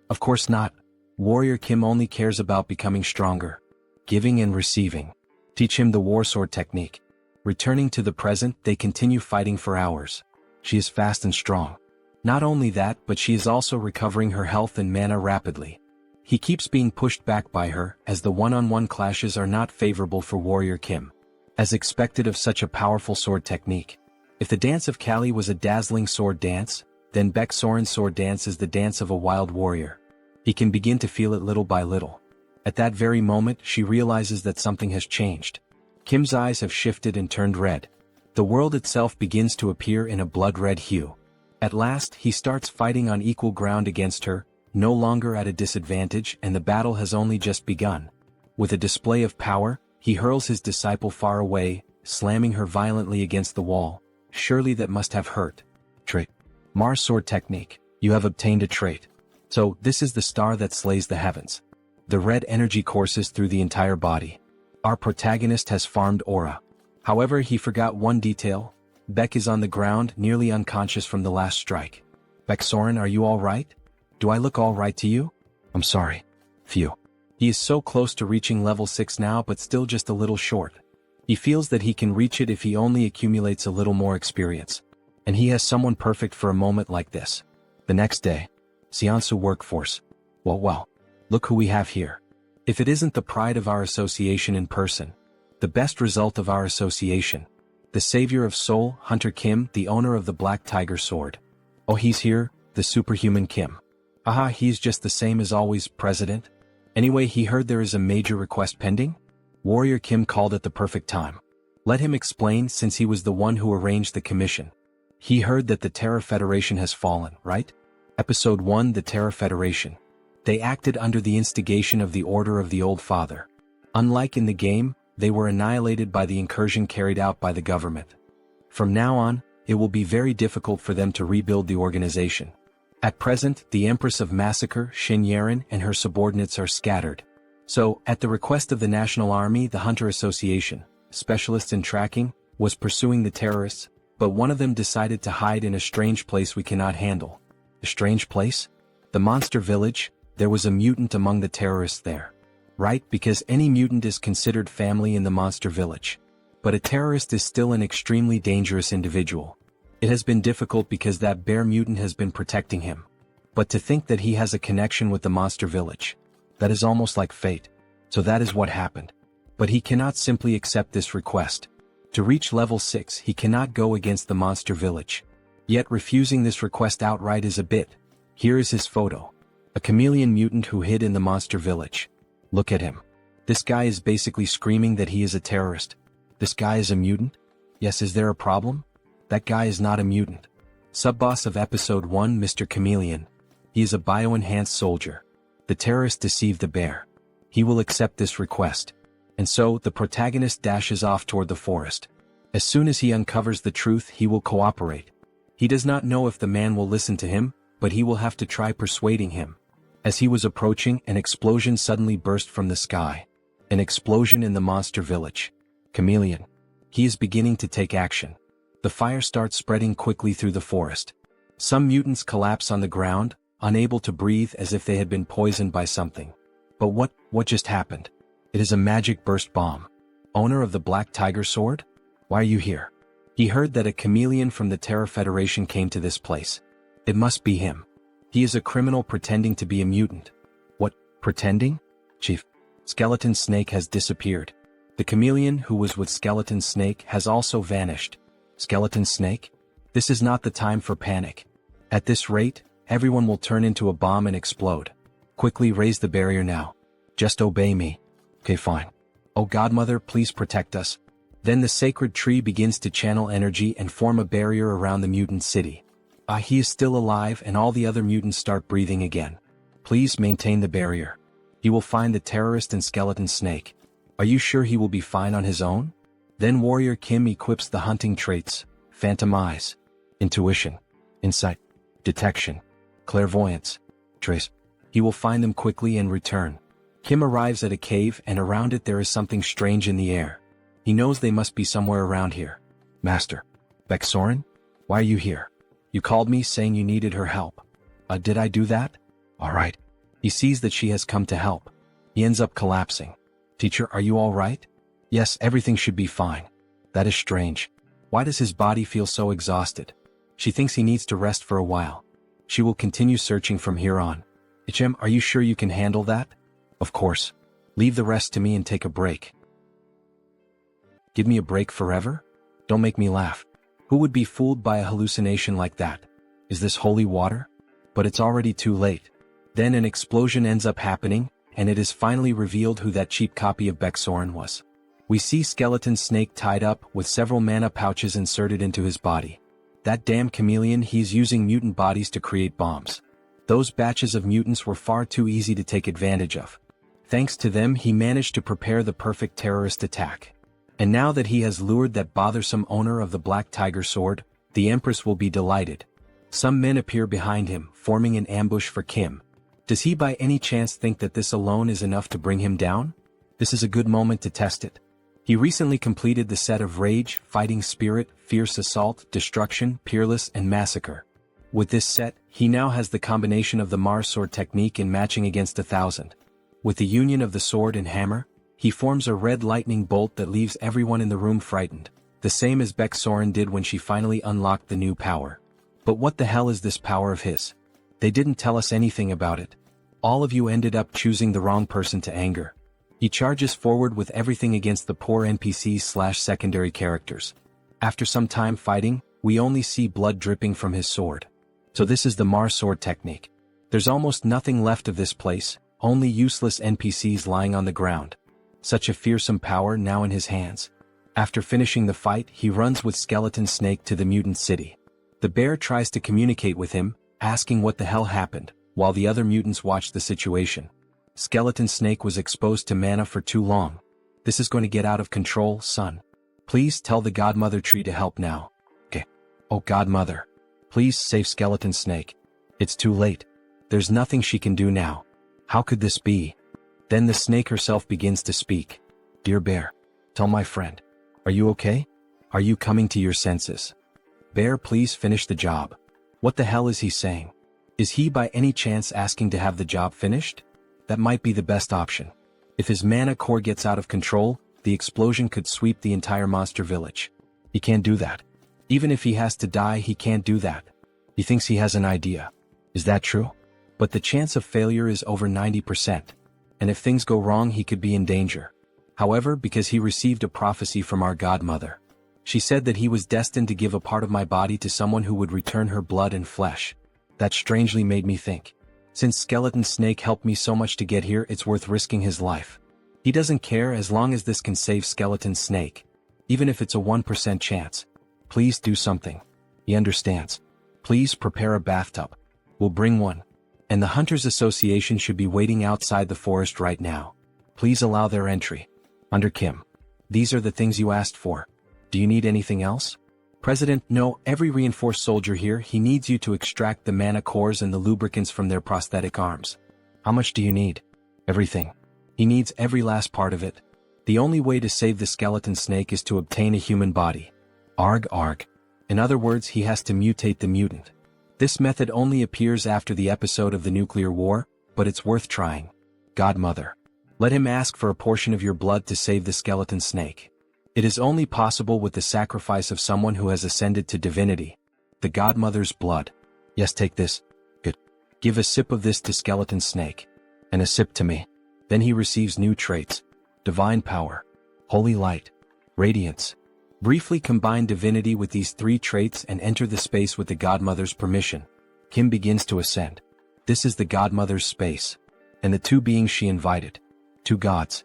Of course not. Warrior Kim only cares about becoming stronger. Giving and receiving. Teach him the war sword technique. Returning to the present, they continue fighting for hours. She is fast and strong. Not only that, but she is also recovering her health and mana rapidly. He keeps being pushed back by her, as the one-on-one clashes are not favorable for Warrior Kim. As expected of such a powerful sword technique. If the dance of Kali was a dazzling sword dance, then Baek Soren's sword dance is the dance of a wild warrior. He can begin to feel it little by little. At that very moment, she realizes that something has changed. Kim's eyes have shifted and turned red. The world itself begins to appear in a blood-red hue. At last, he starts fighting on equal ground against her, no longer at a disadvantage, and the battle has only just begun. With a display of power, he hurls his disciple far away, slamming her violently against the wall. Surely that must have hurt. Trait. Mars sword technique. You have obtained a trait. So, this is the star that slays the heavens. The red energy courses through the entire body. Our protagonist has farmed aura. However, he forgot one detail. Baek is on the ground, nearly unconscious from the last strike. Baek Soren, are you alright? Do I look alright to you? I'm sorry. Phew. He is so close to reaching level 6 now, but still just a little short. He feels that he can reach it if he only accumulates a little more experience. And he has someone perfect for a moment like this. The next day. Joonsoo workforce. Well, look who we have here. If it isn't the pride of our association in person. The best result of our association. The savior of Seoul, Hunter Kim, the owner of the Black Tiger Sword. Oh, he's here, the superhuman Kim. Aha, he's just the same as always, President. Anyway, he heard there is a major request pending? Warrior Kim called at the perfect time. Let him explain, since he was the one who arranged the commission. He heard that the Terra Federation has fallen, right? Episode 1, The Terra Federation. They acted under the instigation of the Order of the Old Father. Unlike in the game, they were annihilated by the incursion carried out by the government. From now on, it will be very difficult for them to rebuild the organization. At present, the Empress of Massacre, Shin Yaren, and her subordinates are scattered. So, at the request of the National Army, the Hunter Association, specialists in tracking, was pursuing the terrorists, but one of them decided to hide in a strange place we cannot handle. A strange place? The monster village. There was a mutant among the terrorists there. Right, because any mutant is considered family in the monster village. But a terrorist is still an extremely dangerous individual. It has been difficult because that bear mutant has been protecting him. But to think that he has a connection with the monster village, that is almost like fate. So that is what happened. But he cannot simply accept this request. To reach level 6, he cannot go against the monster village. Yet refusing this request outright is a bit. Here is his photo. A chameleon mutant who hid in the monster village. Look at him. This guy is basically screaming that he is a terrorist. This guy is a mutant? Yes, is there a problem? That guy is not a mutant. Sub-boss of episode 1, Mr. Chameleon. He is a bio-enhanced soldier. The terrorist deceived the bear. He will accept this request. And so, the protagonist dashes off toward the forest. As soon as he uncovers the truth, he will cooperate. He does not know if the man will listen to him, but he will have to try persuading him. As he was approaching, an explosion suddenly burst from the sky. An explosion in the monster village. Chameleon. He is beginning to take action. The fire starts spreading quickly through the forest. Some mutants collapse on the ground, unable to breathe as if they had been poisoned by something. But what just happened? It is a magic burst bomb. Owner of the Black Tiger Sword? Why are you here? He heard that a chameleon from the Terra Federation came to this place. It must be him. He is a criminal pretending to be a mutant. What, pretending? Chief, Skeleton Snake has disappeared. The chameleon who was with Skeleton Snake has also vanished. Skeleton Snake? This is not the time for panic. At this rate, everyone will turn into a bomb and explode. Quickly raise the barrier now. Just obey me. Okay, fine. Oh Godmother, please protect us. Then the sacred tree begins to channel energy and form a barrier around the mutant city. He is still alive and all the other mutants start breathing again. Please maintain the barrier. He will find the terrorist and Skeleton Snake. Are you sure he will be fine on his own? Then Warrior Kim equips the hunting traits, Phantom Eyes, Intuition, Insight, Detection, Clairvoyance, Trace. He will find them quickly and return. Kim arrives at a cave and around it there is something strange in the air. He knows they must be somewhere around here. Master. Beksoren? Why are you here? You called me saying you needed her help. Did I do that? Alright. He sees that she has come to help. He ends up collapsing. Teacher, are you alright? Yes, everything should be fine. That is strange. Why does his body feel so exhausted? She thinks he needs to rest for a while. She will continue searching from here on. Ichem, are you sure you can handle that? Of course. Leave the rest to me and take a break. Give me a break forever? Don't make me laugh. Who would be fooled by a hallucination like that? Is this holy water? But it's already too late. Then an explosion ends up happening, and it is finally revealed who that cheap copy of Beksoren was. We see Skeleton Snake tied up with several mana pouches inserted into his body. That damn chameleon, he's using mutant bodies to create bombs. Those batches of mutants were far too easy to take advantage of. Thanks to them, he managed to prepare the perfect terrorist attack. And now that he has lured that bothersome owner of the Black Tiger Sword, the Empress will be delighted. Some men appear behind him, forming an ambush for Kim. Does he by any chance think that this alone is enough to bring him down? This is a good moment to test it. He recently completed the set of Rage, Fighting Spirit, Fierce Assault, Destruction, Peerless, and Massacre. With this set, he now has the combination of the Mars Sword technique in matching against 1,000. With the union of the sword and hammer, he forms a red lightning bolt that leaves everyone in the room frightened, the same as Beksoren did when she finally unlocked the new power. But what the hell is this power of his? They didn't tell us anything about it. All of you ended up choosing the wrong person to anger. He charges forward with everything against the poor NPCs/secondary characters. After some time fighting, we only see blood dripping from his sword. So this is the Mar sword technique. There's almost nothing left of this place, only useless NPCs lying on the ground. Such a fearsome power now in his hands. After finishing the fight, he runs with Skeleton Snake to the mutant city. The bear tries to communicate with him, asking what the hell happened, while the other mutants watch the situation. Skeleton Snake was exposed to mana for too long. This is going to get out of control, son. Please tell the Godmother tree to help now. Okay. Oh Godmother. Please save Skeleton Snake. It's too late. There's nothing she can do now. How could this be? Then the snake herself begins to speak. Dear bear, tell my friend. Are you okay? Are you coming to your senses? Bear, please finish the job. What the hell is he saying? Is he by any chance asking to have the job finished? That might be the best option. If his mana core gets out of control, the explosion could sweep the entire monster village. He can't do that. Even if he has to die, he can't do that. He thinks he has an idea. Is that true? But the chance of failure is over 90%. And if things go wrong, he could be in danger. However, because he received a prophecy from our Godmother. She said that he was destined to give a part of my body to someone who would return her blood and flesh. That strangely made me think. Since Skeleton Snake helped me so much to get here, it's worth risking his life. He doesn't care as long as this can save Skeleton Snake. Even if it's a 1% chance. Please do something. He understands. Please prepare a bathtub. We'll bring one. And the Hunters Association should be waiting outside the forest right now. Please allow their entry. Under Kim. These are the things you asked for. Do you need anything else? President, no, every reinforced soldier here, he needs you to extract the mana cores and the lubricants from their prosthetic arms. How much do you need? Everything. He needs every last part of it. The only way to save the Skeleton Snake is to obtain a human body. Arg arg. In other words, he has to mutate the mutant. This method only appears after the episode of the nuclear war, but it's worth trying. Godmother. Let him ask for a portion of your blood to save the Skeleton Snake. It is only possible with the sacrifice of someone who has ascended to divinity. The Godmother's blood. Yes, take this. Good. Give a sip of this to Skeleton Snake. And a sip to me. Then he receives new traits. Divine power. Holy light. Radiance. Briefly combine divinity with these 3 traits and enter the space with the Godmother's permission. Kim begins to ascend. This is the Godmother's space. And the 2 beings she invited. 2 gods.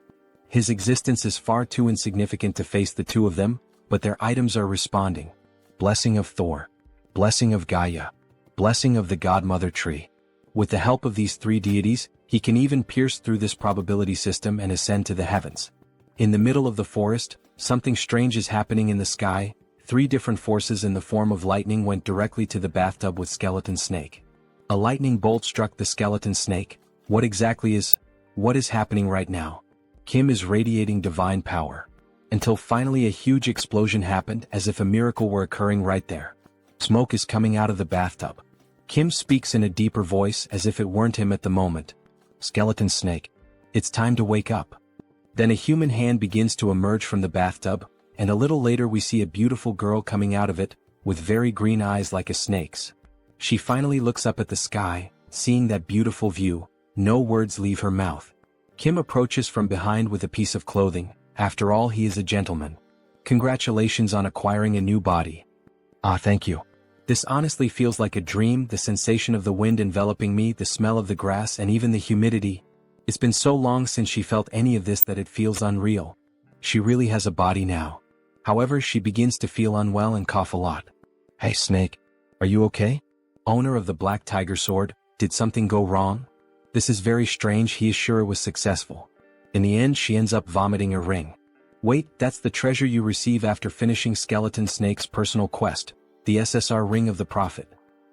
His existence is far too insignificant to face the 2 of them, but their items are responding. Blessing of Thor. Blessing of Gaia. Blessing of the Godmother tree. With the help of these 3 deities, he can even pierce through this probability system and ascend to the heavens. In the middle of the forest, something strange is happening in the sky. 3 different forces in the form of lightning went directly to the bathtub with Skeleton Snake. A lightning bolt struck the Skeleton Snake. What is happening right now? Kim is radiating divine power. Until finally a huge explosion happened as if a miracle were occurring right there. Smoke is coming out of the bathtub. Kim speaks in a deeper voice as if it weren't him at the moment. Skeleton Snake. It's time to wake up. Then a human hand begins to emerge from the bathtub, and a little later we see a beautiful girl coming out of it, with very green eyes like a snake's. She finally looks up at the sky, seeing that beautiful view. No words leave her mouth. Kim approaches from behind with a piece of clothing. After all, he is a gentleman. Congratulations on acquiring a new body. Ah, thank you. This honestly feels like a dream, the sensation of the wind enveloping me, the smell of the grass, and even the humidity. It's been so long since she felt any of this that it feels unreal. She really has a body now. However, she begins to feel unwell and cough a lot. Hey Snake, are you okay? Owner of the Black Tiger Sword, did something go wrong? This is very strange. He is sure it was successful. In the end, she ends up vomiting a ring. Wait, that's the treasure you receive after finishing Skeleton Snake's personal quest, the SSR Ring of the Prophet.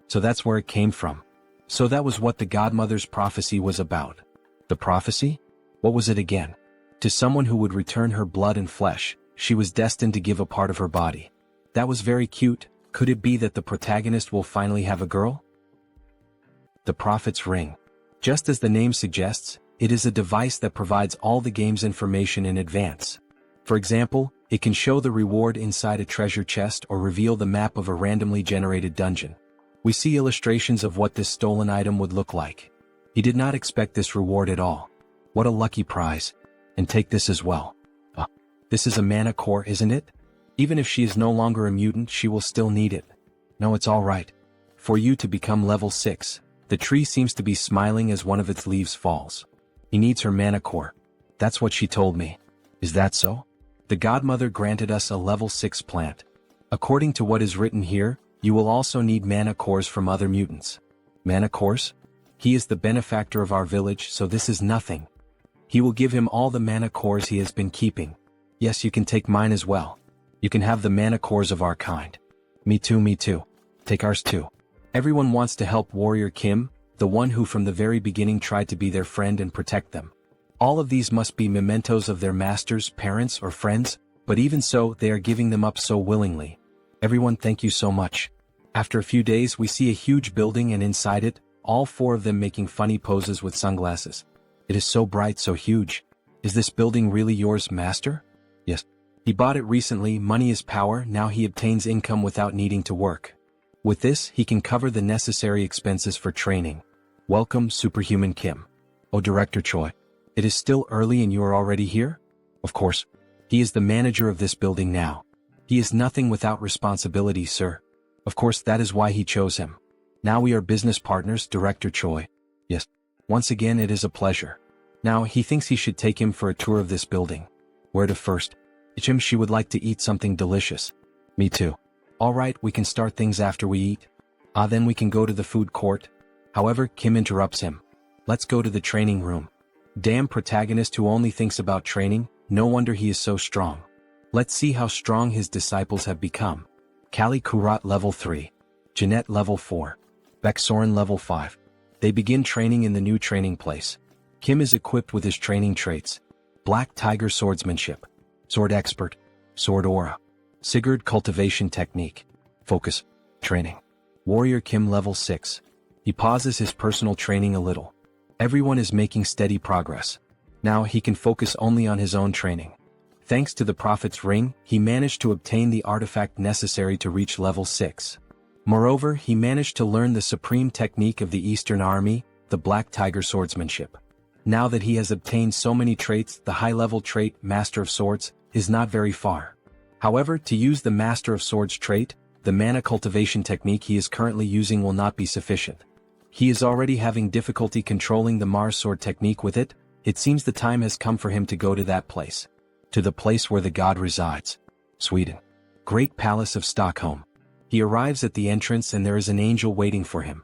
So that's where it came from. So that was what the Godmother's prophecy was about. The prophecy? What was it again? To someone who would return her blood and flesh, she was destined to give a part of her body. That was very cute. Could it be that the protagonist will finally have a girl? The Prophet's Ring. Just as the name suggests, it is a device that provides all the game's information in advance. For example, it can show the reward inside a treasure chest or reveal the map of a randomly generated dungeon. We see illustrations of what this stolen item would look like. He did not expect this reward at all. What a lucky prize. And take this as well. This is a mana core, isn't it? Even if she is no longer a mutant, she will still need it. No, it's all right. For you to become level 6, the tree seems to be smiling as one of its leaves falls. He needs her mana core. That's what she told me. Is that so? The Godmother granted us a level 6 plant. According to what is written here, you will also need mana cores from other mutants. Mana cores? He is the benefactor of our village, so this is nothing. He will give him all the mana cores he has been keeping. Yes, you can take mine as well. You can have the mana cores of our kind. Me too, me too. Take ours too. Everyone wants to help Warrior Kim, the one who from the very beginning tried to be their friend and protect them. All of these must be mementos of their masters, parents, or friends, but even so, they are giving them up so willingly. Everyone, thank you so much. After a few days, we see a huge building, and inside it, all 4 of them making funny poses with sunglasses. It is so bright, so huge. Is this building really yours, master? Yes. He bought it recently. Money is power. Now he obtains income without needing to work. With this, he can cover the necessary expenses for training. Welcome, Superhuman Kim. Oh, Director Choi. It is still early and you are already here? Of course. He is the manager of this building now. He is nothing without responsibility, sir. Of course, that is why he chose him. Now we are business partners, Director Choi. Yes. Once again, it is a pleasure. Now, he thinks he should take him for a tour of this building. Where to first? Ichim, she would like to eat something delicious. Me too. Alright, we can start things after we eat. Then we can go to the food court. However, Kim interrupts him. Let's go to the training room. Damn Protagonist who only thinks about training, no wonder he is so strong. Let's see how strong his disciples have become. Kali Kurat level 3. Jeanette level 4. Beksoren level 5. They begin training in the new training place. Kim is equipped with his training traits. Black Tiger Swordsmanship. Sword Expert. Sword Aura. Sigurd Cultivation Technique. Focus. Training. Warrior Kim level 6. He pauses his personal training a little. Everyone is making steady progress. Now he can focus only on his own training. Thanks to the Prophet's Ring, he managed to obtain the artifact necessary to reach level 6. Moreover, he managed to learn the supreme technique of the Eastern Army, the Black Tiger Swordsmanship. Now that he has obtained so many traits, the high-level trait, Master of Swords, is not very far. However, to use the Master of Swords trait, the mana cultivation technique he is currently using will not be sufficient. He is already having difficulty controlling the Mars sword technique with it. It seems the time has come for him to go to that place. To the place where the god resides. Sweden. Great Palace of Stockholm. He arrives at the entrance and there is an angel waiting for him.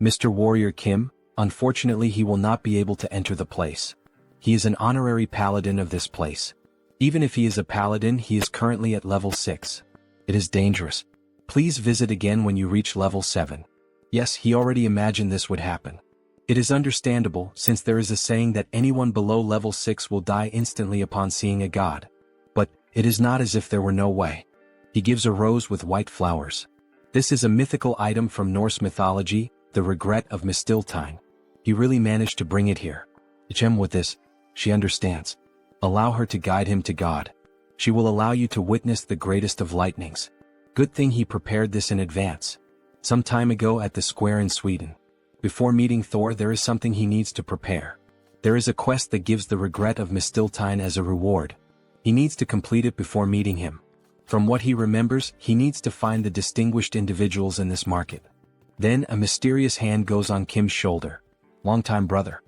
Mr. Warrior Kim, unfortunately he will not be able to enter the place. He is an honorary paladin of this place. Even if he is a paladin, he is currently at level 6. It is dangerous. Please visit again when you reach level 7. Yes, he already imagined this would happen. It is understandable, since there is a saying that anyone below level 6 will die instantly upon seeing a god. But, it is not as if there were no way. He gives a rose with white flowers. This is a mythical item from Norse mythology, the regret of Mistiltine. He really managed to bring it here. Gem with this, she understands. Allow her to guide him to God. She will allow you to witness the greatest of lightnings. Good thing he prepared this in advance. Some time ago at the square in Sweden. Before meeting Thor, there is something he needs to prepare. There is a quest that gives the regret of Mistiltine as a reward. He needs to complete it before meeting him. From what he remembers, he needs to find the distinguished individuals in this market. Then a mysterious hand goes on Kim's shoulder. Longtime brother.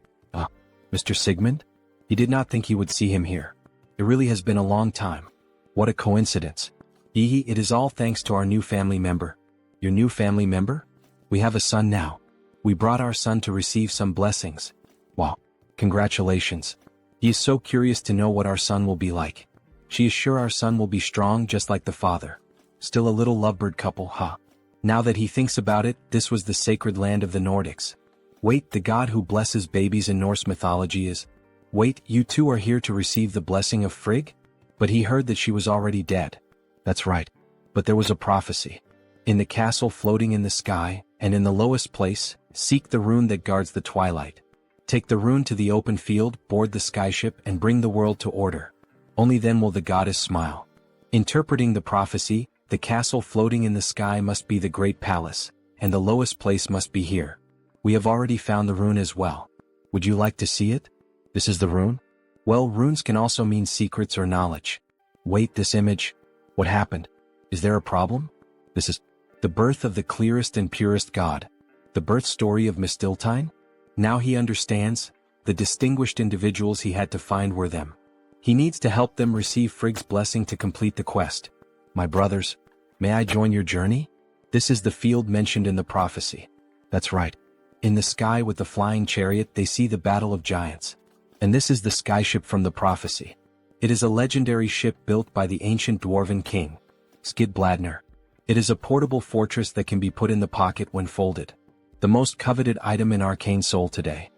Mr. Sigmund? He did not think he would see him here. It really has been a long time. What a coincidence. It is all thanks to our new family member. Your new family member? We have a son now. We brought our son to receive some blessings. Wow. Congratulations. He is so curious to know what our son will be like. She is sure our son will be strong just like the father. Still a little lovebird couple, huh? Now that he thinks about it, this was the sacred land of the Nordics. Wait, the god who blesses babies in Norse mythology is... Wait, you two are here to receive the blessing of Frigg? But he heard that she was already dead. That's right. But there was a prophecy. In the castle floating in the sky, and in the lowest place, seek the rune that guards the twilight. Take the rune to the open field, board the skyship, and bring the world to order. Only then will the goddess smile. Interpreting the prophecy, the castle floating in the sky must be the great palace, and the lowest place must be here. We have already found the rune as well. Would you like to see it? This is the rune? Well, runes can also mean secrets or knowledge. Wait, this image? What happened? Is there a problem? This is... The birth of the clearest and purest god. The birth story of Mistiltine? Now he understands, the distinguished individuals he had to find were them. He needs to help them receive Frigg's blessing to complete the quest. My brothers, may I join your journey? This is the field mentioned in the prophecy. That's right. In the sky with the flying chariot they see the battle of giants. And this is the skyship from the prophecy. It is a legendary ship built by the ancient dwarven king, Skidbladner. It is a portable fortress that can be put in the pocket when folded. The most coveted item in Arcane Seoul today.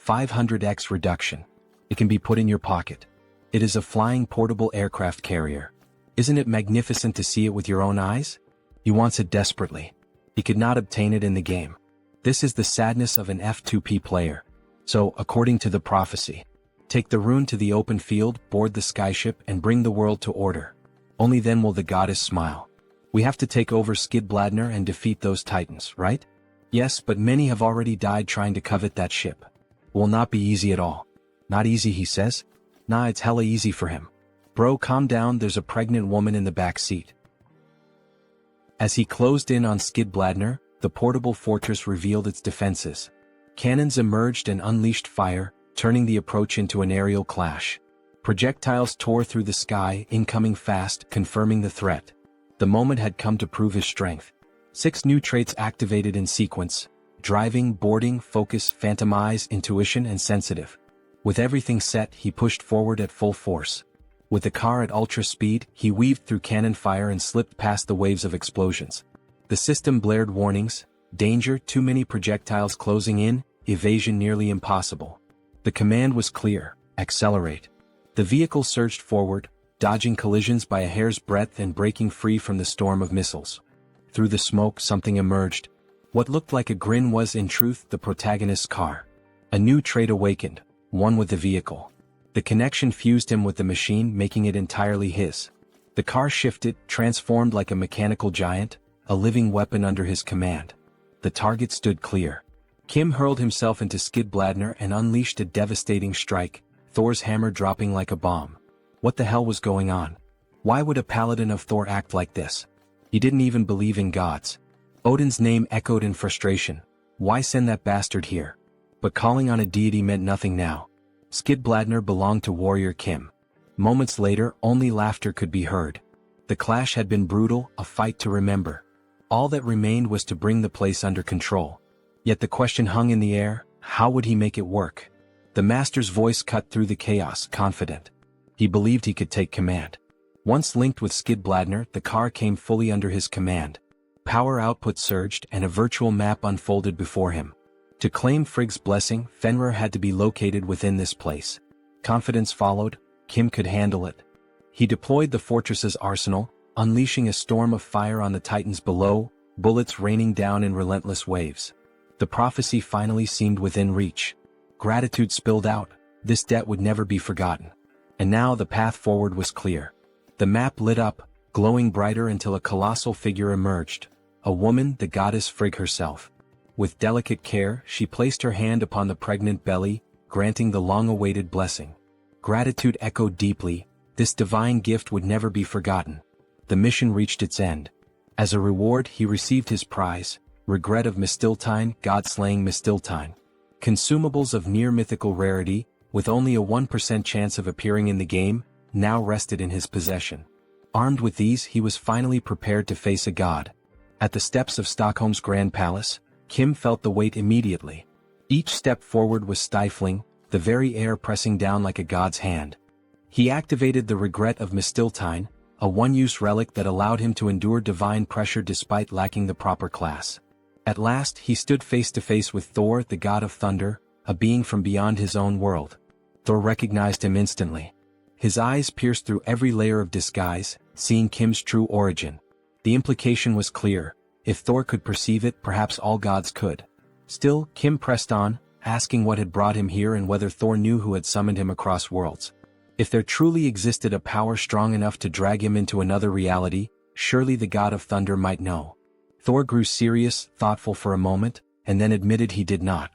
500x reduction. It can be put in your pocket. It is a flying portable aircraft carrier. Isn't it magnificent to see it with your own eyes? He wants it desperately. He could not obtain it in the game. This is the sadness of an F2P player. So, according to the prophecy, take the rune to the open field, board the skyship, and bring the world to order. Only then will the goddess smile. We have to take over Skidbladner and defeat those titans, right? Yes, but many have already died trying to covet that ship. Will not be easy at all. Not easy, he says? Nah, it's hella easy for him. Bro, calm down, there's a pregnant woman in the back seat. As he closed in on Skidbladner, the portable fortress revealed its defenses. Cannons emerged and unleashed fire, turning the approach into an aerial clash. Projectiles tore through the sky, incoming fast, confirming the threat. The moment had come to prove his strength. 6 new traits activated in sequence: driving, boarding, focus, phantom eyes, intuition, and sensitive. With everything set, he pushed forward at full force. With the car at ultra speed, he weaved through cannon fire and slipped past the waves of explosions. The system blared warnings: danger, too many projectiles closing in, evasion nearly impossible. The command was clear: accelerate. The vehicle surged forward, dodging collisions by a hair's breadth and breaking free from the storm of missiles. Through the smoke something emerged. What looked like a grin was in truth the protagonist's car. A new trait awakened, one with the vehicle. The connection fused him with the machine, making it entirely his. The car shifted, transformed like a mechanical giant, a living weapon under his command. The target stood clear. Kim hurled himself into Skidbladner and unleashed a devastating strike, Thor's hammer dropping like a bomb. What the hell was going on? Why would a paladin of Thor act like this? He didn't even believe in gods. Odin's name echoed in frustration. Why send that bastard here? But calling on a deity meant nothing now. Skidbladner belonged to warrior Kim. Moments later, only laughter could be heard. The clash had been brutal, a fight to remember. All that remained was to bring the place under control. Yet the question hung in the air: how would he make it work? The master's voice cut through the chaos, confident. He believed he could take command. Once linked with Skidbladner, the car came fully under his command. Power output surged and a virtual map unfolded before him. To claim Frigg's blessing, Fenrir had to be located within this place. Confidence followed. Kim could handle it. He deployed the fortress's arsenal, unleashing a storm of fire on the titans below, bullets raining down in relentless waves. The prophecy finally seemed within reach. Gratitude spilled out. This debt would never be forgotten. And now the path forward was clear. The map lit up, glowing brighter until a colossal figure emerged. A woman, the goddess Frigg herself. With delicate care, she placed her hand upon the pregnant belly, granting the long-awaited blessing. Gratitude echoed deeply. This divine gift would never be forgotten. The mission reached its end. As a reward, he received his prize: regret of Mistiltine, god-slaying Mistiltine. Consumables of near-mythical rarity, with only a 1% chance of appearing in the game, now rested in his possession. Armed with these, he was finally prepared to face a god. At the steps of Stockholm's Grand Palace, Kim felt the weight immediately. Each step forward was stifling, the very air pressing down like a god's hand. He activated the regret of Mistiltine, a one-use relic that allowed him to endure divine pressure despite lacking the proper class. At last, he stood face to face with Thor, the god of thunder, a being from beyond his own world. Thor recognized him instantly. His eyes pierced through every layer of disguise, seeing Kim's true origin. The implication was clear: if Thor could perceive it, perhaps all gods could. Still, Kim pressed on, asking what had brought him here and whether Thor knew who had summoned him across worlds. If there truly existed a power strong enough to drag him into another reality, surely the god of thunder might know. Thor grew serious, thoughtful for a moment, and then admitted he did not.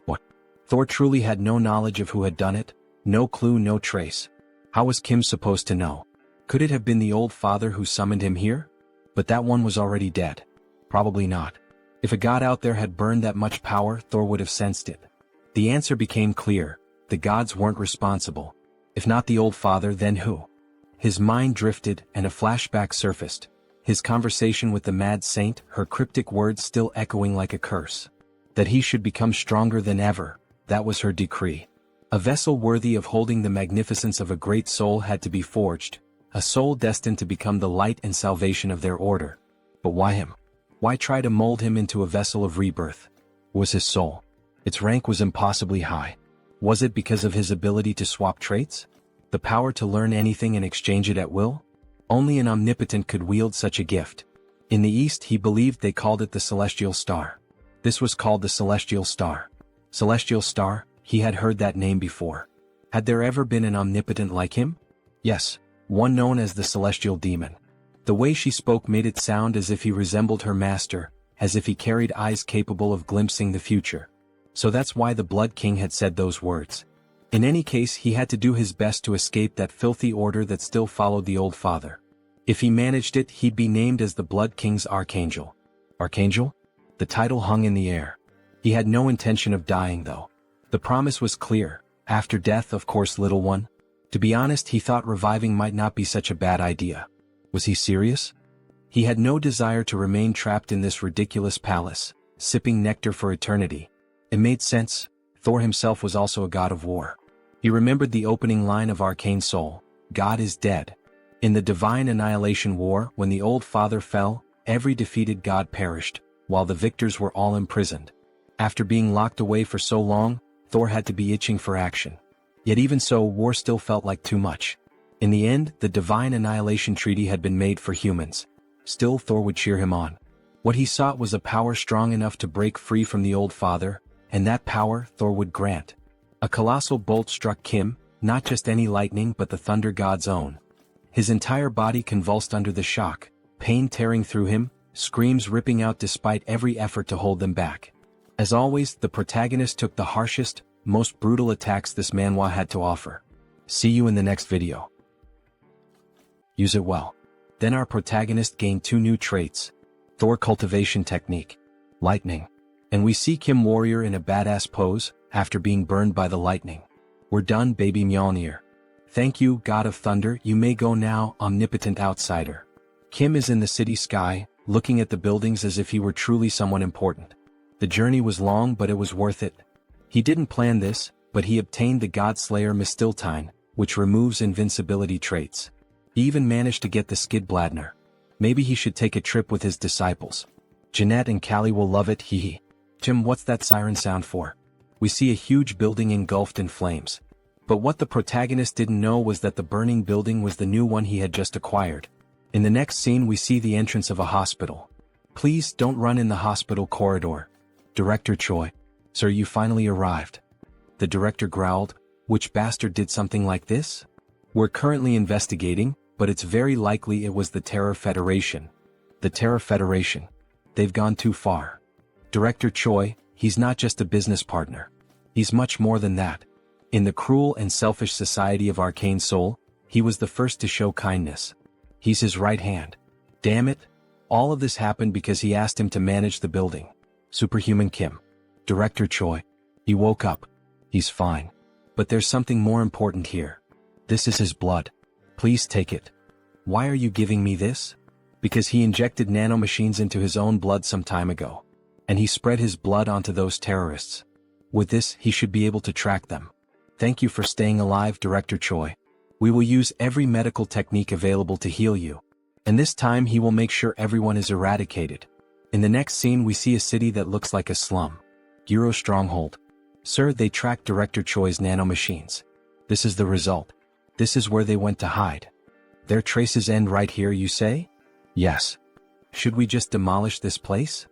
What? Thor truly had no knowledge of who had done it, no clue, no trace. How was Kim supposed to know? Could it have been the old father who summoned him here? But that one was already dead. Probably not. If a god out there had burned that much power, Thor would have sensed it. The answer became clear. The gods weren't responsible. If not the old father, then who? His mind drifted, and a flashback surfaced. His conversation with the mad saint, her cryptic words still echoing like a curse. That he should become stronger than ever, that was her decree. A vessel worthy of holding the magnificence of a great soul had to be forged, a soul destined to become the light and salvation of their order. But why him? Why try to mold him into a vessel of rebirth? Was his soul? Its rank was impossibly high. Was it because of his ability to swap traits? The power to learn anything and exchange it at will? Only an omnipotent could wield such a gift. In the East he believed they called it the Celestial Star. This was called the Celestial Star. Celestial Star, he had heard that name before. Had there ever been an omnipotent like him? Yes, one known as the Celestial Demon. The way she spoke made it sound as if he resembled her master, as if he carried eyes capable of glimpsing the future. So that's why the Blood King had said those words. In any case, he had to do his best to escape that filthy order that still followed the old father. If he managed it, he'd be named as the Blood King's Archangel. Archangel? The title hung in the air. He had no intention of dying though. The promise was clear. After death, of course, little one. To be honest, he thought reviving might not be such a bad idea. Was he serious? He had no desire to remain trapped in this ridiculous palace, sipping nectar for eternity. It made sense. Thor himself was also a god of war. He remembered the opening line of Arcane Seoul, God is dead. In the Divine Annihilation War, when the old father fell, every defeated god perished, while the victors were all imprisoned. After being locked away for so long, Thor had to be itching for action. Yet even so, war still felt like too much. In the end, the Divine Annihilation Treaty had been made for humans. Still, Thor would cheer him on. What he sought was a power strong enough to break free from the old father, and that power Thor would grant. A colossal bolt struck Kim, not just any lightning but the thunder god's own. His entire body convulsed under the shock, pain tearing through him, screams ripping out despite every effort to hold them back. As always, the protagonist took the harshest, most brutal attacks this manhwa had to offer. See you in the next video. Use it well. Then our protagonist gained 2 new traits. Thor cultivation technique. Lightning. And we see Kim warrior in a badass pose, after being burned by the lightning. We're done, baby Mjolnir. Thank you, God of Thunder, you may go now, omnipotent outsider. Kim is in the city sky, looking at the buildings as if he were truly someone important. The journey was long, but it was worth it. He didn't plan this, but he obtained the Godslayer Mistiltine, which removes invincibility traits. He even managed to get the Skidbladner. Maybe he should take a trip with his disciples. Jeanette and Callie will love it, hee hee. Jim, what's that siren sound for? We see a huge building engulfed in flames. But what the protagonist didn't know was that the burning building was the new one he had just acquired. In the next scene we see the entrance of a hospital. Please don't run in the hospital corridor. Director Choi. Sir, you finally arrived. The director growled. Which bastard did something like this? We're currently investigating, but it's very likely it was the Terror Federation. The Terror Federation. They've gone too far. Director Choi, he's not just a business partner. He's much more than that. In the cruel and selfish society of Arcane Seoul, he was the first to show kindness. He's his right hand. Damn it. All of this happened because he asked him to manage the building. Superhuman Kim. Director Choi. He woke up. He's fine. But there's something more important here. This is his blood. Please take it. Why are you giving me this? Because he injected nanomachines into his own blood some time ago. And he spread his blood onto those terrorists. With this, he should be able to track them. Thank you for staying alive, Director Choi. We will use every medical technique available to heal you. And this time he will make sure everyone is eradicated. In the next scene we see a city that looks like a slum. Giro Stronghold. Sir, they tracked Director Choi's nanomachines. This is the result. This is where they went to hide. Their traces end right here, you say? Yes. Should we just demolish this place?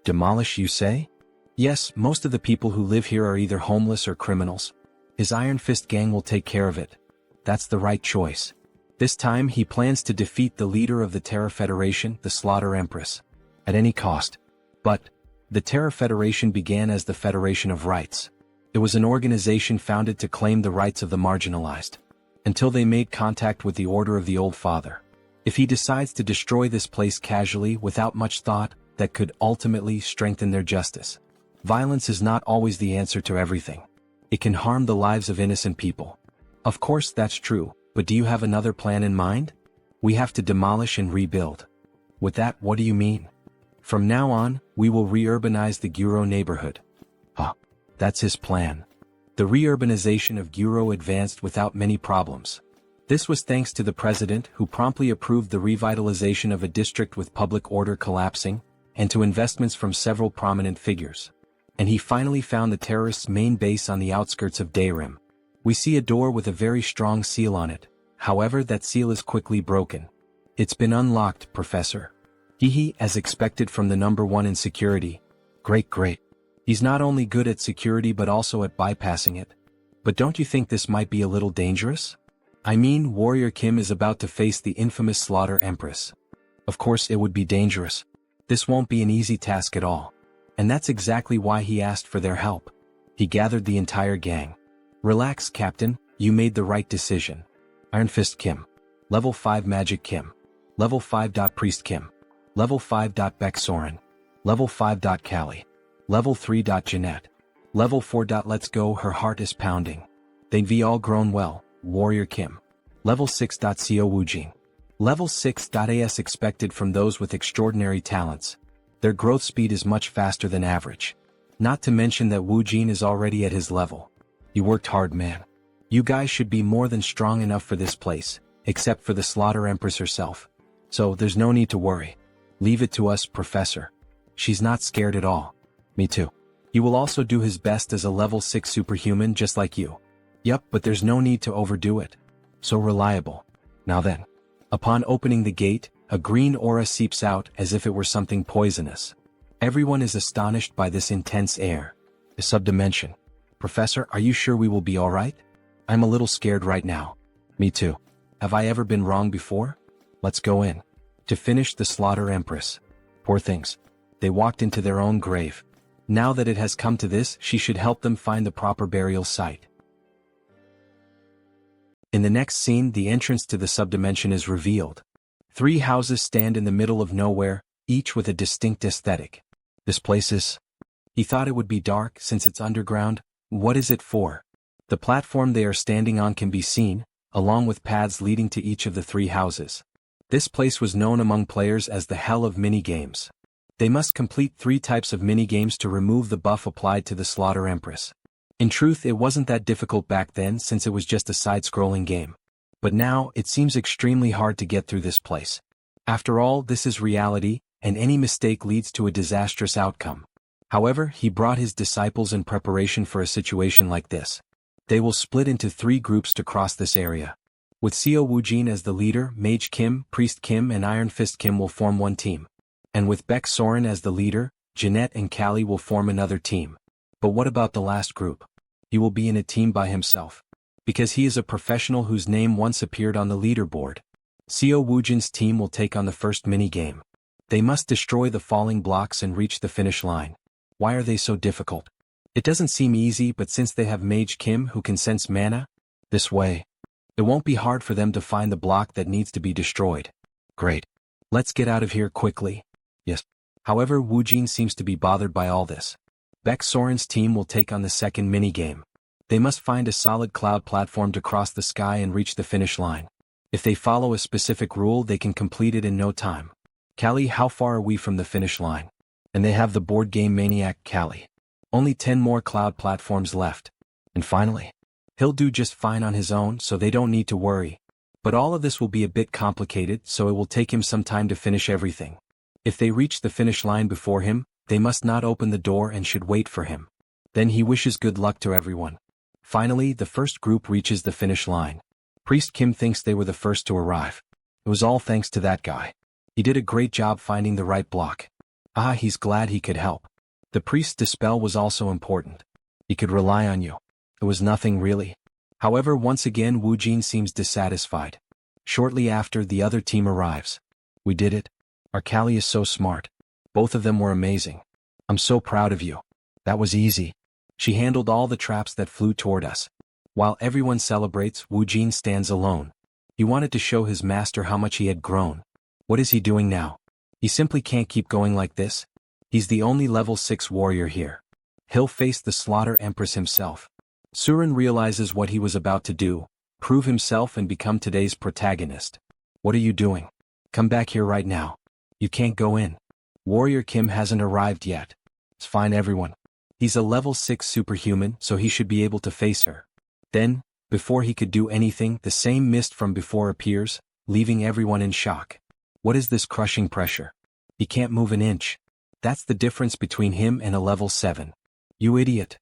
Demolish, you say? Yes, most of the people who live here are either homeless or criminals. His Iron Fist gang will take care of it. That's the right choice. This time he plans to defeat the leader of the Terror Federation, the Slaughter Empress. At any cost. But the Terror Federation began as the Federation of Rights. It was an organization founded to claim the rights of the marginalized. Until they made contact with the Order of the Old Father. If he decides to destroy this place casually without much thought, that could ultimately strengthen their justice. Violence is not always the answer to everything. It can harm the lives of innocent people. Of course that's true, but do you have another plan in mind? We have to demolish and rebuild. With that, what do you mean? From now on, we will re-urbanize the Guro neighborhood. That's his plan. The re-urbanization of Guro advanced without many problems. This was thanks to the president who promptly approved the revitalization of a district with public order collapsing, and to investments from several prominent figures. And he finally found the terrorists' main base on the outskirts of Daerim. We see a door with a very strong seal on it, however that seal is quickly broken. It's been unlocked, Professor. Hehe, as expected from the number one in security. Great. He's not only good at security but also at bypassing it. But don't you think this might be a little dangerous? I mean, Warrior Kim is about to face the infamous Slaughter Empress. Of course it would be dangerous. This won't be an easy task at all. And that's exactly why he asked for their help. He gathered the entire gang. Relax, Captain, you made the right decision. Iron Fist Kim. Level 5 Magic Kim. Level 5. Priest Kim. Level 5. Beck Soren. Level 5. Callie. Level 3. Jeanette. Level 4. Let's go, her heart is pounding. They've all grown well, Warrior Kim. Level 6. Seo Woojin. Level 6. As expected from those with extraordinary talents. Their growth speed is much faster than average. Not to mention that Woojin is already at his level. You worked hard, man. You guys should be more than strong enough for this place, except for the Slaughter Empress herself. So there's no need to worry. Leave it to us, Professor. She's not scared at all. Me too. He will also do his best as a level 6 superhuman just like you. Yup, but there's no need to overdo it. So reliable. Now then. Upon opening the gate, a green aura seeps out as if it were something poisonous. Everyone is astonished by this intense air. A subdimension. Professor, are you sure we will be alright? I'm a little scared right now. Me too. Have I ever been wrong before? Let's go in. To finish the Slaughter Empress. Poor things. They walked into their own grave. Now that it has come to this, she should help them find the proper burial site. In the next scene, the entrance to the subdimension is revealed. 3 houses stand in the middle of nowhere, each with a distinct aesthetic. This place is... He thought it would be dark since it's underground. What is it for? The platform they are standing on can be seen, along with paths leading to each of the 3 houses. This place was known among players as the Hell of Minigames. They must complete 3 types of minigames to remove the buff applied to the Slaughter Empress. In truth, it wasn't that difficult back then since it was just a side-scrolling game. But now, it seems extremely hard to get through this place. After all, this is reality, and any mistake leads to a disastrous outcome. However, he brought his disciples in preparation for a situation like this. They will split into 3 groups to cross this area. With Seo Woojin as the leader, Mage Kim, Priest Kim and Iron Fist Kim will form one team. And with Beck Soren as the leader, Jeanette and Callie will form another team. But what about the last group? He will be in a team by himself. Because he is a professional whose name once appeared on the leaderboard. Seo Woojin's team will take on the first minigame. They must destroy the falling blocks and reach the finish line. Why are they so difficult? It doesn't seem easy, but since they have Mage Kim who can sense mana, this way, it won't be hard for them to find the block that needs to be destroyed. Great. Let's get out of here quickly. Yes. However, Woojin seems to be bothered by all this. Beck Soren's team will take on the second minigame. They must find a solid cloud platform to cross the sky and reach the finish line. If they follow a specific rule, they can complete it in no time. Callie, how far are we from the finish line? And they have the board game maniac Callie. Only 10 more cloud platforms left. And finally, he'll do just fine on his own, so they don't need to worry. But all of this will be a bit complicated, so it will take him some time to finish everything. If they reach the finish line before him, they must not open the door and should wait for him. Then he wishes good luck to everyone. Finally, the first group reaches the finish line. Priest Kim thinks they were the first to arrive. It was all thanks to that guy. He did a great job finding the right block. He's glad he could help. The priest's dispel was also important. He could rely on you. It was nothing really. However, once again Woojin seems dissatisfied. Shortly after, the other team arrives. We did it. Our Callie is so smart. Both of them were amazing. I'm so proud of you. That was easy. She handled all the traps that flew toward us. While everyone celebrates, Woojin stands alone. He wanted to show his master how much he had grown. What is he doing now? He simply can't keep going like this. He's the only level 6 warrior here. He'll face the Slaughter Empress himself. Surin realizes what he was about to do, prove himself and become today's protagonist. What are you doing? Come back here right now. You can't go in. Warrior Kim hasn't arrived yet. It's fine everyone. He's a level 6 superhuman, so he should be able to face her. Then, before he could do anything, the same mist from before appears, leaving everyone in shock. What is this crushing pressure? He can't move an inch. That's the difference between him and a level 7. You idiot.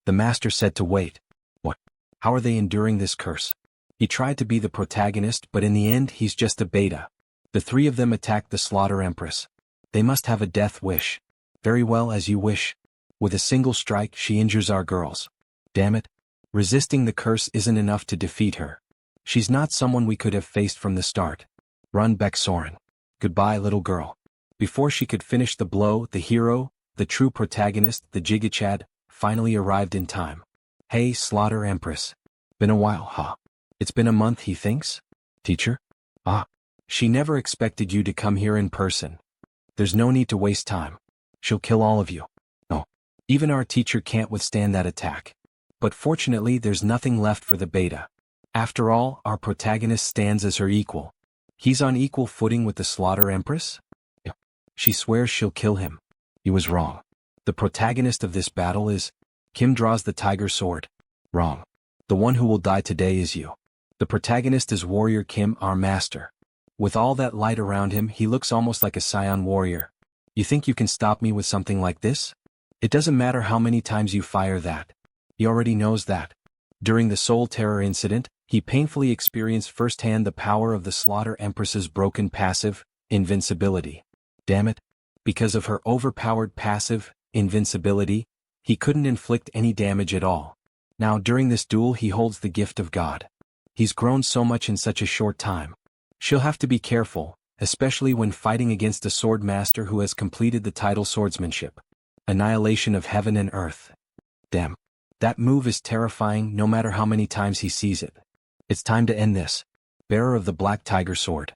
The master said to wait. What? How are they enduring this curse? He tried to be the protagonist, but in the end he's just a beta. The three of them attacked the Slaughter Empress. They must have a death wish. Very well, as you wish. With a single strike she injures our girls. Damn it. Resisting the curse isn't enough to defeat her. She's not someone we could have faced from the start. Run back, Soren. Goodbye, little girl. Before she could finish the blow, the hero, the true protagonist, the Jigachad, finally arrived in time. Hey, Slaughter Empress. Been a while, huh? It's been a month, he thinks? Teacher? Ah. She never expected you to come here in person. There's no need to waste time. She'll kill all of you. No. Even our teacher can't withstand that attack. But fortunately there's nothing left for the beta. After all, our protagonist stands as her equal. He's on equal footing with the Slaughter Empress? She swears she'll kill him. He was wrong. The protagonist of this battle is... Kim draws the tiger sword. Wrong. The one who will die today is you. The protagonist is Warrior Kim, our master. With all that light around him, he looks almost like a scion warrior. You think you can stop me with something like this? It doesn't matter how many times you fire that. He already knows that. During the Soul Terror incident, he painfully experienced firsthand the power of the Slaughter Empress's broken passive, invincibility. Damn it. Because of her overpowered passive, invincibility, he couldn't inflict any damage at all. Now during this duel he holds the gift of God. He's grown so much in such a short time. She'll have to be careful, especially when fighting against a sword master who has completed the title swordsmanship. Annihilation of heaven and earth. Damn. That move is terrifying no matter how many times he sees it. It's time to end this. Bearer of the Black Tiger Sword.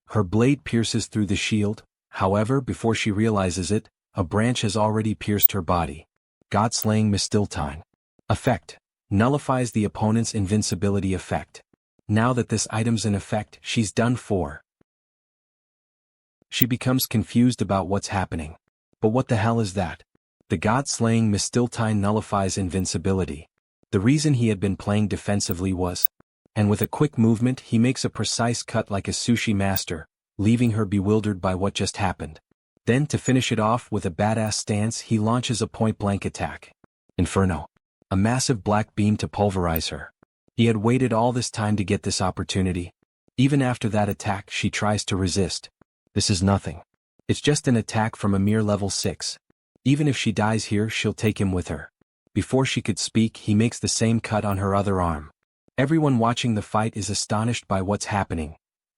Her blade pierces through the shield, however before she realizes it, a branch has already pierced her body. God-slaying Mistiltine. Effect. Nullifies the opponent's invincibility effect. Now that this item's in effect, she's done for. She becomes confused about what's happening. But what the hell is that? The God-slaying Mistiltine nullifies invincibility. The reason he had been playing defensively was... And with a quick movement he makes a precise cut like a sushi master, leaving her bewildered by what just happened. Then to finish it off with a badass stance he launches a point-blank attack. Inferno. A massive black beam to pulverize her. He had waited all this time to get this opportunity. Even after that attack she tries to resist. This is nothing. It's just an attack from a mere level 6. Even if she dies here she'll take him with her. Before she could speak he makes the same cut on her other arm. Everyone watching the fight is astonished by what's happening.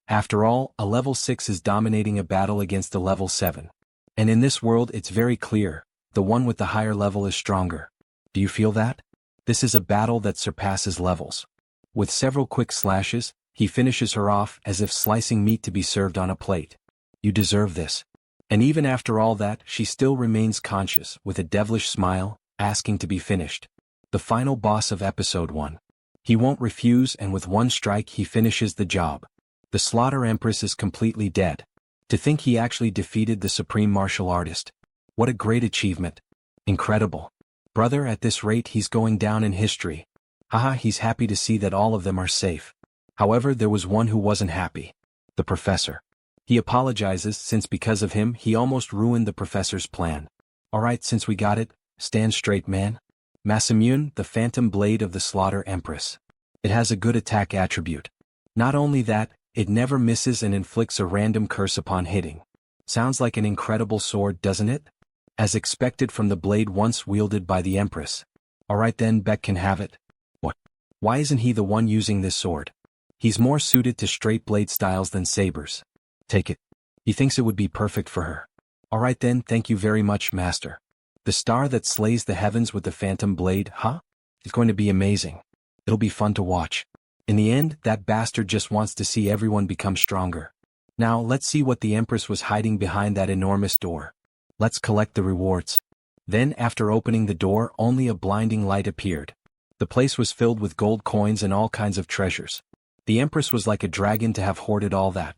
After all, a level 6 is dominating a battle against a level 7. And in this world it's very clear, the one with the higher level is stronger. Do you feel that? This is a battle that surpasses levels. With several quick slashes, he finishes her off as if slicing meat to be served on a plate. You deserve this. And even after all that, she still remains conscious, with a devilish smile, asking to be finished. The final boss of episode 1. He won't refuse, and with one strike he finishes the job. The Slaughter Empress is completely dead. To think he actually defeated the supreme martial artist. What a great achievement. Incredible. Brother, at this rate he's going down in history. Haha, he's happy to see that all of them are safe. However, there was one who wasn't happy. The professor. He apologizes since because of him he almost ruined the professor's plan. Alright, since we got it, stand straight, man. Masamune, the phantom blade of the Slaughter Empress. It has a good attack attribute. Not only that, it never misses and inflicts a random curse upon hitting. Sounds like an incredible sword, doesn't it? As expected from the blade once wielded by the Empress. Alright then, Beck can have it. What? Why isn't he the one using this sword? He's more suited to straight blade styles than sabers. Take it. He thinks it would be perfect for her. Alright then, thank you very much, Master. The star that slays the heavens with the phantom blade, huh? It's going to be amazing. It'll be fun to watch. In the end, that bastard just wants to see everyone become stronger. Now let's see what the Empress was hiding behind that enormous door. Let's collect the rewards. Then after opening the door, only a blinding light appeared. The place was filled with gold coins and all kinds of treasures. The Empress was like a dragon to have hoarded all that.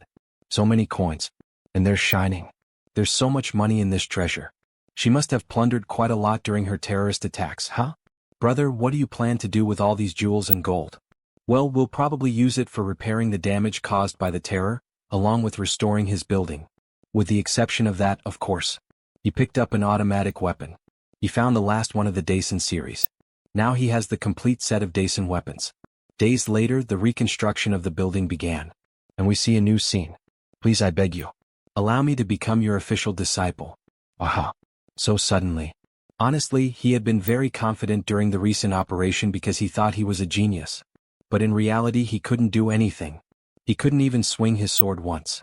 So many coins. And they're shining. There's so much money in this treasure. She must have plundered quite a lot during her terrorist attacks, huh? Brother, what do you plan to do with all these jewels and gold? Well, we'll probably use it for repairing the damage caused by the terror, along with restoring his building. With the exception of that, of course. He picked up an automatic weapon. He found the last one of the Daisen series. Now he has the complete set of Daisen weapons. Days later, the reconstruction of the building began. And we see a new scene. Please, I beg you. Allow me to become your official disciple. Aha. So suddenly. Honestly, he had been very confident during the recent operation because he thought he was a genius. But in reality he couldn't do anything. He couldn't even swing his sword once.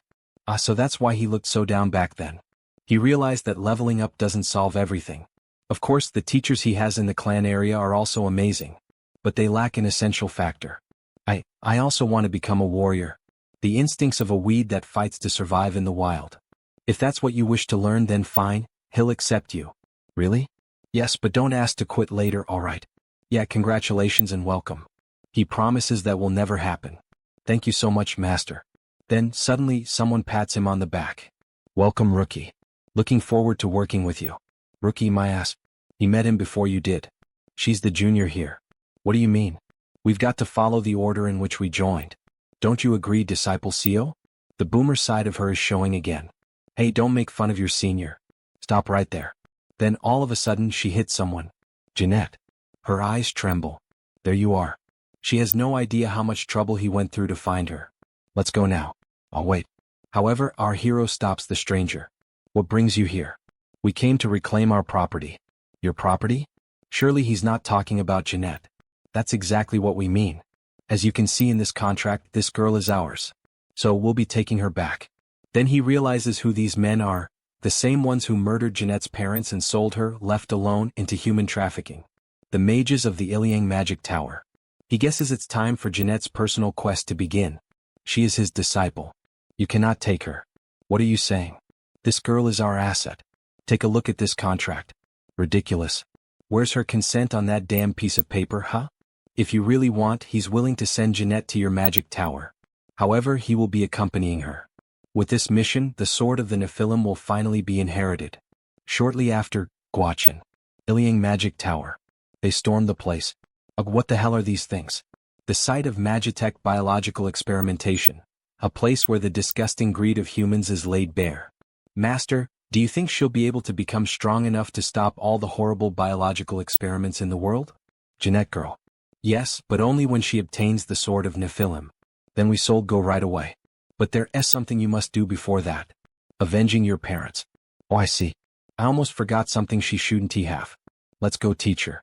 So that's why he looked so down back then. He realized that leveling up doesn't solve everything. Of course, the teachers he has in the clan area are also amazing. But they lack an essential factor. I also want to become a warrior. The instincts of a weed that fights to survive in the wild. If that's what you wish to learn, then fine, he'll accept you. Really? Yes, but don't ask to quit later, alright? Yeah, congratulations and welcome. He promises that will never happen. Thank you so much, master. Then, suddenly, someone pats him on the back. Welcome, rookie. Looking forward to working with you. Rookie, my ass. He met him before you did. She's the junior here. What do you mean? We've got to follow the order in which we joined. Don't you agree, Disciple Seo? The boomer side of her is showing again. Hey, don't make fun of your senior. Stop right there. Then all of a sudden she hits someone. Jeanette. Her eyes tremble. There you are. She has no idea how much trouble he went through to find her. Let's go now. I'll wait. However, our hero stops the stranger. What brings you here? We came to reclaim our property. Your property? Surely he's not talking about Jeanette. That's exactly what we mean. As you can see in this contract, this girl is ours. So we'll be taking her back. Then he realizes who these men are. The same ones who murdered Jeanette's parents and sold her, left alone, into human trafficking. The mages of the Iliang Magic Tower. He guesses it's time for Jeanette's personal quest to begin. She is his disciple. You cannot take her. What are you saying? This girl is our asset. Take a look at this contract. Ridiculous. Where's her consent on that damn piece of paper, huh? If you really want, he's willing to send Jeanette to your magic tower. However, he will be accompanying her. With this mission, the sword of the Nephilim will finally be inherited. Shortly after, Guachin. Iliang Magic Tower. They stormed the place. Ugh, what the hell are these things? The site of Magitech biological experimentation. A place where the disgusting greed of humans is laid bare. Master, do you think she'll be able to become strong enough to stop all the horrible biological experiments in the world? Jeanette girl. Yes, but only when she obtains the sword of Nephilim. Then we sold go right away. But there is something you must do before that. Avenging your parents. Oh, I see. I almost forgot something she shouldn't have. Let's go teach her.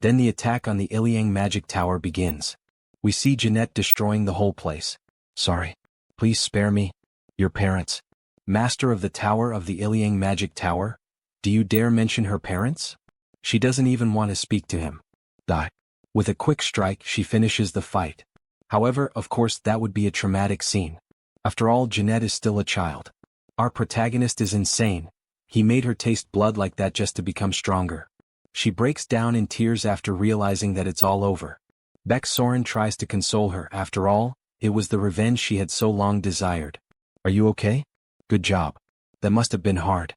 Then the attack on the Iliang Magic Tower begins. We see Jeanette destroying the whole place. Sorry. Please spare me. Your parents. Master of the Tower of the Iliang Magic Tower? Do you dare mention her parents? She doesn't even want to speak to him. Die. With a quick strike, she finishes the fight. However, of course, that would be a traumatic scene. After all, Jeanette is still a child. Our protagonist is insane. He made her taste blood like that just to become stronger. She breaks down in tears after realizing that it's all over. Beck Soren tries to console her. After all, it was the revenge she had so long desired. Are you okay? Good job. That must have been hard.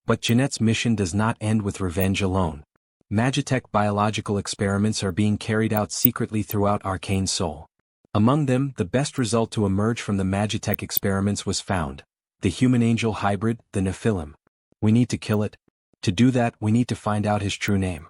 But Jeanette's mission does not end with revenge alone. Magitech biological experiments are being carried out secretly throughout Arcane Seoul. Among them, the best result to emerge from the Magitech experiments was found. The human-angel hybrid, the Nephilim. We need to kill it. To do that, we need to find out his true name.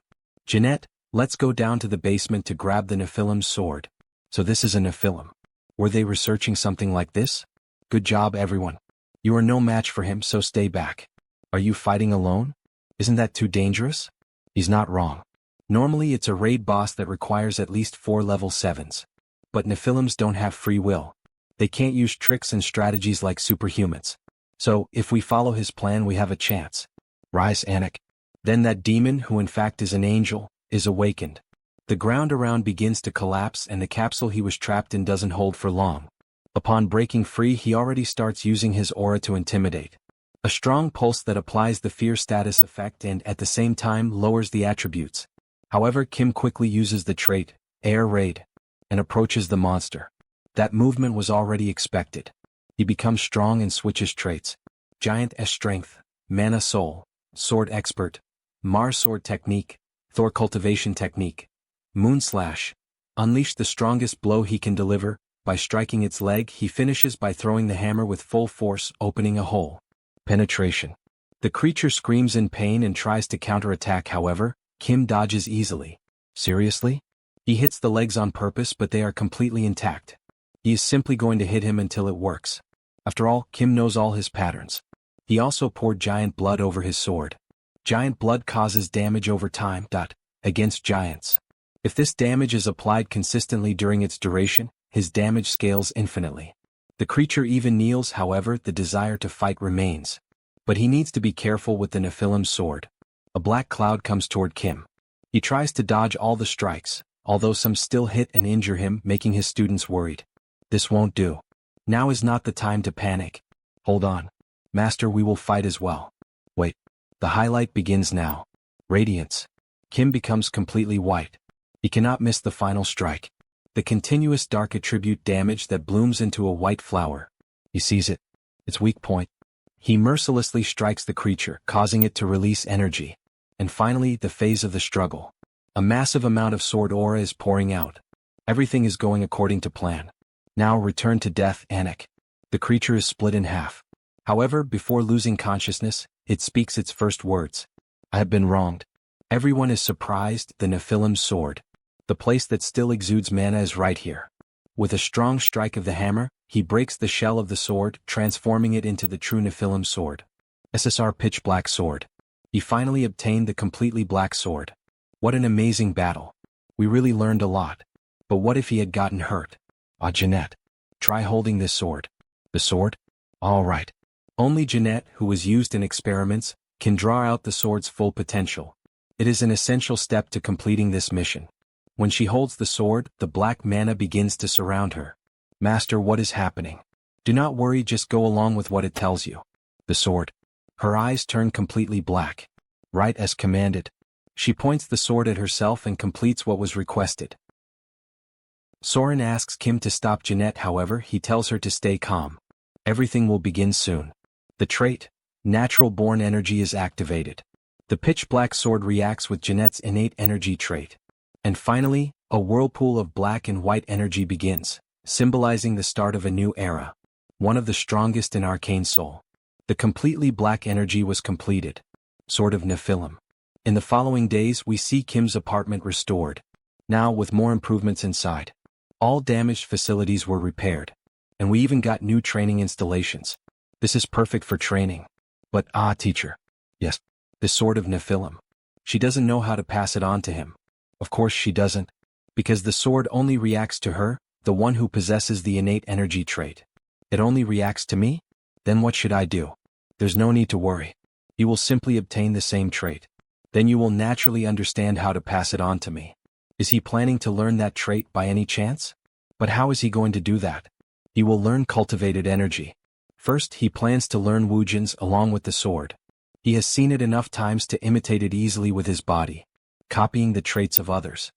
Jeanette, let's go down to the basement to grab the Nephilim's sword. So this is a Nephilim. Were they researching something like this? Good job, everyone. You are no match for him, so stay back. Are you fighting alone? Isn't that too dangerous? He's not wrong. Normally it's a raid boss that requires at least 4 level 7s. But Nephilims don't have free will. They can't use tricks and strategies like superhumans. So, if we follow his plan, we have a chance. Rise, Anik. Then that demon, who in fact is an angel, is awakened. The ground around begins to collapse and the capsule he was trapped in doesn't hold for long. Upon breaking free, he already starts using his aura to intimidate. A strong pulse that applies the fear status effect and at the same time lowers the attributes. However, Kim quickly uses the trait, Air Raid, and approaches the monster. That movement was already expected. He becomes strong and switches traits. Giant S Strength, Mana Soul, Sword Expert, Mars Sword Technique, Thor Cultivation Technique, Moon Slash. Unleash the strongest blow he can deliver. By striking its leg, he finishes by throwing the hammer with full force, opening a hole. Penetration. The creature screams in pain and tries to counterattack. However, Kim dodges easily. Seriously? He hits the legs on purpose, but they are completely intact. He is simply going to hit him until it works. After all, Kim knows all his patterns. He also poured giant blood over his sword. Giant blood causes damage over time. Against giants. If this damage is applied consistently during its duration, his damage scales infinitely. The creature even kneels. However, the desire to fight remains. But he needs to be careful with the Nephilim's sword. A black cloud comes toward Kim. He tries to dodge all the strikes, although some still hit and injure him, making his students worried. This won't do. Now is not the time to panic. Hold on. Master, we will fight as well. Wait. The highlight begins now. Radiance. Kim becomes completely white. He cannot miss the final strike. The continuous dark attribute damage that blooms into a white flower. He sees it. Its weak point. He mercilessly strikes the creature, causing it to release energy. And finally, the phase of the struggle. A massive amount of sword aura is pouring out. Everything is going according to plan. Now return to death, Anik. The creature is split in half. However, before losing consciousness, it speaks its first words. I have been wronged. Everyone is surprised. The Nephilim's sword. The place that still exudes mana is right here. With a strong strike of the hammer, he breaks the shell of the sword, transforming it into the true Nephilim sword. SSR Pitch Black Sword. He finally obtained the completely black sword. What an amazing battle. We really learned a lot. But what if he had gotten hurt? Jeanette. Try holding this sword. The sword? All right. Only Jeanette, who was used in experiments, can draw out the sword's full potential. It is an essential step to completing this mission. When she holds the sword, the black mana begins to surround her. Master, what is happening? Do not worry, just go along with what it tells you. The sword. Her eyes turn completely black. Right as commanded. She points the sword at herself and completes what was requested. Soren asks Kim to stop Jeanette, however, he tells her to stay calm. Everything will begin soon. The trait, Natural Born Energy, is activated. The pitch black sword reacts with Jeanette's innate energy trait. And finally, a whirlpool of black and white energy begins, symbolizing the start of a new era. One of the strongest in Arcane Seoul. The completely black energy was completed. Sword of Nephilim. In the following days, we see Kim's apartment restored. Now with more improvements inside. All damaged facilities were repaired. And we even got new training installations. This is perfect for training. But teacher. Yes. The sword of Nephilim. She doesn't know how to pass it on to him. Of course she doesn't. Because the sword only reacts to her, the one who possesses the innate energy trait. It only reacts to me? Then what should I do? There's no need to worry. You will simply obtain the same trait. Then you will naturally understand how to pass it on to me. Is he planning to learn that trait by any chance? But how is he going to do that? He will learn cultivated energy. First, he plans to learn Wujin's along with the sword. He has seen it enough times to imitate it easily with his body, copying the traits of others.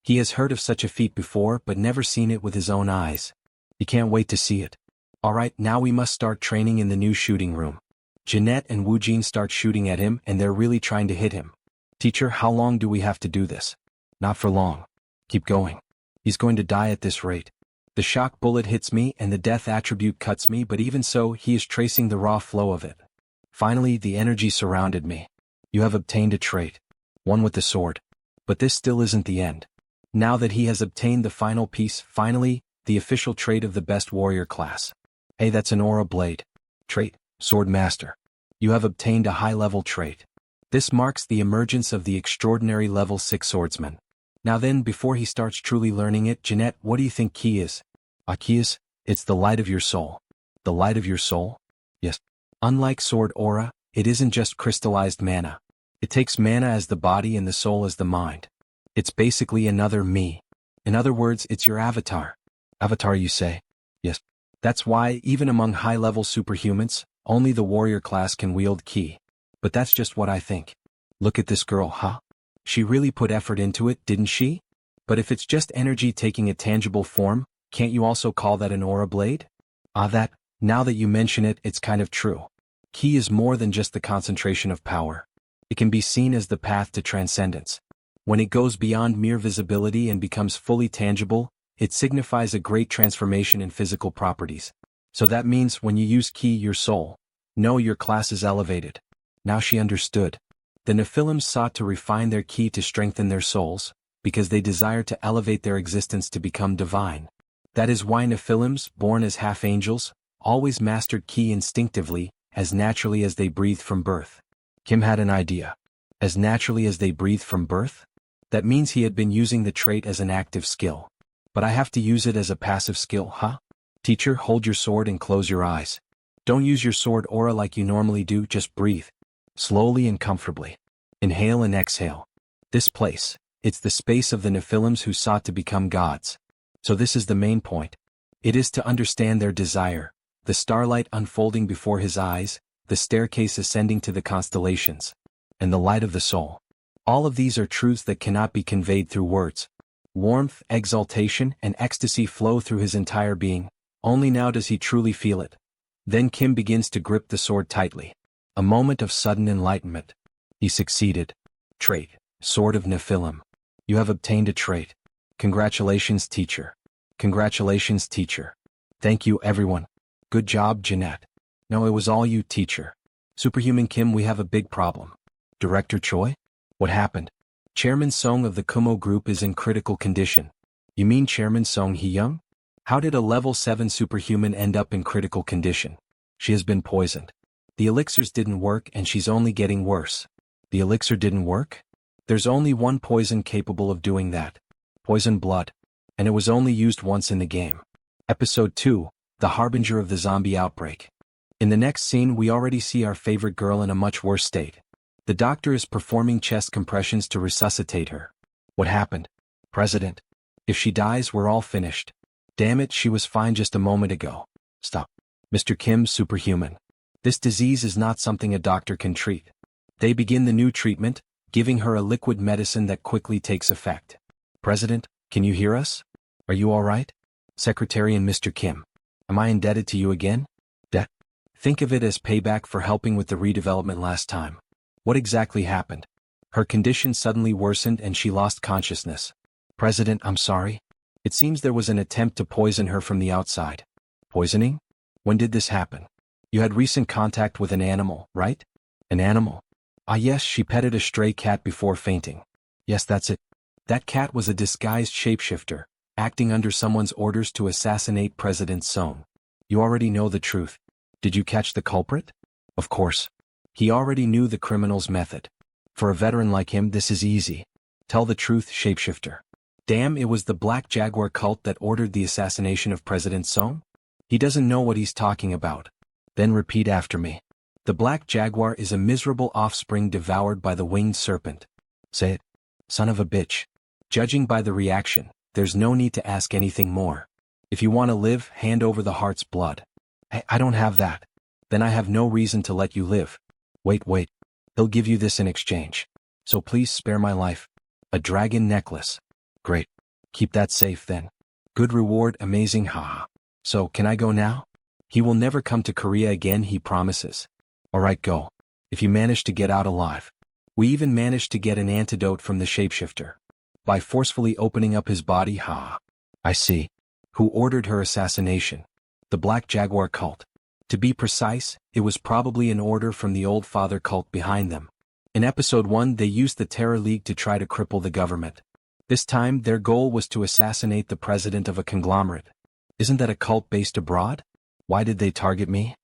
He has heard of such a feat before but never seen it with his own eyes. He can't wait to see it. Alright, now we must start training in the new shooting room. Jeanette and Wujin start shooting at him and they're really trying to hit him. Teacher, how long do we have to do this? Not for long. Keep going. He's going to die at this rate. The shock bullet hits me and the death attribute cuts me, but even so, he is tracing the raw flow of it. Finally, the energy surrounded me. You have obtained a trait. One with the sword. But this still isn't the end. Now that he has obtained the final piece, finally, the official trait of the best warrior class. Hey, that's an aura blade. Trait, Sword Master. You have obtained a high-level trait. This marks the emergence of the extraordinary level 6 swordsman. Now then, before he starts truly learning it, Jeanette, what do you think key is? Key is? It's the light of your soul. The light of your soul? Yes. Unlike sword aura, it isn't just crystallized mana. It takes mana as the body and the soul as the mind. It's basically another me. In other words, it's your avatar. Avatar, you say? Yes. That's why, even among high-level superhumans, only the warrior class can wield ki. But that's just what I think. Look at this girl, huh? She really put effort into it, didn't she? But if it's just energy taking a tangible form, can't you also call that an aura blade? Now that you mention it, it's kind of true. Ki is more than just the concentration of power. It can be seen as the path to transcendence. When it goes beyond mere visibility and becomes fully tangible, it signifies a great transformation in physical properties. So that means when you use ki, your soul. No, your class is elevated. Now she understood. The Nephilims sought to refine their ki to strengthen their souls, because they desire to elevate their existence to become divine. That is why Nephilims, born as half-angels, always mastered ki instinctively, as naturally as they breathed from birth. Kim had an idea. As naturally as they breathed from birth? That means he had been using the trait as an active skill. But I have to use it as a passive skill, huh? Teacher, hold your sword and close your eyes. Don't use your sword aura like you normally do, just breathe. Slowly and comfortably. Inhale and exhale. This place, it's the space of the Nephilims who sought to become gods. So this is the main point. It is to understand their desire, the starlight unfolding before his eyes, the staircase ascending to the constellations, and the light of the soul. All of these are truths that cannot be conveyed through words. Warmth, exaltation, and ecstasy flow through his entire being. Only now does he truly feel it. Then Kim begins to grip the sword tightly. A moment of sudden enlightenment. He succeeded. Trait. Sword of Nephilim. You have obtained a trait. Congratulations, teacher. Congratulations, teacher. Thank you, everyone. Good job, Jeanette. No, it was all you, teacher. Superhuman Kim, we have a big problem. Director Choi? What happened? Chairman Song of the Kumo Group is in critical condition. You mean Chairman Song Hee-young? How did a level 7 superhuman end up in critical condition? She has been poisoned. The elixirs didn't work and she's only getting worse. The elixir didn't work? There's only one poison capable of doing that. Poison blood. And it was only used once in the game. Episode 2, The Harbinger of the Zombie Outbreak. In the next scene we already see our favorite girl in a much worse state. The doctor is performing chest compressions to resuscitate her. What happened? President. If she dies, we're all finished. Damn it, she was fine just a moment ago. Stop. Mr. Kim's superhuman. This disease is not something a doctor can treat. They begin the new treatment, giving her a liquid medicine that quickly takes effect. President, can you hear us? Are you all right? Secretary and Mr. Kim. Am I indebted to you again? Debt? Think of it as payback for helping with the redevelopment last time. What exactly happened? Her condition suddenly worsened and she lost consciousness. President, I'm sorry. It seems there was an attempt to poison her from the outside. Poisoning? When did this happen? You had recent contact with an animal, right? An animal? Ah yes, she petted a stray cat before fainting. Yes, that's it. That cat was a disguised shapeshifter, acting under someone's orders to assassinate President Song. You already know the truth. Did you catch the culprit? Of course. He already knew the criminal's method. For a veteran like him, this is easy. Tell the truth, shapeshifter. Damn, it was the Black Jaguar cult that ordered the assassination of President Song? He doesn't know what he's talking about. Then repeat after me. The Black Jaguar is a miserable offspring devoured by the winged serpent. Say it. Son of a bitch. Judging by the reaction, there's no need to ask anything more. If you want to live, hand over the heart's blood. I don't have that. Then I have no reason to let you live. Wait. He'll give you this in exchange. So please spare my life. A dragon necklace. Great. Keep that safe then. Good reward, amazing, haha. So, can I go now? He will never come to Korea again, he promises. Alright, go. If you manage to get out alive. We even managed to get an antidote from the shapeshifter. By forcefully opening up his body, haha. I see. Who ordered her assassination? The Black Jaguar cult. To be precise, it was probably an order from the Old Father cult behind them. In episode 1 they used the Terror League to try to cripple the government. This time their goal was to assassinate the president of a conglomerate. Isn't that a cult based abroad? Why did they target me?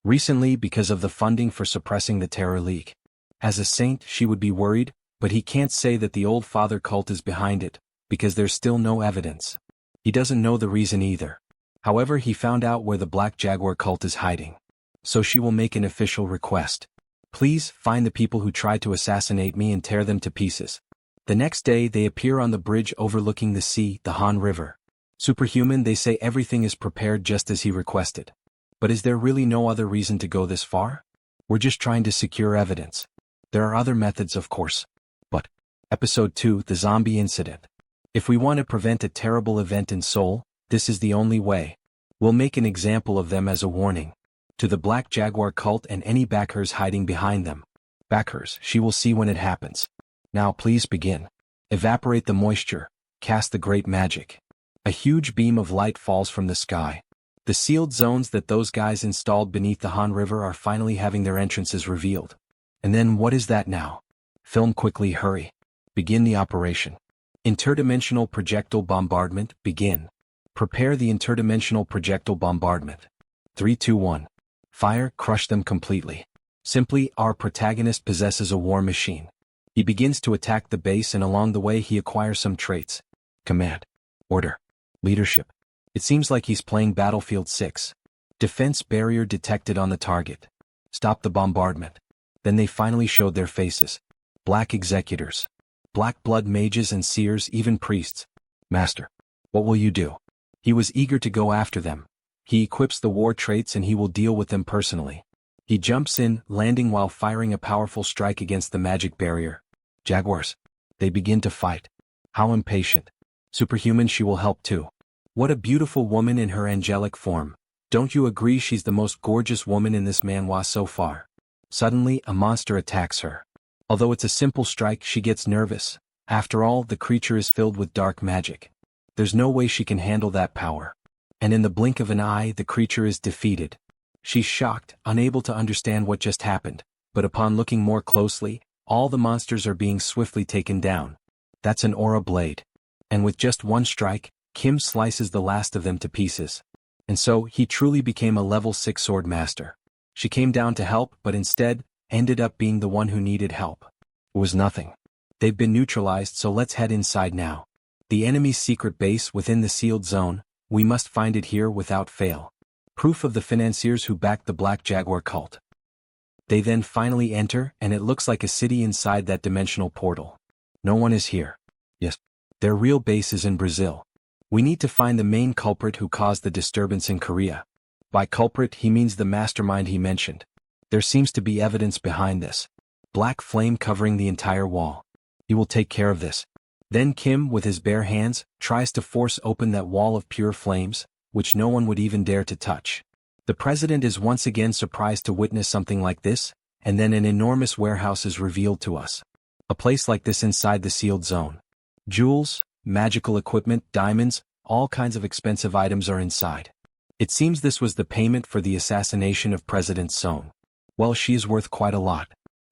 Recently because of the funding for suppressing the Terror League. As a saint she would be worried, but he can't say that the Old Father cult is behind it, because there's still no evidence. He doesn't know the reason either. However, he found out where the Black Jaguar cult is hiding. So she will make an official request. Please, find the people who tried to assassinate me and tear them to pieces. The next day they appear on the bridge overlooking the sea, the Han River. Superhuman, they say everything is prepared just as he requested. But is there really no other reason to go this far? We're just trying to secure evidence. There are other methods, of course. But Episode 2, the zombie incident. If we want to prevent a terrible event in Seoul, this is the only way. We'll make an example of them as a warning. To the Black Jaguar cult and any backers hiding behind them. Backers, she will see when it happens. Now please begin. Evaporate the moisture. Cast the great magic. A huge beam of light falls from the sky. The sealed zones that those guys installed beneath the Han River are finally having their entrances revealed. And then what is that now? Film quickly, hurry. Begin the operation. Interdimensional projectile bombardment, begin. Prepare the interdimensional projectile bombardment. 3, 2, 1. Fire, crush them completely. Simply, our protagonist possesses a war machine. He begins to attack the base and along the way he acquires some traits. Command. Order. Leadership. It seems like he's playing Battlefield 6. Defense barrier detected on the target. Stop the bombardment. Then they finally showed their faces. Black executors. Black blood mages and seers, even priests. Master. What will you do? He was eager to go after them. He equips the war traits and he will deal with them personally. He jumps in, landing while firing a powerful strike against the magic barrier. Jaguars. They begin to fight. How impatient. Superhuman, she will help too. What a beautiful woman in her angelic form. Don't you agree she's the most gorgeous woman in this manhwa so far? Suddenly, a monster attacks her. Although it's a simple strike, she gets nervous. After all, the creature is filled with dark magic. There's no way she can handle that power. And in the blink of an eye, the creature is defeated. She's shocked, unable to understand what just happened, but upon looking more closely, all the monsters are being swiftly taken down. That's an aura blade. And with just one strike, Kim slices the last of them to pieces. And so, he truly became a level 6 sword master. She came down to help, but instead, ended up being the one who needed help. It was nothing. They've been neutralized, so let's head inside now. The enemy's secret base within the sealed zone, we must find it here without fail. Proof of the financiers who backed the Black Jaguar cult. They then finally enter, and it looks like a city inside that dimensional portal. No one is here. Yes. Their real base is in Brazil. We need to find the main culprit who caused the disturbance in Korea. By culprit, he means the mastermind he mentioned. There seems to be evidence behind this. Black flame covering the entire wall. He will take care of this. Then Kim, with his bare hands, tries to force open that wall of pure flames, which no one would even dare to touch. The president is once again surprised to witness something like this, and then an enormous warehouse is revealed to us. A place like this inside the sealed zone. Jewels, magical equipment, diamonds, all kinds of expensive items are inside. It seems this was the payment for the assassination of President Seoul. Well, she is worth quite a lot.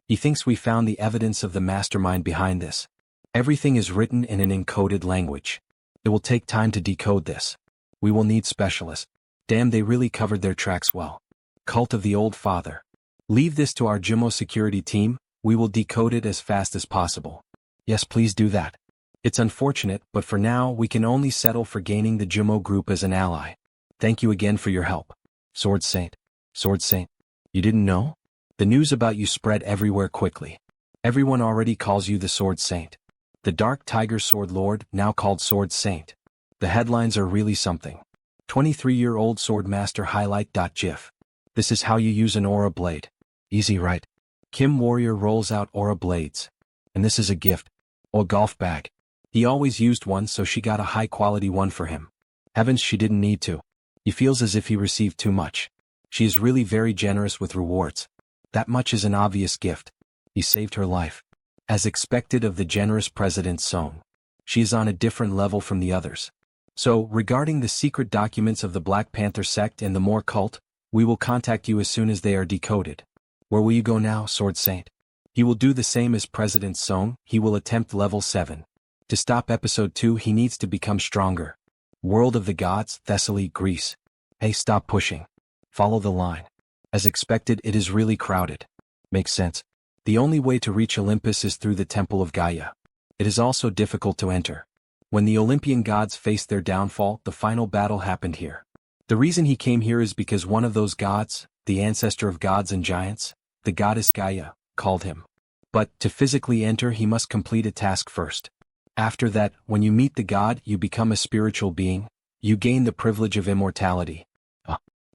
He thinks we found the evidence of the mastermind behind this. Everything is written in an encoded language. It will take time to decode this. We will need specialists. Damn, they really covered their tracks well. Cult of the Old Father. Leave this to our Jumo security team, we will decode it as fast as possible. Yes, please do that. It's unfortunate, but for now we can only settle for gaining the Jumo group as an ally. Thank you again for your help. Sword Saint. Sword Saint. You didn't know? The news about you spread everywhere quickly. Everyone already calls you the Sword Saint. The Dark Tiger Sword Lord, now called Sword Saint. The headlines are really something. 23-year-old Sword Master highlight. GIF. This is how you use an aura blade. Easy, right? Kim Warrior rolls out aura blades. And this is a gift. Or golf bag. He always used one, so she got a high-quality one for him. Heavens, she didn't need to. He feels as if he received too much. She is really very generous with rewards. That much is an obvious gift. He saved her life. As expected of the generous President Seoul. She is on a different level from the others. So, regarding the secret documents of the Black Panther sect and the Moor cult, we will contact you as soon as they are decoded. Where will you go now, Sword Saint? He will do the same as President Seoul. He will attempt level 7. To stop episode 2, he needs to become stronger. World of the Gods, Thessaly, Greece. Hey, stop pushing. Follow the line. As expected, it is really crowded. Makes sense. The only way to reach Olympus is through the Temple of Gaia. It is also difficult to enter. When the Olympian gods faced their downfall, the final battle happened here. The reason he came here is because one of those gods, the ancestor of gods and giants, the goddess Gaia, called him. But to physically enter he must complete a task first. After that, when you meet the god, you become a spiritual being. You gain the privilege of immortality.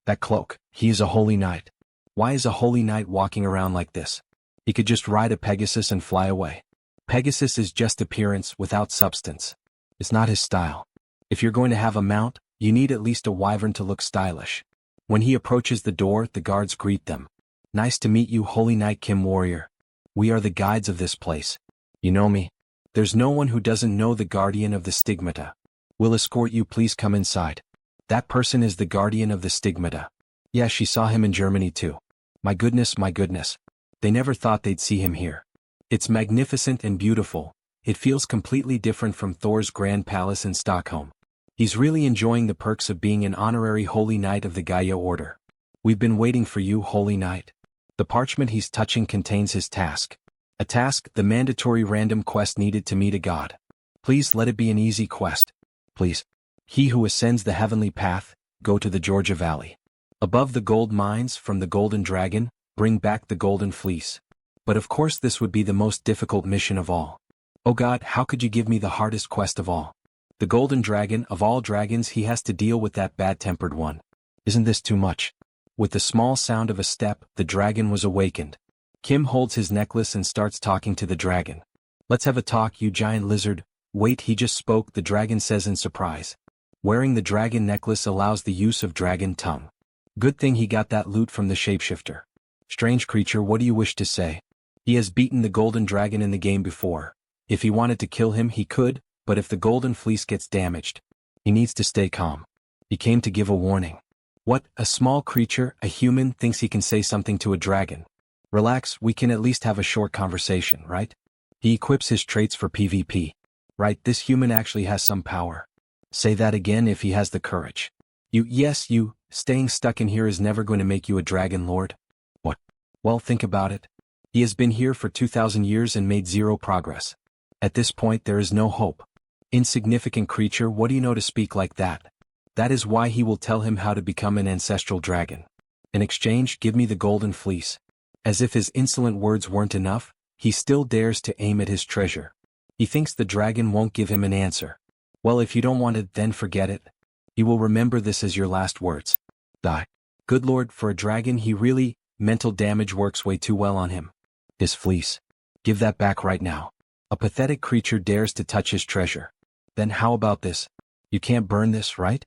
That cloak, he is a holy knight. Why is a holy knight walking around like this? He could just ride a Pegasus and fly away. Pegasus is just appearance without substance. It's not his style. If you're going to have a mount, you need at least a wyvern to look stylish. When he approaches the door, the guards greet them. Nice to meet you, Holy Knight Kim Warrior. We are the guides of this place. You know me? There's no one who doesn't know the guardian of the stigmata. We'll escort you, please come inside. That person is the guardian of the stigmata. Yeah, she saw him in Germany too. My goodness, my goodness. They never thought they'd see him here. It's magnificent and beautiful. It feels completely different from Thor's Grand Palace in Stockholm. He's really enjoying the perks of being an honorary Holy Knight of the Gaia Order. We've been waiting for you, Holy Knight. The parchment he's touching contains his task. A task, the mandatory random quest needed to meet a god. Please let it be an easy quest. Please. He who ascends the heavenly path, go to the Georgia Valley. Above the gold mines from the Golden Dragon, bring back the Golden Fleece. But of course this would be the most difficult mission of all. Oh God, how could you give me the hardest quest of all? The Golden Dragon, of all dragons, he has to deal with that bad-tempered one. Isn't this too much? With the small sound of a step, the dragon was awakened. Kim holds his necklace and starts talking to the dragon. Let's have a talk, you giant lizard. Wait, he just spoke, the dragon says in surprise. Wearing the dragon necklace allows the use of dragon tongue. Good thing he got that loot from the shapeshifter. Strange creature, what do you wish to say? He has beaten the golden dragon in the game before. If he wanted to kill him, he could, but if the golden fleece gets damaged, he needs to stay calm. He came to give a warning. What, a small creature, a human, thinks he can say something to a dragon? Relax, we can at least have a short conversation, right? He equips his traits for PvP. Right, this human actually has some power. Say that again if he has the courage. Yes, staying stuck in here is never going to make you a dragon lord. What? Well, think about it. He has been here for 2,000 years and made zero progress. At this point there is no hope. Insignificant creature, what do you know to speak like that? That is why he will tell him how to become an ancestral dragon. In exchange, give me the golden fleece. As if his insolent words weren't enough, he still dares to aim at his treasure. He thinks the dragon won't give him an answer. Well, if you don't want it, then forget it. You will remember this as your last words. Die. Good lord, for a dragon he really, mental damage works way too well on him. His fleece. Give that back right now. A pathetic creature dares to touch his treasure. Then how about this? You can't burn this, right?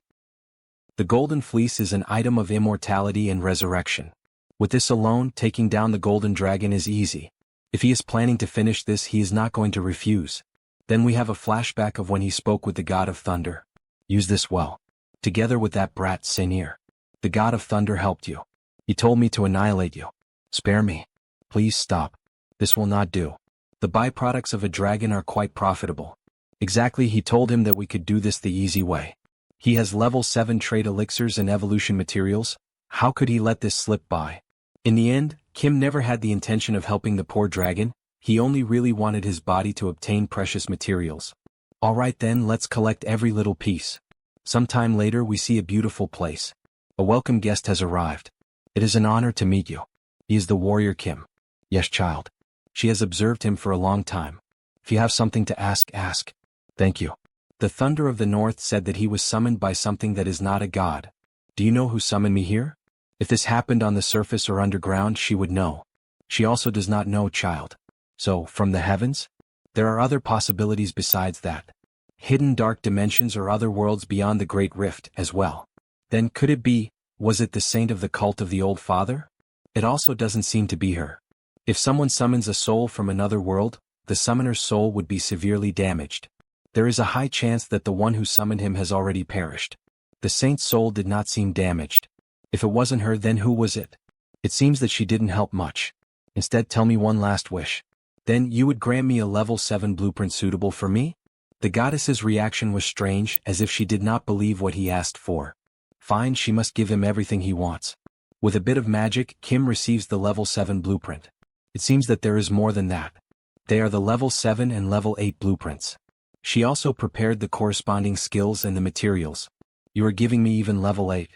The golden fleece is an item of immortality and resurrection. With this alone, taking down the golden dragon is easy. If he is planning to finish this, he is not going to refuse. Then we have a flashback of when he spoke with the god of thunder. Use this well. Together with that brat Senir. The god of thunder helped you. He told me to annihilate you. Spare me. Please stop. This will not do. The byproducts of a dragon are quite profitable. Exactly, he told him that we could do this the easy way. He has level 7 trait elixirs and evolution materials. How could he let this slip by? In the end, Kim never had the intention of helping the poor dragon. He only really wanted his body to obtain precious materials. Alright then, let's collect every little piece. Sometime later we see a beautiful place. A welcome guest has arrived. It is an honor to meet you. He is the warrior Kim. Yes, child. She has observed him for a long time. If you have something to ask, ask. Thank you. The Thunder of the North said that he was summoned by something that is not a god. Do you know who summoned me here? If this happened on the surface or underground, she would know. She also does not know, child. So, from the heavens? There are other possibilities besides that. Hidden dark dimensions or other worlds beyond the Great Rift as well. Then could it be, was it the saint of the cult of the Old Father? It also doesn't seem to be her. If someone summons a soul from another world, the summoner's soul would be severely damaged. There is a high chance that the one who summoned him has already perished. The saint's soul did not seem damaged. If it wasn't her, then who was it? It seems that she didn't help much. Instead, tell me one last wish. Then you would grant me a level 7 blueprint suitable for me? The goddess's reaction was strange, as if she did not believe what he asked for. Fine, she must give him everything he wants. With a bit of magic, Kim receives the level 7 blueprint. It seems that there is more than that. They are the level 7 and level 8 blueprints. She also prepared the corresponding skills and the materials. You are giving me even level 8.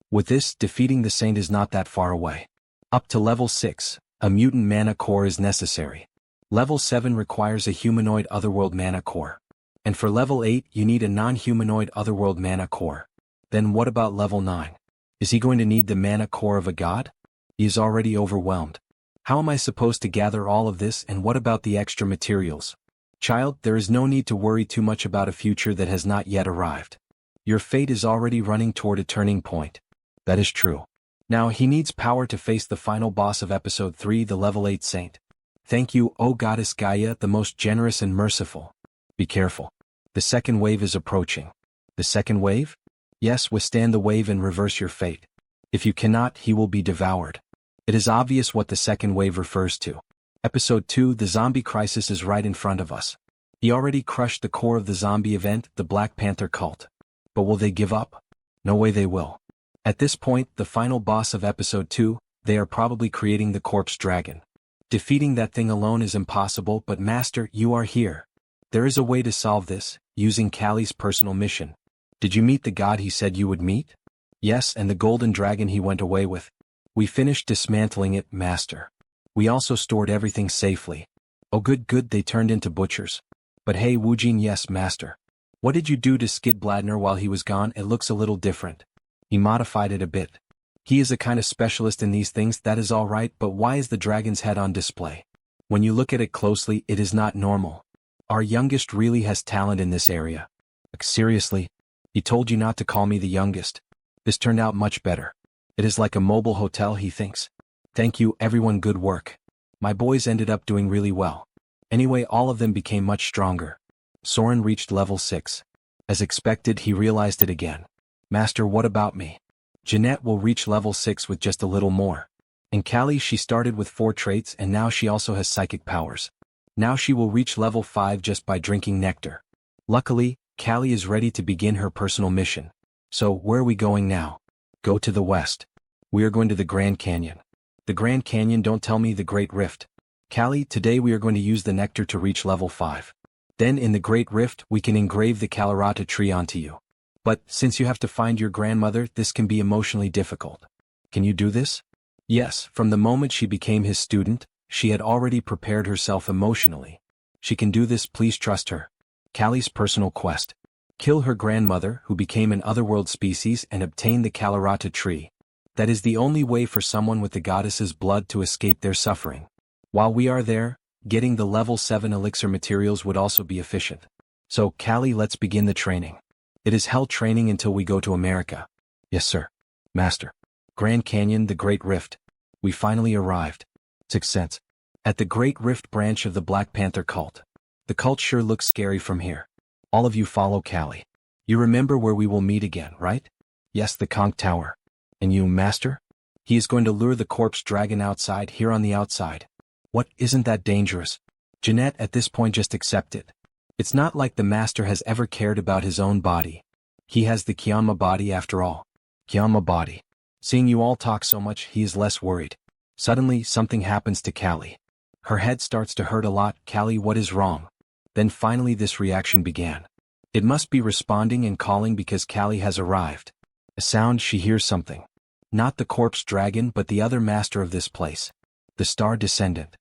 With this, defeating the saint is not that far away. Up to level 6, a mutant mana core is necessary. Level 7 requires a humanoid otherworld mana core. And for level 8 you need a non-humanoid otherworld mana core. Then what about level 9? Is he going to need the mana core of a god? He is already overwhelmed. How am I supposed to gather all of this, and what about the extra materials? Child, there is no need to worry too much about a future that has not yet arrived. Your fate is already running toward a turning point. That is true. Now he needs power to face the final boss of episode 3, the level 8 saint. Thank you, O Goddess Gaia, the most generous and merciful. Be careful. The second wave is approaching. The second wave? Yes, withstand the wave and reverse your fate. If you cannot, he will be devoured. It is obvious what the second wave refers to. Episode 2, the zombie crisis, is right in front of us. He already crushed the core of the zombie event, the Black Panther cult. But will they give up? No way they will. At this point, the final boss of episode 2, they are probably creating the corpse dragon. Defeating that thing alone is impossible, but Master, you are here. There is a way to solve this, using Kali's personal mission. Did you meet the god he said you would meet? Yes, and the golden dragon he went away with. We finished dismantling it, Master. We also stored everything safely. Oh good, they turned into butchers. But hey Woojin, yes Master. What did you do to Skid Bladner while he was gone? It looks a little different. He modified it a bit. He is a kind of specialist in these things, that is all right, but why is the dragon's head on display? When you look at it closely, it is not normal. Our youngest really has talent in this area. Like, seriously? He told you not to call me the youngest. This turned out much better. It is like a mobile hotel, he thinks. Thank you, everyone, good work. My boys ended up doing really well. Anyway, all of them became much stronger. Soren reached level 6. As expected, he realized it again. Master, what about me? Jeanette will reach level 6 with just a little more. And Kali, she started with 4 traits and now she also has psychic powers. Now she will reach level 5 just by drinking nectar. Luckily, Kali is ready to begin her personal mission. So, where are we going now? Go to the west. We are going to the Grand Canyon. The Grand Canyon, don't tell me the Great Rift. Kali, today we are going to use the nectar to reach level 5. Then in the Great Rift we can engrave the Kalarata tree onto you. But, since you have to find your grandmother, this can be emotionally difficult. Can you do this? Yes, from the moment she became his student, she had already prepared herself emotionally. She can do this, please trust her. Kali's personal quest. Kill her grandmother, who became an otherworld species, and obtain the Kalarata tree. That is the only way for someone with the goddess's blood to escape their suffering. While we are there, getting the level 7 elixir materials would also be efficient. So, Kali, let's begin the training. It is hell training until we go to America. Yes, sir. Master. Grand Canyon, the Great Rift. We finally arrived. 6 cents. At the Great Rift branch of the Black Panther cult. The cult sure looks scary from here. All of you follow Kali. You remember where we will meet again, right? Yes, the Conch Tower. And you, Master? He is going to lure the corpse dragon outside, here on the outside. What, isn't that dangerous? Jeanette, at this point, just accept it. It's not like the Master has ever cared about his own body. He has the Kyama body after all. Kyama body. Seeing you all talk so much, he is less worried. Suddenly, something happens to Kali. Her head starts to hurt a lot. Kali, what is wrong? Then finally this reaction began. It must be responding and calling because Kali has arrived. A sound, she hears something. Not the corpse dragon, but the other master of this place. The Star Descendant.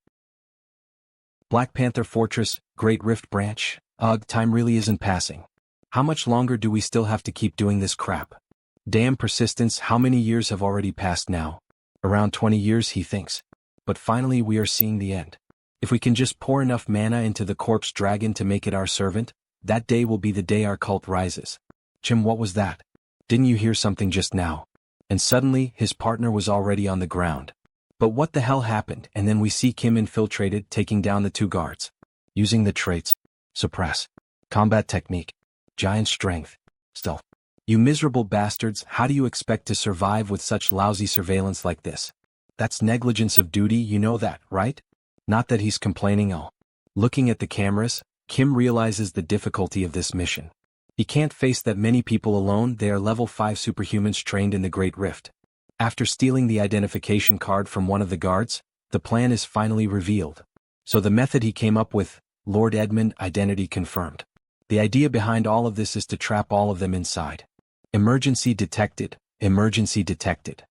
Black Panther Fortress, Great Rift Branch. Ugh, time really isn't passing. How much longer do we still have to keep doing this crap? Damn persistence, how many years have already passed now? Around 20 years, he thinks. But finally we are seeing the end. If we can just pour enough mana into the corpse dragon to make it our servant, that day will be the day our cult rises. Jim, what was that? Didn't you hear something just now? And suddenly, his partner was already on the ground. But what the hell happened? And then we see Kim infiltrated, taking down the 2 guards. Using the traits. Suppress. Combat technique. Giant strength. Stealth. You miserable bastards, how do you expect to survive with such lousy surveillance like this? That's negligence of duty, you know that, right? Not that he's complaining. Looking at the cameras, Kim realizes the difficulty of this mission. He can't face that many people alone. They are level 5 superhumans trained in the Great Rift. After stealing the identification card from one of the guards, the plan is finally revealed. So the method he came up with, Lord Edmund, identity confirmed. The idea behind all of this is to trap all of them inside. Emergency detected. Emergency detected.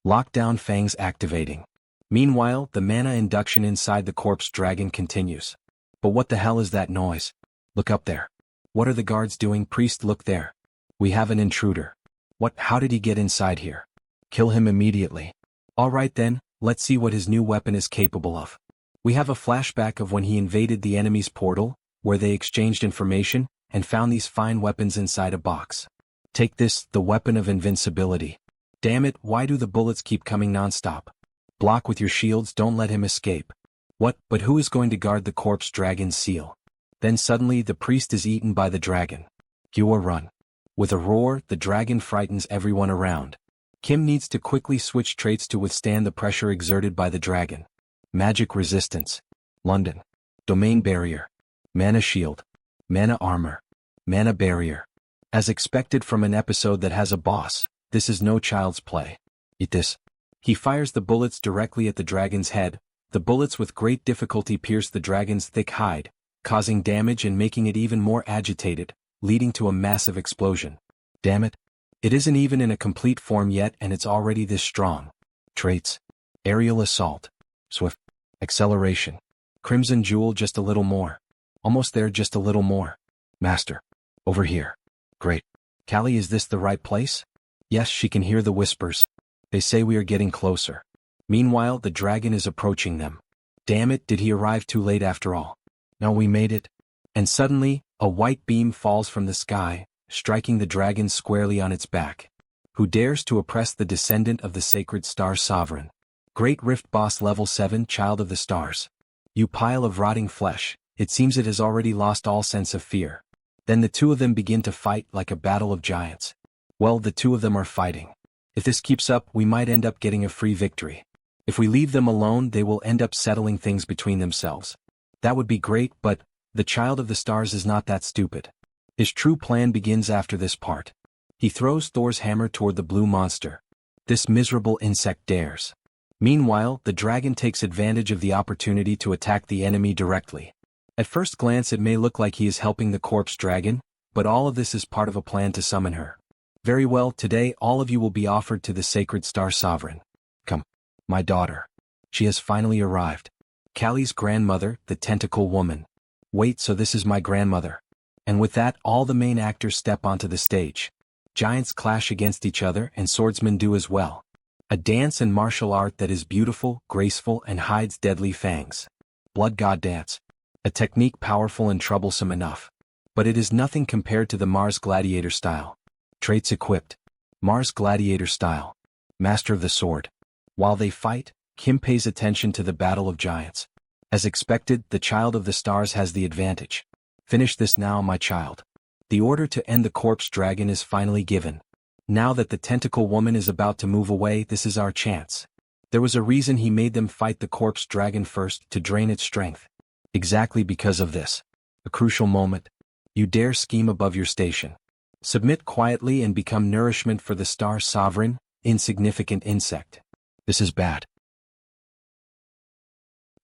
Lockdown fangs activating. Meanwhile, the mana induction inside the corpse dragon continues. But what the hell is that noise? Look up there. What are the guards doing? Priest, look there. We have an intruder. What? How did he get inside here? Kill him immediately. Alright then, let's see what his new weapon is capable of. We have a flashback of when he invaded the enemy's portal, where they exchanged information, and found these fine weapons inside a box. Take this, the weapon of invincibility. Damn it, why do the bullets keep coming non-stop? Block with your shields, don't let him escape. What? But who is going to guard the corpse dragon's seal? Then suddenly the priest is eaten by the dragon. Gyua run. With a roar, the dragon frightens everyone around. Kim needs to quickly switch traits to withstand the pressure exerted by the dragon. Magic resistance. London. Domain barrier. Mana shield. Mana armor. Mana barrier. As expected from an episode that has a boss, this is no child's play. Eat this. He fires the bullets directly at the dragon's head. The bullets with great difficulty pierce the dragon's thick hide, causing damage and making it even more agitated, leading to a massive explosion. Damn it. It isn't even in a complete form yet and it's already this strong. Traits. Aerial assault. Swift. Acceleration. Crimson jewel, just a little more. Almost there, just a little more. Master. Over here. Great. Callie, is this the right place? Yes, she can hear the whispers. They say we are getting closer. Meanwhile, the dragon is approaching them. Damn it, did he arrive too late after all? No, we made it. And suddenly, a white beam falls from the sky, striking the dragon squarely on its back. Who dares to oppress the descendant of the sacred star sovereign? Great Rift Boss Level 7, Child of the Stars. You pile of rotting flesh, it seems it has already lost all sense of fear. Then the two of them begin to fight like a battle of giants. Well, the two of them are fighting. If this keeps up, we might end up getting a free victory. If we leave them alone, they will end up settling things between themselves. That would be great, but the Child of the Stars is not that stupid. His true plan begins after this part. He throws Thor's hammer toward the blue monster. This miserable insect dares. Meanwhile, the dragon takes advantage of the opportunity to attack the enemy directly. At first glance it may look like he is helping the corpse dragon, but all of this is part of a plan to summon her. Very well, today all of you will be offered to the sacred star sovereign. Come, my daughter. She has finally arrived. Callie's grandmother, the tentacle woman. Wait, so this is my grandmother. And with that, all the main actors step onto the stage. Giants clash against each other and swordsmen do as well. A dance and martial art that is beautiful, graceful, and hides deadly fangs. Blood God dance. A technique powerful and troublesome enough. But it is nothing compared to the Mars Gladiator style. Traits equipped. Mars Gladiator style. Master of the sword. While they fight, Kim pays attention to the battle of giants. As expected, the Child of the Stars has the advantage. Finish this now, my child. The order to end the corpse dragon is finally given. Now that the tentacle woman is about to move away, this is our chance. There was a reason he made them fight the corpse dragon first, to drain its strength. Exactly because of this. A crucial moment. You dare scheme above your station. Submit quietly and become nourishment for the star sovereign, insignificant insect. This is bad.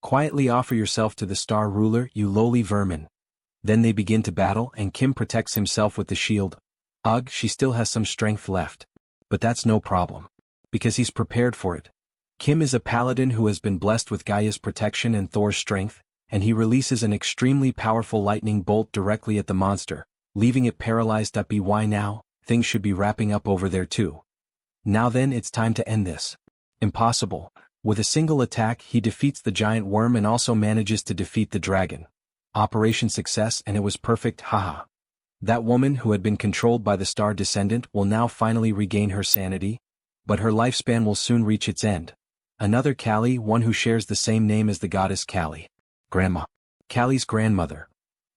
Quietly offer yourself to the star ruler, you lowly vermin. Then they begin to battle and Kim protects himself with the shield. Ugh, she still has some strength left. But that's no problem. Because he's prepared for it. Kim is a paladin who has been blessed with Gaia's protection and Thor's strength, and he releases an extremely powerful lightning bolt directly at the monster, leaving it paralyzed up. Why now? Things should be wrapping up over there too. Now then, it's time to end this. Impossible. With a single attack, he defeats the giant worm and also manages to defeat the dragon. Operation success, and it was perfect, haha. That woman who had been controlled by the star descendant will now finally regain her sanity, but her lifespan will soon reach its end. Another Callie, one who shares the same name as the goddess Callie. Grandma. Callie's grandmother.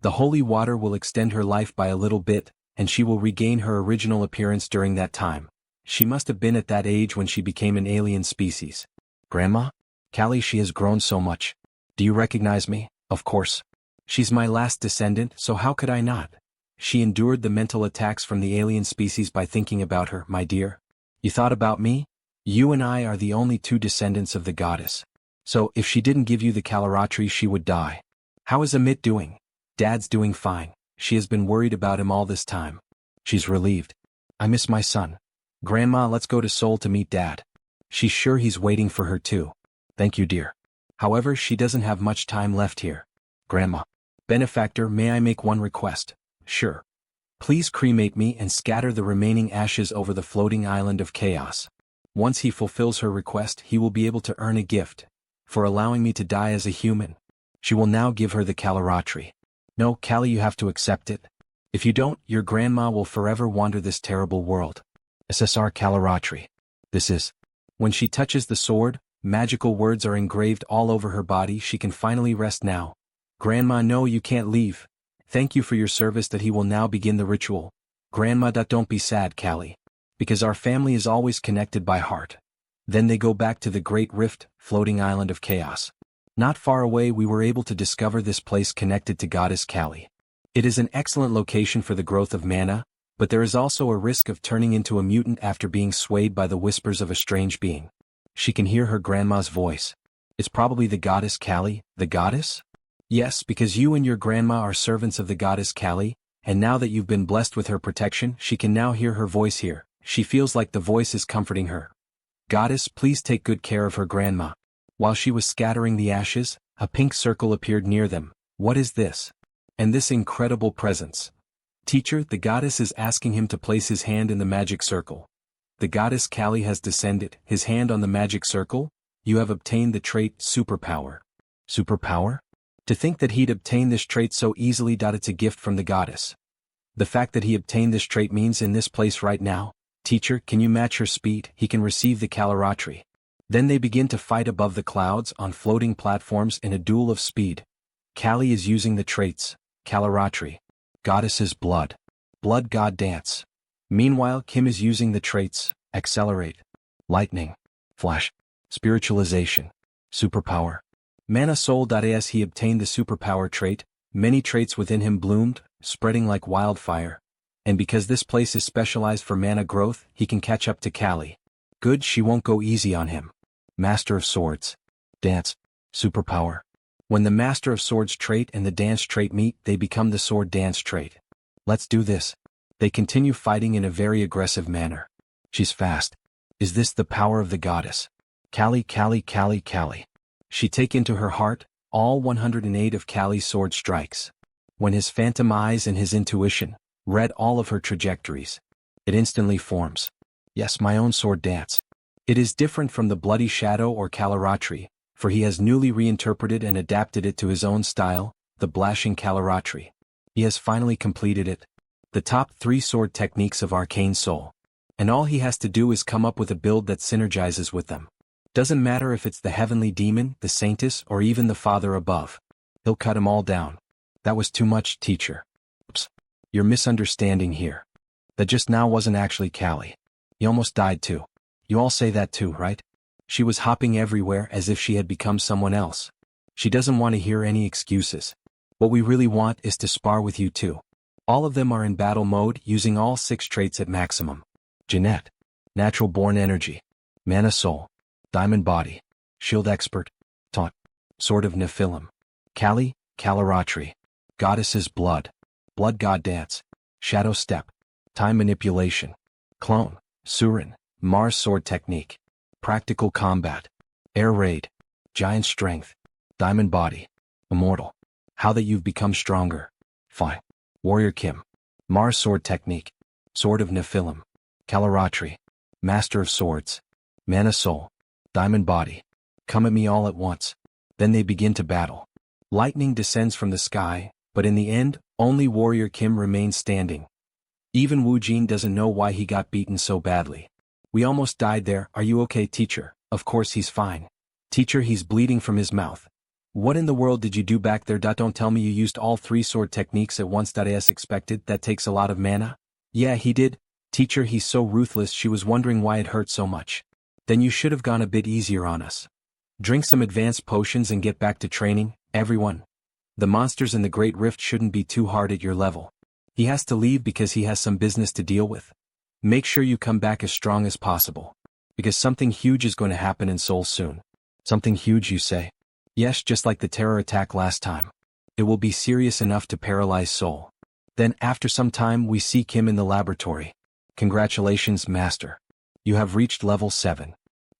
The holy water will extend her life by a little bit, and she will regain her original appearance during that time. She must have been at that age when she became an alien species. Grandma? Callie, she has grown so much. Do you recognize me? Of course. She's my last descendant, so how could I not? She endured the mental attacks from the alien species by thinking about her, my dear. You thought about me? You and I are the only two descendants of the goddess. So, if she didn't give you the Kalaratri, she would die. How is Amit doing? Dad's doing fine. She has been worried about him all this time. She's relieved. I miss my son. Grandma, let's go to Seoul to meet Dad. She's sure he's waiting for her too. Thank you, dear. However, she doesn't have much time left here. Grandma. Benefactor, may I make one request? Sure. Please cremate me and scatter the remaining ashes over the floating island of chaos. Once he fulfills her request, he will be able to earn a gift for allowing me to die as a human. She will now give her the Caloratry. No, Callie, you have to accept it. If you don't, your grandma will forever wander this terrible world. SSR Caloratry. This is. When she touches the sword, magical words are engraved all over her body. She can finally rest now. Grandma, no, you can't leave. Thank you for your service. That he will now begin the ritual. Grandma, don't be sad, Callie. Because our family is always connected by heart. Then they go back to the Great Rift, floating island of chaos. Not far away we were able to discover this place connected to Goddess Callie. It is an excellent location for the growth of mana, but there is also a risk of turning into a mutant after being swayed by the whispers of a strange being. She can hear her grandma's voice. It's probably the Goddess Callie, the goddess? Yes, because you and your grandma are servants of the Goddess Callie, and now that you've been blessed with her protection, she can now hear her voice here. She feels like the voice is comforting her. Goddess, please take good care of her grandma. While she was scattering the ashes, a pink circle appeared near them. What is this? And this incredible presence. Teacher, the goddess is asking him to place his hand in the magic circle. The Goddess Callie has descended, his hand on the magic circle. You have obtained the trait Superpower. Superpower? To think that he'd obtain this trait so easily. It's a gift from the goddess. The fact that he obtained this trait means in this place right now. Teacher, can you match her speed? He can receive the Caloratry. Then they begin to fight above the clouds on floating platforms in a duel of speed. Callie is using the traits, Caloratry. Goddess's blood. Blood god dance. Meanwhile, Kim is using the traits, accelerate, lightning, flash, spiritualization, superpower. Mana Soul. As he obtained the superpower trait, many traits within him bloomed, spreading like wildfire. And because this place is specialized for mana growth, he can catch up to Callie. Good, she won't go easy on him. Master of Swords. Dance. Superpower. When the Master of Swords trait and the dance trait meet, they become the sword dance trait. Let's do this. They continue fighting in a very aggressive manner. She's fast. Is this the power of the goddess? Callie, Callie, Callie, Callie. She take into her heart all 108 of Callie's sword strikes. When his phantom eyes and his intuition read all of her trajectories, it instantly forms. Yes, my own sword dance. It is different from the Bloody Shadow or Caloratry, for he has newly reinterpreted and adapted it to his own style, the Blashing Caloratry. He has finally completed it. The top 3 sword techniques of Arcane Seoul. And all he has to do is come up with a build that synergizes with them. Doesn't matter if it's the Heavenly Demon, the Saintess, or even the Father above. He'll cut 'em all down. That was too much, teacher. Oops. You're misunderstanding here. That just now wasn't actually Callie. He almost died too. You all say that too, right? She was hopping everywhere as if she had become someone else. She doesn't want to hear any excuses. What we really want is to spar with you too. All of them are in battle mode, using all 6 traits at maximum. Jeanette. Natural born energy. Mana Soul. Diamond body. Shield expert. Taunt. Sword of Nephilim. Callie, Caloratry. Goddess's blood. Blood god dance. Shadow step. Time manipulation. Clone. Surin. Mars sword technique. Practical combat. Air raid. Giant strength. Diamond body. Immortal. How that you've become stronger. Fine. Warrior Kim. Mars sword technique. Sword of Nephilim. Caloratry. Master of swords. Mana Soul. Diamond body. Come at me all at once. Then they begin to battle. Lightning descends from the sky, but in the end, only Warrior Kim remains standing. Even Wu Jin doesn't know why he got beaten so badly. We almost died there. Are you okay, teacher? Of course he's fine. Teacher, he's bleeding from his mouth. What in the world did you do back there? Don't tell me you used all 3 sword techniques at once. As expected, that takes a lot of mana. Yeah, he did. Teacher, he's so ruthless. She was wondering why it hurt so much. Then you should have gone a bit easier on us. Drink some advanced potions and get back to training, everyone. The monsters in the Great Rift shouldn't be too hard at your level. He has to leave because he has some business to deal with. Make sure you come back as strong as possible. Because something huge is going to happen in Seoul soon. Something huge, you say? Yes, just like the terror attack last time. It will be serious enough to paralyze Seoul. Then after some time we see Kim in the laboratory. Congratulations, Master. You have reached level 7.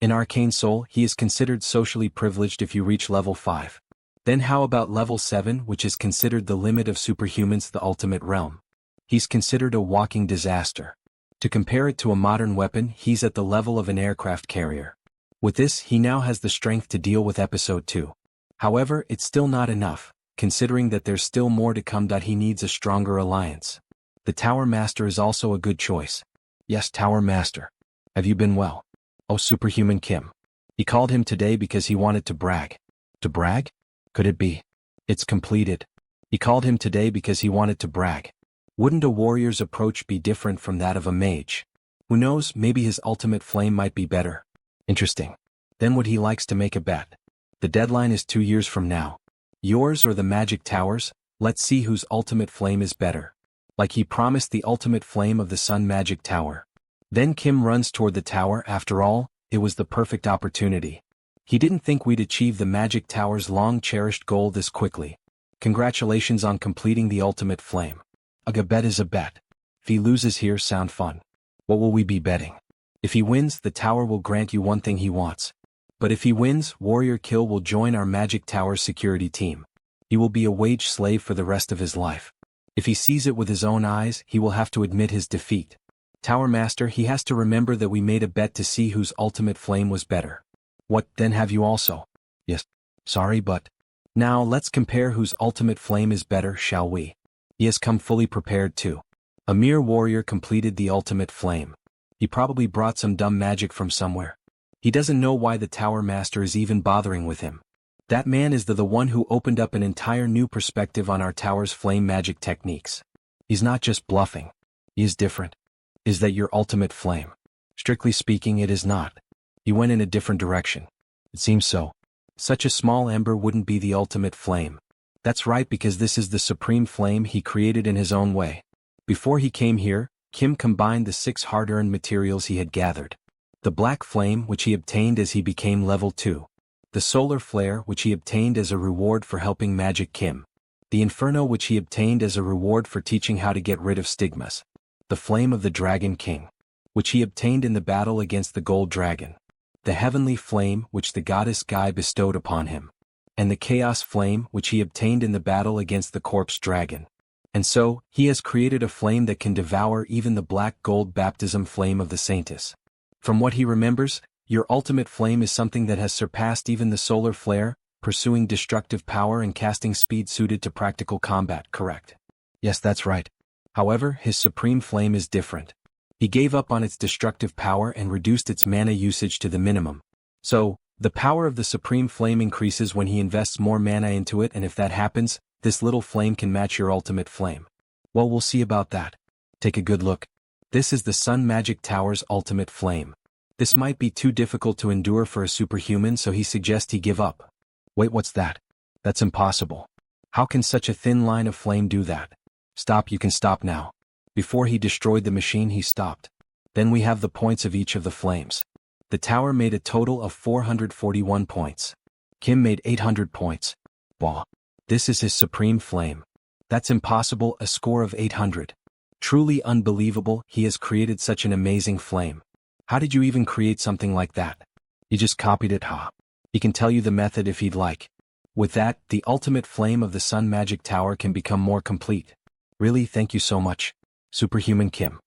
In Arcane Seoul, he is considered socially privileged if you reach level 5. Then how about level 7, which is considered the limit of superhumans, the ultimate realm? He's considered a walking disaster. To compare it to a modern weapon, he's at the level of an aircraft carrier. With this, he now has the strength to deal with episode 2. However, it's still not enough, considering that there's still more to come. He needs a stronger alliance. The Tower Master is also a good choice. Yes, Tower Master. Have you been well? Oh, Superhuman Kim. He called him today because he wanted to brag. To brag? Could it be? It's completed. He called him today because he wanted to brag. Wouldn't a warrior's approach be different from that of a mage? Who knows, maybe his ultimate flame might be better. Interesting. Then he likes to make a bet. The deadline is 2 years from now. Yours or the magic towers? Let's see whose ultimate flame is better. Like he promised, the ultimate flame of the sun magic tower. Then Kim runs toward the tower. After all, it was the perfect opportunity. He didn't think we'd achieve the magic tower's long-cherished goal this quickly. Congratulations on completing the ultimate flame. A bet is a bet. If he loses here, sound fun. What will we be betting? If he wins, the tower will grant you one thing he wants. But if he wins, Warrior Kill will join our magic tower security team. He will be a wage slave for the rest of his life. If he sees it with his own eyes, he will have to admit his defeat. Tower Master, he has to remember that we made a bet to see whose ultimate flame was better. What, then have you also? Yes. Sorry, but... Now let's compare whose ultimate flame is better, shall we? He has come fully prepared too. A mere warrior completed the ultimate flame. He probably brought some dumb magic from somewhere. He doesn't know why the Tower Master is even bothering with him. That man is the one who opened up an entire new perspective on our tower's flame magic techniques. He's not just bluffing. He is different. Is that your ultimate flame? Strictly speaking, it is not. He went in a different direction. It seems so. Such a small ember wouldn't be the ultimate flame. That's right, because this is the supreme flame he created in his own way. Before he came here, Kim combined the 6 hard-earned materials he had gathered. The black flame, which he obtained as he became level 2. The solar flare, which he obtained as a reward for helping Magic Kim. The inferno, which he obtained as a reward for teaching how to get rid of stigmas. The flame of the Dragon King, which he obtained in the battle against the Gold Dragon. The heavenly flame, which the goddess Guy bestowed upon him. And the chaos flame, which he obtained in the battle against the Corpse Dragon. And so, he has created a flame that can devour even the black gold baptism flame of the Saintess. From what he remembers, your ultimate flame is something that has surpassed even the solar flare, pursuing destructive power and casting speed suited to practical combat, correct? Yes, that's right. However, his supreme flame is different. He gave up on its destructive power and reduced its mana usage to the minimum. So, the power of the supreme flame increases when he invests more mana into it, and if that happens, this little flame can match your ultimate flame. Well, we'll see about that. Take a good look. This is the Sun Magic Tower's ultimate flame. This might be too difficult to endure for a superhuman, so he suggests he give up. Wait, what's that? That's impossible. How can such a thin line of flame do that? Stop, you can stop now. Before he destroyed the machine, he stopped. Then we have the points of each of the flames. The tower made a total of 441 points. Kim made 800 points. Wow. This is his supreme flame. That's impossible, a score of 800. Truly unbelievable, he has created such an amazing flame. How did you even create something like that? He just copied it, huh? He can tell you the method if he'd like. With that, the ultimate flame of the Sun Magic Tower can become more complete. Really, thank you so much, Superhuman Kim.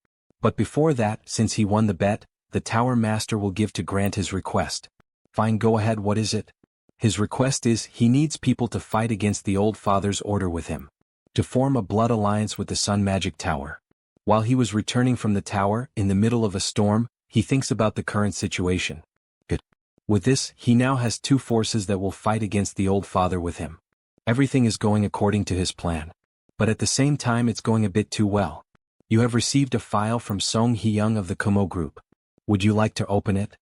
But before that, since he won the bet, the Tower Master will give to grant his request. Fine, go ahead, what is it? His request is, he needs people to fight against the Old Father's order with him. To form a blood alliance with the Sun Magic Tower. While he was returning from the tower, in the middle of a storm, he thinks about the current situation. Good. With this, he now has 2 forces that will fight against the Old Father with him. Everything is going according to his plan. But at the same time, it's going a bit too well. You have received a file from Song Hee-young of the Kumo Group. Would you like to open it?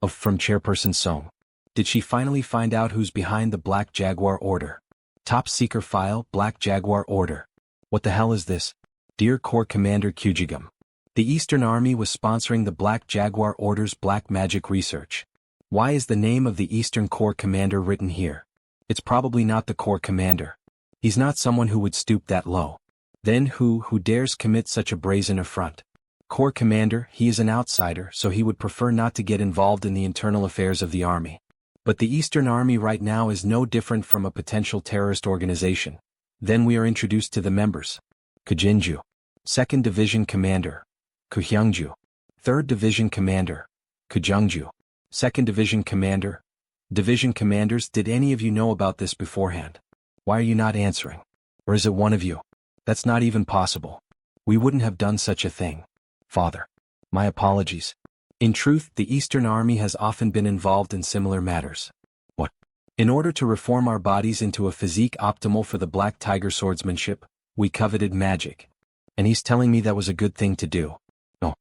From Chairperson Song. Did she finally find out who's behind the Black Jaguar Order? Top Secret File, Black Jaguar Order. What the hell is this? Dear Corps Commander Kyujigam. The Eastern Army was sponsoring the Black Jaguar Order's black magic research. Why is the name of the Eastern Corps Commander written here? It's probably not the Corps Commander. He's not someone who would stoop that low. Then who dares commit such a brazen affront? Corps commander, he is an outsider, so he would prefer not to get involved in the internal affairs of the army. But the Eastern Army right now is no different from a potential terrorist organization. Then we are introduced to the members. Kujinju. 2nd Division Commander. Kuhyungju. 3rd Division Commander. Kujungju. 2nd Division Commander. Division Commanders, did any of you know about this beforehand? Why are you not answering? Or is it one of you? That's not even possible. We wouldn't have done such a thing. Father. My apologies. In truth, the Eastern Army has often been involved in similar matters. What? In order to reform our bodies into a physique optimal for the Black Tiger swordsmanship, we coveted magic. And he's telling me that was a good thing to do. No.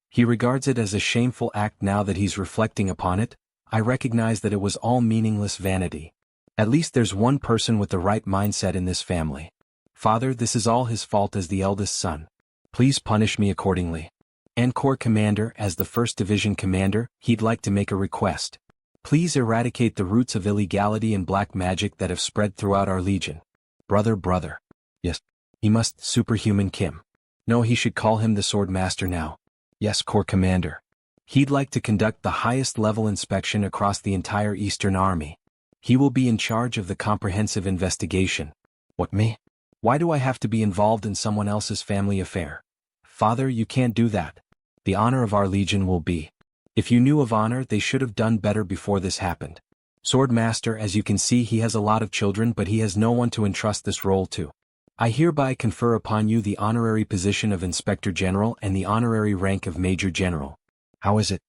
He regards it as a shameful act now that he's reflecting upon it. I recognize that it was all meaningless vanity. At least there's one person with the right mindset in this family. Father, this is all his fault as the eldest son. Please punish me accordingly. And Corps Commander, as the 1st Division Commander, he'd like to make a request. Please eradicate the roots of illegality and black magic that have spread throughout our legion. Brother. Yes. He must, Superhuman Kim. No, he should call him the Sword Master now. Yes, Corps Commander. He'd like to conduct the highest level inspection across the entire Eastern Army. He will be in charge of the comprehensive investigation. What, me? Why do I have to be involved in someone else's family affair? Father, you can't do that. The honor of our legion will be. If you knew of honor, they should have done better before this happened. Sword Master, as you can see, he has a lot of children, but he has no one to entrust this role to. I hereby confer upon you the honorary position of Inspector General and the honorary rank of Major General. How is it?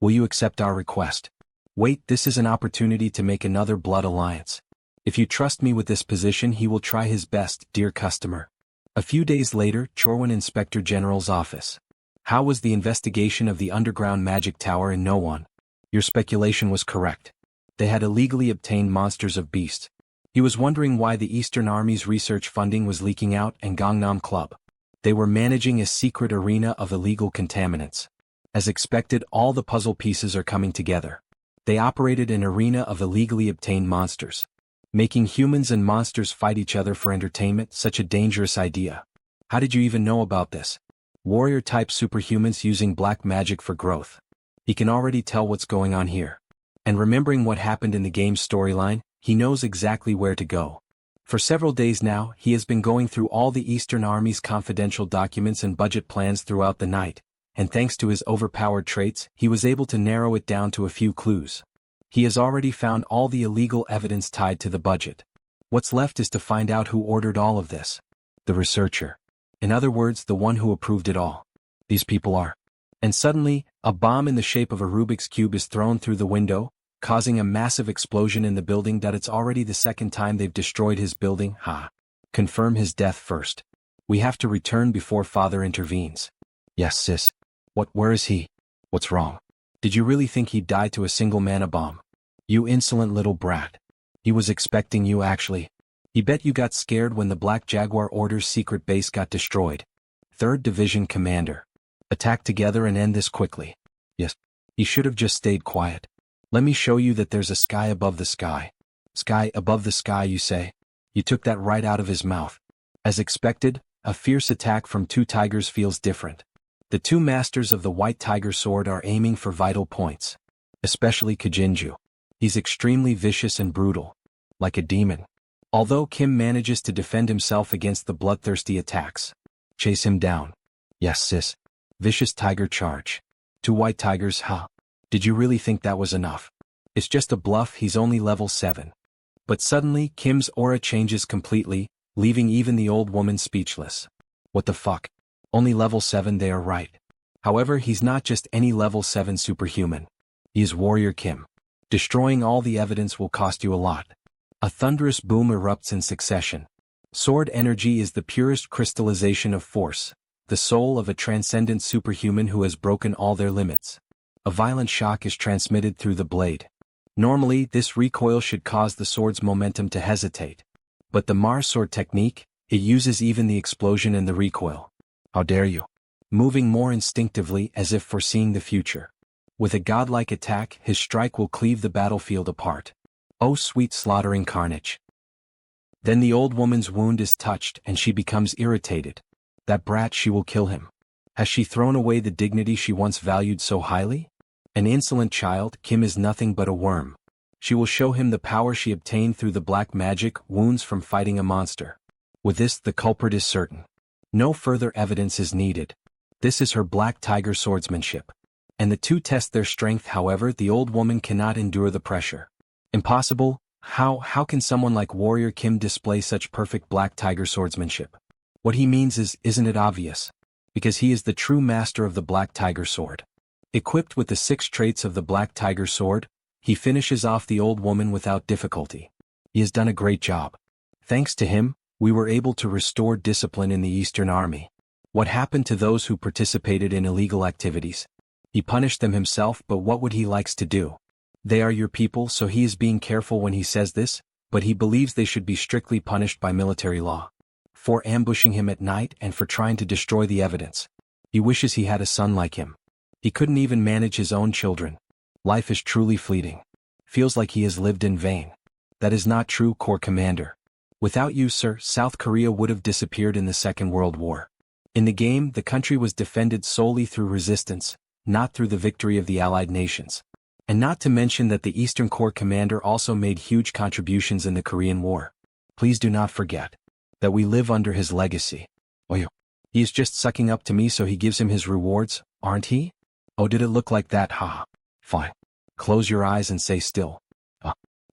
Will you accept our request? Wait, this is an opportunity to make another blood alliance. If you trust me with this position, he will try his best, dear customer. A few days later, Chorwon Inspector General's office. How was the investigation of the underground magic tower in Nowon? Your speculation was correct. They had illegally obtained monsters of beasts. He was wondering why the Eastern Army's research funding was leaking out, and Gangnam Club. They were managing a secret arena of illegal contaminants. As expected, all the puzzle pieces are coming together. They operated an arena of illegally obtained monsters. Making humans and monsters fight each other for entertainment, such a dangerous idea. How did you even know about this? Warrior-type superhumans using black magic for growth. He can already tell what's going on here. And remembering what happened in the game's storyline, he knows exactly where to go. For several days now, he has been going through all the Eastern Army's confidential documents and budget plans throughout the night, and thanks to his overpowered traits, he was able to narrow it down to a few clues. He has already found all the illegal evidence tied to the budget. What's left is to find out who ordered all of this. The researcher. In other words, the one who approved it all. These people are. And suddenly, a bomb in the shape of a Rubik's Cube is thrown through the window, causing a massive explosion in the building. That it's already the second time they've destroyed his building. Confirm his death first. We have to return before father intervenes. Yes, sis. Where is he? What's wrong? Did you really think he'd die to a single mana bomb? You insolent little brat. He was expecting you actually. He bet you got scared when the Black Jaguar Order's secret base got destroyed. 3rd Division Commander. Attack together and end this quickly. Yes. He should have just stayed quiet. Let me show you that there's a sky above the sky. Sky above the sky, you say? You took that right out of his mouth. As expected, a fierce attack from 2 tigers feels different. The 2 masters of the White Tiger Sword are aiming for vital points. Especially Kujinju. He's extremely vicious and brutal. Like a demon. Although Kim manages to defend himself against the bloodthirsty attacks. Chase him down. Yes, sis. Vicious tiger charge. 2 white tigers, Did you really think that was enough? It's just a bluff, he's only level 7. But suddenly, Kim's aura changes completely, leaving even the old woman speechless. What the fuck? Only level 7, they are right. However, he's not just any level 7 superhuman. He is Warrior Kim. Destroying all the evidence will cost you a lot. A thunderous boom erupts in succession. Sword energy is the purest crystallization of force, the soul of a transcendent superhuman who has broken all their limits. A violent shock is transmitted through the blade. Normally, this recoil should cause the sword's momentum to hesitate. But the Mars sword technique, it uses even the explosion and the recoil. How dare you? Moving more instinctively as if foreseeing the future. With a godlike attack, his strike will cleave the battlefield apart. Oh sweet slaughtering carnage. Then the old woman's wound is touched and she becomes irritated. That brat, she will kill him. Has she thrown away the dignity she once valued so highly? An insolent child, Kim is nothing but a worm. She will show him the power she obtained through the black magic wounds from fighting a monster. With this, the culprit is certain. No further evidence is needed. This is her black tiger swordsmanship. And the two test their strength. However, the old woman cannot endure the pressure. Impossible? How can someone like Warrior Kim display such perfect black tiger swordsmanship? What he means is, isn't it obvious? Because he is the true master of the black tiger sword. Equipped with the 6 traits of the black tiger sword, he finishes off the old woman without difficulty. He has done a great job. Thanks to him, we were able to restore discipline in the Eastern Army. What happened to those who participated in illegal activities? He punished them himself, but what would he likes to do? They are your people, so he is being careful when he says this, but he believes they should be strictly punished by military law. For ambushing him at night and for trying to destroy the evidence. He wishes he had a son like him. He couldn't even manage his own children. Life is truly fleeting. Feels like he has lived in vain. That is not true, Corps Commander. Without you, sir, South Korea would have disappeared in the Second World War. In the game, the country was defended solely through resistance, not through the victory of the Allied nations. And not to mention that the Eastern Corps Commander also made huge contributions in the Korean War. Please do not forget that we live under his legacy. Oh, he is just sucking up to me, so he gives him his rewards, aren't he? Oh, did it look like that? Haha. Fine. Close your eyes and stay still.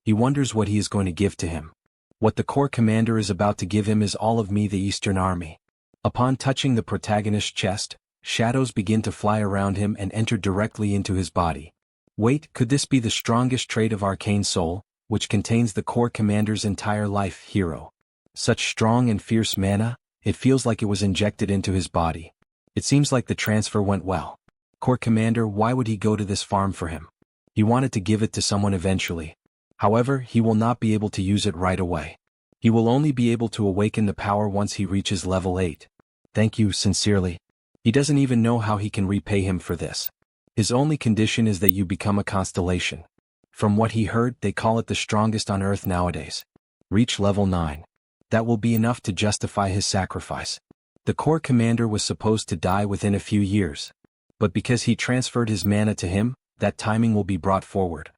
He wonders what he is going to give to him. What the Corps Commander is about to give him is all of me, the Eastern Army. Upon touching the protagonist's chest, shadows begin to fly around him and enter directly into his body. Wait, could this be the strongest trait of Arcane Seoul, which contains the Corps Commander's entire life hero? Such strong and fierce mana, it feels like it was injected into his body. It seems like the transfer went well. Corps Commander, why would he go to this farm for him? He wanted to give it to someone eventually. However, he will not be able to use it right away. He will only be able to awaken the power once he reaches level 8. Thank you, sincerely. He doesn't even know how he can repay him for this. His only condition is that you become a constellation. From what he heard, they call it the strongest on Earth nowadays. Reach level 9. That will be enough to justify his sacrifice. The Corps Commander was supposed to die within a few years. But because he transferred his mana to him, that timing will be brought forward.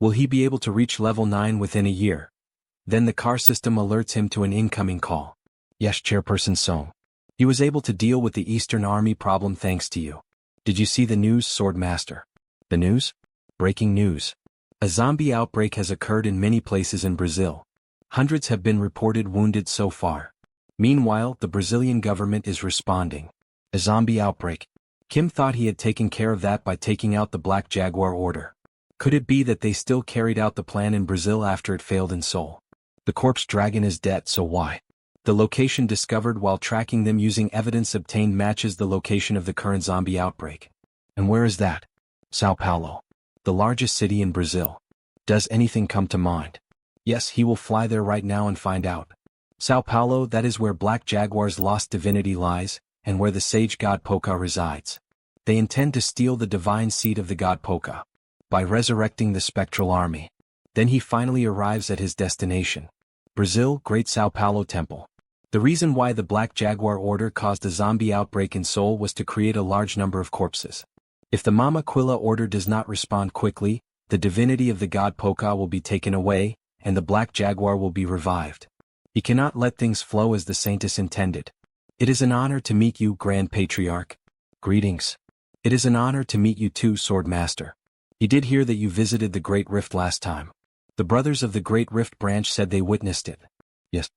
Will he be able to reach level 9 within a year? Then the car system alerts him to an incoming call. Yes, Chairperson Song. He was able to deal with the Eastern Army problem thanks to you. Did you see the news, Swordmaster? The news? Breaking news. A zombie outbreak has occurred in many places in Brazil. Hundreds have been reported wounded so far. Meanwhile, the Brazilian government is responding. A zombie outbreak. Kim thought he had taken care of that by taking out the Black Jaguar order. Could it be that they still carried out the plan in Brazil after it failed in Seoul? The corpse dragon is dead, so why? The location discovered while tracking them using evidence obtained matches the location of the current zombie outbreak. And where is that? Sao Paulo. The largest city in Brazil. Does anything come to mind? Yes, he will fly there right now and find out. Sao Paulo, that is where Black Jaguar's lost divinity lies, and where the sage god Poca resides. They intend to steal the divine seed of the god Poca by resurrecting the spectral army. Then he finally arrives at his destination. Brazil, Great Sao Paulo Temple. The reason why the Black Jaguar Order caused a zombie outbreak in Seoul was to create a large number of corpses. If the Mama Quilla Order does not respond quickly, the divinity of the god Poca will be taken away, and the Black Jaguar will be revived. He cannot let things flow as the Saintess intended. It is an honor to meet you, Grand Patriarch. Greetings. It is an honor to meet you too, Swordmaster. He did hear that you visited the Great Rift last time. The brothers of the Great Rift branch said they witnessed it. Yes.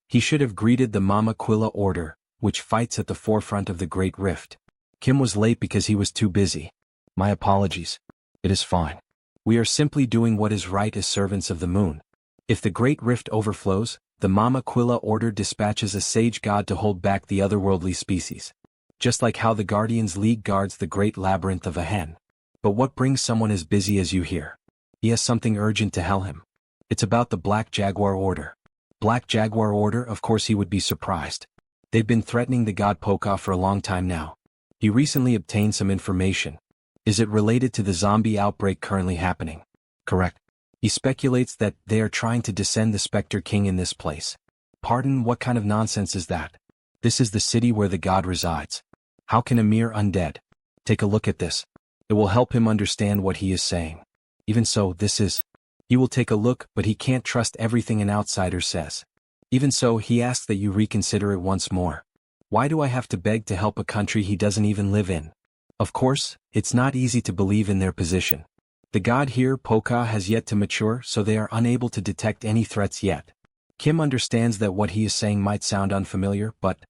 He should have greeted the Mama Quilla Order, which fights at the forefront of the Great Rift. Kim was late because he was too busy. My apologies. It is fine. We are simply doing what is right as servants of the moon. If the Great Rift overflows, the Mama Quilla Order dispatches a sage god to hold back the otherworldly species. Just like how the Guardians League guards the great labyrinth of a hen. But what brings someone as busy as you here? He has something urgent to tell him. It's about the Black Jaguar Order. Black Jaguar Order, of course he would be surprised. They've been threatening the god Poca for a long time now. He recently obtained some information. Is it related to the zombie outbreak currently happening? Correct. He speculates that they are trying to descend the Spectre King in this place. Pardon, what kind of nonsense is that? This is the city where the god resides. How can a mere undead? Take a look at this. It will help him understand what he is saying. Even so, this is. He will take a look, but he can't trust everything an outsider says. Even so, he asks that you reconsider it once more. Why do I have to beg to help a country he doesn't even live in? Of course, it's not easy to believe in their position. The god here, Poka, has yet to mature, so they are unable to detect any threats yet. Kim understands that what he is saying might sound unfamiliar, but...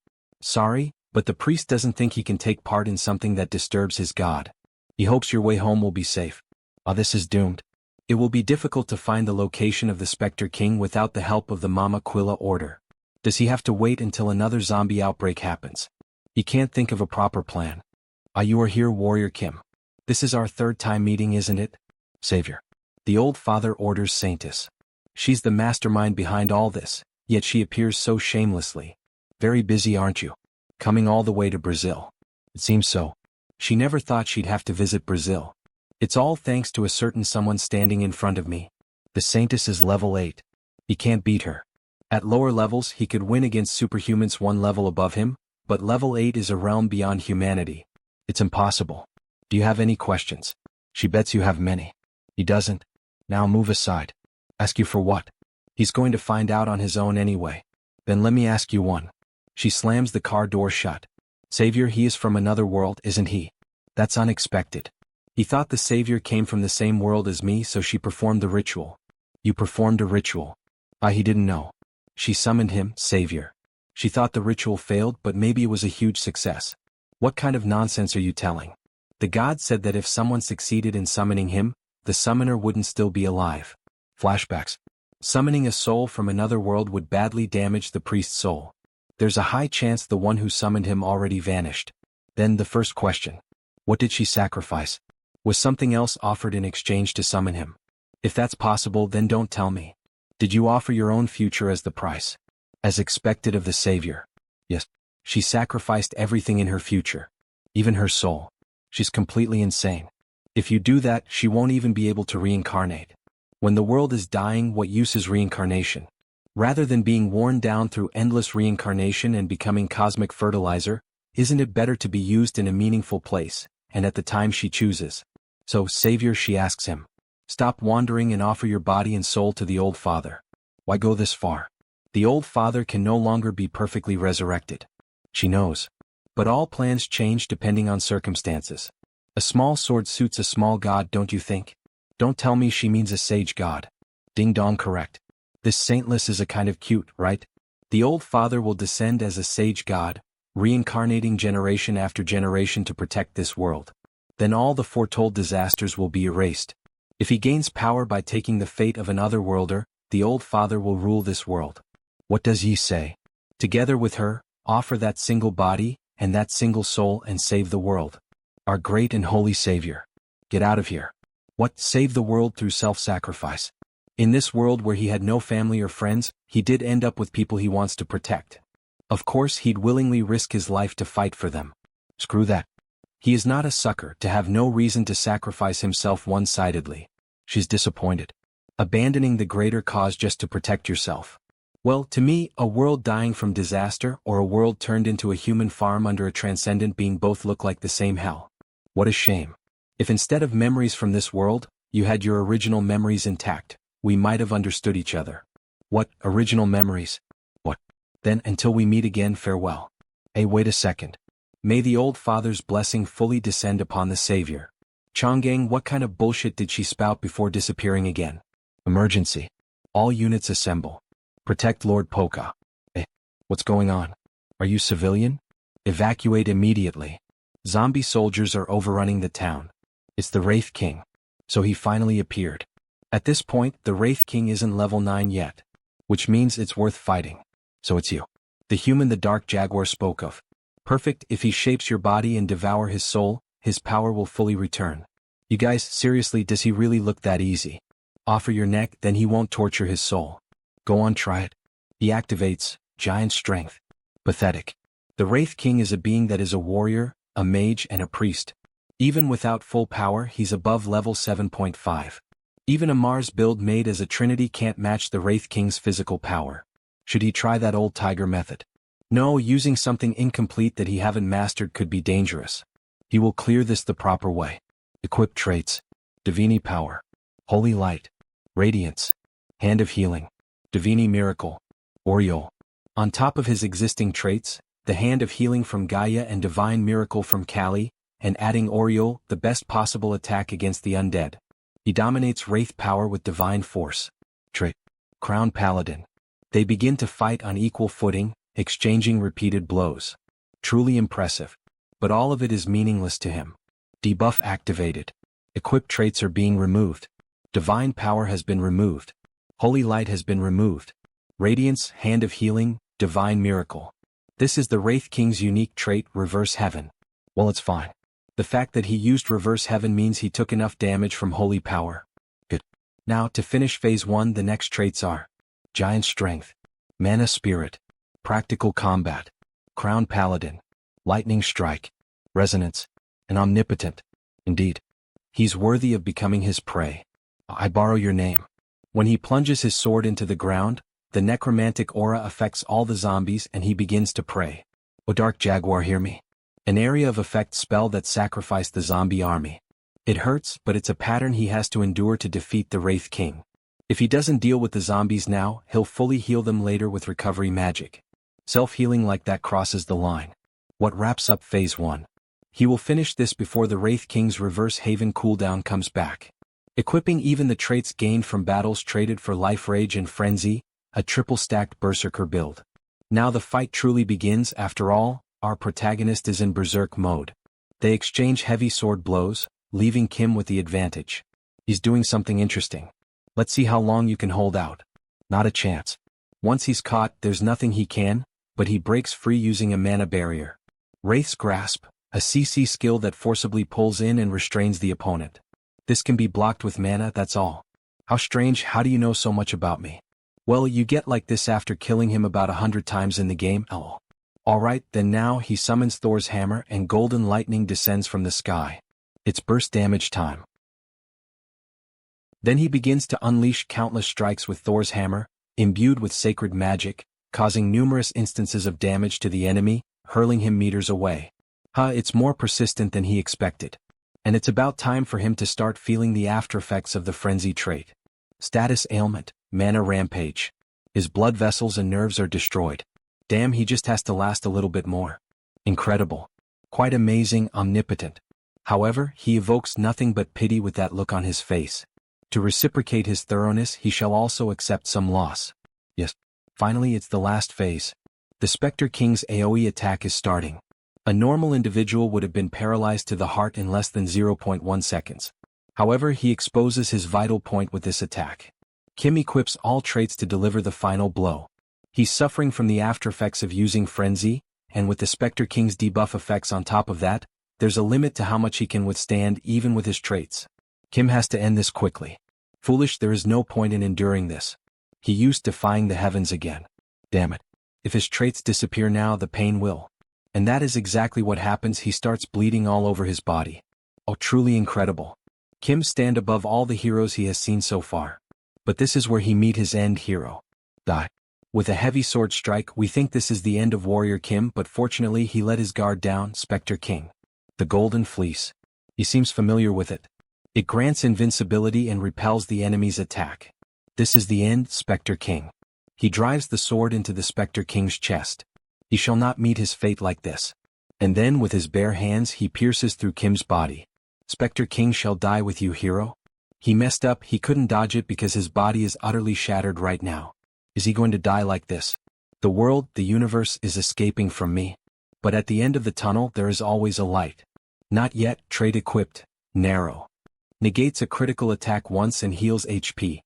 Sorry, but the priest doesn't think he can take part in something that disturbs his god. He hopes your way home will be safe. This is doomed. It will be difficult to find the location of the Spectre King without the help of the Mama Quilla order. Does he have to wait until another zombie outbreak happens? He can't think of a proper plan. You are here, Warrior Kim. This is our third time meeting, isn't it? Savior. The old father orders Saintis. She's the mastermind behind all this, yet she appears so shamelessly. Very busy, aren't you? Coming all the way to Brazil. It seems so. She never thought she'd have to visit Brazil. It's all thanks to a certain someone standing in front of me. The Saintis is level 8. He can't beat her. At lower levels he could win against superhumans one level above him, but level 8 is a realm beyond humanity. It's impossible. Do you have any questions? She bets you have many. He doesn't. Now move aside. Ask you for what? He's going to find out on his own anyway. Then let me ask you one. She slams the car door shut. Savior, he is from another world, isn't he? That's unexpected. He thought the Savior came from the same world as me, so she performed the ritual. You performed a ritual? He didn't know. She summoned him, Savior. She thought the ritual failed, but maybe it was a huge success. What kind of nonsense are you telling? The god said that if someone succeeded in summoning him, the summoner wouldn't still be alive. Flashbacks. Summoning a soul from another world would badly damage the priest's soul. There's a high chance the one who summoned him already vanished. Then the first question. What did she sacrifice? Was something else offered in exchange to summon him? If that's possible, then don't tell me. Did you offer your own future as the price? As expected of the Savior? Yes. She sacrificed everything in her future. Even her soul. She's completely insane. If you do that, she won't even be able to reincarnate. When the world is dying, what use is reincarnation? Rather than being worn down through endless reincarnation and becoming cosmic fertilizer, isn't it better to be used in a meaningful place, and at the time she chooses? So, Savior, she asks him, stop wandering and offer your body and soul to the old father. Why go this far? The old father can no longer be perfectly resurrected. She knows. But all plans change depending on circumstances. A small sword suits a small god, don't you think? Don't tell me she means a sage god. Ding dong, correct. This saintless is a kind of cute, right? The old father will descend as a sage god, reincarnating generation after generation to protect this world. Then all the foretold disasters will be erased. If he gains power by taking the fate of an otherworlder, the old father will rule this world. What does he say? Together with her, offer that single body, and that single soul and save the world. Our great and holy Savior. Get out of here. What? Save the world through self-sacrifice. In this world where he had no family or friends, he did end up with people he wants to protect. Of course he'd willingly risk his life to fight for them. Screw that. He is not a sucker to have no reason to sacrifice himself one-sidedly. She's disappointed. Abandoning the greater cause just to protect yourself. Well, to me, a world dying from disaster or a world turned into a human farm under a transcendent being both look like the same hell. What a shame. If instead of memories from this world, you had your original memories intact, we might have understood each other. What, original memories? What? Then until we meet again, farewell. Hey, wait a second. May the old father's blessing fully descend upon the Savior. Chonggang, what kind of bullshit did she spout before disappearing again? Emergency. All units assemble. Protect Lord Poka. What's going on? Are you civilian? Evacuate immediately. Zombie soldiers are overrunning the town. It's the Wraith King. So he finally appeared. At this point, the Wraith King isn't level 9 yet. Which means it's worth fighting. So it's you. The human the Dark Jaguar spoke of. Perfect. If he shapes your body and devour his soul, his power will fully return. You guys, seriously, does he really look that easy? Offer your neck, then he won't torture his soul. Go on, try it. He activates giant strength. Pathetic. The Wraith King is a being that is a warrior, a mage, and a priest. Even without full power, he's above level 7.5. Even a Mars build made as a trinity can't match the Wraith King's physical power. Should he try that old tiger method? No, using something incomplete that he haven't mastered could be dangerous. He will clear this the proper way. Equip traits. Divini Power. Holy Light. Radiance. Hand of Healing. Divini Miracle. Oriole. On top of his existing traits, the Hand of Healing from Gaia and Divine Miracle from Kali, and adding Oriole, the best possible attack against the undead. He dominates Wraith power with Divine Force. Trait. Crown Paladin. They begin to fight on equal footing, exchanging repeated blows. Truly impressive. But all of it is meaningless to him. Debuff activated. Equipped traits are being removed. Divine Power has been removed. Holy Light has been removed. Radiance, Hand of Healing, Divine Miracle. This is the Wraith King's unique trait, Reverse Heaven. Well, it's fine. The fact that he used Reverse Heaven means he took enough damage from Holy Power. Good. Now, to finish Phase 1, the next traits are Giant Strength, Mana Spirit, Practical Combat, Crown Paladin, Lightning Strike, Resonance, and Omnipotent. Indeed, he's worthy of becoming his prey. I borrow your name. When he plunges his sword into the ground, the necromantic aura affects all the zombies and he begins to pray. O Dark Jaguar, hear me. An area of effect spell that sacrificed the zombie army. It hurts, but it's a pattern he has to endure to defeat the Wraith King. If he doesn't deal with the zombies now, he'll fully heal them later with recovery magic. Self-healing like that crosses the line. What wraps up Phase 1? He will finish this before the Wraith King's Reverse Haven cooldown comes back. Equipping even the traits gained from battles traded for Life Rage and Frenzy, a triple-stacked Berserker build. Now the fight truly begins. After all, our protagonist is in Berserk mode. They exchange heavy sword blows, leaving Kim with the advantage. He's doing something interesting. Let's see how long you can hold out. Not a chance. Once he's caught, there's nothing he can, but he breaks free using a mana barrier. Wraith's Grasp, a CC skill that forcibly pulls in and restrains the opponent. This can be blocked with mana, that's all. How strange, how do you know so much about me? Well, you get like this after killing him about 100 times in the game, lol. Alright, then now he summons Thor's hammer and golden lightning descends from the sky. It's burst damage time. Then he begins to unleash countless strikes with Thor's hammer, imbued with sacred magic, causing numerous instances of damage to the enemy, hurling him meters away. It's more persistent than he expected. And it's about time for him to start feeling the aftereffects of the frenzy trait. Status ailment, mana rampage. His blood vessels and nerves are destroyed. Damn, he just has to last a little bit more. Incredible. Quite amazing, omnipotent. However, he evokes nothing but pity with that look on his face. To reciprocate his thoroughness, he shall also accept some loss. Yes. Finally, it's the last phase. The Spectre King's AoE attack is starting. A normal individual would have been paralyzed to the heart in less than 0.1 seconds. However, he exposes his vital point with this attack. Kim equips all traits to deliver the final blow. He's suffering from the aftereffects of using Frenzy, and with the Spectre King's debuff effects on top of that, there's a limit to how much he can withstand even with his traits. Kim has to end this quickly. Foolish, there is no point in enduring this. He used defying the heavens again. Damn it. If his traits disappear now, the pain will. And that is exactly what happens. He starts bleeding all over his body. Oh, truly incredible. Kim stand above all the heroes he has seen so far. But this is where he meet his end hero. Die. With a heavy sword strike, we think this is the end of Warrior Kim, but fortunately he let his guard down. Spectre King. The Golden Fleece. He seems familiar with it. It grants invincibility and repels the enemy's attack. This is the end, Spectre King. He drives the sword into the Spectre King's chest. He shall not meet his fate like this. And then with his bare hands he pierces through Kim's body. Spectre King shall die with you, hero. He messed up, he couldn't dodge it because his body is utterly shattered right now. Is he going to die like this? The world, the universe, is escaping from me. But at the end of the tunnel there is always a light. Not yet, trait equipped, narrow. Negates a critical attack once and heals HP.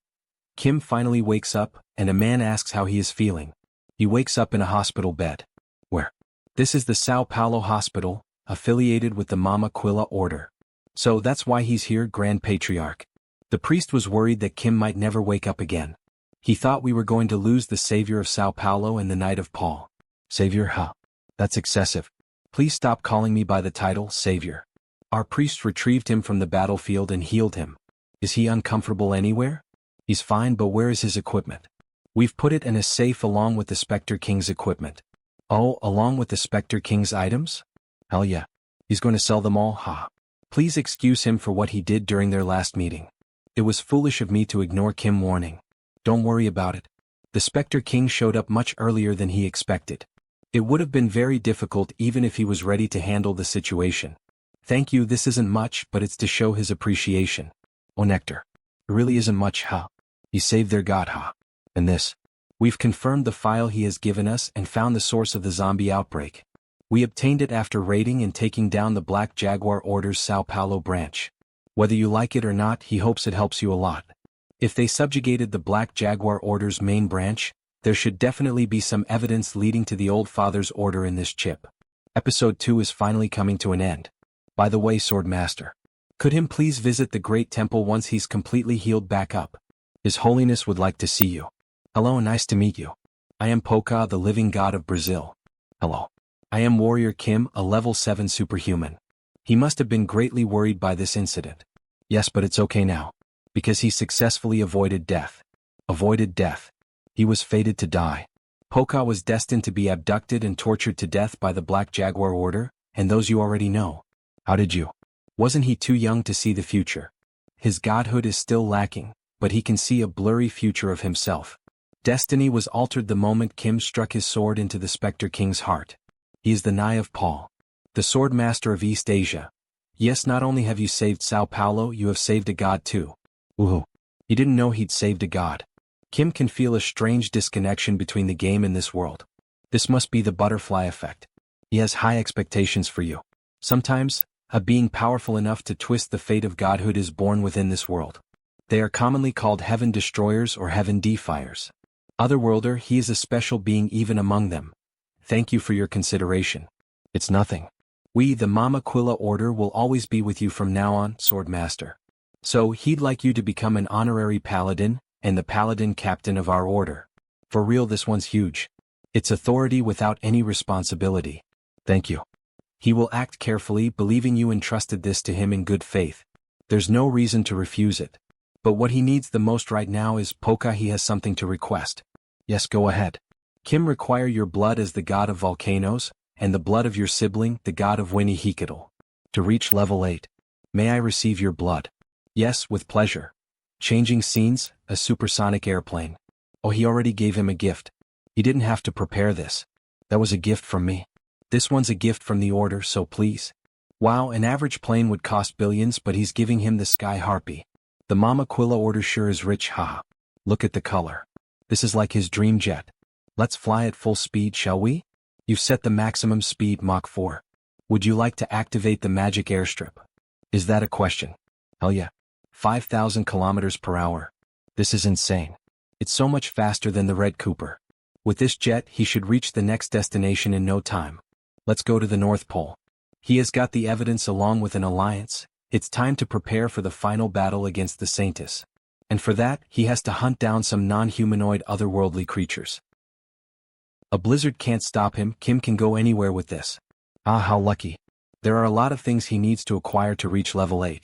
Kim finally wakes up, and a man asks how he is feeling. He wakes up in a hospital bed. Where? This is the Sao Paulo Hospital, affiliated with the Mama Quilla Order. So that's why he's here, Grand Patriarch. The priest was worried that Kim might never wake up again. He thought we were going to lose the savior of Sao Paulo and the Knight of Paul. Savior, huh? That's excessive. Please stop calling me by the title, Savior. Our priest retrieved him from the battlefield and healed him. Is he uncomfortable anywhere? He's fine, but where is his equipment? We've put it in a safe along with the Spectre King's equipment. Oh, along with the Spectre King's items? Hell yeah. He's going to sell them all, ha. Please excuse him for what he did during their last meeting. It was foolish of me to ignore Kim warning. Don't worry about it. The Spectre King showed up much earlier than he expected. It would have been very difficult even if he was ready to handle the situation. Thank you, this isn't much, but it's to show his appreciation. Oh Nectar. It really isn't much, ha. He saved their god, ha. And this. We've confirmed the file he has given us and found the source of the zombie outbreak. We obtained it after raiding and taking down the Black Jaguar Order's Sao Paulo branch. Whether you like it or not, he hopes it helps you a lot. If they subjugated the Black Jaguar Order's main branch, there should definitely be some evidence leading to the Old Father's order in this chip. Episode 2 is finally coming to an end. By the way, Swordmaster. Could him please visit the Great Temple once he's completely healed back up? His Holiness would like to see you. Hello, nice to meet you. I am Poca, the living god of Brazil. Hello. I am Warrior Kim, a level 7 superhuman. He must have been greatly worried by this incident. Yes, but it's okay now. Because he successfully avoided death. Avoided death. He was fated to die. Poca was destined to be abducted and tortured to death by the Black Jaguar Order, and those you already know. How did you? Wasn't he too young to see the future? His godhood is still lacking, but he can see a blurry future of himself. Destiny was altered the moment Kim struck his sword into the Spectre King's heart. He is the Nai of Paul, the Sword Master of East Asia. Yes, not only have you saved Sao Paulo, you have saved a god too. Woohoo. He didn't know he'd saved a god. Kim can feel a strange disconnection between the game and this world. This must be the butterfly effect. He has high expectations for you. Sometimes, a being powerful enough to twist the fate of godhood is born within this world. They are commonly called Heaven Destroyers or Heaven Defiers. Otherworlder, he is a special being even among them. Thank you for your consideration. It's nothing. We, the Mama Quilla Order, will always be with you from now on, Swordmaster. So, he'd like you to become an honorary paladin, and the paladin captain of our order. For real, this one's huge. It's authority without any responsibility. Thank you. He will act carefully, believing you entrusted this to him in good faith. There's no reason to refuse it. But what he needs the most right now is Poca. He has something to request. Yes, go ahead. Kim, require your blood as the god of volcanoes, and the blood of your sibling, the god of Winnie-Hikadal. To reach level 8. May I receive your blood? Yes, with pleasure. Changing scenes, a supersonic airplane. Oh, he already gave him a gift. He didn't have to prepare this. That was a gift from me. This one's a gift from the order, so please. Wow, an average plane would cost billions, but he's giving him the Sky Harpy. The Mama Quilla Order sure is rich, haha. Look at the color. This is like his dream jet. Let's fly at full speed, shall we? You've set the maximum speed Mach 4. Would you like to activate the magic airstrip? Is that a question? Hell yeah. 5,000 kilometers per hour. This is insane. It's so much faster than the Red Cooper. With this jet, he should reach the next destination in no time. Let's go to the North Pole. He has got the evidence along with an alliance. It's time to prepare for the final battle against the Saintus. And for that, he has to hunt down some non-humanoid otherworldly creatures. A blizzard can't stop him. Kim can go anywhere with this. Ah, how lucky. There are a lot of things he needs to acquire to reach level 8.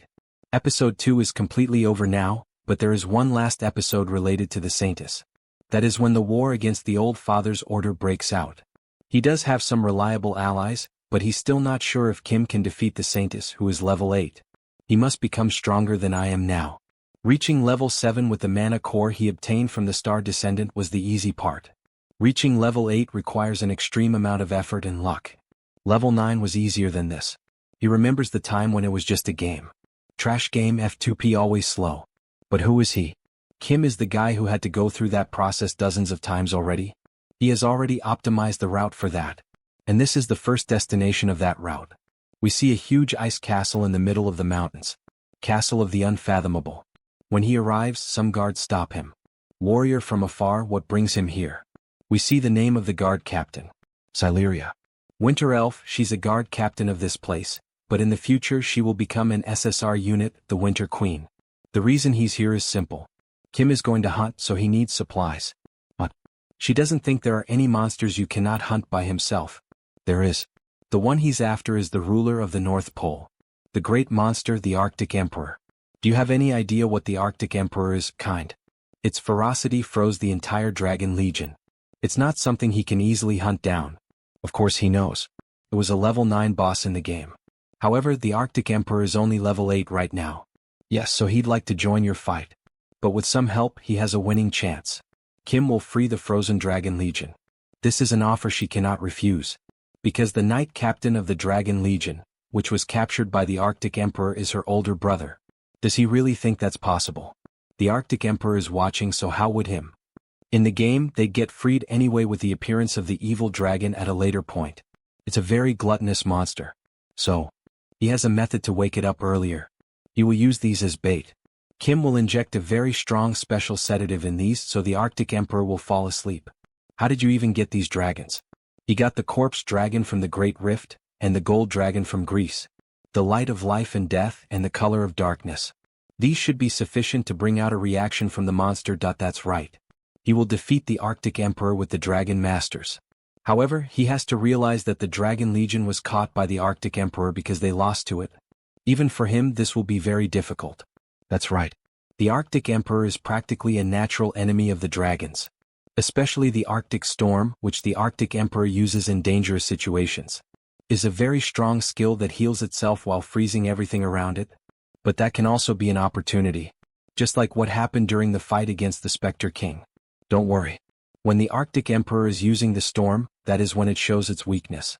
Episode 2 is completely over now, but there is one last episode related to the Saintus. That is when the war against the Old Father's order breaks out. He does have some reliable allies, but he's still not sure if Kim can defeat the Saintus, who is level 8. He must become stronger than I am now. Reaching level 7 with the mana core he obtained from the Star Descendant was the easy part. Reaching level 8 requires an extreme amount of effort and luck. Level 9 was easier than this. He remembers the time when it was just a game. Trash game F2P, always slow. But who is he? Kim is the guy who had to go through that process dozens of times already. He has already optimized the route for that. And this is the first destination of that route. We see a huge ice castle in the middle of the mountains. Castle of the Unfathomable. When he arrives, some guards stop him. Warrior from afar, what brings him here? We see the name of the guard captain. Sileria. Winter Elf, she's a guard captain of this place, but in the future she will become an SSR unit, the Winter Queen. The reason he's here is simple. Kim is going to hunt, so he needs supplies. But she doesn't think there are any monsters you cannot hunt by himself. There is. The one he's after is the ruler of the North Pole. The great monster, the Arctic Emperor. Do you have any idea what the Arctic Emperor is, kind? Its ferocity froze the entire Dragon Legion. It's not something he can easily hunt down. Of course he knows. It was a level 9 boss in the game. However, the Arctic Emperor is only level 8 right now. Yes, so he'd like to join your fight. But with some help, he has a winning chance. Kim will free the Frozen Dragon Legion. This is an offer she cannot refuse. Because the Knight Captain of the Dragon Legion, which was captured by the Arctic Emperor, is her older brother. Does he really think that's possible? The Arctic Emperor is watching, so how would him? In the game, they'd get freed anyway with the appearance of the evil dragon at a later point. It's a very gluttonous monster. So, he has a method to wake it up earlier. He will use these as bait. Kim will inject a very strong special sedative in these so the Arctic Emperor will fall asleep. How did you even get these dragons? He got the corpse dragon from the Great Rift, and the gold dragon from Greece. The light of life and death and the color of darkness. These should be sufficient to bring out a reaction from the monster. That's right. He will defeat the Arctic Emperor with the Dragon Masters. However, he has to realize that the Dragon Legion was caught by the Arctic Emperor because they lost to it. Even for him, this will be very difficult. That's right. The Arctic Emperor is practically a natural enemy of the dragons. Especially the Arctic Storm, which the Arctic Emperor uses in dangerous situations. Is a very strong skill that heals itself while freezing everything around it. But that can also be an opportunity. Just like what happened during the fight against the Spectre King. Don't worry. When the Arctic Emperor is using the storm, that is when it shows its weakness.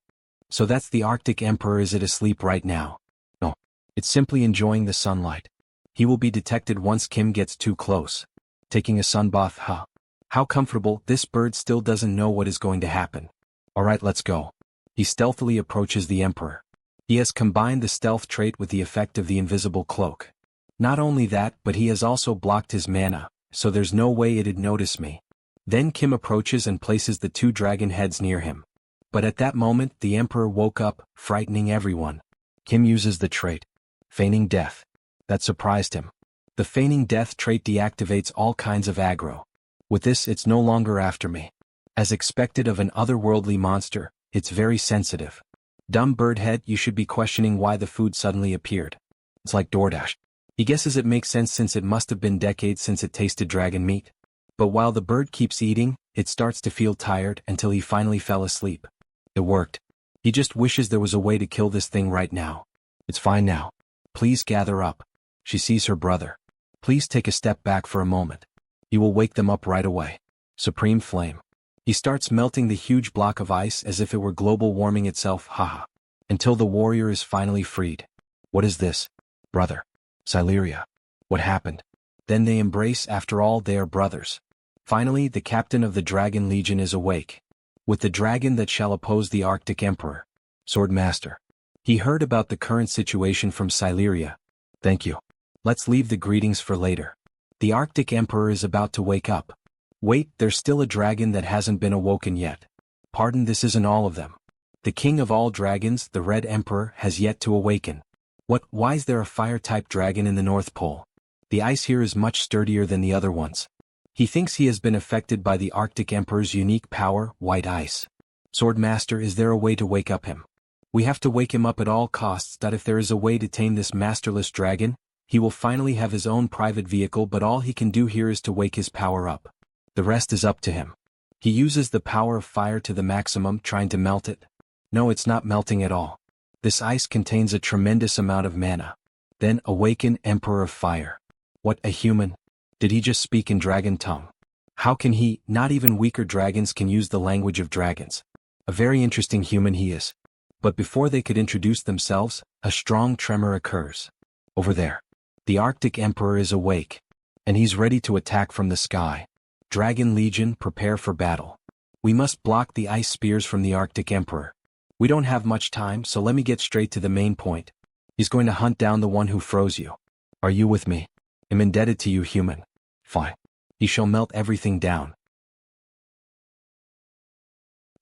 So that's the Arctic Emperor. Is it asleep right now? No. It's simply enjoying the sunlight. He will be detected once Kim gets too close. Taking a sunbath, huh? How comfortable. This bird still doesn't know what is going to happen. Alright, let's go. He stealthily approaches the Emperor. He has combined the stealth trait with the effect of the invisible cloak. Not only that, but he has also blocked his mana, so there's no way it'd notice me. Then Kim approaches and places the 2 dragon heads near him. But at that moment, the Emperor woke up, frightening everyone. Kim uses the trait, feigning death. That surprised him. The feigning death trait deactivates all kinds of aggro. With this, it's no longer after me. As expected of an otherworldly monster, it's very sensitive. Dumb birdhead, you should be questioning why the food suddenly appeared. It's like DoorDash. He guesses it makes sense since it must have been decades since it tasted dragon meat. But while the bird keeps eating, it starts to feel tired until he finally fell asleep. It worked. He just wishes there was a way to kill this thing right now. It's fine now. Please gather up. She sees her brother. Please take a step back for a moment. You will wake them up right away. Supreme Flame. He starts melting the huge block of ice as if it were global warming itself, haha. Until the warrior is finally freed. What is this? Brother. Sileria. What happened? Then they embrace. After all, they are brothers. Finally, the captain of the Dragon Legion is awake. With the dragon that shall oppose the Arctic Emperor. Swordmaster. He heard about the current situation from Sileria. Thank you. Let's leave the greetings for later. The Arctic Emperor is about to wake up. Wait, there's still a dragon that hasn't been awoken yet. Pardon, this isn't all of them. The king of all dragons, the Red Emperor, has yet to awaken. What? Why is there a fire-type dragon in the North Pole? The ice here is much sturdier than the other ones. He thinks he has been affected by the Arctic Emperor's unique power, white ice. Swordmaster, is there a way to wake up him? We have to wake him up at all costs. That if there is a way to tame this masterless dragon, he will finally have his own private vehicle, but all he can do here is to wake his power up. The rest is up to him. He uses the power of fire to the maximum, trying to melt it. No, it's not melting at all. This ice contains a tremendous amount of mana. Then awaken Emperor of Fire. What, a human? Did he just speak in dragon tongue? How can he? Not even weaker dragons can use the language of dragons. A very interesting human he is. But before they could introduce themselves, a strong tremor occurs. Over there. The Arctic Emperor is awake. And he's ready to attack from the sky. Dragon Legion, prepare for battle. We must block the ice spears from the Arctic Emperor. We don't have much time, so let me get straight to the main point. He's going to hunt down the one who froze you. Are you with me? I'm indebted to you, human. Fine. He shall melt everything down.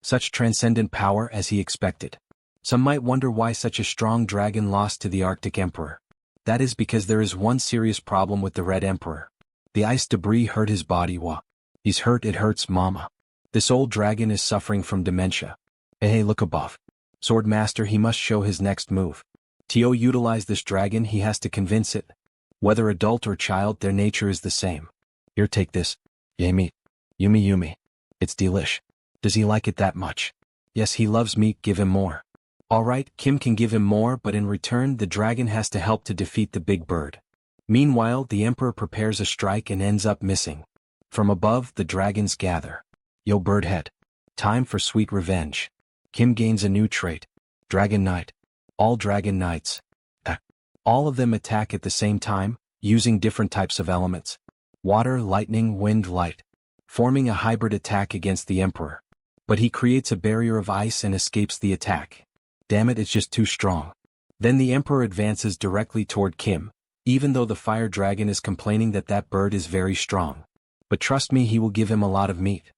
Such transcendent power as he expected. Some might wonder why such a strong dragon lost to the Arctic Emperor. That is because there is one serious problem with the Red Emperor. The ice debris hurt his body. He's hurt, it hurts, mama. This old dragon is suffering from dementia. Hey, look above. Swordmaster, he must show his next move. To utilize this dragon, he has to convince it. Whether adult or child, their nature is the same. Here, take this. Yummy. Yumi. It's delish. Does he like it that much? Yes, he loves meat, give him more. Alright, Kim can give him more, but in return the dragon has to help to defeat the big bird. Meanwhile, the emperor prepares a strike and ends up missing. From above, the dragons gather. Yo, birdhead. Time for sweet revenge. Kim gains a new trait. Dragon Knight. All dragon knights. All of them attack at the same time, using different types of elements. Water, lightning, wind, light. Forming a hybrid attack against the emperor. But he creates a barrier of ice and escapes the attack. Damn it, it's just too strong. Then the emperor advances directly toward Kim, even though the fire dragon is complaining that that bird is very strong. But trust me, he will give him a lot of meat.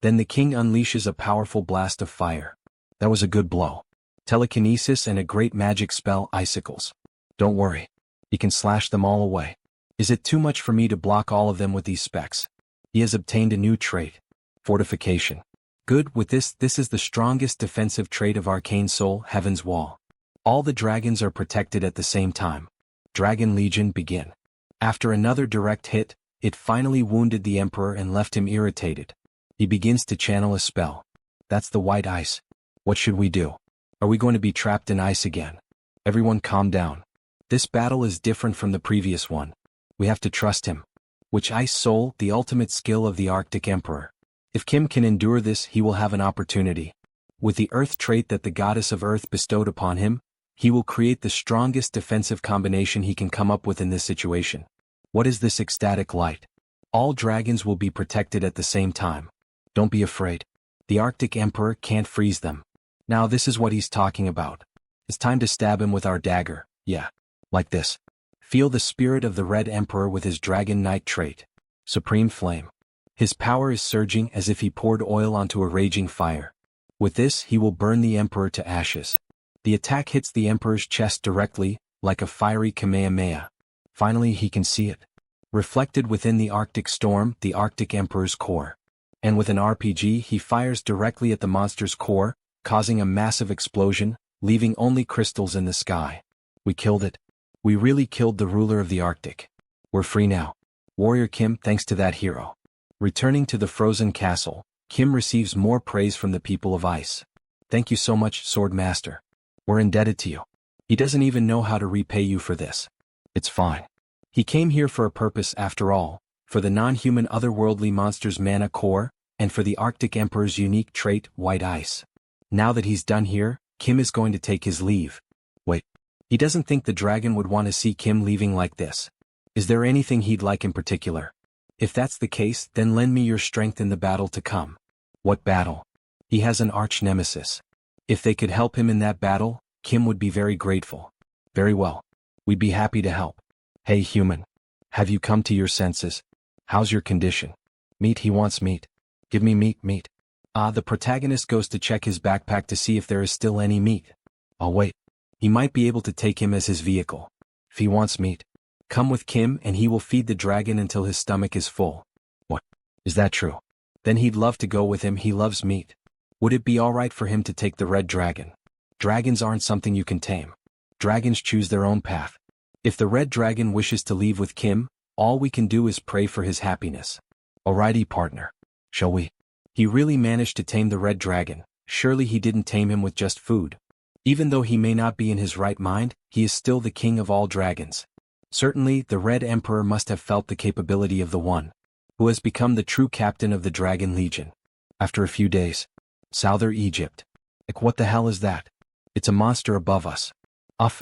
Then the king unleashes a powerful blast of fire. That was a good blow. Telekinesis and a great magic spell, icicles. Don't worry. He can slash them all away. Is it too much for me to block all of them with these specs? He has obtained a new trait. Fortification. Good, with this is the strongest defensive trait of Arcane Seoul, Heaven's Wall. All the dragons are protected at the same time. Dragon Legion begin. After another direct hit, it finally wounded the emperor and left him irritated. He begins to channel a spell. That's the white ice. What should we do? Are we going to be trapped in ice again? Everyone calm down. This battle is different from the previous one. We have to trust him. Which Ice Soul, the ultimate skill of the Arctic Emperor. If Kim can endure this, he will have an opportunity. With the Earth trait that the Goddess of Earth bestowed upon him, he will create the strongest defensive combination he can come up with in this situation. What is this ecstatic light? All dragons will be protected at the same time. Don't be afraid. The Arctic Emperor can't freeze them. Now this is what he's talking about. It's time to stab him with our dagger, yeah. Like this. Feel the spirit of the Red Emperor with his Dragon Knight trait. Supreme Flame. His power is surging as if he poured oil onto a raging fire. With this, he will burn the Emperor to ashes. The attack hits the Emperor's chest directly, like a fiery Kamehameha. Finally, he can see it. Reflected within the Arctic storm, the Arctic Emperor's core. And with an RPG, he fires directly at the monster's core, causing a massive explosion, leaving only crystals in the sky. We killed it. We really killed the ruler of the Arctic. We're free now. Warrior Kim, thanks to that hero. Returning to the frozen castle, Kim receives more praise from the people of ice. Thank you so much, Sword Master. We're indebted to you. He doesn't even know how to repay you for this. It's fine. He came here for a purpose after all, for the non-human otherworldly monster's mana core, and for the Arctic Emperor's unique trait, white ice. Now that he's done here, Kim is going to take his leave. Wait. He doesn't think the dragon would want to see Kim leaving like this. Is there anything he'd like in particular? If that's the case, then lend me your strength in the battle to come. What battle? He has an arch-nemesis. If they could help him in that battle, Kim would be very grateful. Very well. We'd be happy to help. Hey human. Have you come to your senses? How's your condition? Meat, he wants meat. Give me meat. The protagonist goes to check his backpack to see if there is still any meat. I'll wait. He might be able to take him as his vehicle. If he wants meat, come with Kim and he will feed the dragon until his stomach is full. What? Is that true? Then he'd love to go with him, he loves meat. Would it be alright for him to take the red dragon? Dragons aren't something you can tame. Dragons choose their own path. If the red dragon wishes to leave with Kim, all we can do is pray for his happiness. Alrighty partner. Shall we? He really managed to tame the red dragon. Surely he didn't tame him with just food. Even though he may not be in his right mind, he is still the king of all dragons. Certainly, the Red Emperor must have felt the capability of the one who has become the true captain of the Dragon Legion. After a few days. Southern Egypt. Like what the hell is that? It's a monster above us.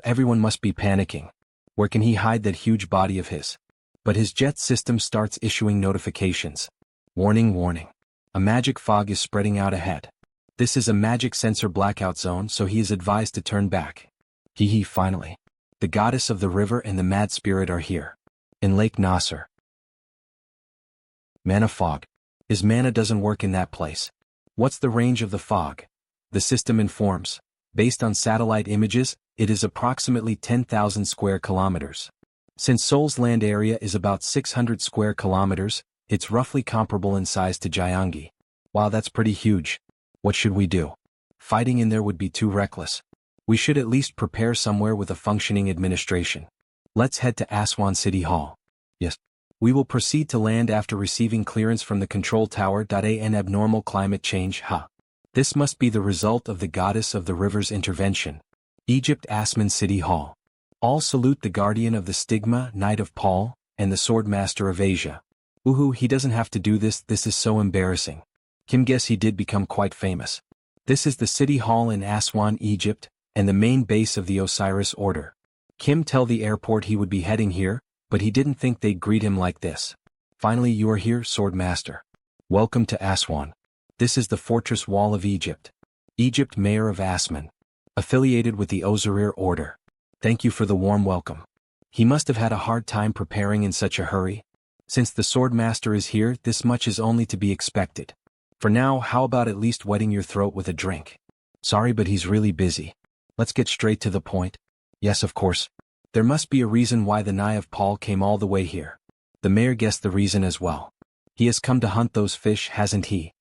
Everyone must be panicking. Where can he hide that huge body of his? But his jet system starts issuing notifications. Warning. A magic fog is spreading out ahead. This is a magic sensor blackout zone, so he is advised to turn back. Finally. The goddess of the river and the mad spirit are here. In Lake Nasser. Mana fog. His mana doesn't work in that place. What's the range of the fog? The system informs. Based on satellite images, it is approximately 10,000 square kilometers. Since Seoul's land area is about 600 square kilometers, it's roughly comparable in size to Gyeonggi. Wow, that's pretty huge. What should we do? Fighting in there would be too reckless. We should at least prepare somewhere with a functioning administration. Let's head to Aswan City Hall. Yes. We will proceed to land after receiving clearance from the control tower. An abnormal climate change, This must be the result of the goddess of the river's intervention. Egypt Asman City Hall. All salute the guardian of the stigma, Knight of Paul, and the sword master of Asia. Woohoo, he doesn't have to do this is so embarrassing. Kim guess he did become quite famous. This is the city hall in Aswan, Egypt, and the main base of the Osiris Order. Kim tell the airport he would be heading here, but he didn't think they'd greet him like this. Finally you are here, sword master. Welcome to Aswan. This is the fortress wall of Egypt. Egypt Mayor of Asman. Affiliated with the Osiris Order. Thank you for the warm welcome. He must have had a hard time preparing in such a hurry. Since the sword master is here, this much is only to be expected. For now, how about at least wetting your throat with a drink? Sorry, but he's really busy. Let's get straight to the point. Yes, of course. There must be a reason why the Knight of Paul came all the way here. The mayor guessed the reason as well. He has come to hunt those fish, hasn't he?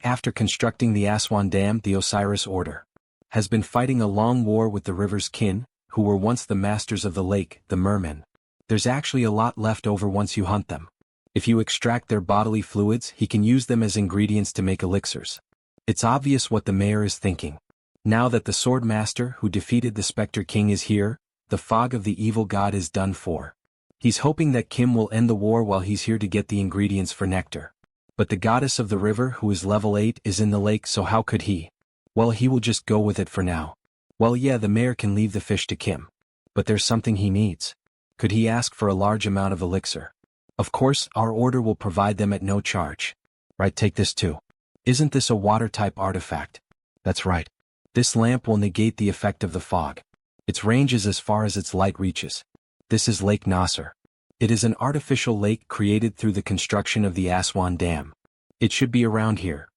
After constructing the Aswan Dam, the Osiris Order has been fighting a long war with the river's kin, who were once the masters of the lake, the mermen. There's actually a lot left over once you hunt them. If you extract their bodily fluids, he can use them as ingredients to make elixirs. It's obvious what the mayor is thinking. Now that the sword master who defeated the Spectre King is here, the fog of the evil god is done for. He's hoping that Kim will end the war while he's here to get the ingredients for nectar. But the goddess of the river, who is level 8, is in the lake, so how could he? Well, he will just go with it for now. Well, yeah, the mayor can leave the fish to Kim. But there's something he needs. Could he ask for a large amount of elixir? Of course, our order will provide them at no charge. Right, take this too. Isn't this a water-type artifact? That's right. This lamp will negate the effect of the fog. Its range is as far as its light reaches. This is Lake Nasser. It is an artificial lake created through the construction of the Aswan Dam. It should be around here.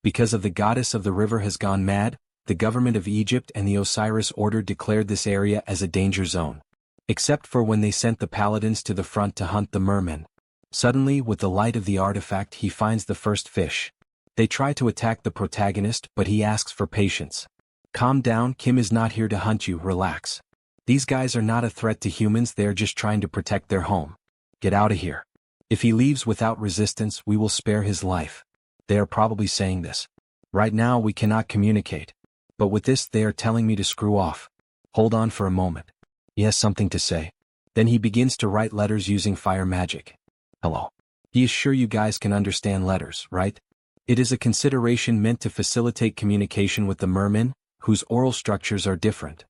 Because of the goddess of the river has gone mad, the government of Egypt and the Osiris Order declared this area as a danger zone. Except for when they sent the paladins to the front to hunt the mermen. Suddenly, with the light of the artifact, he finds the first fish. They try to attack the protagonist, but he asks for patience. Calm down, Kim is not here to hunt you, relax. These guys are not a threat to humans, they are just trying to protect their home. Get out of here. If he leaves without resistance, we will spare his life. They are probably saying this. Right now we cannot communicate. But with this they are telling me to screw off. Hold on for a moment. He has something to say. Then he begins to write letters using fire magic. Hello. He is sure you guys can understand letters, right? It is a consideration meant to facilitate communication with the mermen, whose oral structures are different.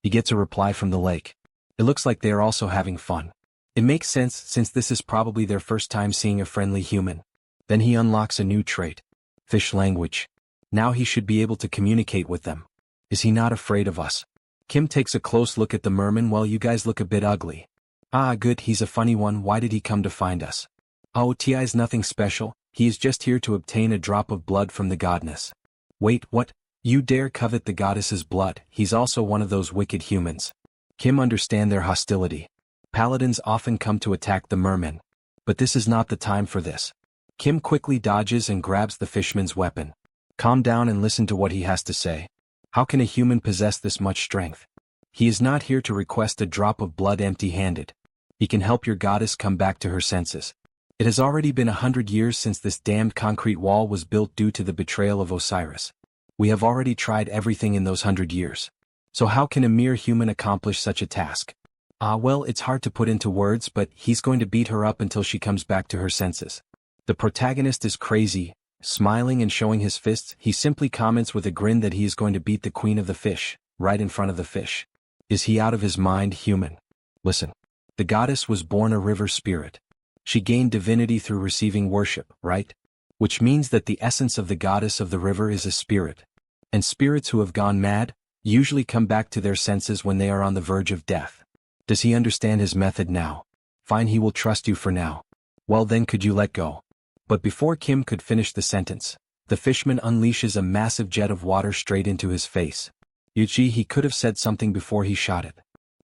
He gets a reply from the lake. It looks like they are also having fun. It makes sense since this is probably their first time seeing a friendly human. Then he unlocks a new trait. Fish language. Now he should be able to communicate with them. Is he not afraid of us? Kim takes a close look at the merman. Well, you guys look a bit ugly. Good, he's a funny one. Why did he come to find us? Oh, Ti's nothing special. He is just here to obtain a drop of blood from the goddess. Wait, what? You dare covet the goddess's blood? He's also one of those wicked humans. Kim understand their hostility. Paladins often come to attack the mermen. But this is not the time for this. Kim quickly dodges and grabs the fishman's weapon. Calm down and listen to what he has to say. How can a human possess this much strength? He is not here to request a drop of blood empty-handed. He can help your goddess come back to her senses. It has already been 100 years since this damned concrete wall was built due to the betrayal of Osiris. We have already tried everything in those 100 years. So how can a mere human accomplish such a task? Well, it's hard to put into words, but he's going to beat her up until she comes back to her senses. The protagonist is crazy. Smiling and showing his fists, he simply comments with a grin that he is going to beat the queen of the fish, right in front of the fish. Is he out of his mind, human? Listen. The goddess was born a river spirit. She gained divinity through receiving worship, right? Which means that the essence of the goddess of the river is a spirit. And spirits who have gone mad usually come back to their senses when they are on the verge of death. Does he understand his method now? Fine, he will trust you for now. Well then, could you let go? But before Kim could finish the sentence, the fishman unleashes a massive jet of water straight into his face. Yuji, he could have said something before he shot it.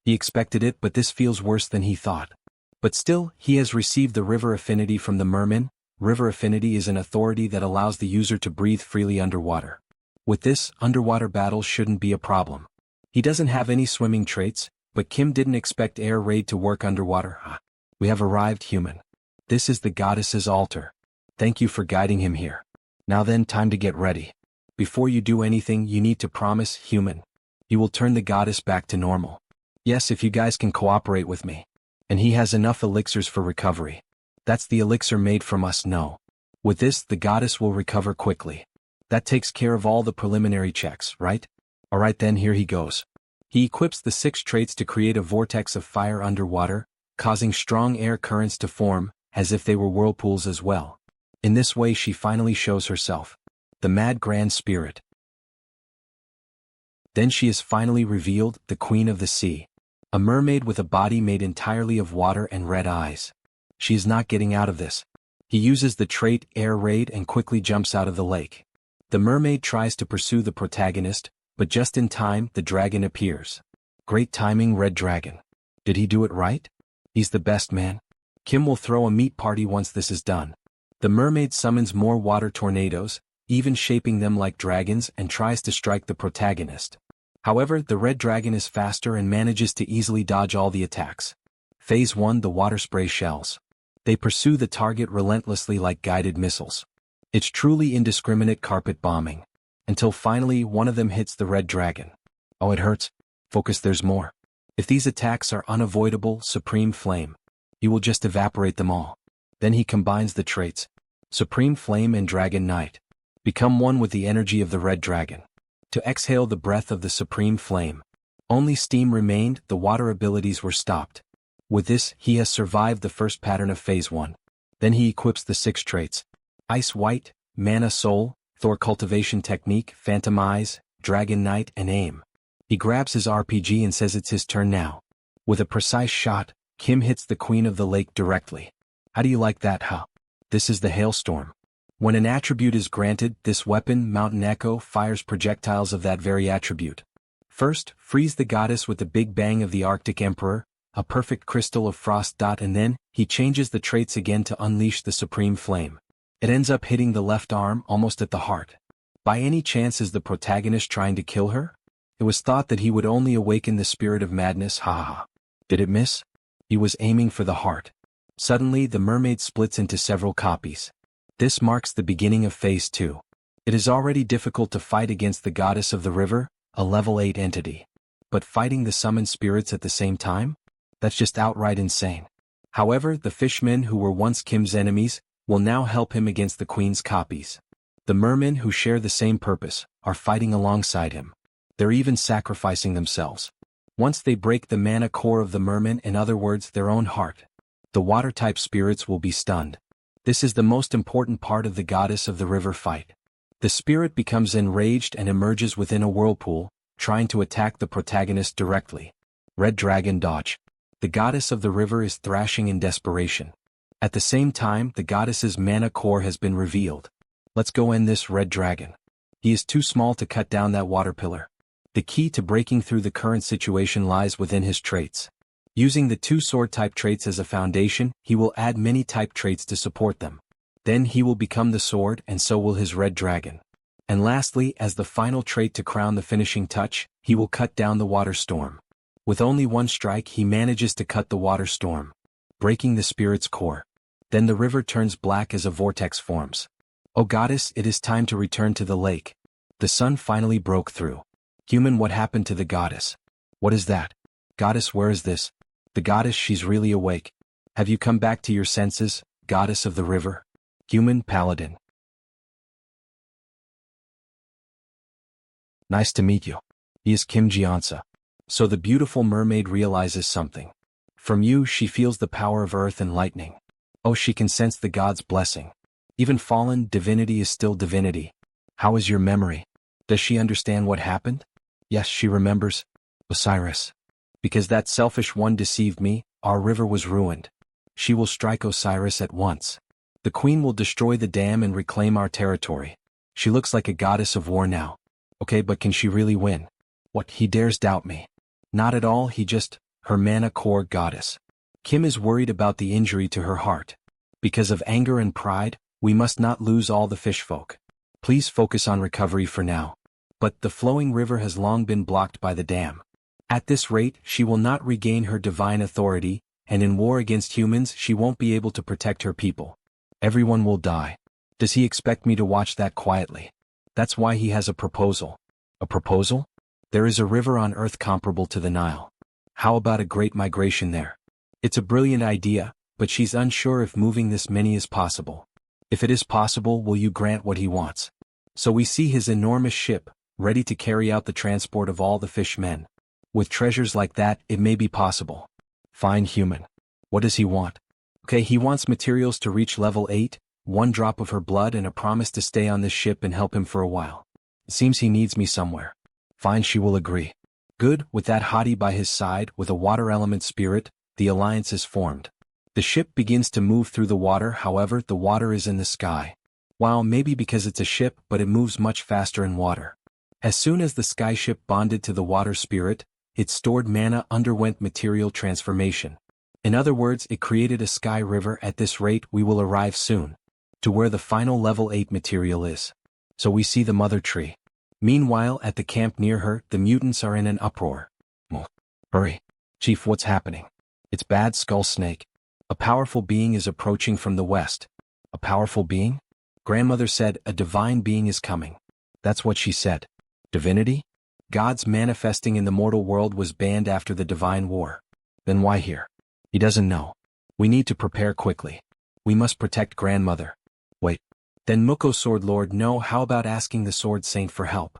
He expected it, but this feels worse than he thought. But still, he has received the river affinity from the merman. River affinity is an authority that allows the user to breathe freely underwater. With this, underwater battles shouldn't be a problem. He doesn't have any swimming traits, but Kim didn't expect air raid to work underwater. We have arrived, human. This is the goddess's altar. Thank you for guiding him here. Now then, time to get ready. Before you do anything you need to promise, human. You will turn the goddess back to normal. Yes, if you guys can cooperate with me. And he has enough elixirs for recovery. That's the elixir made from us, no. With this, the goddess will recover quickly. That takes care of all the preliminary checks, right? Alright then, here he goes. He equips the 6 traits to create a vortex of fire underwater, causing strong air currents to form, as if they were whirlpools as well. In this way she finally shows herself. The mad grand spirit. Then she is finally revealed, the queen of the sea. A mermaid with a body made entirely of water and red eyes. She is not getting out of this. He uses the trait Air Raid and quickly jumps out of the lake. The mermaid tries to pursue the protagonist, but just in time the dragon appears. Great timing, Red Dragon. Did he do it right? He's the best man. Kim will throw a meat party once this is done. The mermaid summons more water tornadoes, even shaping them like dragons, and tries to strike the protagonist. However, the red dragon is faster and manages to easily dodge all the attacks. Phase 1, the water spray shells. They pursue the target relentlessly like guided missiles. It's truly indiscriminate carpet bombing. Until finally one of them hits the red dragon. Oh, it hurts. Focus, there's more. If these attacks are unavoidable, Supreme Flame. He will just evaporate them all. Then he combines the traits. Supreme Flame and Dragon Knight. Become one with the energy of the red dragon. To exhale the breath of the Supreme Flame. Only steam remained, the water abilities were stopped. With this, he has survived the first pattern of Phase 1. Then he equips the 6 traits. Ice White, Mana Soul, Thor Cultivation Technique, Phantom Eyes, Dragon Knight, and Aim. He grabs his RPG and says it's his turn now. With a precise shot, Kim hits the Queen of the Lake directly. How do you like that, huh? This is the Hailstorm. When an attribute is granted, this weapon, Mountain Echo, fires projectiles of that very attribute. First, freeze the goddess with the Big Bang of the Arctic Emperor, a perfect crystal of frost. And then, he changes the traits again to unleash the Supreme Flame. It ends up hitting the left arm, almost at the heart. By any chance is the protagonist trying to kill her? It was thought that he would only awaken the spirit of madness, ha. Did it miss? He was aiming for the heart. Suddenly the mermaid splits into several copies. This marks the beginning of Phase 2. It is already difficult to fight against the goddess of the river, a level 8 entity. But fighting the summoned spirits at the same time? That's just outright insane. However, the fishmen who were once Kim's enemies will now help him against the queen's copies. The mermen who share the same purpose are fighting alongside him. They're even sacrificing themselves. Once they break the mana core of the merman, in other words their own heart, the water-type spirits will be stunned. This is the most important part of the goddess of the river fight. The spirit becomes enraged and emerges within a whirlpool, trying to attack the protagonist directly. Red Dragon dodge. The goddess of the river is thrashing in desperation. At the same time, the goddess's mana core has been revealed. Let's go end this Red Dragon. He is too small to cut down that water pillar. The key to breaking through the current situation lies within his traits. Using the 2 sword-type traits as a foundation, he will add many type traits to support them. Then he will become the sword, and so will his Red Dragon. And lastly, as the final trait to crown the finishing touch, he will cut down the water storm. With only one strike he manages to cut the water storm, breaking the spirit's core. Then the river turns black as a vortex forms. Oh goddess, it is time to return to the lake. The sun finally broke through. Human, what happened to the goddess? What is that? Goddess, where is this? The goddess, she's really awake. Have you come back to your senses, goddess of the river? Human, paladin. Nice to meet you. He is Kim Jeonsa. So the beautiful mermaid realizes something. From you she feels the power of earth and lightning. Oh, she can sense the god's blessing. Even fallen divinity is still divinity. How is your memory? Does she understand what happened? Yes, she remembers. Osiris. Because that selfish one deceived me, our river was ruined. She will strike Osiris at once. The queen will destroy the dam and reclaim our territory. She looks like a goddess of war now. Okay, but can she really win? What, he dares doubt me? Not at all, he just, her mana core goddess. Kim is worried about the injury to her heart. Because of anger and pride, we must not lose all the fishfolk. Please focus on recovery for now. But the flowing river has long been blocked by the dam. At this rate, she will not regain her divine authority, and in war against humans she won't be able to protect her people. Everyone will die. Does he expect me to watch that quietly? That's why he has a proposal. A proposal? There is a river on Earth comparable to the Nile. How about a great migration there? It's a brilliant idea, but she's unsure if moving this many is possible. If it is possible, will you grant what he wants? So we see his enormous ship, ready to carry out the transport of all the fishmen. With treasures like that, it may be possible. Fine human. What does he want? Okay, he wants materials to reach level 8, 1 drop of her blood and a promise to stay on this ship and help him for a while. It seems he needs me somewhere. Fine, she will agree. Good, with that hottie by his side, with a water element spirit, the alliance is formed. The ship begins to move through the water, however, the water is in the sky. Well, maybe because it's a ship, but it moves much faster in water. As soon as the skyship bonded to the water spirit, its stored mana underwent material transformation. In other words, it created a sky river. At this rate, we will arrive soon to where the final level 8 material is. So we see the mother tree. Meanwhile, at the camp near her, the mutants are in an uproar. Hurry. Chief, what's happening? It's bad. Skull Snake. A powerful being is approaching from the west. A powerful being? Grandmother said, a divine being is coming. That's what she said. Divinity? Gods manifesting in the mortal world was banned after the divine war. Then why here? He doesn't know. We need to prepare quickly. We must protect grandmother. Wait. Then Muko Sword Lord, no, how about asking the Sword Saint for help?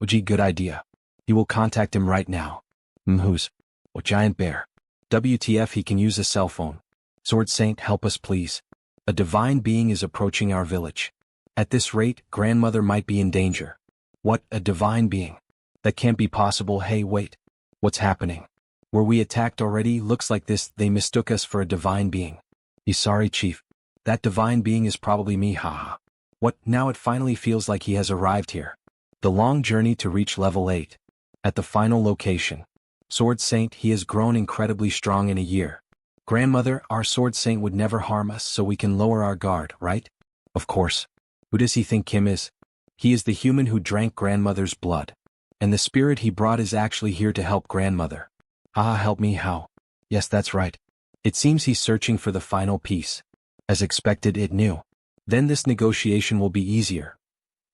Gee, good idea. He will contact him right now. Who's? What giant bear? WTF, he can use a cell phone. Sword Saint, help us please. A divine being is approaching our village. At this rate, grandmother might be in danger. What, a divine being? That can't be possible. Hey, wait. What's happening? Were we attacked already? Looks like they mistook us for a divine being. He's sorry, Chief. That divine being is probably me, haha. What, now it finally feels like he has arrived here. The long journey to reach level 8. At the final location. Sword Saint, he has grown incredibly strong in a year. Grandmother, our Sword Saint would never harm us, so we can lower our guard, right? Of course. Who does he think Kim is? He is the human who drank grandmother's blood. And the spirit he brought is actually here to help grandmother. Ah, help me how? Yes, that's right. It seems he's searching for the final piece. As expected, it knew. Then this negotiation will be easier.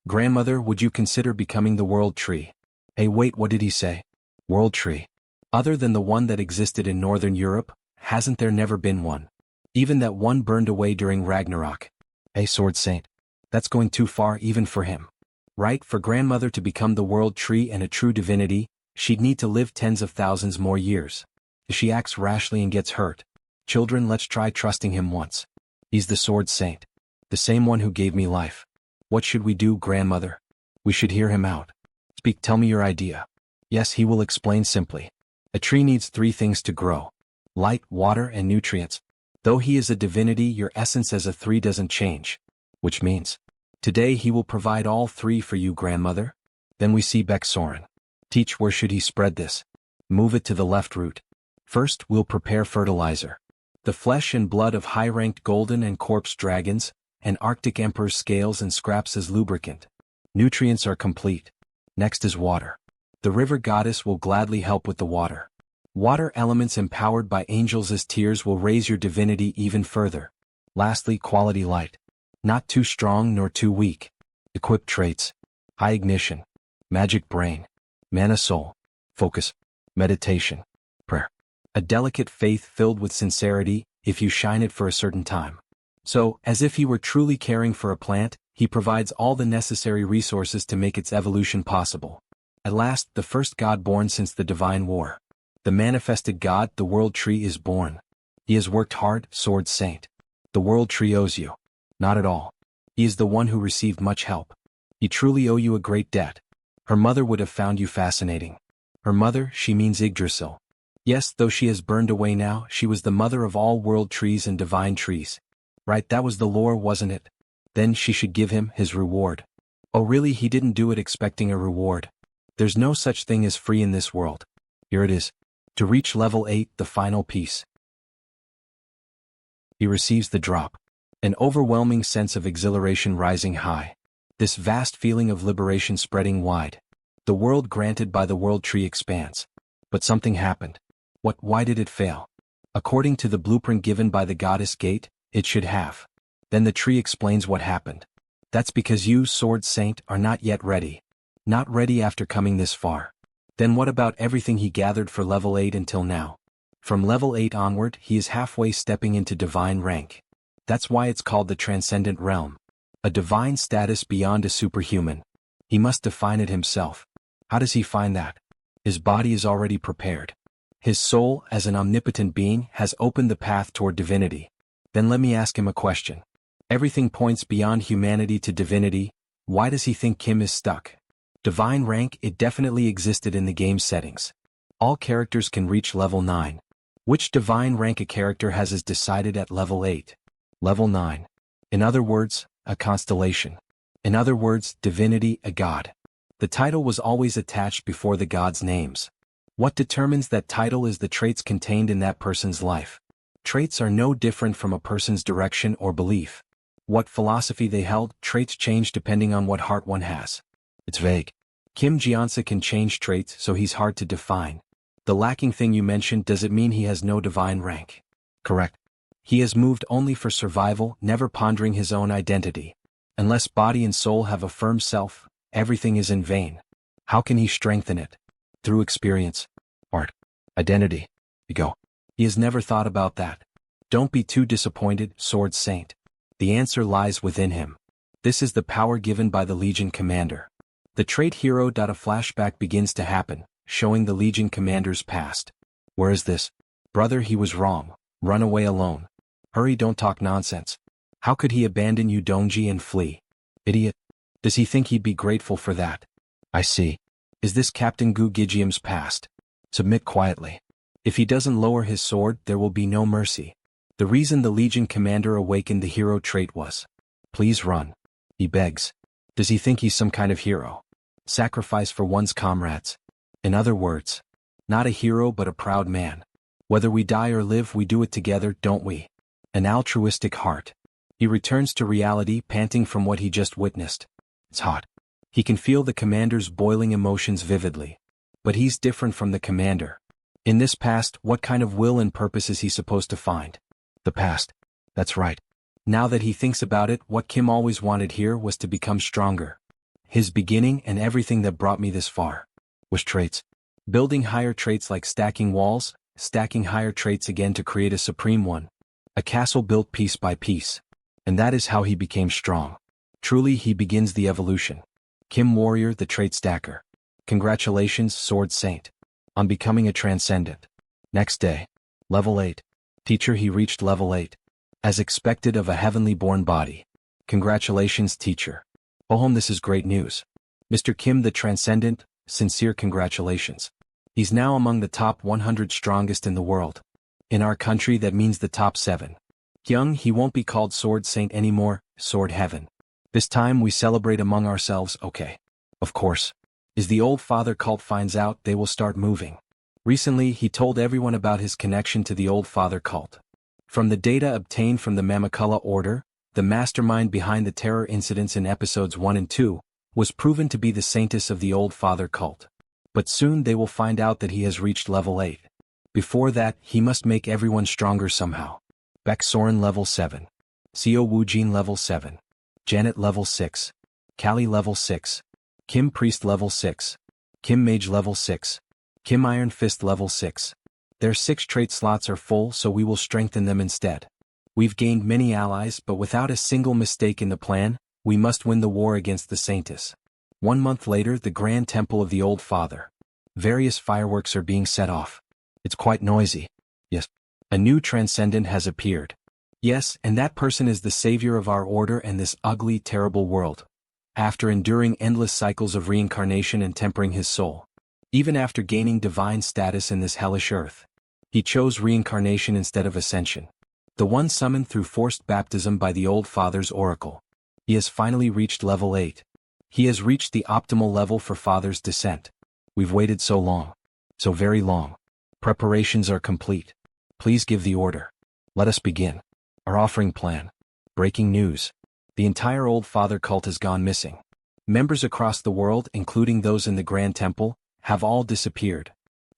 Grandmother, would you consider becoming the World Tree? Hey, wait, what did he say? World Tree. Other than the one that existed in Northern Europe, hasn't there never been one? Even that one burned away during Ragnarok. Hey, Sword Saint. That's going too far even for him. Right, for grandmother to become the World Tree and a true divinity, she'd need to live tens of thousands more years. If she acts rashly and gets hurt. Children, let's try trusting him once. He's the Sword Saint. The same one who gave me life. What should we do, grandmother? We should hear him out. Speak, tell me your idea. Yes, he will explain simply. A tree needs 3 things to grow. Light, water, and nutrients. Though he is a divinity, your essence as a 3 doesn't change. Which means, today he will provide all 3 for you, grandmother. Then we see Beck Soren. Teach, where should he spread this? Move it to the left root. First, we'll prepare fertilizer. The flesh and blood of high-ranked golden and corpse dragons, and Arctic Emperor's scales and scraps as lubricant. Nutrients are complete. Next is water. The river goddess will gladly help with the water. Water elements empowered by angels as tears will raise your divinity even further. Lastly, quality light. Not too strong nor too weak. Equip traits. High ignition. Magic brain. Mana soul. Focus. Meditation. Prayer. A delicate faith filled with sincerity, if you shine it for a certain time. So, as if he were truly caring for a plant, he provides all the necessary resources to make its evolution possible. At last, the first god born since the divine war. The manifested god, the World Tree, is born. He has worked hard, Sword Saint. The World Tree owes you. Not at all. He is the one who received much help. He truly owe you a great debt. Her mother would have found you fascinating. Her mother, she means Yggdrasil. Yes, though she has burned away now, she was the mother of all world trees and divine trees. Right, that was the lore, wasn't it? Then she should give him his reward. Oh really, he didn't do it expecting a reward. There's no such thing as free in this world. Here it is. To reach level 8, the final piece. He receives the drop. An overwhelming sense of exhilaration rising high. This vast feeling of liberation spreading wide. The world granted by the World Tree expands. But something happened. What, why did it fail? According to the blueprint given by the Goddess Gate, it should have. Then the tree explains what happened. That's because you, Sword Saint, are not yet ready. Not ready after coming this far. Then what about everything he gathered for level 8 until now? From level 8 onward, he is halfway stepping into divine rank. That's why it's called the Transcendent Realm. A divine status beyond a superhuman. He must define it himself. How does he find that? His body is already prepared. His soul, as an omnipotent being, has opened the path toward divinity. Then let me ask him a question. Everything points beyond humanity to divinity. Why does he think Kim is stuck? Divine rank, it definitely existed in the game settings. All characters can reach level 9. Which divine rank a character has is decided at level 8. Level 9. In other words, a constellation. In other words, divinity, a god. The title was always attached before the god's names. What determines that title is the traits contained in that person's life. Traits are no different from a person's direction or belief. What philosophy they held, traits change depending on what heart one has. It's vague. Kim Jeonsa can change traits, so he's hard to define. The lacking thing you mentioned, does it mean he has no divine rank? Correct. He has moved only for survival, never pondering his own identity. Unless body and soul have a firm self, everything is in vain. How can he strengthen it? Through experience, art, identity, ego. He has never thought about that. Don't be too disappointed, Sword Saint. The answer lies within him. This is the power given by the Legion Commander. The trait hero. A flashback begins to happen, showing the Legion Commander's past. Where is this? Brother, he was wrong. Run away alone. Hurry, don't talk nonsense. How could he abandon you, Dongji, and flee? Idiot. Does he think he'd be grateful for that? I see. Is this Captain Gu Gijium's past? Submit quietly. If he doesn't lower his sword, there will be no mercy. The reason the Legion Commander awakened the hero trait was, please run. He begs. Does he think he's some kind of hero? Sacrifice for one's comrades. In other words, not a hero but a proud man. Whether we die or live, we do it together, don't we? An altruistic heart. He returns to reality, panting from what he just witnessed. It's hot. He can feel the commander's boiling emotions vividly. But he's different from the commander. In this past, what kind of will and purpose is he supposed to find? The past. That's right. Now that he thinks about it, what Kim always wanted here was to become stronger. His beginning and everything that brought me this far was traits. Building higher traits like stacking walls, stacking higher traits again to create a supreme one. A castle built piece by piece. And that is how he became strong. Truly, he begins the evolution. Kim Warrior, the trait stacker. Congratulations, Sword Saint. On becoming a transcendent. Next day. Level 8. Teacher, he reached level 8. As expected of a heavenly born body. Congratulations, teacher. Oh, this is great news. Mr. Kim the Transcendent, sincere congratulations. He's now among the top 100 strongest in the world. In our country, that means the top 7. Young, he won't be called Sword Saint anymore, Sword Heaven. This time we celebrate among ourselves, okay. Of course. As the old father cult finds out, they will start moving. Recently, he told everyone about his connection to the old father cult. From the data obtained from the Mamakula Order, the mastermind behind the terror incidents in episodes 1 and 2, was proven to be the saintess of the old father cult. But soon they will find out that he has reached level 8. Before that, he must make everyone stronger somehow. Baek Soren level 7. Seo Woojin level 7. Janet level 6. Kali level 6. Kim Priest level 6. Kim Mage level 6. Kim Iron Fist level 6. Their 6 trait slots are full, so we will strengthen them instead. We've gained many allies, but without a single mistake in the plan, we must win the war against the Saintess. 1 month later, the Grand Temple of the Old Father. Various fireworks are being set off. It's quite noisy. Yes. A new transcendent has appeared. Yes, and that person is the savior of our order and this ugly, terrible world. After enduring endless cycles of reincarnation and tempering his soul. Even after gaining divine status in this hellish earth. He chose reincarnation instead of ascension. The one summoned through forced baptism by the Old Father's oracle. He has finally reached level 8. He has reached the optimal level for Father's descent. We've waited so long. So very long. Preparations are complete. Please give the order. Let us begin. Our offering plan. Breaking news. The entire Old Father cult has gone missing. Members across the world, including those in the Grand Temple, have all disappeared.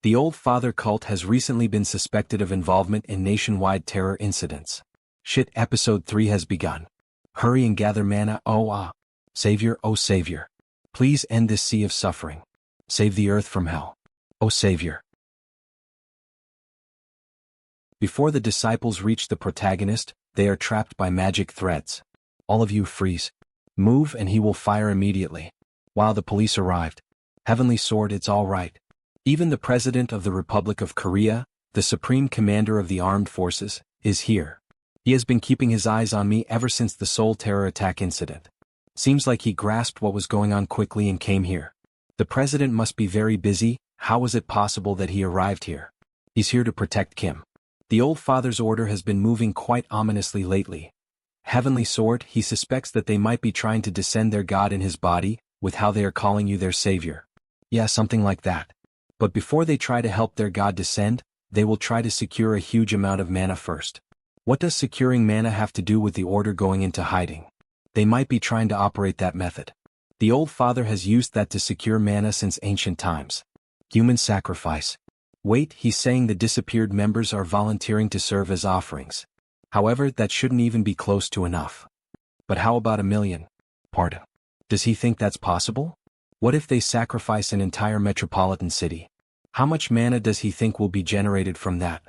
The Old Father cult has recently been suspected of involvement in nationwide terror incidents. Shit, episode 3 has begun. Hurry and gather mana, Savior, oh Savior. Please end this sea of suffering. Save the earth from hell. Oh Savior. Before the disciples reach the protagonist, they are trapped by magic threads. All of you freeze. Move and he will fire immediately. Wow, the police arrived. Heavenly Sword, it's all right. Even the President of the Republic of Korea, the Supreme Commander of the Armed Forces, is here. He has been keeping his eyes on me ever since the Seoul terror attack incident. Seems like he grasped what was going on quickly and came here. The President must be very busy. How was it possible that he arrived here? He's here to protect Kim. The old father's order has been moving quite ominously lately. Heavenly Sword, he suspects that they might be trying to descend their god in his body, with how they are calling you their savior. Yeah, something like that. But before they try to help their god descend, they will try to secure a huge amount of mana first. What does securing mana have to do with the order going into hiding? They might be trying to operate that method. The old father has used that to secure mana since ancient times. Human sacrifice. Wait, he's saying the disappeared members are volunteering to serve as offerings. However, that shouldn't even be close to enough. But how about 1,000,000? Pardon. Does he think that's possible? What if they sacrifice an entire metropolitan city? How much mana does he think will be generated from that?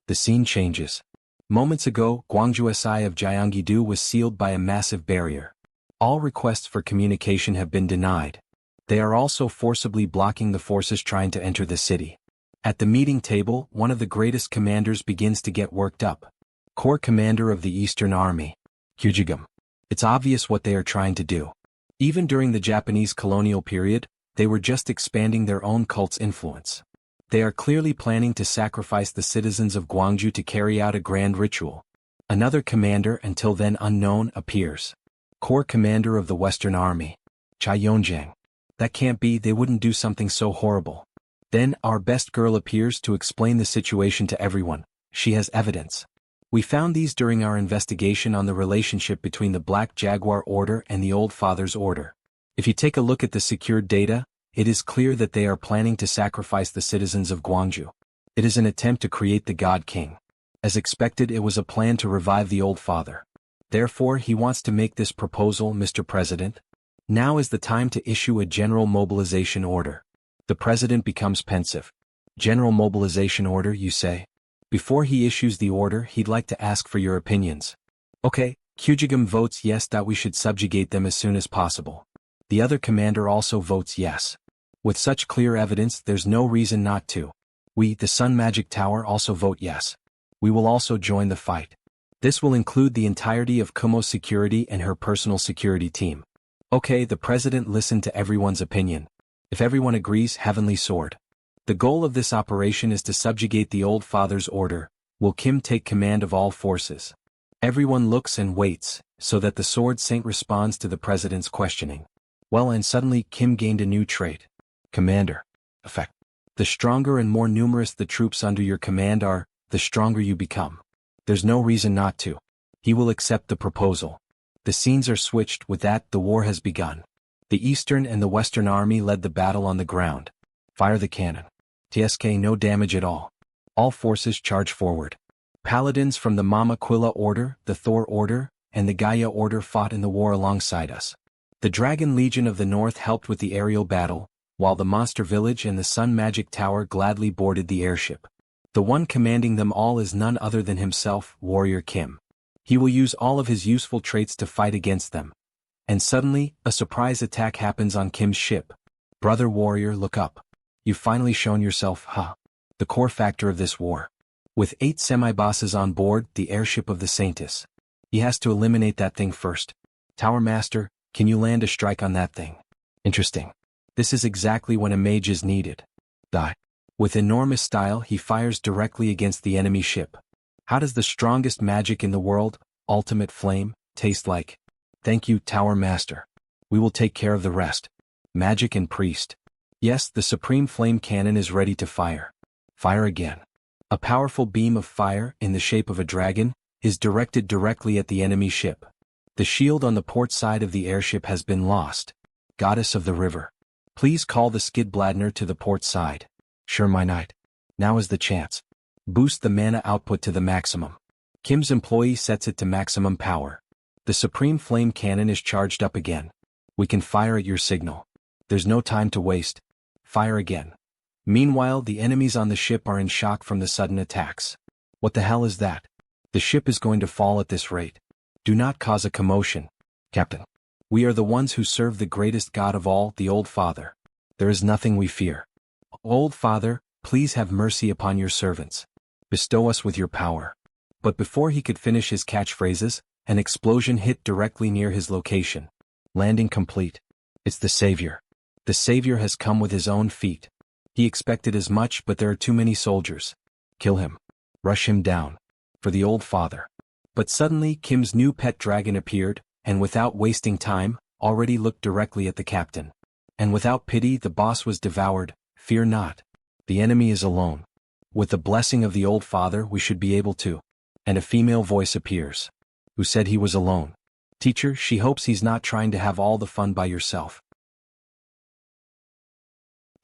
The scene changes. Moments ago, Gwangju SI of Gyeonggi-do was sealed by a massive barrier. All requests for communication have been denied. They are also forcibly blocking the forces trying to enter the city. At the meeting table, one of the greatest commanders begins to get worked up. Corps Commander of the Eastern Army. Kyujigum. It's obvious what they are trying to do. Even during the Japanese colonial period, they were just expanding their own cult's influence. They are clearly planning to sacrifice the citizens of Gwangju to carry out a grand ritual. Another commander, until then unknown, appears. Corps Commander of the Western Army. Cha Yonjang. That can't be, they wouldn't do something so horrible. Then, our best girl appears to explain the situation to everyone. She has evidence. We found these during our investigation on the relationship between the Black Jaguar Order and the Old Father's Order. If you take a look at the secured data, it is clear that they are planning to sacrifice the citizens of Gwangju. It is an attempt to create the God King. As expected, it was a plan to revive the Old Father. Therefore, he wants to make this proposal, Mr. President. Now is the time to issue a general mobilization order. The President becomes pensive. General mobilization order, you say? Before he issues the order, he'd like to ask for your opinions. Okay, Kyujigum votes yes that we should subjugate them as soon as possible. The other commander also votes yes. With such clear evidence, there's no reason not to. We, the Sun Magic Tower, also vote yes. We will also join the fight. This will include the entirety of Kumo's security and her personal security team. Okay, the President listened to everyone's opinion. If everyone agrees, Heavenly Sword. The goal of this operation is to subjugate the Old Father's order. Will Kim take command of all forces? Everyone looks and waits, so that the Sword Saint responds to the President's questioning. Well, and suddenly Kim gained a new trait. Commander. Effect. The stronger and more numerous the troops under your command are, the stronger you become. There's no reason not to. He will accept the proposal. The scenes are switched. With that, the war has begun. The Eastern and the Western Army led the battle on the ground. Fire the cannon. TSK, no damage at all. All forces charge forward. Paladins from the Mama Quilla Order, the Thor Order, and the Gaia Order fought in the war alongside us. The Dragon Legion of the North helped with the aerial battle, while the Monster Village and the Sun Magic Tower gladly boarded the airship. The one commanding them all is none other than himself, Warrior Kim. He will use all of his useful traits to fight against them. And suddenly, a surprise attack happens on Kim's ship. Brother Warrior, look up. You've finally shown yourself, huh? The core factor of this war. With 8 semi-bosses on board, the airship of the Saintess. He has to eliminate that thing first. Tower Master, can you land a strike on that thing? Interesting. This is exactly when a mage is needed. Die. With enormous style, he fires directly against the enemy ship. How does the strongest magic in the world, Ultimate Flame, taste like? Thank you, Tower Master. We will take care of the rest. Magic and Priest. Yes, the Supreme Flame Cannon is ready to fire. Fire again. A powerful beam of fire, in the shape of a dragon, is directed directly at the enemy ship. The shield on the port side of the airship has been lost. Goddess of the River. Please call the Skidbladner to the port side. Sure, my knight. Now is the chance. Boost the mana output to the maximum. Kim's employee sets it to maximum power. The Supreme Flame Cannon is charged up again. We can fire at your signal. There's no time to waste. Fire again. Meanwhile, the enemies on the ship are in shock from the sudden attacks. What the hell is that? The ship is going to fall at this rate. Do not cause a commotion, Captain. We are the ones who serve the greatest god of all, the Old Father. There is nothing we fear. Old Father, please have mercy upon your servants. Bestow us with your power. But before he could finish his catchphrases, an explosion hit directly near his location. Landing complete. It's the Savior. The Savior has come with his own feet. He expected as much, but there are too many soldiers. Kill him. Rush him down. For the Old Father. But suddenly Kim's new pet dragon appeared, and without wasting time, already looked directly at the captain. And without pity the boss was devoured. Fear not. The enemy is alone. With the blessing of the Old Father we should be able to. And a female voice appears. Who said he was alone? Teacher, she hopes he's not trying to have all the fun by yourself.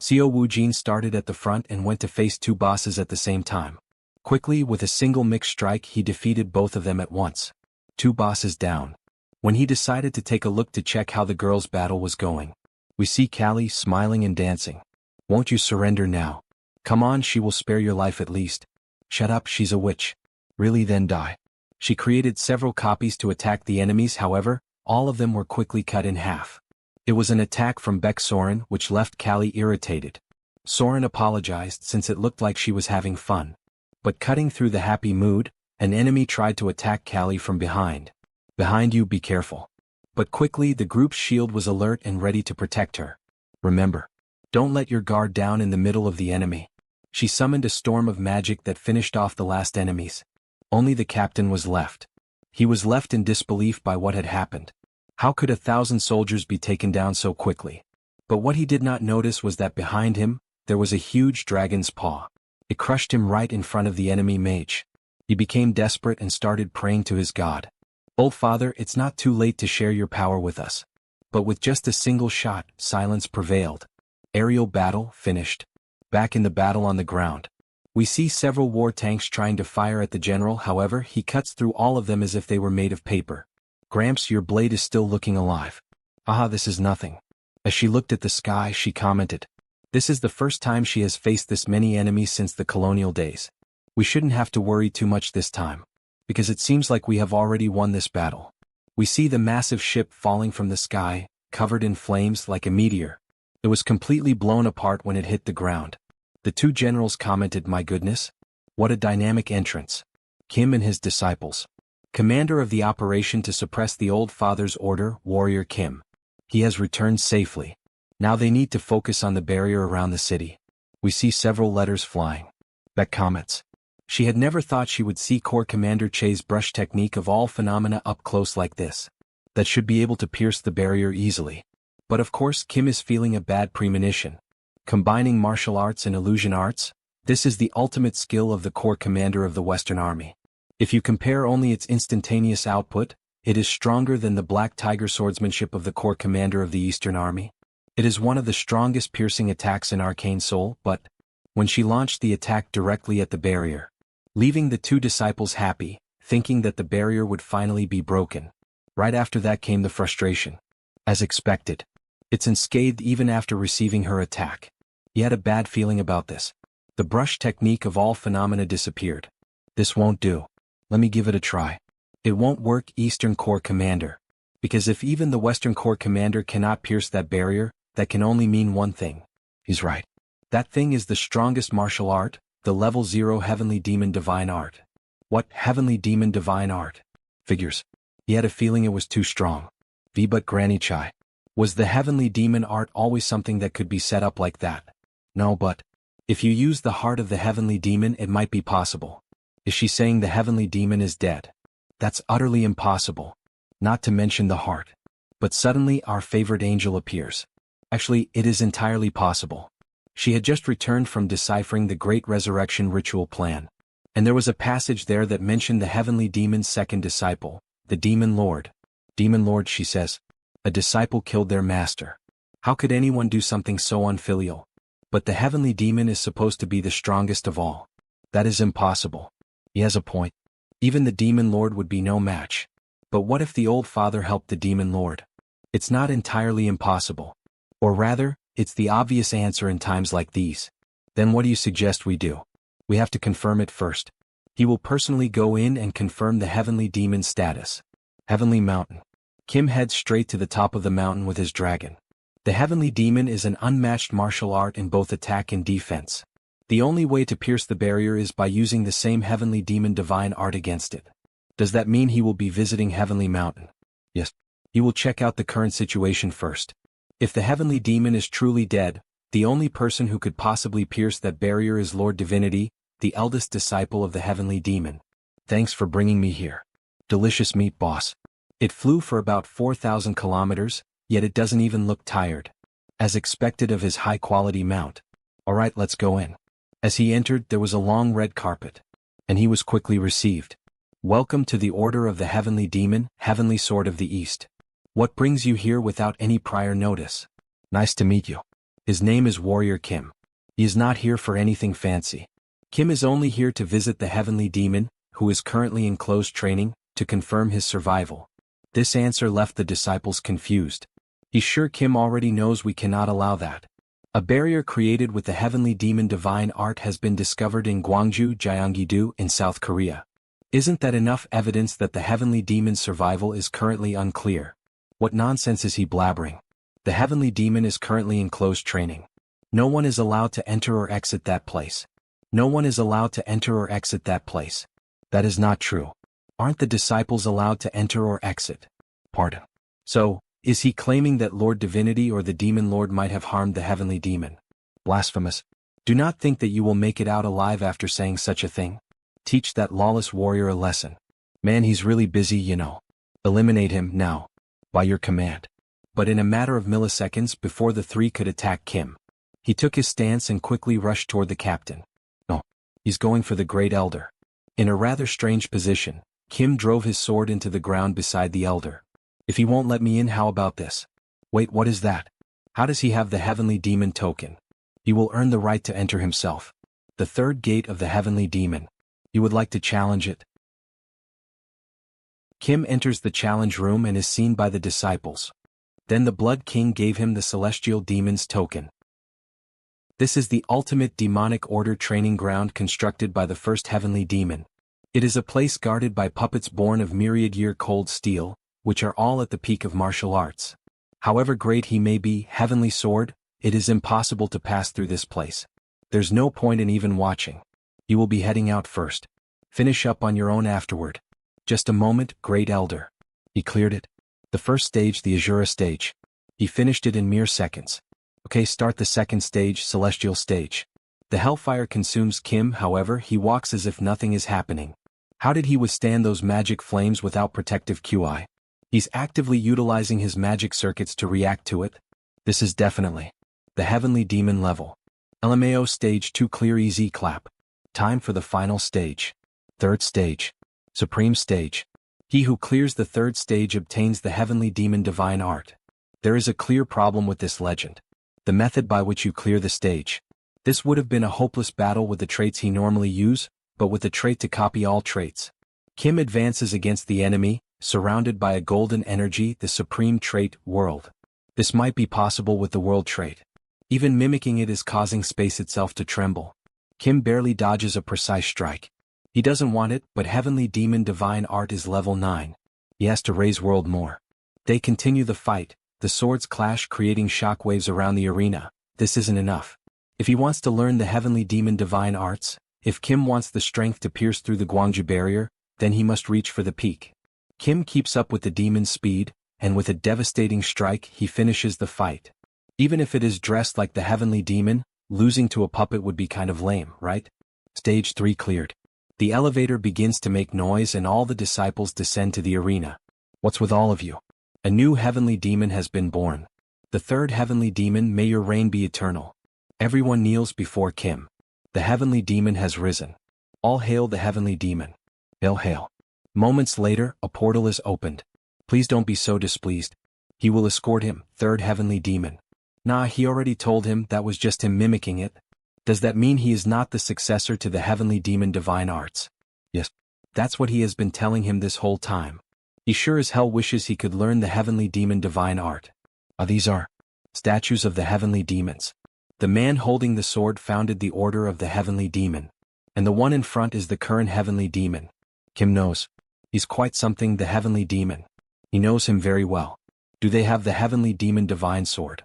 Seo Woojin started at the front and went to face two bosses at the same time. Quickly, with a single mixed strike, he defeated both of them at once. Two bosses down. When he decided to take a look to check how the girls' battle was going, we see Callie smiling and dancing. Won't you surrender now? Come on, she will spare your life at least. Shut up, she's a witch. Really, then die. She created several copies to attack the enemies, however, all of them were quickly cut in half. It was an attack from Beck Soren which left Callie irritated. Soren apologized since it looked like she was having fun. But cutting through the happy mood, an enemy tried to attack Callie from behind. Behind you, be careful. But quickly the group's shield was alert and ready to protect her. Remember, don't let your guard down in the middle of the enemy. She summoned a storm of magic that finished off the last enemies. Only the captain was left. He was left in disbelief by what had happened. How could 1,000 soldiers be taken down so quickly? But what he did not notice was that behind him, there was a huge dragon's paw. It crushed him right in front of the enemy mage. He became desperate and started praying to his god. Old Father, it's not too late to share your power with us. But with just a single shot, silence prevailed. Aerial battle finished. Back in the battle on the ground. We see several war tanks trying to fire at the general, however, he cuts through all of them as if they were made of paper. Gramps, your blade is still looking alive. Ah, this is nothing. As she looked at the sky, she commented. This is the first time she has faced this many enemies since the colonial days. We shouldn't have to worry too much this time. Because it seems like we have already won this battle. We see the massive ship falling from the sky, covered in flames like a meteor. It was completely blown apart when it hit the ground. The two generals commented, my goodness. What a dynamic entrance. Kim and his disciples. Commander of the operation to suppress the Old Father's order, Warrior Kim. He has returned safely. Now they need to focus on the barrier around the city. We see several letters flying. Beck comments. She had never thought she would see Corps Commander Che's brush technique of all phenomena up close like this. That should be able to pierce the barrier easily. But of course Kim is feeling a bad premonition. Combining martial arts and illusion arts, this is the ultimate skill of the Corps Commander of the Western Army. If you compare only its instantaneous output, it is stronger than the Black Tiger swordsmanship of the Corps Commander of the Eastern Army. It is one of the strongest piercing attacks in Arcane Seoul, but when she launched the attack directly at the barrier, leaving the two disciples happy, thinking that the barrier would finally be broken. Right after that came the frustration. As expected. It's unscathed even after receiving her attack. He had a bad feeling about this. The brush technique of all phenomena disappeared. This won't do. Let me give it a try. It won't work, Eastern Corps Commander. Because if even the Western Corps Commander cannot pierce that barrier, that can only mean one thing. He's right. That thing is the strongest martial art, the level 0 Heavenly Demon Divine Art. What Heavenly Demon Divine Art? Figures. He had a feeling it was too strong. But Granny Chai. Was the Heavenly Demon Art always something that could be set up like that? No, but if you use the heart of the Heavenly Demon it might be possible. Is she saying the Heavenly Demon is dead? That's utterly impossible. Not to mention the heart. But suddenly our favorite angel appears. Actually, it is entirely possible. She had just returned from deciphering the Great Resurrection Ritual plan. And there was a passage there that mentioned the Heavenly Demon's second disciple, the Demon Lord. Demon Lord, she says. A disciple killed their master. How could anyone do something so unfilial? But the Heavenly Demon is supposed to be the strongest of all. That is impossible. He has a point. Even the Demon Lord would be no match. But what if the Old Father helped the Demon Lord? It's not entirely impossible. Or rather, it's the obvious answer in times like these. Then what do you suggest we do? We have to confirm it first. He will personally go in and confirm the heavenly demon's status. Heavenly Mountain. Kim heads straight to the top of the mountain with his dragon. The heavenly demon is an unmatched martial art in both attack and defense. The only way to pierce the barrier is by using the same heavenly demon divine art against it. Does that mean he will be visiting Heavenly Mountain? Yes. He will check out the current situation first. If the heavenly demon is truly dead, the only person who could possibly pierce that barrier is Lord Divinity, the eldest disciple of the heavenly demon. Thanks for bringing me here. Delicious meat, boss. It flew for about 4,000 kilometers, yet it doesn't even look tired. As expected of his high-quality mount. Alright, let's go in. As he entered, there was a long red carpet. And he was quickly received. Welcome to the Order of the Heavenly Demon, Heavenly Sword of the East. What brings you here without any prior notice? Nice to meet you. His name is Warrior Kim. He is not here for anything fancy. Kim is only here to visit the heavenly demon, who is currently in close training, to confirm his survival. This answer left the disciples confused. He's sure Kim already knows we cannot allow that. A barrier created with the heavenly demon divine art has been discovered in Gwangju, Gyeonggi-do in South Korea. Isn't that enough evidence that the heavenly demon's survival is currently unclear? What nonsense is he blabbering? The heavenly demon is currently in close training. No one is allowed to enter or exit that place. No one is allowed to enter or exit that place. That is not true. Aren't the disciples allowed to enter or exit? Pardon. So, is he claiming that Lord Divinity or the Demon Lord might have harmed the heavenly demon? Blasphemous. Do not think that you will make it out alive after saying such a thing. Teach that lawless warrior a lesson. Man, he's really busy, you know. Eliminate him, now. By your command. But in a matter of milliseconds before the three could attack Kim, he took his stance and quickly rushed toward the captain. No. He's going for the Great Elder. In a rather strange position, Kim drove his sword into the ground beside the Elder. If he won't let me in, how about this? Wait, what is that? How does he have the heavenly demon token? He will earn the right to enter himself. The third gate of the heavenly demon. You would like to challenge it? Kim enters the challenge room and is seen by the disciples. Then the Blood King gave him the celestial demon's token. This is the ultimate demonic order training ground constructed by the first heavenly demon. It is a place guarded by puppets born of myriad-year-cold steel, which are all at the peak of martial arts. However great he may be, Heavenly Sword, it is impossible to pass through this place. There's no point in even watching. You will be heading out first. Finish up on your own afterward. Just a moment, Great Elder. He cleared it. The first stage, the Azura stage. He finished it in mere seconds. Okay, start the second stage, Celestial stage. The hellfire consumes Kim, however, he walks as if nothing is happening. How did he withstand those magic flames without protective QI? He's actively utilizing his magic circuits to react to it. This is definitely the heavenly demon level. LMAO stage 2, clear, easy, clap. Time for the final stage. Third stage. Supreme stage. He who clears the third stage obtains the heavenly demon divine art. There is a clear problem with this legend. The method by which you clear the stage. This would have been a hopeless battle with the traits he normally use, but with the trait to copy all traits. Kim advances against the enemy, surrounded by a golden energy, the supreme trait, world. This might be possible with the world trait. Even mimicking it is causing space itself to tremble. Kim barely dodges a precise strike. He doesn't want it, but heavenly demon divine art is level 9. He has to raise world more. They continue the fight, the swords clash creating shockwaves around the arena. This isn't enough. If he wants to learn the heavenly demon divine arts, if Kim wants the strength to pierce through the Gwangju barrier, then he must reach for the peak. Kim keeps up with the demon's speed, and with a devastating strike he finishes the fight. Even if it is dressed like the heavenly demon, losing to a puppet would be kind of lame, right? Stage 3 cleared. The elevator begins to make noise and all the disciples descend to the arena. What's with all of you? A new heavenly demon has been born. The third heavenly demon, may your reign be eternal. Everyone kneels before Kim. The heavenly demon has risen. All hail the heavenly demon. Hail, hail. Moments later, a portal is opened. Please don't be so displeased. He will escort him, third heavenly demon. Nah, he already told him that was just him mimicking it. Does that mean he is not the successor to the heavenly demon divine arts? Yes. That's what he has been telling him this whole time. He sure as hell wishes he could learn the heavenly demon divine art. These are statues of the heavenly demons. The man holding the sword founded the order of the heavenly demon. And the one in front is the current heavenly demon. Kim knows. He's quite something, the heavenly demon. He knows him very well. Do they have the heavenly demon divine sword?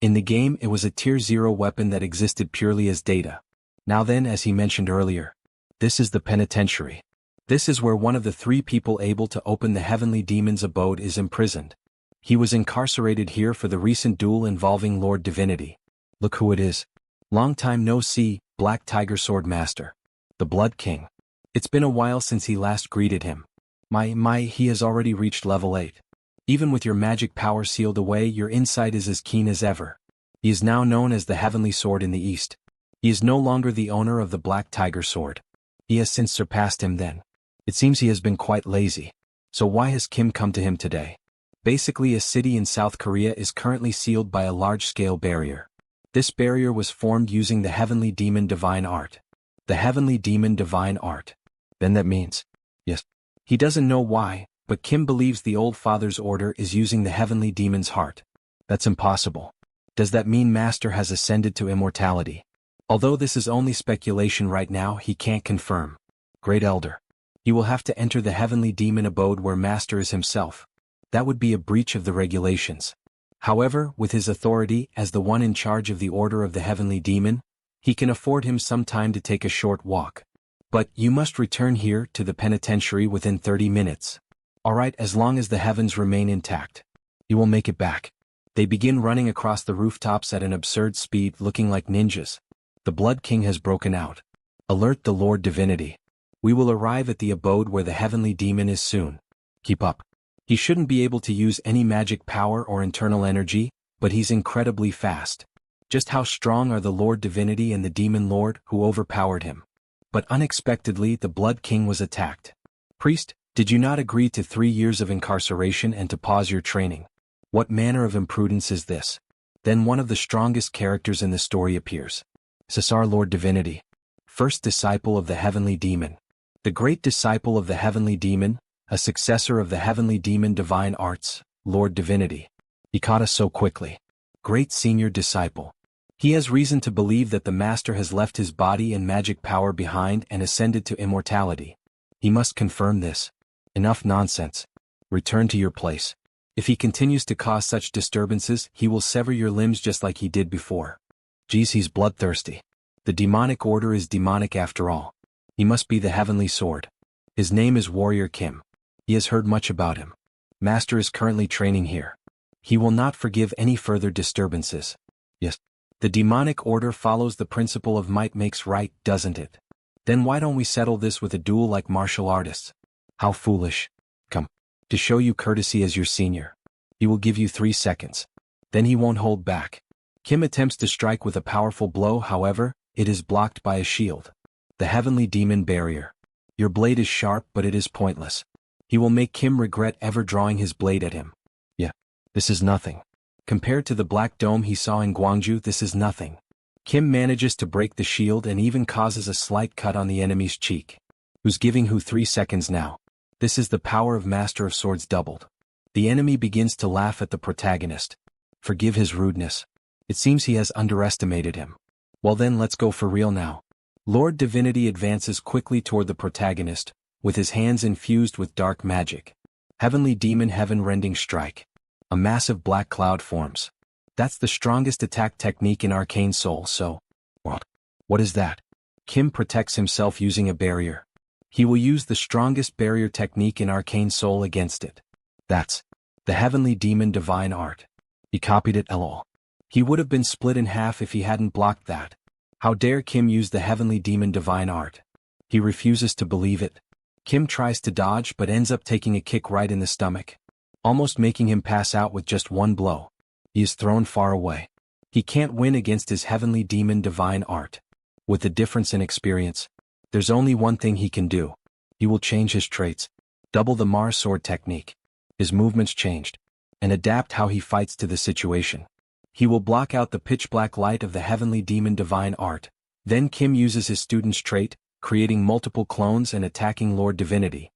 In the game it was a tier 0 weapon that existed purely as data. Now then, as he mentioned earlier, this is the penitentiary. This is where one of the 3 people able to open the heavenly demon's abode is imprisoned. He was incarcerated here for the recent duel involving Lord Divinity. Look who it is. Long time no see, Black Tiger Sword Master. The Blood King. It's been a while since he last greeted him. He has already reached level 8. Even with your magic power sealed away, your insight is as keen as ever. He is now known as the Heavenly Sword in the East. He is no longer the owner of the Black Tiger Sword. He has since surpassed him then. It seems he has been quite lazy. So why has Kim come to him today? Basically, a city in South Korea is currently sealed by a large-scale barrier. This barrier was formed using the Heavenly Demon Divine Art. The Heavenly Demon Divine Art. Then that means, yes. He doesn't know why, but Kim believes the Old Father's order is using the Heavenly Demon's heart. That's impossible. Does that mean Master has ascended to immortality? Although this is only speculation right now, he can't confirm. Great Elder. He will have to enter the Heavenly Demon abode where Master is himself. That would be a breach of the regulations. However, with his authority as the one in charge of the Order of the Heavenly Demon, he can afford him some time to take a short walk. But you must return here to the penitentiary within 30 minutes. Alright, as long as the heavens remain intact. You will make it back. They begin running across the rooftops at an absurd speed, looking like ninjas. The Blood King has broken out. Alert the Lord Divinity. We will arrive at the abode where the Heavenly Demon is soon. Keep up. He shouldn't be able to use any magic power or internal energy, but he's incredibly fast. Just how strong are the Lord Divinity and the Demon Lord who overpowered him? But unexpectedly the Blood King was attacked. Priest, did you not agree to 3 years of incarceration and to pause your training? What manner of imprudence is this? Then one of the strongest characters in the story appears. Cesar Lord Divinity. First disciple of the Heavenly Demon. The great disciple of the Heavenly Demon, a successor of the Heavenly Demon Divine Arts, Lord Divinity. He caught us so quickly. Great senior disciple. He has reason to believe that the Master has left his body and magic power behind and ascended to immortality. He must confirm this. Enough nonsense. Return to your place. If he continues to cause such disturbances, he will sever your limbs just like he did before. Geez, he's bloodthirsty. The demonic order is demonic after all. He must be the Heavenly Sword. His name is Warrior Kim. He has heard much about him. Master is currently training here. He will not forgive any further disturbances. Yes. The demonic order follows the principle of might makes right, doesn't it? Then why don't we settle this with a duel like martial artists? How foolish. Come. To show you courtesy as your senior. He will give you 3 seconds. Then he won't hold back. Kim attempts to strike with a powerful blow, however, it is blocked by a shield. The Heavenly Demon Barrier. Your blade is sharp, but it is pointless. He will make Kim regret ever drawing his blade at him. Yeah. This is nothing. Compared to the Black Dome he saw in Gwangju, this is nothing. Kim manages to break the shield and even causes a slight cut on the enemy's cheek. Who's giving who 3 seconds now? This is the power of Master of Swords doubled. The enemy begins to laugh at the protagonist. Forgive his rudeness. It seems he has underestimated him. Well then, let's go for real now. Lord Divinity advances quickly toward the protagonist, with his hands infused with dark magic. Heavenly Demon Heaven-Rending Strike. A massive black cloud forms. That's the strongest attack technique in Arcane Seoul, so... What is that? Kim protects himself using a barrier. He will use the strongest barrier technique in Arcane Seoul against it. That's the Heavenly Demon Divine Art. He copied it, lol. He would have been split in half if he hadn't blocked that. How dare Kim use the Heavenly Demon Divine Art? He refuses to believe it. Kim tries to dodge but ends up taking a kick right in the stomach, almost making him pass out with just one blow. He is thrown far away. He can't win against his Heavenly Demon Divine Art. With the difference in experience, there's only one thing he can do. He will change his traits, double the Mars Sword technique. His movements changed, and adapt how he fights to the situation. He will block out the pitch-black light of the Heavenly Demon Divine Art. Then Kim uses his student's trait, creating multiple clones and attacking Lord Divinity.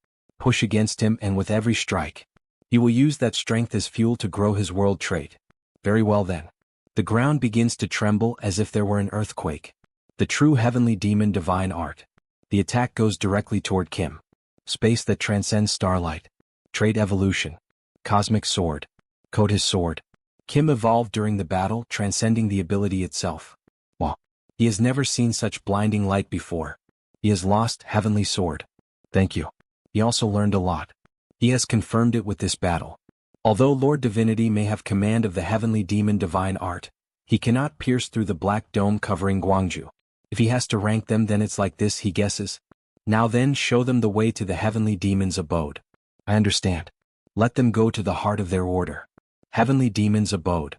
push against him and with every strike. He will use that strength as fuel to grow his world trait. Very well then. The ground begins to tremble as if there were an earthquake. The true heavenly demon divine art. The attack goes directly toward Kim. Space that transcends starlight. Trait evolution. Cosmic sword. Code his sword. Kim evolved during the battle, transcending the ability itself. Wow. He has never seen such blinding light before. He has lost heavenly sword. Thank you. He also learned a lot. He has confirmed it with this battle. Although Lord Divinity may have command of the heavenly demon divine art, he cannot pierce through the black dome covering Gwangju. If he has to rank them, then it's like this, he guesses. Now then, show them the way to the heavenly demon's abode. I understand. Let them go to the heart of their order. Heavenly demon's abode.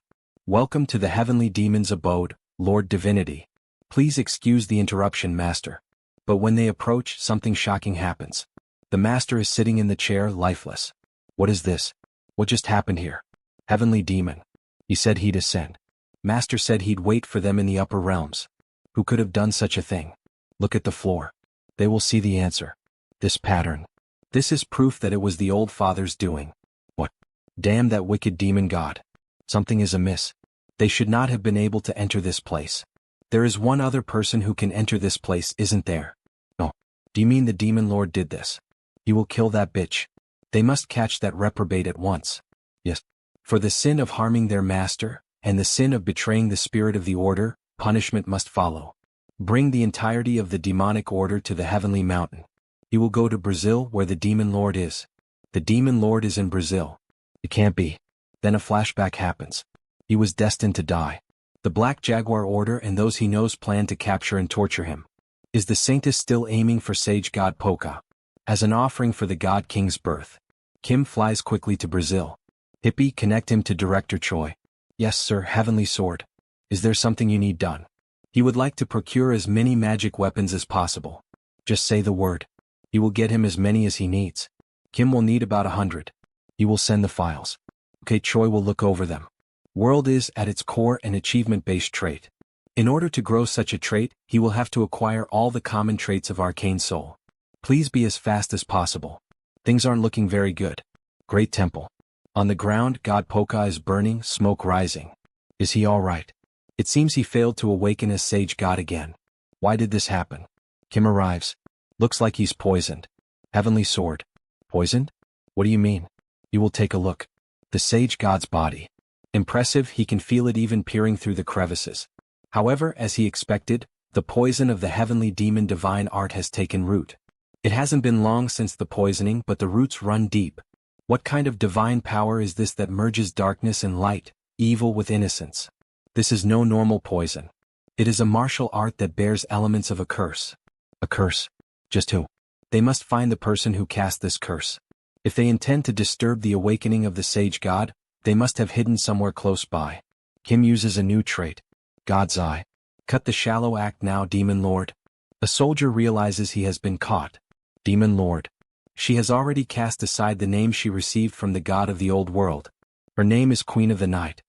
Welcome to the heavenly demon's abode, Lord Divinity. Please excuse the interruption, Master. But when they approach, something shocking happens. The Master is sitting in the chair, lifeless. What is this? What just happened here? Heavenly demon. He said he'd ascend. Master said he'd wait for them in the upper realms. Who could have done such a thing? Look at the floor. They will see the answer. This pattern. This is proof that it was the old father's doing. What? Damn that wicked demon god. Something is amiss. They should not have been able to enter this place. There is one other person who can enter this place, isn't there? No. Do you mean the demon lord did this? He will kill that bitch. They must catch that reprobate at once. Yes. For the sin of harming their master, and the sin of betraying the spirit of the order, punishment must follow. Bring the entirety of the demonic order to the heavenly mountain. He will go to Brazil where the demon lord is. The demon lord is in Brazil. It can't be. Then a flashback happens. He was destined to die. The Black Jaguar Order and those he knows plan to capture and torture him. Is the Saintess still aiming for Sage God Poka? As an offering for the God King's birth. Kim flies quickly to Brazil. Hippie, connect him to Director Choi. Yes, sir, heavenly sword. Is there something you need done? He would like to procure as many magic weapons as possible. Just say the word. He will get him as many as he needs. Kim will need about 100. He will send the files. Okay, Choi will look over them. World is, at its core, an achievement-based trait. In order to grow such a trait, he will have to acquire all the common traits of Arcane Seoul. Please be as fast as possible. Things aren't looking very good. Great temple. On the ground, God Poka is burning, smoke rising. Is he all right? It seems he failed to awaken as Sage God again. Why did this happen? Kim arrives. Looks like he's poisoned. Heavenly sword. Poisoned? What do you mean? You will take a look. The Sage God's body. Impressive, he can feel it even peering through the crevices. However, as he expected, the poison of the heavenly demon divine art has taken root. It hasn't been long since the poisoning, but the roots run deep. What kind of divine power is this that merges darkness and light, evil with innocence? This is no normal poison. It is a martial art that bears elements of a curse. A curse? Just who? They must find the person who cast this curse. If they intend to disturb the awakening of the Sage God, they must have hidden somewhere close by. Kim uses a new trait. God's Eye. Cut the shallow act now, Demon Lord. A soldier realizes he has been caught. Demon Lord. She has already cast aside the name she received from the god of the old world. Her name is Queen of the Night.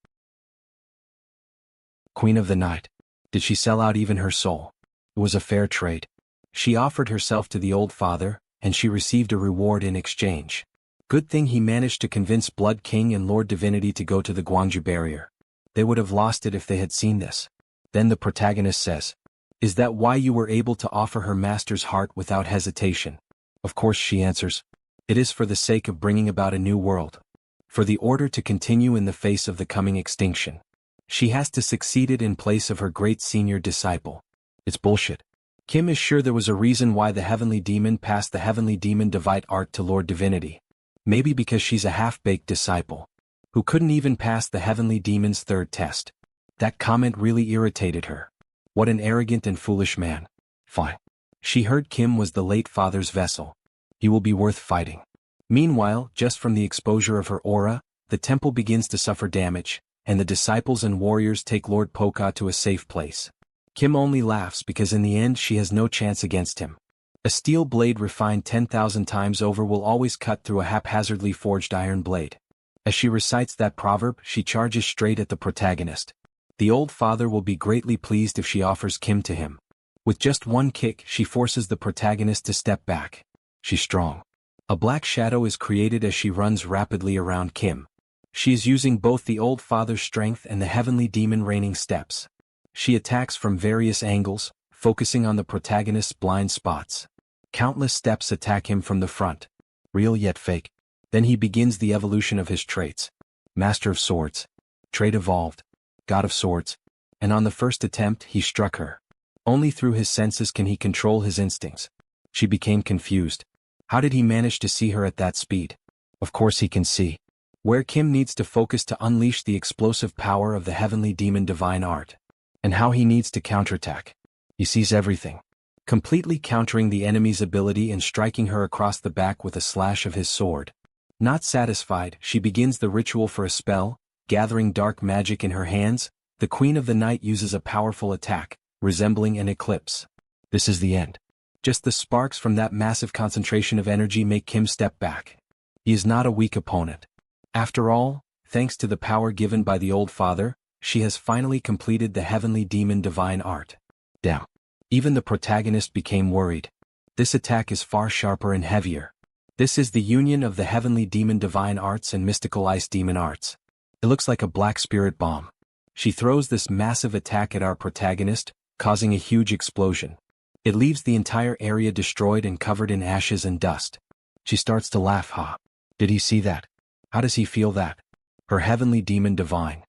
Queen of the Night. Did she sell out even her soul? It was a fair trade. She offered herself to the old father, and she received a reward in exchange. Good thing he managed to convince Blood King and Lord Divinity to go to the Gwangju barrier. They would have lost it if they had seen this. Then the protagonist says, "Is that why you were able to offer her master's heart without hesitation?" Of course, she answers. It is for the sake of bringing about a new world. For the order to continue in the face of the coming extinction. She has to succeed it in place of her great senior disciple. It's bullshit. Kim is sure there was a reason why the heavenly demon passed the heavenly demon divide art to Lord Divinity. Maybe because she's a half-baked disciple, who couldn't even pass the heavenly demon's third test. That comment really irritated her. What an arrogant and foolish man. Fine. She heard Kim was the late father's vessel. He will be worth fighting. Meanwhile, just from the exposure of her aura, the temple begins to suffer damage, and the disciples and warriors take Lord Poka to a safe place. Kim only laughs because in the end she has no chance against him. A steel blade refined 10,000 times over will always cut through a haphazardly forged iron blade. As she recites that proverb, she charges straight at the protagonist. The old father will be greatly pleased if she offers Kim to him. With just one kick, she forces the protagonist to step back. She's strong. A black shadow is created as she runs rapidly around Kim. She is using both the old father's strength and the heavenly demon raining steps. She attacks from various angles, focusing on the protagonist's blind spots. Countless steps attack him from the front. Real yet fake. Then he begins the evolution of his traits. Master of Swords. Trait evolved. God of Swords. And on the first attempt he struck her. Only through his senses can he control his instincts. She became confused. How did he manage to see her at that speed? Of course he can see. Where Kim needs to focus to unleash the explosive power of the heavenly demon divine art. And how he needs to counterattack. He sees everything. Completely countering the enemy's ability and striking her across the back with a slash of his sword. Not satisfied, she begins the ritual for a spell, gathering dark magic in her hands. The Queen of the Night uses a powerful attack, resembling an eclipse. This is the end. Just the sparks from that massive concentration of energy make Kim step back. He is not a weak opponent. After all, thanks to the power given by the old father, she has finally completed the heavenly demon divine art. Damn. Even the protagonist became worried. This attack is far sharper and heavier. This is the union of the heavenly demon divine arts and mystical ice demon arts. It looks like a black spirit bomb. She throws this massive attack at our protagonist, causing a huge explosion. It leaves the entire area destroyed and covered in ashes and dust. She starts to laugh. Did he see that? How does he feel that? Her heavenly demon divine.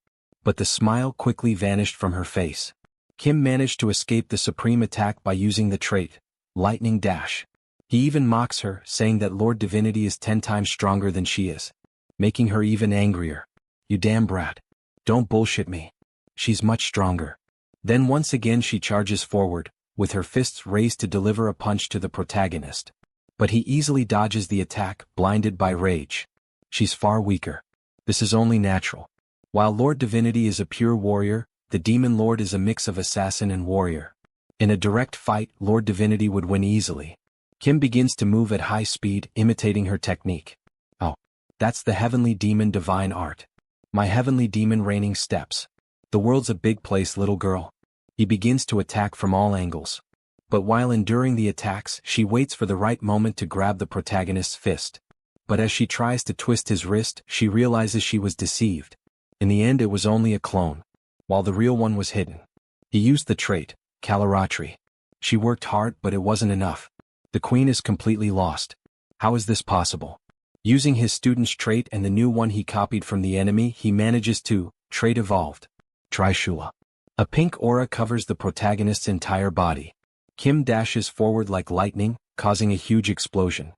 But the smile quickly vanished from her face. Kim managed to escape the supreme attack by using the trait, Lightning Dash. He even mocks her, saying that Lord Divinity is 10 times stronger than she is. Making her even angrier. You damn brat. Don't bullshit me. She's much stronger. Then once again she charges forward, with her fists raised to deliver a punch to the protagonist. But he easily dodges the attack, blinded by rage. She's far weaker. This is only natural. While Lord Divinity is a pure warrior, the Demon Lord is a mix of assassin and warrior. In a direct fight, Lord Divinity would win easily. Kim begins to move at high speed, imitating her technique. Oh, that's the heavenly demon divine art. My heavenly demon raining steps. The world's a big place, little girl. He begins to attack from all angles. But while enduring the attacks, she waits for the right moment to grab the protagonist's fist. But as she tries to twist his wrist, she realizes she was deceived. In the end, it was only a clone, while the real one was hidden. He used the trait, Kalaratri. She worked hard, but it wasn't enough. The queen is completely lost. How is this possible? Using his student's trait and the new one he copied from the enemy, he manages to, trait evolved. Trishula. A pink aura covers the protagonist's entire body. Kim dashes forward like lightning, causing a huge explosion.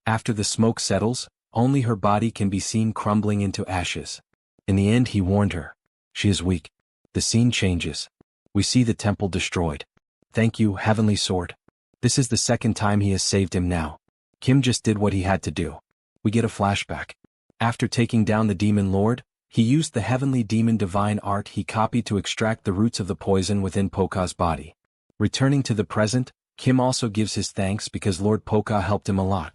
After the smoke settles, only her body can be seen crumbling into ashes. In the end, he warned her. She is weak. The scene changes. We see the temple destroyed. Thank you, Heavenly Sword. This is the second time he has saved him now. Kim just did what he had to do. We get a flashback. After taking down the Demon Lord, he used the heavenly demon divine art he copied to extract the roots of the poison within Poka's body. Returning to the present, Kim also gives his thanks because Lord Poka helped him a lot.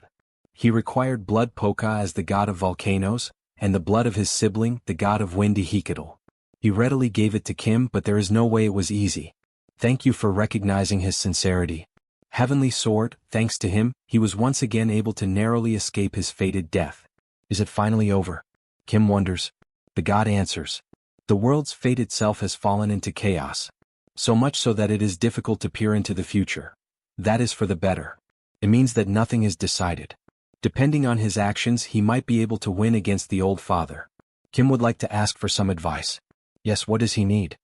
He required blood Poka as the god of volcanoes, and the blood of his sibling, the god of wind Ihikadal. He readily gave it to Kim, but there is no way it was easy. Thank you for recognizing his sincerity. Heavenly Sword, thanks to him, he was once again able to narrowly escape his fated death. Is it finally over? Kim wonders. The god answers. The world's fate itself has fallen into chaos. So much so that it is difficult to peer into the future. That is for the better. It means that nothing is decided. Depending on his actions, he might be able to win against the old father. Kim would like to ask for some advice. Yes, what does he need?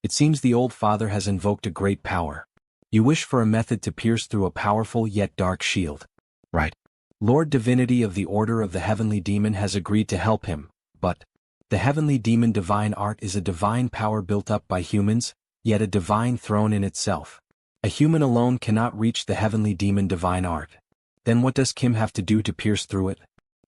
It seems the old father has invoked a great power. You wish for a method to pierce through a powerful yet dark shield. Right. Lord Divinity of the Order of the Heavenly Demon has agreed to help him, but the Heavenly Demon divine art is a divine power built up by humans, yet a divine throne in itself. A human alone cannot reach the Heavenly Demon divine art. Then what does Kim have to do to pierce through it?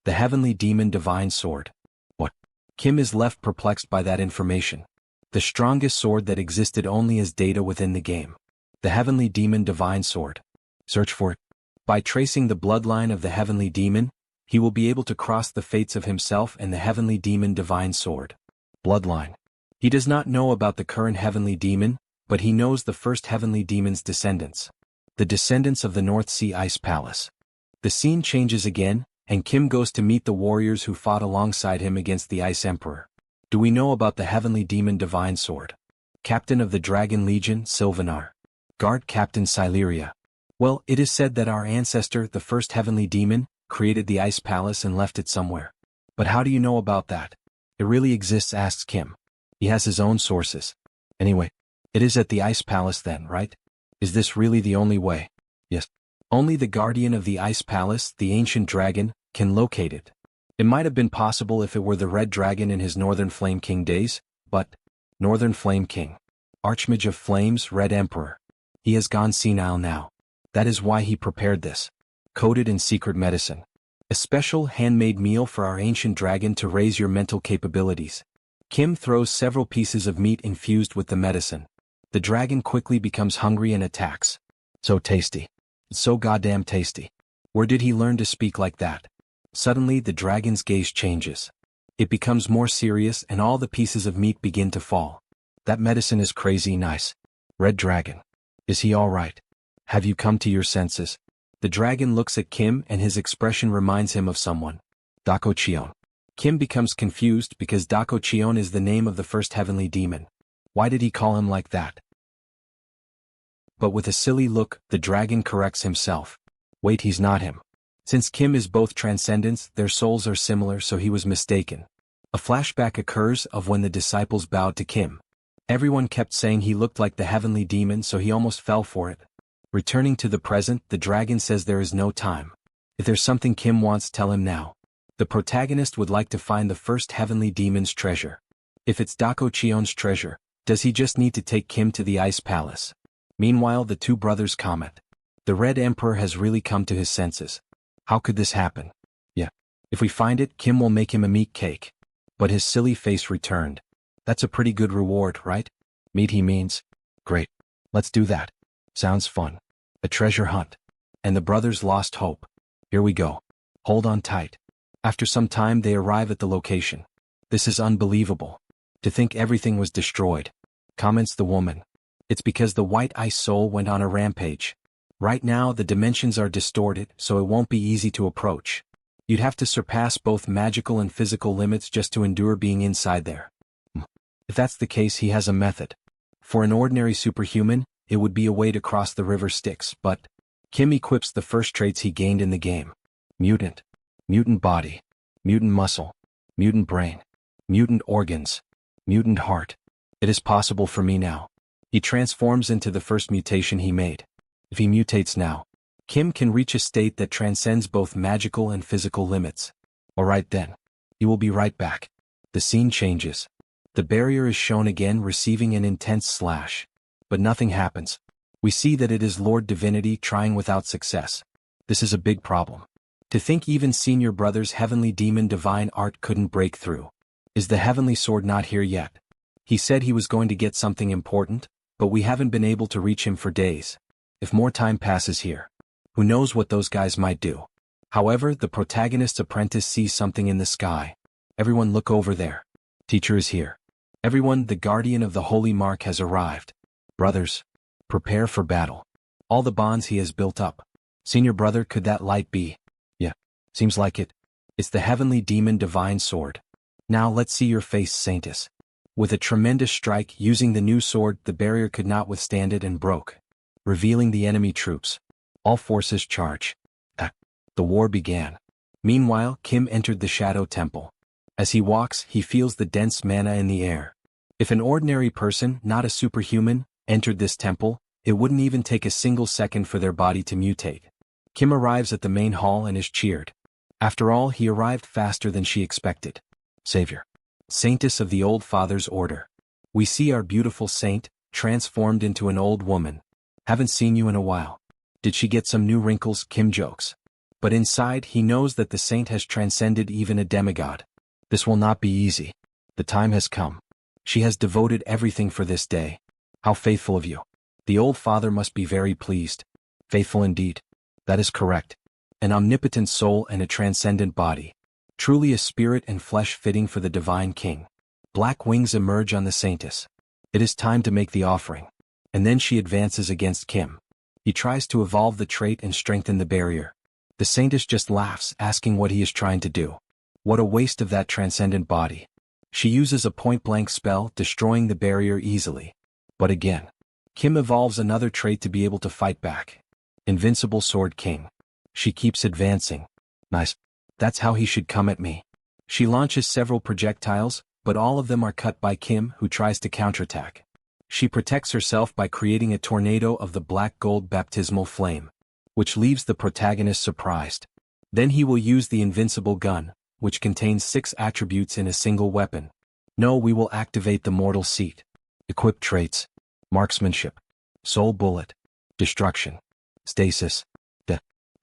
The Heavenly Demon divine sword. What? Kim is left perplexed by that information. The strongest sword that existed only as data within the game. The Heavenly Demon divine sword. Search for it. By tracing the bloodline of the Heavenly Demon, he will be able to cross the fates of himself and the Heavenly Demon divine sword. Bloodline. He does not know about the current Heavenly Demon, but he knows the first Heavenly Demon's descendants. The descendants of the North Sea Ice Palace. The scene changes again, and Kim goes to meet the warriors who fought alongside him against the Ice Emperor. Do we know about the Heavenly Demon Divine Sword? Captain of the Dragon Legion, Sylvanar. Guard Captain Sileria. Well, it is said that our ancestor, the first Heavenly Demon, created the Ice Palace and left it somewhere. But how do you know about that? It really exists, asks Kim. He has his own sources. Anyway, it is at the Ice Palace then, right? Is this really the only way? Yes. Only the guardian of the Ice Palace, the ancient dragon, can locate it. It might have been possible if it were the Red Dragon in his Northern Flame King days, but Northern Flame King. Archmage of Flames, Red Emperor. He has gone senile now. That is why he prepared this. Coated in secret medicine. A special handmade meal for our ancient dragon to raise your mental capabilities. Kim throws several pieces of meat infused with the medicine. The dragon quickly becomes hungry and attacks. So tasty. So goddamn tasty. Where did he learn to speak like that? Suddenly the dragon's gaze changes. It becomes more serious and all the pieces of meat begin to fall. That medicine is crazy nice. Red Dragon. Is he all right? Have you come to your senses? The dragon looks at Kim and his expression reminds him of someone. Dako Chion. Kim becomes confused because Dako Chion is the name of the first heavenly demon. Why did he call him like that? But with a silly look, the dragon corrects himself. Wait, he's not him. Since Kim is both transcendence, their souls are similar, so he was mistaken. A flashback occurs of when the disciples bowed to Kim. Everyone kept saying he looked like the heavenly demon, so he almost fell for it. Returning to the present, the dragon says there is no time. If there's something Kim wants, tell him now. The protagonist would like to find the first heavenly demon's treasure. If it's Dako Chion's treasure, does he just need to take Kim to the Ice Palace? Meanwhile, the two brothers comment. The Red Emperor has really come to his senses. How could this happen? Yeah. If we find it, Kim will make him a meat cake. But his silly face returned. That's a pretty good reward, right? Meat he means. Great. Let's do that. Sounds fun. A treasure hunt. And the brothers lost hope. Here we go. Hold on tight. After some time they arrive at the location. This is unbelievable. To think everything was destroyed. Comments the woman. It's because the White Ice Soul went on a rampage. Right now the dimensions are distorted, so it won't be easy to approach. You'd have to surpass both magical and physical limits just to endure being inside there. If that's the case, he has a method. For an ordinary superhuman, it would be a way to cross the river Styx, but Kim equips the first traits he gained in the game. Mutant. Mutant body. Mutant muscle. Mutant brain. Mutant organs. Mutant heart. It is possible for me now. He transforms into the first mutation he made. If he mutates now, Kim can reach a state that transcends both magical and physical limits. Alright then. He will be right back. The scene changes. The barrier is shown again, receiving an intense slash. But nothing happens. We see that it is Lord Divinity trying without success. This is a big problem. To think even Senior Brother's heavenly demon divine art couldn't break through. Is the heavenly sword not here yet? He said he was going to get something important, but we haven't been able to reach him for days. If more time passes here, who knows what those guys might do. However, the protagonist's apprentice sees something in the sky. Everyone look over there. Teacher is here. Everyone, the guardian of the holy mark has arrived. Brothers, prepare for battle. All the bonds he has built up. Senior brother, could that light be? Yeah, seems like it. It's the heavenly demon divine sword. Now let's see your face, Saintus. With a tremendous strike using the new sword, the barrier could not withstand it and broke, revealing the enemy troops. All forces charge. The war began. Meanwhile, Kim entered the Shadow Temple. As he walks, he feels the dense mana in the air. If an ordinary person, not a superhuman, entered this temple, it wouldn't even take a single second for their body to mutate. Kim arrives at the main hall and is cheered. After all, he arrived faster than she expected. Savior. Saintess of the Old Father's Order. We see our beautiful saint, transformed into an old woman. Haven't seen you in a while. Did she get some new wrinkles? Kim jokes. But inside he knows that the saint has transcended even a demigod. This will not be easy. The time has come. She has devoted everything for this day. How faithful of you. The old father must be very pleased. Faithful indeed. That is correct. An omnipotent soul and a transcendent body. Truly a spirit and flesh fitting for the divine king. Black wings emerge on the saintess. It is time to make the offering. And then she advances against Kim. He tries to evolve the trait and strengthen the barrier. The Saintess just laughs, asking what he is trying to do. What a waste of that transcendent body. She uses a point-blank spell, destroying the barrier easily. But again, Kim evolves another trait to be able to fight back. Invincible Sword King. She keeps advancing. Nice. That's how he should come at me. She launches several projectiles, but all of them are cut by Kim, who tries to counterattack. She protects herself by creating a tornado of the black gold baptismal flame, which leaves the protagonist surprised. Then he will use the invincible gun, which contains 6 attributes in a single weapon. No, we will activate the mortal seat. Equip traits: marksmanship, soul bullet, destruction, stasis,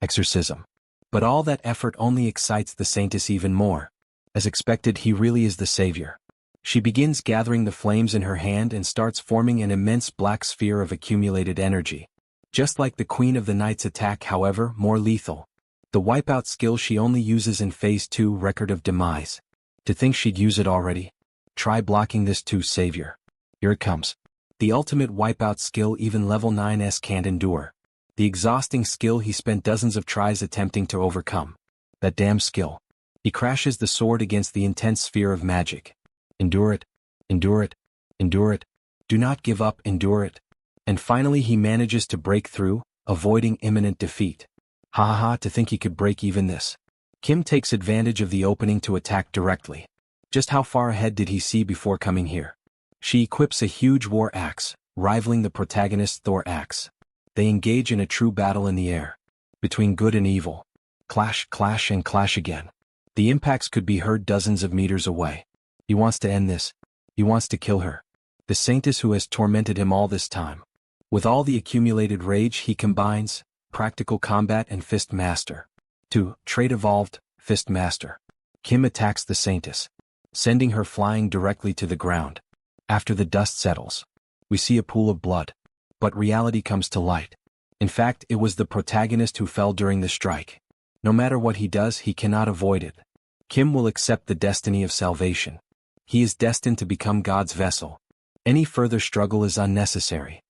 exorcism. But all that effort only excites the Saintess even more. As expected, he really is the savior. She begins gathering the flames in her hand and starts forming an immense black sphere of accumulated energy. Just like the Queen of the Night's attack, however, more lethal. The wipeout skill she only uses in Phase 2, Record of Demise. To think she'd use it already? Try blocking this too, savior. Here it comes. The ultimate wipeout skill even level 9s can't endure. The exhausting skill he spent dozens of tries attempting to overcome. That damn skill. He crashes the sword against the intense sphere of magic. Endure it. Endure it. Endure it. Do not give up, endure it. And finally he manages to break through, avoiding imminent defeat. Ha ha ha, to think he could break even this. Kim takes advantage of the opening to attack directly. Just how far ahead did he see before coming here? She equips a huge war axe, rivaling the protagonist's Thor axe. They engage in a true battle in the air. Between good and evil. Clash, clash, and clash again. The impacts could be heard dozens of meters away. He wants to end this. He wants to kill her. The Saintess who has tormented him all this time. With all the accumulated rage, he combines practical combat and fist master. 2. Trait evolved, fist master. Kim attacks the Saintess, sending her flying directly to the ground. After the dust settles, we see a pool of blood. But reality comes to light. In fact, it was the protagonist who fell during the strike. No matter what he does, he cannot avoid it. Kim will accept the destiny of salvation. He is destined to become God's vessel. Any further struggle is unnecessary.